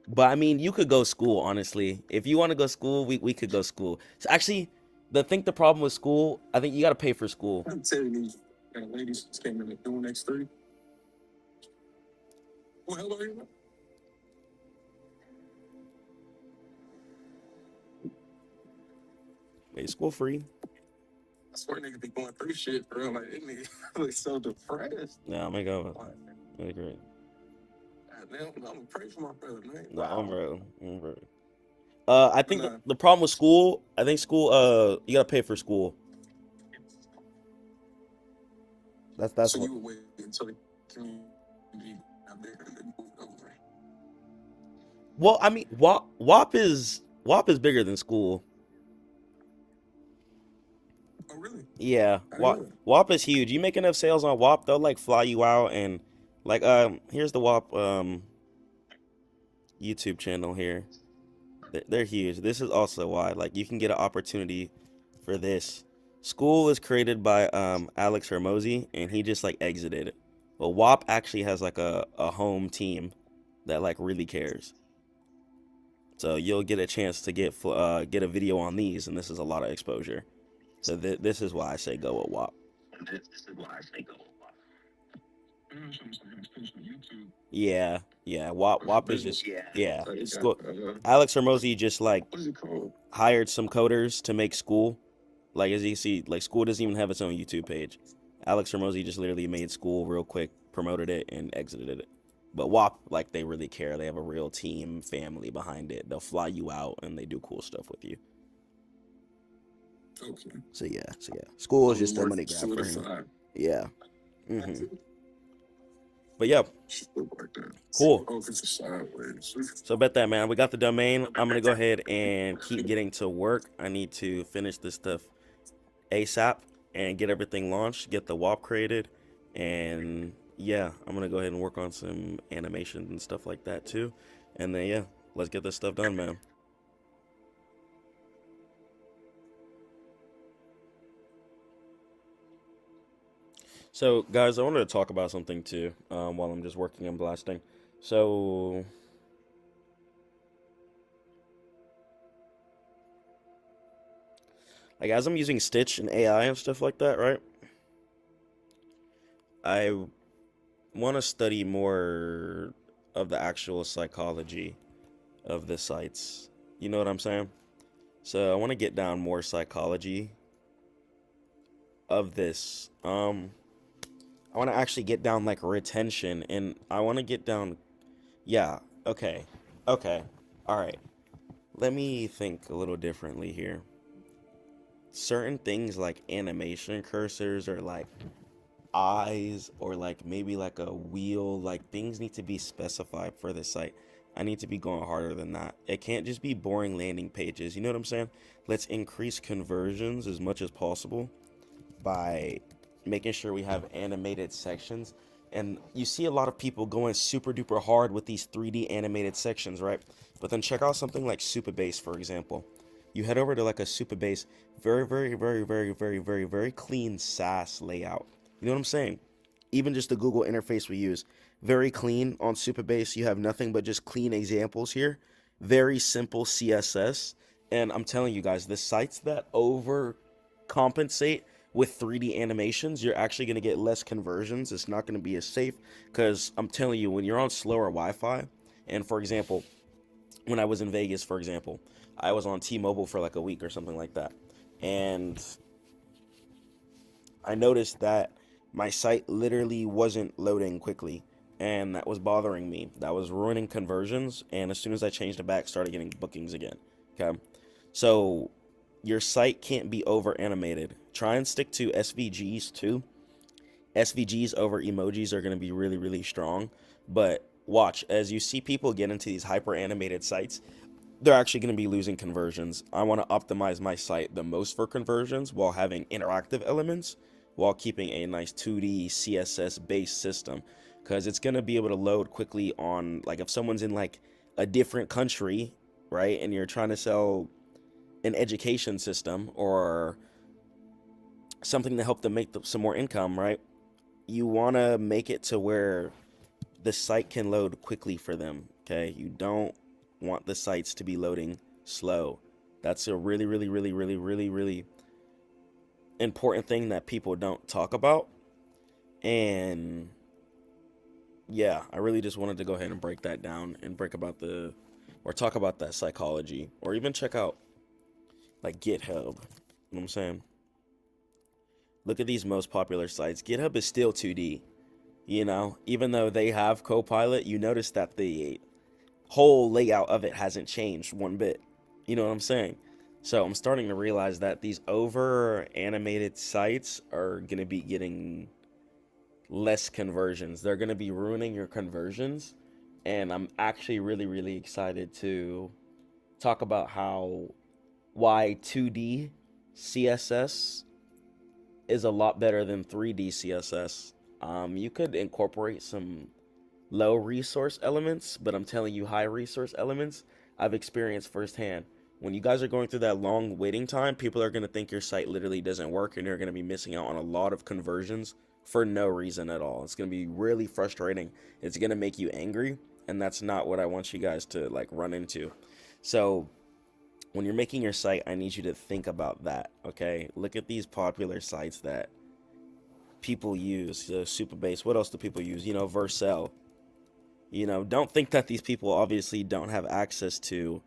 [SPEAKER 4] But I mean, you could go school, honestly. If you want to go school, we could go school. So actually, the problem with school, I think you got to pay for school.
[SPEAKER 3] I'm telling you, got ladies just came in the doing X3. What the hell are you?
[SPEAKER 4] Wait, school free?
[SPEAKER 3] I swear niggas be going through shit, bro. Like, this nigga looks so depressed.
[SPEAKER 4] Yeah, I'm gonna go. Really great.
[SPEAKER 3] I'm gonna pray for my brother, man.
[SPEAKER 4] No, I'm bro. I think the problem with school, I think school, you gotta pay for school. That's
[SPEAKER 3] so
[SPEAKER 4] what.
[SPEAKER 3] you would wait until the community got bigger and then moved over.
[SPEAKER 4] Well, I mean, WAP is bigger than school.
[SPEAKER 3] Oh, really?
[SPEAKER 4] Yeah, WAP is huge. You make enough sales on WAP, they'll like fly you out and like here's the WAP YouTube channel here. They're huge. This is also why like you can get an opportunity for this. School is created by Alex Hermosi and he just like exited it. But WAP actually has like a home team that like really cares. So you'll get a chance to get a video on these, and this is a lot of exposure. So this is why I say go with WAP. Yeah, WAP is just School. Alex Hermosi just like hired some coders to make school. Like as you see, like school doesn't even have its own YouTube page. Alex Hermosi just literally made school real quick, promoted it, and exited it. But WAP, like they really care. They have a real team, family behind it. They'll fly you out and they do cool stuff with you.
[SPEAKER 3] Okay.
[SPEAKER 4] So yeah. School is just a money grab for him. Yeah. But yeah. Cool. So bet that, man. We got the domain. I'm gonna go ahead and keep getting to work. I need to finish this stuff ASAP and get everything launched, get the WAP created, and yeah, I'm gonna go ahead and work on some animations and stuff like that too. And then yeah, let's get this stuff done, man. So guys, I wanted to talk about something too while I'm just working and blasting. So like as I'm using Stitch and AI and stuff like that, right? I want to study more of the actual psychology of the sites. You know what I'm saying? So I want to get down more psychology of this. I want to actually get down like retention, and I want to get down. Yeah. Okay. All right. Let me think a little differently here. Certain things like animation cursors or like eyes or like maybe like a wheel, like things need to be specified for the site. I need to be going harder than that. It can't just be boring landing pages. You know what I'm saying? Let's increase conversions as much as possible by making sure we have animated sections. And you see a lot of people going super duper hard with these 3D animated sections, right? But then check out something like Supabase, for example. You head over to like a Supabase, very clean SaaS layout. You know what I'm saying? Even just the Google interface we use, very clean on Supabase. You have nothing but just clean examples here. Very simple CSS. And I'm telling you guys, the sites that
[SPEAKER 2] compensate with 3D animations, you're actually going to get less conversions. It's not going to be as safe because I'm telling you, when you're on slower Wi-Fi, and for example, when I was in Vegas, for example, I was on T-Mobile for like a week or something like that, and I noticed that my site literally wasn't loading quickly, and that was bothering me. That was ruining conversions, and as soon as I changed it back, started getting bookings again. Okay, so your site can't be over animated. Try and stick to SVGs too. SVGs over emojis are going to be really, really strong, but watch as you see people get into these hyper animated sites, they're actually going to be losing conversions. I want to optimize my site the most for conversions while having interactive elements, while keeping a nice 2D CSS based system, because it's going to be able to load quickly on, like, if someone's in like a different country, right, and you're trying to sell an education system or something to help them make some more income, right, you want to make it to where the site can load quickly for them. Okay, you don't want the sites to be loading slow. That's a really, really, really, really, really, really important thing that people don't talk about. And yeah, I really just wanted to go ahead and break that down and talk about that psychology, or even check out like GitHub. You know what I'm saying? Look at these most popular sites. GitHub is still 2D. You know, even though they have Copilot, you notice that the whole layout of it hasn't changed one bit. You know what I'm saying? So I'm starting to realize that these over animated sites are going to be getting less conversions. They're going to be ruining your conversions. And I'm actually really, really excited to talk about why 2D CSS is a lot better than 3D CSS. You could incorporate some low resource elements, but I'm telling you, high resource elements, I've experienced firsthand. When you guys are going through that long waiting time, people are going to think your site literally doesn't work, and you're going to be missing out on a lot of conversions for no reason at all. It's going to be really frustrating. It's going to make you angry, and that's not what I want you guys to like run into. So when you're making your site, I need you to think about that, okay? Look at these popular sites that people use. Superbase. What else do people use? You know, Vercel. You know, don't think that these people obviously don't have access to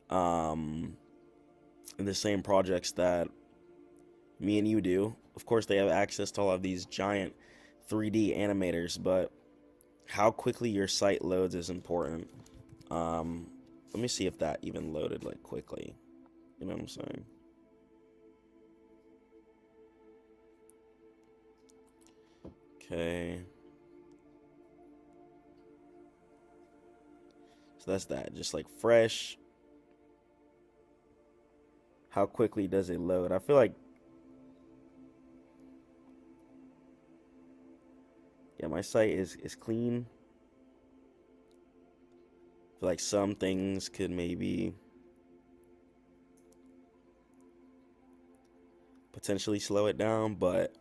[SPEAKER 2] the same projects that me and you do. Of course, they have access to all of these giant 3D animators, but how quickly your site loads is important. Let me see if that even loaded like quickly. You know what I'm saying? Okay. So that's that. Just like fresh. How quickly does it load? I feel like, yeah, my site is clean. I feel like some things could maybe potentially slow it down, but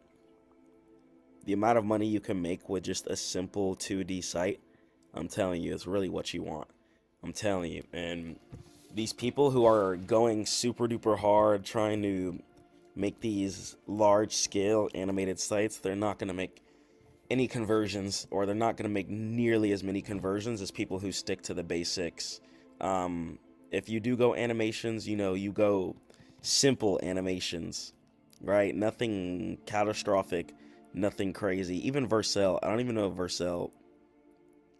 [SPEAKER 2] the amount of money you can make with just a simple 2D site, I'm telling you, it's really what you want. I'm telling you. And these people who are going super duper hard trying to make these large scale animated sites, they're not going to make any conversions, or they're not going to make nearly as many conversions as people who stick to the basics. If you do go animations, you know, you go simple animations, right? Nothing catastrophic, nothing crazy. Even Vercel, I don't even know if Vercel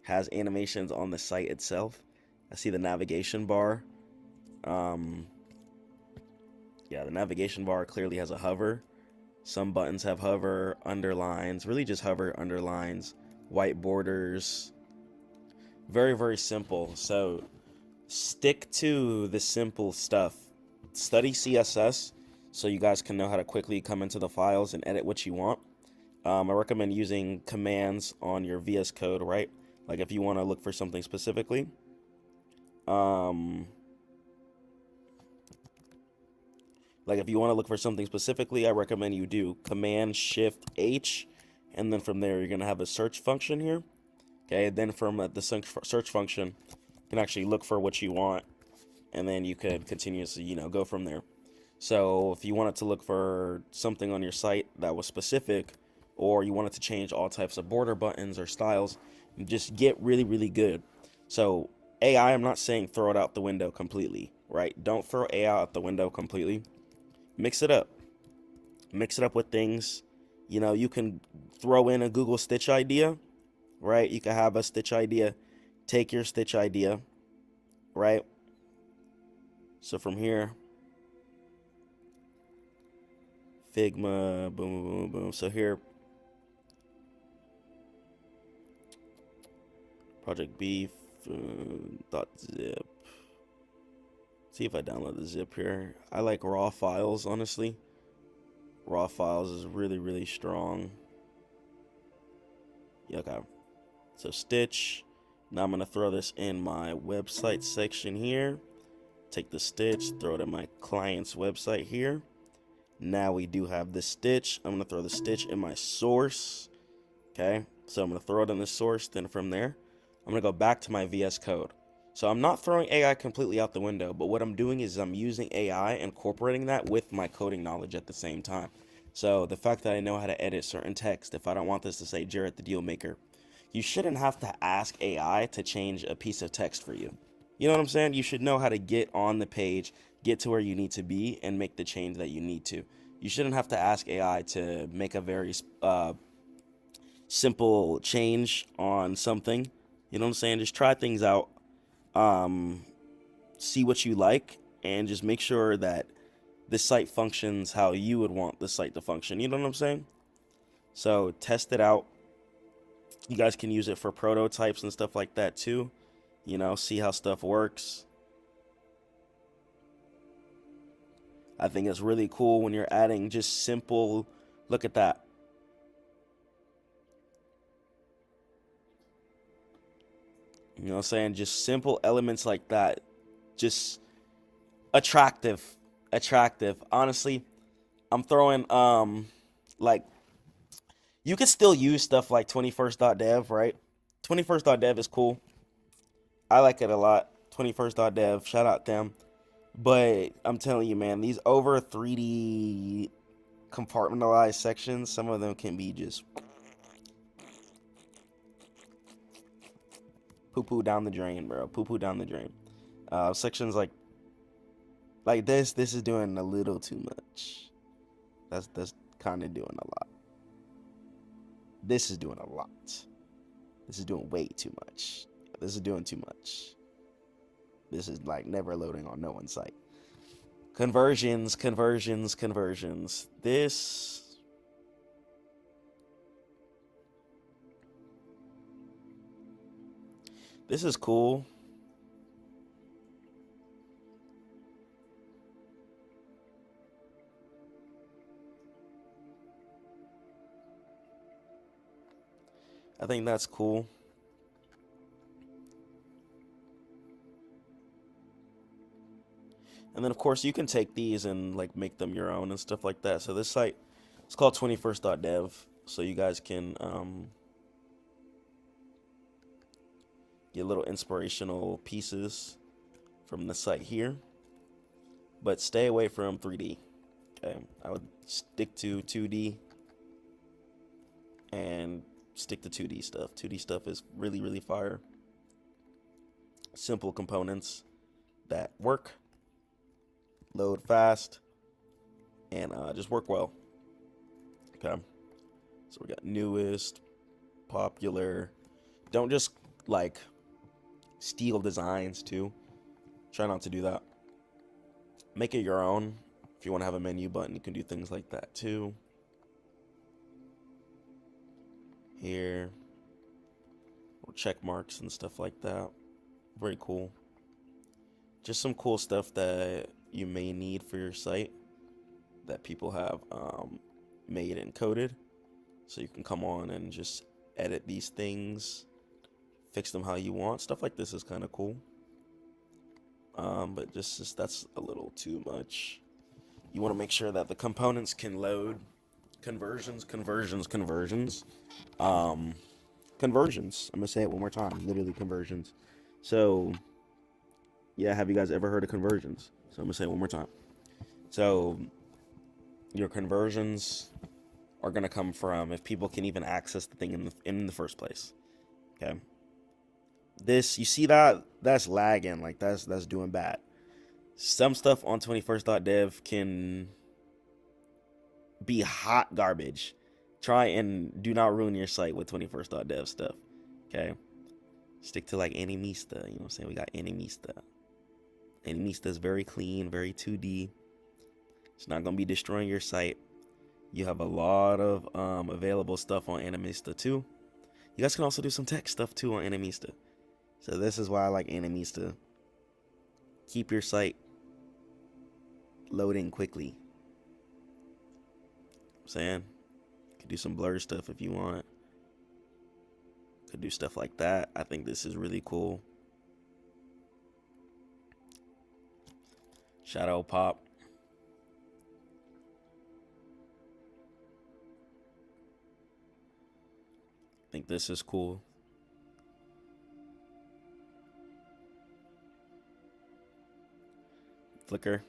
[SPEAKER 2] has animations on the site itself. I see the navigation bar. Yeah, the navigation bar clearly has a hover. Some buttons have hover, underlines, really just hover, underlines, white borders. Very, very simple. So stick to the simple stuff. Study CSS so you guys can know how to quickly come into the files and edit what you want. I recommend using commands on your VS Code, right? Like if you want to look for something specifically. Like if you want to look for something specifically, I recommend you do Command Shift H, and then from there you're gonna have a search function here. Okay, then from the search function, you can actually look for what you want, and then you could continuously, you know, go from there.
[SPEAKER 4] So if you wanted to look for something on your site that was specific, or you wanted to change all types of border buttons or styles, just get really, really good. So AI, I'm not saying throw it out the window completely, right? Don't throw AI out the window completely. Mix it up. Mix it up with things. You know, you can throw in a Google Stitch idea, right? You can have a Stitch idea. Take your Stitch idea, right? So from here, Figma, boom, boom, boom, boom. So here, Project Beef, .zip. See if I download the zip here. I like raw files, honestly. Raw files is really, really strong. Yeah, okay. So Stitch. Now I'm going to throw this in my website section here. Take the Stitch, throw it in my client's website here. Now we do have the Stitch. I'm going to throw the Stitch in my source. Okay, so I'm going to throw it in the source. Then from there, I'm going to go back to my VS Code. So I'm not throwing AI completely out the window, but what I'm doing is I'm using AI, incorporating that with my coding knowledge at the same time. So the fact that I know how to edit certain text, if I don't want this to say Jarrett the Deal Maker, you shouldn't have to ask AI to change a piece of text for you. You know what I'm saying? You should know how to get on the page, get to where you need to be, and make the change that you need to. You shouldn't have to ask AI to make a very simple change on something. You know what I'm saying? Just try things out. See what you like, and just make sure that the site functions how you would want the site to function. You know what I'm saying? So test it out. You guys can use it for prototypes and stuff like that too. You know, see how stuff works. I think it's really cool when you're adding just simple, look at that. You know what I'm saying? Just simple elements like that. Just attractive. Honestly, I'm throwing like you could still use stuff like 21st.dev, right? 21st.dev is cool. I like it a lot. 21st.dev, shout out them. But I'm telling you, man, these over 3D compartmentalized sections, some of them can be just poo-poo down the drain, bro. Poo-poo down the drain. Sections like this is doing a little too much. That's kind of doing a lot. This is doing a lot. This is doing way too much. This is doing too much. This is like never loading on no one's site. Conversions. This is cool. I think that's cool. And then of course you can take these and like make them your own and stuff like that. So this site, it's called 21st.dev. So you guys can get little inspirational pieces from the site here. But stay away from 3D. Okay, I would stick to 2D and stick to 2D stuff. 2D stuff is really, really fire. Simple components that work, load fast, and just work well. Okay, so we got newest, popular. Don't just like steal designs too. Try not to do that. Make it your own. If you want to have a menu button, you can do things like that too. Here, or check marks and stuff like that. Very cool. Just some cool stuff that you may need for your site that people have made and coded. So you can come on and just edit these things, fix them how you want. Stuff like this is kind of cool. But just that's a little too much. You want to make sure that the components can load. Conversions. I'm gonna say it one more time. Literally conversions. So yeah, have you guys ever heard of conversions? So I'm gonna say it one more time. So your conversions are going to come from if people can even access the thing in the first place. Okay. This, you see that's lagging, like that's doing bad. Some stuff on 21st.dev can be hot garbage. Try and do not ruin your site with 21st.dev stuff. Okay. Stick to like Animista. You know what I'm saying? We got Animista. Animista is very clean, very 2D. It's not going to be destroying your site. You have a lot of available stuff on Animista too. You guys can also do some tech stuff too on Animista. So this is why I like Animista. Keep your site loading quickly. I'm saying, could do some blur stuff if you want. Could do stuff like that. I think this is really cool. Shadow pop. I think this is cool. Flicker.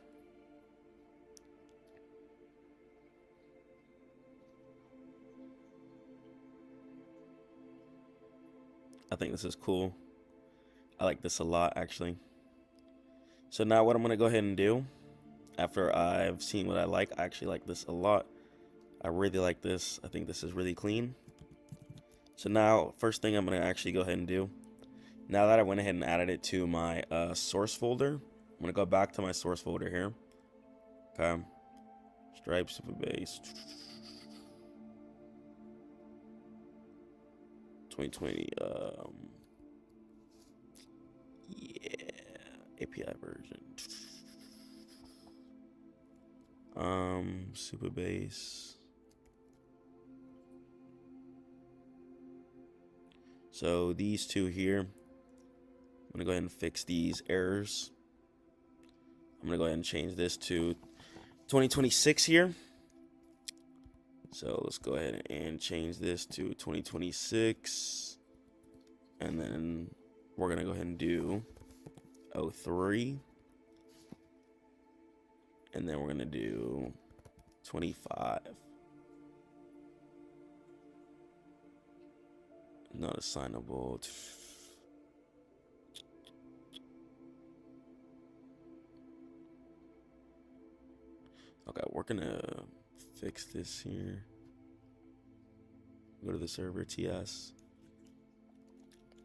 [SPEAKER 4] I think this is cool. I like this a lot, actually. So now what I'm going to go ahead and do, after I've seen what I actually like this a lot. I really like this. I think this is really clean. So now, first thing I'm going to actually go ahead and do, now that I went ahead and added it to my source folder, I'm going to go back to my source folder here. Okay. Stripe, super base. 2020. Yeah. API version. Super base. So these two here, I'm gonna go ahead and fix these errors. I'm gonna go ahead and change this to 2026 here. So let's go ahead and change this to 2026. And then we're gonna go ahead and do 03. And then we're gonna do 25. Not assignable. Okay, we're gonna fix this here. Go to the server, TS.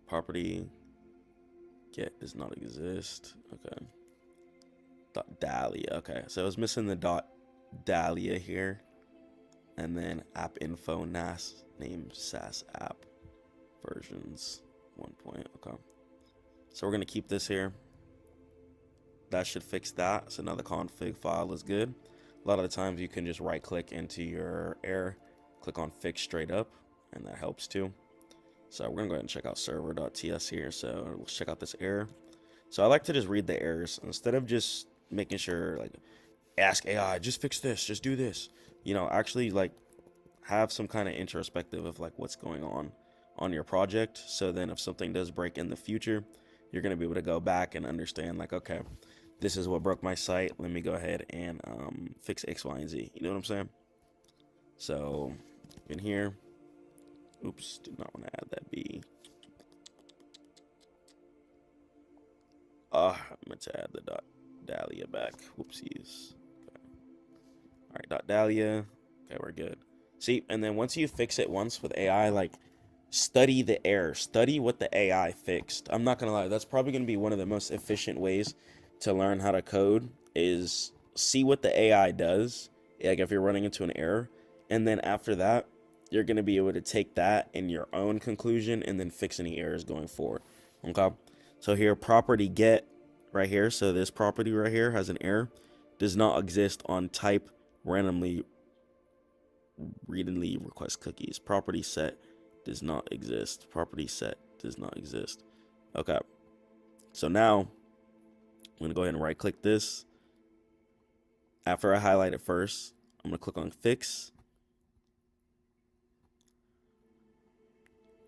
[SPEAKER 4] Property get does not exist. Okay. .dahlia. Okay, so I was missing the .dahlia here. And then app info NAS name SAS app versions 1. Okay. So we're gonna keep this here. That should fix that. So now the config file is good. A lot of the times you can just right click into your error, click on fix straight up, and that helps too. So we're gonna go ahead and check out server.ts here. So let's check out this error. So I like to just read the errors instead of just making sure like ask AI, just fix this, just do this. You know, actually like have some kind of introspective of like what's going on your project. So then if something does break in the future, you're gonna be able to go back and understand like, okay, this is what broke my site. Let me go ahead and fix X, Y, and Z. You know what I'm saying? So in here, oops, did not want to add that B. I meant to add the .dahlia back. Whoopsies. Okay. All right, .dahlia. Okay, we're good. See, and then once you fix it once with AI, like study the error, study what the AI fixed. I'm not gonna lie, that's probably gonna be one of the most efficient ways to learn how to code is see what the AI does, like if you're running into an error, and then after that, you're gonna be able to take that in your own conclusion and then fix any errors going forward. Okay, so here property get right here. So this property right here has an error, does not exist on type randomly request cookies. Property set does not exist. Property set does not exist. Okay, so now I'm gonna go ahead and right click this. After I highlight it first, I'm gonna click on fix.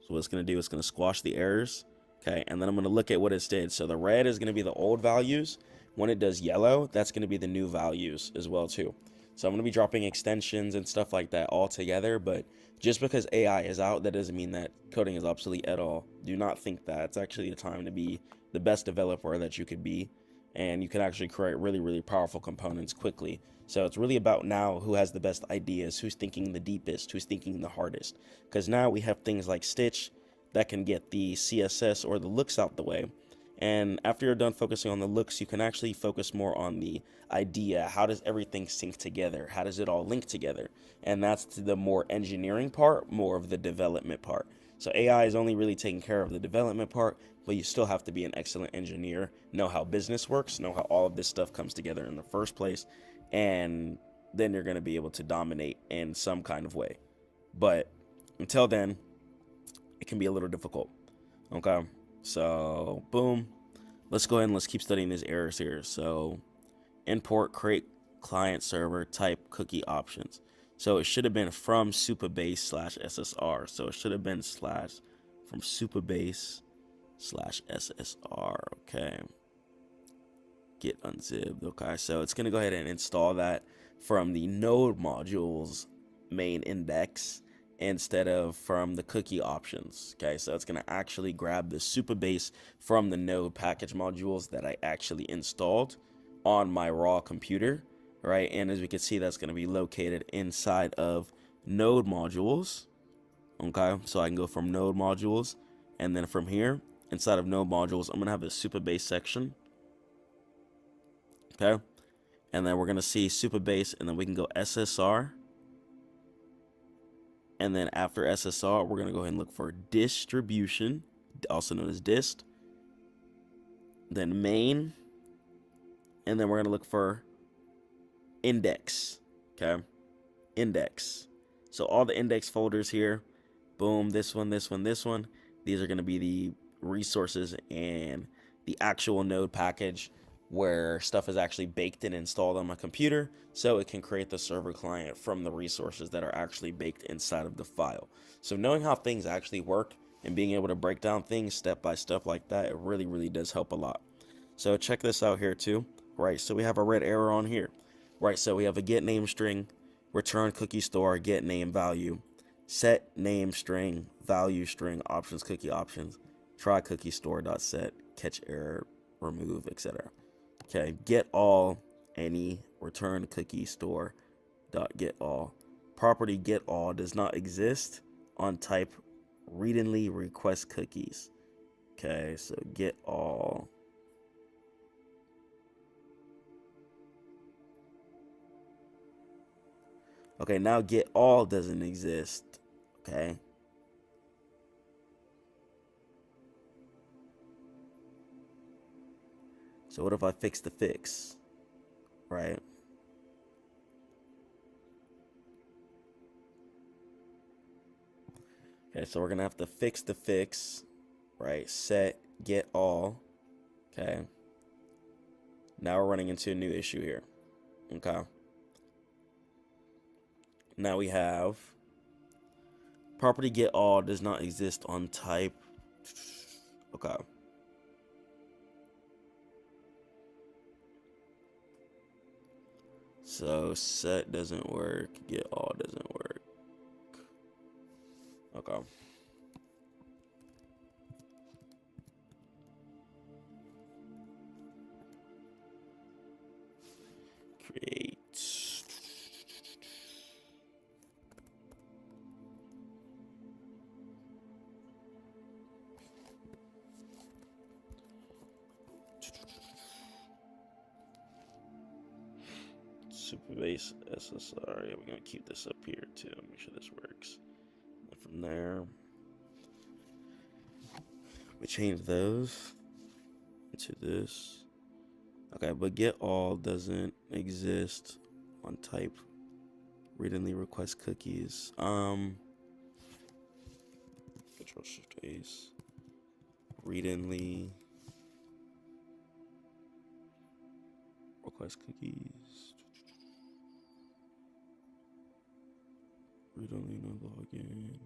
[SPEAKER 4] So what it's gonna do is gonna squash the errors. Okay, and then I'm gonna look at what it did. So the red is gonna be the old values. when it does yellow, that's going to be the new values as well too. So I'm going to be dropping extensions and stuff like that all together, but just because AI is out, that doesn't mean that coding is obsolete at all. Do not think that. It's actually a time to be the best developer that you could be, and you can actually create really, really powerful components quickly. So it's really about now who has the best ideas, who's thinking the deepest, who's thinking the hardest. Because now we have things like Stitch that can get the CSS or the looks out the way. And after you're done focusing on the looks, you can actually focus more on the idea. How does everything sync together? How does it all link together? And that's the more engineering part, more of the development part. So AI is only really taking care of the development part, but you still have to be an excellent engineer, know how business works, know how all of this stuff comes together in the first place, and then you're going to be able to dominate in some kind of way. But until then, it can be a little difficult. Okay, so boom, let's go ahead and let's keep studying these errors here. So import, create client server, type cookie options. So it should have been from Supabase/SSR. So it should have been slash from Supabase/SSR. Okay, get unzipped. Okay, so it's gonna go ahead and install that from the node modules main index instead of from the cookie options. Okay, so it's gonna actually grab the Supabase from the node package modules that I actually installed on my raw computer, right? And as we can see, that's gonna be located inside of node modules. Okay, so I can go from node modules, and then from here inside of node modules, I'm gonna have a Supabase section. Okay, and then we're gonna see Supabase, and then we can go SSR. And then after SSR, we're going to go ahead and look for distribution, also known as dist. Then main. And then we're going to look for index. Okay. Index. So all the index folders here. Boom. This one, this one, this one. These are going to be the resources and the actual node package where stuff is actually baked and installed on my computer, so it can create the server client from the resources that are actually baked inside of the file. So knowing how things actually work and being able to break down things step by step like that, it really, really does help a lot. So check this out here too, right? So we have a red arrow on here, right? So we have a get name string, return cookie store, get name value, set name string, value string, options cookie options, try cookie store dot set, catch error, remove, etc. Okay, get all, any, return cookie store dot get all. Property get all does not exist on type readingly request cookies. Okay, so get all. Okay, now get all doesn't exist. Okay. So what if I fix the fix, right? Okay, so we're gonna have to fix the fix, right? Set get all. Okay. Now we're running into a new issue here. Okay. Now we have property get all does not exist on type. Okay. So set doesn't work, get all doesn't work. Okay. Create. Supabase SSR. Yeah, we're gonna keep this up here too. Make sure this works. And from there, we change those into this. Okay, but get all doesn't exist on type readingly request cookies. Control Shift Ace. Readingly request cookies. Readingly no login.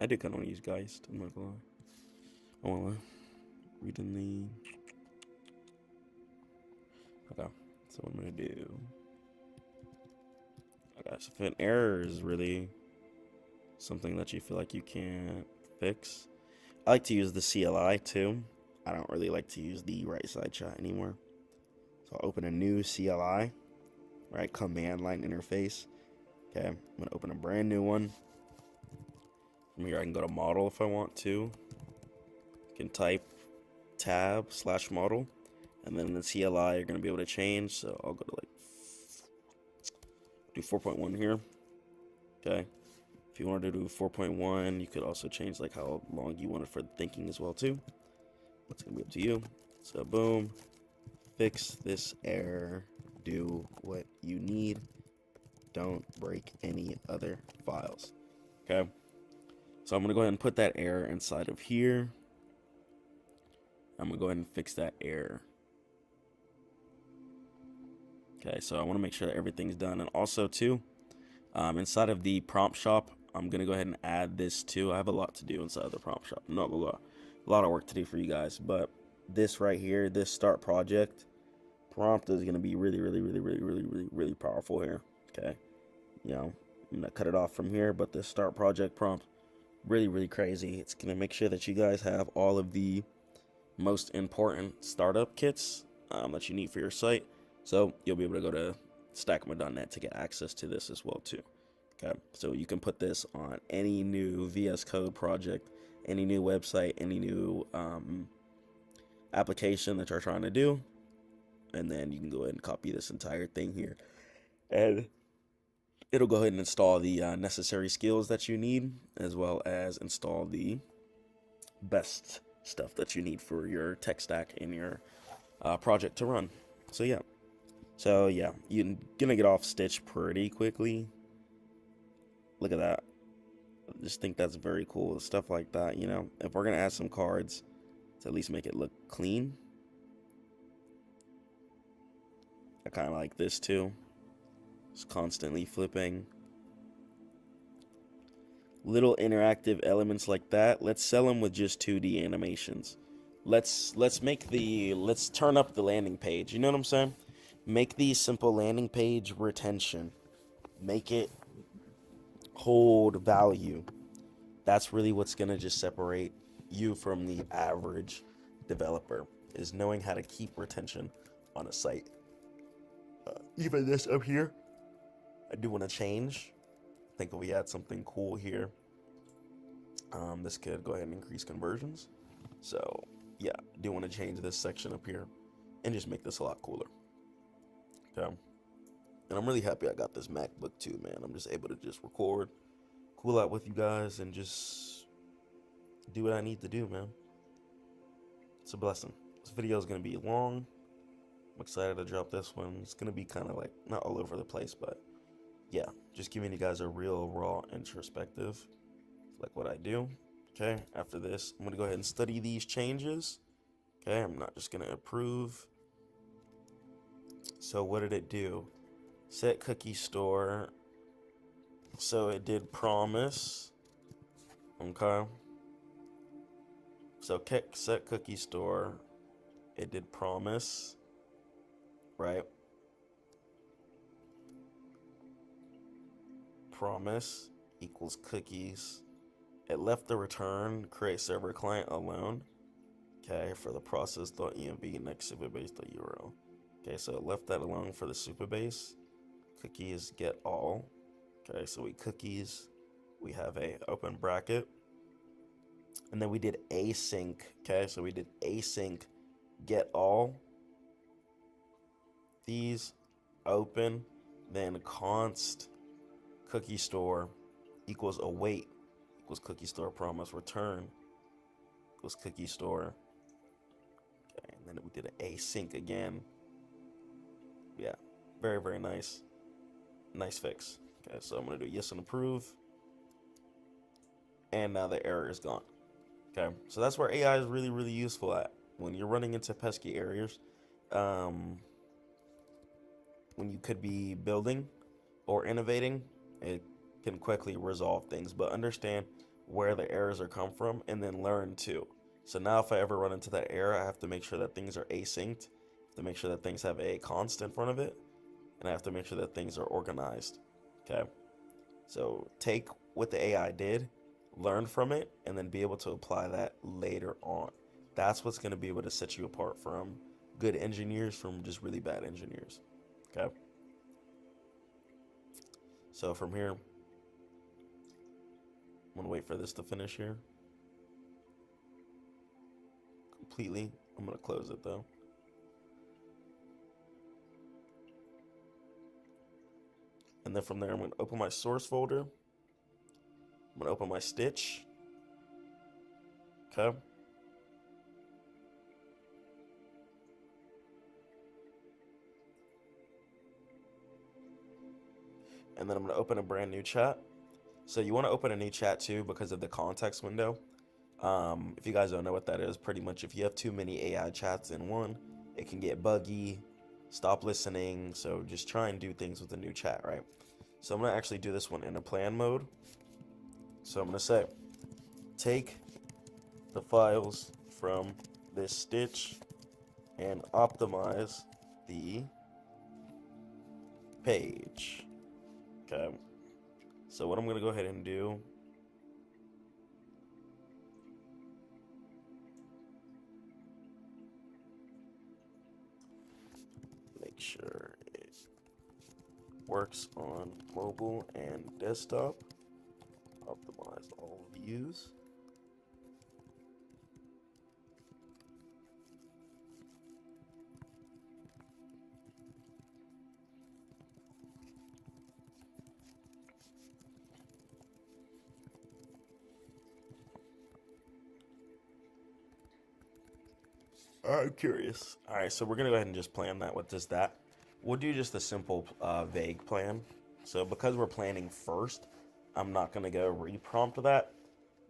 [SPEAKER 1] I did kind of want to use Geist. I'm not gonna lie. I want to reading the. Okay, so what I'm gonna do. Okay, so if an error is really something that you feel like you can't fix, I like to use the CLI too. I don't really like to use the right side chat anymore. So I'll open a new CLI, right? Command line interface. Okay, I'm gonna open a brand new one. From here, I can go to model if I want to. I can type tab/model, and then in the CLI, you're gonna be able to change. So I'll go to like do 4.1 here. Okay. If you wanted to do 4.1, you could also change like how long you want it for thinking as well too. It's gonna be up to you. So boom, fix this error, do what you need, don't break any other files. Okay, so I'm gonna go ahead and put that error inside of here. I'm gonna go ahead and fix that error. Okay, so I want to make sure that everything's done, and also too, inside of the prompt shop, I'm gonna go ahead and add this too. I have a lot to do inside of the prompt shop. I'm not gonna lie, a lot of work to do for you guys, but this right here, this start project prompt is gonna be really powerful here. Okay, you know, I'm gonna cut it off from here, but this start project prompt, really crazy. It's gonna make sure that you guys have all of the most important startup kits that you need for your site. So you'll be able to go to stackmode.net to get access to this as well too. Okay, so you can put this on any new VS Code project, any new website, any new application that you're trying to do, and then you can go ahead and copy this entire thing here, and it'll go ahead and install the necessary skills that you need, as well as install the best stuff that you need for your tech stack in your project to run. So yeah, you're gonna get off Stitch pretty quickly. Look at that. I just think that's very cool. Stuff like that, you know. If we're gonna add some cards to at least make it look clean, I kind of like this too. It's constantly flipping. Little interactive elements like that. Let's sell them with just 2D animations. Let's turn up the landing page. You know what I'm saying? Make the simple landing page retention. Make it hold value. That's really what's gonna just separate you from the average developer, is knowing how to keep retention on a site. Even this up here, I do want to change. I think if we add something cool here, this could go ahead and increase conversions. So yeah, I do want to change this section up here and just make this a lot cooler. Okay. And I'm really happy I got this MacBook too, man. I'm just able to just record, cool out with you guys, and just do what I need to do, man. It's a blessing. This video is going to be long. I'm excited to drop this one. It's going to be kind of like, not all over the place, but yeah, just giving you guys a real raw introspective, like what I do. Okay, after this, I'm going to go ahead and study these changes. Okay, I'm not just going to approve. So what did it do? Set cookie store. So it did promise. Okay. So set cookie store. It did promise. Right. Promise equals cookies. It left the return create server client alone. Okay, for the process.env next supabase.url. Okay, so it left that alone for the supabase. Cookies get all. Okay, so we cookies. We have a open bracket. And then we did async. Okay, so we did async get all. These open. Then const cookie store equals await equals cookie store promise return equals cookie store. Okay, and then we did an async again. Yeah, very nice fix. Okay, so I'm gonna do yes and approve, and now the error is gone. Okay, so that's where AI is really useful at when you're running into pesky areas, when you could be building or innovating.
[SPEAKER 2] can quickly resolve things, but understand where the errors are come from and then learn too. So now if I ever run into that error, I have to make sure that things are asynced, to make sure that things have a const in front of it, and I have to make sure that things are organized. Okay. So take what the AI did, learn from it, and then be able to apply that later on. That's what's going to be able to set you apart from good engineers from just really bad engineers. Okay. So from here, I'm going to wait for this to finish here completely. I'm going to close it though. And then from there, I'm going to open my source folder. I'm going to open my stitch. Okay. And then I'm going to open a brand new chat. So you want to open a new chat too because of the context window. If you guys don't know what that is, pretty much if you have too many AI chats in one, it can get buggy, stop listening. So just try and do things with a new chat, right? So I'm going to actually do this one in a plan mode. So I'm going to say, take the files from this stitch and optimize the page. Okay. So what I'm going to go ahead and do, make sure it works on mobile and desktop. Optimize all views. I'm curious. All right, so we're gonna go ahead and just plan that. What does that? We'll do just a simple vague plan. So because we're planning first, I'm not gonna go reprompt that.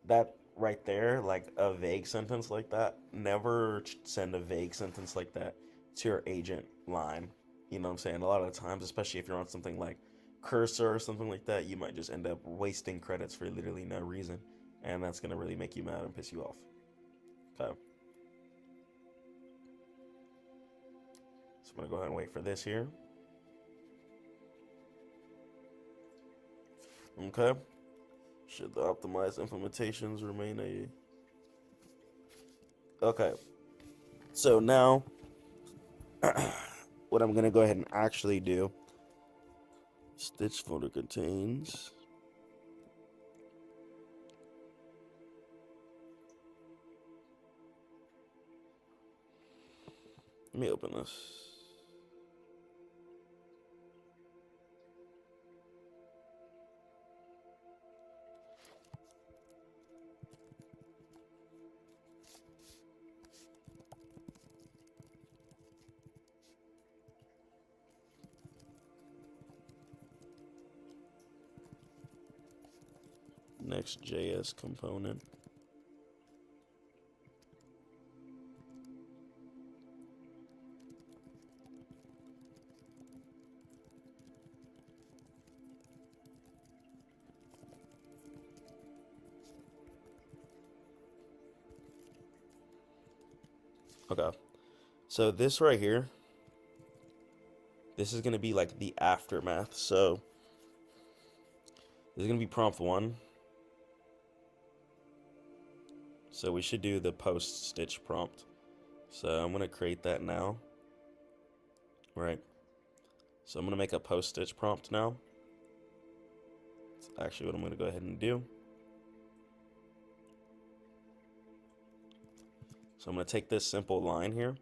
[SPEAKER 2] That right there, like a vague sentence like that, never send a vague sentence like that to your agent line. You know what I'm saying? A lot of the times, especially if you're on something like Cursor or something like that, you might just end up wasting credits for literally no reason. And that's gonna really make you mad and piss you off. Okay. So I'm gonna go ahead and wait for this here. Okay. Should the optimized implementations remain a... Okay. So now, what I'm gonna go ahead and actually do, stitch folder contains... Let me open this. Next.js component. Okay. So this right here, this is going to be like the aftermath. So this is going to be prompt 1. So we should do the post stitch prompt. So I'm going to create that now. Right. So I'm going to make a post stitch prompt now. That's actually what I'm going to go ahead and do. So I'm going to take this simple line here.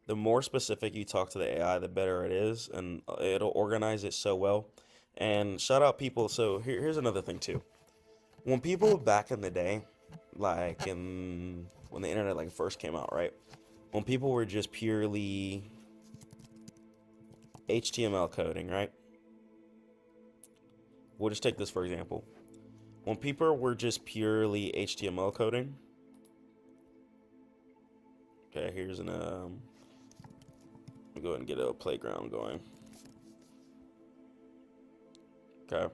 [SPEAKER 2] The more specific you talk to the AI, the better it is, and it'll organize it so well. And shout out people. So here's another thing too. When people back in the day, like when the internet like first came out, right? When people were just purely HTML coding, right? We'll just take this for example. When people were just purely HTML coding, okay, here's an I'll go ahead and get a playground going. Okay.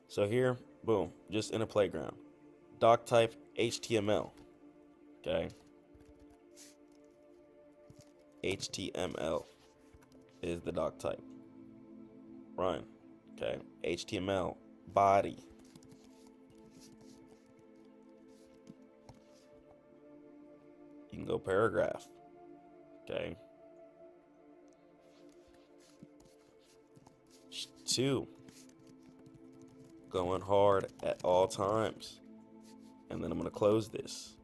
[SPEAKER 2] So here, boom, just in a playground. Doc type HTML. Okay. HTML is the doc type. Run. Okay. HTML body. You can go paragraph. Okay. 2. Going hard at all times. And then I'm gonna close this.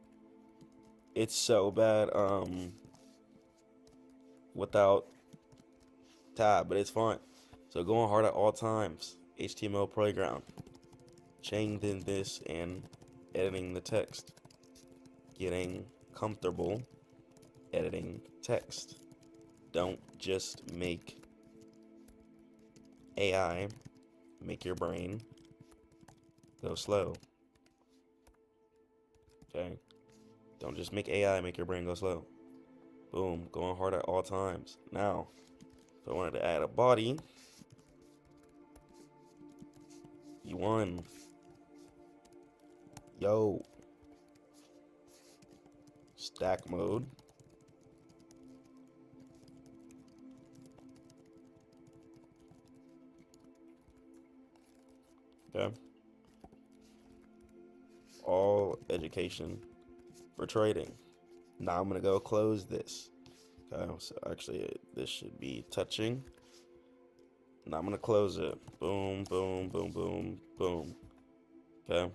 [SPEAKER 2] It's so bad without tab, but it's fine. So going hard at all times. HTML playground. Changing this and editing the text. Getting comfortable editing text. Don't just make AI make your brain go slow. Okay? Don't just make AI make your brain go slow. Boom, going hard at all times. Now, if I wanted to add a body, you won. Yo. Stack mode. Okay. All education for trading. Now I'm gonna go close this. Okay, so actually this should be touching. Now I'm gonna close it. Boom, boom, boom, boom, boom. Okay.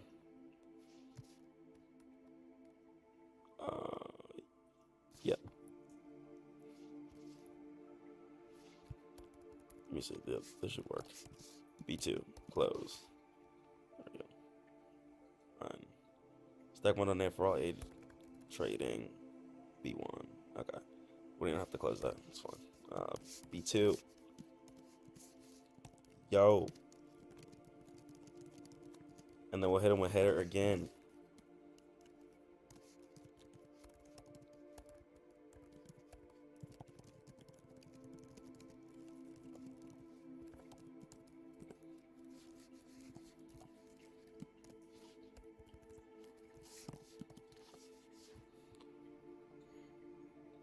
[SPEAKER 2] Yep. Let me see. This should work. B2, close. There we go. Run. Stack one on there for all aid trading. B1. Okay. We didn't have to close that. It's fine. B2. Yo. And then we'll hit him with header again.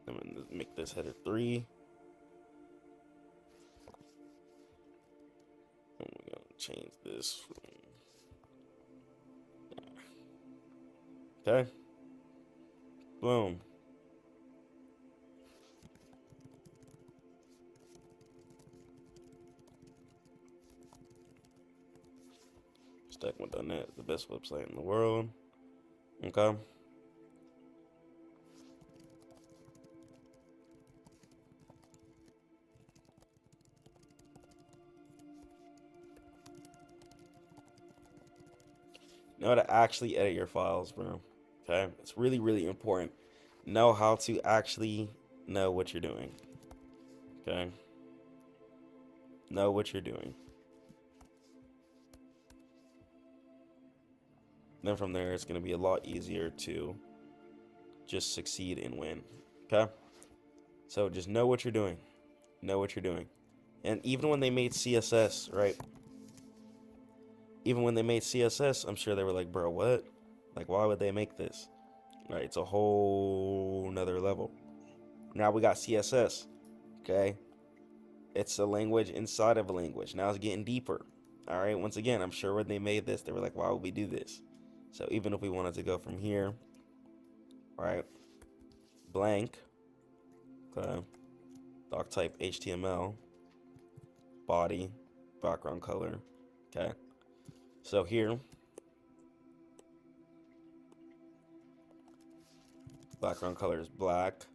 [SPEAKER 2] I'm gonna make this header 3. And we're gonna change this. Okay. Boom. Stackmode.net is the best website in the world. Okay. Know how to actually edit your files, bro. Okay? It's really, really important. Know how to actually know what you're doing. Okay? Know what you're doing. Then from there, it's going to be a lot easier to just succeed and win. Okay? So just know what you're doing. Know what you're doing. And even when they made CSS, right? Even when they made CSS, I'm sure they were like, bro, what? Like, why would they make this? Right? It's a whole nother level. Now we got CSS. Okay? It's a language inside of a language. Now it's getting deeper. All right? Once again, I'm sure when they made this, they were like, why would we do this? So even if we wanted to go from here, right? Blank. Okay. Doc type HTML. Body. Background color. Okay. So here, background color is black.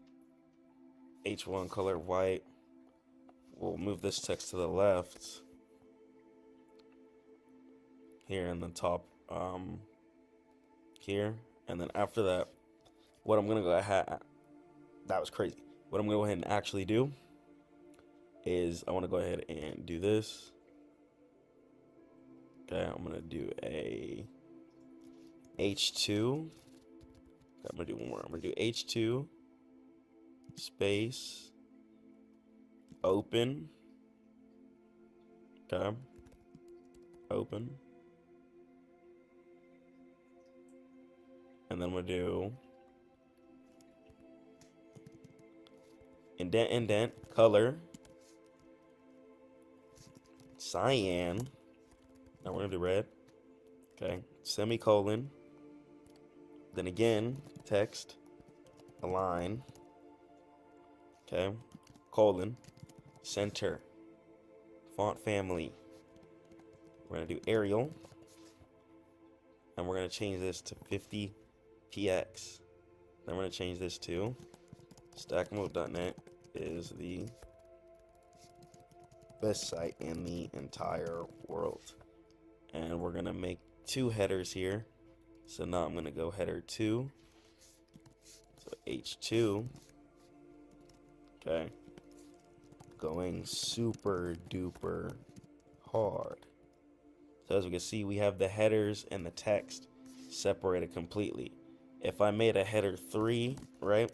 [SPEAKER 2] H1 color white. We'll move this text to the left. Here in the top, here. And then after that, what I'm gonna go ahead, that was crazy. What I'm gonna go ahead and actually do is I wanna go ahead and do this. Okay, I'm gonna do a H2. Okay, I'm gonna do one more. I'm gonna do H2 space open. Okay. Open. And then we'll do indent, color, cyan. Now we're gonna do red. Okay, semicolon. Then again, text, align. Okay, colon, center, font family. We're gonna do Arial, and we're gonna change this to 50 px. Then we're gonna change this to Stackmode.net is the best site in the entire world. And we're gonna make 2 headers here. So now I'm gonna go header 2. So H2. Okay. Going super duper hard. So as we can see, we have the headers and the text separated completely. If I made a header 3, right?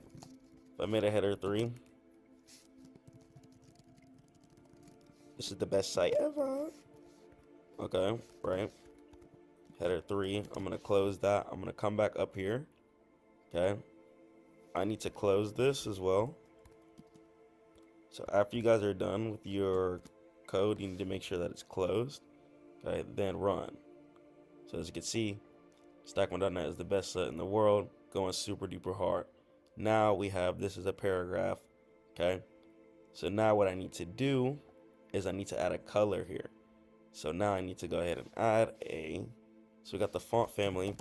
[SPEAKER 2] If I made a header 3, this is the best site ever. Okay, right? Header 3, I'm gonna close that. I'm gonna come back up here. Okay. I need to close this as well. So after you guys are done with your code, you need to make sure that it's closed. Okay, then run. So as you can see, Stackmode.net is the best site in the world, going super duper hard. Now we have, this is a paragraph. Okay. So now what I need to do is I need to add a color here. So now I need to go ahead and add so we got the font family,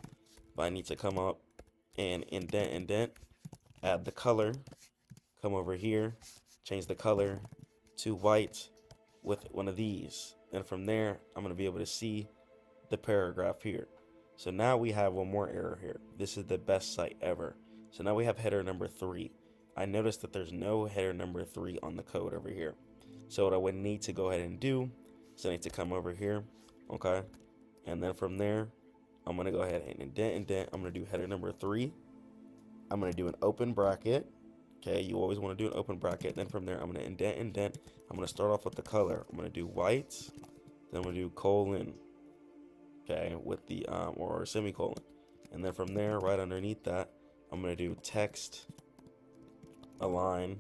[SPEAKER 2] but I need to come up and indent, add the color, come over here, change the color to white with one of these. And from there, I'm going to be able to see the paragraph here. So now we have one more error here. This is the best site ever. So now we have header number 3. I noticed that there's no header number 3 on the code over here. So what I would need to go ahead and do is I need to come over here, okay? And then from there, I'm going to go ahead and indent. I'm going to do header number 3. I'm going to do an open bracket. Okay, you always want to do an open bracket. Then from there, I'm going to indent. I'm going to start off with the color. I'm going to do white. Then I'm going to do colon. Okay, with the or semicolon. And then from there, right underneath that, I'm going to do text, align.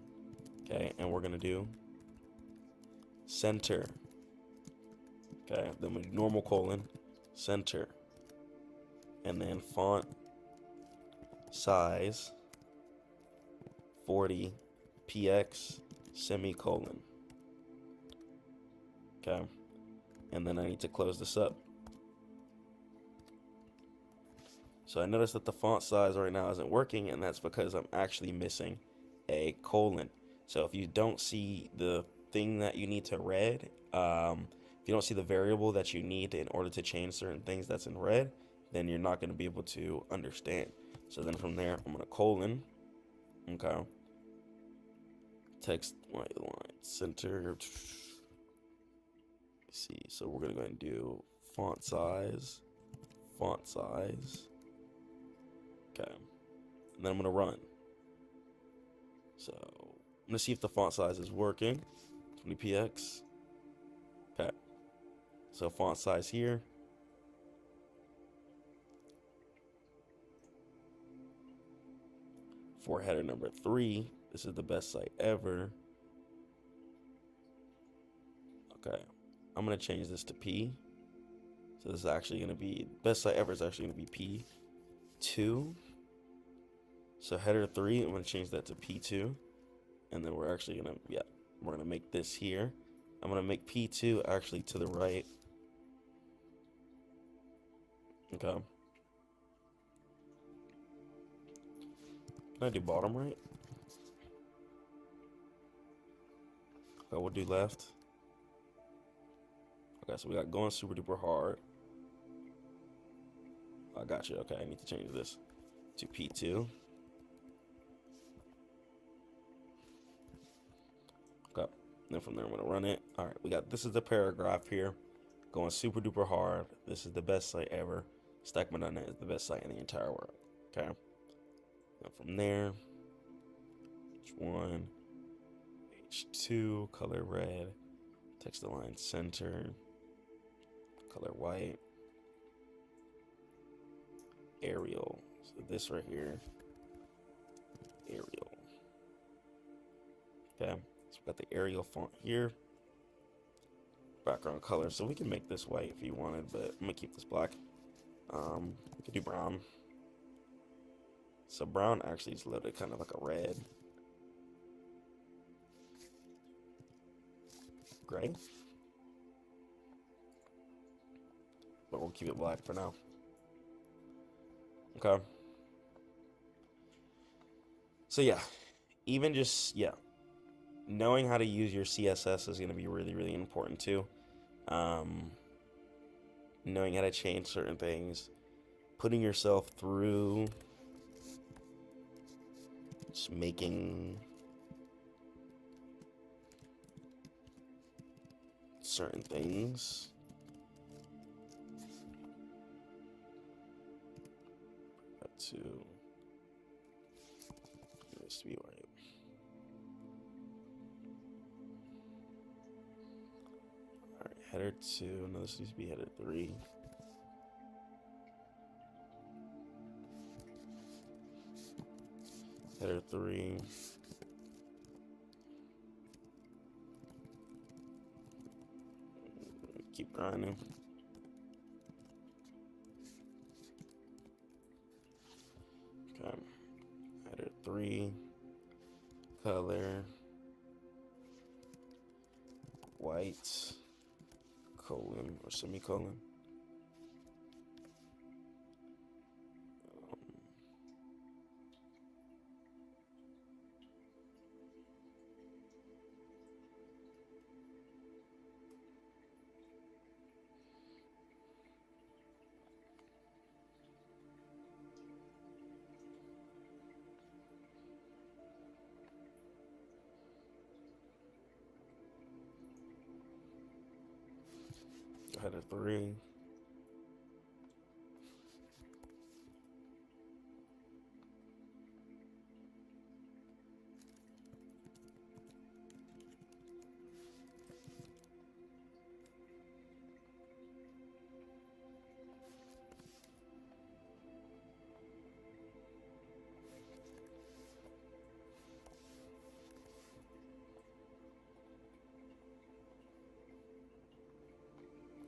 [SPEAKER 2] Okay, and we're going to do center. Okay, then we do normal colon, center. And then font size 40 px semicolon. Okay, and then I need to close this up. So I noticed that the font size right now isn't working, and that's because I'm actually missing a colon. So if you don't see the thing that you need to red, if you don't see the variable that you need in order to change certain things that's in red, then you're not going to be able to understand. So then from there, I'm going to colon. Okay. Text white line center. Let's see. So we're going to go ahead and do font size. Okay. And then I'm going to run. So I'm going to see if the font size is working. 20px. Okay. So font size here. For header number 3, this is the best site ever. Okay. I'm going to change this to P. So this is actually going to be, best site ever is actually going to be P2. So header 3, I'm going to change that to P2. And then we're actually going to, we're going to make this here. I'm going to make P2 actually to the right. Okay. Can I do bottom right? Okay, we'll do left. Okay, so we got going super duper hard. I got you. Okay, I need to change this to P2. Okay, then from there I'm gonna run it. All right, we got, this is the paragraph here, going super duper hard. This is the best site ever. Stackmode.net is the best site in the entire world. Okay. Now from there, H1, H2, color red, text align center, color white, Arial, So this right here, Arial. Okay, so we got the Arial font here. Background color, so we can make this white if you wanted, but I'm gonna keep this black. We could do brown. So brown actually is loaded kind of like a red. Gray. But we'll keep it black for now. Okay. So yeah, even just, yeah, knowing how to use your CSS is going to be really, really important too. Knowing how to change certain things, putting yourself through just making certain things. To this to be right. Alright, header 2. No, this needs to be header 3. Header 3. Keep grinding. Okay. Header 3. Color. White. Colon or semicolon. Header 3.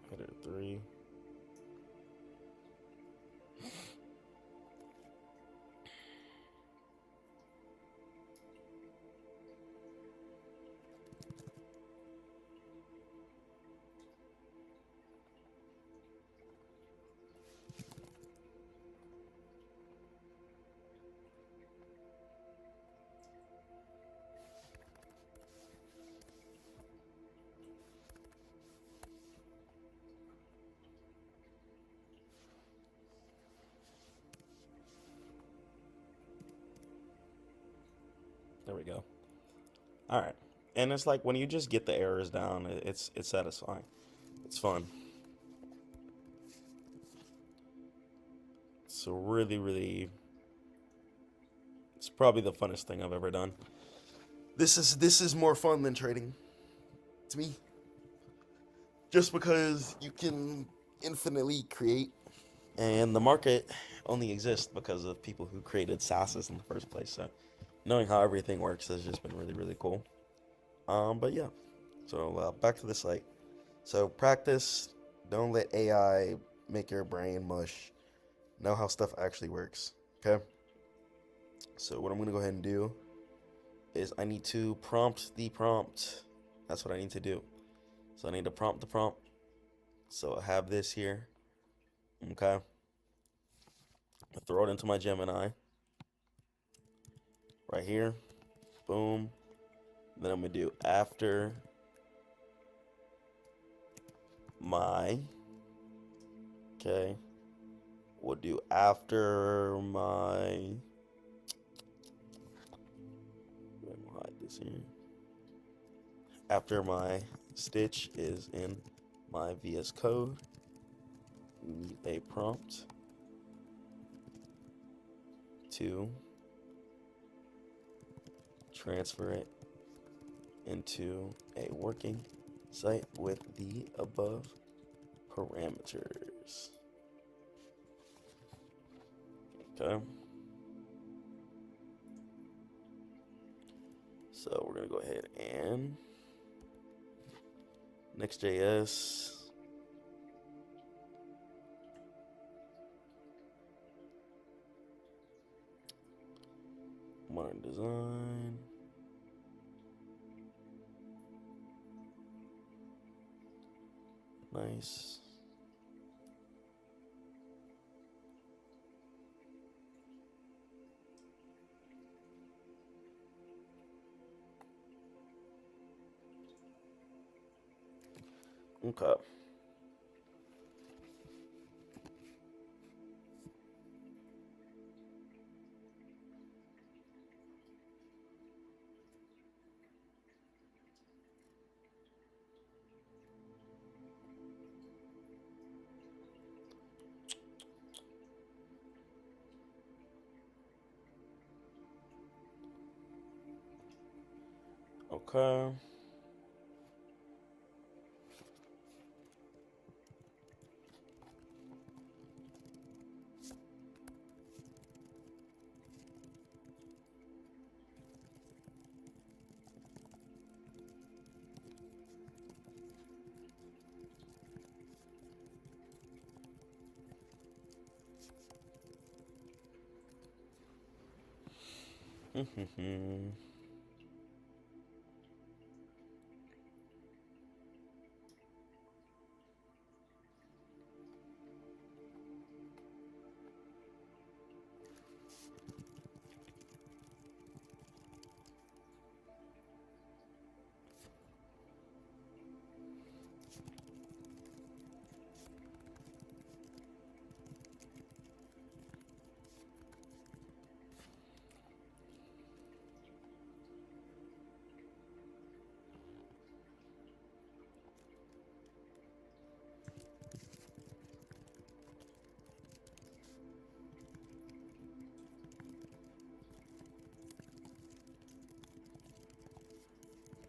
[SPEAKER 2] Header 3. There we go. All right. And it's like when you just get the errors down, it's satisfying. It's fun. It's really, it's probably the funnest thing I've ever done. This is more fun than trading to me. Just because you can infinitely create, and the market only exists because of people who created SaaSes in the first place. So knowing how everything works has just been really cool. But yeah, so back to the site. So practice. Don't let AI make your brain mush. Know how stuff actually works. Okay. So what I'm gonna go ahead and do is I need to prompt the prompt. That's what I need to do. So I need to prompt the prompt. So I have this here. Okay. I throw it into my Gemini. Right here. Boom. Then I'm gonna do after my. Okay. We'll do after my. We'll hide this here. After my stitch is in my VS Code, we need a prompt to transfer it into a working site with the above parameters.
[SPEAKER 1] Okay. So we're gonna go ahead and Next.js. Modern design. Nice. Okay. Okay.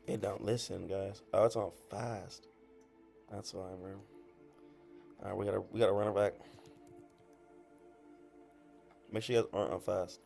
[SPEAKER 1] It don't listen, guys. Oh, it's on fast. That's why, bro. All right, we gotta run it back. Make sure you guys aren't on fast.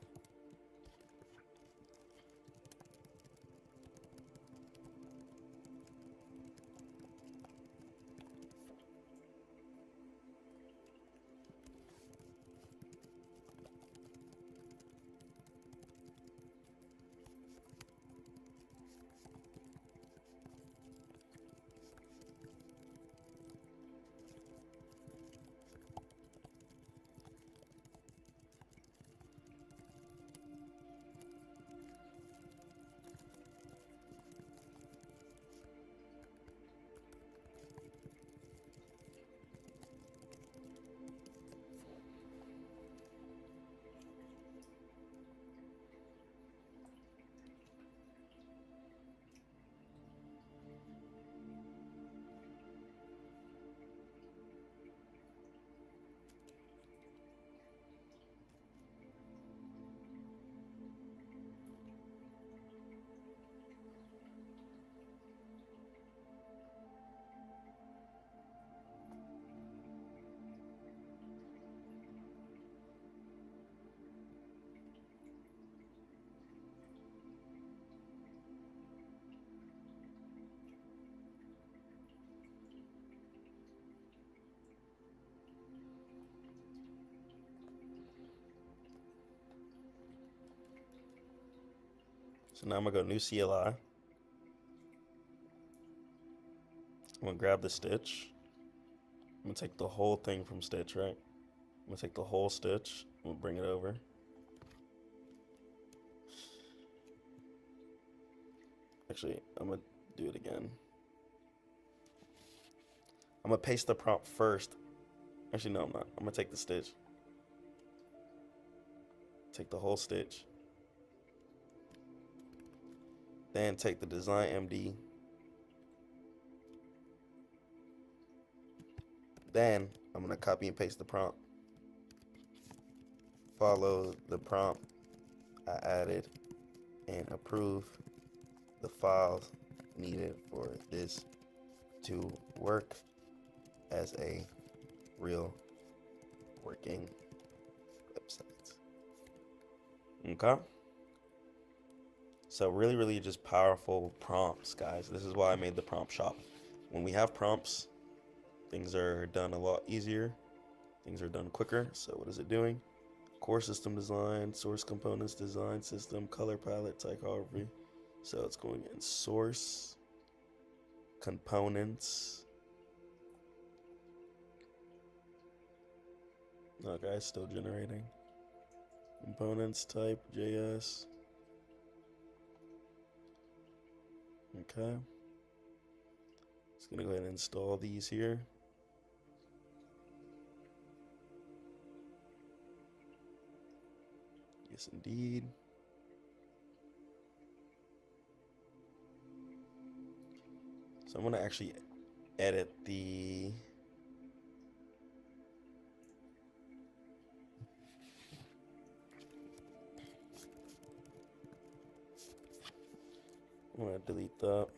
[SPEAKER 1] So now I'm gonna go new CLI. I'm gonna grab the stitch. I'm gonna take the whole thing from stitch, right? I'm gonna take the whole stitch. I'm gonna bring it over. Actually, I'm gonna do it again. I'm gonna paste the prompt first. Actually, no, I'm not. I'm gonna take the stitch. Take the whole stitch. Then take the design MD. Then I'm gonna copy and paste the prompt. Follow the prompt I added and approve the files needed for this to work as a real working website.
[SPEAKER 2] Okay. So really just powerful prompts, guys. This is why I made the prompt shop. When we have prompts, things are done a lot easier. Things are done quicker. So what is it doing? Core system design, source components design system, color palette, typography. So it's going in source, components. Okay, still generating. Components type JS. Okay. Just gonna go ahead and install these here. Yes, indeed. So I'm gonna actually edit the I'm gonna delete that.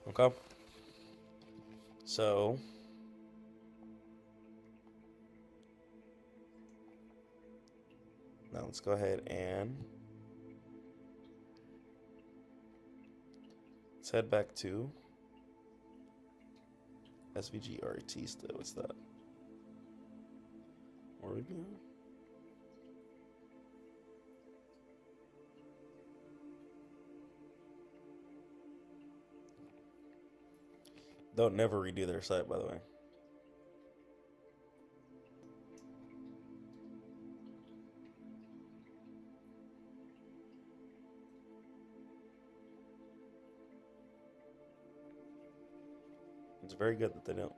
[SPEAKER 2] Okay. So now let's go ahead and let's head back to SVG RT still. What's that? Oregon? Don't never redo their site, by the way. It's very good that they don't.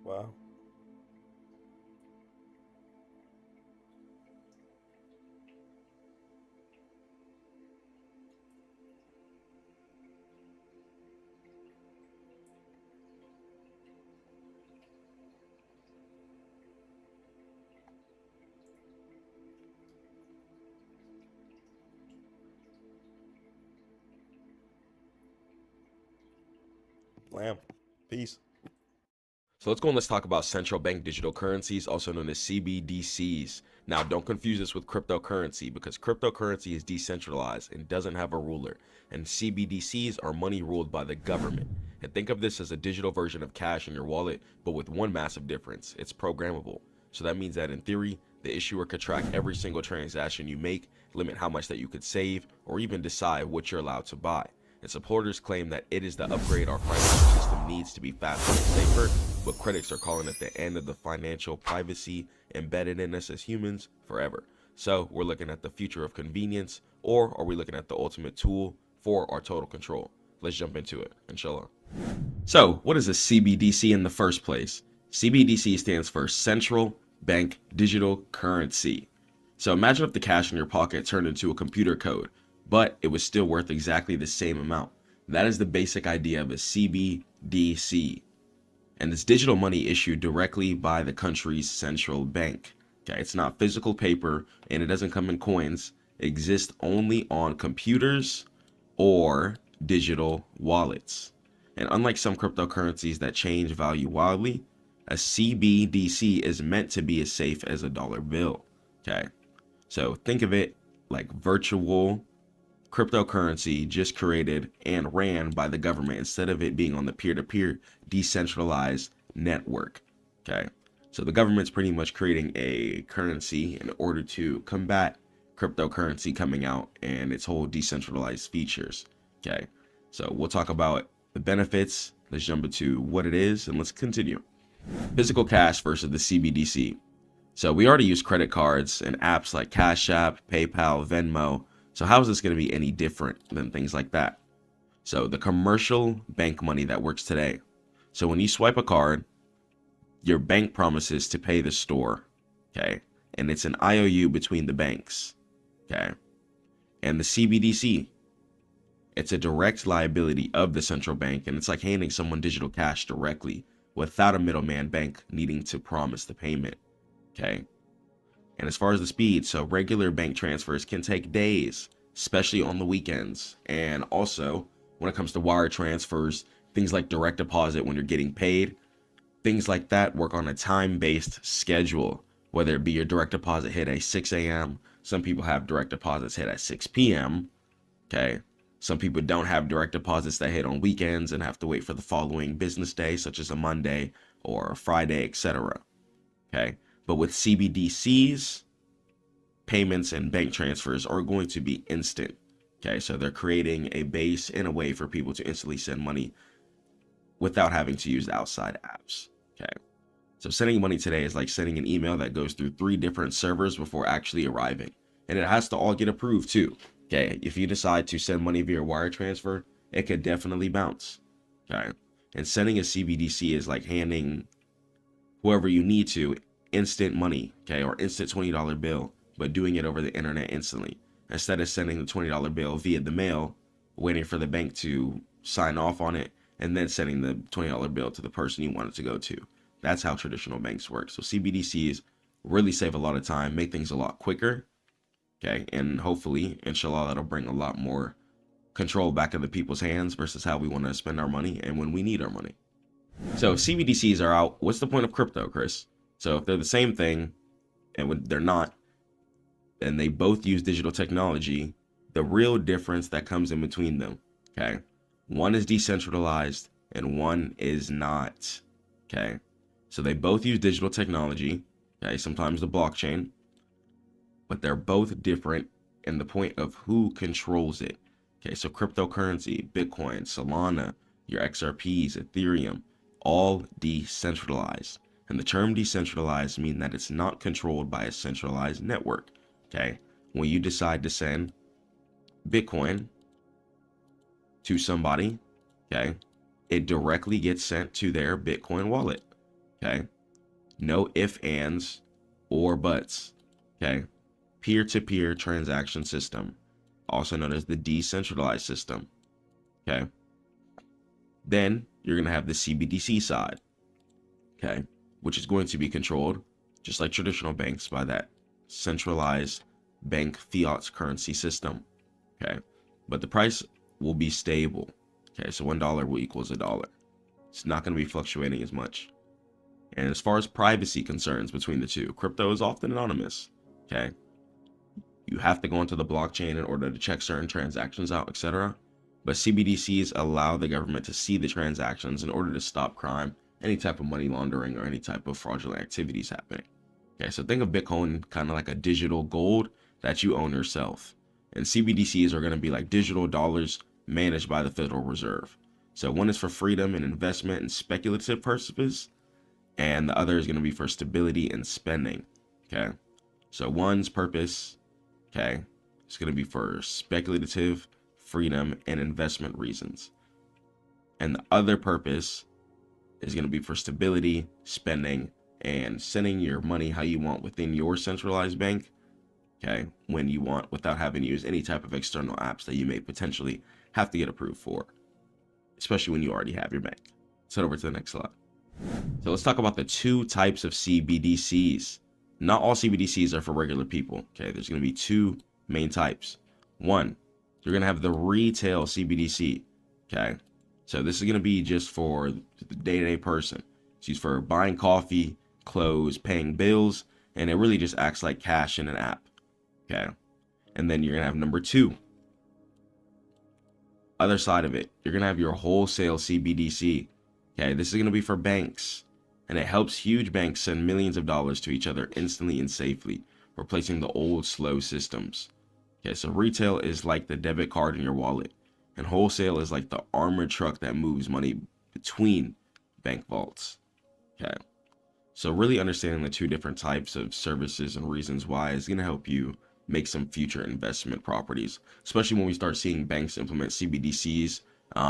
[SPEAKER 2] Wow. Lamb. Peace.
[SPEAKER 4] So let's go and let's talk about central bank digital currencies, also known as CBDCs. Now, don't confuse this with cryptocurrency, because cryptocurrency is decentralized and doesn't have a ruler, and CBDCs are money ruled by the government. And think of this as a digital version of cash in your wallet, but with one massive difference: it's programmable. So that means that in theory, the issuer could track every single transaction you make, limit how much that you could save, or even decide what you're allowed to buy. And supporters claim that it is the upgrade our financial system needs to be faster and safer, but critics are calling it the end of the financial privacy embedded in us as humans forever. So we're looking at the future of convenience, or are we looking at the ultimate tool for our total control? Let's jump into it, inshallah. So what is a CBDC in the first place? CBDC stands for Central Bank Digital Currency. So imagine if the cash in your pocket turned into a computer code, but it was still worth exactly the same amount. That is the basic idea of a CBDC. And it's digital money issued directly by the country's central bank. Okay, it's not physical paper and it doesn't come in coins. It exists only on computers or digital wallets. And unlike some cryptocurrencies that change value wildly, a CBDC is meant to be as safe as a dollar bill. Okay, so think of it like virtual cryptocurrency just created and ran by the government instead of it being on the peer-to-peer decentralized network. Okay, so the government's pretty much creating a currency in order to combat cryptocurrency coming out and its whole decentralized features. Okay, so we'll talk about the benefits,
[SPEAKER 2] let's jump into what it is and let's continue. Physical cash versus the CBDC. So we already use credit cards and apps like Cash App, PayPal, Venmo. So how is this going to be any different than things like that? So the commercial bank money that works today. So when you swipe a card, your bank promises to pay the store, okay? And it's an IOU between the banks, okay? And the CBDC, it's a direct liability of the central bank, and it's like handing someone digital cash directly without a middleman bank needing to promise the payment, okay? And as far as the speed, so regular bank transfers can take days, especially on the weekends. And also, when it comes to wire transfers, things like direct deposit when you're getting paid, things like that work on a time-based schedule, whether it be your direct deposit hit at 6 a.m. Some people have direct deposits hit at 6 p.m., okay? Some people don't have direct deposits that hit on weekends and have to wait for the following business day, such as a Monday or a Friday, etc., okay? But with CBDCs, payments and bank transfers are going to be instant, okay? So they're creating a base and a way for people to instantly send money without having to use outside apps, okay? So sending money today is like sending an email that goes through 3 different servers before actually arriving. And it has to all get approved too, okay? If you decide to send money via wire transfer, it could definitely bounce, okay? And sending a CBDC is like handing whoever you need to instant money, okay? Or instant $20 bill, but doing it over the internet instantly. Instead of sending the $20 bill via the mail, waiting for the bank to sign off on it, and then sending the $20 bill to the person you want it to go to. That's how traditional banks work. So CBDCs really save a lot of time, make things a lot quicker, okay? And hopefully, inshallah, that'll bring a lot more control back in the people's hands versus how we want to spend our money and when we need our money. So if CBDCs are out, what's the point of crypto, Chris? So if they're the same thing, and when they're not, and they both use digital technology, the real difference that comes in between them, okay? One is decentralized and one is not, okay? So they both use digital technology, okay? Sometimes the blockchain, but they're both different in the point of who controls it, okay? So cryptocurrency, Bitcoin, Solana, your XRPs, Ethereum, all decentralized. And the term decentralized means that it's not controlled by a centralized network, okay? When you decide to send Bitcoin to somebody, okay, it directly gets sent to their Bitcoin wallet, okay? No ifs, ands, or buts, okay? Peer-to-peer transaction system, also known as the decentralized system, okay? Then you're going to have the CBDC side, okay, which is going to be controlled, just like traditional banks, by that centralized bank fiat currency system, okay? But the price will be stable, okay? So $1 will equals $1. It's not going to be fluctuating as much. And as far as privacy concerns between the two, crypto is often anonymous, okay? You have to go into the blockchain in order to check certain transactions out, etc. But CBDCs allow the government to see the transactions in order to stop crime, any type of money laundering, or any type of fraudulent activities happening. Okay, so think of Bitcoin kind of like a digital gold that you own yourself. And CBDCs are going to be like digital dollars managed by the Federal Reserve. So one is for freedom and investment and speculative purposes, and the other is going to be for stability and spending. Okay, so one's purpose, okay, it's going to be for speculative, freedom, and investment reasons. And the other purpose is going to be for stability, spending, and sending your money how you want within your centralized bank, okay, when you want, without having to use any type of external apps that you may potentially have to get approved for, especially when you already have your bank. Let's head over to the next slide. So let's talk about the 2 types of CBDCs. Not all CBDCs are for regular people, okay? There's going to be 2 main types. One, you're going to have the retail CBDC, okay? So this is going to be just for the day-to-day person. It's used for buying coffee, clothes, paying bills, and it really just acts like cash in an app, okay? And then you're going to have number 2. Other side of it, you're going to have your wholesale CBDC, okay? This is going to be for banks, and it helps huge banks send millions of dollars to each other instantly and safely, replacing the old slow systems. Okay, so retail is like the debit card in your wallet, and wholesale is like the armored truck that moves money between bank vaults. Okay. So really understanding the two different types of services and reasons why is going to help you make some future investment properties, especially when we start seeing banks implement CBDCs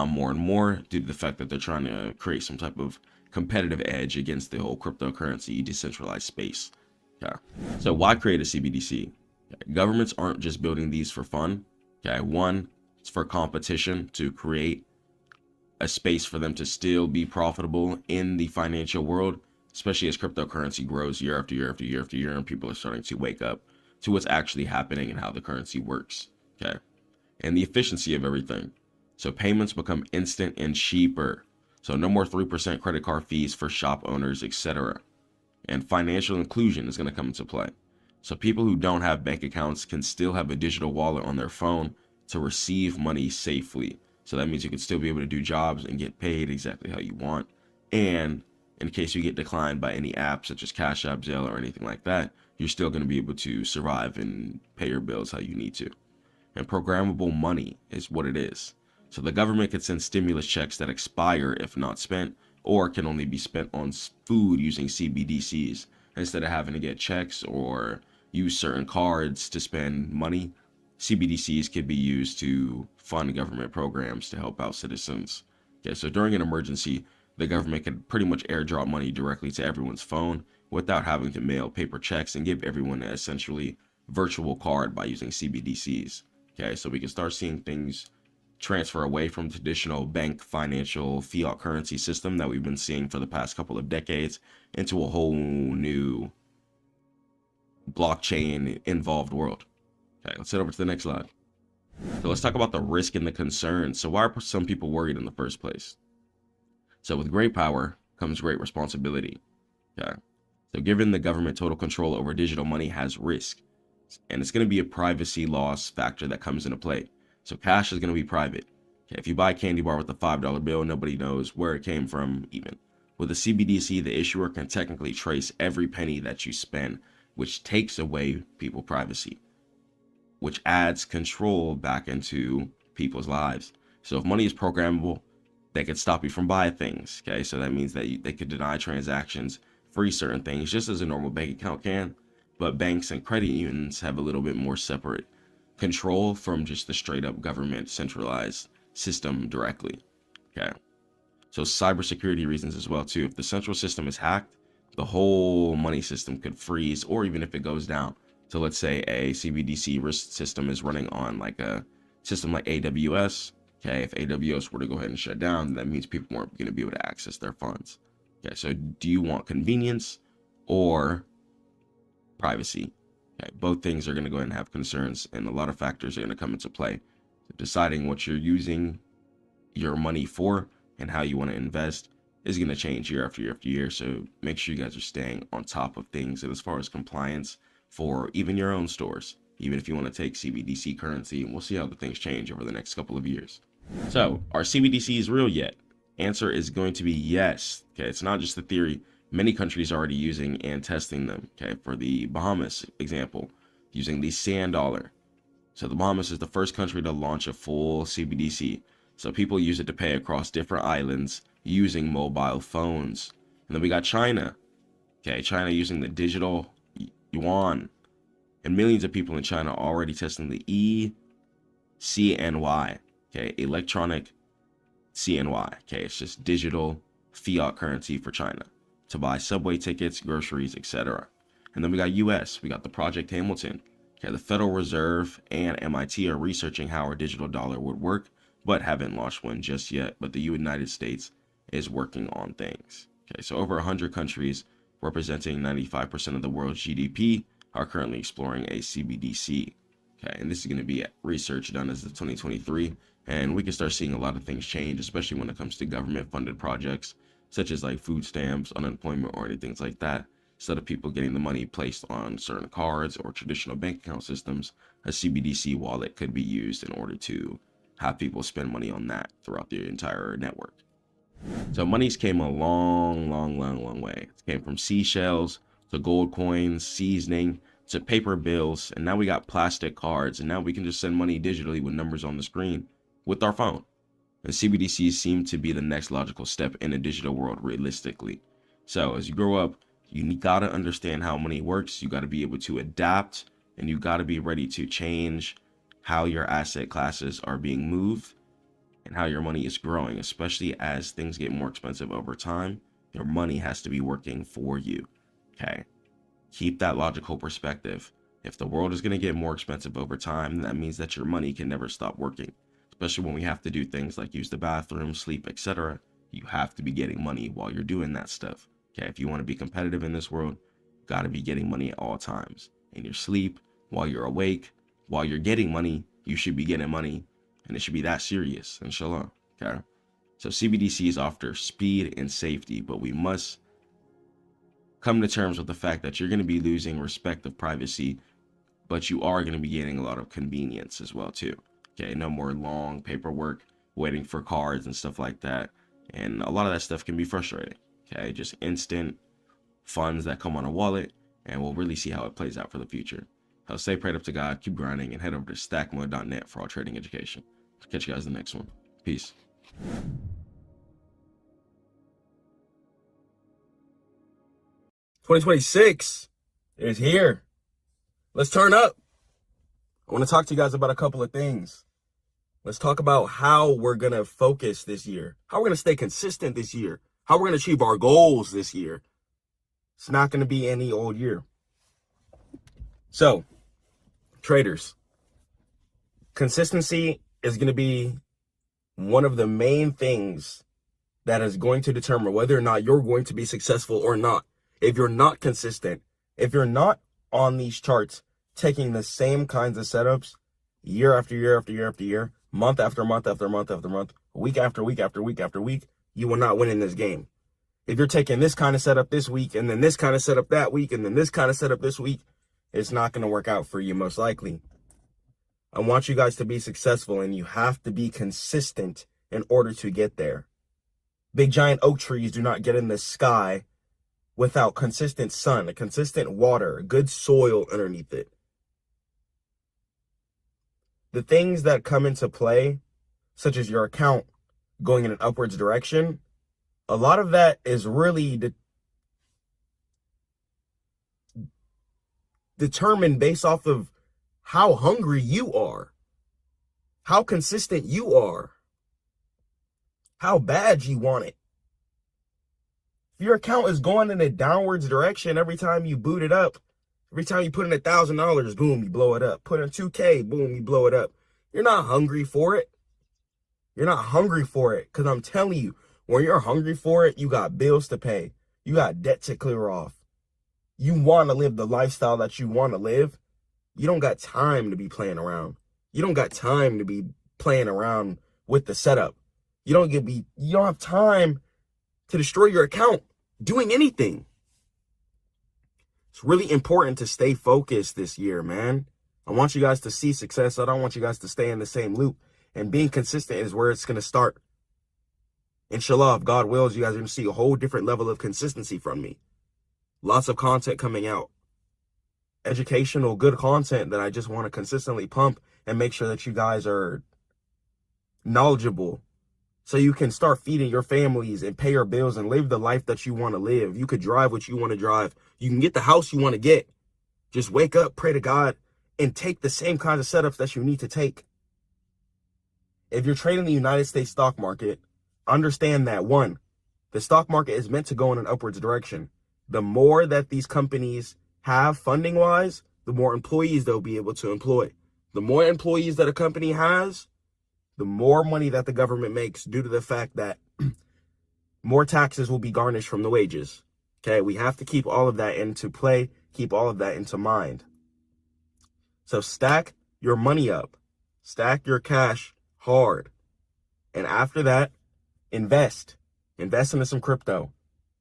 [SPEAKER 2] more and more due to the fact that they're trying to create some type of competitive edge against the whole cryptocurrency decentralized space. Okay. So why create a CBDC? Okay. Governments aren't just building these for fun. Okay. One, it's for competition to create a space for them to still be profitable in the financial world, especially as cryptocurrency grows year after year after year after year, and people are starting to wake up to what's actually happening and how the currency works. Okay. And the efficiency of everything. So payments become instant and cheaper. So no more 3% credit card fees for shop owners, etc. And financial inclusion is going to come into play. So people who don't have bank accounts can still have a digital wallet on their phone to receive money safely. So that means you can still be able to do jobs and get paid exactly how you want. And in case you get declined by any app such as Cash App, Zelle, or anything like that, you're still going to be able to survive and pay your bills how you need to. And programmable money is what it is. So the government could send stimulus checks that expire if not spent, or can only be spent on food using CBDCs. Instead of having to get checks or use certain cards to spend money, CBDCs could be used to fund government programs to help out citizens. Okay, so during an emergency, the government could pretty much airdrop money directly to everyone's phone without having to mail paper checks and give everyone an essentially virtual card by using CBDCs. Okay, so we can start seeing things transfer away from traditional bank financial fiat currency system that we've been seeing for the past couple of decades into a whole new blockchain involved world. Okay, let's head over to the next slide. So let's talk about the risk and the concerns. So why are some people worried in the first place? So with great power comes great responsibility. Okay. So giving the government total control over digital money has risk. And it's going to be a privacy loss factor that comes into play. So cash is going to be private. Okay. If you buy a candy bar with a $5 bill, nobody knows where it came from even. With a CBDC, the issuer can technically trace every penny that you spend, which takes away people's privacy, which adds control back into people's lives. So if money is programmable, they could stop you from buying things. Okay, so that means that they could deny transactions, freeze certain things, just as a normal bank account can. But banks and credit unions have a little bit more separate control from just the straight up government centralized system directly. Okay, so cybersecurity reasons as well too. If the central system is hacked, the whole money system could freeze, or even if it goes down. So let's say a CBDC risk system is running on like a system like AWS. Okay, if AWS were to go ahead and shut down, that means people weren't going to be able to access their funds. Okay, so do you want convenience or privacy? Okay, both things are going to go ahead and have concerns, and a lot of factors are going to come into play. So deciding what you're using your money for and how you want to invest is going to change year after year after year. So make sure you guys are staying on top of things. And as far as compliance for even your own stores, even if you want to take CBDC currency, and we'll see how the things change over the next couple of years. So are CBDCs real yet? Answer is going to be yes. Okay, it's not just a theory. Many countries are already using and testing them. Okay, for the Bahamas example, using the sand dollar. So the Bahamas is the first country to launch a full CBDC. So people use it to pay across different islands using mobile phones. And then we got China. Okay, China using the digital yuan. And millions of people in China are already testing the eCNY. Okay, electronic CNY. Okay, it's just digital fiat currency for China to buy subway tickets, groceries, etc. And then we got US. We got the Project Hamilton. Okay, the Federal Reserve and MIT are researching how our digital dollar would work, but haven't launched one just yet. But the United States is working on things. Okay, so over 100 countries representing 95% of the world's GDP are currently exploring a CBDC. Okay, and this is going to be research done as of 2023, and we can start seeing a lot of things change, especially when it comes to government-funded projects, such as like food stamps, unemployment, or anything like that. Instead of people getting the money placed on certain cards or traditional bank account systems, a CBDC wallet could be used in order to have people spend money on that throughout the entire network. So monies came a long way. It came from seashells to gold coins, seasoning, to paper bills, and now we got plastic cards, and now we can just send money digitally with numbers on the screen with our phone. And CBDCs seem to be the next logical step in a digital world, realistically. So as you grow up, you gotta understand how money works. You gotta be able to adapt, and you gotta be ready to change how your asset classes are being moved and how your money is growing, especially as things get more expensive over time. Your money has to be working for you. Okay. Keep that logical perspective. If the world is going to get more expensive over time, that means that your money can never stop working, especially when we have to do things like use the bathroom, sleep, etc. You have to be getting money while you're doing that stuff. Okay. If you want to be competitive in this world, you got to be getting money at all times. In your sleep, while you're awake, while you're getting money, you should be getting money, and it should be that serious, inshallah. Okay. So CBDCs offer speed and safety, but we must come to terms with the fact that you're going to be losing respect of privacy, but you are going to be getting a lot of convenience as well too. Okay, no more long paperwork, waiting for cards and stuff like that. And a lot of that stuff can be frustrating. Okay, just instant funds that come on a wallet, and we'll really see how it plays out for the future. So stay prayed up to God, keep grinding, and head over to stackmode.net for all trading education. Catch you guys in the next one. Peace.
[SPEAKER 3] 2026 is here. Let's turn up. I want to talk to you guys about a couple of things. Let's talk about how we're going to focus this year, how we're going to stay consistent this year, how we're going to achieve our goals this year. It's not going to be any old year. So, traders, consistency is going to be one of the main things that is going to determine whether or not you're going to be successful or not. If you're not consistent, if you're not on these charts, taking the same kinds of setups year after year after year after year, month after month after month after month, week after week after week after week, you will not win in this game. If you're taking this kind of setup this week and then this kind of setup that week and then this kind of setup this week, it's not going to work out for you most likely. I want you guys to be successful, and you have to be consistent in order to get there. Big giant oak trees do not get in the sky without consistent sun, a consistent water, good soil underneath it. The things that come into play, such as your account going in an upwards direction, a lot of that is really determined based off of how hungry you are, how consistent you are, how bad you want it. If your account is going in a downwards direction every time you boot it up, every time you put in $1,000, boom, you blow it up. Put in $2K, boom, you blow it up. You're not hungry for it. You're not hungry for it, because I'm telling you, when you're hungry for it, you got bills to pay. You got debt to clear off. You want to live the lifestyle that you want to live. You don't got time to be playing around. You don't got time to be playing around with the setup. You don't have time to destroy your account doing anything. It's really important to stay focused this year, man. I want you guys to see success. I don't want you guys to stay in the same loop. And being consistent is where it's going to start. Inshallah, if God wills, you guys are going to see a whole different level of consistency from me. Lots of content coming out. Educational, good content that I just want to consistently pump and make sure that you guys are knowledgeable, so you can start feeding your families and pay your bills and live the life that you want to live. You could drive what you want to drive. You can get the house you want to get. Just wake up, pray to God, and take the same kinds of setups that you need to take. If you're trading the United States stock market, understand that, one, the stock market is meant to go in an upwards direction. The more that these companies have funding-wise, the more employees they'll be able to employ. The more employees that a company has, the more money that the government makes, due to the fact that more taxes will be garnished from the wages. Okay, we have to keep all of that into play, keep all of that into mind. So stack your money up, stack your cash hard. And after that, invest. Invest into some crypto,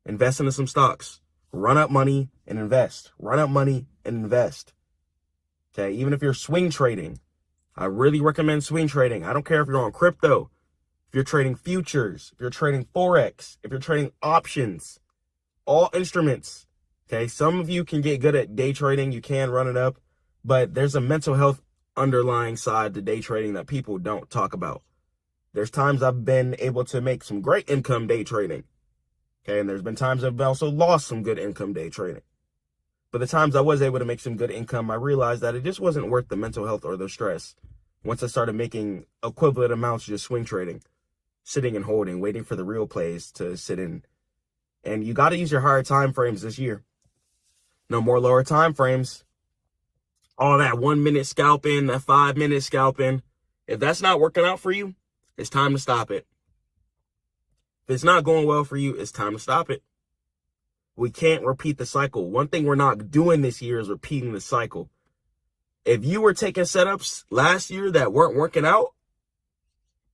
[SPEAKER 3] invest into some stocks, run up money and invest, run up money and invest. Okay, even if you're swing trading, I really recommend swing trading. I don't care if you're on crypto, if you're trading futures, if you're trading Forex, if you're trading options, all instruments. Okay, some of you can get good at day trading. You can run it up, but there's a mental health underlying side to day trading that people don't talk about. There's times I've been able to make some great income day trading. Okay, and there's been times I've also lost some good income day trading. But the times I was able to make some good income, I realized that it just wasn't worth the mental health or the stress. Once I started making equivalent amounts just swing trading, sitting and holding, waiting for the real plays to sit in. And you got to use your higher time frames this year. No more lower time frames. All that 1 minute scalping, that 5 minute scalping. If that's not working out for you, it's time to stop it. If it's not going well for you, it's time to stop it. We can't repeat the cycle. One thing we're not doing this year is repeating the cycle. If you were taking setups last year that weren't working out,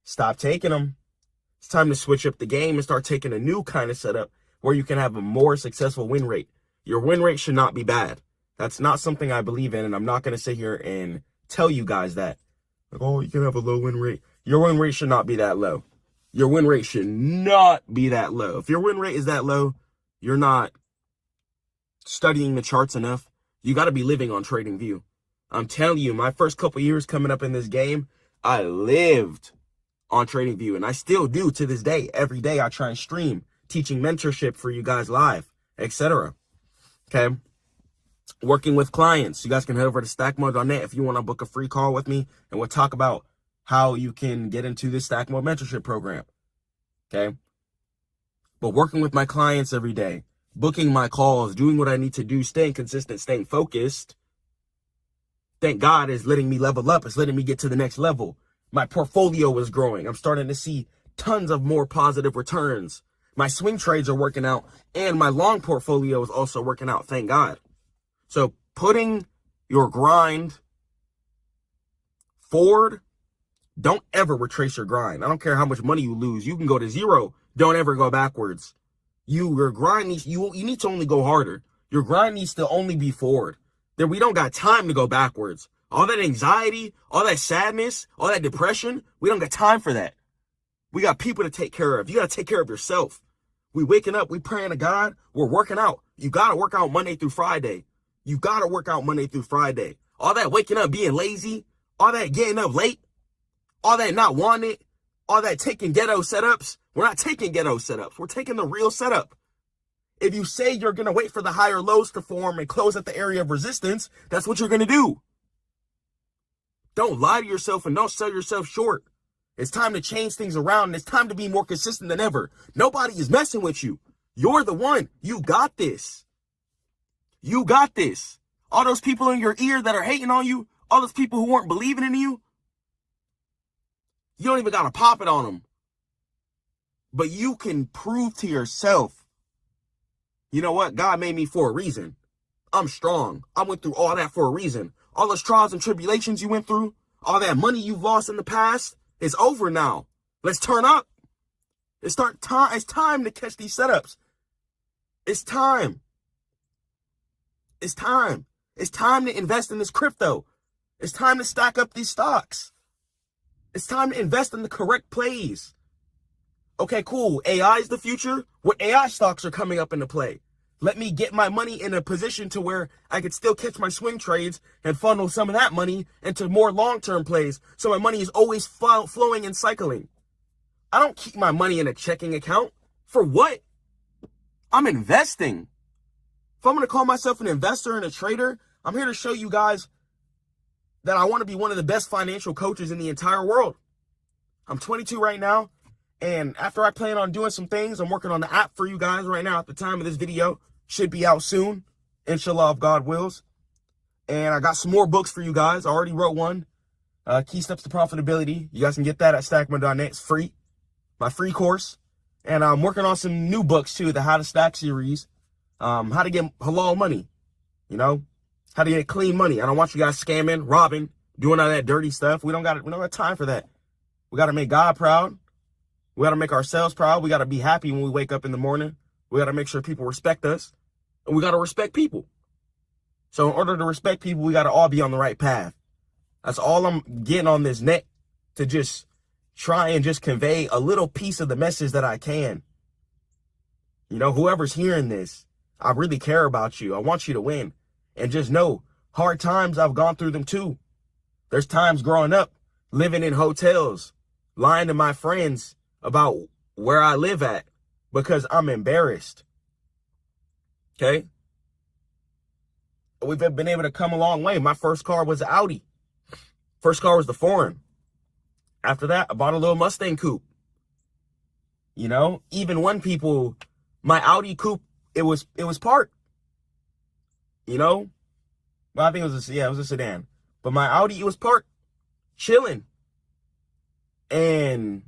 [SPEAKER 3] stop taking them. It's time to switch up the game and start taking a new kind of setup where you can have a more successful win rate. Your win rate should not be bad. That's not something I believe in, and I'm not going to sit here and tell you guys that. Like, oh, you can have a low win rate. Your win rate should not be that low. Your win rate should not be that low. If your win rate is that low, you're not studying the charts enough. You got to be living on TradingView. I'm telling you, my first couple years coming up in this game, I lived on TradingView, and I still do to this day. Every day I try and stream, teaching mentorship for you guys live, etc. Okay? Working with clients. You guys can head over to Stackmode.net if you want to book a free call with me, and we'll talk about how you can get into this Stackmode mentorship program. Okay? But working with my clients every day, booking my calls, doing what I need to do, staying consistent, staying focused, thank God, is letting me level up. It's letting me get to the next level. My portfolio is growing. I'm starting to see tons of more positive returns. My swing trades are working out, and my long portfolio is also working out, thank God. So putting your grind forward, don't ever retrace your grind. I don't care how much money you lose. You can go to zero. Don't ever go backwards. Your grind needs, you need to only go harder. Your grind needs to only be forward. That we don't got time to go backwards. All that anxiety, all that sadness, all that depression, we don't got time for that. We got people to take care of. You got to take care of yourself. We waking up, we praying to God, we're working out. You got to work out Monday through Friday. You got to work out Monday through Friday. All that waking up, being lazy, all that getting up late, all that not wanting it, all that taking ghetto setups. We're not taking ghetto setups. We're taking the real setup. If you say you're going to wait for the higher lows to form and close at the area of resistance, that's what you're going to do. Don't lie to yourself and don't sell yourself short. It's time to change things around, and it's time to be more consistent than ever. Nobody is messing with you. You're the one. You got this. You got this. All those people in your ear that are hating on you, all those people who weren't believing in you, you don't even got to pop it on them. But you can prove to yourself, you know what? God made me for a reason. I'm strong. I went through all that for a reason. All those trials and tribulations you went through, all that money you've lost in the past, is over now. Let's turn up. It's time to catch these setups. It's time. It's time. It's time to invest in this crypto. It's time to stack up these stocks. It's time to invest in the correct plays. Okay, cool. AI is the future. What AI stocks are coming up into play? Let me get my money in a position to where I could still catch my swing trades and funnel some of that money into more long-term plays. So my money is always flowing and cycling. I don't keep my money in a checking account. For what? I'm investing. If I'm going to call myself an investor and a trader, I'm here to show you guys that I want to be one of the best financial coaches in the entire world. I'm 22 right now. And after I plan on doing some things, I'm working on the app for you guys right now at the time of this video. Should be out soon, inshallah, if God wills. And I got some more books for you guys. I already wrote one, Key Steps to Profitability. You guys can get that at Stackmode.net. It's free, my free course. And I'm working on some new books too, the How to Stack series. How to get halal money, you know, how to get clean money. I don't want you guys scamming, robbing, doing all that dirty stuff. We don't got time for that. We got to make God proud. We got to make ourselves proud. We got to be happy when we wake up in the morning. We got to make sure people respect us, and we got to respect people. So in order to respect people, we got to all be on the right path. That's all I'm getting on this net, to just try and just convey a little piece of the message that I can. You know, whoever's hearing this, I really care about you. I want you to win. And just know, hard times, I've gone through them too. There's times growing up, living in hotels, lying to my friends about where I live at because I'm embarrassed. Okay? We've been able to come a long way. My first car was an Audi. First car was the Foreign. After that, I bought a little Mustang coupe. You know, even when people, my Audi coupe, it was parked. You know, well, I think it was a sedan. But my Audi, it was parked, chilling. And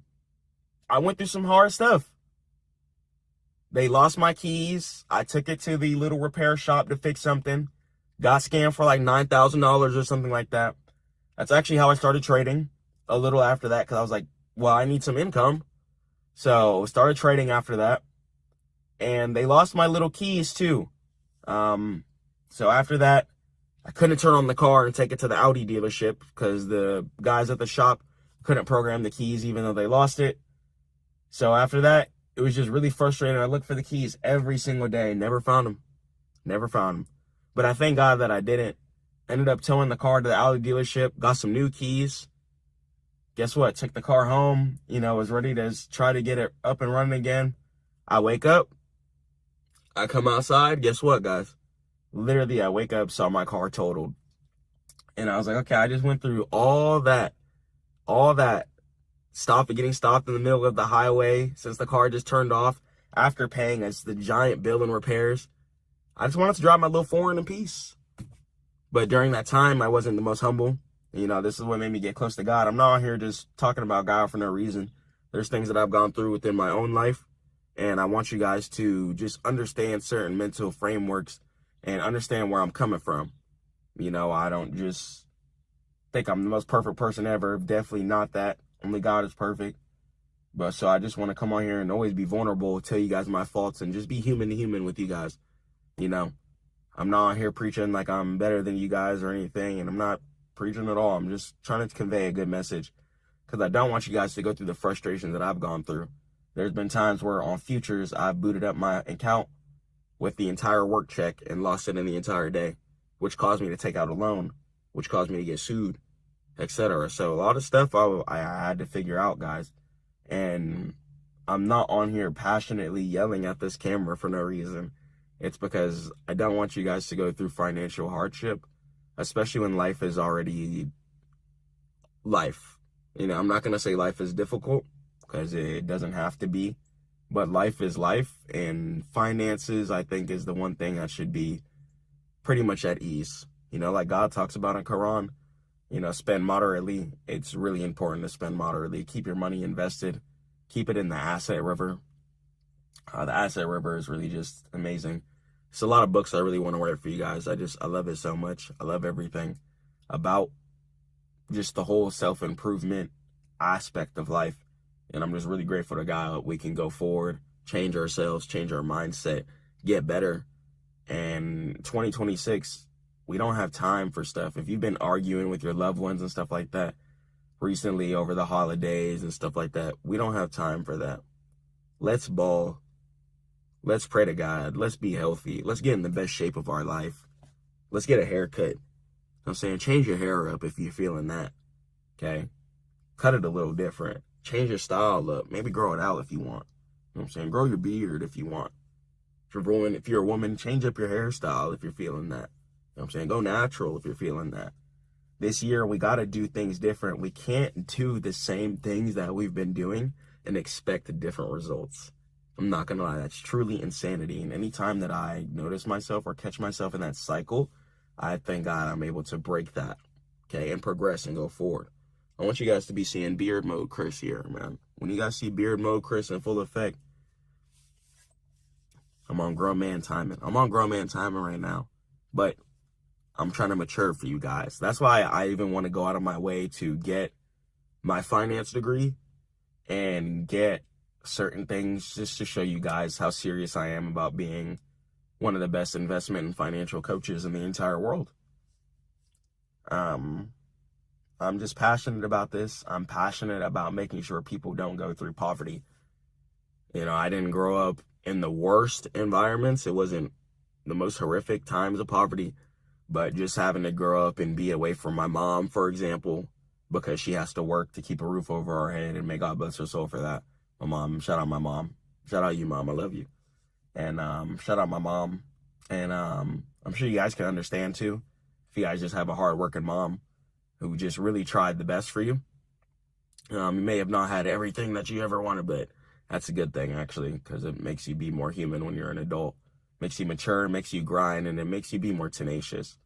[SPEAKER 3] I went through some hard stuff. They lost my keys. I took it to the little repair shop to fix something. Got scammed for like $9,000 or something like that. That's actually how I started trading a little after that, because I was like, well, I need some income. So started trading after that. And they lost my little keys too. So after that, I couldn't turn on the car and take it to the Audi dealership because the guys at the shop couldn't program the keys even though they lost it. So after that, it was just really frustrating. I looked for the keys every single day. Never found them. Never found them. But I thank God that I didn't. Ended up towing the car to the Audi dealership. Got some new keys. Guess what? Took the car home. You know, was ready to try to get it up and running again. I wake up. I come outside. Guess what, guys? Literally, I wake up, saw my car totaled. And I was like, okay, I just went through all that. Getting stopped in the middle of the highway since the car just turned off after paying us the giant bill in repairs. I just wanted to drive my little Foreign in peace. But during that time, I wasn't the most humble. You know, this is what made me get close to God. I'm not out here just talking about God for no reason. There's things that I've gone through within my own life. And I want you guys to just understand certain mental frameworks and understand where I'm coming from. You know, I don't just think I'm the most perfect person ever. Definitely not that. Only God is perfect. But so I just want to come on here and always be vulnerable, tell you guys my faults, and just be human to human with you guys. You know, I'm not here preaching like I'm better than you guys or anything, and I'm not preaching at all. I'm just trying to convey a good message because I don't want you guys to go through the frustration that I've gone through. There's been times where on futures, I've booted up my account with the entire work check and lost it in the entire day, which caused me to take out a loan, which caused me to get sued, etc. So a lot of stuff I had to figure out, guys. And I'm not on here passionately yelling at this camera for no reason. It's because I don't want you guys to go through financial hardship, especially when life is already life. You know, I'm not going to say life is difficult because it doesn't have to be, but life is life, and finances, I think, is the one thing that should be pretty much at ease. You know, like God talks about in Quran, you know, spend moderately. It's really important to spend moderately. Keep your money invested. Keep it in the asset river. The asset river is really just amazing. It's a lot of books I really want to write for you guys. I love it so much. I love everything about just the whole self-improvement aspect of life. And I'm just really grateful to God we can go forward, change ourselves, change our mindset, get better. And 2026, we don't have time for stuff. If you've been arguing with your loved ones and stuff like that recently over the holidays and stuff like that, we don't have time for that. Let's ball. Let's pray to God. Let's be healthy. Let's get in the best shape of our life. Let's get a haircut. You know what I'm saying? Change your hair up if you're feeling that. Okay? Cut it a little different. Change your style up. Maybe grow it out if you want. You know what I'm saying? Grow your beard if you want. If you're a woman, change up your hairstyle if you're feeling that. You know what I'm saying? Go natural if you're feeling that. This year, we got to do things different. We can't do the same things that we've been doing and expect different results. I'm not going to lie. That's truly insanity. And anytime that I notice myself or catch myself in that cycle, I thank God I'm able to break that, okay, and progress and go forward. I want you guys to be seeing beard mode Chris here, man. When you guys see beard mode Chris in full effect, I'm on grown man timing. I'm on grown man timing right now, but I'm trying to mature for you guys. That's why I even want to go out of my way to get my finance degree and get certain things just to show you guys how serious I am about being one of the best investment and financial coaches in the entire world. I'm just passionate about this. I'm passionate about making sure people don't go through poverty. You know, I didn't grow up in the worst environments. It wasn't the most horrific times of poverty, but just having to grow up and be away from my mom, for example, because she has to work to keep a roof over her head, and may God bless her soul for that. My mom, shout out my mom. Shout out you, Mom. I love you. And shout out my mom. And I'm sure you guys can understand too, if you guys just have a hard-working mom who just really tried the best for you. You may have not had everything that you ever wanted, but that's a good thing, actually, because it makes you be more human when you're an adult. Makes you mature, makes you grind, and it makes you be more tenacious.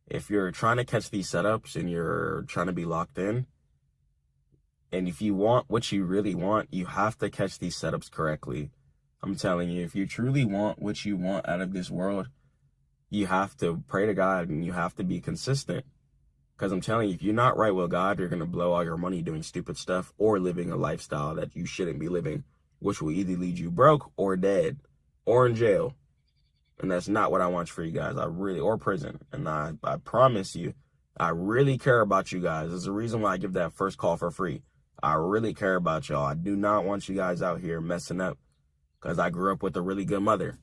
[SPEAKER 3] If you're trying to catch these setups and you're trying to be locked in, and if you want what you really want, you have to catch these setups correctly. I'm telling you, if you truly want what you want out of this world, you have to pray to God and you have to be consistent. Because I'm telling you, if you're not right with God, you're going to blow all your money doing stupid stuff or living a lifestyle that you shouldn't be living, which will either lead you broke or dead or in jail. And that's not what I want for you guys. Or prison. And I promise you, I really care about you guys. There's a reason why I give that first call for free. I really care about y'all. I do not want you guys out here messing up, because I grew up with a really good mother.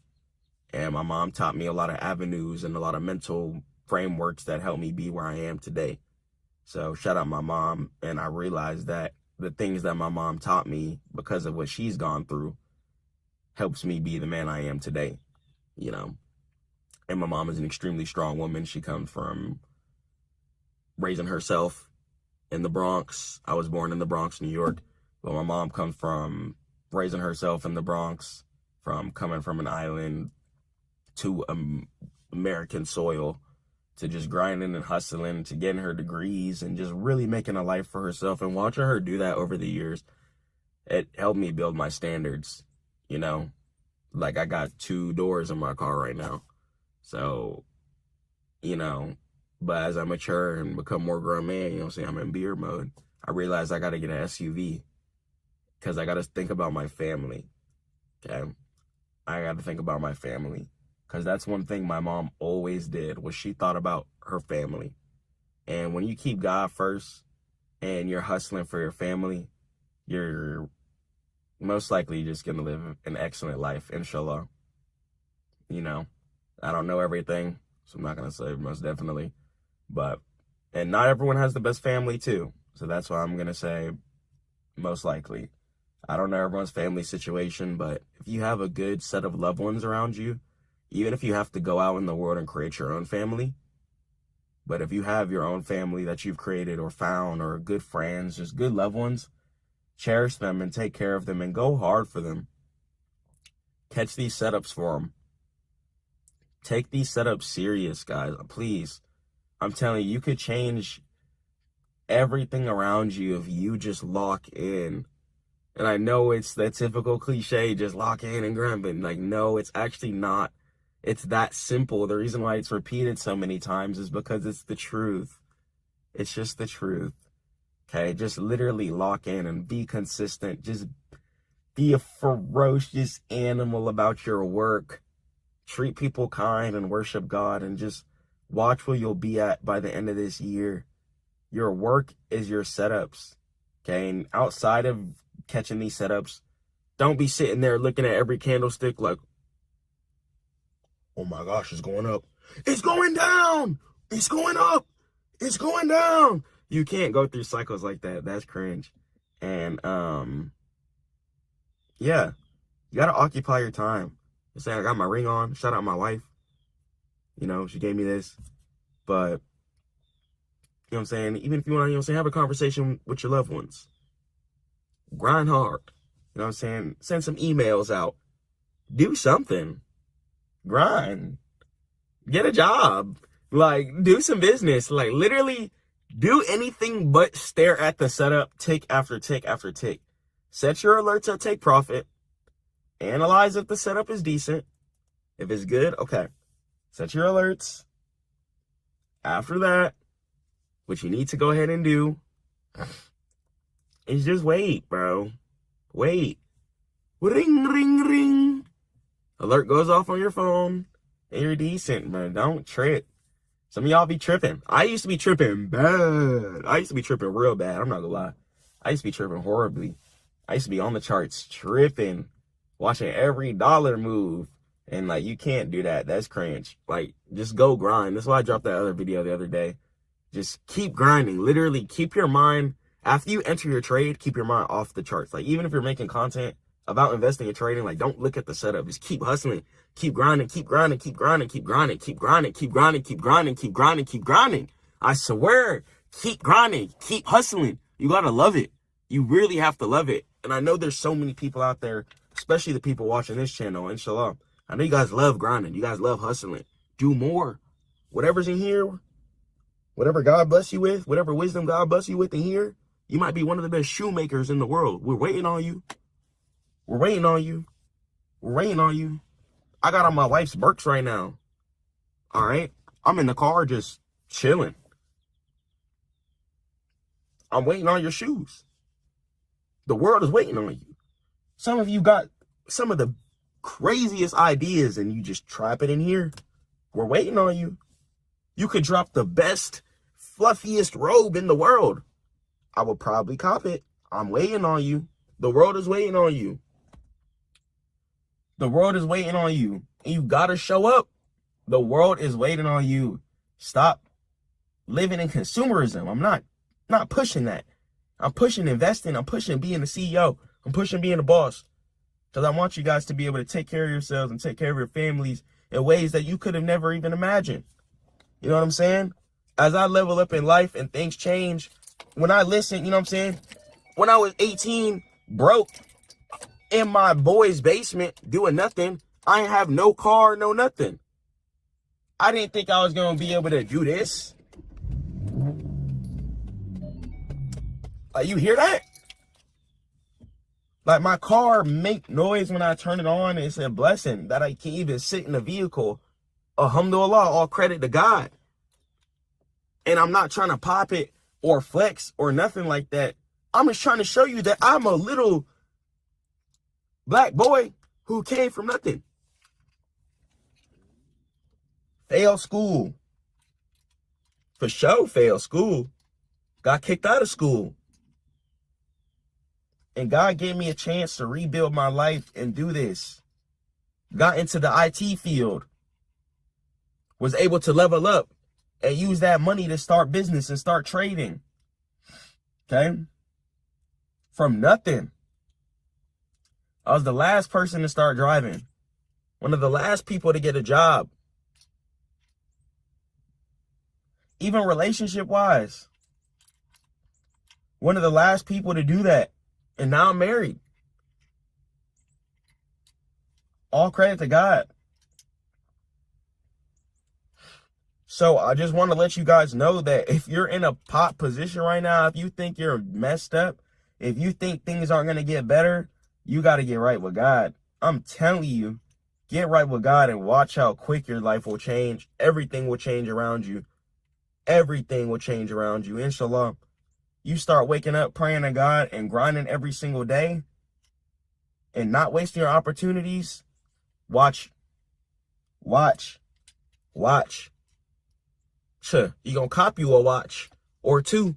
[SPEAKER 3] And my mom taught me a lot of avenues and a lot of mental frameworks that helped me be where I am today. So shout out my mom. And I realized that the things that my mom taught me, because of what she's gone through, helps me be the man I am today, you know. And my mom is an extremely strong woman. She comes from raising herself in the Bronx. I was born in the Bronx, New York. But my mom comes from raising herself in the Bronx, from coming from an island to American soil, to just grinding and hustling, to getting her degrees and just really making a life for herself. And watching her do that over the years, it helped me build my standards, you know. Like, I got 2 doors in my car right now. So, you know, but as I mature and become more grown man, you know what I'm saying, I'm in beard mode. I realized I got to get an SUV because I got to think about my family, okay? I got to think about my family, because that's one thing my mom always did, was she thought about her family. And when you keep God first and you're hustling for your family, you're most likely just going to live an excellent life, inshallah. You know, I don't know everything, so I'm not going to say most definitely. But, and not everyone has the best family too. So that's why I'm going to say most likely. I don't know everyone's family situation, but if you have a good set of loved ones around you, even if you have to go out in the world and create your own family, but if you have your own family that you've created or found, or good friends, just good loved ones, cherish them and take care of them and go hard for them. Catch these setups for them. Take these setups serious, guys, please. I'm telling you, you could change everything around you if you just lock in. And I know it's that typical cliche, just lock in and grind, but like, no, it's actually not. It's that simple. The reason why it's repeated so many times is because it's the truth. It's just the truth. Okay, just literally lock in and be consistent. Just be a ferocious animal about your work. Treat people kind and worship God, and just watch where you'll be at by the end of this year. Your work is your setups. Okay, and outside of catching these setups, don't be sitting there looking at every candlestick like, oh my gosh, it's going up. It's going down. It's going up. It's going down. You can't go through cycles like that. That's cringe. And, yeah, you got to occupy your time. You say, I got my ring on. Shout out my wife. You know, she gave me this. But, you know what I'm saying? Even if you want to, you know what I'm saying, have a conversation with your loved ones. Grind hard. You know what I'm saying? Send some emails out. Do something. Grind. Get a job. Like, do some business. Like, literally do anything but stare at the setup tick after tick after tick. Set your alerts at take profit. Analyze if the setup is decent. If it's good, okay. Set your alerts. After that, what you need to go ahead and do is just wait, bro. Wait. Ring, ring, ring. Alert goes off on your phone, and you're decent, bro. Don't trip. Some of y'all be tripping. I used to be tripping bad. I used to be tripping real bad. I'm not gonna lie. I used to be tripping horribly. I used to be on the charts tripping, watching every dollar move. And, like, you can't do that. That's cringe. Like, just go grind. That's why I dropped that other video the other day. Just keep grinding. Literally keep your mind, after you enter your trade, keep your mind off the charts. Like, even if you're making content about investing and trading, like, don't look at the setup. Just keep hustling, keep grinding, keep grinding, keep grinding, keep grinding, keep grinding, keep grinding, keep grinding, keep grinding, keep grinding. I swear, keep grinding, keep hustling. You gotta love it. You really have to love it. And I know there's so many people out there, especially the people watching this channel, inshallah. I know you guys love grinding. You guys love hustling. Do more. Whatever's in here, whatever God bless you with, whatever wisdom God bless you with in here, you might be one of the best shoemakers in the world. We're waiting on you. We're waiting on you. We're waiting on you. I got on my wife's Birks right now. All right? I'm in the car just chilling. I'm waiting on your shoes. The world is waiting on you. Some of you got some of the craziest ideas and you just trap it in here. We're waiting on you. You could drop the best, fluffiest robe in the world. I will probably cop it. I'm waiting on you. The world is waiting on you. The world is waiting on you. And you gotta show up. The world is waiting on you. Stop living in consumerism. I'm not pushing that. I'm pushing investing. I'm pushing being the CEO. I'm pushing being the boss. Because I want you guys to be able to take care of yourselves and take care of your families in ways that you could have never even imagined. You know what I'm saying? As I level up in life and things change, when I listen, you know what I'm saying? When I was 18, broke, in my boy's basement, doing nothing, I ain't have no car, no nothing. I didn't think I was going to be able to do this. Like, you hear that? Like, my car make noise when I turn it on. It's a blessing that I can even sit in a vehicle. Alhamdulillah, all credit to God. And I'm not trying to pop it or flex or nothing like that. I'm just trying to show you that I'm a little black boy who came from nothing. Failed school. For sure, failed school. Got kicked out of school. And God gave me a chance to rebuild my life and do this. Got into the IT field. Was able to level up and use that money to start business and start trading. Okay? From nothing. I was the last person to start driving. One of the last people to get a job. Even relationship-wise. One of the last people to do that. And now I'm married. All credit to God. So I just want to let you guys know that if you're in a pot position right now, if you think you're messed up, if you think things aren't going to get better, you got to get right with God. I'm telling you, get right with God and watch how quick your life will change. Everything will change around you. Everything will change around you, inshallah. You start waking up, praying to God and grinding every single day and not wasting your opportunities. Watch. Watch. Watch. Sure, you gonna cop you a watch or 2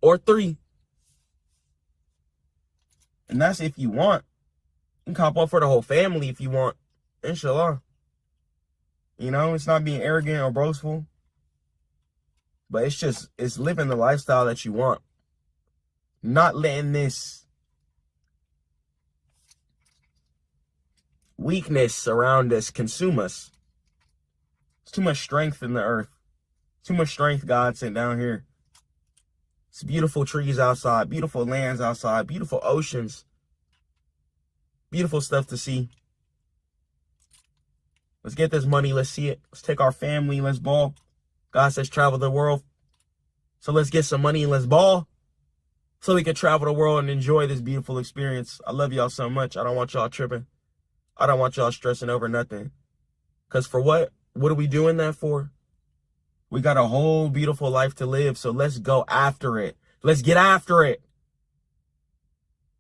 [SPEAKER 3] or 3. And that's if you want. You can cop one for the whole family if you want. Inshallah. You know, it's not being arrogant or boastful. But it's living the lifestyle that you want. Not letting this weakness around us consume us. It's too much strength in the earth. Too much strength God sent down here. It's beautiful trees outside, beautiful lands outside, beautiful oceans. Beautiful stuff to see. Let's get this money. Let's see it. Let's take our family. Let's ball. God says travel the world. So let's get some money and let's ball. So we can travel the world and enjoy this beautiful experience. I love y'all so much. I don't want y'all tripping. I don't want y'all stressing over nothing. Because for what? What are we doing that for? We got a whole beautiful life to live. So let's go after it. Let's get after it.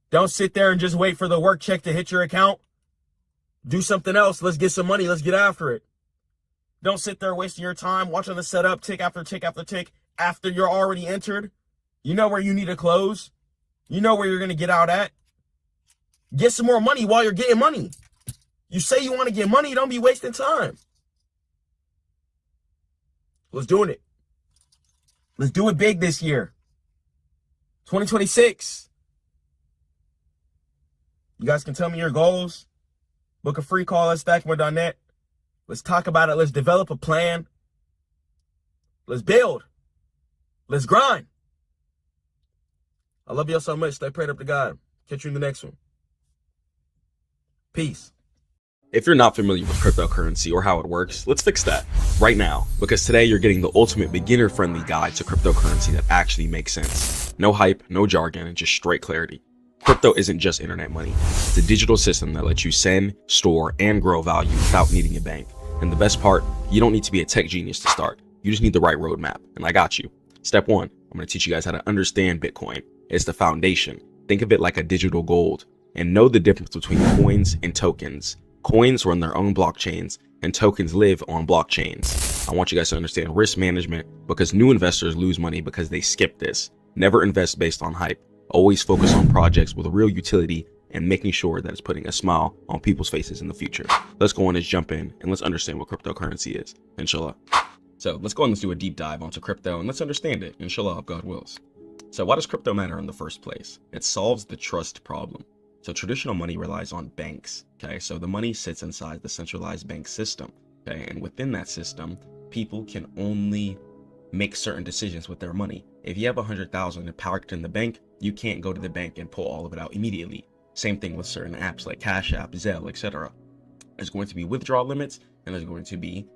[SPEAKER 3] Don't sit there and just wait for the work check to hit your account. Do something else. Let's get some money. Let's get after it. Don't sit there wasting your time watching the setup tick after tick after tick after you're already entered. You know where you need to close. You know where you're going to get out at. Get some more money while you're getting money. You say you want to get money, don't be wasting time. Let's do it. Let's do it big this year. 2026. You guys can tell me your goals. Book a free call at stackmode.net. Let's talk about it. Let's develop a plan. Let's build. Let's grind. I love y'all so much. Stay prayed up to God. Catch you in the next one. Peace.
[SPEAKER 4] If you're not familiar with cryptocurrency or how it works, let's fix that right now, because today you're getting the ultimate beginner-friendly guide to cryptocurrency that actually makes sense. No hype, no jargon, and just straight clarity. Crypto isn't just internet money. It's a digital system that lets you send, store, and grow value without needing a bank. And the best part, you don't need to be a tech genius to start. You just need the right roadmap, and I got you. Step 1, I'm going to teach you guys how to understand Bitcoin. It's the foundation. Think of it like a digital gold, and know the difference between coins and tokens. Coins run their own blockchains, and tokens live on blockchains. I want you guys to understand risk management, because new investors lose money because they skip this. Never invest based on hype. Always focus on projects with real utility and making sure that it's putting a smile on people's faces in the future. Let's go on, let's jump in, and let's understand what cryptocurrency is, inshallah. So let's go and let's do a deep dive onto crypto, and let's understand it, inshallah, if God wills. So why does crypto matter in the first place? It solves the trust problem. So traditional money relies on banks, okay? So the money sits inside the centralized bank system, okay? And within that system, people can only make certain decisions with their money. If you have 100,000 parked in the bank, you can't go to the bank and pull all of it out immediately. Same thing with certain apps like Cash App, Zelle, etc. There's going to be withdrawal limits, and there's going to be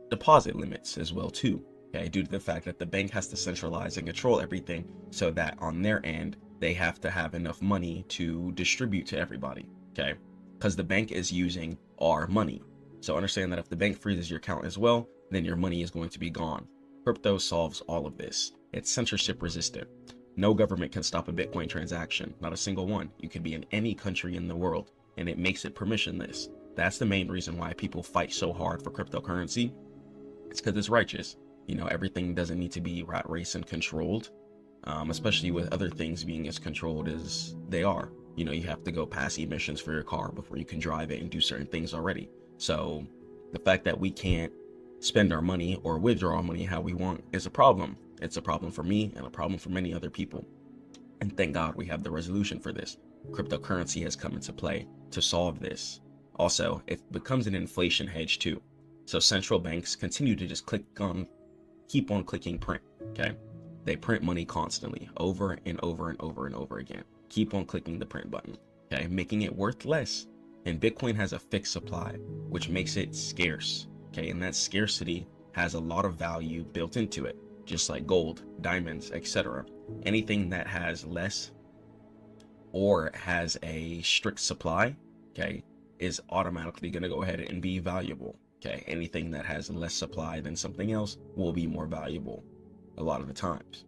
[SPEAKER 4] deposit limits as well too, okay? Due to the fact that the bank has to centralize and control everything, so that on their end, they have to have enough money to distribute to everybody, okay? Because the bank is using our money. So understand that if the bank freezes your account as well, then your money is going to be gone. Crypto solves all of this. It's censorship resistant. No government can stop a Bitcoin transaction, not a single one. You could be in any country in the world, and it makes it permissionless. That's the main reason why people fight so hard for cryptocurrency. It's because it's righteous. You know, everything doesn't need to be rat race and controlled. Especially with other things being as controlled as they are. You know, you have to go pass emissions for your car before you can drive it and do certain things already. So the fact that we can't spend our money or withdraw our money how we want is a problem. It's a problem for me and a problem for many other people. And thank God we have the resolution for this. Cryptocurrency has come into play to solve this. Also, it becomes an inflation hedge too. So central banks continue to just keep on clicking print, okay? They print money constantly, over and over and over and over again. Keep on clicking the print button, okay? Making it worth less. And Bitcoin has a fixed supply, which makes it scarce, okay? And that scarcity has a lot of value built into it, just like gold, diamonds, etc. Anything that has less or has a strict supply, okay, is automatically going to go ahead and be valuable, okay? Anything that has less supply than something else will be more valuable a lot of the times.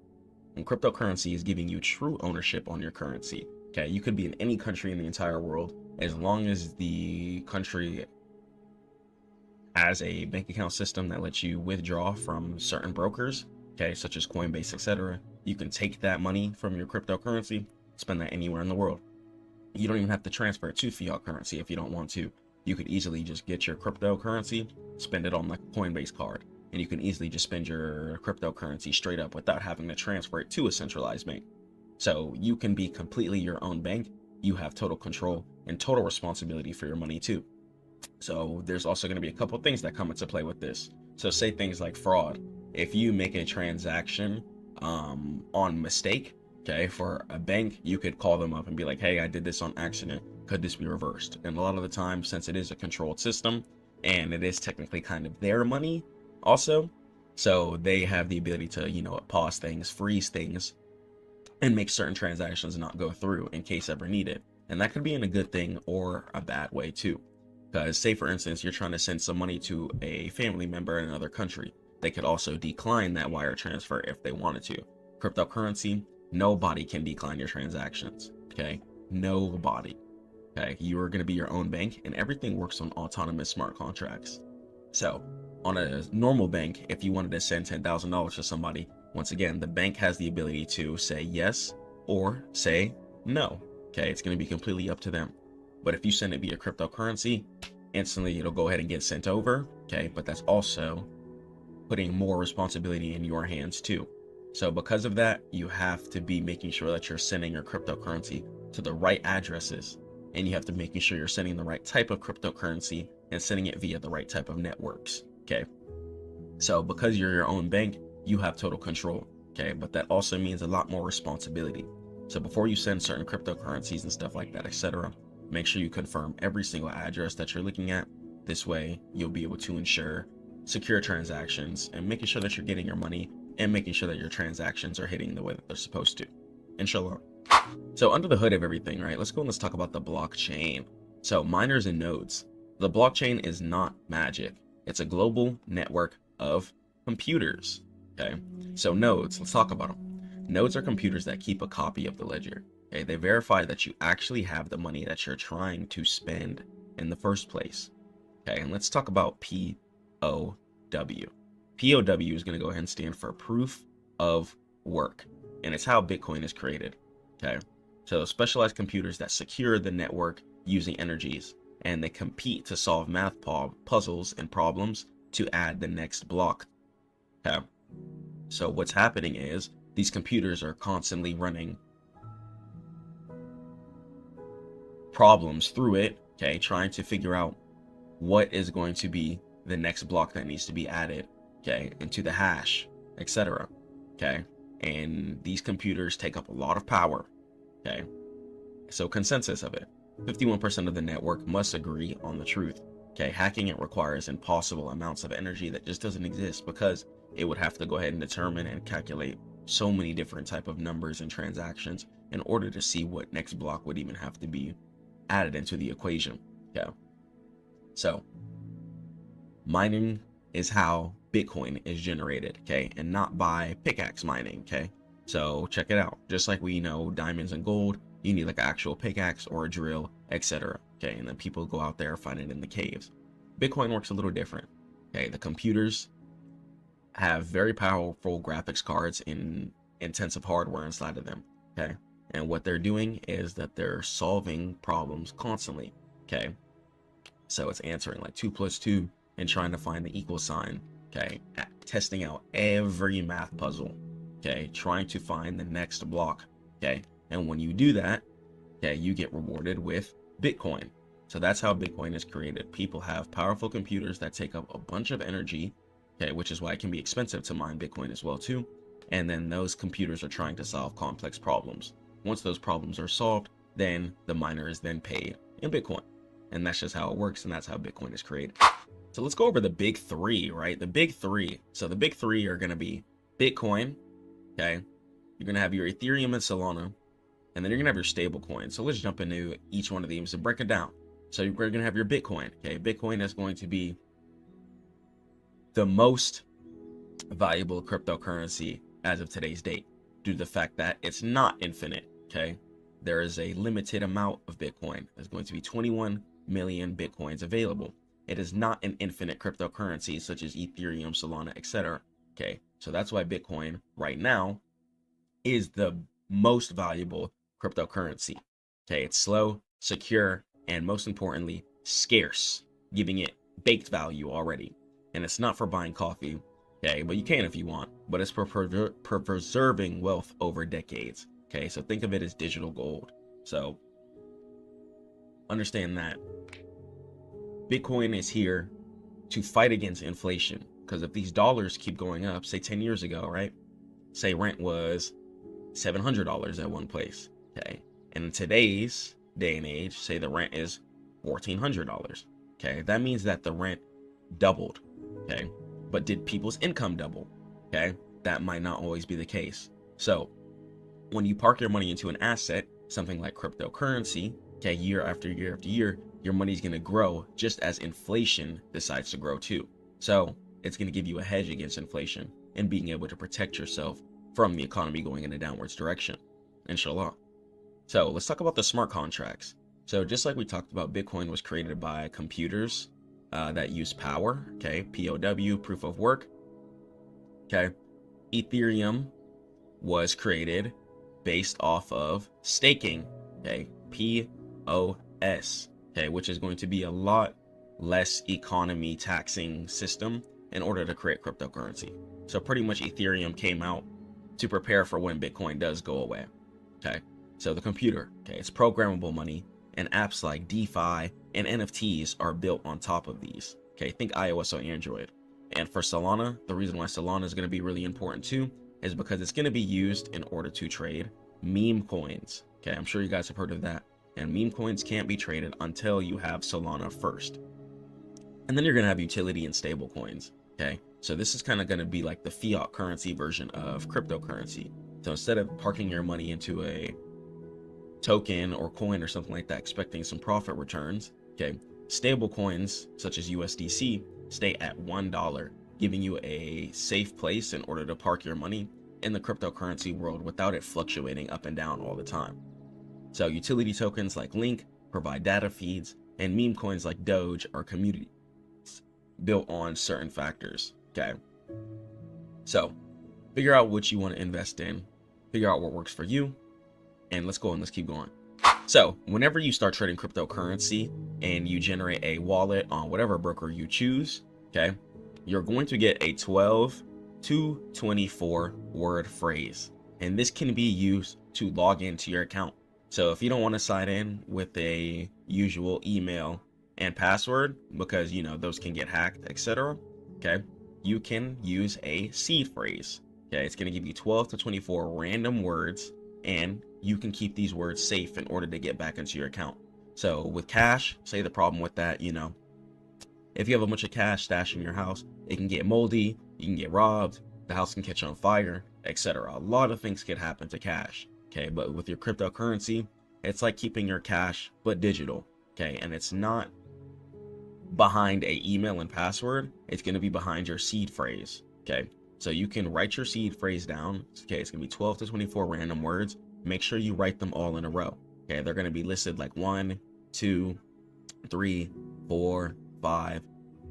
[SPEAKER 4] And cryptocurrency is giving you true ownership on your currency, okay? You could be in any country in the entire world, as long as the country has a bank account system that lets you withdraw from certain brokers, okay, such as Coinbase, etc. You can take that money from your cryptocurrency, spend that anywhere in the world. You don't even have to transfer it to fiat currency if you don't want to. You could easily just get your cryptocurrency, spend it on like a Coinbase card, and you can easily just spend your cryptocurrency straight up without having to transfer it to a centralized bank. So you can be completely your own bank. You have total control and total responsibility for your money too. So there's also going to be a couple things that come into play with this. So say things like fraud. If you make a transaction on mistake, okay, for a bank, you could call them up and be like, hey, I did this on accident. Could this be reversed? And a lot of the time, since it is a controlled system and it is technically kind of their money also, so they have the ability to, you know, pause things, freeze things, and make certain transactions not go through in case ever needed. And that could be in a good thing or a bad way too. Because say for instance, you're trying to send some money to a family member in another country. They could also decline that wire transfer if they wanted to. Cryptocurrency, nobody can decline your transactions, okay? Nobody, okay? You are going to be your own bank, and everything works on autonomous smart contracts. So on a normal bank, if you wanted to send $10,000 to somebody, once again, the bank has the ability to say yes or say no, okay? It's going to be completely up to them. But if you send it via cryptocurrency, instantly it'll go ahead and get sent over, okay? But that's also putting more responsibility in your hands too.
[SPEAKER 2] So because of that, you have to be making sure that you're sending your cryptocurrency to the right addresses, and you have to making sure you're sending the right type of cryptocurrency and sending it via the right type of networks. Okay. So because you're your own bank, you have total control. Okay. But that also means a lot more responsibility. So before you send certain cryptocurrencies and stuff like that, etc., make sure you confirm every single address that you're looking at. This way, you'll be able to ensure secure transactions and making sure that you're getting your money and making sure that your transactions are hitting the way that they're supposed to. Inshallah. So under the hood of everything, right, let's go and let's talk about the blockchain. So miners and nodes. The blockchain is not magic. It's a global network of computers. Okay. So nodes, let's talk about them. Nodes are computers that keep a copy of the ledger. Okay. They verify that you actually have the money that you're trying to spend in the first place. Okay. And let's talk about POW. POW is going to go ahead and stand for proof of work. And it's how Bitcoin is created. Okay. So specialized computers that secure the network using energies, and they compete to solve math puzzles and problems to add the next block. Okay. So what's happening is these computers are constantly running problems through it. Okay. Trying to figure out what is going to be the next block that needs to be added. Okay. Into the hash, etc. Okay. And these computers take up a lot of power. Okay. So consensus of it. 51% of the network must agree on the truth. Okay. Hacking it requires impossible amounts of energy that just doesn't exist, because it would have to go ahead and determine and calculate so many different type of numbers and transactions in order to see what next block would even have to be added into the equation. Okay. So mining is how Bitcoin is generated, okay, and not by pickaxe mining, okay? So check it out. Just like we know diamonds and gold, you need like an actual pickaxe or a drill, etc. Okay, and then people go out there, find it in the caves. Bitcoin works a little different. Okay, the computers have very powerful graphics cards and intensive hardware inside of them. Okay, and what they're doing is that they're solving problems constantly. Okay, so it's answering like 2 + 2 and trying to find the equal sign. Okay, testing out every math puzzle. Okay, trying to find the next block. Okay, and when you do that, okay, you get rewarded with Bitcoin. So that's how Bitcoin is created. People have powerful computers that take up a bunch of energy. Okay, which is why it can be expensive to mine Bitcoin as well too. And then those computers are trying to solve complex problems. Once those problems are solved, then the miner is then paid in Bitcoin. And that's just how it works, and that's how Bitcoin is created. So let's go over the big three, right? The big three. So the big three are going to be Bitcoin, okay? You're going to have your Ethereum and Solana, and then you're going to have your stable coin. So let's jump into each one of these and break it down. So you're going to have your Bitcoin, okay? Bitcoin is going to be the most valuable cryptocurrency as of today's date, due to the fact that it's not infinite, okay? There is a limited amount of Bitcoin. There's going to be 21 million Bitcoins available. It is not an infinite cryptocurrency such as Ethereum, Solana, etc. Okay, so that's why Bitcoin right now is the most valuable cryptocurrency. Okay, it's slow, secure, and most importantly, scarce, giving it baked value already. And it's not for buying coffee, okay, but you can if you want, but it's for preserving wealth over decades. Okay, so think of it as digital gold. So understand that Bitcoin is here to fight against inflation, because if these dollars keep going up, say 10 years ago, right? Say rent was $700 at one place, okay? And in today's day and age, say the rent is $1,400, okay? That means that the rent doubled, okay? But did people's income double, okay? That might not always be the case. So when you park your money into an asset, something like cryptocurrency, okay, year after year after year, your money's going to grow just as inflation decides to grow too. So it's going to give you a hedge against inflation and being able to protect yourself from the economy going in a downwards direction, inshallah. So let's talk about the smart contracts. So just like we talked about, Bitcoin was created by computers that use power, okay, POW, proof of work, okay. Ethereum was created based off of staking, okay, POS, okay, which is going to be a lot less economy taxing system in order to create cryptocurrency. So pretty much Ethereum came out
[SPEAKER 4] to prepare for when Bitcoin does go away. Okay, so the computer, okay, it's programmable money, and apps like DeFi and NFTs are built on top of these. Okay, think iOS or Android. And for Solana, the reason why Solana is going to be really important too is because it's going to be used in order to trade meme coins. Okay, I'm sure you guys have heard of that. And meme coins can't be traded until you have Solana first. And then you're going to have utility and stable coins. Okay, so this is kind of going to be like the fiat currency version of cryptocurrency. So instead of parking your money into a token or coin or something like that, expecting some profit returns, okay, stable coins such as USDC stay at $1, giving you a safe place in order to park your money in the cryptocurrency world without it fluctuating up and down all the time. So utility tokens like Link provide data feeds, and meme coins like Doge are communities built on certain factors. Okay, so figure out what you want to invest in, figure out what works for you, and let's go and let's keep going. So whenever you start trading cryptocurrency and you generate a wallet on whatever broker you choose, okay, you're going to get a 12 to 24 word phrase, and this can be used to log into your account. So if you don't want to sign in with a usual email and password because you know those can get hacked, etc., okay, you can use a seed phrase. Okay, it's going to give you 12 to 24 random words, and you can keep these words safe in order to get back into your account. So with cash, say the problem with that, you know, if you have a bunch of cash stashed in your house, it can get moldy, you can get robbed, the house can catch on fire, etc. A lot of things could happen to cash. Okay, but with your cryptocurrency, it's like keeping your cash but digital. Okay, and it's not behind a email and password, it's going to be behind your seed phrase. Okay, so you can write your seed phrase down. Okay, it's going to be 12 to 24 random words. Make sure you write them all in a row. Okay, they're going to be listed like 1, 2, 3, 4, 5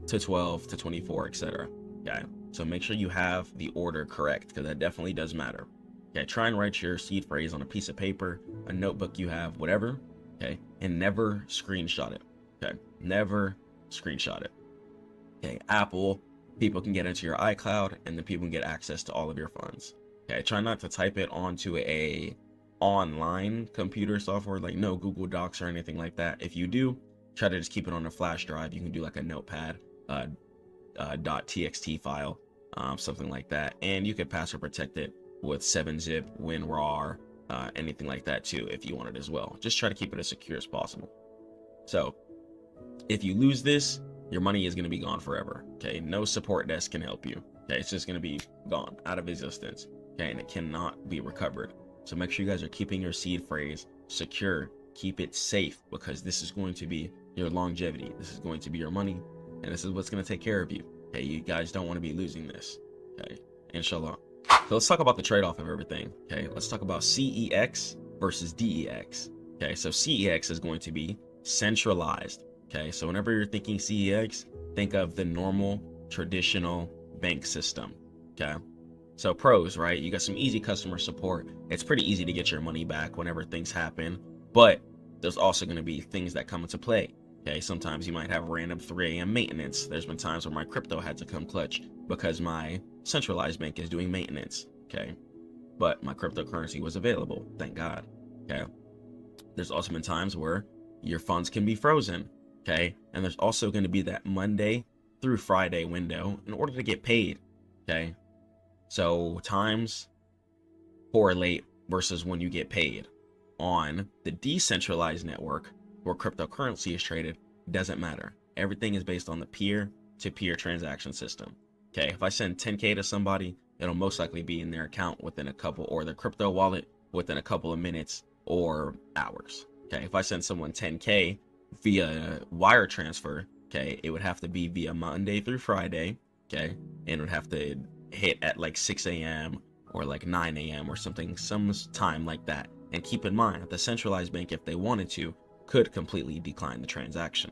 [SPEAKER 4] to 12 to 24, etc. Okay, so make sure you have the order correct, because that definitely does matter. Okay, try and write your seed phrase on a piece of paper, a notebook you have, whatever. Okay, and never screenshot it. Okay, never screenshot it. Okay, Apple, people can get into your iCloud, and then people can get access to all of your funds. Okay, try not to type it onto a online computer software, like no Google Docs or anything like that. If you do, try to just keep it on a flash drive. You can do like a notepad .txt file, something like that, and you could password protect it with 7-zip, WinRAR, anything like that too, if you want it as well. Just try to keep it as secure as possible. So if you lose this, your money is going to be gone forever. Okay, no support desk can help you. Okay, it's just going to be gone, out of existence. Okay, and it cannot be recovered. So make sure you guys are keeping your seed phrase secure. Keep it safe, because this is going to be your longevity. This is going to be your money, and this is what's going to take care of you. Okay, you guys don't want to be losing this. Okay, inshallah. So let's talk about the trade-off of everything. Okay, let's talk about CEX versus DEX. Okay, so CEX is going to be centralized. Okay, so whenever you're thinking CEX, think of the normal traditional bank system. Okay, so pros, right? You got some easy customer support. It's pretty easy to get your money back whenever things happen, but there's also going to be things that come into play. Okay, sometimes you might have random 3 a.m. maintenance. There's been times where my crypto had to come clutch because my centralized bank is doing maintenance. Okay, but my cryptocurrency was available, thank God. Okay, there's also been times where your funds can be frozen. Okay, and there's also going to be that Monday through Friday window in order to get paid. Okay, so times correlate versus when you get paid. On the decentralized network where cryptocurrency is traded, doesn't matter. Everything is based on the peer-to-peer transaction system. Okay, if I send 10K to somebody, it'll most likely be in their account within a couple, or their crypto wallet within a couple of minutes or hours. Okay, if I send someone 10K via wire transfer, okay, it would have to be via Monday through Friday, okay, and it would have to hit at like 6 a.m. or like 9 a.m. or something, some time like that. And keep in mind, the centralized bank, if they wanted to, could completely decline the transaction.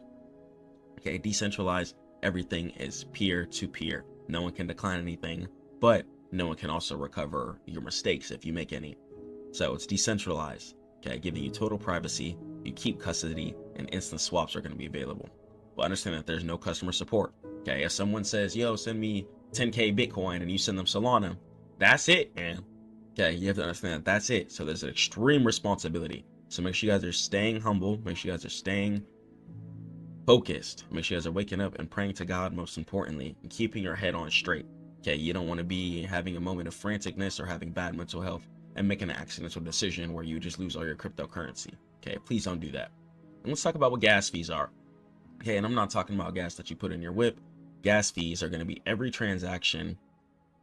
[SPEAKER 4] Okay, decentralized, everything is peer-to-peer. No one can decline anything, but no one can also recover your mistakes if you make any. So it's decentralized, okay, giving you total privacy. You keep custody, and instant swaps are going to be available. But understand that there's no customer support. Okay, if someone says, yo, send me 10K Bitcoin, and you send them Solana, that's it, man. Okay, you have to understand that that's it. So there's an extreme responsibility. So make sure you guys are staying humble. Make sure you guys are staying focused. Make sure you guys are waking up and praying to God, most importantly, and keeping your head on straight. Okay, you don't want to be having a moment of franticness or having bad mental health and making an accidental decision where you just lose all your cryptocurrency. Okay, please don't do that. And let's talk about what gas fees are. Okay, and I'm not talking about gas that you put in your whip. Gas fees are going to be every transaction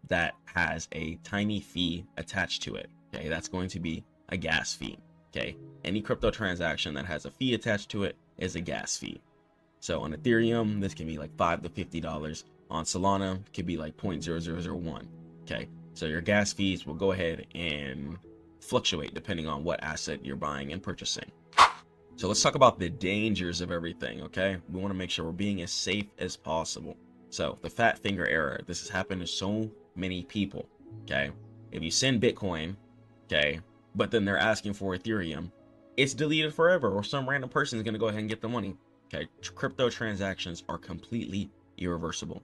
[SPEAKER 4] that has a tiny fee attached to it. Okay, that's going to be a gas fee. Okay, any crypto transaction that has a fee attached to it is a gas fee. So on Ethereum, this can be like $5 to $50. On Solana, it could be like 0.0001. Okay, so your gas fees will go ahead and fluctuate depending on what asset you're buying and purchasing. So let's talk about the dangers of everything, okay? We want to make sure we're being as safe as possible. So the fat finger error, this has happened to so many people, okay? If you send Bitcoin, okay, but then they're asking for Ethereum, it's deleted forever, or some random person is going to go ahead and get the money. Okay, crypto transactions are completely irreversible.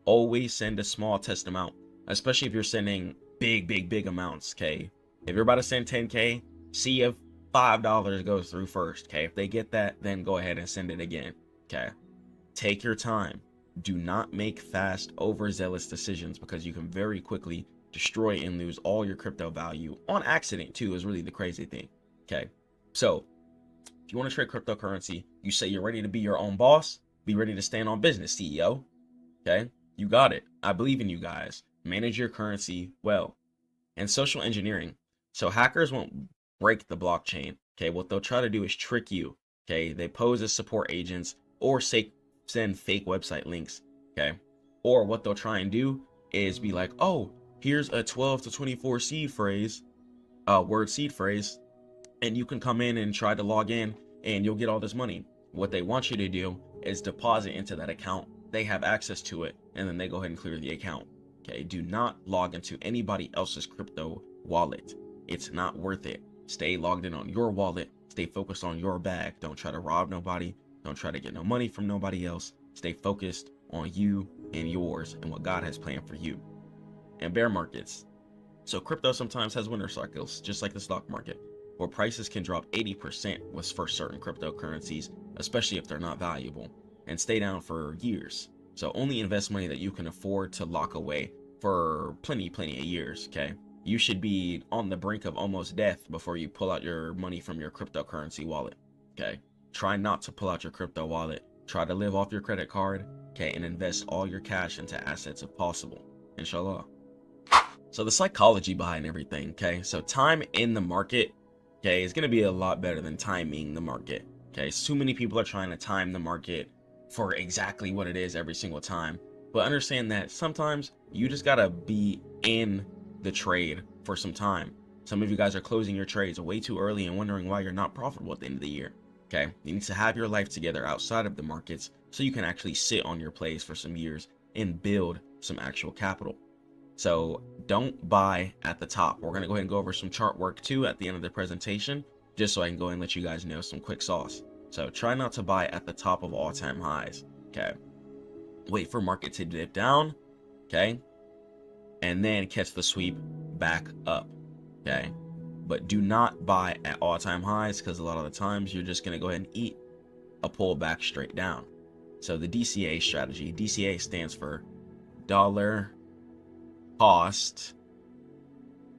[SPEAKER 4] Always send a small test amount, especially if you're sending big amounts, okay? If you're about to send 10K, see if $5 goes through first, okay? If they get that, then go ahead and send it again, okay? Take your time. Do not make fast, overzealous decisions, because you can very quickly destroy and lose all your crypto value on accident too, is really the crazy thing, okay? So if you want to trade cryptocurrency, you say you're ready to be your own boss, be ready to stand on business, CEO. Okay, you got it. I believe in you guys. Manage your currency well. And social engineering. So hackers won't break the blockchain. Okay, what they'll try to do is trick you. Okay, they pose as support agents or send fake website links. Okay, or what they'll try and do is be like, oh, here's a 12 to 24 seed phrase, word seed phrase, and you can come in and try to log in and you'll get all this money. What they want you to do is deposit into that account. They have access to it, and then they go ahead and clear the account. Okay, do not log into anybody else's crypto wallet. It's not worth it. Stay logged in on your wallet. Stay focused on your bag. Don't try to rob nobody. Don't try to get no money from nobody else. Stay focused on you and yours and what God has planned for you. And bear markets. So crypto sometimes has winter cycles, just like the stock market, where prices can drop 80% for certain cryptocurrencies, especially if they're not valuable, and stay down for years. So only invest money that you can afford to lock away for plenty of years, okay? You should be on the brink of almost death before you pull out your money from your cryptocurrency wallet, okay? Try not to pull out your crypto wallet. Try to live off your credit card, okay? And invest all your cash into assets if possible, inshallah. So the psychology behind everything, okay? So time in the market, okay, is going to be a lot better than timing the market, okay? So many people are trying to time the market for exactly what it is every single time. But understand that sometimes you just got to be in the trade for some time. Some of you guys are closing your trades way too early and wondering why you're not profitable at the end of the year, okay? You need to have your life together outside of the markets so you can actually sit on your plays for some years and build some actual capital. So don't buy at the top. We're going to go ahead and go over some chart work too at the end of the presentation, just so I can go and let you guys know some quick sauce. So try not to buy at the top of all-time highs, okay? Wait for market to dip down, okay? And then catch the sweep back up, okay? But do not buy at all-time highs, because a lot of the times you're just going to go ahead and eat a pullback straight down. So the DCA strategy, DCA stands for dollar cost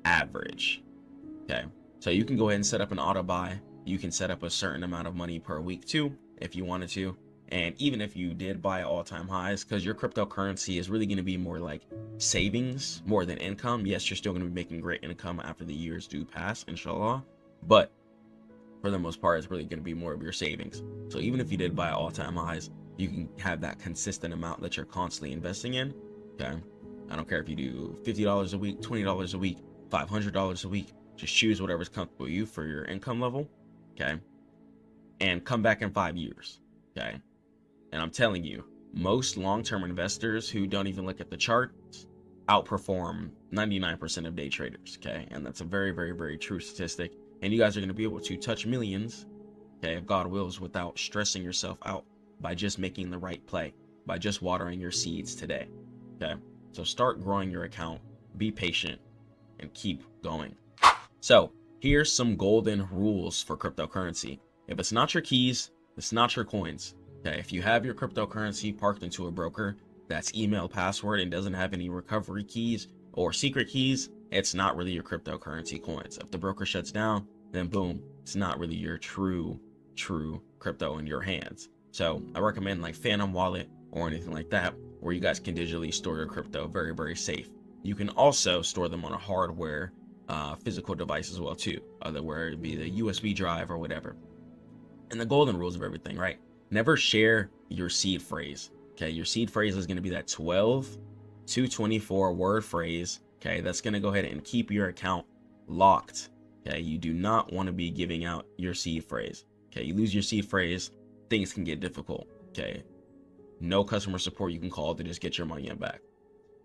[SPEAKER 4] average, okay? So you can go ahead and set up an auto buy. You can set up a certain amount of money per week too if you wanted to. And even if you did buy all-time highs, because your cryptocurrency is really going to be more like savings more than income. Yes, you're still going to be making great income after the years do pass, inshallah, but for the most part it's really going to be more of your savings. So even if you did buy all-time highs, you can have that consistent amount that you're constantly investing in, okay? I don't care if you do $50 a week, $20 a week, $500 a week. Just choose whatever's comfortable with you for your income level, okay? And come back in 5 years, okay? And I'm telling you, most long-term investors who don't even look at the charts outperform 99% of day traders, okay? And that's a very true statistic. And you guys are going to be able to touch millions, okay, if God wills, without stressing yourself out by just making the right play, by just watering your seeds today, okay? So start growing your account, be patient, and keep going. So here's some golden rules for cryptocurrency. If it's not your keys, it's not your coins. Okay, if you have your cryptocurrency parked into a broker that's email password and doesn't have any recovery keys or secret keys, it's not really your cryptocurrency coins. If the broker shuts down, then boom, it's not really your true crypto in your hands. So I recommend like Phantom Wallet or anything like that, where you guys can digitally store your crypto very, very safe. You can also store them on a hardware physical device as well too, where it be the USB drive or whatever. And the golden rules of everything, right? Never share your seed phrase. Okay, your seed phrase is going to be that 12 to 24 word phrase. Okay, that's going to go ahead and keep your account locked. Okay, you do not want to be giving out your seed phrase. Okay, you lose your seed phrase, things can get difficult. Okay, no customer support you can call to just get your money back.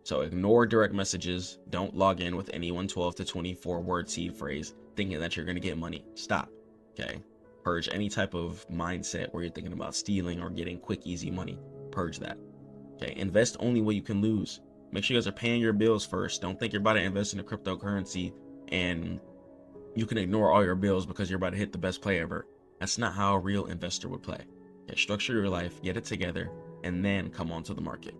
[SPEAKER 4] So ignore direct messages. Don't log in with anyone 12 to 24 word seed phrase thinking that you're going to get money. Stop. Okay, purge any type of mindset where you're thinking about stealing or getting quick, easy money. Purge that. Okay, invest only what you can lose. Make sure you guys are paying your bills first. Don't think you're about to invest in a cryptocurrency and you can ignore all your bills because you're about to hit the best play ever. That's not how a real investor would play. Okay, structure your life, get it together, and then come onto the market.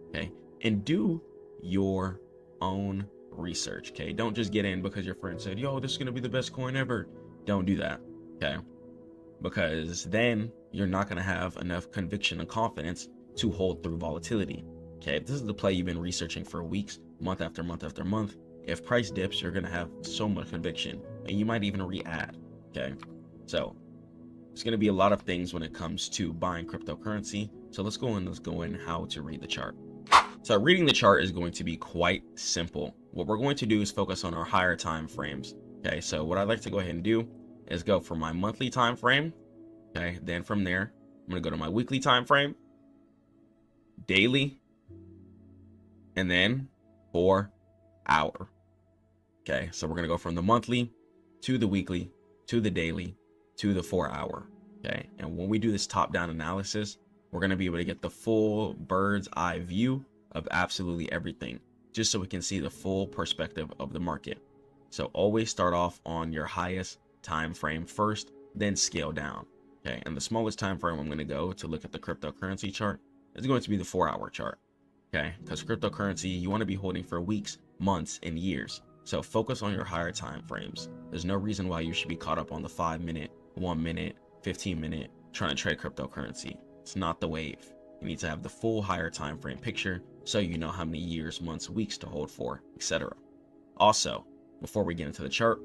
[SPEAKER 4] Okay, and do your own research. Okay, don't just get in because your friend said, yo, this is gonna be the best coin ever. Don't do that. Okay, because then you're not gonna have enough conviction and confidence to hold through volatility. Okay, if this is the play you've been researching for weeks, month after month after month, if price dips, you're gonna have so much conviction and you might even re-add. Okay, so it's gonna be a lot of things when it comes to buying cryptocurrency. So let's go in how to read the chart. So reading the chart is going to be quite simple. What we're going to do is focus on our higher time frames. Okay, so what I'd like to go ahead and do is go for my monthly time frame. Okay, then from there, I'm gonna go to my weekly time frame, daily, and then 4 hour. Okay, so we're gonna go from the monthly to the weekly to the daily to the 4 hour. Okay, and when we do this top-down analysis, we're gonna be able to get the full bird's eye view of absolutely everything, just so we can see the full perspective of the market. So always start off on your highest time frame first, then scale down. Okay, and the smallest time frame I'm going to go to look at the cryptocurrency chart is going to be the 4 hour chart. Okay, because cryptocurrency you want to be holding for weeks, months, and years. So focus on your higher time frames. There's no reason why you should be caught up on the 5 minute, 1 minute, 15 minute trying to trade cryptocurrency. It's not the wave. You need to have the full higher time frame picture so you know how many years, months, weeks to hold for, etc. Also, before we get into the chart,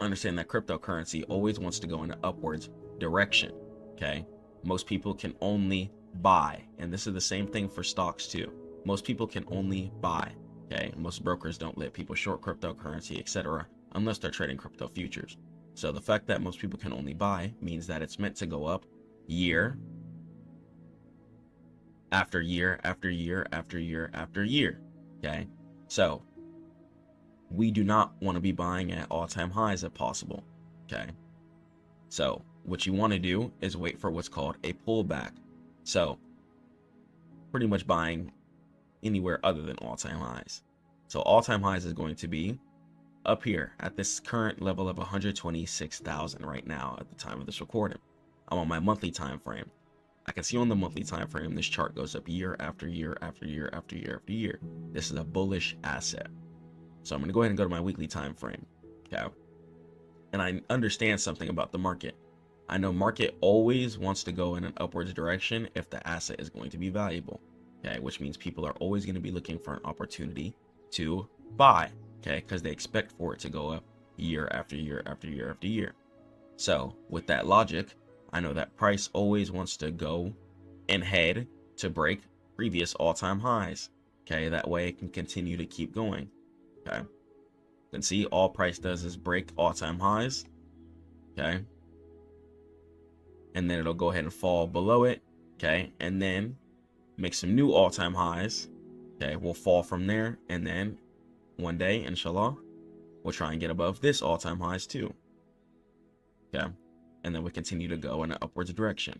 [SPEAKER 4] understand that cryptocurrency always wants to go in an upwards direction. Okay, most people can only buy, and this is the same thing for stocks too. Most people can only buy. Okay, most brokers don't let people short cryptocurrency, etc., unless they're trading crypto futures. So the fact that most people can only buy means that it's meant to go up year after year after year after year after year. Okay, so we do not want to be buying at all-time highs if possible. Okay, so what you want to do is wait for what's called a pullback. So pretty much buying anywhere other than all-time highs. So all-time highs is going to be up here at this current level of 126,000 right now at the time of this recording. I'm on my monthly time frame. I can see on the monthly time frame this chart goes up year after year after year after year after year. This is a bullish asset. So I'm going to go ahead and go to my weekly time frame. Okay, and I understand something about the market. I know market always wants to go in an upwards direction if the asset is going to be valuable. Okay, which means people are always going to be looking for an opportunity to buy. Okay, because they expect for it to go up year after year after year after year. So with that logic, I know that price always wants to go and head to break previous all-time highs. Okay, that way it can continue to keep going. Okay, you can see all price does is break all-time highs. Okay, and then it'll go ahead and fall below it. Okay, and then make some new all-time highs. Okay, we'll fall from there, and then one day, inshallah, we'll try and get above this all-time highs too. Okay, and then we continue to go in an upwards direction.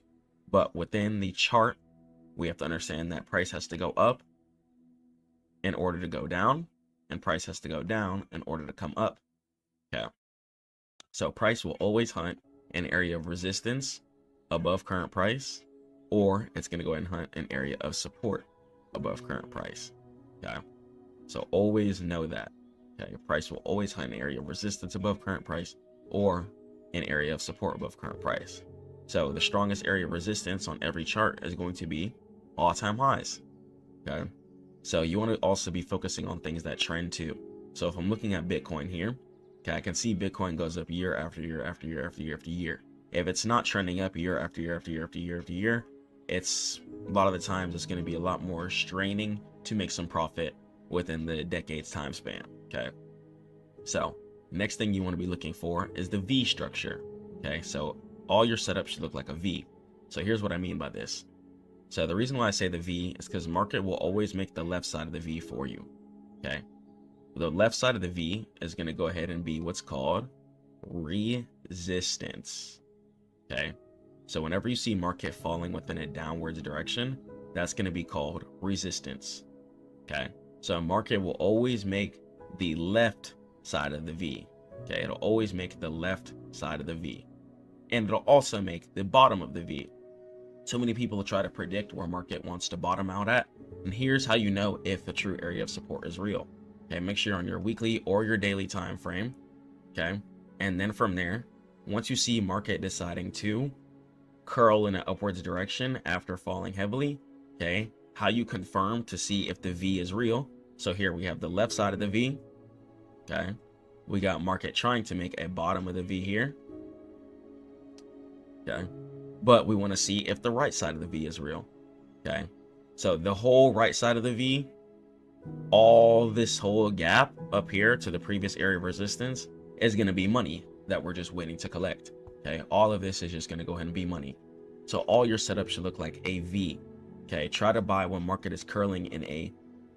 [SPEAKER 4] But within the chart, we have to understand that price has to go up in order to go down,
[SPEAKER 2] and price has to go down in order to come up. Okay. So price will always hunt an area of resistance above current price, or it's going to go ahead and hunt an area of support above current price. Okay. So always know that. Okay. Price will always hunt an area of resistance above current price or an area of support above current price. So the strongest area of resistance on every chart is going to be all-time highs. Okay. So you want to also be focusing on things that trend too. So if I'm looking at Bitcoin here, okay, I can see Bitcoin goes up year after year after year after year after year. If it's not trending up year after year after year after year after year, it's a lot of the times it's going to be a lot more straining to make some profit within the decade's time span. Okay. So next thing you want to be looking for is the V structure. Okay. So all your setups should look like a V. So here's what I mean by this. So the reason why I say the V is because market will always make the left side of the V for you. Okay. The left side of the V is going to go ahead and be what's called resistance. Okay. So whenever you see market falling within a downwards direction, that's going to be called resistance. Okay. So market will always make the left side of the V. Okay. It'll always make the left side of the V. And it'll also make the bottom of the V. So many people try to predict where market wants to bottom out at. And here's how you know if the true area of support is real. Okay, make sure you're on your weekly or your daily time frame. Okay, and then from there, once you see market deciding to curl in an upwards direction after falling heavily, okay, how you confirm to see if the V is real. So here we have the left side of the V. Okay, we got market trying to make a bottom of the V here. Okay, but we want to see if the right side of the V is real. Okay, so the whole right side of the V, all this whole gap up here to the previous area of resistance is going to be money that we're just waiting to collect. Okay, all of this is just going to go ahead and be money. So all your setup should look like a V. Okay, try to buy when market is curling in a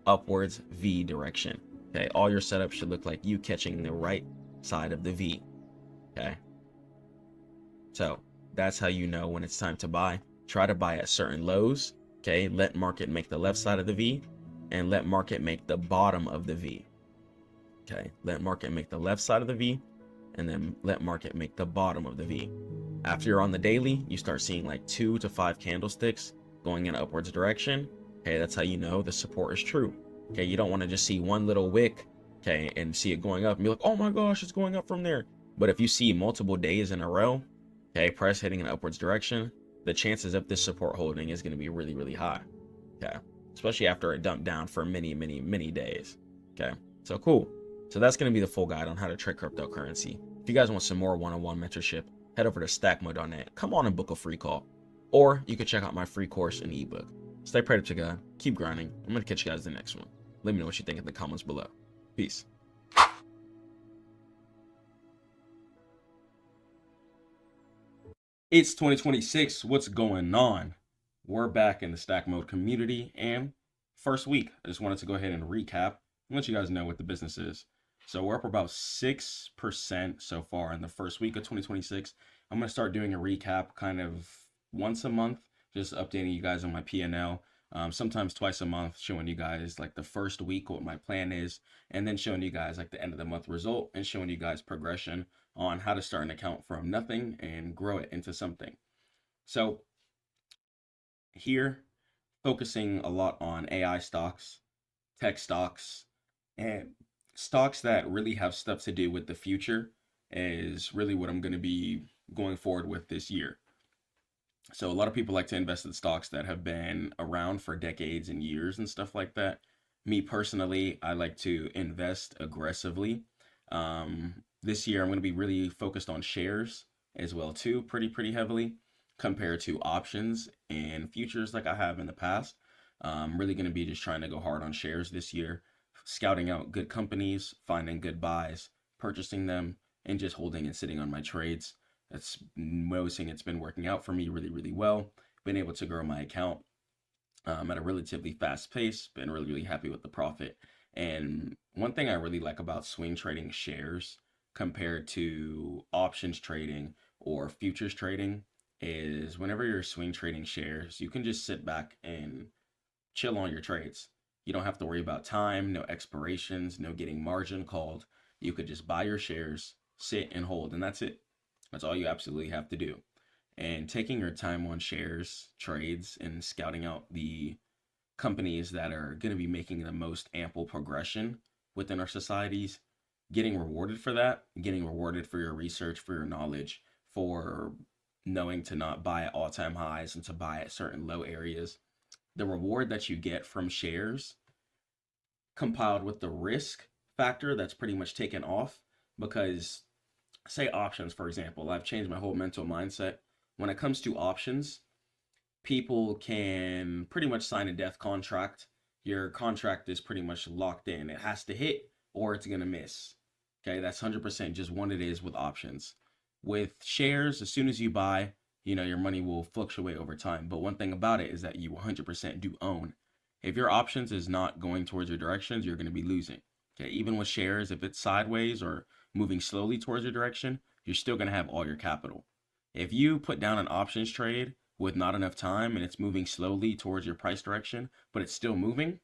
[SPEAKER 2] upwards V direction. Okay, all your setup should look like you catching the right side of the V. Okay, so that's how you know when it's time to buy. Try to buy at certain lows. Okay, let market make the left side of the V and let market make the bottom of the V. Okay, let market make the left side of the V and then let market make the bottom of the V. After you're on the daily, you start seeing like 2 to 5 candlesticks going in upwards direction. Okay, that's how you know the support is true. Okay, you don't want to just see one little wick, okay, and see it going up and be like, oh my gosh, it's going up from there. But if you see multiple days in a row, okay, price heading in upwards direction, the chances of this support holding is going to be really, really high. Okay, especially after it dumped down for many, many, many days. Okay, so cool. So that's going to be the full guide on how to trade cryptocurrency. If you guys want some more one-on-one mentorship, head over to stackmode.net. Come on and book a free call. Or you can check out my free course and ebook. Stay prayed up to God. Keep grinding. I'm going to catch you guys in the next one. Let me know what you think in the comments below. Peace. It's 2026. What's going on? We're back in the Stackmode community, and first week, I just wanted to go ahead and recap and let you guys know what the business is. So we're up about 6% so far in the first week of 2026. I'm going to start doing a recap kind of once a month, just updating you guys on my P&L. Sometimes twice a month, showing you guys like the first week what my plan is, and then showing you guys like the end of the month result and showing you guys progression on how to start an account from nothing and grow it into something. So here, focusing a lot on AI stocks, tech stocks, and stocks that really have stuff to do with the future is really what I'm going to be going forward with this year. So a lot of people like to invest in stocks that have been around for decades and years and stuff like that. Me personally, I like to invest aggressively. This year, I'm going to be really focused on shares as well too, pretty heavily compared to options and futures like I have in the past. I'm really going to be just trying to go hard on shares this year, scouting out good companies, finding good buys, purchasing them, and just holding and sitting on my trades. That's noticing it's been working out for me really well. Been able to grow my account at a relatively fast pace. Been really happy with the profit. And one thing I really like about swing trading shares compared to options trading or futures trading is whenever you're swing trading shares, you can just sit back and chill on your trades. You don't have to worry about time, no expirations, no getting margin called. You could just buy your shares, sit and hold, and that's it. That's all you absolutely have to do. And taking your time on shares, trades, and scouting out the companies that are going to be making the most ample progression within our societies, getting rewarded for that, getting rewarded for your research, for your knowledge, for knowing to not buy at all-time highs and to buy at certain low areas. The reward that you get from shares compiled with the risk factor that's pretty much taken off, because say options, for example, I've changed my whole mental mindset. When it comes to options, people can pretty much sign a death contract. Your contract is pretty much locked in. It has to hit or it's going to miss. Okay, that's 100% just what it is with options. With shares, as soon as you buy, your money will fluctuate over time. But one thing about it is that you 100% do own. If your options is not going towards your directions, you're going to be losing. Okay, even with shares, if it's sideways or moving slowly towards your direction, you're still going to have all your capital. If you put down an options trade with not enough time and it's moving slowly towards your price direction, but it's still moving,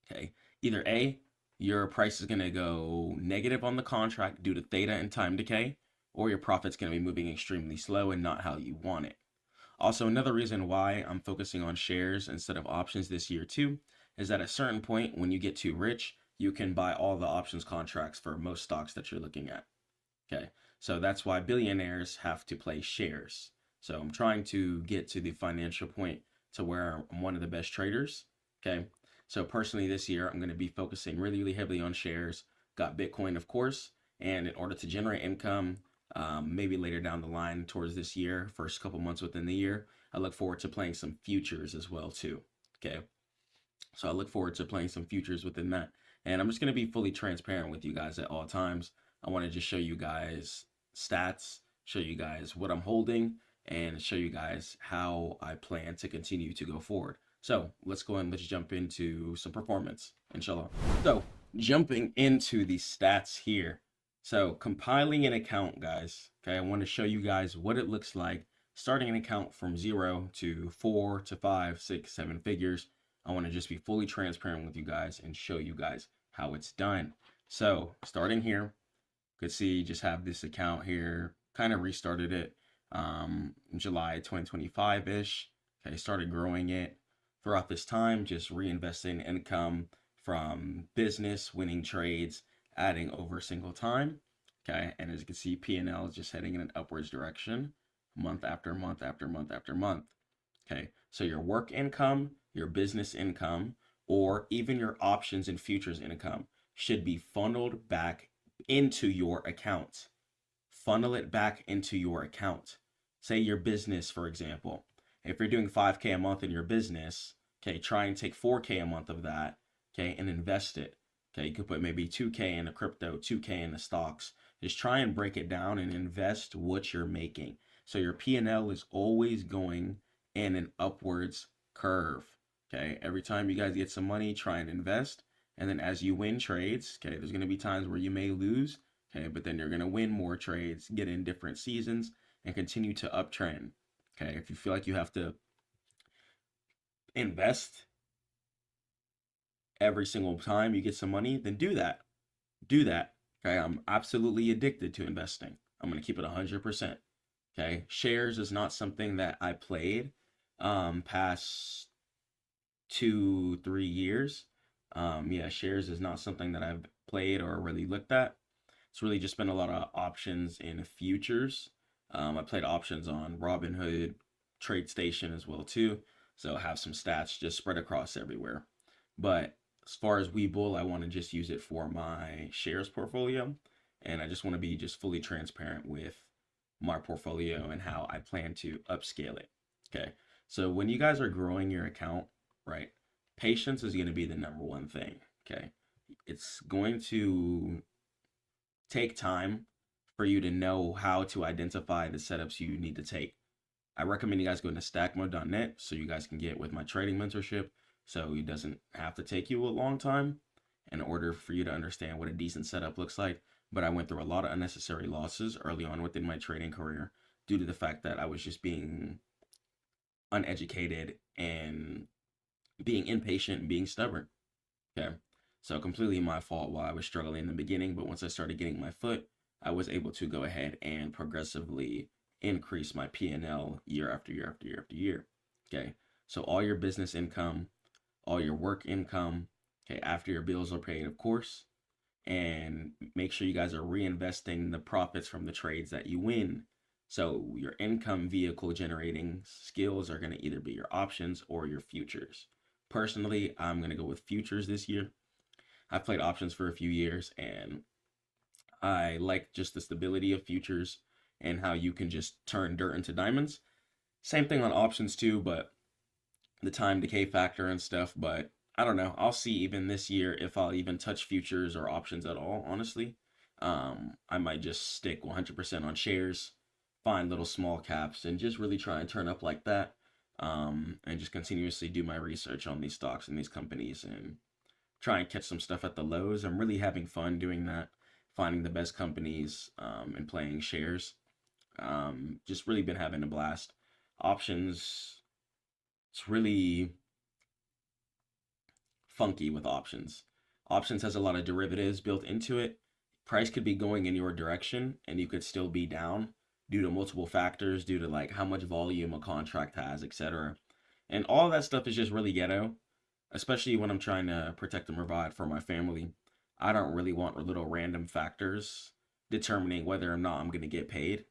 [SPEAKER 2] okay, either A, your price is going to go negative on the contract due to theta and time decay, or your profit's going to be moving extremely slow and not how you want it. Also, another reason why I'm focusing on shares instead of options this year too, is that at a certain point when you get too rich, you can buy all the options contracts for most stocks that you're looking at. Okay, so that's why billionaires have to play shares. So I'm trying to get to the financial point to where I'm one of the best traders. Okay, so personally this year, I'm going to be focusing really, really heavily on shares. Got Bitcoin, of course, and in order to generate income, maybe later down the line towards this year, first couple months within the year, I look forward to playing some futures as well too. Okay, so I look forward to playing some futures within that. And I'm just going to be fully transparent with you guys at all times. I want to just show you guys stats, show you guys what I'm holding, and show you guys how I plan to continue to go forward. So let's go and let's jump into some performance, inshallah. So jumping into the stats here. So compiling an account, guys. Okay, I want to show you guys what it looks like starting an account from 0 to 4 to 5, 6, 7 figures. I want to just be fully transparent with you guys and show you guys how it's done. So starting here, you could see just have this account here, kind of restarted it in July 2025-ish. Okay, started growing it throughout this time, just reinvesting income from business, winning trades, adding over a single time. Okay, and as you can see, P&L is just heading in an upwards direction month after month after month after month. Okay, so your work income, your business income, or even your options and futures income should be funneled back into your account. Funnel it back into your account. Say your business, for example, if you're doing 5K a month in your business, okay, try and take 4K a month of that, okay, and invest it. Okay, you could put maybe 2K in the crypto, 2K in the stocks. Just try and break it down and invest what you're making. So your P&L is always going in an upwards curve. Okay, every time you guys get some money, try and invest. And then as you win trades, okay, there's going to be times where you may lose, okay, but then you're going to win more trades, get in different seasons, and continue to uptrend. Okay, if you feel like you have to invest every single time you get some money, then do that. Do that. Okay, I'm absolutely addicted to investing. I'm going to keep it 100%. Okay, shares is not something that I played past 2-3 years. Yeah, shares is not something that I've played or really looked at. It's really just been a lot of options in futures. I played options on Robinhood, TradeStation as well too. So I have some stats just spread across everywhere. But as far as Webull, I want to just use it for my shares portfolio. And I just want to be just fully transparent with my portfolio and how I plan to upscale it. Okay. So when you guys are growing your account, right, patience is going to be the number one thing. Okay. It's going to take time for you to know how to identify the setups you need to take. I recommend you guys go to stackmode.net so you guys can get with my trading mentorship, so it doesn't have to take you a long time in order for you to understand what a decent setup looks like. But I went through a lot of unnecessary losses early on within my trading career due to the fact that I was just being uneducated and being impatient and being stubborn. Okay. So completely my fault while I was struggling in the beginning, but once I started getting my foot, I was able to go ahead and progressively increase my P&L year after year after year after year. Okay. So all your business income, all your work income, okay, after your bills are paid, of course, and make sure you guys are reinvesting the profits from the trades that you win. So your income vehicle generating skills are going to either be your options or your futures. Personally, I'm going to go with futures this year. I've played options for a few years and I like just the stability of futures and how you can just turn dirt into diamonds. Same thing on options too, but the time decay factor and stuff. But I don't know. I'll see even this year if I'll even touch futures or options at all, honestly. I might just stick 100% on shares, find little small caps, and just really try and turn up like that. And just continuously do my research on these stocks and these companies and try and catch some stuff at the lows. I'm really having fun doing that, finding the best companies and playing shares. Just really been having a blast. Options, it's really funky with options. Options has a lot of derivatives built into it. Price could be going in your direction and you could still be down due to multiple factors, due to like how much volume a contract has, etc. And all that stuff is just really ghetto, especially when I'm trying to protect and provide for my family. I don't really want little random factors determining whether or not I'm going to get paid.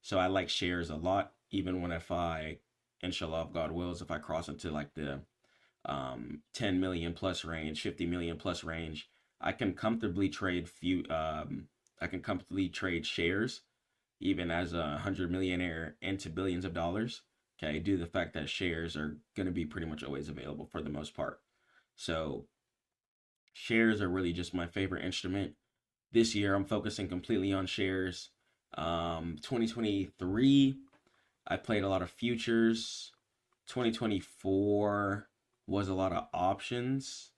[SPEAKER 2] So I like shares a lot, even when if I, inshallah, if God wills, if I cross into like the 10 million plus range, 50 million plus range, I can comfortably trade I can comfortably trade shares even as a 100 millionaire into billions of dollars. Okay, due to the fact that shares are going to be pretty much always available for the most part. So shares are really just my favorite instrument. This year, I'm focusing completely on shares. 2023, I played a lot of futures. 2024 was a lot of options.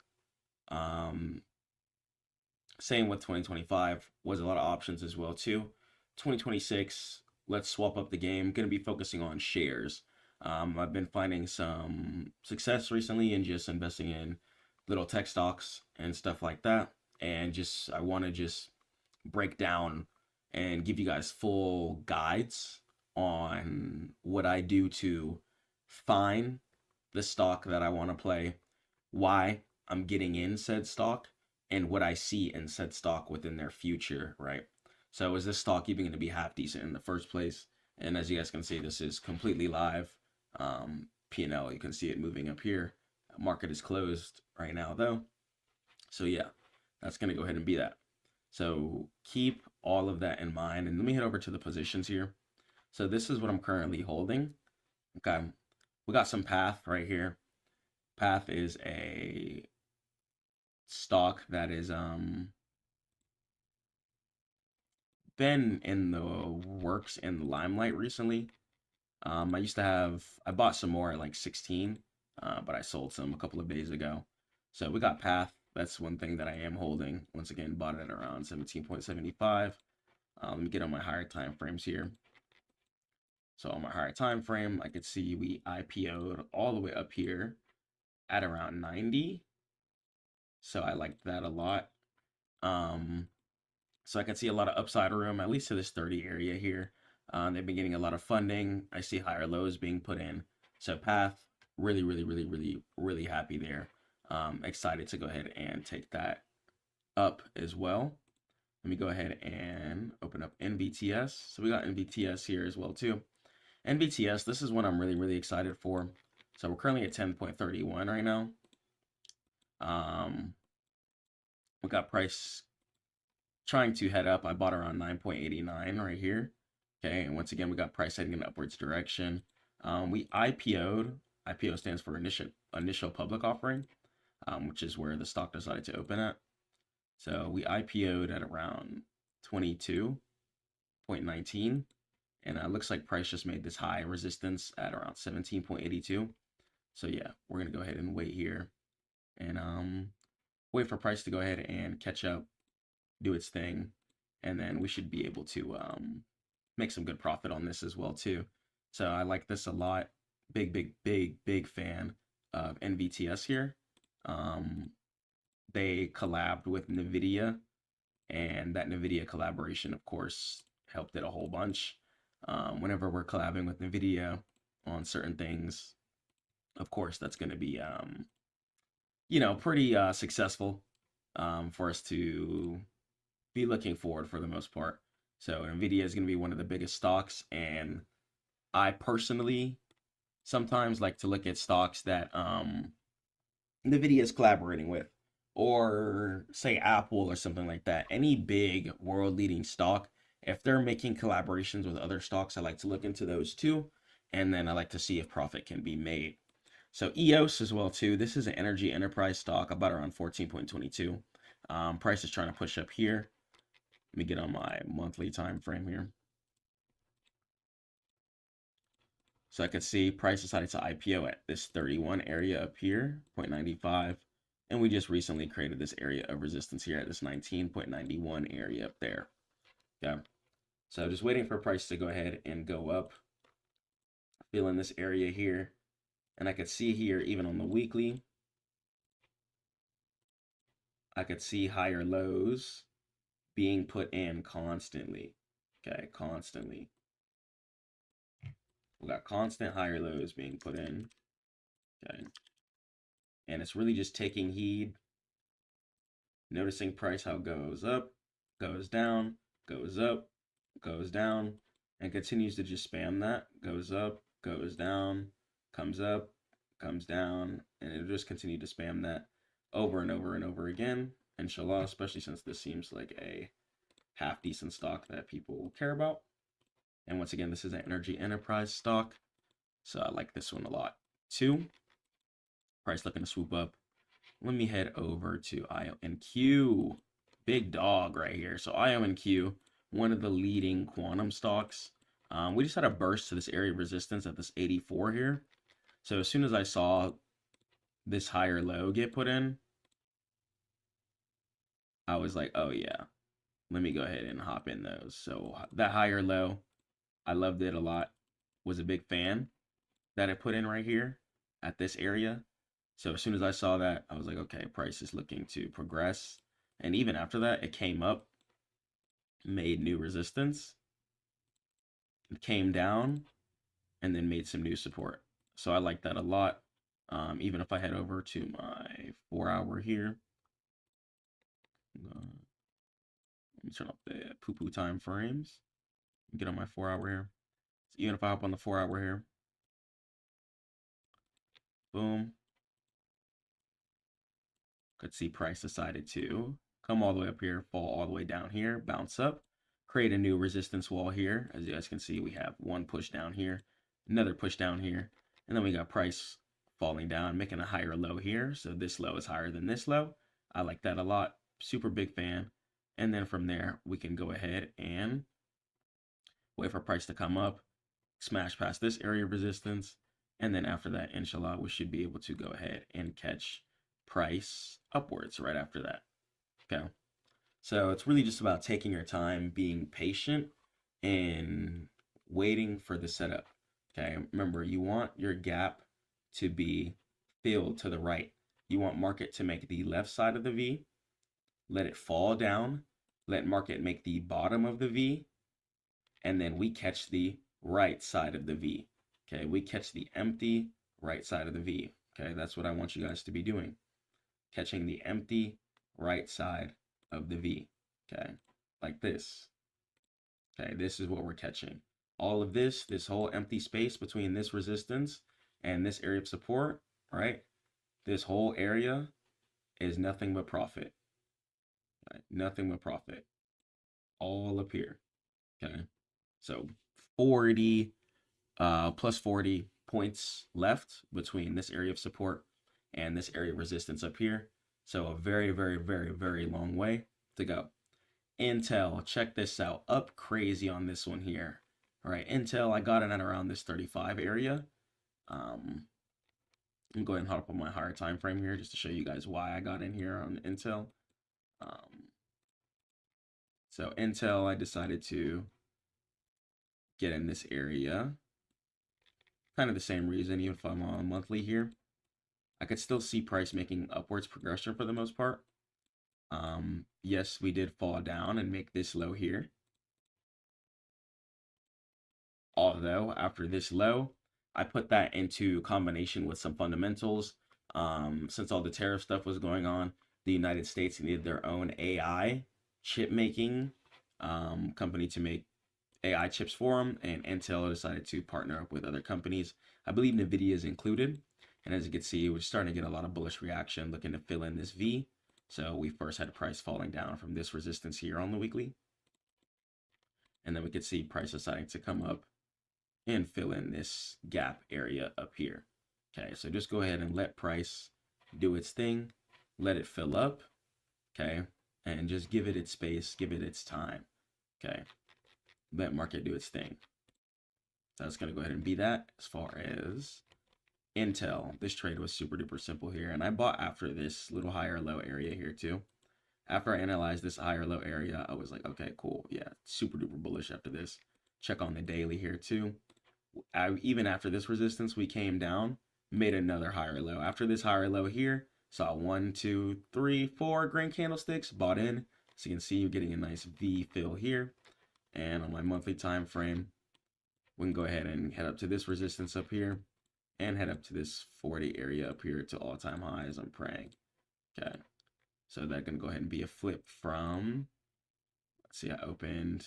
[SPEAKER 2] Um, Same with 2025, was a lot of options as well too. 2026, let's swap up the game. Going to be focusing on shares. I've been finding some success recently in just investing in little tech stocks and stuff like that. And just, I want to just break down and give you guys full guides on what I do to find the stock that I want to play, why I'm getting in said stock, and what I see in said stock within their future, right? So is this stock even going to be half decent in the first place? And as you guys can see, this is completely live. P&L, you can see it moving up here. Market is closed right now though. So yeah, that's going to go ahead and be that. So keep all of that in mind. And let me head over to the positions here. So this is what I'm currently holding. Okay. We got some Path right here. Path is a stock that is been in the works in the limelight recently. I bought some more at like 16, but I sold some a couple of days ago. So we got Path. That's one thing that I am holding. Once again, bought it at around 17.75. Let me get on my higher time frames here. So on my higher time frame, I could see we IPO'd all the way up here at around 90. So I like that a lot. So I can see a lot of upside room, at least to this 30 area here. They've been getting a lot of funding. I see higher lows being put in. So Path, really, really, really, really, really happy there. Excited to go ahead and take that up as well. Let me go ahead and open up NVTS. So we got NVTS here as well too. NVTS, this is what I'm really, really excited for. So we're currently at 10.31 right now. We got price trying to head up. I bought around 9.89 right here. Okay, and once again, we got price heading in upwards direction. We IPO'd. IPO stands for initial public offering, which is where the stock decided to open at. So we IPO'd at around 22.19, and it looks like price just made this high resistance at around 17.82. So yeah, we're gonna go ahead and wait here, and wait for price to go ahead and catch up, do its thing, and then we should be able to make some good profit on this as well too. So I like this a lot. Big fan of NVTS here. they collabed with NVIDIA, and that NVIDIA collaboration, of course, helped it a whole bunch. Whenever we're collabing with NVIDIA on certain things, of course, that's going to be, pretty successful for us to be looking forward for the most part. So NVIDIA is going to be one of the biggest stocks, and I personally sometimes like to look at stocks that NVIDIA is collaborating with, or say Apple or something like that. Any big world leading stock, if they're making collaborations with other stocks, I like to look into those too. And then I like to see if profit can be made. So EOS as well too. This is an energy enterprise stock, about around 14.22. Price is trying to push up here. Let me get on my monthly time frame here. So I could see price decided to IPO at this 31 area up here, 0.95. And we just recently created this area of resistance here at this 19.91 area up there. Okay. So just waiting for price to go ahead and go up. Feeling this area here. And I could see here, even on the weekly, I could see higher lows being put in constantly. Okay, constantly. We got constant higher lows being put in. Okay. And it's really just taking heed, noticing price how it goes up, goes down, goes up, goes down, and continues to just spam that. Goes up, goes down, comes up, comes down, and it'll just continue to spam that over and over and over again. Inshallah, especially since this seems like a half decent stock that people care about. And once again, this is an energy enterprise stock, so I like this one a lot too. Price looking to swoop up. Let me head over to IONQ. Big dog right here. So IONQ, one of the leading quantum stocks. We just had a burst to this area of resistance at this 84 here. So as soon as I saw this higher low get put in, I was like, oh yeah, let me go ahead and hop in those. So that higher low, I loved it a lot. Was a big fan that it put in right here at this area. So as soon as I saw that, I was like, okay, price is looking to progress. And even after that, it came up, made new resistance, it came down, and then made some new support. So I like that a lot. Even if I head over to my 4-hour here, let me turn up the poo-poo time frames. Get on my 4-hour here. So even if I hop on the 4-hour here, boom. Could see price decided to come all the way up here, fall all the way down here, bounce up, create a new resistance wall here. As you guys can see, we have one push down here, another push down here, and then we got price falling down, making a higher low here. So this low is higher than this low. I like that a lot. Super big fan. And then from there, we can go ahead and wait for price to come up, smash past this area of resistance, and then after that, inshallah, we should be able to go ahead and catch price upwards right after that. Okay, so it's really just about taking your time, being patient, and waiting for the setup. Okay, remember, you want your gap to be filled to the right. You want market to make the left side of the V, let it fall down, let market make the bottom of the V, and then we catch the right side of the V. Okay, we catch the empty right side of the V. Okay, that's what I want you guys to be doing. Catching the empty right side of the V. Okay, like this. Okay, this is what we're catching. All of this whole empty space between this resistance and this area of support, right? This whole area is nothing but profit. Right? Nothing but profit. All up here. Okay, so 40 plus 40 points left between this area of support and this area of resistance up here. So a very, very, very, very long way to go. Intel, check this out, up crazy on this one here. All right, Intel, I got it at around this 35 area. I'm go ahead and hop up on my higher time frame here just to show you guys why I got in here on Intel. So Intel, I decided to get in this area. Kind of the same reason, even if I'm on monthly here. I could still see price making upwards progression for the most part. Yes, we did fall down and make this low here. Although after this low, I put that into combination with some fundamentals. Since all the tariff stuff was going on, the United States needed their own AI chip making company to make AI chips for them, and Intel decided to partner up with other companies. I believe NVIDIA is included. And as you can see, we're starting to get a lot of bullish reaction looking to fill in this V. So we first had price falling down from this resistance here on the weekly. And then we could see price deciding to come up and fill in this gap area up here. Okay, so just go ahead and let price do its thing. Let it fill up. Okay, and just give it its space, give it its time. Okay, let market do its thing. So that's going to go ahead and be that. As far as Intel, this trade was super duper simple here, and I bought after this little higher low area here too. After I analyzed this higher low area, I was like, okay, cool, yeah, super duper bullish after this. Check on the daily here too. Even after this resistance, we came down, made another higher low. After this higher low here, saw 1, 2, 3, 4 green candlesticks, bought in. So you can see you're getting a nice V fill here. And on my monthly time frame, we can go ahead and head up to this resistance up here and head up to this 40 area up here to all-time highs. I'm praying. Okay, so that's gonna go ahead and be a flip from, let's see, I opened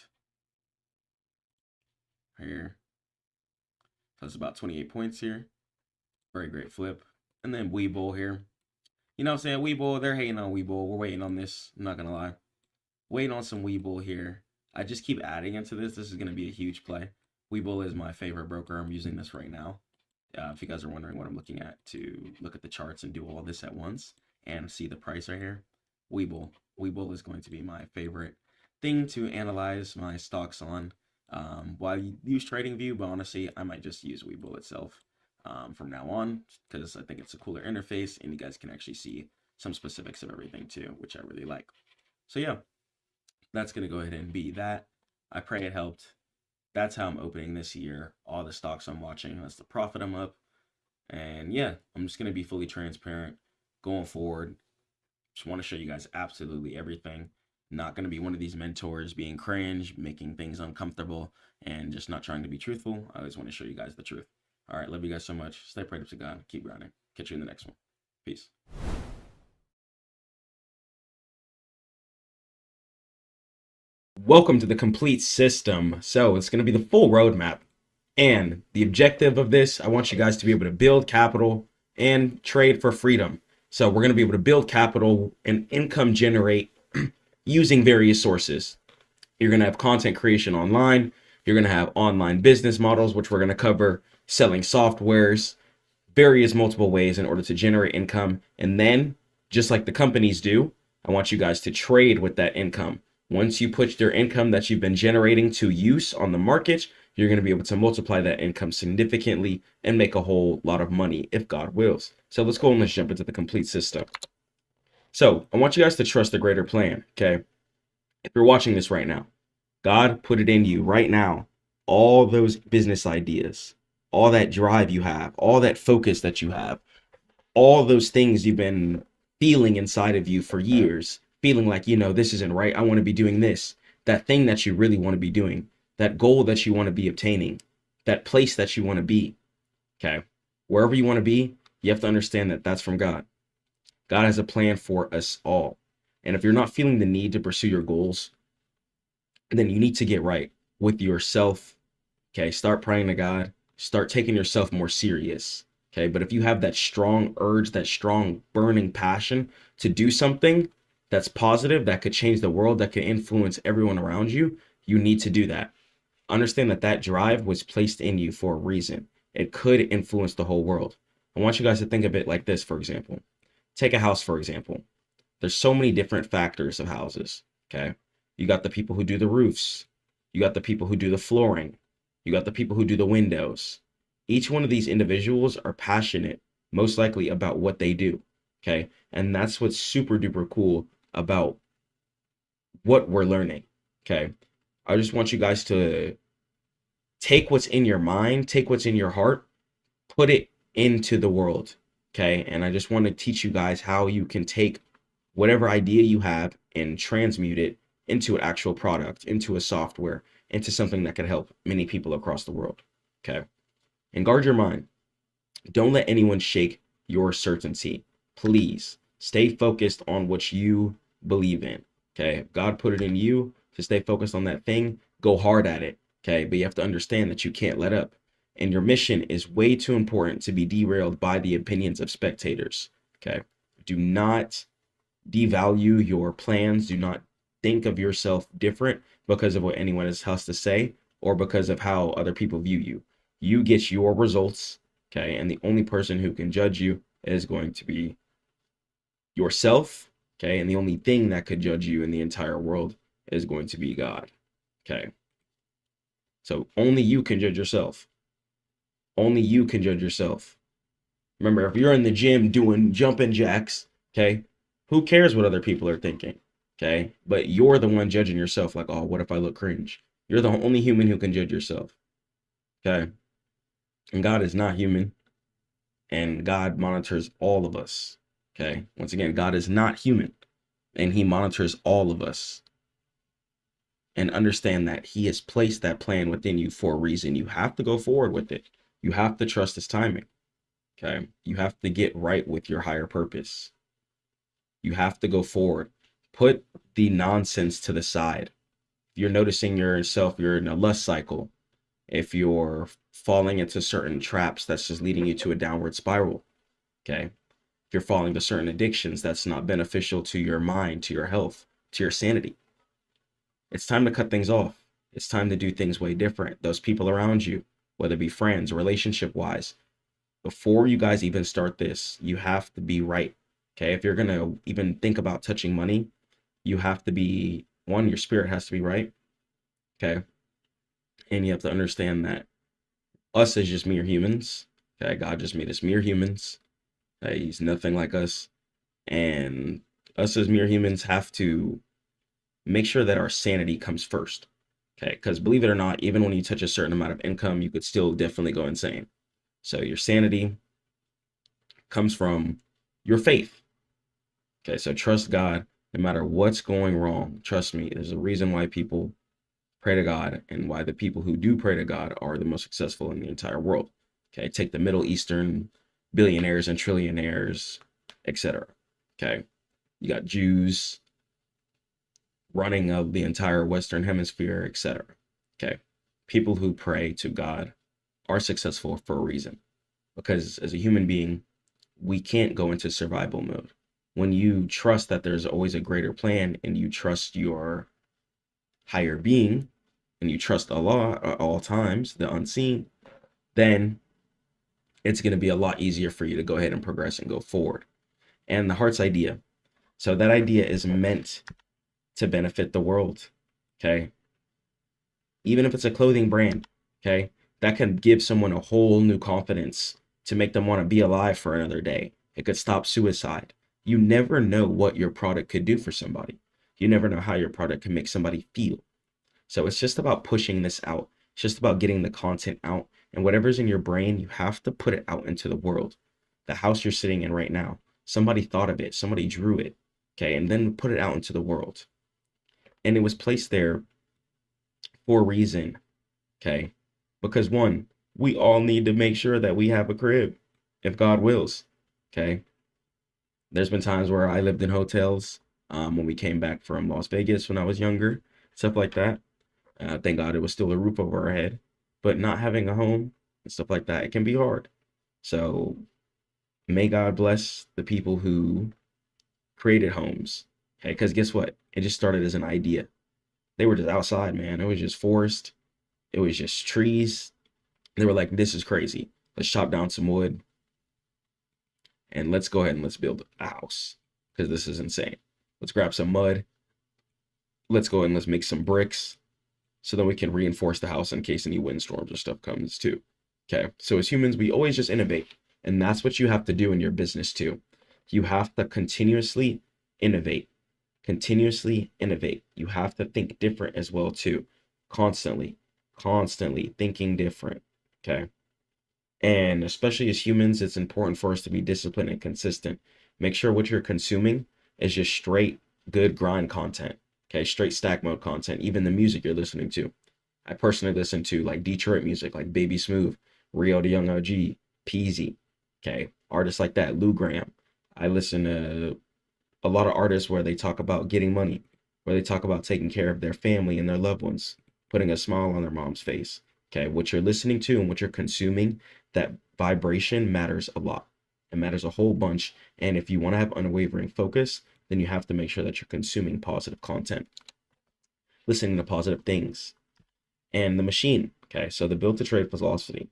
[SPEAKER 2] here, so it's about 28 points here. Very great flip. And then Webull here, you know what I'm saying, Webull, they're hating on Webull. We're waiting on this, I'm not gonna lie, waiting on some Webull here. I just keep adding into this. This is gonna be a huge play. Webull is my favorite broker. I'm using this right now. If you guys are wondering what I'm looking at to look at the charts and do all this at once and see the price right here, Webull is going to be my favorite thing to analyze my stocks on. Well, I use TradingView, but honestly, I might just use Webull itself from now on, because I think it's a cooler interface and you guys can actually see some specifics of everything too, which I really like. So yeah, that's going to go ahead and be that. I pray it helped. That's how I'm opening this year. All the stocks I'm watching, that's the profit I'm up. And yeah, I'm just going to be fully transparent going forward. Just want to show you guys absolutely everything. Not going to be one of these mentors being cringe, making things uncomfortable, and just not trying to be truthful. I always want to show you guys the truth. All right, love you guys so much. Stay prayed up to God. Keep grinding. Catch you in the next one. Peace. Welcome to the complete system. So it's going to be the full roadmap. And the objective of this, I want you guys to be able to build capital and trade for freedom. So we're going to be able to build capital and income generate using various sources. You're going to have content creation online. You're going to have online business models, which we're going to cover, selling softwares, various multiple ways in order to generate income. And then, just like the companies do, I want you guys to trade with that income. Once you put your income that you've been generating to use on the market, you're going to be able to multiply that income significantly and make a whole lot of money if God wills. So let's go and let's jump into the complete system. So I want you guys to trust the greater plan, okay? If you're watching this right now, God put it in you right now, all those business ideas, all that drive you have, all that focus that you have, all those things you've been feeling inside of you for years, feeling like, you know, this isn't right. I want to be doing this, that thing that you really want to be doing, that goal that you want to be obtaining, that place that you want to be. Okay. Wherever you want to be, you have to understand that that's from God. God has a plan for us all. And if you're not feeling the need to pursue your goals, then you need to get right with yourself. Okay. Start praying to God. Start taking yourself more serious. Okay. But if you have that strong urge, that strong burning passion to do something that's positive, that could change the world, that could influence everyone around you, you need to do that. Understand that that drive was placed in you for a reason. It could influence the whole world. I want you guys to think of it like this, for example. Take a house, for example. There's so many different factors of houses, okay? You got the people who do the roofs. You got the people who do the flooring. You got the people who do the windows. Each one of these individuals are passionate, most likely, about what they do, okay? And that's what's super duper cool about what we're learning, okay? I just want you guys to take what's in your mind, take what's in your heart, put it into the world, okay? And I just want to teach you guys how you can take whatever idea you have and transmute it into an actual product, into a software, into something that could help many people across the world. Okay. And guard your mind. Don't let anyone shake your certainty. Please stay focused on what you believe in. Okay. If God put it in you to stay focused on that thing, go hard at it. Okay. But you have to understand that you can't let up. And your mission is way too important to be derailed by the opinions of spectators. Okay. Do not devalue your plans. Do not think of yourself different because of what anyone else has to say or because of how other people view you. You get your results, okay? And the only person who can judge you is going to be yourself, okay? And the only thing that could judge you in the entire world is going to be God, okay? So only you can judge yourself. Only you can judge yourself. Remember, if you're in the gym doing jumping jacks, okay, who cares what other people are thinking, okay? But you're the one judging yourself like, oh, what if I look cringe? You're the only human who can judge yourself, okay? And God is not human, and God monitors all of us, okay? Once again, God is not human, and he monitors all of us. And understand that he has placed that plan within you for a reason. You have to go forward with it. You have to trust his timing, okay? You have to get right with your higher purpose. You have to go forward. Put the nonsense to the side. If you're noticing yourself, you're in a lust cycle. If you're falling into certain traps, that's just leading you to a downward spiral, okay? If you're falling to certain addictions, that's not beneficial to your mind, to your health, to your sanity. It's time to cut things off. It's time to do things way different. Those people around you, whether it be friends, relationship-wise, before you guys even start this, you have to be right, okay? If you're going to even think about touching money, you have to be, one, your spirit has to be right, okay? And you have to understand that us as just mere humans, okay? God just made us mere humans. Okay? He's nothing like us. And us as mere humans have to make sure that our sanity comes first, okay? Because believe it or not, even when you touch a certain amount of income, you could still definitely go insane. So your sanity comes from your faith, okay? So trust God no matter what's going wrong. Trust me, there's a reason why people pray to God and why the people who do pray to God are the most successful in the entire world. Okay, take the Middle Eastern billionaires and trillionaires, etc. Okay, you got Jews running of the entire Western Hemisphere, etc. Okay, people who pray to God are successful for a reason, because as a human being, we can't go into survival mode. When you trust that there's always a greater plan and you trust your higher being, and you trust Allah at all times, the unseen, then it's going to be a lot easier for you to go ahead and progress and go forward. And the heart's idea. So that idea is meant to benefit the world, okay? Even if it's a clothing brand, okay? That can give someone a whole new confidence to make them want to be alive for another day. It could stop suicide. You never know what your product could do for somebody. You never know how your product can make somebody feel. So it's just about pushing this out. It's just about getting the content out. And whatever's in your brain, you have to put it out into the world. The house you're sitting in right now, somebody thought of it, somebody drew it, okay? And then put it out into the world. And it was placed there for a reason, okay? Because one, we all need to make sure that we have a crib, if God wills, okay? There's been times where I lived in hotels when we came back from Las Vegas when I was younger, stuff like that. Thank God it was still a roof over our head, but not having a home and stuff like that, it can be hard. So may God bless the people who created homes, okay? Because guess what? It just started as an idea. They were just outside, man. It was just forest. It was just trees. They were like, this is crazy. Let's chop down some wood and let's go ahead and let's build a house because this is insane. Let's grab some mud. Let's go and let's make some bricks so that we can reinforce the house in case any windstorms or stuff comes too. Okay, so as humans, we always just innovate. And that's what you have to do in your business too. You have to continuously innovate. Continuously innovate. You have to think different as well too. Constantly thinking different. Okay. And especially as humans, it's important for us to be disciplined and consistent. Make sure what you're consuming is just straight good grind content. Okay, straight stack mode content, even the music you're listening to. I personally listen to like Detroit music, like Baby Smooth, Rio the Young OG, Peasy, okay, artists like that, Lou Graham. I listen to a lot of artists where they talk about getting money, where they talk about taking care of their family and their loved ones, putting a smile on their mom's face. Okay, what you're listening to and what you're consuming, that vibration matters a lot. It matters a whole bunch. And if you want to have unwavering focus, then you have to make sure that you're consuming positive content, listening to positive things. And the machine, okay, so the built to trade philosophy.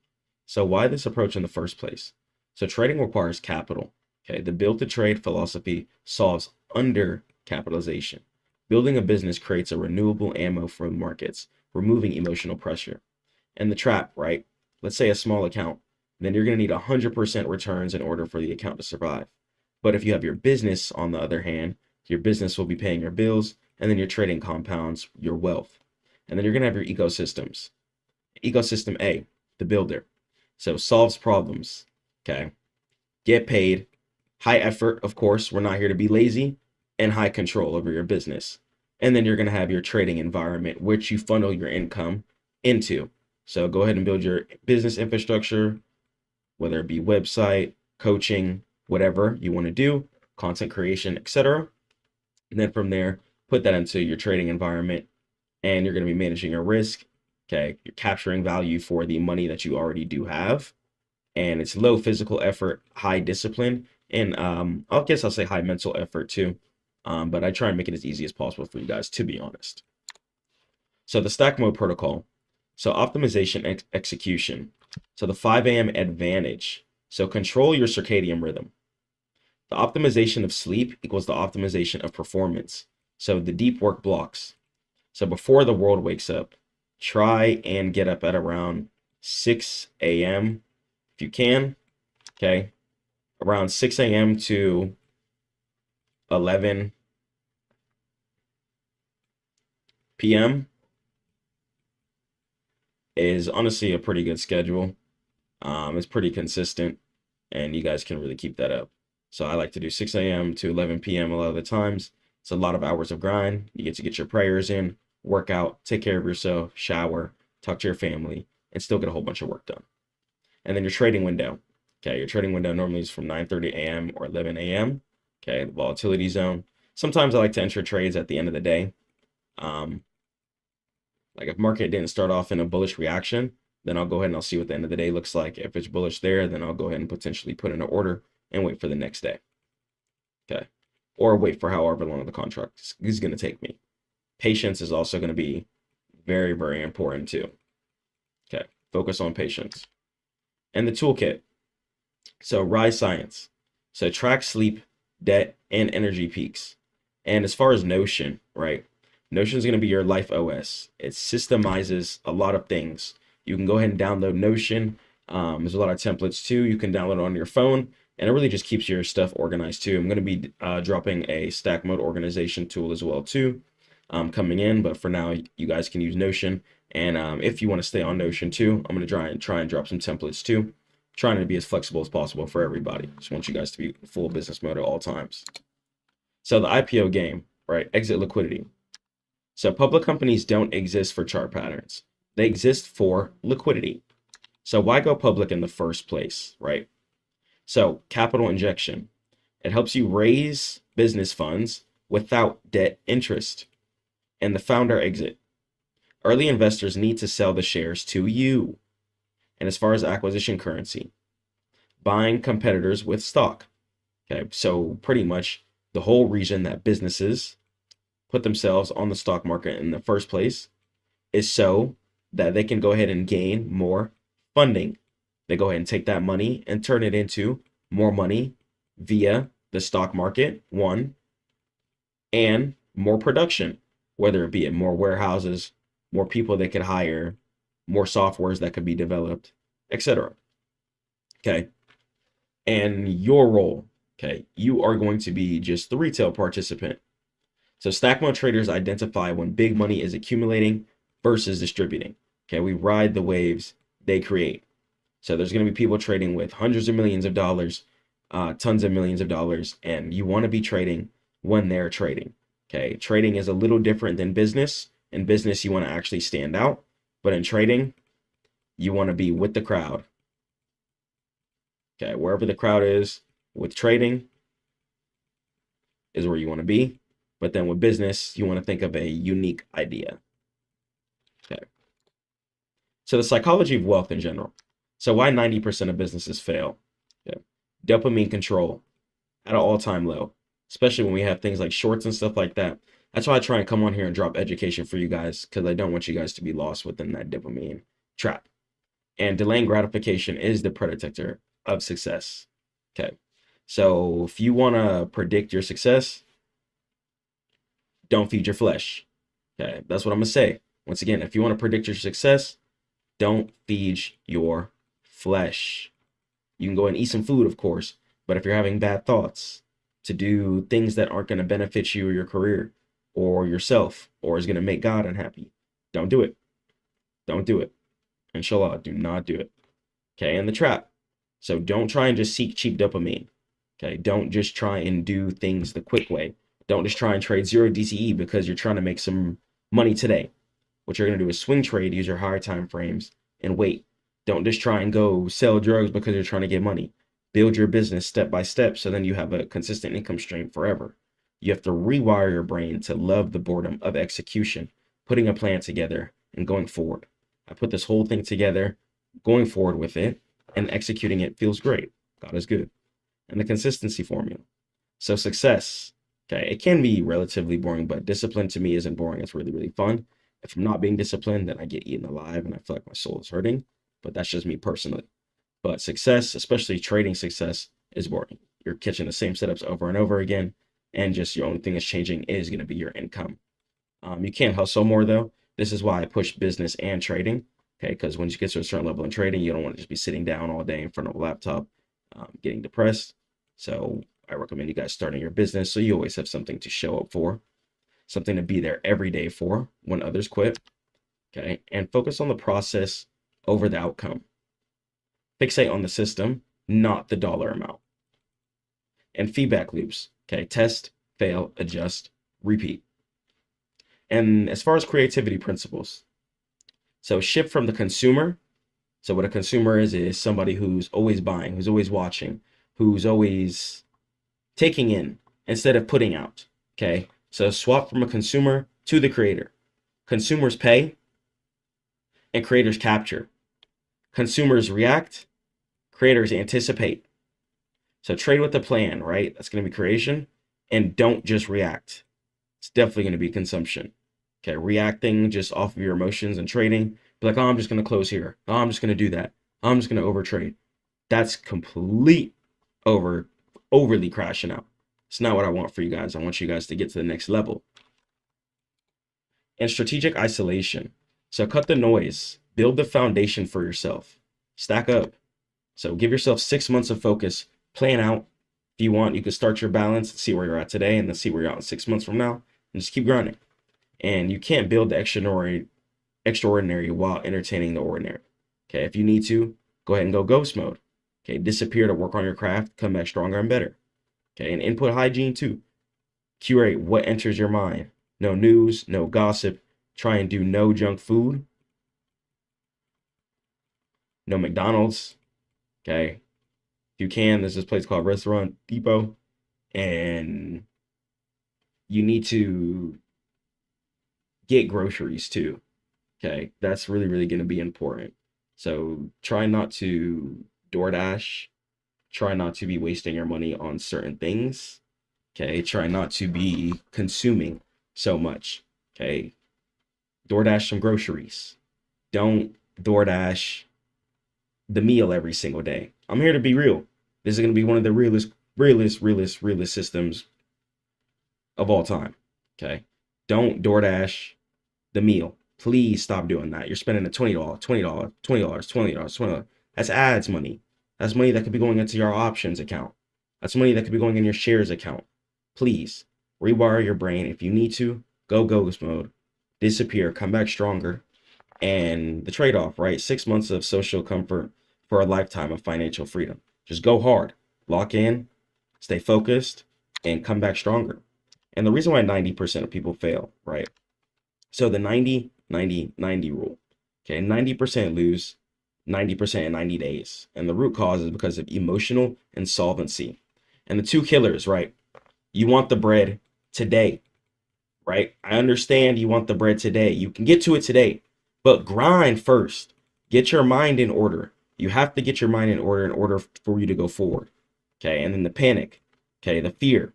[SPEAKER 2] So why this approach in the first place? So trading requires capital. Okay, the built to trade philosophy solves under capitalization. Building a business creates a renewable ammo for markets, removing emotional pressure. And the trap, right? Let's say a small account, then you're going to need 100% returns in order for the account to survive. But if you have your business, on the other hand, your business will be paying your bills, and then your trading compounds your wealth. And then you're going to have your ecosystems. Ecosystem A, the builder. So solves problems, okay? Get paid, high effort, of course. We're not here to be lazy, and high control over your business. And then you're going to have your trading environment, which you funnel your income into. So go ahead and build your business infrastructure, whether it be website, coaching, whatever you want to do, content creation, etc. And then from there, put that into your trading environment, and you're going to be managing your risk. Okay, you're capturing value for the money that you already do have, and it's low physical effort, high discipline, and I guess I'll say high mental effort too. But I try and make it as easy as possible for you guys, to be honest. So the stack mode protocol. So optimization execution. So the 5 a.m. advantage. So control your circadian rhythm. The optimization of sleep equals the optimization of performance. So the deep work blocks. So before the world wakes up, try and get up at around 6 a.m. if you can. Okay. Around 6 a.m. to 11 p.m. is honestly a pretty good schedule. It's pretty consistent, and you guys can really keep that up. So I like to do 6 a.m. to 11 p.m. a lot of the times. It's a lot of hours of grind. You get to get your prayers in, work out, take care of yourself, shower, talk to your family, and still get a whole bunch of work done. And then your trading window. Okay, your trading window normally is from 9:30 a.m. or 11 a.m. Okay, the volatility zone. Sometimes I like to enter trades at the end of the day. Like if market didn't start off in a bullish reaction, then I'll go ahead and I'll see what the end of the day looks like. If it's bullish there, then I'll go ahead and potentially put in an order and wait for the next day. Okay, or wait for however long the contract is going to take me. Patience is also going to be very, very important too. Okay, focus on patience. And the toolkit. So Rise Science. So track sleep, debt, and energy peaks. And as far as Notion, right? Notion is going to be your life OS. It systemizes a lot of things. You can go ahead and download Notion. There's a lot of templates too. You can download it on your phone, and it really just keeps your stuff organized too. I'm going to be dropping a stack mode organization tool as well too, coming in. But for now, you guys can use Notion. And if you want to stay on Notion too, I'm going to try and drop some templates too. Trying to be as flexible as possible for everybody. Just want you guys to be full business mode at all times. So the IPO game, right? Exit liquidity. So public companies don't exist for chart patterns. They exist for liquidity. So why go public in the first place, right? So capital injection. It helps you raise business funds without debt interest. And the founder exit. Early investors need to sell the shares to you. And as far as acquisition currency, buying competitors with stock. Okay, so pretty much the whole reason that businesses put themselves on the stock market in the first place is so that they can go ahead and gain more funding. They go ahead and take that money and turn it into more money via the stock market, one, and more production, whether it be at more warehouses, more people they could hire, more softwares that could be developed, etc. Okay. And your role, okay, you are going to be just the retail participant. So stack mode traders identify when big money is accumulating versus distributing. Okay, we ride the waves they create. So there's going to be people trading with hundreds of millions of dollars, tons of millions of dollars, and you want to be trading when they're trading. Okay, trading is a little different than business. In business, you want to actually stand out, but in trading, you want to be with the crowd. Okay, wherever the crowd is with trading is where you want to be. But then with business, you want to think of a unique idea. Okay. So the psychology of wealth in general. So why 90% of businesses fail? Okay. Dopamine control at an all-time low, especially when we have things like shorts and stuff like that. That's why I try and come on here and drop education for you guys, because I don't want you guys to be lost within that dopamine trap. And delaying gratification is the predictor of success. Okay. So if you want to predict your success, don't feed your flesh. Okay. That's what I'm going to say. Once again, if you want to predict your success, don't feed your flesh. You can go and eat some food, of course, but if you're having bad thoughts to do things that aren't going to benefit you or your career or yourself or is going to make God unhappy, don't do it. Don't do it. Inshallah, do not do it. Okay, and the trap. So don't try and just seek cheap dopamine. Okay, don't just try and do things the quick way. Don't just try and trade zero DCE because you're trying to make some money today. What you're going to do is swing trade, use your higher time frames, and wait. Don't just try and go sell drugs because you're trying to get money. Build your business step by step so then you have a consistent income stream forever. You have to rewire your brain to love the boredom of execution, putting a plan together and going forward. I put this whole thing together, going forward with it, and executing it feels great. God is good. And the consistency formula. So success, okay, it can be relatively boring, but discipline to me isn't boring. It's really, really fun. If I'm not being disciplined, then I get eaten alive and I feel like my soul is hurting. But that's just me personally. But success, especially trading success, is boring. You're catching the same setups over and over again, and just your only thing that's changing is going to be your income. You can hustle more though. This is why I push business and trading. Okay, because when you get to a certain level in trading, you don't want to just be sitting down all day in front of a laptop, getting depressed. So I recommend you guys starting your business so you always have something to show up for, something to be there every day for when others quit. Okay, and focus on the process over the outcome. Fixate on the system, not the dollar amount. And feedback loops. Okay, test, fail, adjust, repeat. And as far as creativity principles, so shift from the consumer. So what a consumer is somebody who's always buying, who's always watching, who's always taking in instead of putting out. Okay, so swap from a consumer to the creator. Consumers pay and creators capture. Consumers react, creators anticipate. So trade with a plan, right? That's going to be creation. And don't just react. It's definitely going to be consumption. Okay, reacting just off of your emotions and trading. Be like, oh, I'm just going to close here. Oh, I'm just going to do that. Oh, I'm just going to overtrade. That's complete overly crashing out. It's not what I want for you guys. I want you guys to get to the next level. And strategic isolation. So cut the noise. Build the foundation for yourself. Stack up. So give yourself 6 months of focus. Plan out. If you want, you can start your balance and see where you're at today and then see where you're at in 6 months from now. And just keep grinding. And you can't build the extraordinary while entertaining the ordinary. Okay, if you need to, go ahead and go ghost mode. Okay, disappear to work on your craft, come back stronger and better. Okay, and input hygiene too. Curate what enters your mind. No news, no gossip. Try and do no junk food. No McDonald's. Okay. If you can, there's this place called Restaurant Depot. And you need to get groceries too. Okay. That's really, really going to be important. So try not to DoorDash. Try not to be wasting your money on certain things. Okay. Try not to be consuming so much. Okay. DoorDash some groceries. Don't DoorDash the meal every single day. I'm here to be real. This is going to be one of the realest systems of all time. Okay. Don't DoorDash the meal. Please stop doing that. You're spending a $20. That's ads money. That's money that could be going into your options account. That's money that could be going in your shares account. Please rewire your brain. If you need to, go ghost mode, disappear, come back stronger. And the trade-off, right? 6 months of social comfort for a lifetime of financial freedom. Just go hard, lock in, stay focused, and come back stronger. And the reason why 90% of people fail, right? So the 90, 90, 90 rule. Okay, 90% lose 90% in 90 days. And the root cause is because of emotional insolvency. And the two killers, right? You want the bread today, right? I understand you want the bread today. You can get to it today, but grind first. Get your mind in order. You have to get your mind in order for you to go forward. Okay, and then the panic. Okay, the fear.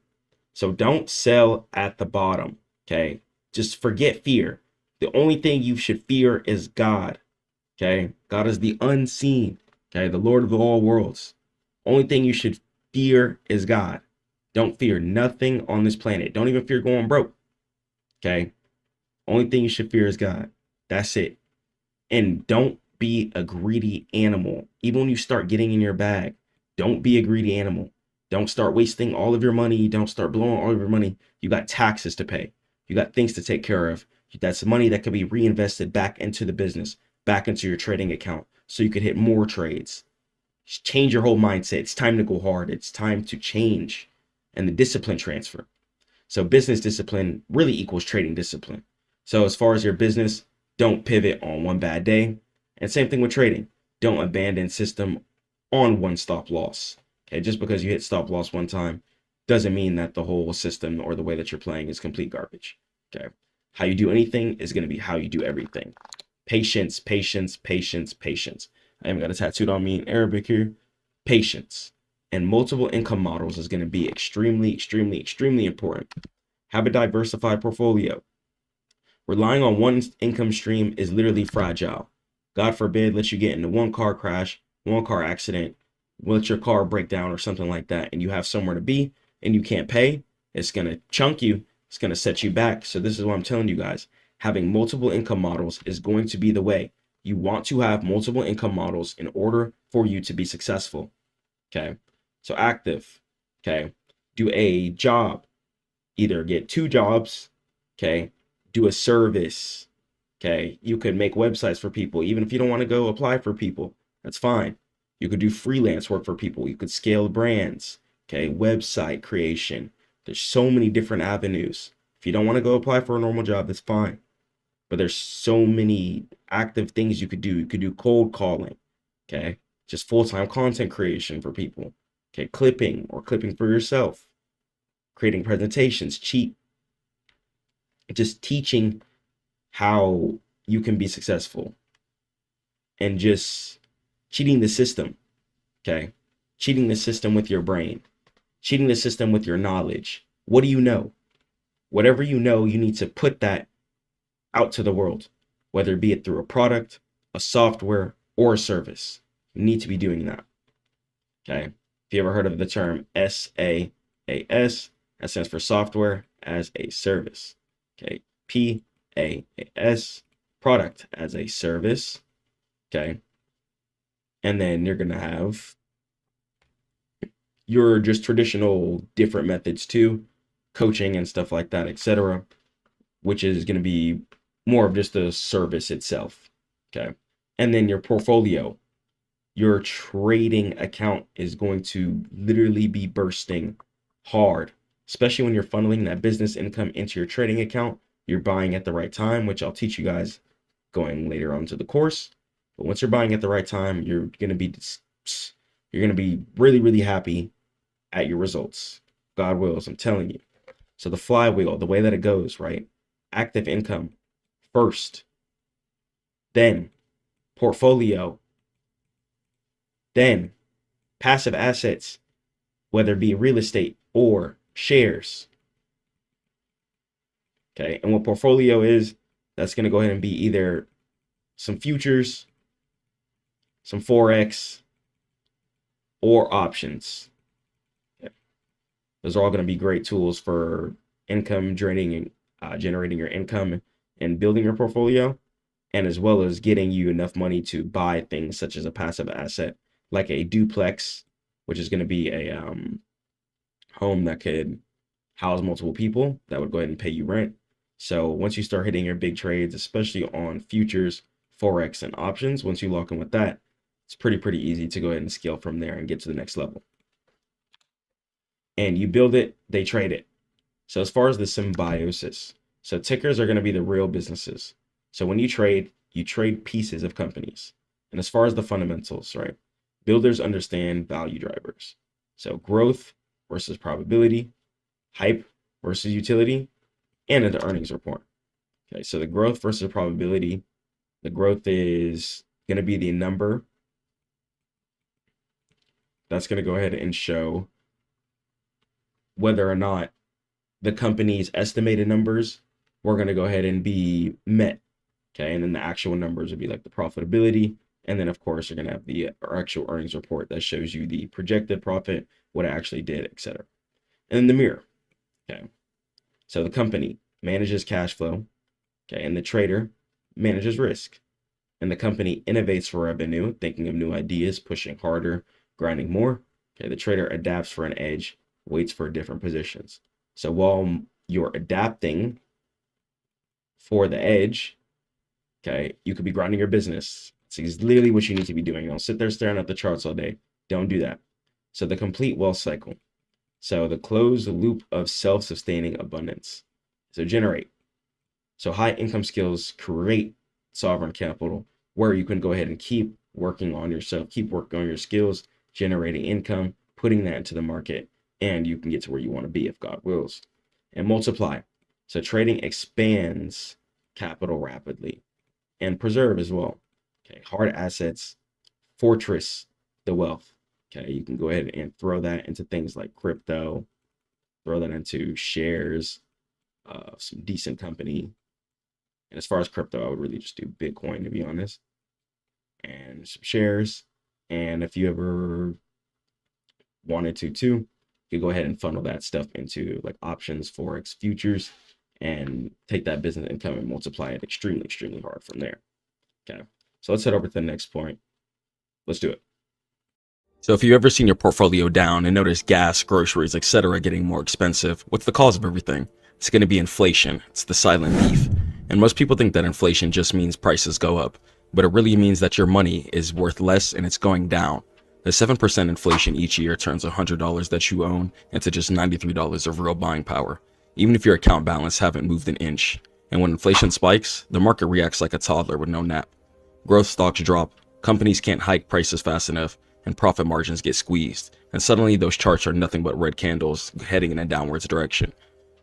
[SPEAKER 2] So don't sell at the bottom. Okay, just forget fear. The only thing you should fear is God. Okay, God is the unseen. Okay, the Lord of all worlds. Only thing you should fear is God. Don't fear nothing on this planet. Don't even fear going broke. Okay, only thing you should fear is God. That's it. And don't be a greedy animal. Even when you start getting in your bag, don't be a greedy animal. Don't start wasting all of your money. Don't start blowing all of your money. You got taxes to pay. You got things to take care of. That's money that could be reinvested back into the business, back into your trading account, so you could hit more trades. Just change your whole mindset. It's time to go hard. It's time to change. And the discipline transfer. So business discipline really equals trading discipline. So as far as your business, don't pivot on one bad day. And same thing with trading. Don't abandon system on one stop loss. Okay, just because you hit stop loss one time doesn't mean that the whole system or the way that you're playing is complete garbage. Okay, how you do anything is going to be how you do everything. Patience, patience, patience, patience. I even got a tattooed on me in Arabic here. Patience and multiple income models is going to be extremely, extremely, extremely important. Have a diversified portfolio. Relying on one income stream is literally fragile. God forbid, let you get into one car crash, one car accident, let your car break down or something like that, and you have somewhere to be and you can't pay. It's going to chunk you. It's going to set you back. So this is what I'm telling you guys. Having multiple income models is going to be the way. You want to have multiple income models in order for you to be successful. Okay. So active. Okay. Do a job. Either get 2 jobs. Okay. Do a service. Okay. You could make websites for people. Even if you don't want to go apply for people, that's fine. You could do freelance work for people. You could scale brands. Okay. Website creation. There's so many different avenues. If you don't want to go apply for a normal job, that's fine. But there's so many active things you could do. You could do cold calling. Okay. Just full-time content creation for people. Okay. Clipping or clipping for yourself. Creating presentations, cheap. Just teaching how you can be successful and just cheating the system. Okay. Cheating the system with your brain, cheating the system with your knowledge. What do you know? Whatever you know, you need to put that out to the world, whether it be it through a product, a software, or a service. You need to be doing that. Okay. If you ever heard of the term SaaS, that stands for software as a service. Okay. PaaS, product as a service. Okay. And then you're going to have your just traditional different methods too, coaching and stuff like that, etc., which is going to be more of just the service itself. Okay. And then your portfolio, your trading account is going to literally be bursting hard, especially when you're funneling that business income into your trading account. You're buying at the right time, which I'll teach you guys going later on to the course. But once you're buying at the right time, you're going to be really, really happy at your results. God wills, I'm telling you. So the flywheel, the way that it goes, right? Active income first, then portfolio, then passive assets, whether it be real estate or shares. Okay, and what portfolio is, that's going to go ahead and be either some futures, some Forex, or options. Okay. Those are all going to be great tools for income generating your income and building your portfolio, and as well as getting you enough money to buy things such as a passive asset like a duplex, which is going to be a home that could house multiple people that would go ahead and pay you rent. So once you start hitting your big trades, especially on futures, Forex, and options, once you lock in with that, it's pretty easy to go ahead and scale from there and get to the next level. And you build it, they trade it. So as far as the symbiosis, so tickers are going to be the real businesses. So when you trade pieces of companies. And as far as the fundamentals, right? Builders understand value drivers. So growth versus probability, hype versus utility, and the earnings report. Okay, so the growth versus probability, the growth is going to be the number that's going to go ahead and show whether or not the company's estimated numbers were going to go ahead and be met. Okay, and then the actual numbers would be like the profitability. And then, of course, you're going to have the actual earnings report that shows you the projected profit, what it actually did, etc. And then the mirror. Okay, so the company manages cash flow. Okay, and the trader manages risk. And the company innovates for revenue, thinking of new ideas, pushing harder, grinding more. Okay, the trader adapts for an edge, waits for different positions. So while you're adapting for the edge, okay, you could be grinding your business. It's literally what you need to be doing. Don't sit there staring at the charts all day. Don't do that. So the complete wealth cycle. So the closed loop of self-sustaining abundance. So generate. So high income skills create sovereign capital, where you can go ahead and keep working on yourself, keep working on your skills, generating income, putting that into the market, and you can get to where you want to be if God wills. And multiply. So trading expands capital rapidly, and preserve as well. Okay, hard assets, fortress the wealth. Okay, you can go ahead and throw that into things like crypto, throw that into shares, some decent company. And as far as crypto, I would really just do Bitcoin, to be honest, and some shares. And if you ever wanted to too, you go ahead and funnel that stuff into like options, forex, futures, and take that business income and multiply it extremely, extremely hard from there. Okay, so let's head over to the next point. Let's do it.
[SPEAKER 4] So if you've ever seen your portfolio down and noticed gas, groceries, etc. getting more expensive, what's the cause of everything? It's going to be inflation. It's the silent thief. And most people think that inflation just means prices go up, but it really means that your money is worth less and it's going down. The 7% inflation each year turns $100 that you own into just $93 of real buying power, even if your account balance haven't moved an inch. And when inflation spikes, the market reacts like a toddler with no nap. Growth stocks drop, companies can't hike prices fast enough, and profit margins get squeezed. And suddenly those charts are nothing but red candles heading in a downwards direction.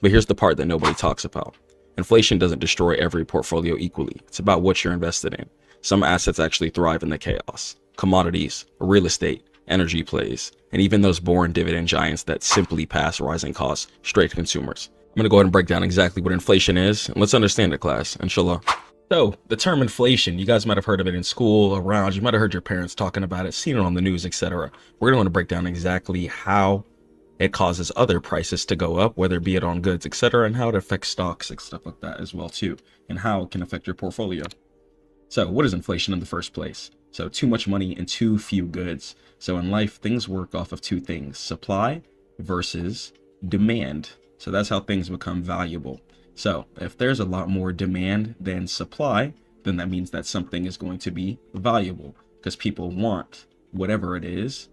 [SPEAKER 4] But here's the part that nobody talks about. Inflation doesn't destroy every portfolio equally. It's about what you're invested in. Some assets actually thrive in the chaos. Commodities, real estate, energy plays, and even those boring dividend giants that simply pass rising costs straight to consumers. I'm going to go ahead and break down exactly what inflation is, and let's understand it, class, inshallah. So, the term inflation, you guys might have heard of it in school, around, you might have heard your parents talking about it, seen it on the news, etc. We're going to break down exactly how it causes other prices to go up, whether it be it on goods, etc., and how it affects stocks and stuff like that as well too, and how it can affect your portfolio. So what is inflation in the first place? So too much money and too few goods. So in life, things work off of two things: supply versus demand. So that's how things become valuable. So if there's a lot more demand than supply, then that means that something is going to be valuable because people want whatever it is,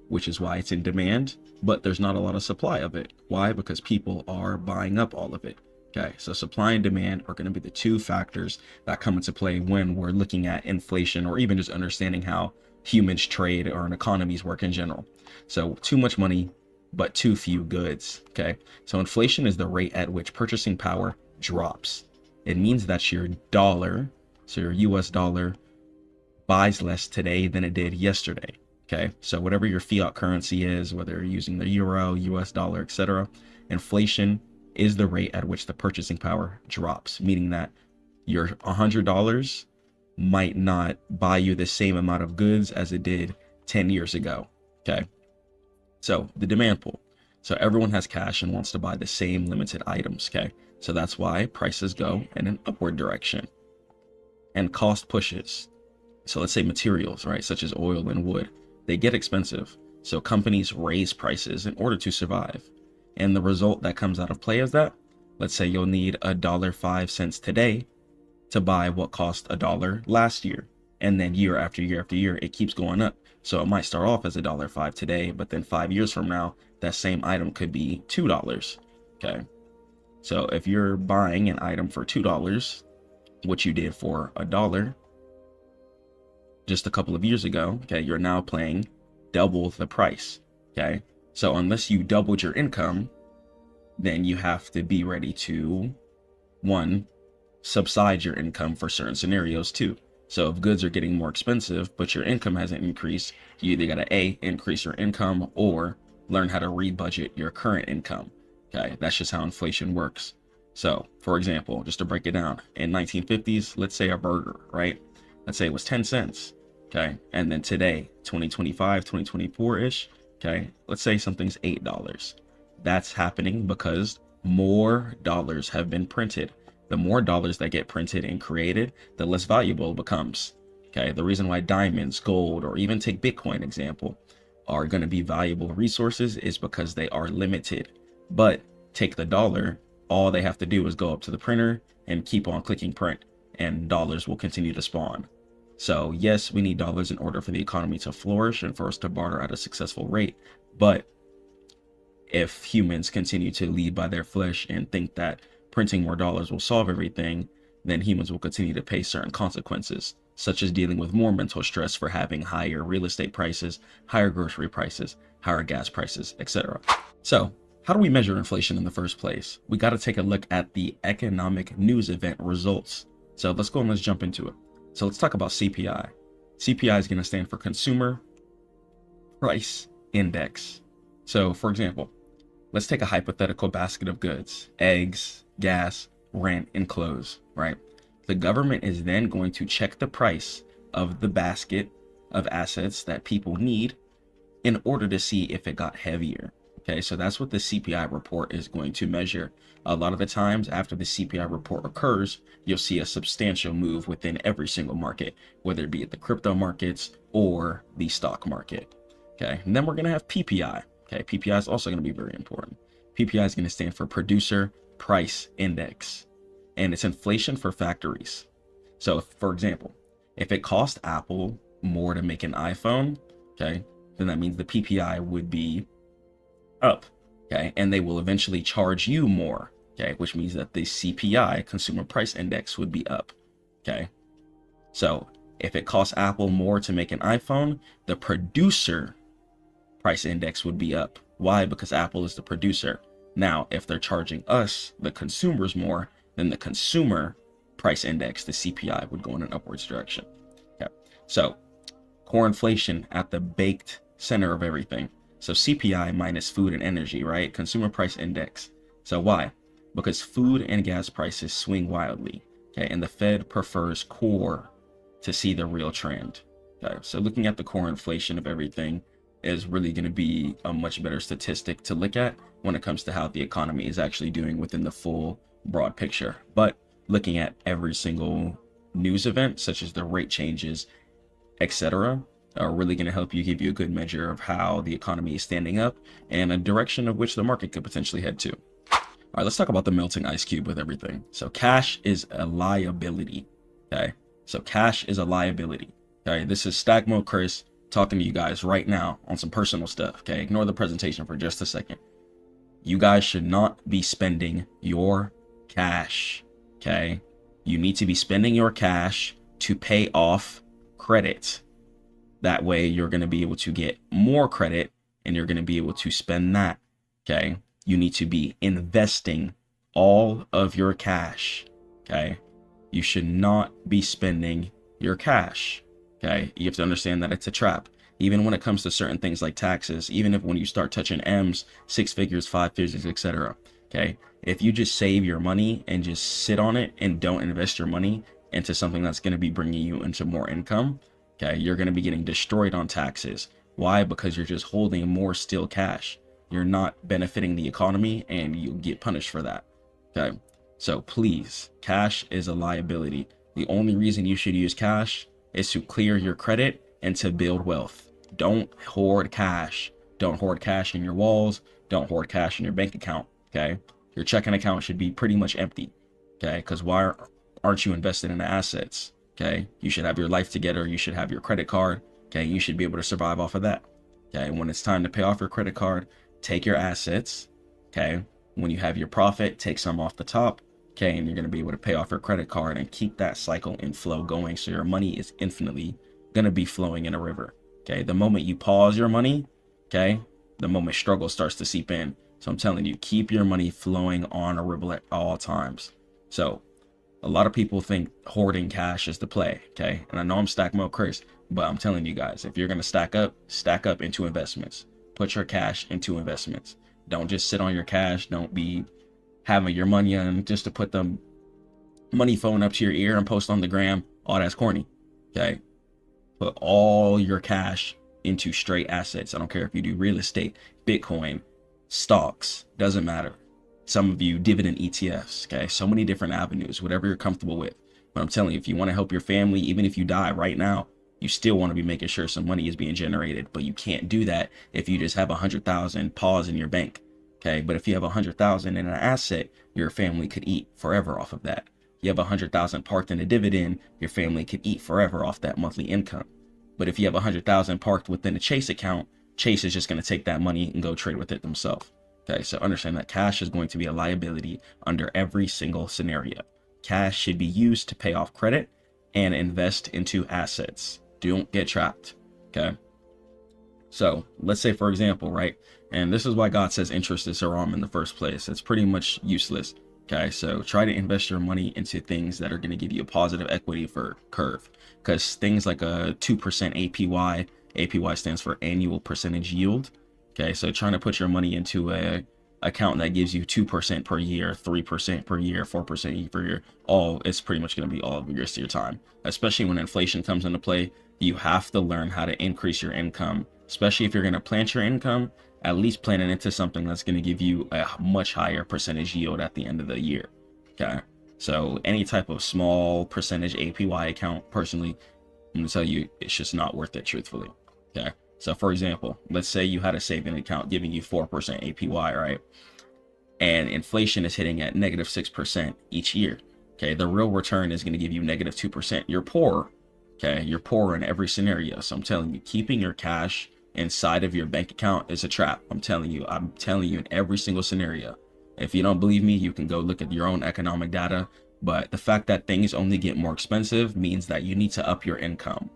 [SPEAKER 4] which is why it's in demand, but there's not a lot of supply of it. Why? Because people are buying up all of it. Okay, so supply and demand are going to be the two factors that come into play when we're looking at inflation, or even just understanding how humans trade or an economies work in general. So too much money, but too few goods. Okay, so inflation is the rate at which purchasing power drops. It means that your dollar, so your US dollar, buys less today than it did yesterday. Okay, so whatever your fiat currency is, whether you're using the euro, US dollar, etc., inflation is the rate at which the purchasing power drops, meaning that your $100 might not buy you the same amount of goods as it did 10 years ago. Okay, so the demand pool. So everyone has cash and wants to buy the same limited items. Okay, so that's why prices go in an upward direction. And cost pushes. So let's say materials, right, such as oil and wood, they get expensive. So companies raise prices in order to survive. And the result that comes out of play is that, let's say you'll need $1.05 today to buy what cost $1 last year. And then year after year after year, it keeps going up. So it might start off as $1.05 today, but then 5 years from now, that same item could be $2. Okay.
[SPEAKER 2] So if you're buying an item for $2, what you did for $1 just a couple of years ago, okay, you're now paying double the price. Okay, so unless you doubled your income, then you have to be ready to, one, subside your income for certain scenarios too. So if goods are getting more expensive, but your income hasn't increased, you either got to A, increase your income, or learn how to rebudget your current income. Okay, that's just how inflation works. So for example, just to break it down, in 1950s, let's say a burger, right? Let's say it was 10 cents. Okay, and then today, 2025, 2024-ish, okay, let's say something's $8. That's happening because more dollars have been printed. The more dollars that get printed and created, the less valuable it becomes. Okay, the reason why diamonds, gold, or even take Bitcoin example, are going to be valuable resources is because they are limited. But take the dollar, all they have to do is go up to the printer and keep on clicking print, and dollars will continue to spawn. So yes, we need dollars in order for the economy to flourish and for us to barter at a successful rate. But if humans continue to lead by their flesh and think that printing more dollars will solve everything, then humans will continue to pay certain consequences, such as dealing with more mental stress for having higher real estate prices, higher grocery prices, higher gas prices, etc. So how do we measure inflation in the first place? We got to take a look at the economic news event results. So let's go and let's jump into it. So let's talk about CPI. CPI is going to stand for Consumer Price Index. So for example, let's take a hypothetical basket of goods, eggs, gas, rent, and clothes, right? The government is then going to check the price of the basket of assets that people need in order to see if it got heavier. Okay, so that's what the CPI report is going to measure. A lot of the times after the CPI report occurs, you'll see a substantial move within every single market, whether it be at the crypto markets or the stock market. Okay, and then we're going to have PPI. Okay, PPI is also going to be very important. PPI is going to stand for Producer Price Index, and it's inflation for factories. So if, for example, if it cost Apple more to make an iPhone, okay, then that means the PPI would be up, okay, and they will eventually charge you more, okay, which means that the CPI, Consumer Price Index, would be up, okay. So if it costs Apple more to make an iPhone, the Producer Price Index would be up. Why? Because Apple is the producer. Now, if they're charging us, the consumers, more, then the Consumer Price Index, the CPI, would go in an upwards direction. Okay, so core inflation at the baked center of everything. So CPI minus food and energy, right? Consumer Price Index. So why? Because food and gas prices swing wildly, okay? And the Fed prefers core to see the real trend. Okay, so looking at the core inflation of everything is really going to be a much better statistic to look at when it comes to how the economy is actually doing within the full broad picture. But looking at every single news event, such as the rate changes, etc., are really going to help you give you a good measure of how the economy is standing up and a direction of which the market could potentially head to. All right, let's talk about the melting ice cube with everything. So cash is a liability. Okay, so cash is a liability. Okay, this is Stackmode Chris talking to you guys right now on some personal stuff. Okay, ignore the presentation for just a second. You guys should not be spending your cash. Okay, you need to be spending your cash to pay off credit. That way you're going to be able to get more credit and you're going to be able to spend that. Okay, you need to be investing all of your cash. Okay, you should not be spending your cash. Okay, you have to understand that it's a trap. Even when it comes to certain things like taxes, even if when you start touching M's, 6 figures, 5 figures, etc. Okay, if you just save your money and just sit on it and don't invest your money into something that's going to be bringing you into more income, okay, you're going to be getting destroyed on taxes. Why? Because you're just holding more still cash. You're not benefiting the economy and you'll get punished for that. Okay, so please, cash is a liability. The only reason you should use cash is to clear your credit and to build wealth. Don't hoard cash. Don't hoard cash in your walls. Don't hoard cash in your bank account. Okay, your checking account should be pretty much empty. Okay, because why aren't you invested in the assets? Okay, you should have your life together. You should have your credit card. Okay, you should be able to survive off of that. Okay, when it's time to pay off your credit card, take your assets. Okay, When you have your profit, take some off the top, okay, and you're going to be able to pay off your credit card and keep that cycle and flow going, so your money is infinitely going to be flowing in a river. Okay, the moment you pause your money, okay, the moment struggle starts to seep in. So I'm telling you, keep your money flowing on a river at all times. So a lot of people think hoarding cash is the play, okay? And I know I'm stack mode Chris, but I'm telling you guys, if you're going to stack up into investments. Put your cash into investments. Don't just sit on your cash. Don't be having your money on just to put the money phone up to your ear and post on the gram. Oh, that's corny, okay? Put all your cash into straight assets. I don't care if you do real estate, Bitcoin, stocks, doesn't matter. Some of you dividend ETFs, okay? So many different avenues, whatever you're comfortable with. But I'm telling you, if you want to help your family, even if you die right now, you still want to be making sure some money is being generated. But you can't do that if you just have 100,000 pause in your bank, okay? But if you have 100,000 in an asset, your family could eat forever off of that. You have 100,000 parked in a dividend, your family could eat forever off that monthly income. But if you have 100,000 parked within a Chase account, Chase is just going to take that money and go trade with it themselves. Okay, so understand that cash is going to be a liability under every single scenario. Cash should be used to pay off credit and invest into assets. Don't get trapped. Okay. So let's say, for example, right, and this is why God says interest is haram in the first place. It's pretty much useless. Okay, so try to invest your money into things that are going to give you a positive equity for curve, because things like a 2% APY, APY stands for annual percentage yield. Okay, so trying to put your money into a account that gives you 2% per year, 3% per year, 4% per year, it's pretty much going to be all of the rest of your time. Especially when inflation comes into play, you have to learn how to increase your income. Especially if you're going to plant your income, at least plan it into something that's going to give you a much higher percentage yield at the end of the year. Okay, so any type of small percentage APY account, personally, I'm going to tell you, it's just not worth it, truthfully. Okay. So for example, let's say you had a saving account giving you 4% APY, right? And inflation is hitting at -6% each year. Okay, the real return is going to give you -2%. You're poor. Okay, you're poor in every scenario. So I'm telling you, keeping your cash inside of your bank account is a trap. I'm telling you in every single scenario. If you don't believe me, you can go look at your own economic data. But the fact that things only get more expensive means that you need to up your income.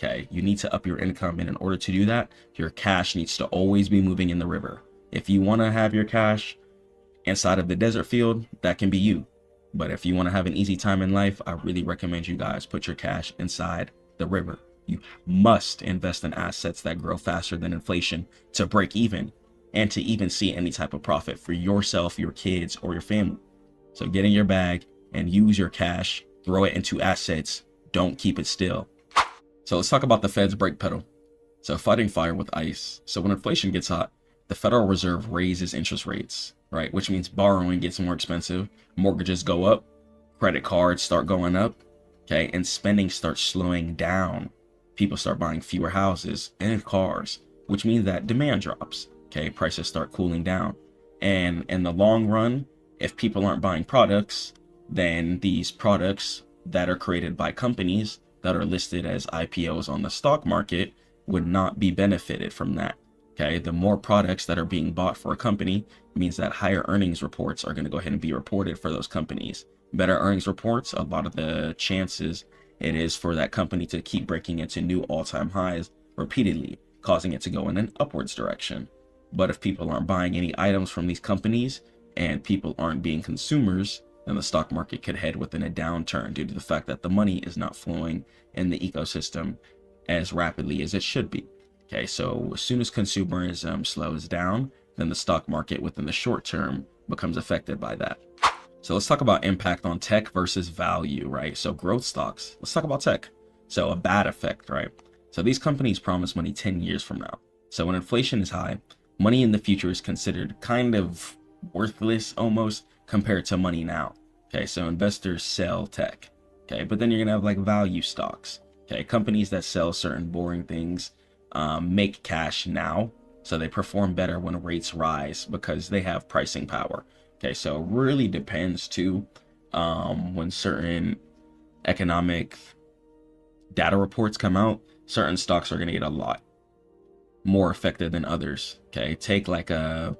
[SPEAKER 2] Okay, you need to up your income, and in order to do that, your cash needs to always be moving in the river. If you want to have your cash inside of the desert field, that can be you. But if you want to have an easy time in life, I really recommend you guys put your cash inside the river. You must invest in assets that grow faster than inflation to break even and to even see any type of profit for yourself, your kids, or your family. So get in your bag and use your cash, throw it into assets, don't keep it still. So let's talk about the Fed's brake pedal. So fighting fire with ice. So when inflation gets hot, the Federal Reserve raises interest rates, right? Which means borrowing gets more expensive, mortgages go up, credit cards start going up, okay? And spending starts slowing down. People start buying fewer houses and cars, which means that demand drops, okay? Prices start cooling down. And in the long run, if people aren't buying products, then these products that are created by companies that are listed as IPOs on the stock market would not be benefited from that. Okay, the more products that are being bought for a company means that higher earnings reports are going to go ahead and be reported for those companies. Better earnings reports, a lot of the chances it is for that company to keep breaking into new all-time highs repeatedly, causing it to go in an upwards direction. But if people aren't buying any items from these companies and people aren't being consumers, then the stock market could head within a downturn due to the fact that the money is not flowing in the ecosystem as rapidly as it should be. Okay, so as soon as consumerism slows down, then the stock market within the short term becomes affected by that. So let's talk about impact on tech versus value, right? So growth stocks, let's talk about tech. So a bad effect, right? So these companies promise money 10 years from now. So when inflation is high, money in the future is considered kind of worthless almost compared to money now. Okay, so investors sell tech. Okay, but then you're gonna have like value stocks. Okay, companies that sell certain boring things make cash now, so they perform better when rates rise because they have pricing power. Okay, so it really depends too. When certain economic data reports come out, certain stocks are gonna get a lot more affected than others. Okay, take like a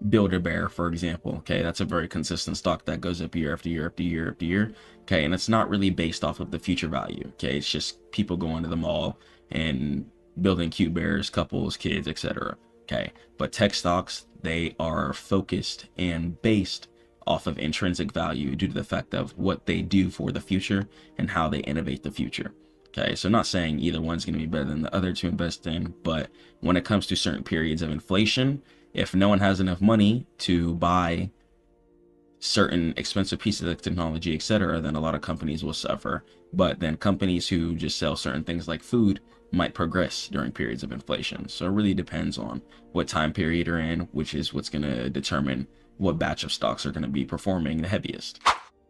[SPEAKER 2] Build-A-Bear, for example. Okay, that's a very consistent stock that goes up year after year after year after year. Okay, and it's not really based off of the future value. Okay, it's just people going to the mall and building cute bears, couples, kids, etc. Okay, but tech stocks, they are focused and based off of intrinsic value due to the fact of what they do for the future and how they innovate the future. Okay, so not saying either one's going to be better than the other to invest in, but when it comes to certain periods of inflation, if no one has enough money to buy certain expensive pieces of technology, etc., then a lot of companies will suffer. But then companies who just sell certain things like food might progress during periods of inflation. So it really depends on what time period you're in, which is what's going to determine what batch of stocks are going to be performing the heaviest.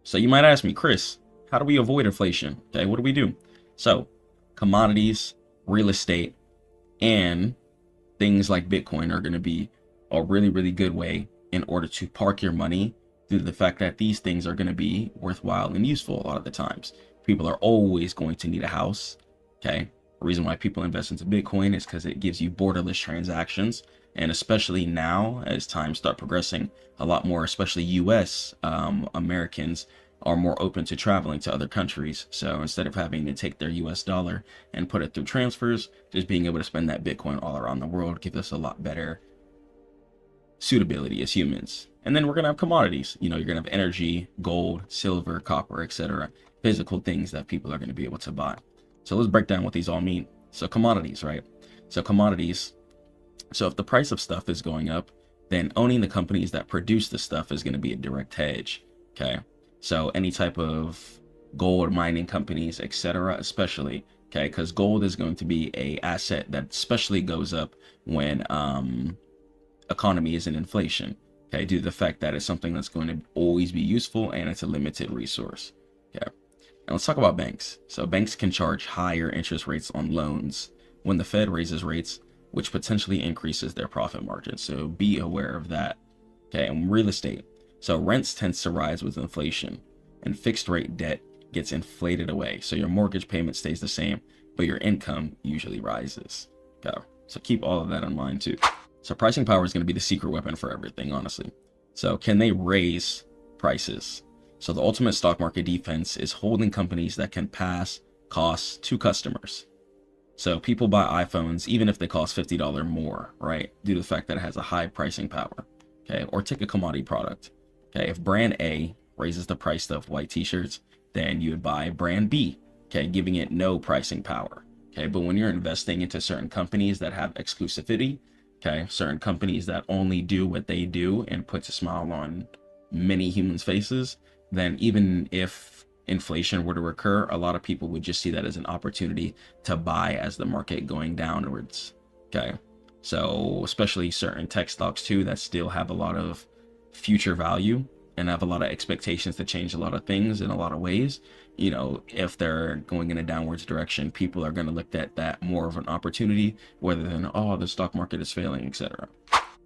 [SPEAKER 2] So you might ask me, Chris, how do we avoid inflation? Okay, what do we do? So commodities, real estate, and things like Bitcoin are going to be a really, really good way in order to park your money due to the fact that these things are going to be worthwhile and useful a lot of the times. People are always going to need a house. Okay. The reason why people invest into Bitcoin is because it gives you borderless transactions. And especially now, as times start progressing a lot more, especially US Americans are more open to traveling to other countries. So instead of having to take their US dollar and put it through transfers, just being able to spend that Bitcoin all around the world gives us a lot better suitability as humans. And then we're going to have commodities. You know, you're going to have energy, gold, silver, copper, etc. Physical things that people are going to be able to buy. So let's break down what these all mean. So commodities, right? So commodities. So if the price of stuff is going up, then owning the companies that produce the stuff is going to be a direct hedge. Okay. So any type of gold mining companies, etc., especially, okay, because gold is going to be a asset that especially goes up when economy is in inflation. Okay, due to the fact that it's something that's going to always be useful and it's a limited resource. Okay, and let's talk about banks. So banks can charge higher interest rates on loans when the Fed raises rates, which potentially increases their profit margin. So be aware of that. Okay, and real estate. So rents tends to rise with inflation, and fixed rate debt gets inflated away. So your mortgage payment stays the same, but your income usually rises. Okay, so keep all of that in mind too. So pricing power is going to be the secret weapon for everything, honestly. So can they raise prices? So the ultimate stock market defense is holding companies that can pass costs to customers. So people buy iPhones even if they cost $50 more, right? Due to the fact that it has a high pricing power. Okay, or take a commodity product. Okay, if brand A raises the price of white t-shirts, then you would buy brand B, okay, giving it no pricing power. Okay, but when you're investing into certain companies that have exclusivity, okay, certain companies that only do what they do and puts a smile on many humans' faces, then even if inflation were to occur, a lot of people would just see that as an opportunity to buy as the market going downwards. Okay, so especially certain tech stocks too that still have a lot of future value and have a lot of expectations to change a lot of things in a lot of ways. You know, if they're going in a downwards direction, people are going to look at that more of an opportunity rather than, oh, the stock market is failing, etc.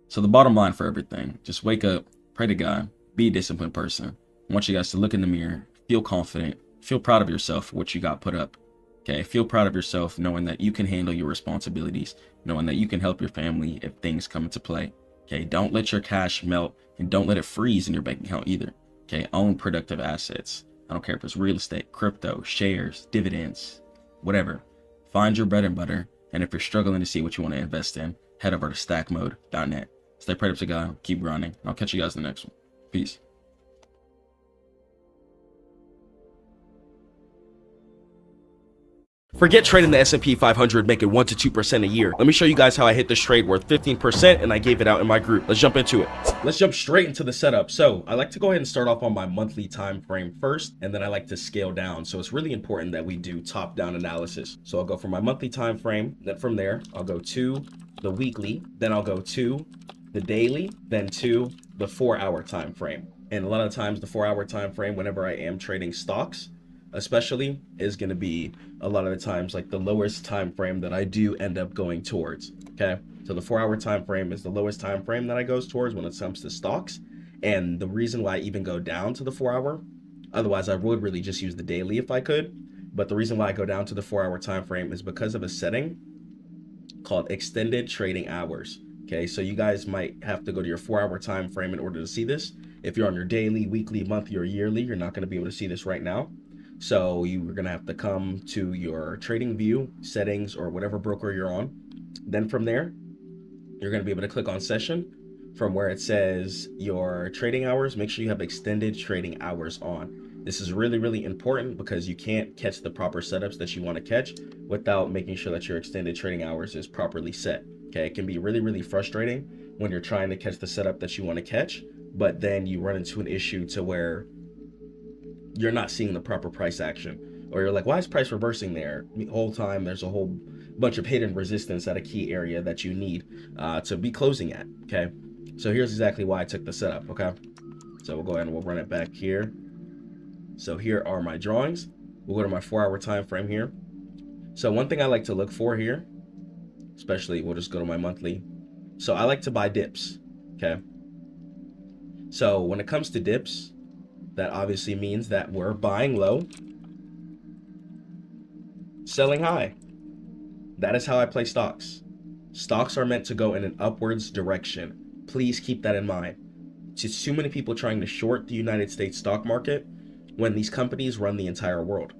[SPEAKER 2] So the bottom line for everything, just wake up, pray to God, be a disciplined person. I want you guys to look in the mirror, feel confident, feel proud of yourself for what you got put up. Okay, feel proud of yourself knowing that you can handle your responsibilities, knowing that you can help your family if things come into play. Okay, don't let your cash melt and don't let it freeze in your bank account either. Okay, own productive assets. I don't care if it's real estate, crypto, shares, dividends, whatever. Find your bread and butter. And if you're struggling to see what you want to invest in, head over to stackmode.net. Stay prayed up to God, keep grinding. I'll catch you guys in the next one. Peace.
[SPEAKER 1] Forget trading the S&P 500 making 1 to 2% a year. Let me show you guys how I hit this trade worth 15% and I gave it out in my group. Let's jump into it. Let's jump straight into the setup. So I like to go ahead and start off on my monthly time frame first, and then I like to scale down. So it's really important that we do top-down analysis. So I'll go from my monthly time frame, then from there, I'll go to the weekly, then I'll go to the daily, then to the 4-hour time frame. And a lot of times the 4-hour time frame, whenever I am trading stocks, especially, is going to be a lot of the times like the lowest time frame that I do end up going towards. Okay, so the 4-hour time frame is the lowest time frame that I goes towards when it comes to stocks. And the reason why I even go down to the 4-hour, otherwise I would really just use the daily if I could, but the reason why I go down to the 4-hour time frame is because of a setting called extended trading hours.
[SPEAKER 2] Okay, so you guys might have to go to your 4-hour time frame in order to see this. If you're on your daily, weekly, monthly, or yearly, you're not going to be able to see this right now. So you're going to have to come to your trading view settings or whatever broker you're on. Then from there, you're going to be able to click on session. From where it says your trading hours, make sure you have extended trading hours on. This is really, really important because you can't catch the proper setups that you want to catch without making sure that your extended trading hours is properly set. Okay, it can be really, really frustrating when you're trying to catch the setup that you want to catch, but then you run into an issue to where you're not seeing the proper price action, or you're like, why is price reversing there? The whole time there's a whole bunch of hidden resistance at a key area that you need to be closing at. Okay, so here's exactly why I took the setup. Okay, so we'll go ahead and we'll run it back here. So here are my drawings. We'll go to my 4-hour time frame here. So one thing I like to look for here, especially, we'll just go to my monthly. So I like to buy dips. Okay, so when it comes to dips, that obviously means that we're buying low, selling high. That is how I play stocks. Stocks are meant to go in an upwards direction. Please keep that in mind. It's too many people trying to short the United States stock market when these companies run the entire world.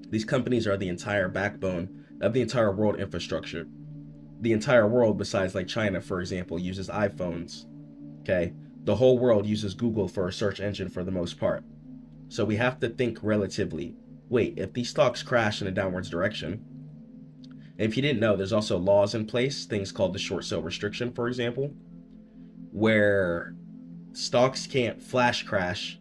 [SPEAKER 2] These companies are the entire backbone of the entire world infrastructure. The entire world, besides like China, for example, uses iPhones. Okay, the whole world uses Google for a search engine for the most part. So we have to think relatively. Wait, if these stocks crash in a downwards direction, and if you didn't know, there's also laws in place, things called the short sale restriction, for example, where stocks can't flash crash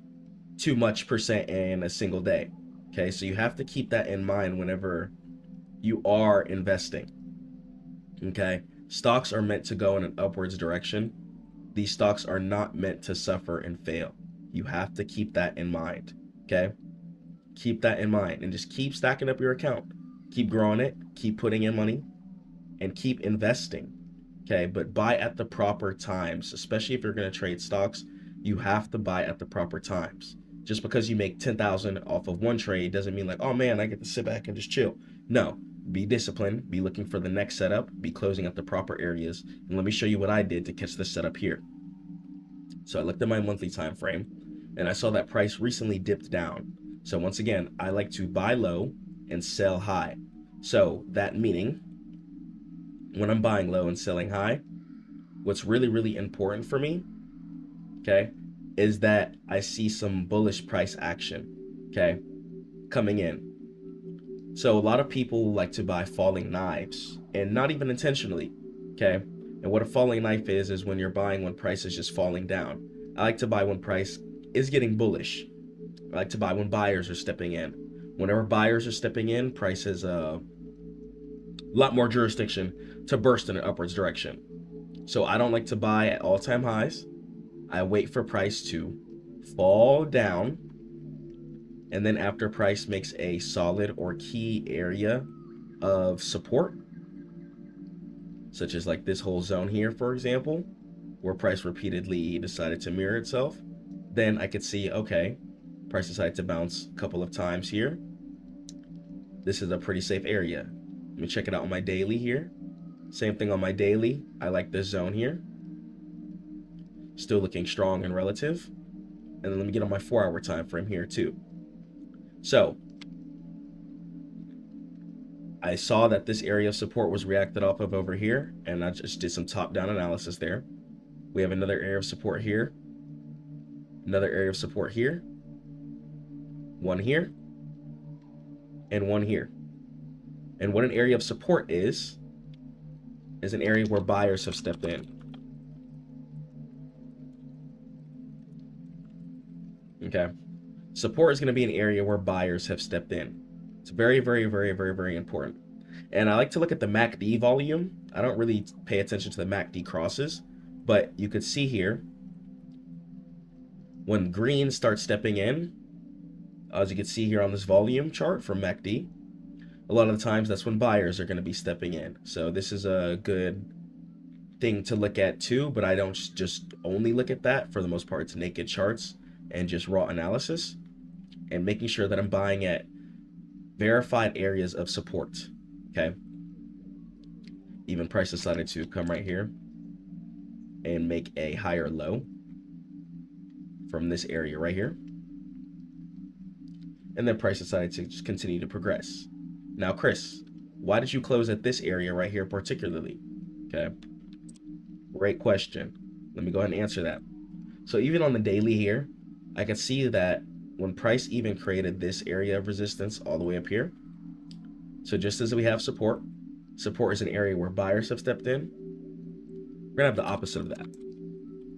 [SPEAKER 2] too much percent in a single day. Okay, so you have to keep that in mind whenever you are investing. Okay, stocks are meant to go in an upwards direction. These stocks are not meant to suffer and fail. You have to keep that in mind. Okay, keep that in mind and just keep stacking up your account. Keep growing it, keep putting in money, and keep investing. Okay, but buy at the proper times, especially if you're going to trade stocks. You have to buy at the proper times. Just because you make 10,000 off of one trade doesn't mean like, oh man, I get to sit back and just chill. No, be disciplined, be looking for the next setup, be closing at the proper areas. And let me show you what I did to catch this setup here. So I looked at my monthly time frame and I saw that price recently dipped down. So once again, I like to buy low and sell high. So that meaning when I'm buying low and selling high, what's really, really important for me, okay, is that I see some bullish price action, okay, coming in. So a lot of people like to buy falling knives, and not even intentionally, okay? And what a falling knife is when you're buying when price is just falling down. I like to buy when price is getting bullish. I like to buy when buyers are stepping in. Whenever buyers are stepping in, price has a lot more jurisdiction to burst in an upwards direction. So I don't like to buy at all-time highs. I wait for price to fall down, and then after price makes a solid or key area of support, such as like this whole zone here, for example, where price repeatedly decided to mirror itself, then I could see, okay, price decided to bounce a couple of times here. This is a pretty safe area. Let me check it out on my daily here. Same thing on my daily. I like this zone here. Still looking strong and relative. And then let me get on my 4-hour time frame here too. So I saw that this area of support was reacted off of over here, and I just did some top-down analysis there. We have another area of support here, another area of support here, one here, and one here. And what an area of support is an area where buyers have stepped in. Okay, support is going to be an area where buyers have stepped in. It's very, very, very, very, very important. And I like to look at the MACD volume. I don't really pay attention to the MACD crosses, but you could see here when green starts stepping in, as you can see here on this volume chart from MACD, a lot of the times that's when buyers are going to be stepping in. So this is a good thing to look at too, but I don't just only look at that. For the most part, it's naked charts and just raw analysis, and making sure that I'm buying at verified areas of support. Okay, even price decided to come right here. and make a higher low from this area right here. And then price decided to just continue to progress. Now, Chris, why did you close at this area right here particularly? Okay, great question. Let me go ahead and answer that. So even on the daily here, I can see that when price even created this area of resistance all the way up here. So just as we have support, support is an area where buyers have stepped in. We're gonna have the opposite of that.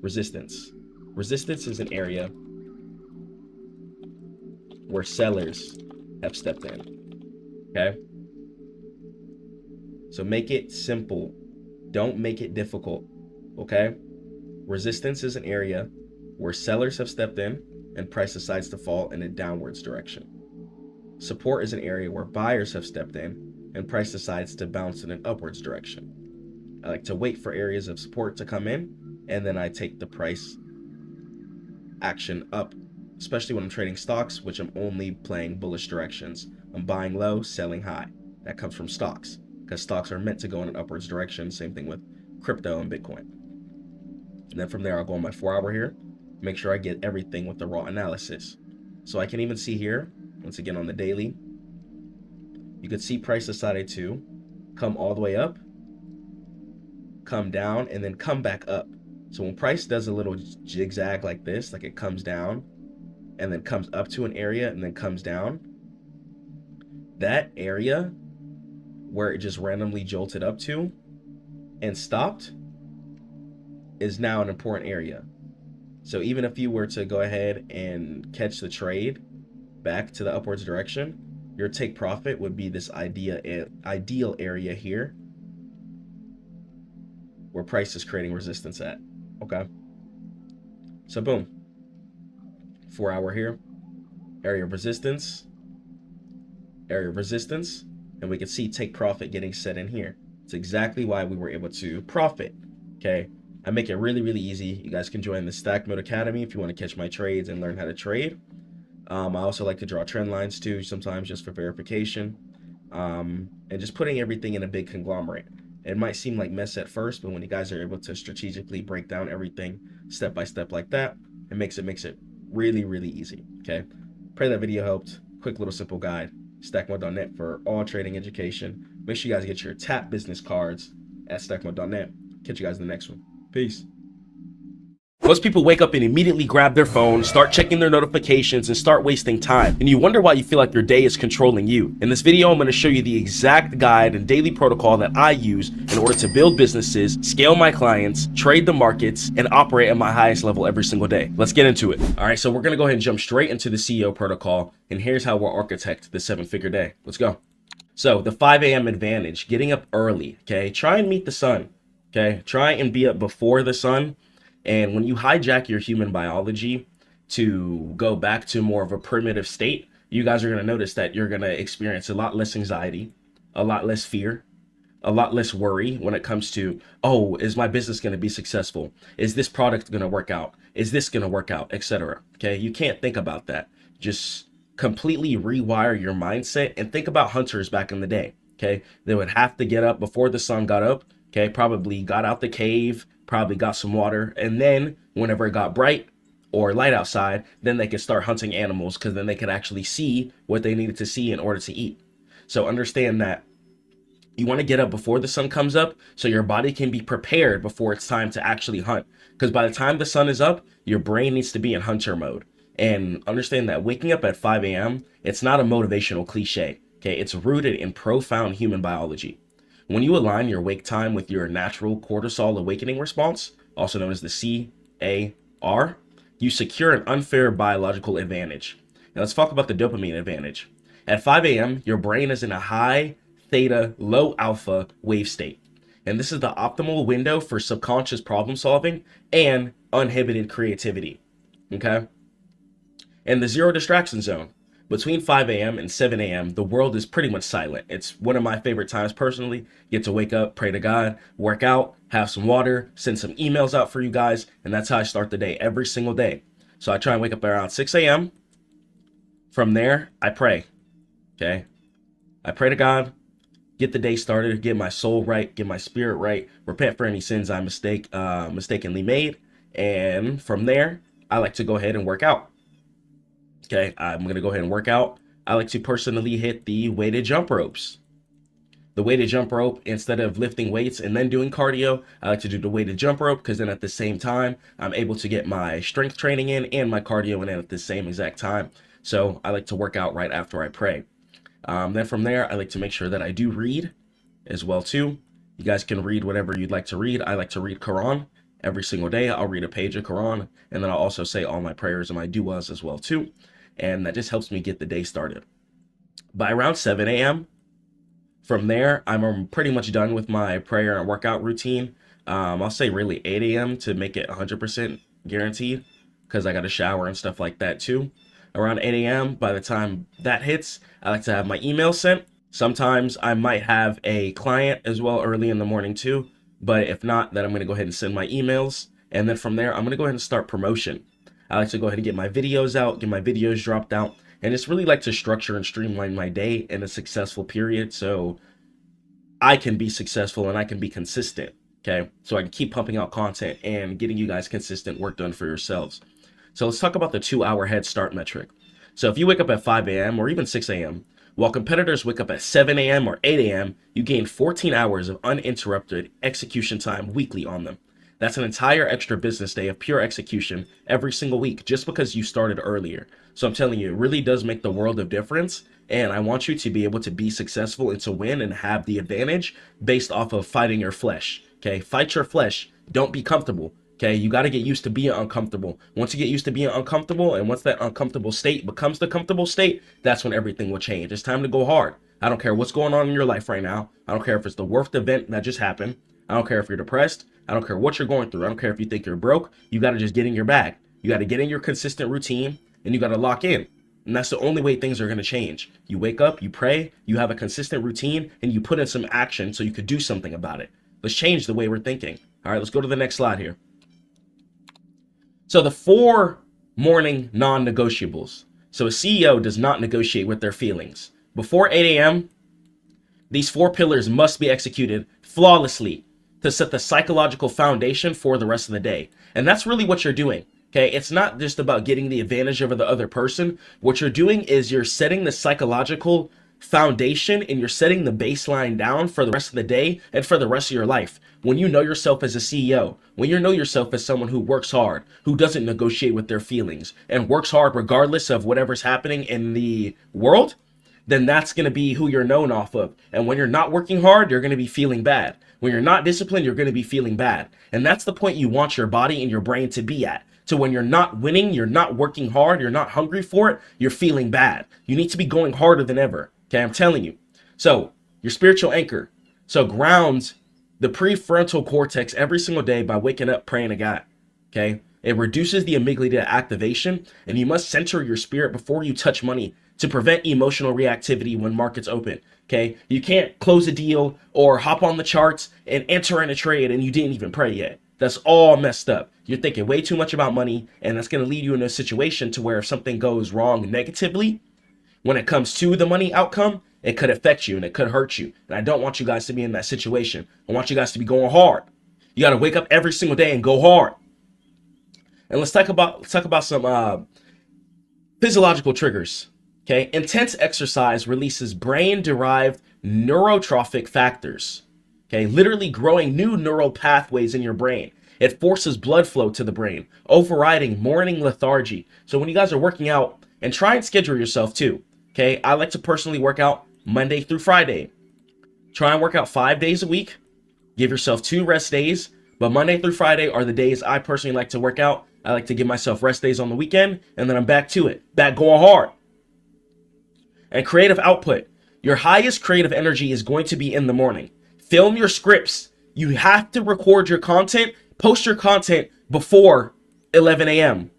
[SPEAKER 2] Resistance. Resistance is an area where sellers have stepped in, okay? So make it simple. Don't make it difficult, okay? Resistance is an area where sellers have stepped in and price decides to fall in a downwards direction. Support is an area where buyers have stepped in and price decides to bounce in an upwards direction. I like to wait for areas of support to come in, and then I take the price action up, especially when I'm trading stocks, which I'm only playing bullish directions. I'm buying low, selling high. That comes from stocks, because stocks are meant to go in an upwards direction. Same thing with crypto and Bitcoin. And then from there, I'll go on my 4-hour here, make sure I get everything with the raw analysis. So I can even see here, once again on the daily, you could see price decided to come all the way up, come down, and then come back up. So when price does a little zigzag like this, like it comes down and then comes up to an area and then comes down, that area where it just randomly jolted up to and stopped is now an important area. So even if you were to go ahead and catch the trade back to the upwards direction, your take profit would be this ideal area here where price is creating resistance at. Okay, so boom, 4-hour here, area of resistance, and we can see take profit getting set in here. It's exactly why we were able to profit. Okay, I make it really, really easy. You guys can join the Stackmode Academy if you want to catch my trades and learn how to trade. I also like to draw trend lines too, sometimes just for verification, and just putting everything in a big conglomerate. It might seem like mess at first, but when you guys are able to strategically break down everything step by step like that, it makes it really, really easy. Okay, pray that video helped. Quick little simple guide, stackmode.net for all trading education. Make sure you guys get your tap business cards at stackmode.net. Catch you guys in the next one. Peace. Most people wake up and immediately grab their phone, start checking their notifications, and start wasting time. And you wonder why you feel like your day is controlling you. In this video, I'm going to show you the exact guide and daily protocol that I use in order to build businesses, scale my clients, trade the markets, and operate at my highest level every single day. Let's get into it. All right, so we're going to go ahead and jump straight into the CEO protocol. And here's how we'll architect the 7-figure day. Let's go. So the 5 a.m. advantage, getting up early, okay? Try and meet the sun, okay? Try and be up before the sun. And when you hijack your human biology to go back to more of a primitive state, you guys are going to notice that you're going to experience a lot less anxiety, a lot less fear, a lot less worry when it comes to, oh, is my business going to be successful? Is this product going to work out? Is this going to work out, etc. Okay, you can't think about that. Just completely rewire your mindset and think about hunters back in the day. Okay, they would have to get up before the sun got up. Okay, probably got out the cave, probably got some water, and then whenever it got bright or light outside, then they could start hunting animals, because then they could actually see what they needed to see in order to eat. So understand that you want to get up before the sun comes up so your body can be prepared before it's time to actually hunt, because by the time the sun is up, your brain needs to be in hunter mode. And understand that waking up at 5 a.m., it's not a motivational cliche. Okay, it's rooted in profound human biology. When you align your wake time with your natural cortisol awakening response, also known as the CAR, you secure an unfair biological advantage. Now let's talk about the dopamine advantage. At 5 a.m., your brain is in a high theta, low alpha wave state. And this is the optimal window for subconscious problem solving and uninhibited creativity. Okay? And the zero distraction zone. Between 5 a.m. and 7 a.m., the world is pretty much silent. It's one of my favorite times personally. Get to wake up, pray to God, work out, have some water, send some emails out for you guys, and that's how I start the day every single day. So I try and wake up around 6 a.m. From there, I pray, okay? I pray to God, get the day started, get my soul right, get my spirit right, repent for any sins I mistakenly made. And from there, I like to go ahead and work out. Okay, I'm going to go ahead and work out. I like to personally hit the weighted jump ropes. The weighted jump rope, instead of lifting weights and then doing cardio, I like to do the weighted jump rope, because then at the same time, I'm able to get my strength training in and my cardio in at the same exact time. So I like to work out right after I pray. Then from there, I like to make sure that I do read as well too. You guys can read whatever you'd like to read. I like to read Quran every single day. I'll read a page of Quran, and then I'll also say all my prayers and my du'as as well too. And that just helps me get the day started. By around 7 a.m., from there, I'm pretty much done with my prayer and workout routine. I'll say really 8 a.m. to make it 100% guaranteed, because I got to shower and stuff like that too. Around 8 a.m., by the time that hits, I like to have my email sent. Sometimes I might have a client as well early in the morning too, but if not, then I'm going to go ahead and send my emails. And then from there, I'm going to go ahead and start promotion. I like to go ahead and get my videos out, get my videos dropped out, and just really like to structure and streamline my day in a successful period so I can be successful and I can be consistent, okay? So I can keep pumping out content and getting you guys consistent work done for yourselves. So let's talk about the 2-hour head start metric. So if you wake up at 5 a.m. or even 6 a.m., while competitors wake up at 7 a.m. or 8 a.m., you gain 14 hours of uninterrupted execution time weekly on them. That's an entire extra business day of pure execution every single week, just because you started earlier. So I'm telling you, it really does make the world of difference. And I want you to be able to be successful and to win and have the advantage based off of fighting your flesh. Okay, fight your flesh. Don't be comfortable. Okay, you got to get used to being uncomfortable. Once you get used to being uncomfortable, and once that uncomfortable state becomes the comfortable state, that's when everything will change. It's time to go hard. I don't care what's going on in your life right now. I don't care if it's the worst event that just happened. I don't care if you're depressed. I don't care what you're going through. I don't care if you think you're broke. You got to just get in your bag. You got to get in your consistent routine, and you got to lock in. And that's the only way things are going to change. You wake up, you pray, you have a consistent routine, and you put in some action so you could do something about it. Let's change the way we're thinking. All right, let's go to the next slide here. So the 4 morning non-negotiables. So a CEO does not negotiate with their feelings. Before 8 a.m., these 4 pillars must be executed flawlessly to set the psychological foundation for the rest of the day. And that's really what you're doing. Okay, it's not just about getting the advantage over the other person. What you're doing is you're setting the psychological foundation and you're setting the baseline down for the rest of the day and for the rest of your life. When you know yourself as a CEO, when you know yourself as someone who works hard, who doesn't negotiate with their feelings and works hard regardless of whatever's happening in the world, then that's going to be who you're known off of. And when you're not working hard, you're going to be feeling bad. When you're not disciplined, you're going to be feeling bad. And that's the point you want your body and your brain to be at. So when you're not winning, you're not working hard, you're not hungry for it, you're feeling bad. You need to be going harder than ever. Okay, I'm telling you. So your spiritual anchor. So ground the prefrontal cortex every single day by waking up praying to God. Okay, it reduces the amygdala activation, and you must center your spirit before you touch money to prevent emotional reactivity when markets open. Okay, you can't close a deal or hop on the charts and enter in a trade and you didn't even pray yet. That's all messed up. You're thinking way too much about money, and that's going to lead you in a situation to where if something goes wrong negatively, when it comes to the money outcome, it could affect you and it could hurt you. And I don't want you guys to be in that situation. I want you guys to be going hard. You got to wake up every single day and go hard. And let's talk about some physiological triggers. Okay, intense exercise releases brain-derived neurotrophic factors. Okay, literally growing new neural pathways in your brain. It forces blood flow to the brain, overriding morning lethargy. So when you guys are working out, and try and schedule yourself too. Okay, I like to personally work out Monday through Friday. Try and work out 5 days a week. Give yourself 2 rest days. But Monday through Friday are the days I personally like to work out. I like to give myself rest days on the weekend, and then I'm back to it. Back going hard. And creative output. Your highest creative energy is going to be in the morning. Film your scripts. You have to record your content, post your content before 11 a.m.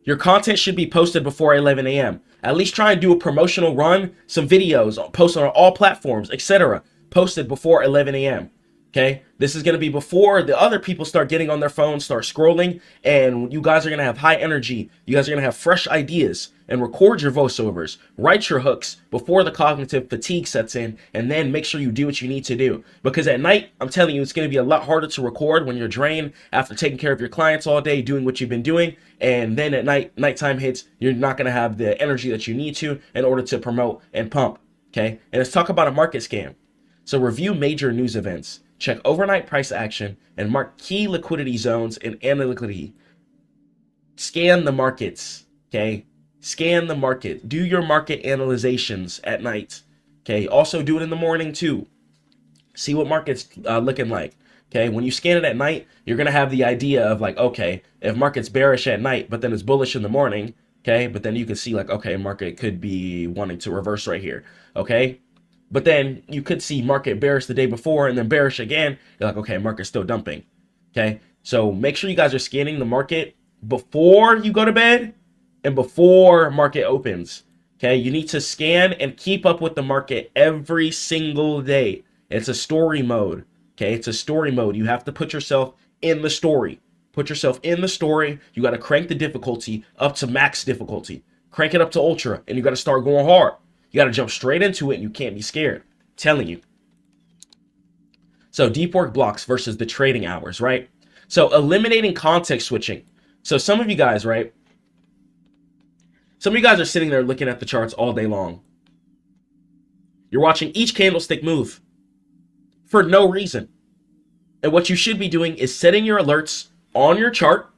[SPEAKER 2] Your content should be posted before 11 a.m. At least try and do a promotional run, some videos, post on all platforms, etc. Posted before 11 a.m. Okay, this is going to be before the other people start getting on their phones, start scrolling, and you guys are going to have high energy. You guys are going to have fresh ideas, and record your voiceovers. Write your hooks before the cognitive fatigue sets in, and then make sure you do what you need to do. Because at night, I'm telling you, it's going to be a lot harder to record when you're drained after taking care of your clients all day, doing what you've been doing. And then at nighttime hits, you're not going to have the energy that you need to in order to promote and pump. Okay. And let's talk about a market scam. So review major news events, check overnight price action, and mark key liquidity zones and analytically. Scan the markets, okay? Scan the market. Do your market analyzations at night, okay? Also do it in the morning too. See what market's looking like, okay? When you scan it at night, you're going to have the idea of like, okay, if market's bearish at night, but then it's bullish in the morning, okay? But then you can see like, okay, market could be wanting to reverse right here, okay? But then you could see market bearish the day before and then bearish again. You're like, okay, market's still dumping, okay? So make sure you guys are scanning the market before you go to bed and before market opens. Okay, you need to scan and keep up with the market every single day. It's a story mode. Okay, it's a story mode. You have to put yourself in the story. Put yourself in the story. You got to crank the difficulty up to max difficulty. Crank it up to ultra, and you got to start going hard. You got to jump straight into it, and you can't be scared. I'm telling you. So deep work blocks versus the trading hours, right? So eliminating context switching. So some of you guys, right? Some of you guys are sitting there looking at the charts all day long. You're watching each candlestick move for no reason. And what you should be doing is setting your alerts on your chart.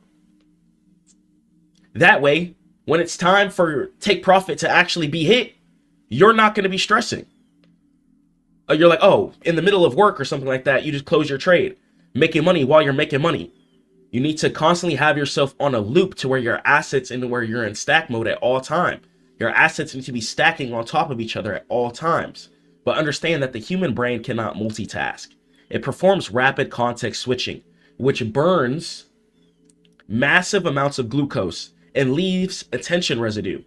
[SPEAKER 2] That way, when it's time for take profit to actually be hit, you're not going to be stressing. You're like, oh, in the middle of work or something like that, you just close your trade, making money while you're making money. You need to constantly have yourself on a loop to where your assets and where you're in stack mode at all time. Your assets need to be stacking on top of each other at all times. But understand that the human brain cannot multitask. It performs rapid context switching, which burns massive amounts of glucose and leaves attention residue.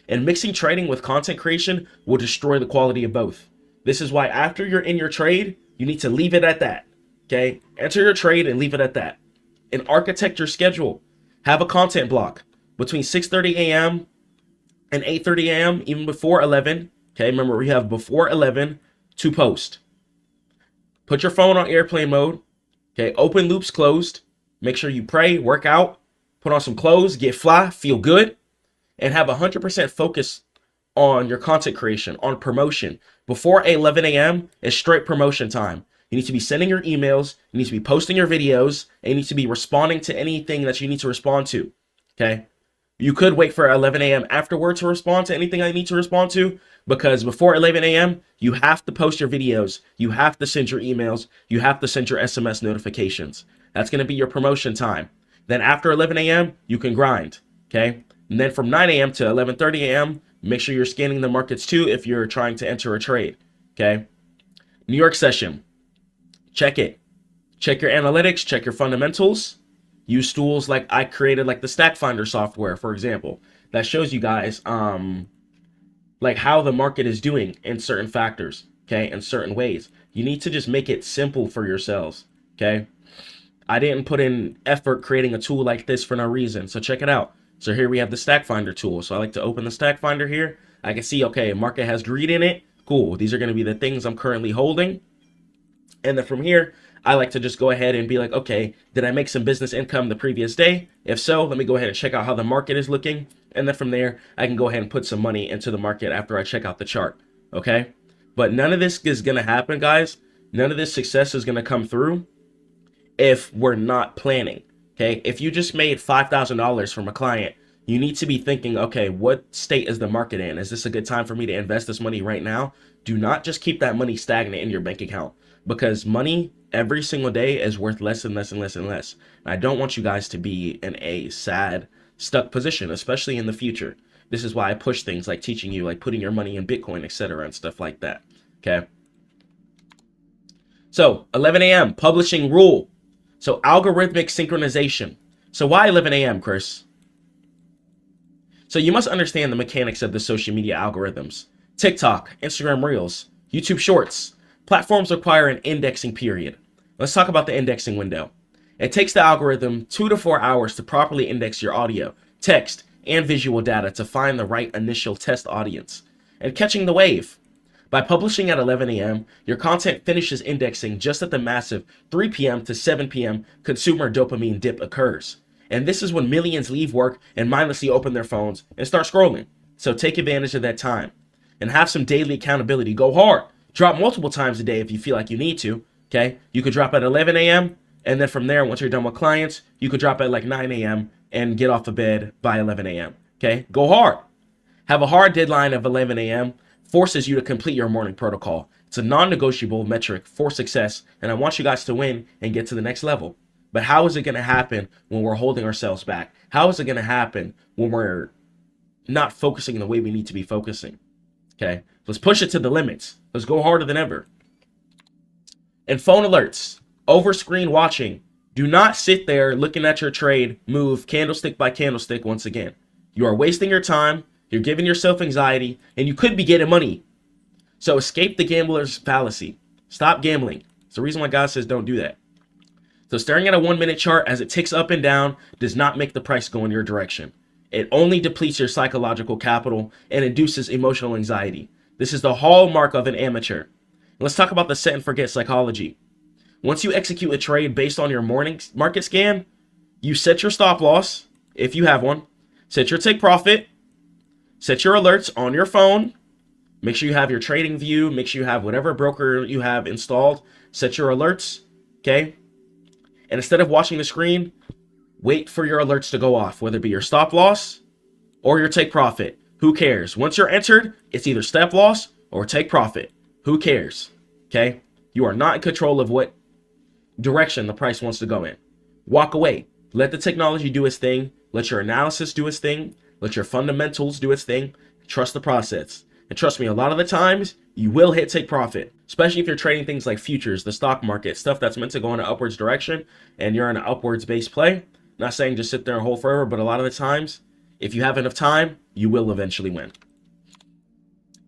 [SPEAKER 2] And mixing trading with content creation will destroy the quality of both. This is why after you're in your trade, you need to leave it at that. Okay? Enter your trade and leave it at that. And architect your schedule. Have a content block between 6:30 a.m. and 8:30 a.m., even before 11. Okay, remember we have before 11 to post. Put your phone on airplane mode. Okay, open loops closed. Make sure you pray, work out, put on some clothes, get fly, feel good, and have 100% focus on your content creation, on promotion. Before 11 a.m. is straight promotion time. You need to be sending your emails, you need to be posting your videos, and you need to be responding to anything that you need to respond to, okay? You could wait for 11 a.m. afterward to respond to anything I need to respond to, because before 11 a.m., you have to post your videos, you have to send your emails, you have to send your SMS notifications. That's going to be your promotion time. Then after 11 a.m., you can grind, okay? And then from 9 a.m. to 11:30 a.m., make sure you're scanning the markets too if you're trying to enter a trade, okay? New York session. Check it. Check your analytics, check your fundamentals. Use tools like I created, like the Stack Finder software, for example, that shows you guys like how the market is doing in certain factors, okay, in certain ways. You need to just make it simple for yourselves, okay? I didn't put in effort creating a tool like this for no reason, so check it out. So here we have the Stack Finder tool. So I like to open the Stack Finder here. I can see, okay, market has greed in it. Cool. These are going to be the things I'm currently holding. And then from here, I like to just go ahead and be like, okay, did I make some business income the previous day? If so, let me go ahead and check out how the market is looking. And then from there, I can go ahead and put some money into the market after I check out the chart. Okay. But none of this is going to happen, guys. None of this success is going to come through if we're not planning. Okay. If you just made $5,000 from a client, you need to be thinking, okay, what state is the market in? Is this a good time for me to invest this money right now? Do not just keep that money stagnant in your bank account, because money every single day is worth less and less and less and less. And I don't want you guys to be in a sad, stuck position, especially in the future. This is why I push things like teaching you, like putting your money in Bitcoin, etc., and stuff like that. Okay. So 11 a.m. publishing rule. So algorithmic synchronization. So why 11 a.m., Chris? So you must understand the mechanics of the social media algorithms. TikTok, Instagram Reels, YouTube Shorts. Platforms require an indexing period. Let's talk about the indexing window. It takes the algorithm 2 to 4 hours to properly index your audio, text, and visual data to find the right initial test audience, and catching the wave. By publishing at 11 a.m., your content finishes indexing just at the massive 3 p.m. to 7 p.m. consumer dopamine dip occurs. And this is when millions leave work and mindlessly open their phones and start scrolling. So take advantage of that time and have some daily accountability. Go hard. Drop multiple times a day if you feel like you need to. Okay? You could drop at 11 a.m. and then from there, once you're done with clients, you could drop at like 9 a.m. and get off of bed by 11 a.m. Okay? Go hard. Have a hard deadline of 11 a.m. Forces you to complete your morning protocol. It's a non-negotiable metric for success, and I want you guys to win and get to the next level. But how is it going to happen when we're holding ourselves back? How is it going to happen when we're not focusing the way we need to be focusing? Okay, let's push it to the limits. Let's go harder than ever. And phone alerts, over screen watching. Do not sit there looking at your trade move candlestick by candlestick once again. You are wasting your time. You're giving yourself anxiety, and you could be getting money. So escape the gambler's fallacy. Stop gambling. It's the reason why God says don't do that. So staring at a 1-minute chart as it ticks up and down does not make the price go in your direction. It only depletes your psychological capital and induces emotional anxiety. This is the hallmark of an amateur. Let's talk about the set and forget psychology. Once you execute a trade based on your morning market scan, you set your stop loss, if you have one, set your take profit, set your alerts on your phone. Make sure you have your trading view. Make sure you have whatever broker you have installed. Set your alerts, okay? And instead of watching the screen, wait for your alerts to go off, whether it be your stop loss or your take profit. Who cares? Once you're entered, it's either stop loss or take profit. Who cares, okay? You are not in control of what direction the price wants to go in. Walk away. Let the technology do its thing. Let your analysis do its thing. Let your fundamentals do its thing. Trust the process. And trust me, a lot of the times, you will hit take profit. Especially if you're trading things like futures, the stock market, stuff that's meant to go in an upwards direction, and you're in an upwards-based play. Not saying just sit there and hold forever, but a lot of the times, if you have enough time, you will eventually win.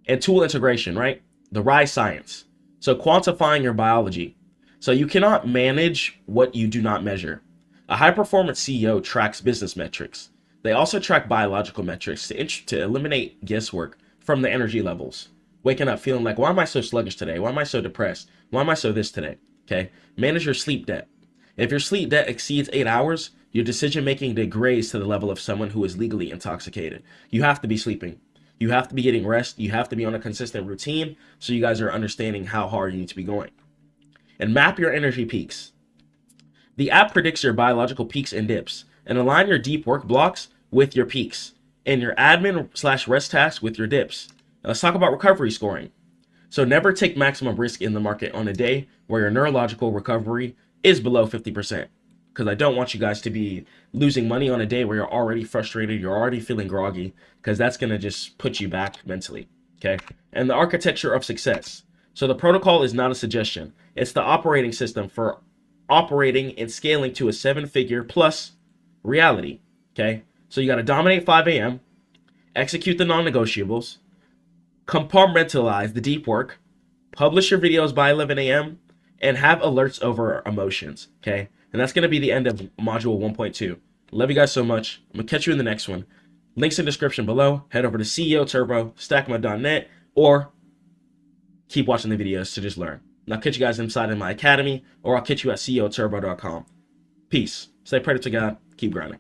[SPEAKER 2] And tool integration, right? The rise science. So quantifying your biology. So you cannot manage what you do not measure. A high-performance CEO tracks business metrics. They also track biological metrics to eliminate guesswork from the energy levels. Waking up feeling like, why am I so sluggish today? Why am I so depressed? Why am I so this today? Okay. Manage your sleep debt. If your sleep debt exceeds 8 hours, your decision-making degrades to the level of someone who is legally intoxicated. You have to be sleeping. You have to be getting rest. You have to be on a consistent routine so you guys are understanding how hard you need to be going. And map your energy peaks. The app predicts your biological peaks and dips, and align your deep work blocks with your peaks and your admin/rest tasks with your dips. Now let's talk about recovery scoring. So never take maximum risk in the market on a day where your neurological recovery is below 50%. Because I don't want you guys to be losing money on a day where you're already frustrated, you're already feeling groggy, because that's going to just put you back mentally. Okay. And the architecture of success. So the protocol is not a suggestion. It's the operating system for operating and scaling to a 7-figure plus reality. Okay. So you got to dominate 5 a.m., execute the non-negotiables, compartmentalize the deep work, publish your videos by 11 a.m., and have alerts over emotions. Okay. And that's going to be the end of module 1.2. Love you guys so much. I'm going to catch you in the next one. Links in the description below. Head over to CEO Turbo, Stackmode.net, or keep watching the videos to just learn. And I'll catch you guys inside in my academy, or I'll catch you at CEOTurbo.com. Peace. Stay prayed to God. Keep grinding.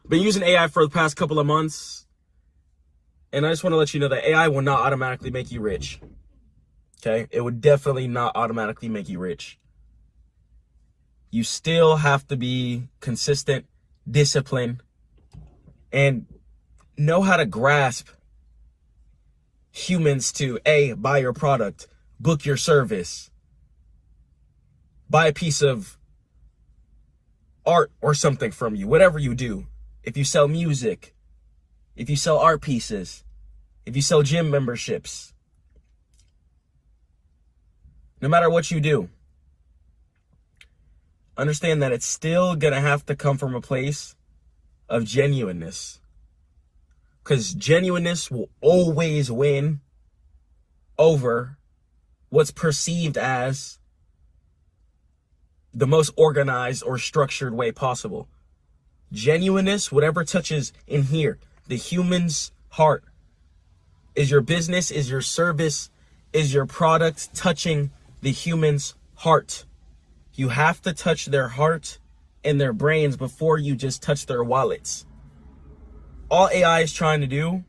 [SPEAKER 3] Been using AI for the past couple of months, and I just want to let you know that AI will not automatically make you rich. Okay? It would definitely not automatically make you rich. You still have to be consistent, disciplined, and know how to grasp humans to A, buy your product, book your service, buy a piece of art or something from you, whatever you do. If you sell music, if you sell art pieces, if you sell gym memberships, no matter what you do, understand that it's still going to have to come from a place of genuineness. Because genuineness will always win over what's perceived as the most organized or structured way possible. Genuineness, whatever touches in here, the human's heart. Is your business, is your service, is your product touching the human's heart? You have to touch their heart and their brains before you just touch their wallets. All AI is trying to do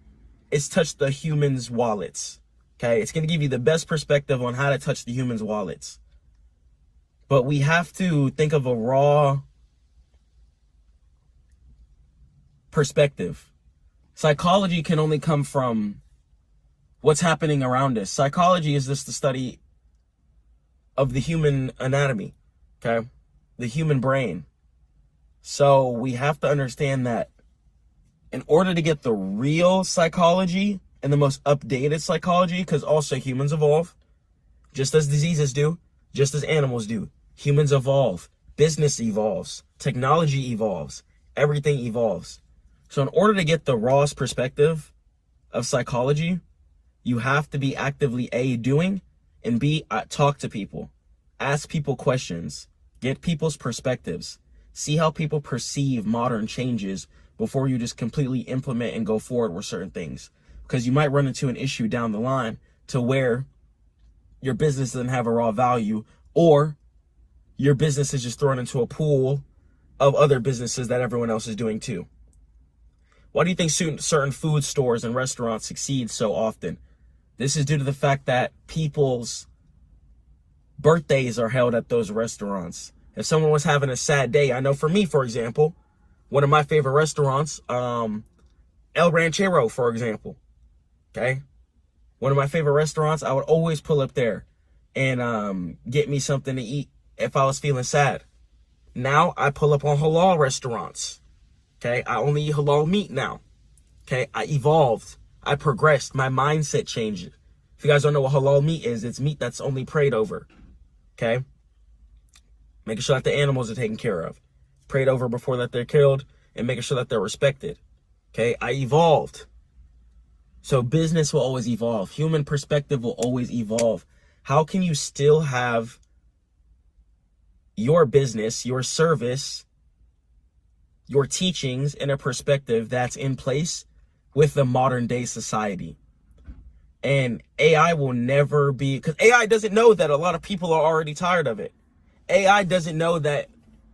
[SPEAKER 3] is touch the human's wallets. Okay, it's going to give you the best perspective on how to touch the human's wallets. But we have to think of a raw perspective. Psychology can only come from what's happening around us. Psychology is just the study of the human anatomy, okay? The human brain. So we have to understand that in order to get the real psychology and the most updated psychology, because also humans evolve, just as diseases do, just as animals do. Humans evolve, business evolves, technology evolves, everything evolves. So in order to get the rawest perspective of psychology, you have to be actively A, doing, and B, talk to people, ask people questions, get people's perspectives, see how people perceive modern changes before you just completely implement and go forward with certain things. Because you might run into an issue down the line to where your business doesn't have a raw value, or your business is just thrown into a pool of other businesses that everyone else is doing too. Why do you think certain food stores and restaurants succeed so often? This is due to the fact that people's birthdays are held at those restaurants. If someone was having a sad day, I know for me, for example, one of my favorite restaurants, El Ranchero, for example, okay? One of my favorite restaurants, I would always pull up there and get me something to eat if I was feeling sad. Now I pull up on halal restaurants, okay? I only eat halal meat now, okay? I evolved. I progressed. My mindset changed. If you guys don't know what halal meat is, it's meat that's only prayed over, okay? Making sure that the animals are taken care of, prayed over before that they're killed, and making sure that they're respected, okay? I evolved. So business will always evolve. Human perspective will always evolve. How can you still have your business, your service, your teachings in a perspective that's in place with the modern day society? And AI will never be, because AI doesn't know that a lot of people are already tired of it. AI doesn't know that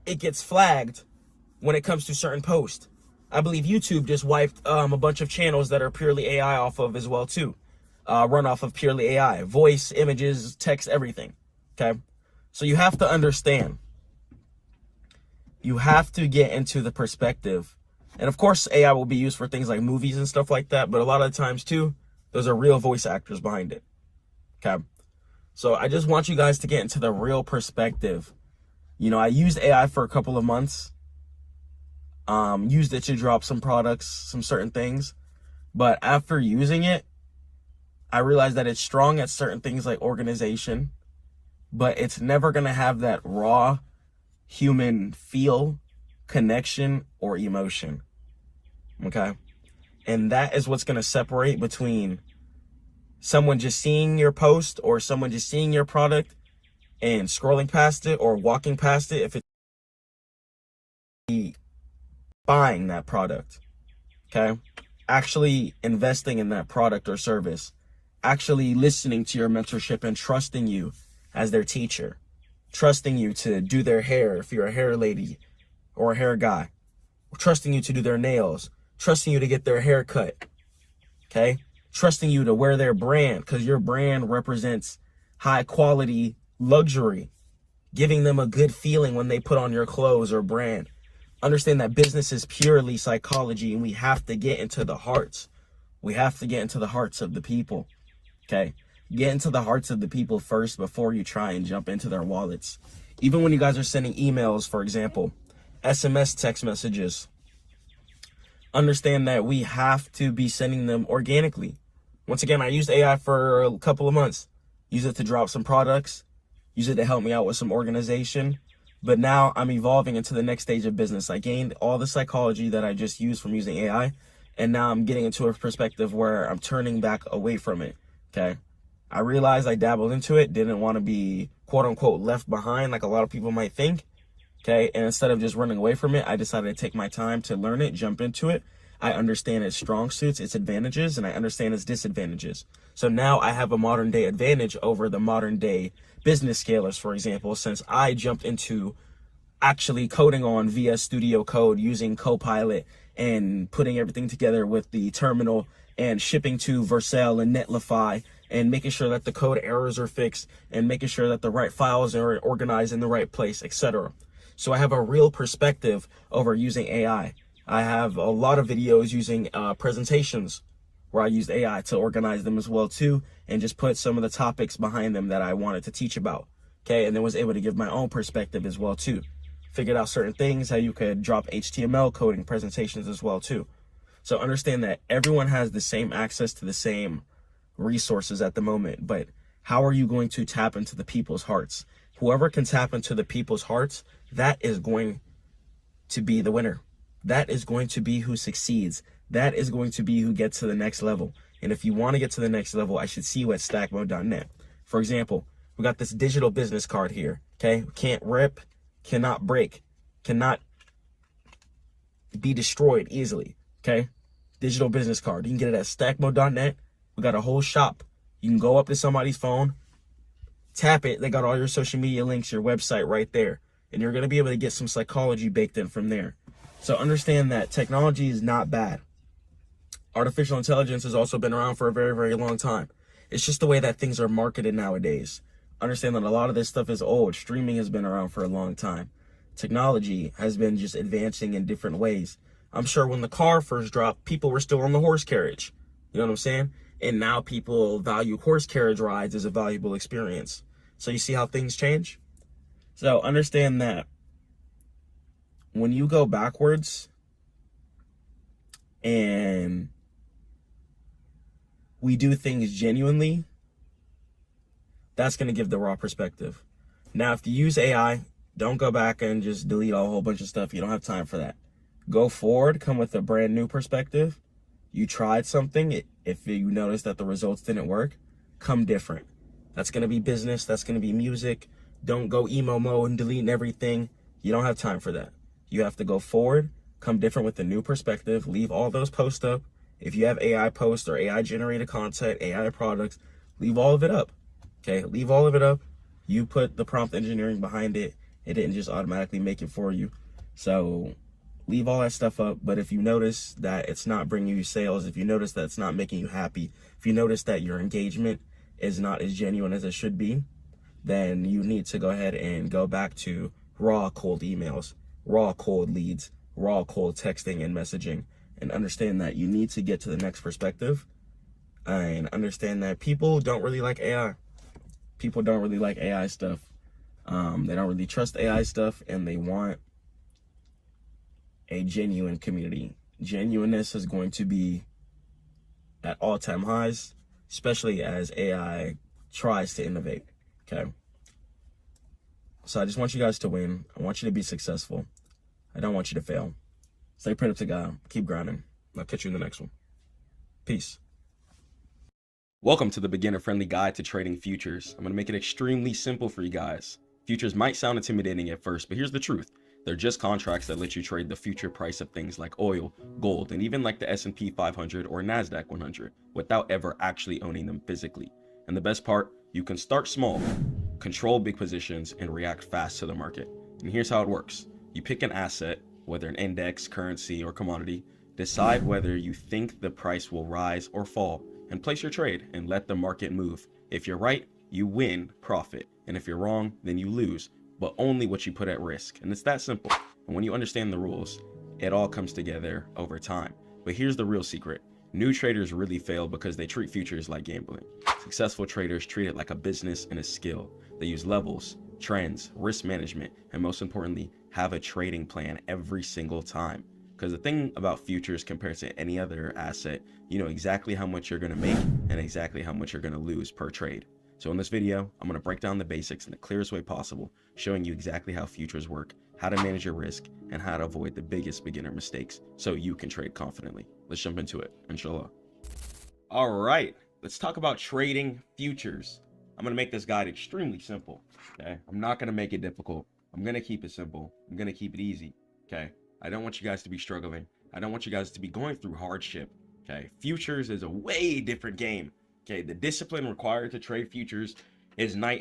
[SPEAKER 3] it gets flagged when it comes to certain posts. I believe YouTube just wiped a bunch of channels that are purely AI off of as well too. Run off of purely AI, voice, images, text, everything. Okay. So you have to understand, you have to get into the perspective. And of course, AI will be used for things like movies and stuff like that. But a lot of the times too, those are real voice actors behind it. Okay. So I just want you guys to get into the real perspective. You know, I used AI for a couple of months. Used it to drop some products, some certain things. But after using it, I realized that it's strong at certain things like organization, but it's never going to have that raw human feel, connection, or emotion. Okay? And that is what's going to separate between someone just seeing your post or someone just seeing your product and scrolling past it or walking past it if it's buying that product. Okay? Actually investing in that product or service. Actually listening to your mentorship and trusting you as their teacher. Trusting you to do their hair if you're a hair lady or a hair guy. Trusting you to do their nails. Trusting you to get their hair cut. Okay? Trusting you to wear their brand because your brand represents high quality luxury. Giving them a good feeling when they put on your clothes or brand. Understand that business is purely psychology and we have to get into the hearts. We have to get into the hearts of the people. Okay? Get into the hearts of the people first before you try and jump into their wallets. Even when you guys are sending emails, for example, SMS text messages, understand that we have to be sending them organically. Once again, I used AI for a couple of months. Use it to drop some products. Use it to help me out with some organization. But now I'm evolving into the next stage of business. I gained all the psychology that I just used from using AI. And now I'm getting into a perspective where I'm turning back away from it. Okay? I realized I dabbled into it. Didn't want to be, quote unquote, left behind like a lot of people might think. Okay, and instead of just running away from it, I decided to take my time to learn it, jump into it. I understand its strong suits, its advantages, and I understand its disadvantages. So now I have a modern day advantage over the modern day business scalers, for example, since I jumped into actually coding on VS Studio Code using Copilot and putting everything together with the terminal and shipping to Vercel and Netlify and making sure that the code errors are fixed and making sure that the right files are organized in the right place, etc. So I have a real perspective over using AI. I have a lot of videos using presentations where I used AI to organize them as well too, and just put some of the topics behind them that I wanted to teach about. Okay, and then was able to give my own perspective as well too. Figured out certain things, how you could drop HTML coding presentations as well too. So understand that everyone has the same access to the same resources at the moment, but how are you going to tap into the people's hearts? Whoever can tap into the people's hearts, that is going to be the winner. That is going to be who succeeds. That is going to be who gets to the next level. And if you want to get to the next level, I should see you at stackmode.net. For example, we got this digital business card here, okay? Can't rip, cannot break, cannot be destroyed easily, okay? Digital business card. You can get it at stackmode.net. We got a whole shop. You can go up to somebody's phone, tap it. They got all your social media links, your website right there. And you're going to be able to get some psychology baked in from there. So understand that technology is not bad. Artificial intelligence has also been around for a very, very long time. It's just the way that things are marketed nowadays. Understand that a lot of this stuff is old. Streaming has been around for a long time. Technology has been just advancing in different ways. I'm sure when the car first dropped, people were still on the horse carriage. You know what I'm saying? And now people value horse carriage rides as a valuable experience. So you see how things change? So understand that when you go backwards and we do things genuinely, that's going to give the raw perspective. Now, if you use AI, don't go back and just delete a whole bunch of stuff. You don't have time for that. Go forward, come with a brand new perspective. You tried something. If you notice that the results didn't work, come different. That's going to be business. That's going to be music. Don't go emo mode and deleting everything. You don't have time for that. You have to go forward, come different with a new perspective, leave all those posts up. If you have AI posts or AI generated content, AI products, leave all of it up. Okay, leave all of it up. You put the prompt engineering behind it. It didn't just automatically make it for you. So leave all that stuff up. But if you notice that it's not bringing you sales, if you notice that it's not making you happy, if you notice that your engagement is not as genuine as it should be, then you need to go ahead and go back to raw cold emails, raw cold leads, raw cold texting and messaging, and understand that you need to get to the next perspective and understand that people don't really like AI. People don't really like AI stuff. They don't really trust AI stuff, and they want a genuine community. Genuineness is going to be at all-time highs, especially as AI tries to innovate, okay? So I just want you guys to win. I want you to be successful. I don't want you to fail. Stay praying up to God. Keep grinding. I'll catch you in the next one. Peace.
[SPEAKER 4] Welcome to the beginner-friendly guide to trading futures. I'm going to make it extremely simple for you guys. Futures might sound intimidating at first, but here's the truth. They're just contracts that let you trade the future price of things like oil, gold, and even like the S&P 500 or NASDAQ 100 without ever actually owning them physically. And the best part, you can start small, control big positions, and react fast to the market. And here's how it works. You pick an asset, whether an index, currency, or commodity, decide whether you think the price will rise or fall, and place your trade and let the market move. If you're right, you win, profit. And if you're wrong, then you lose, but only what you put at risk. And it's that simple. And when you understand the rules, it all comes together over time. But here's the real secret. New traders really fail because they treat futures like gambling. Successful traders treat it like a business and a skill. They use levels, trends, risk management, and most importantly, have a trading plan every single time. Because the thing about futures compared to any other asset, you know exactly how much you're going to make and exactly how much you're going to lose per trade. So in this video, I'm going to break down the basics in the clearest way possible, showing you exactly how futures work, how to manage your risk, and how to avoid the biggest beginner mistakes so you can trade confidently. Let's jump into it, inshallah. All right, let's talk about trading futures. I'm going to make this guide extremely simple, okay? I'm not going to make it difficult.
[SPEAKER 2] I'm going to keep it simple. I'm going to keep it easy. Okay. I don't want you guys to be struggling. I don't want you guys to be going through hardship. Okay. Futures is a way different game. Okay. The discipline required to trade futures is night and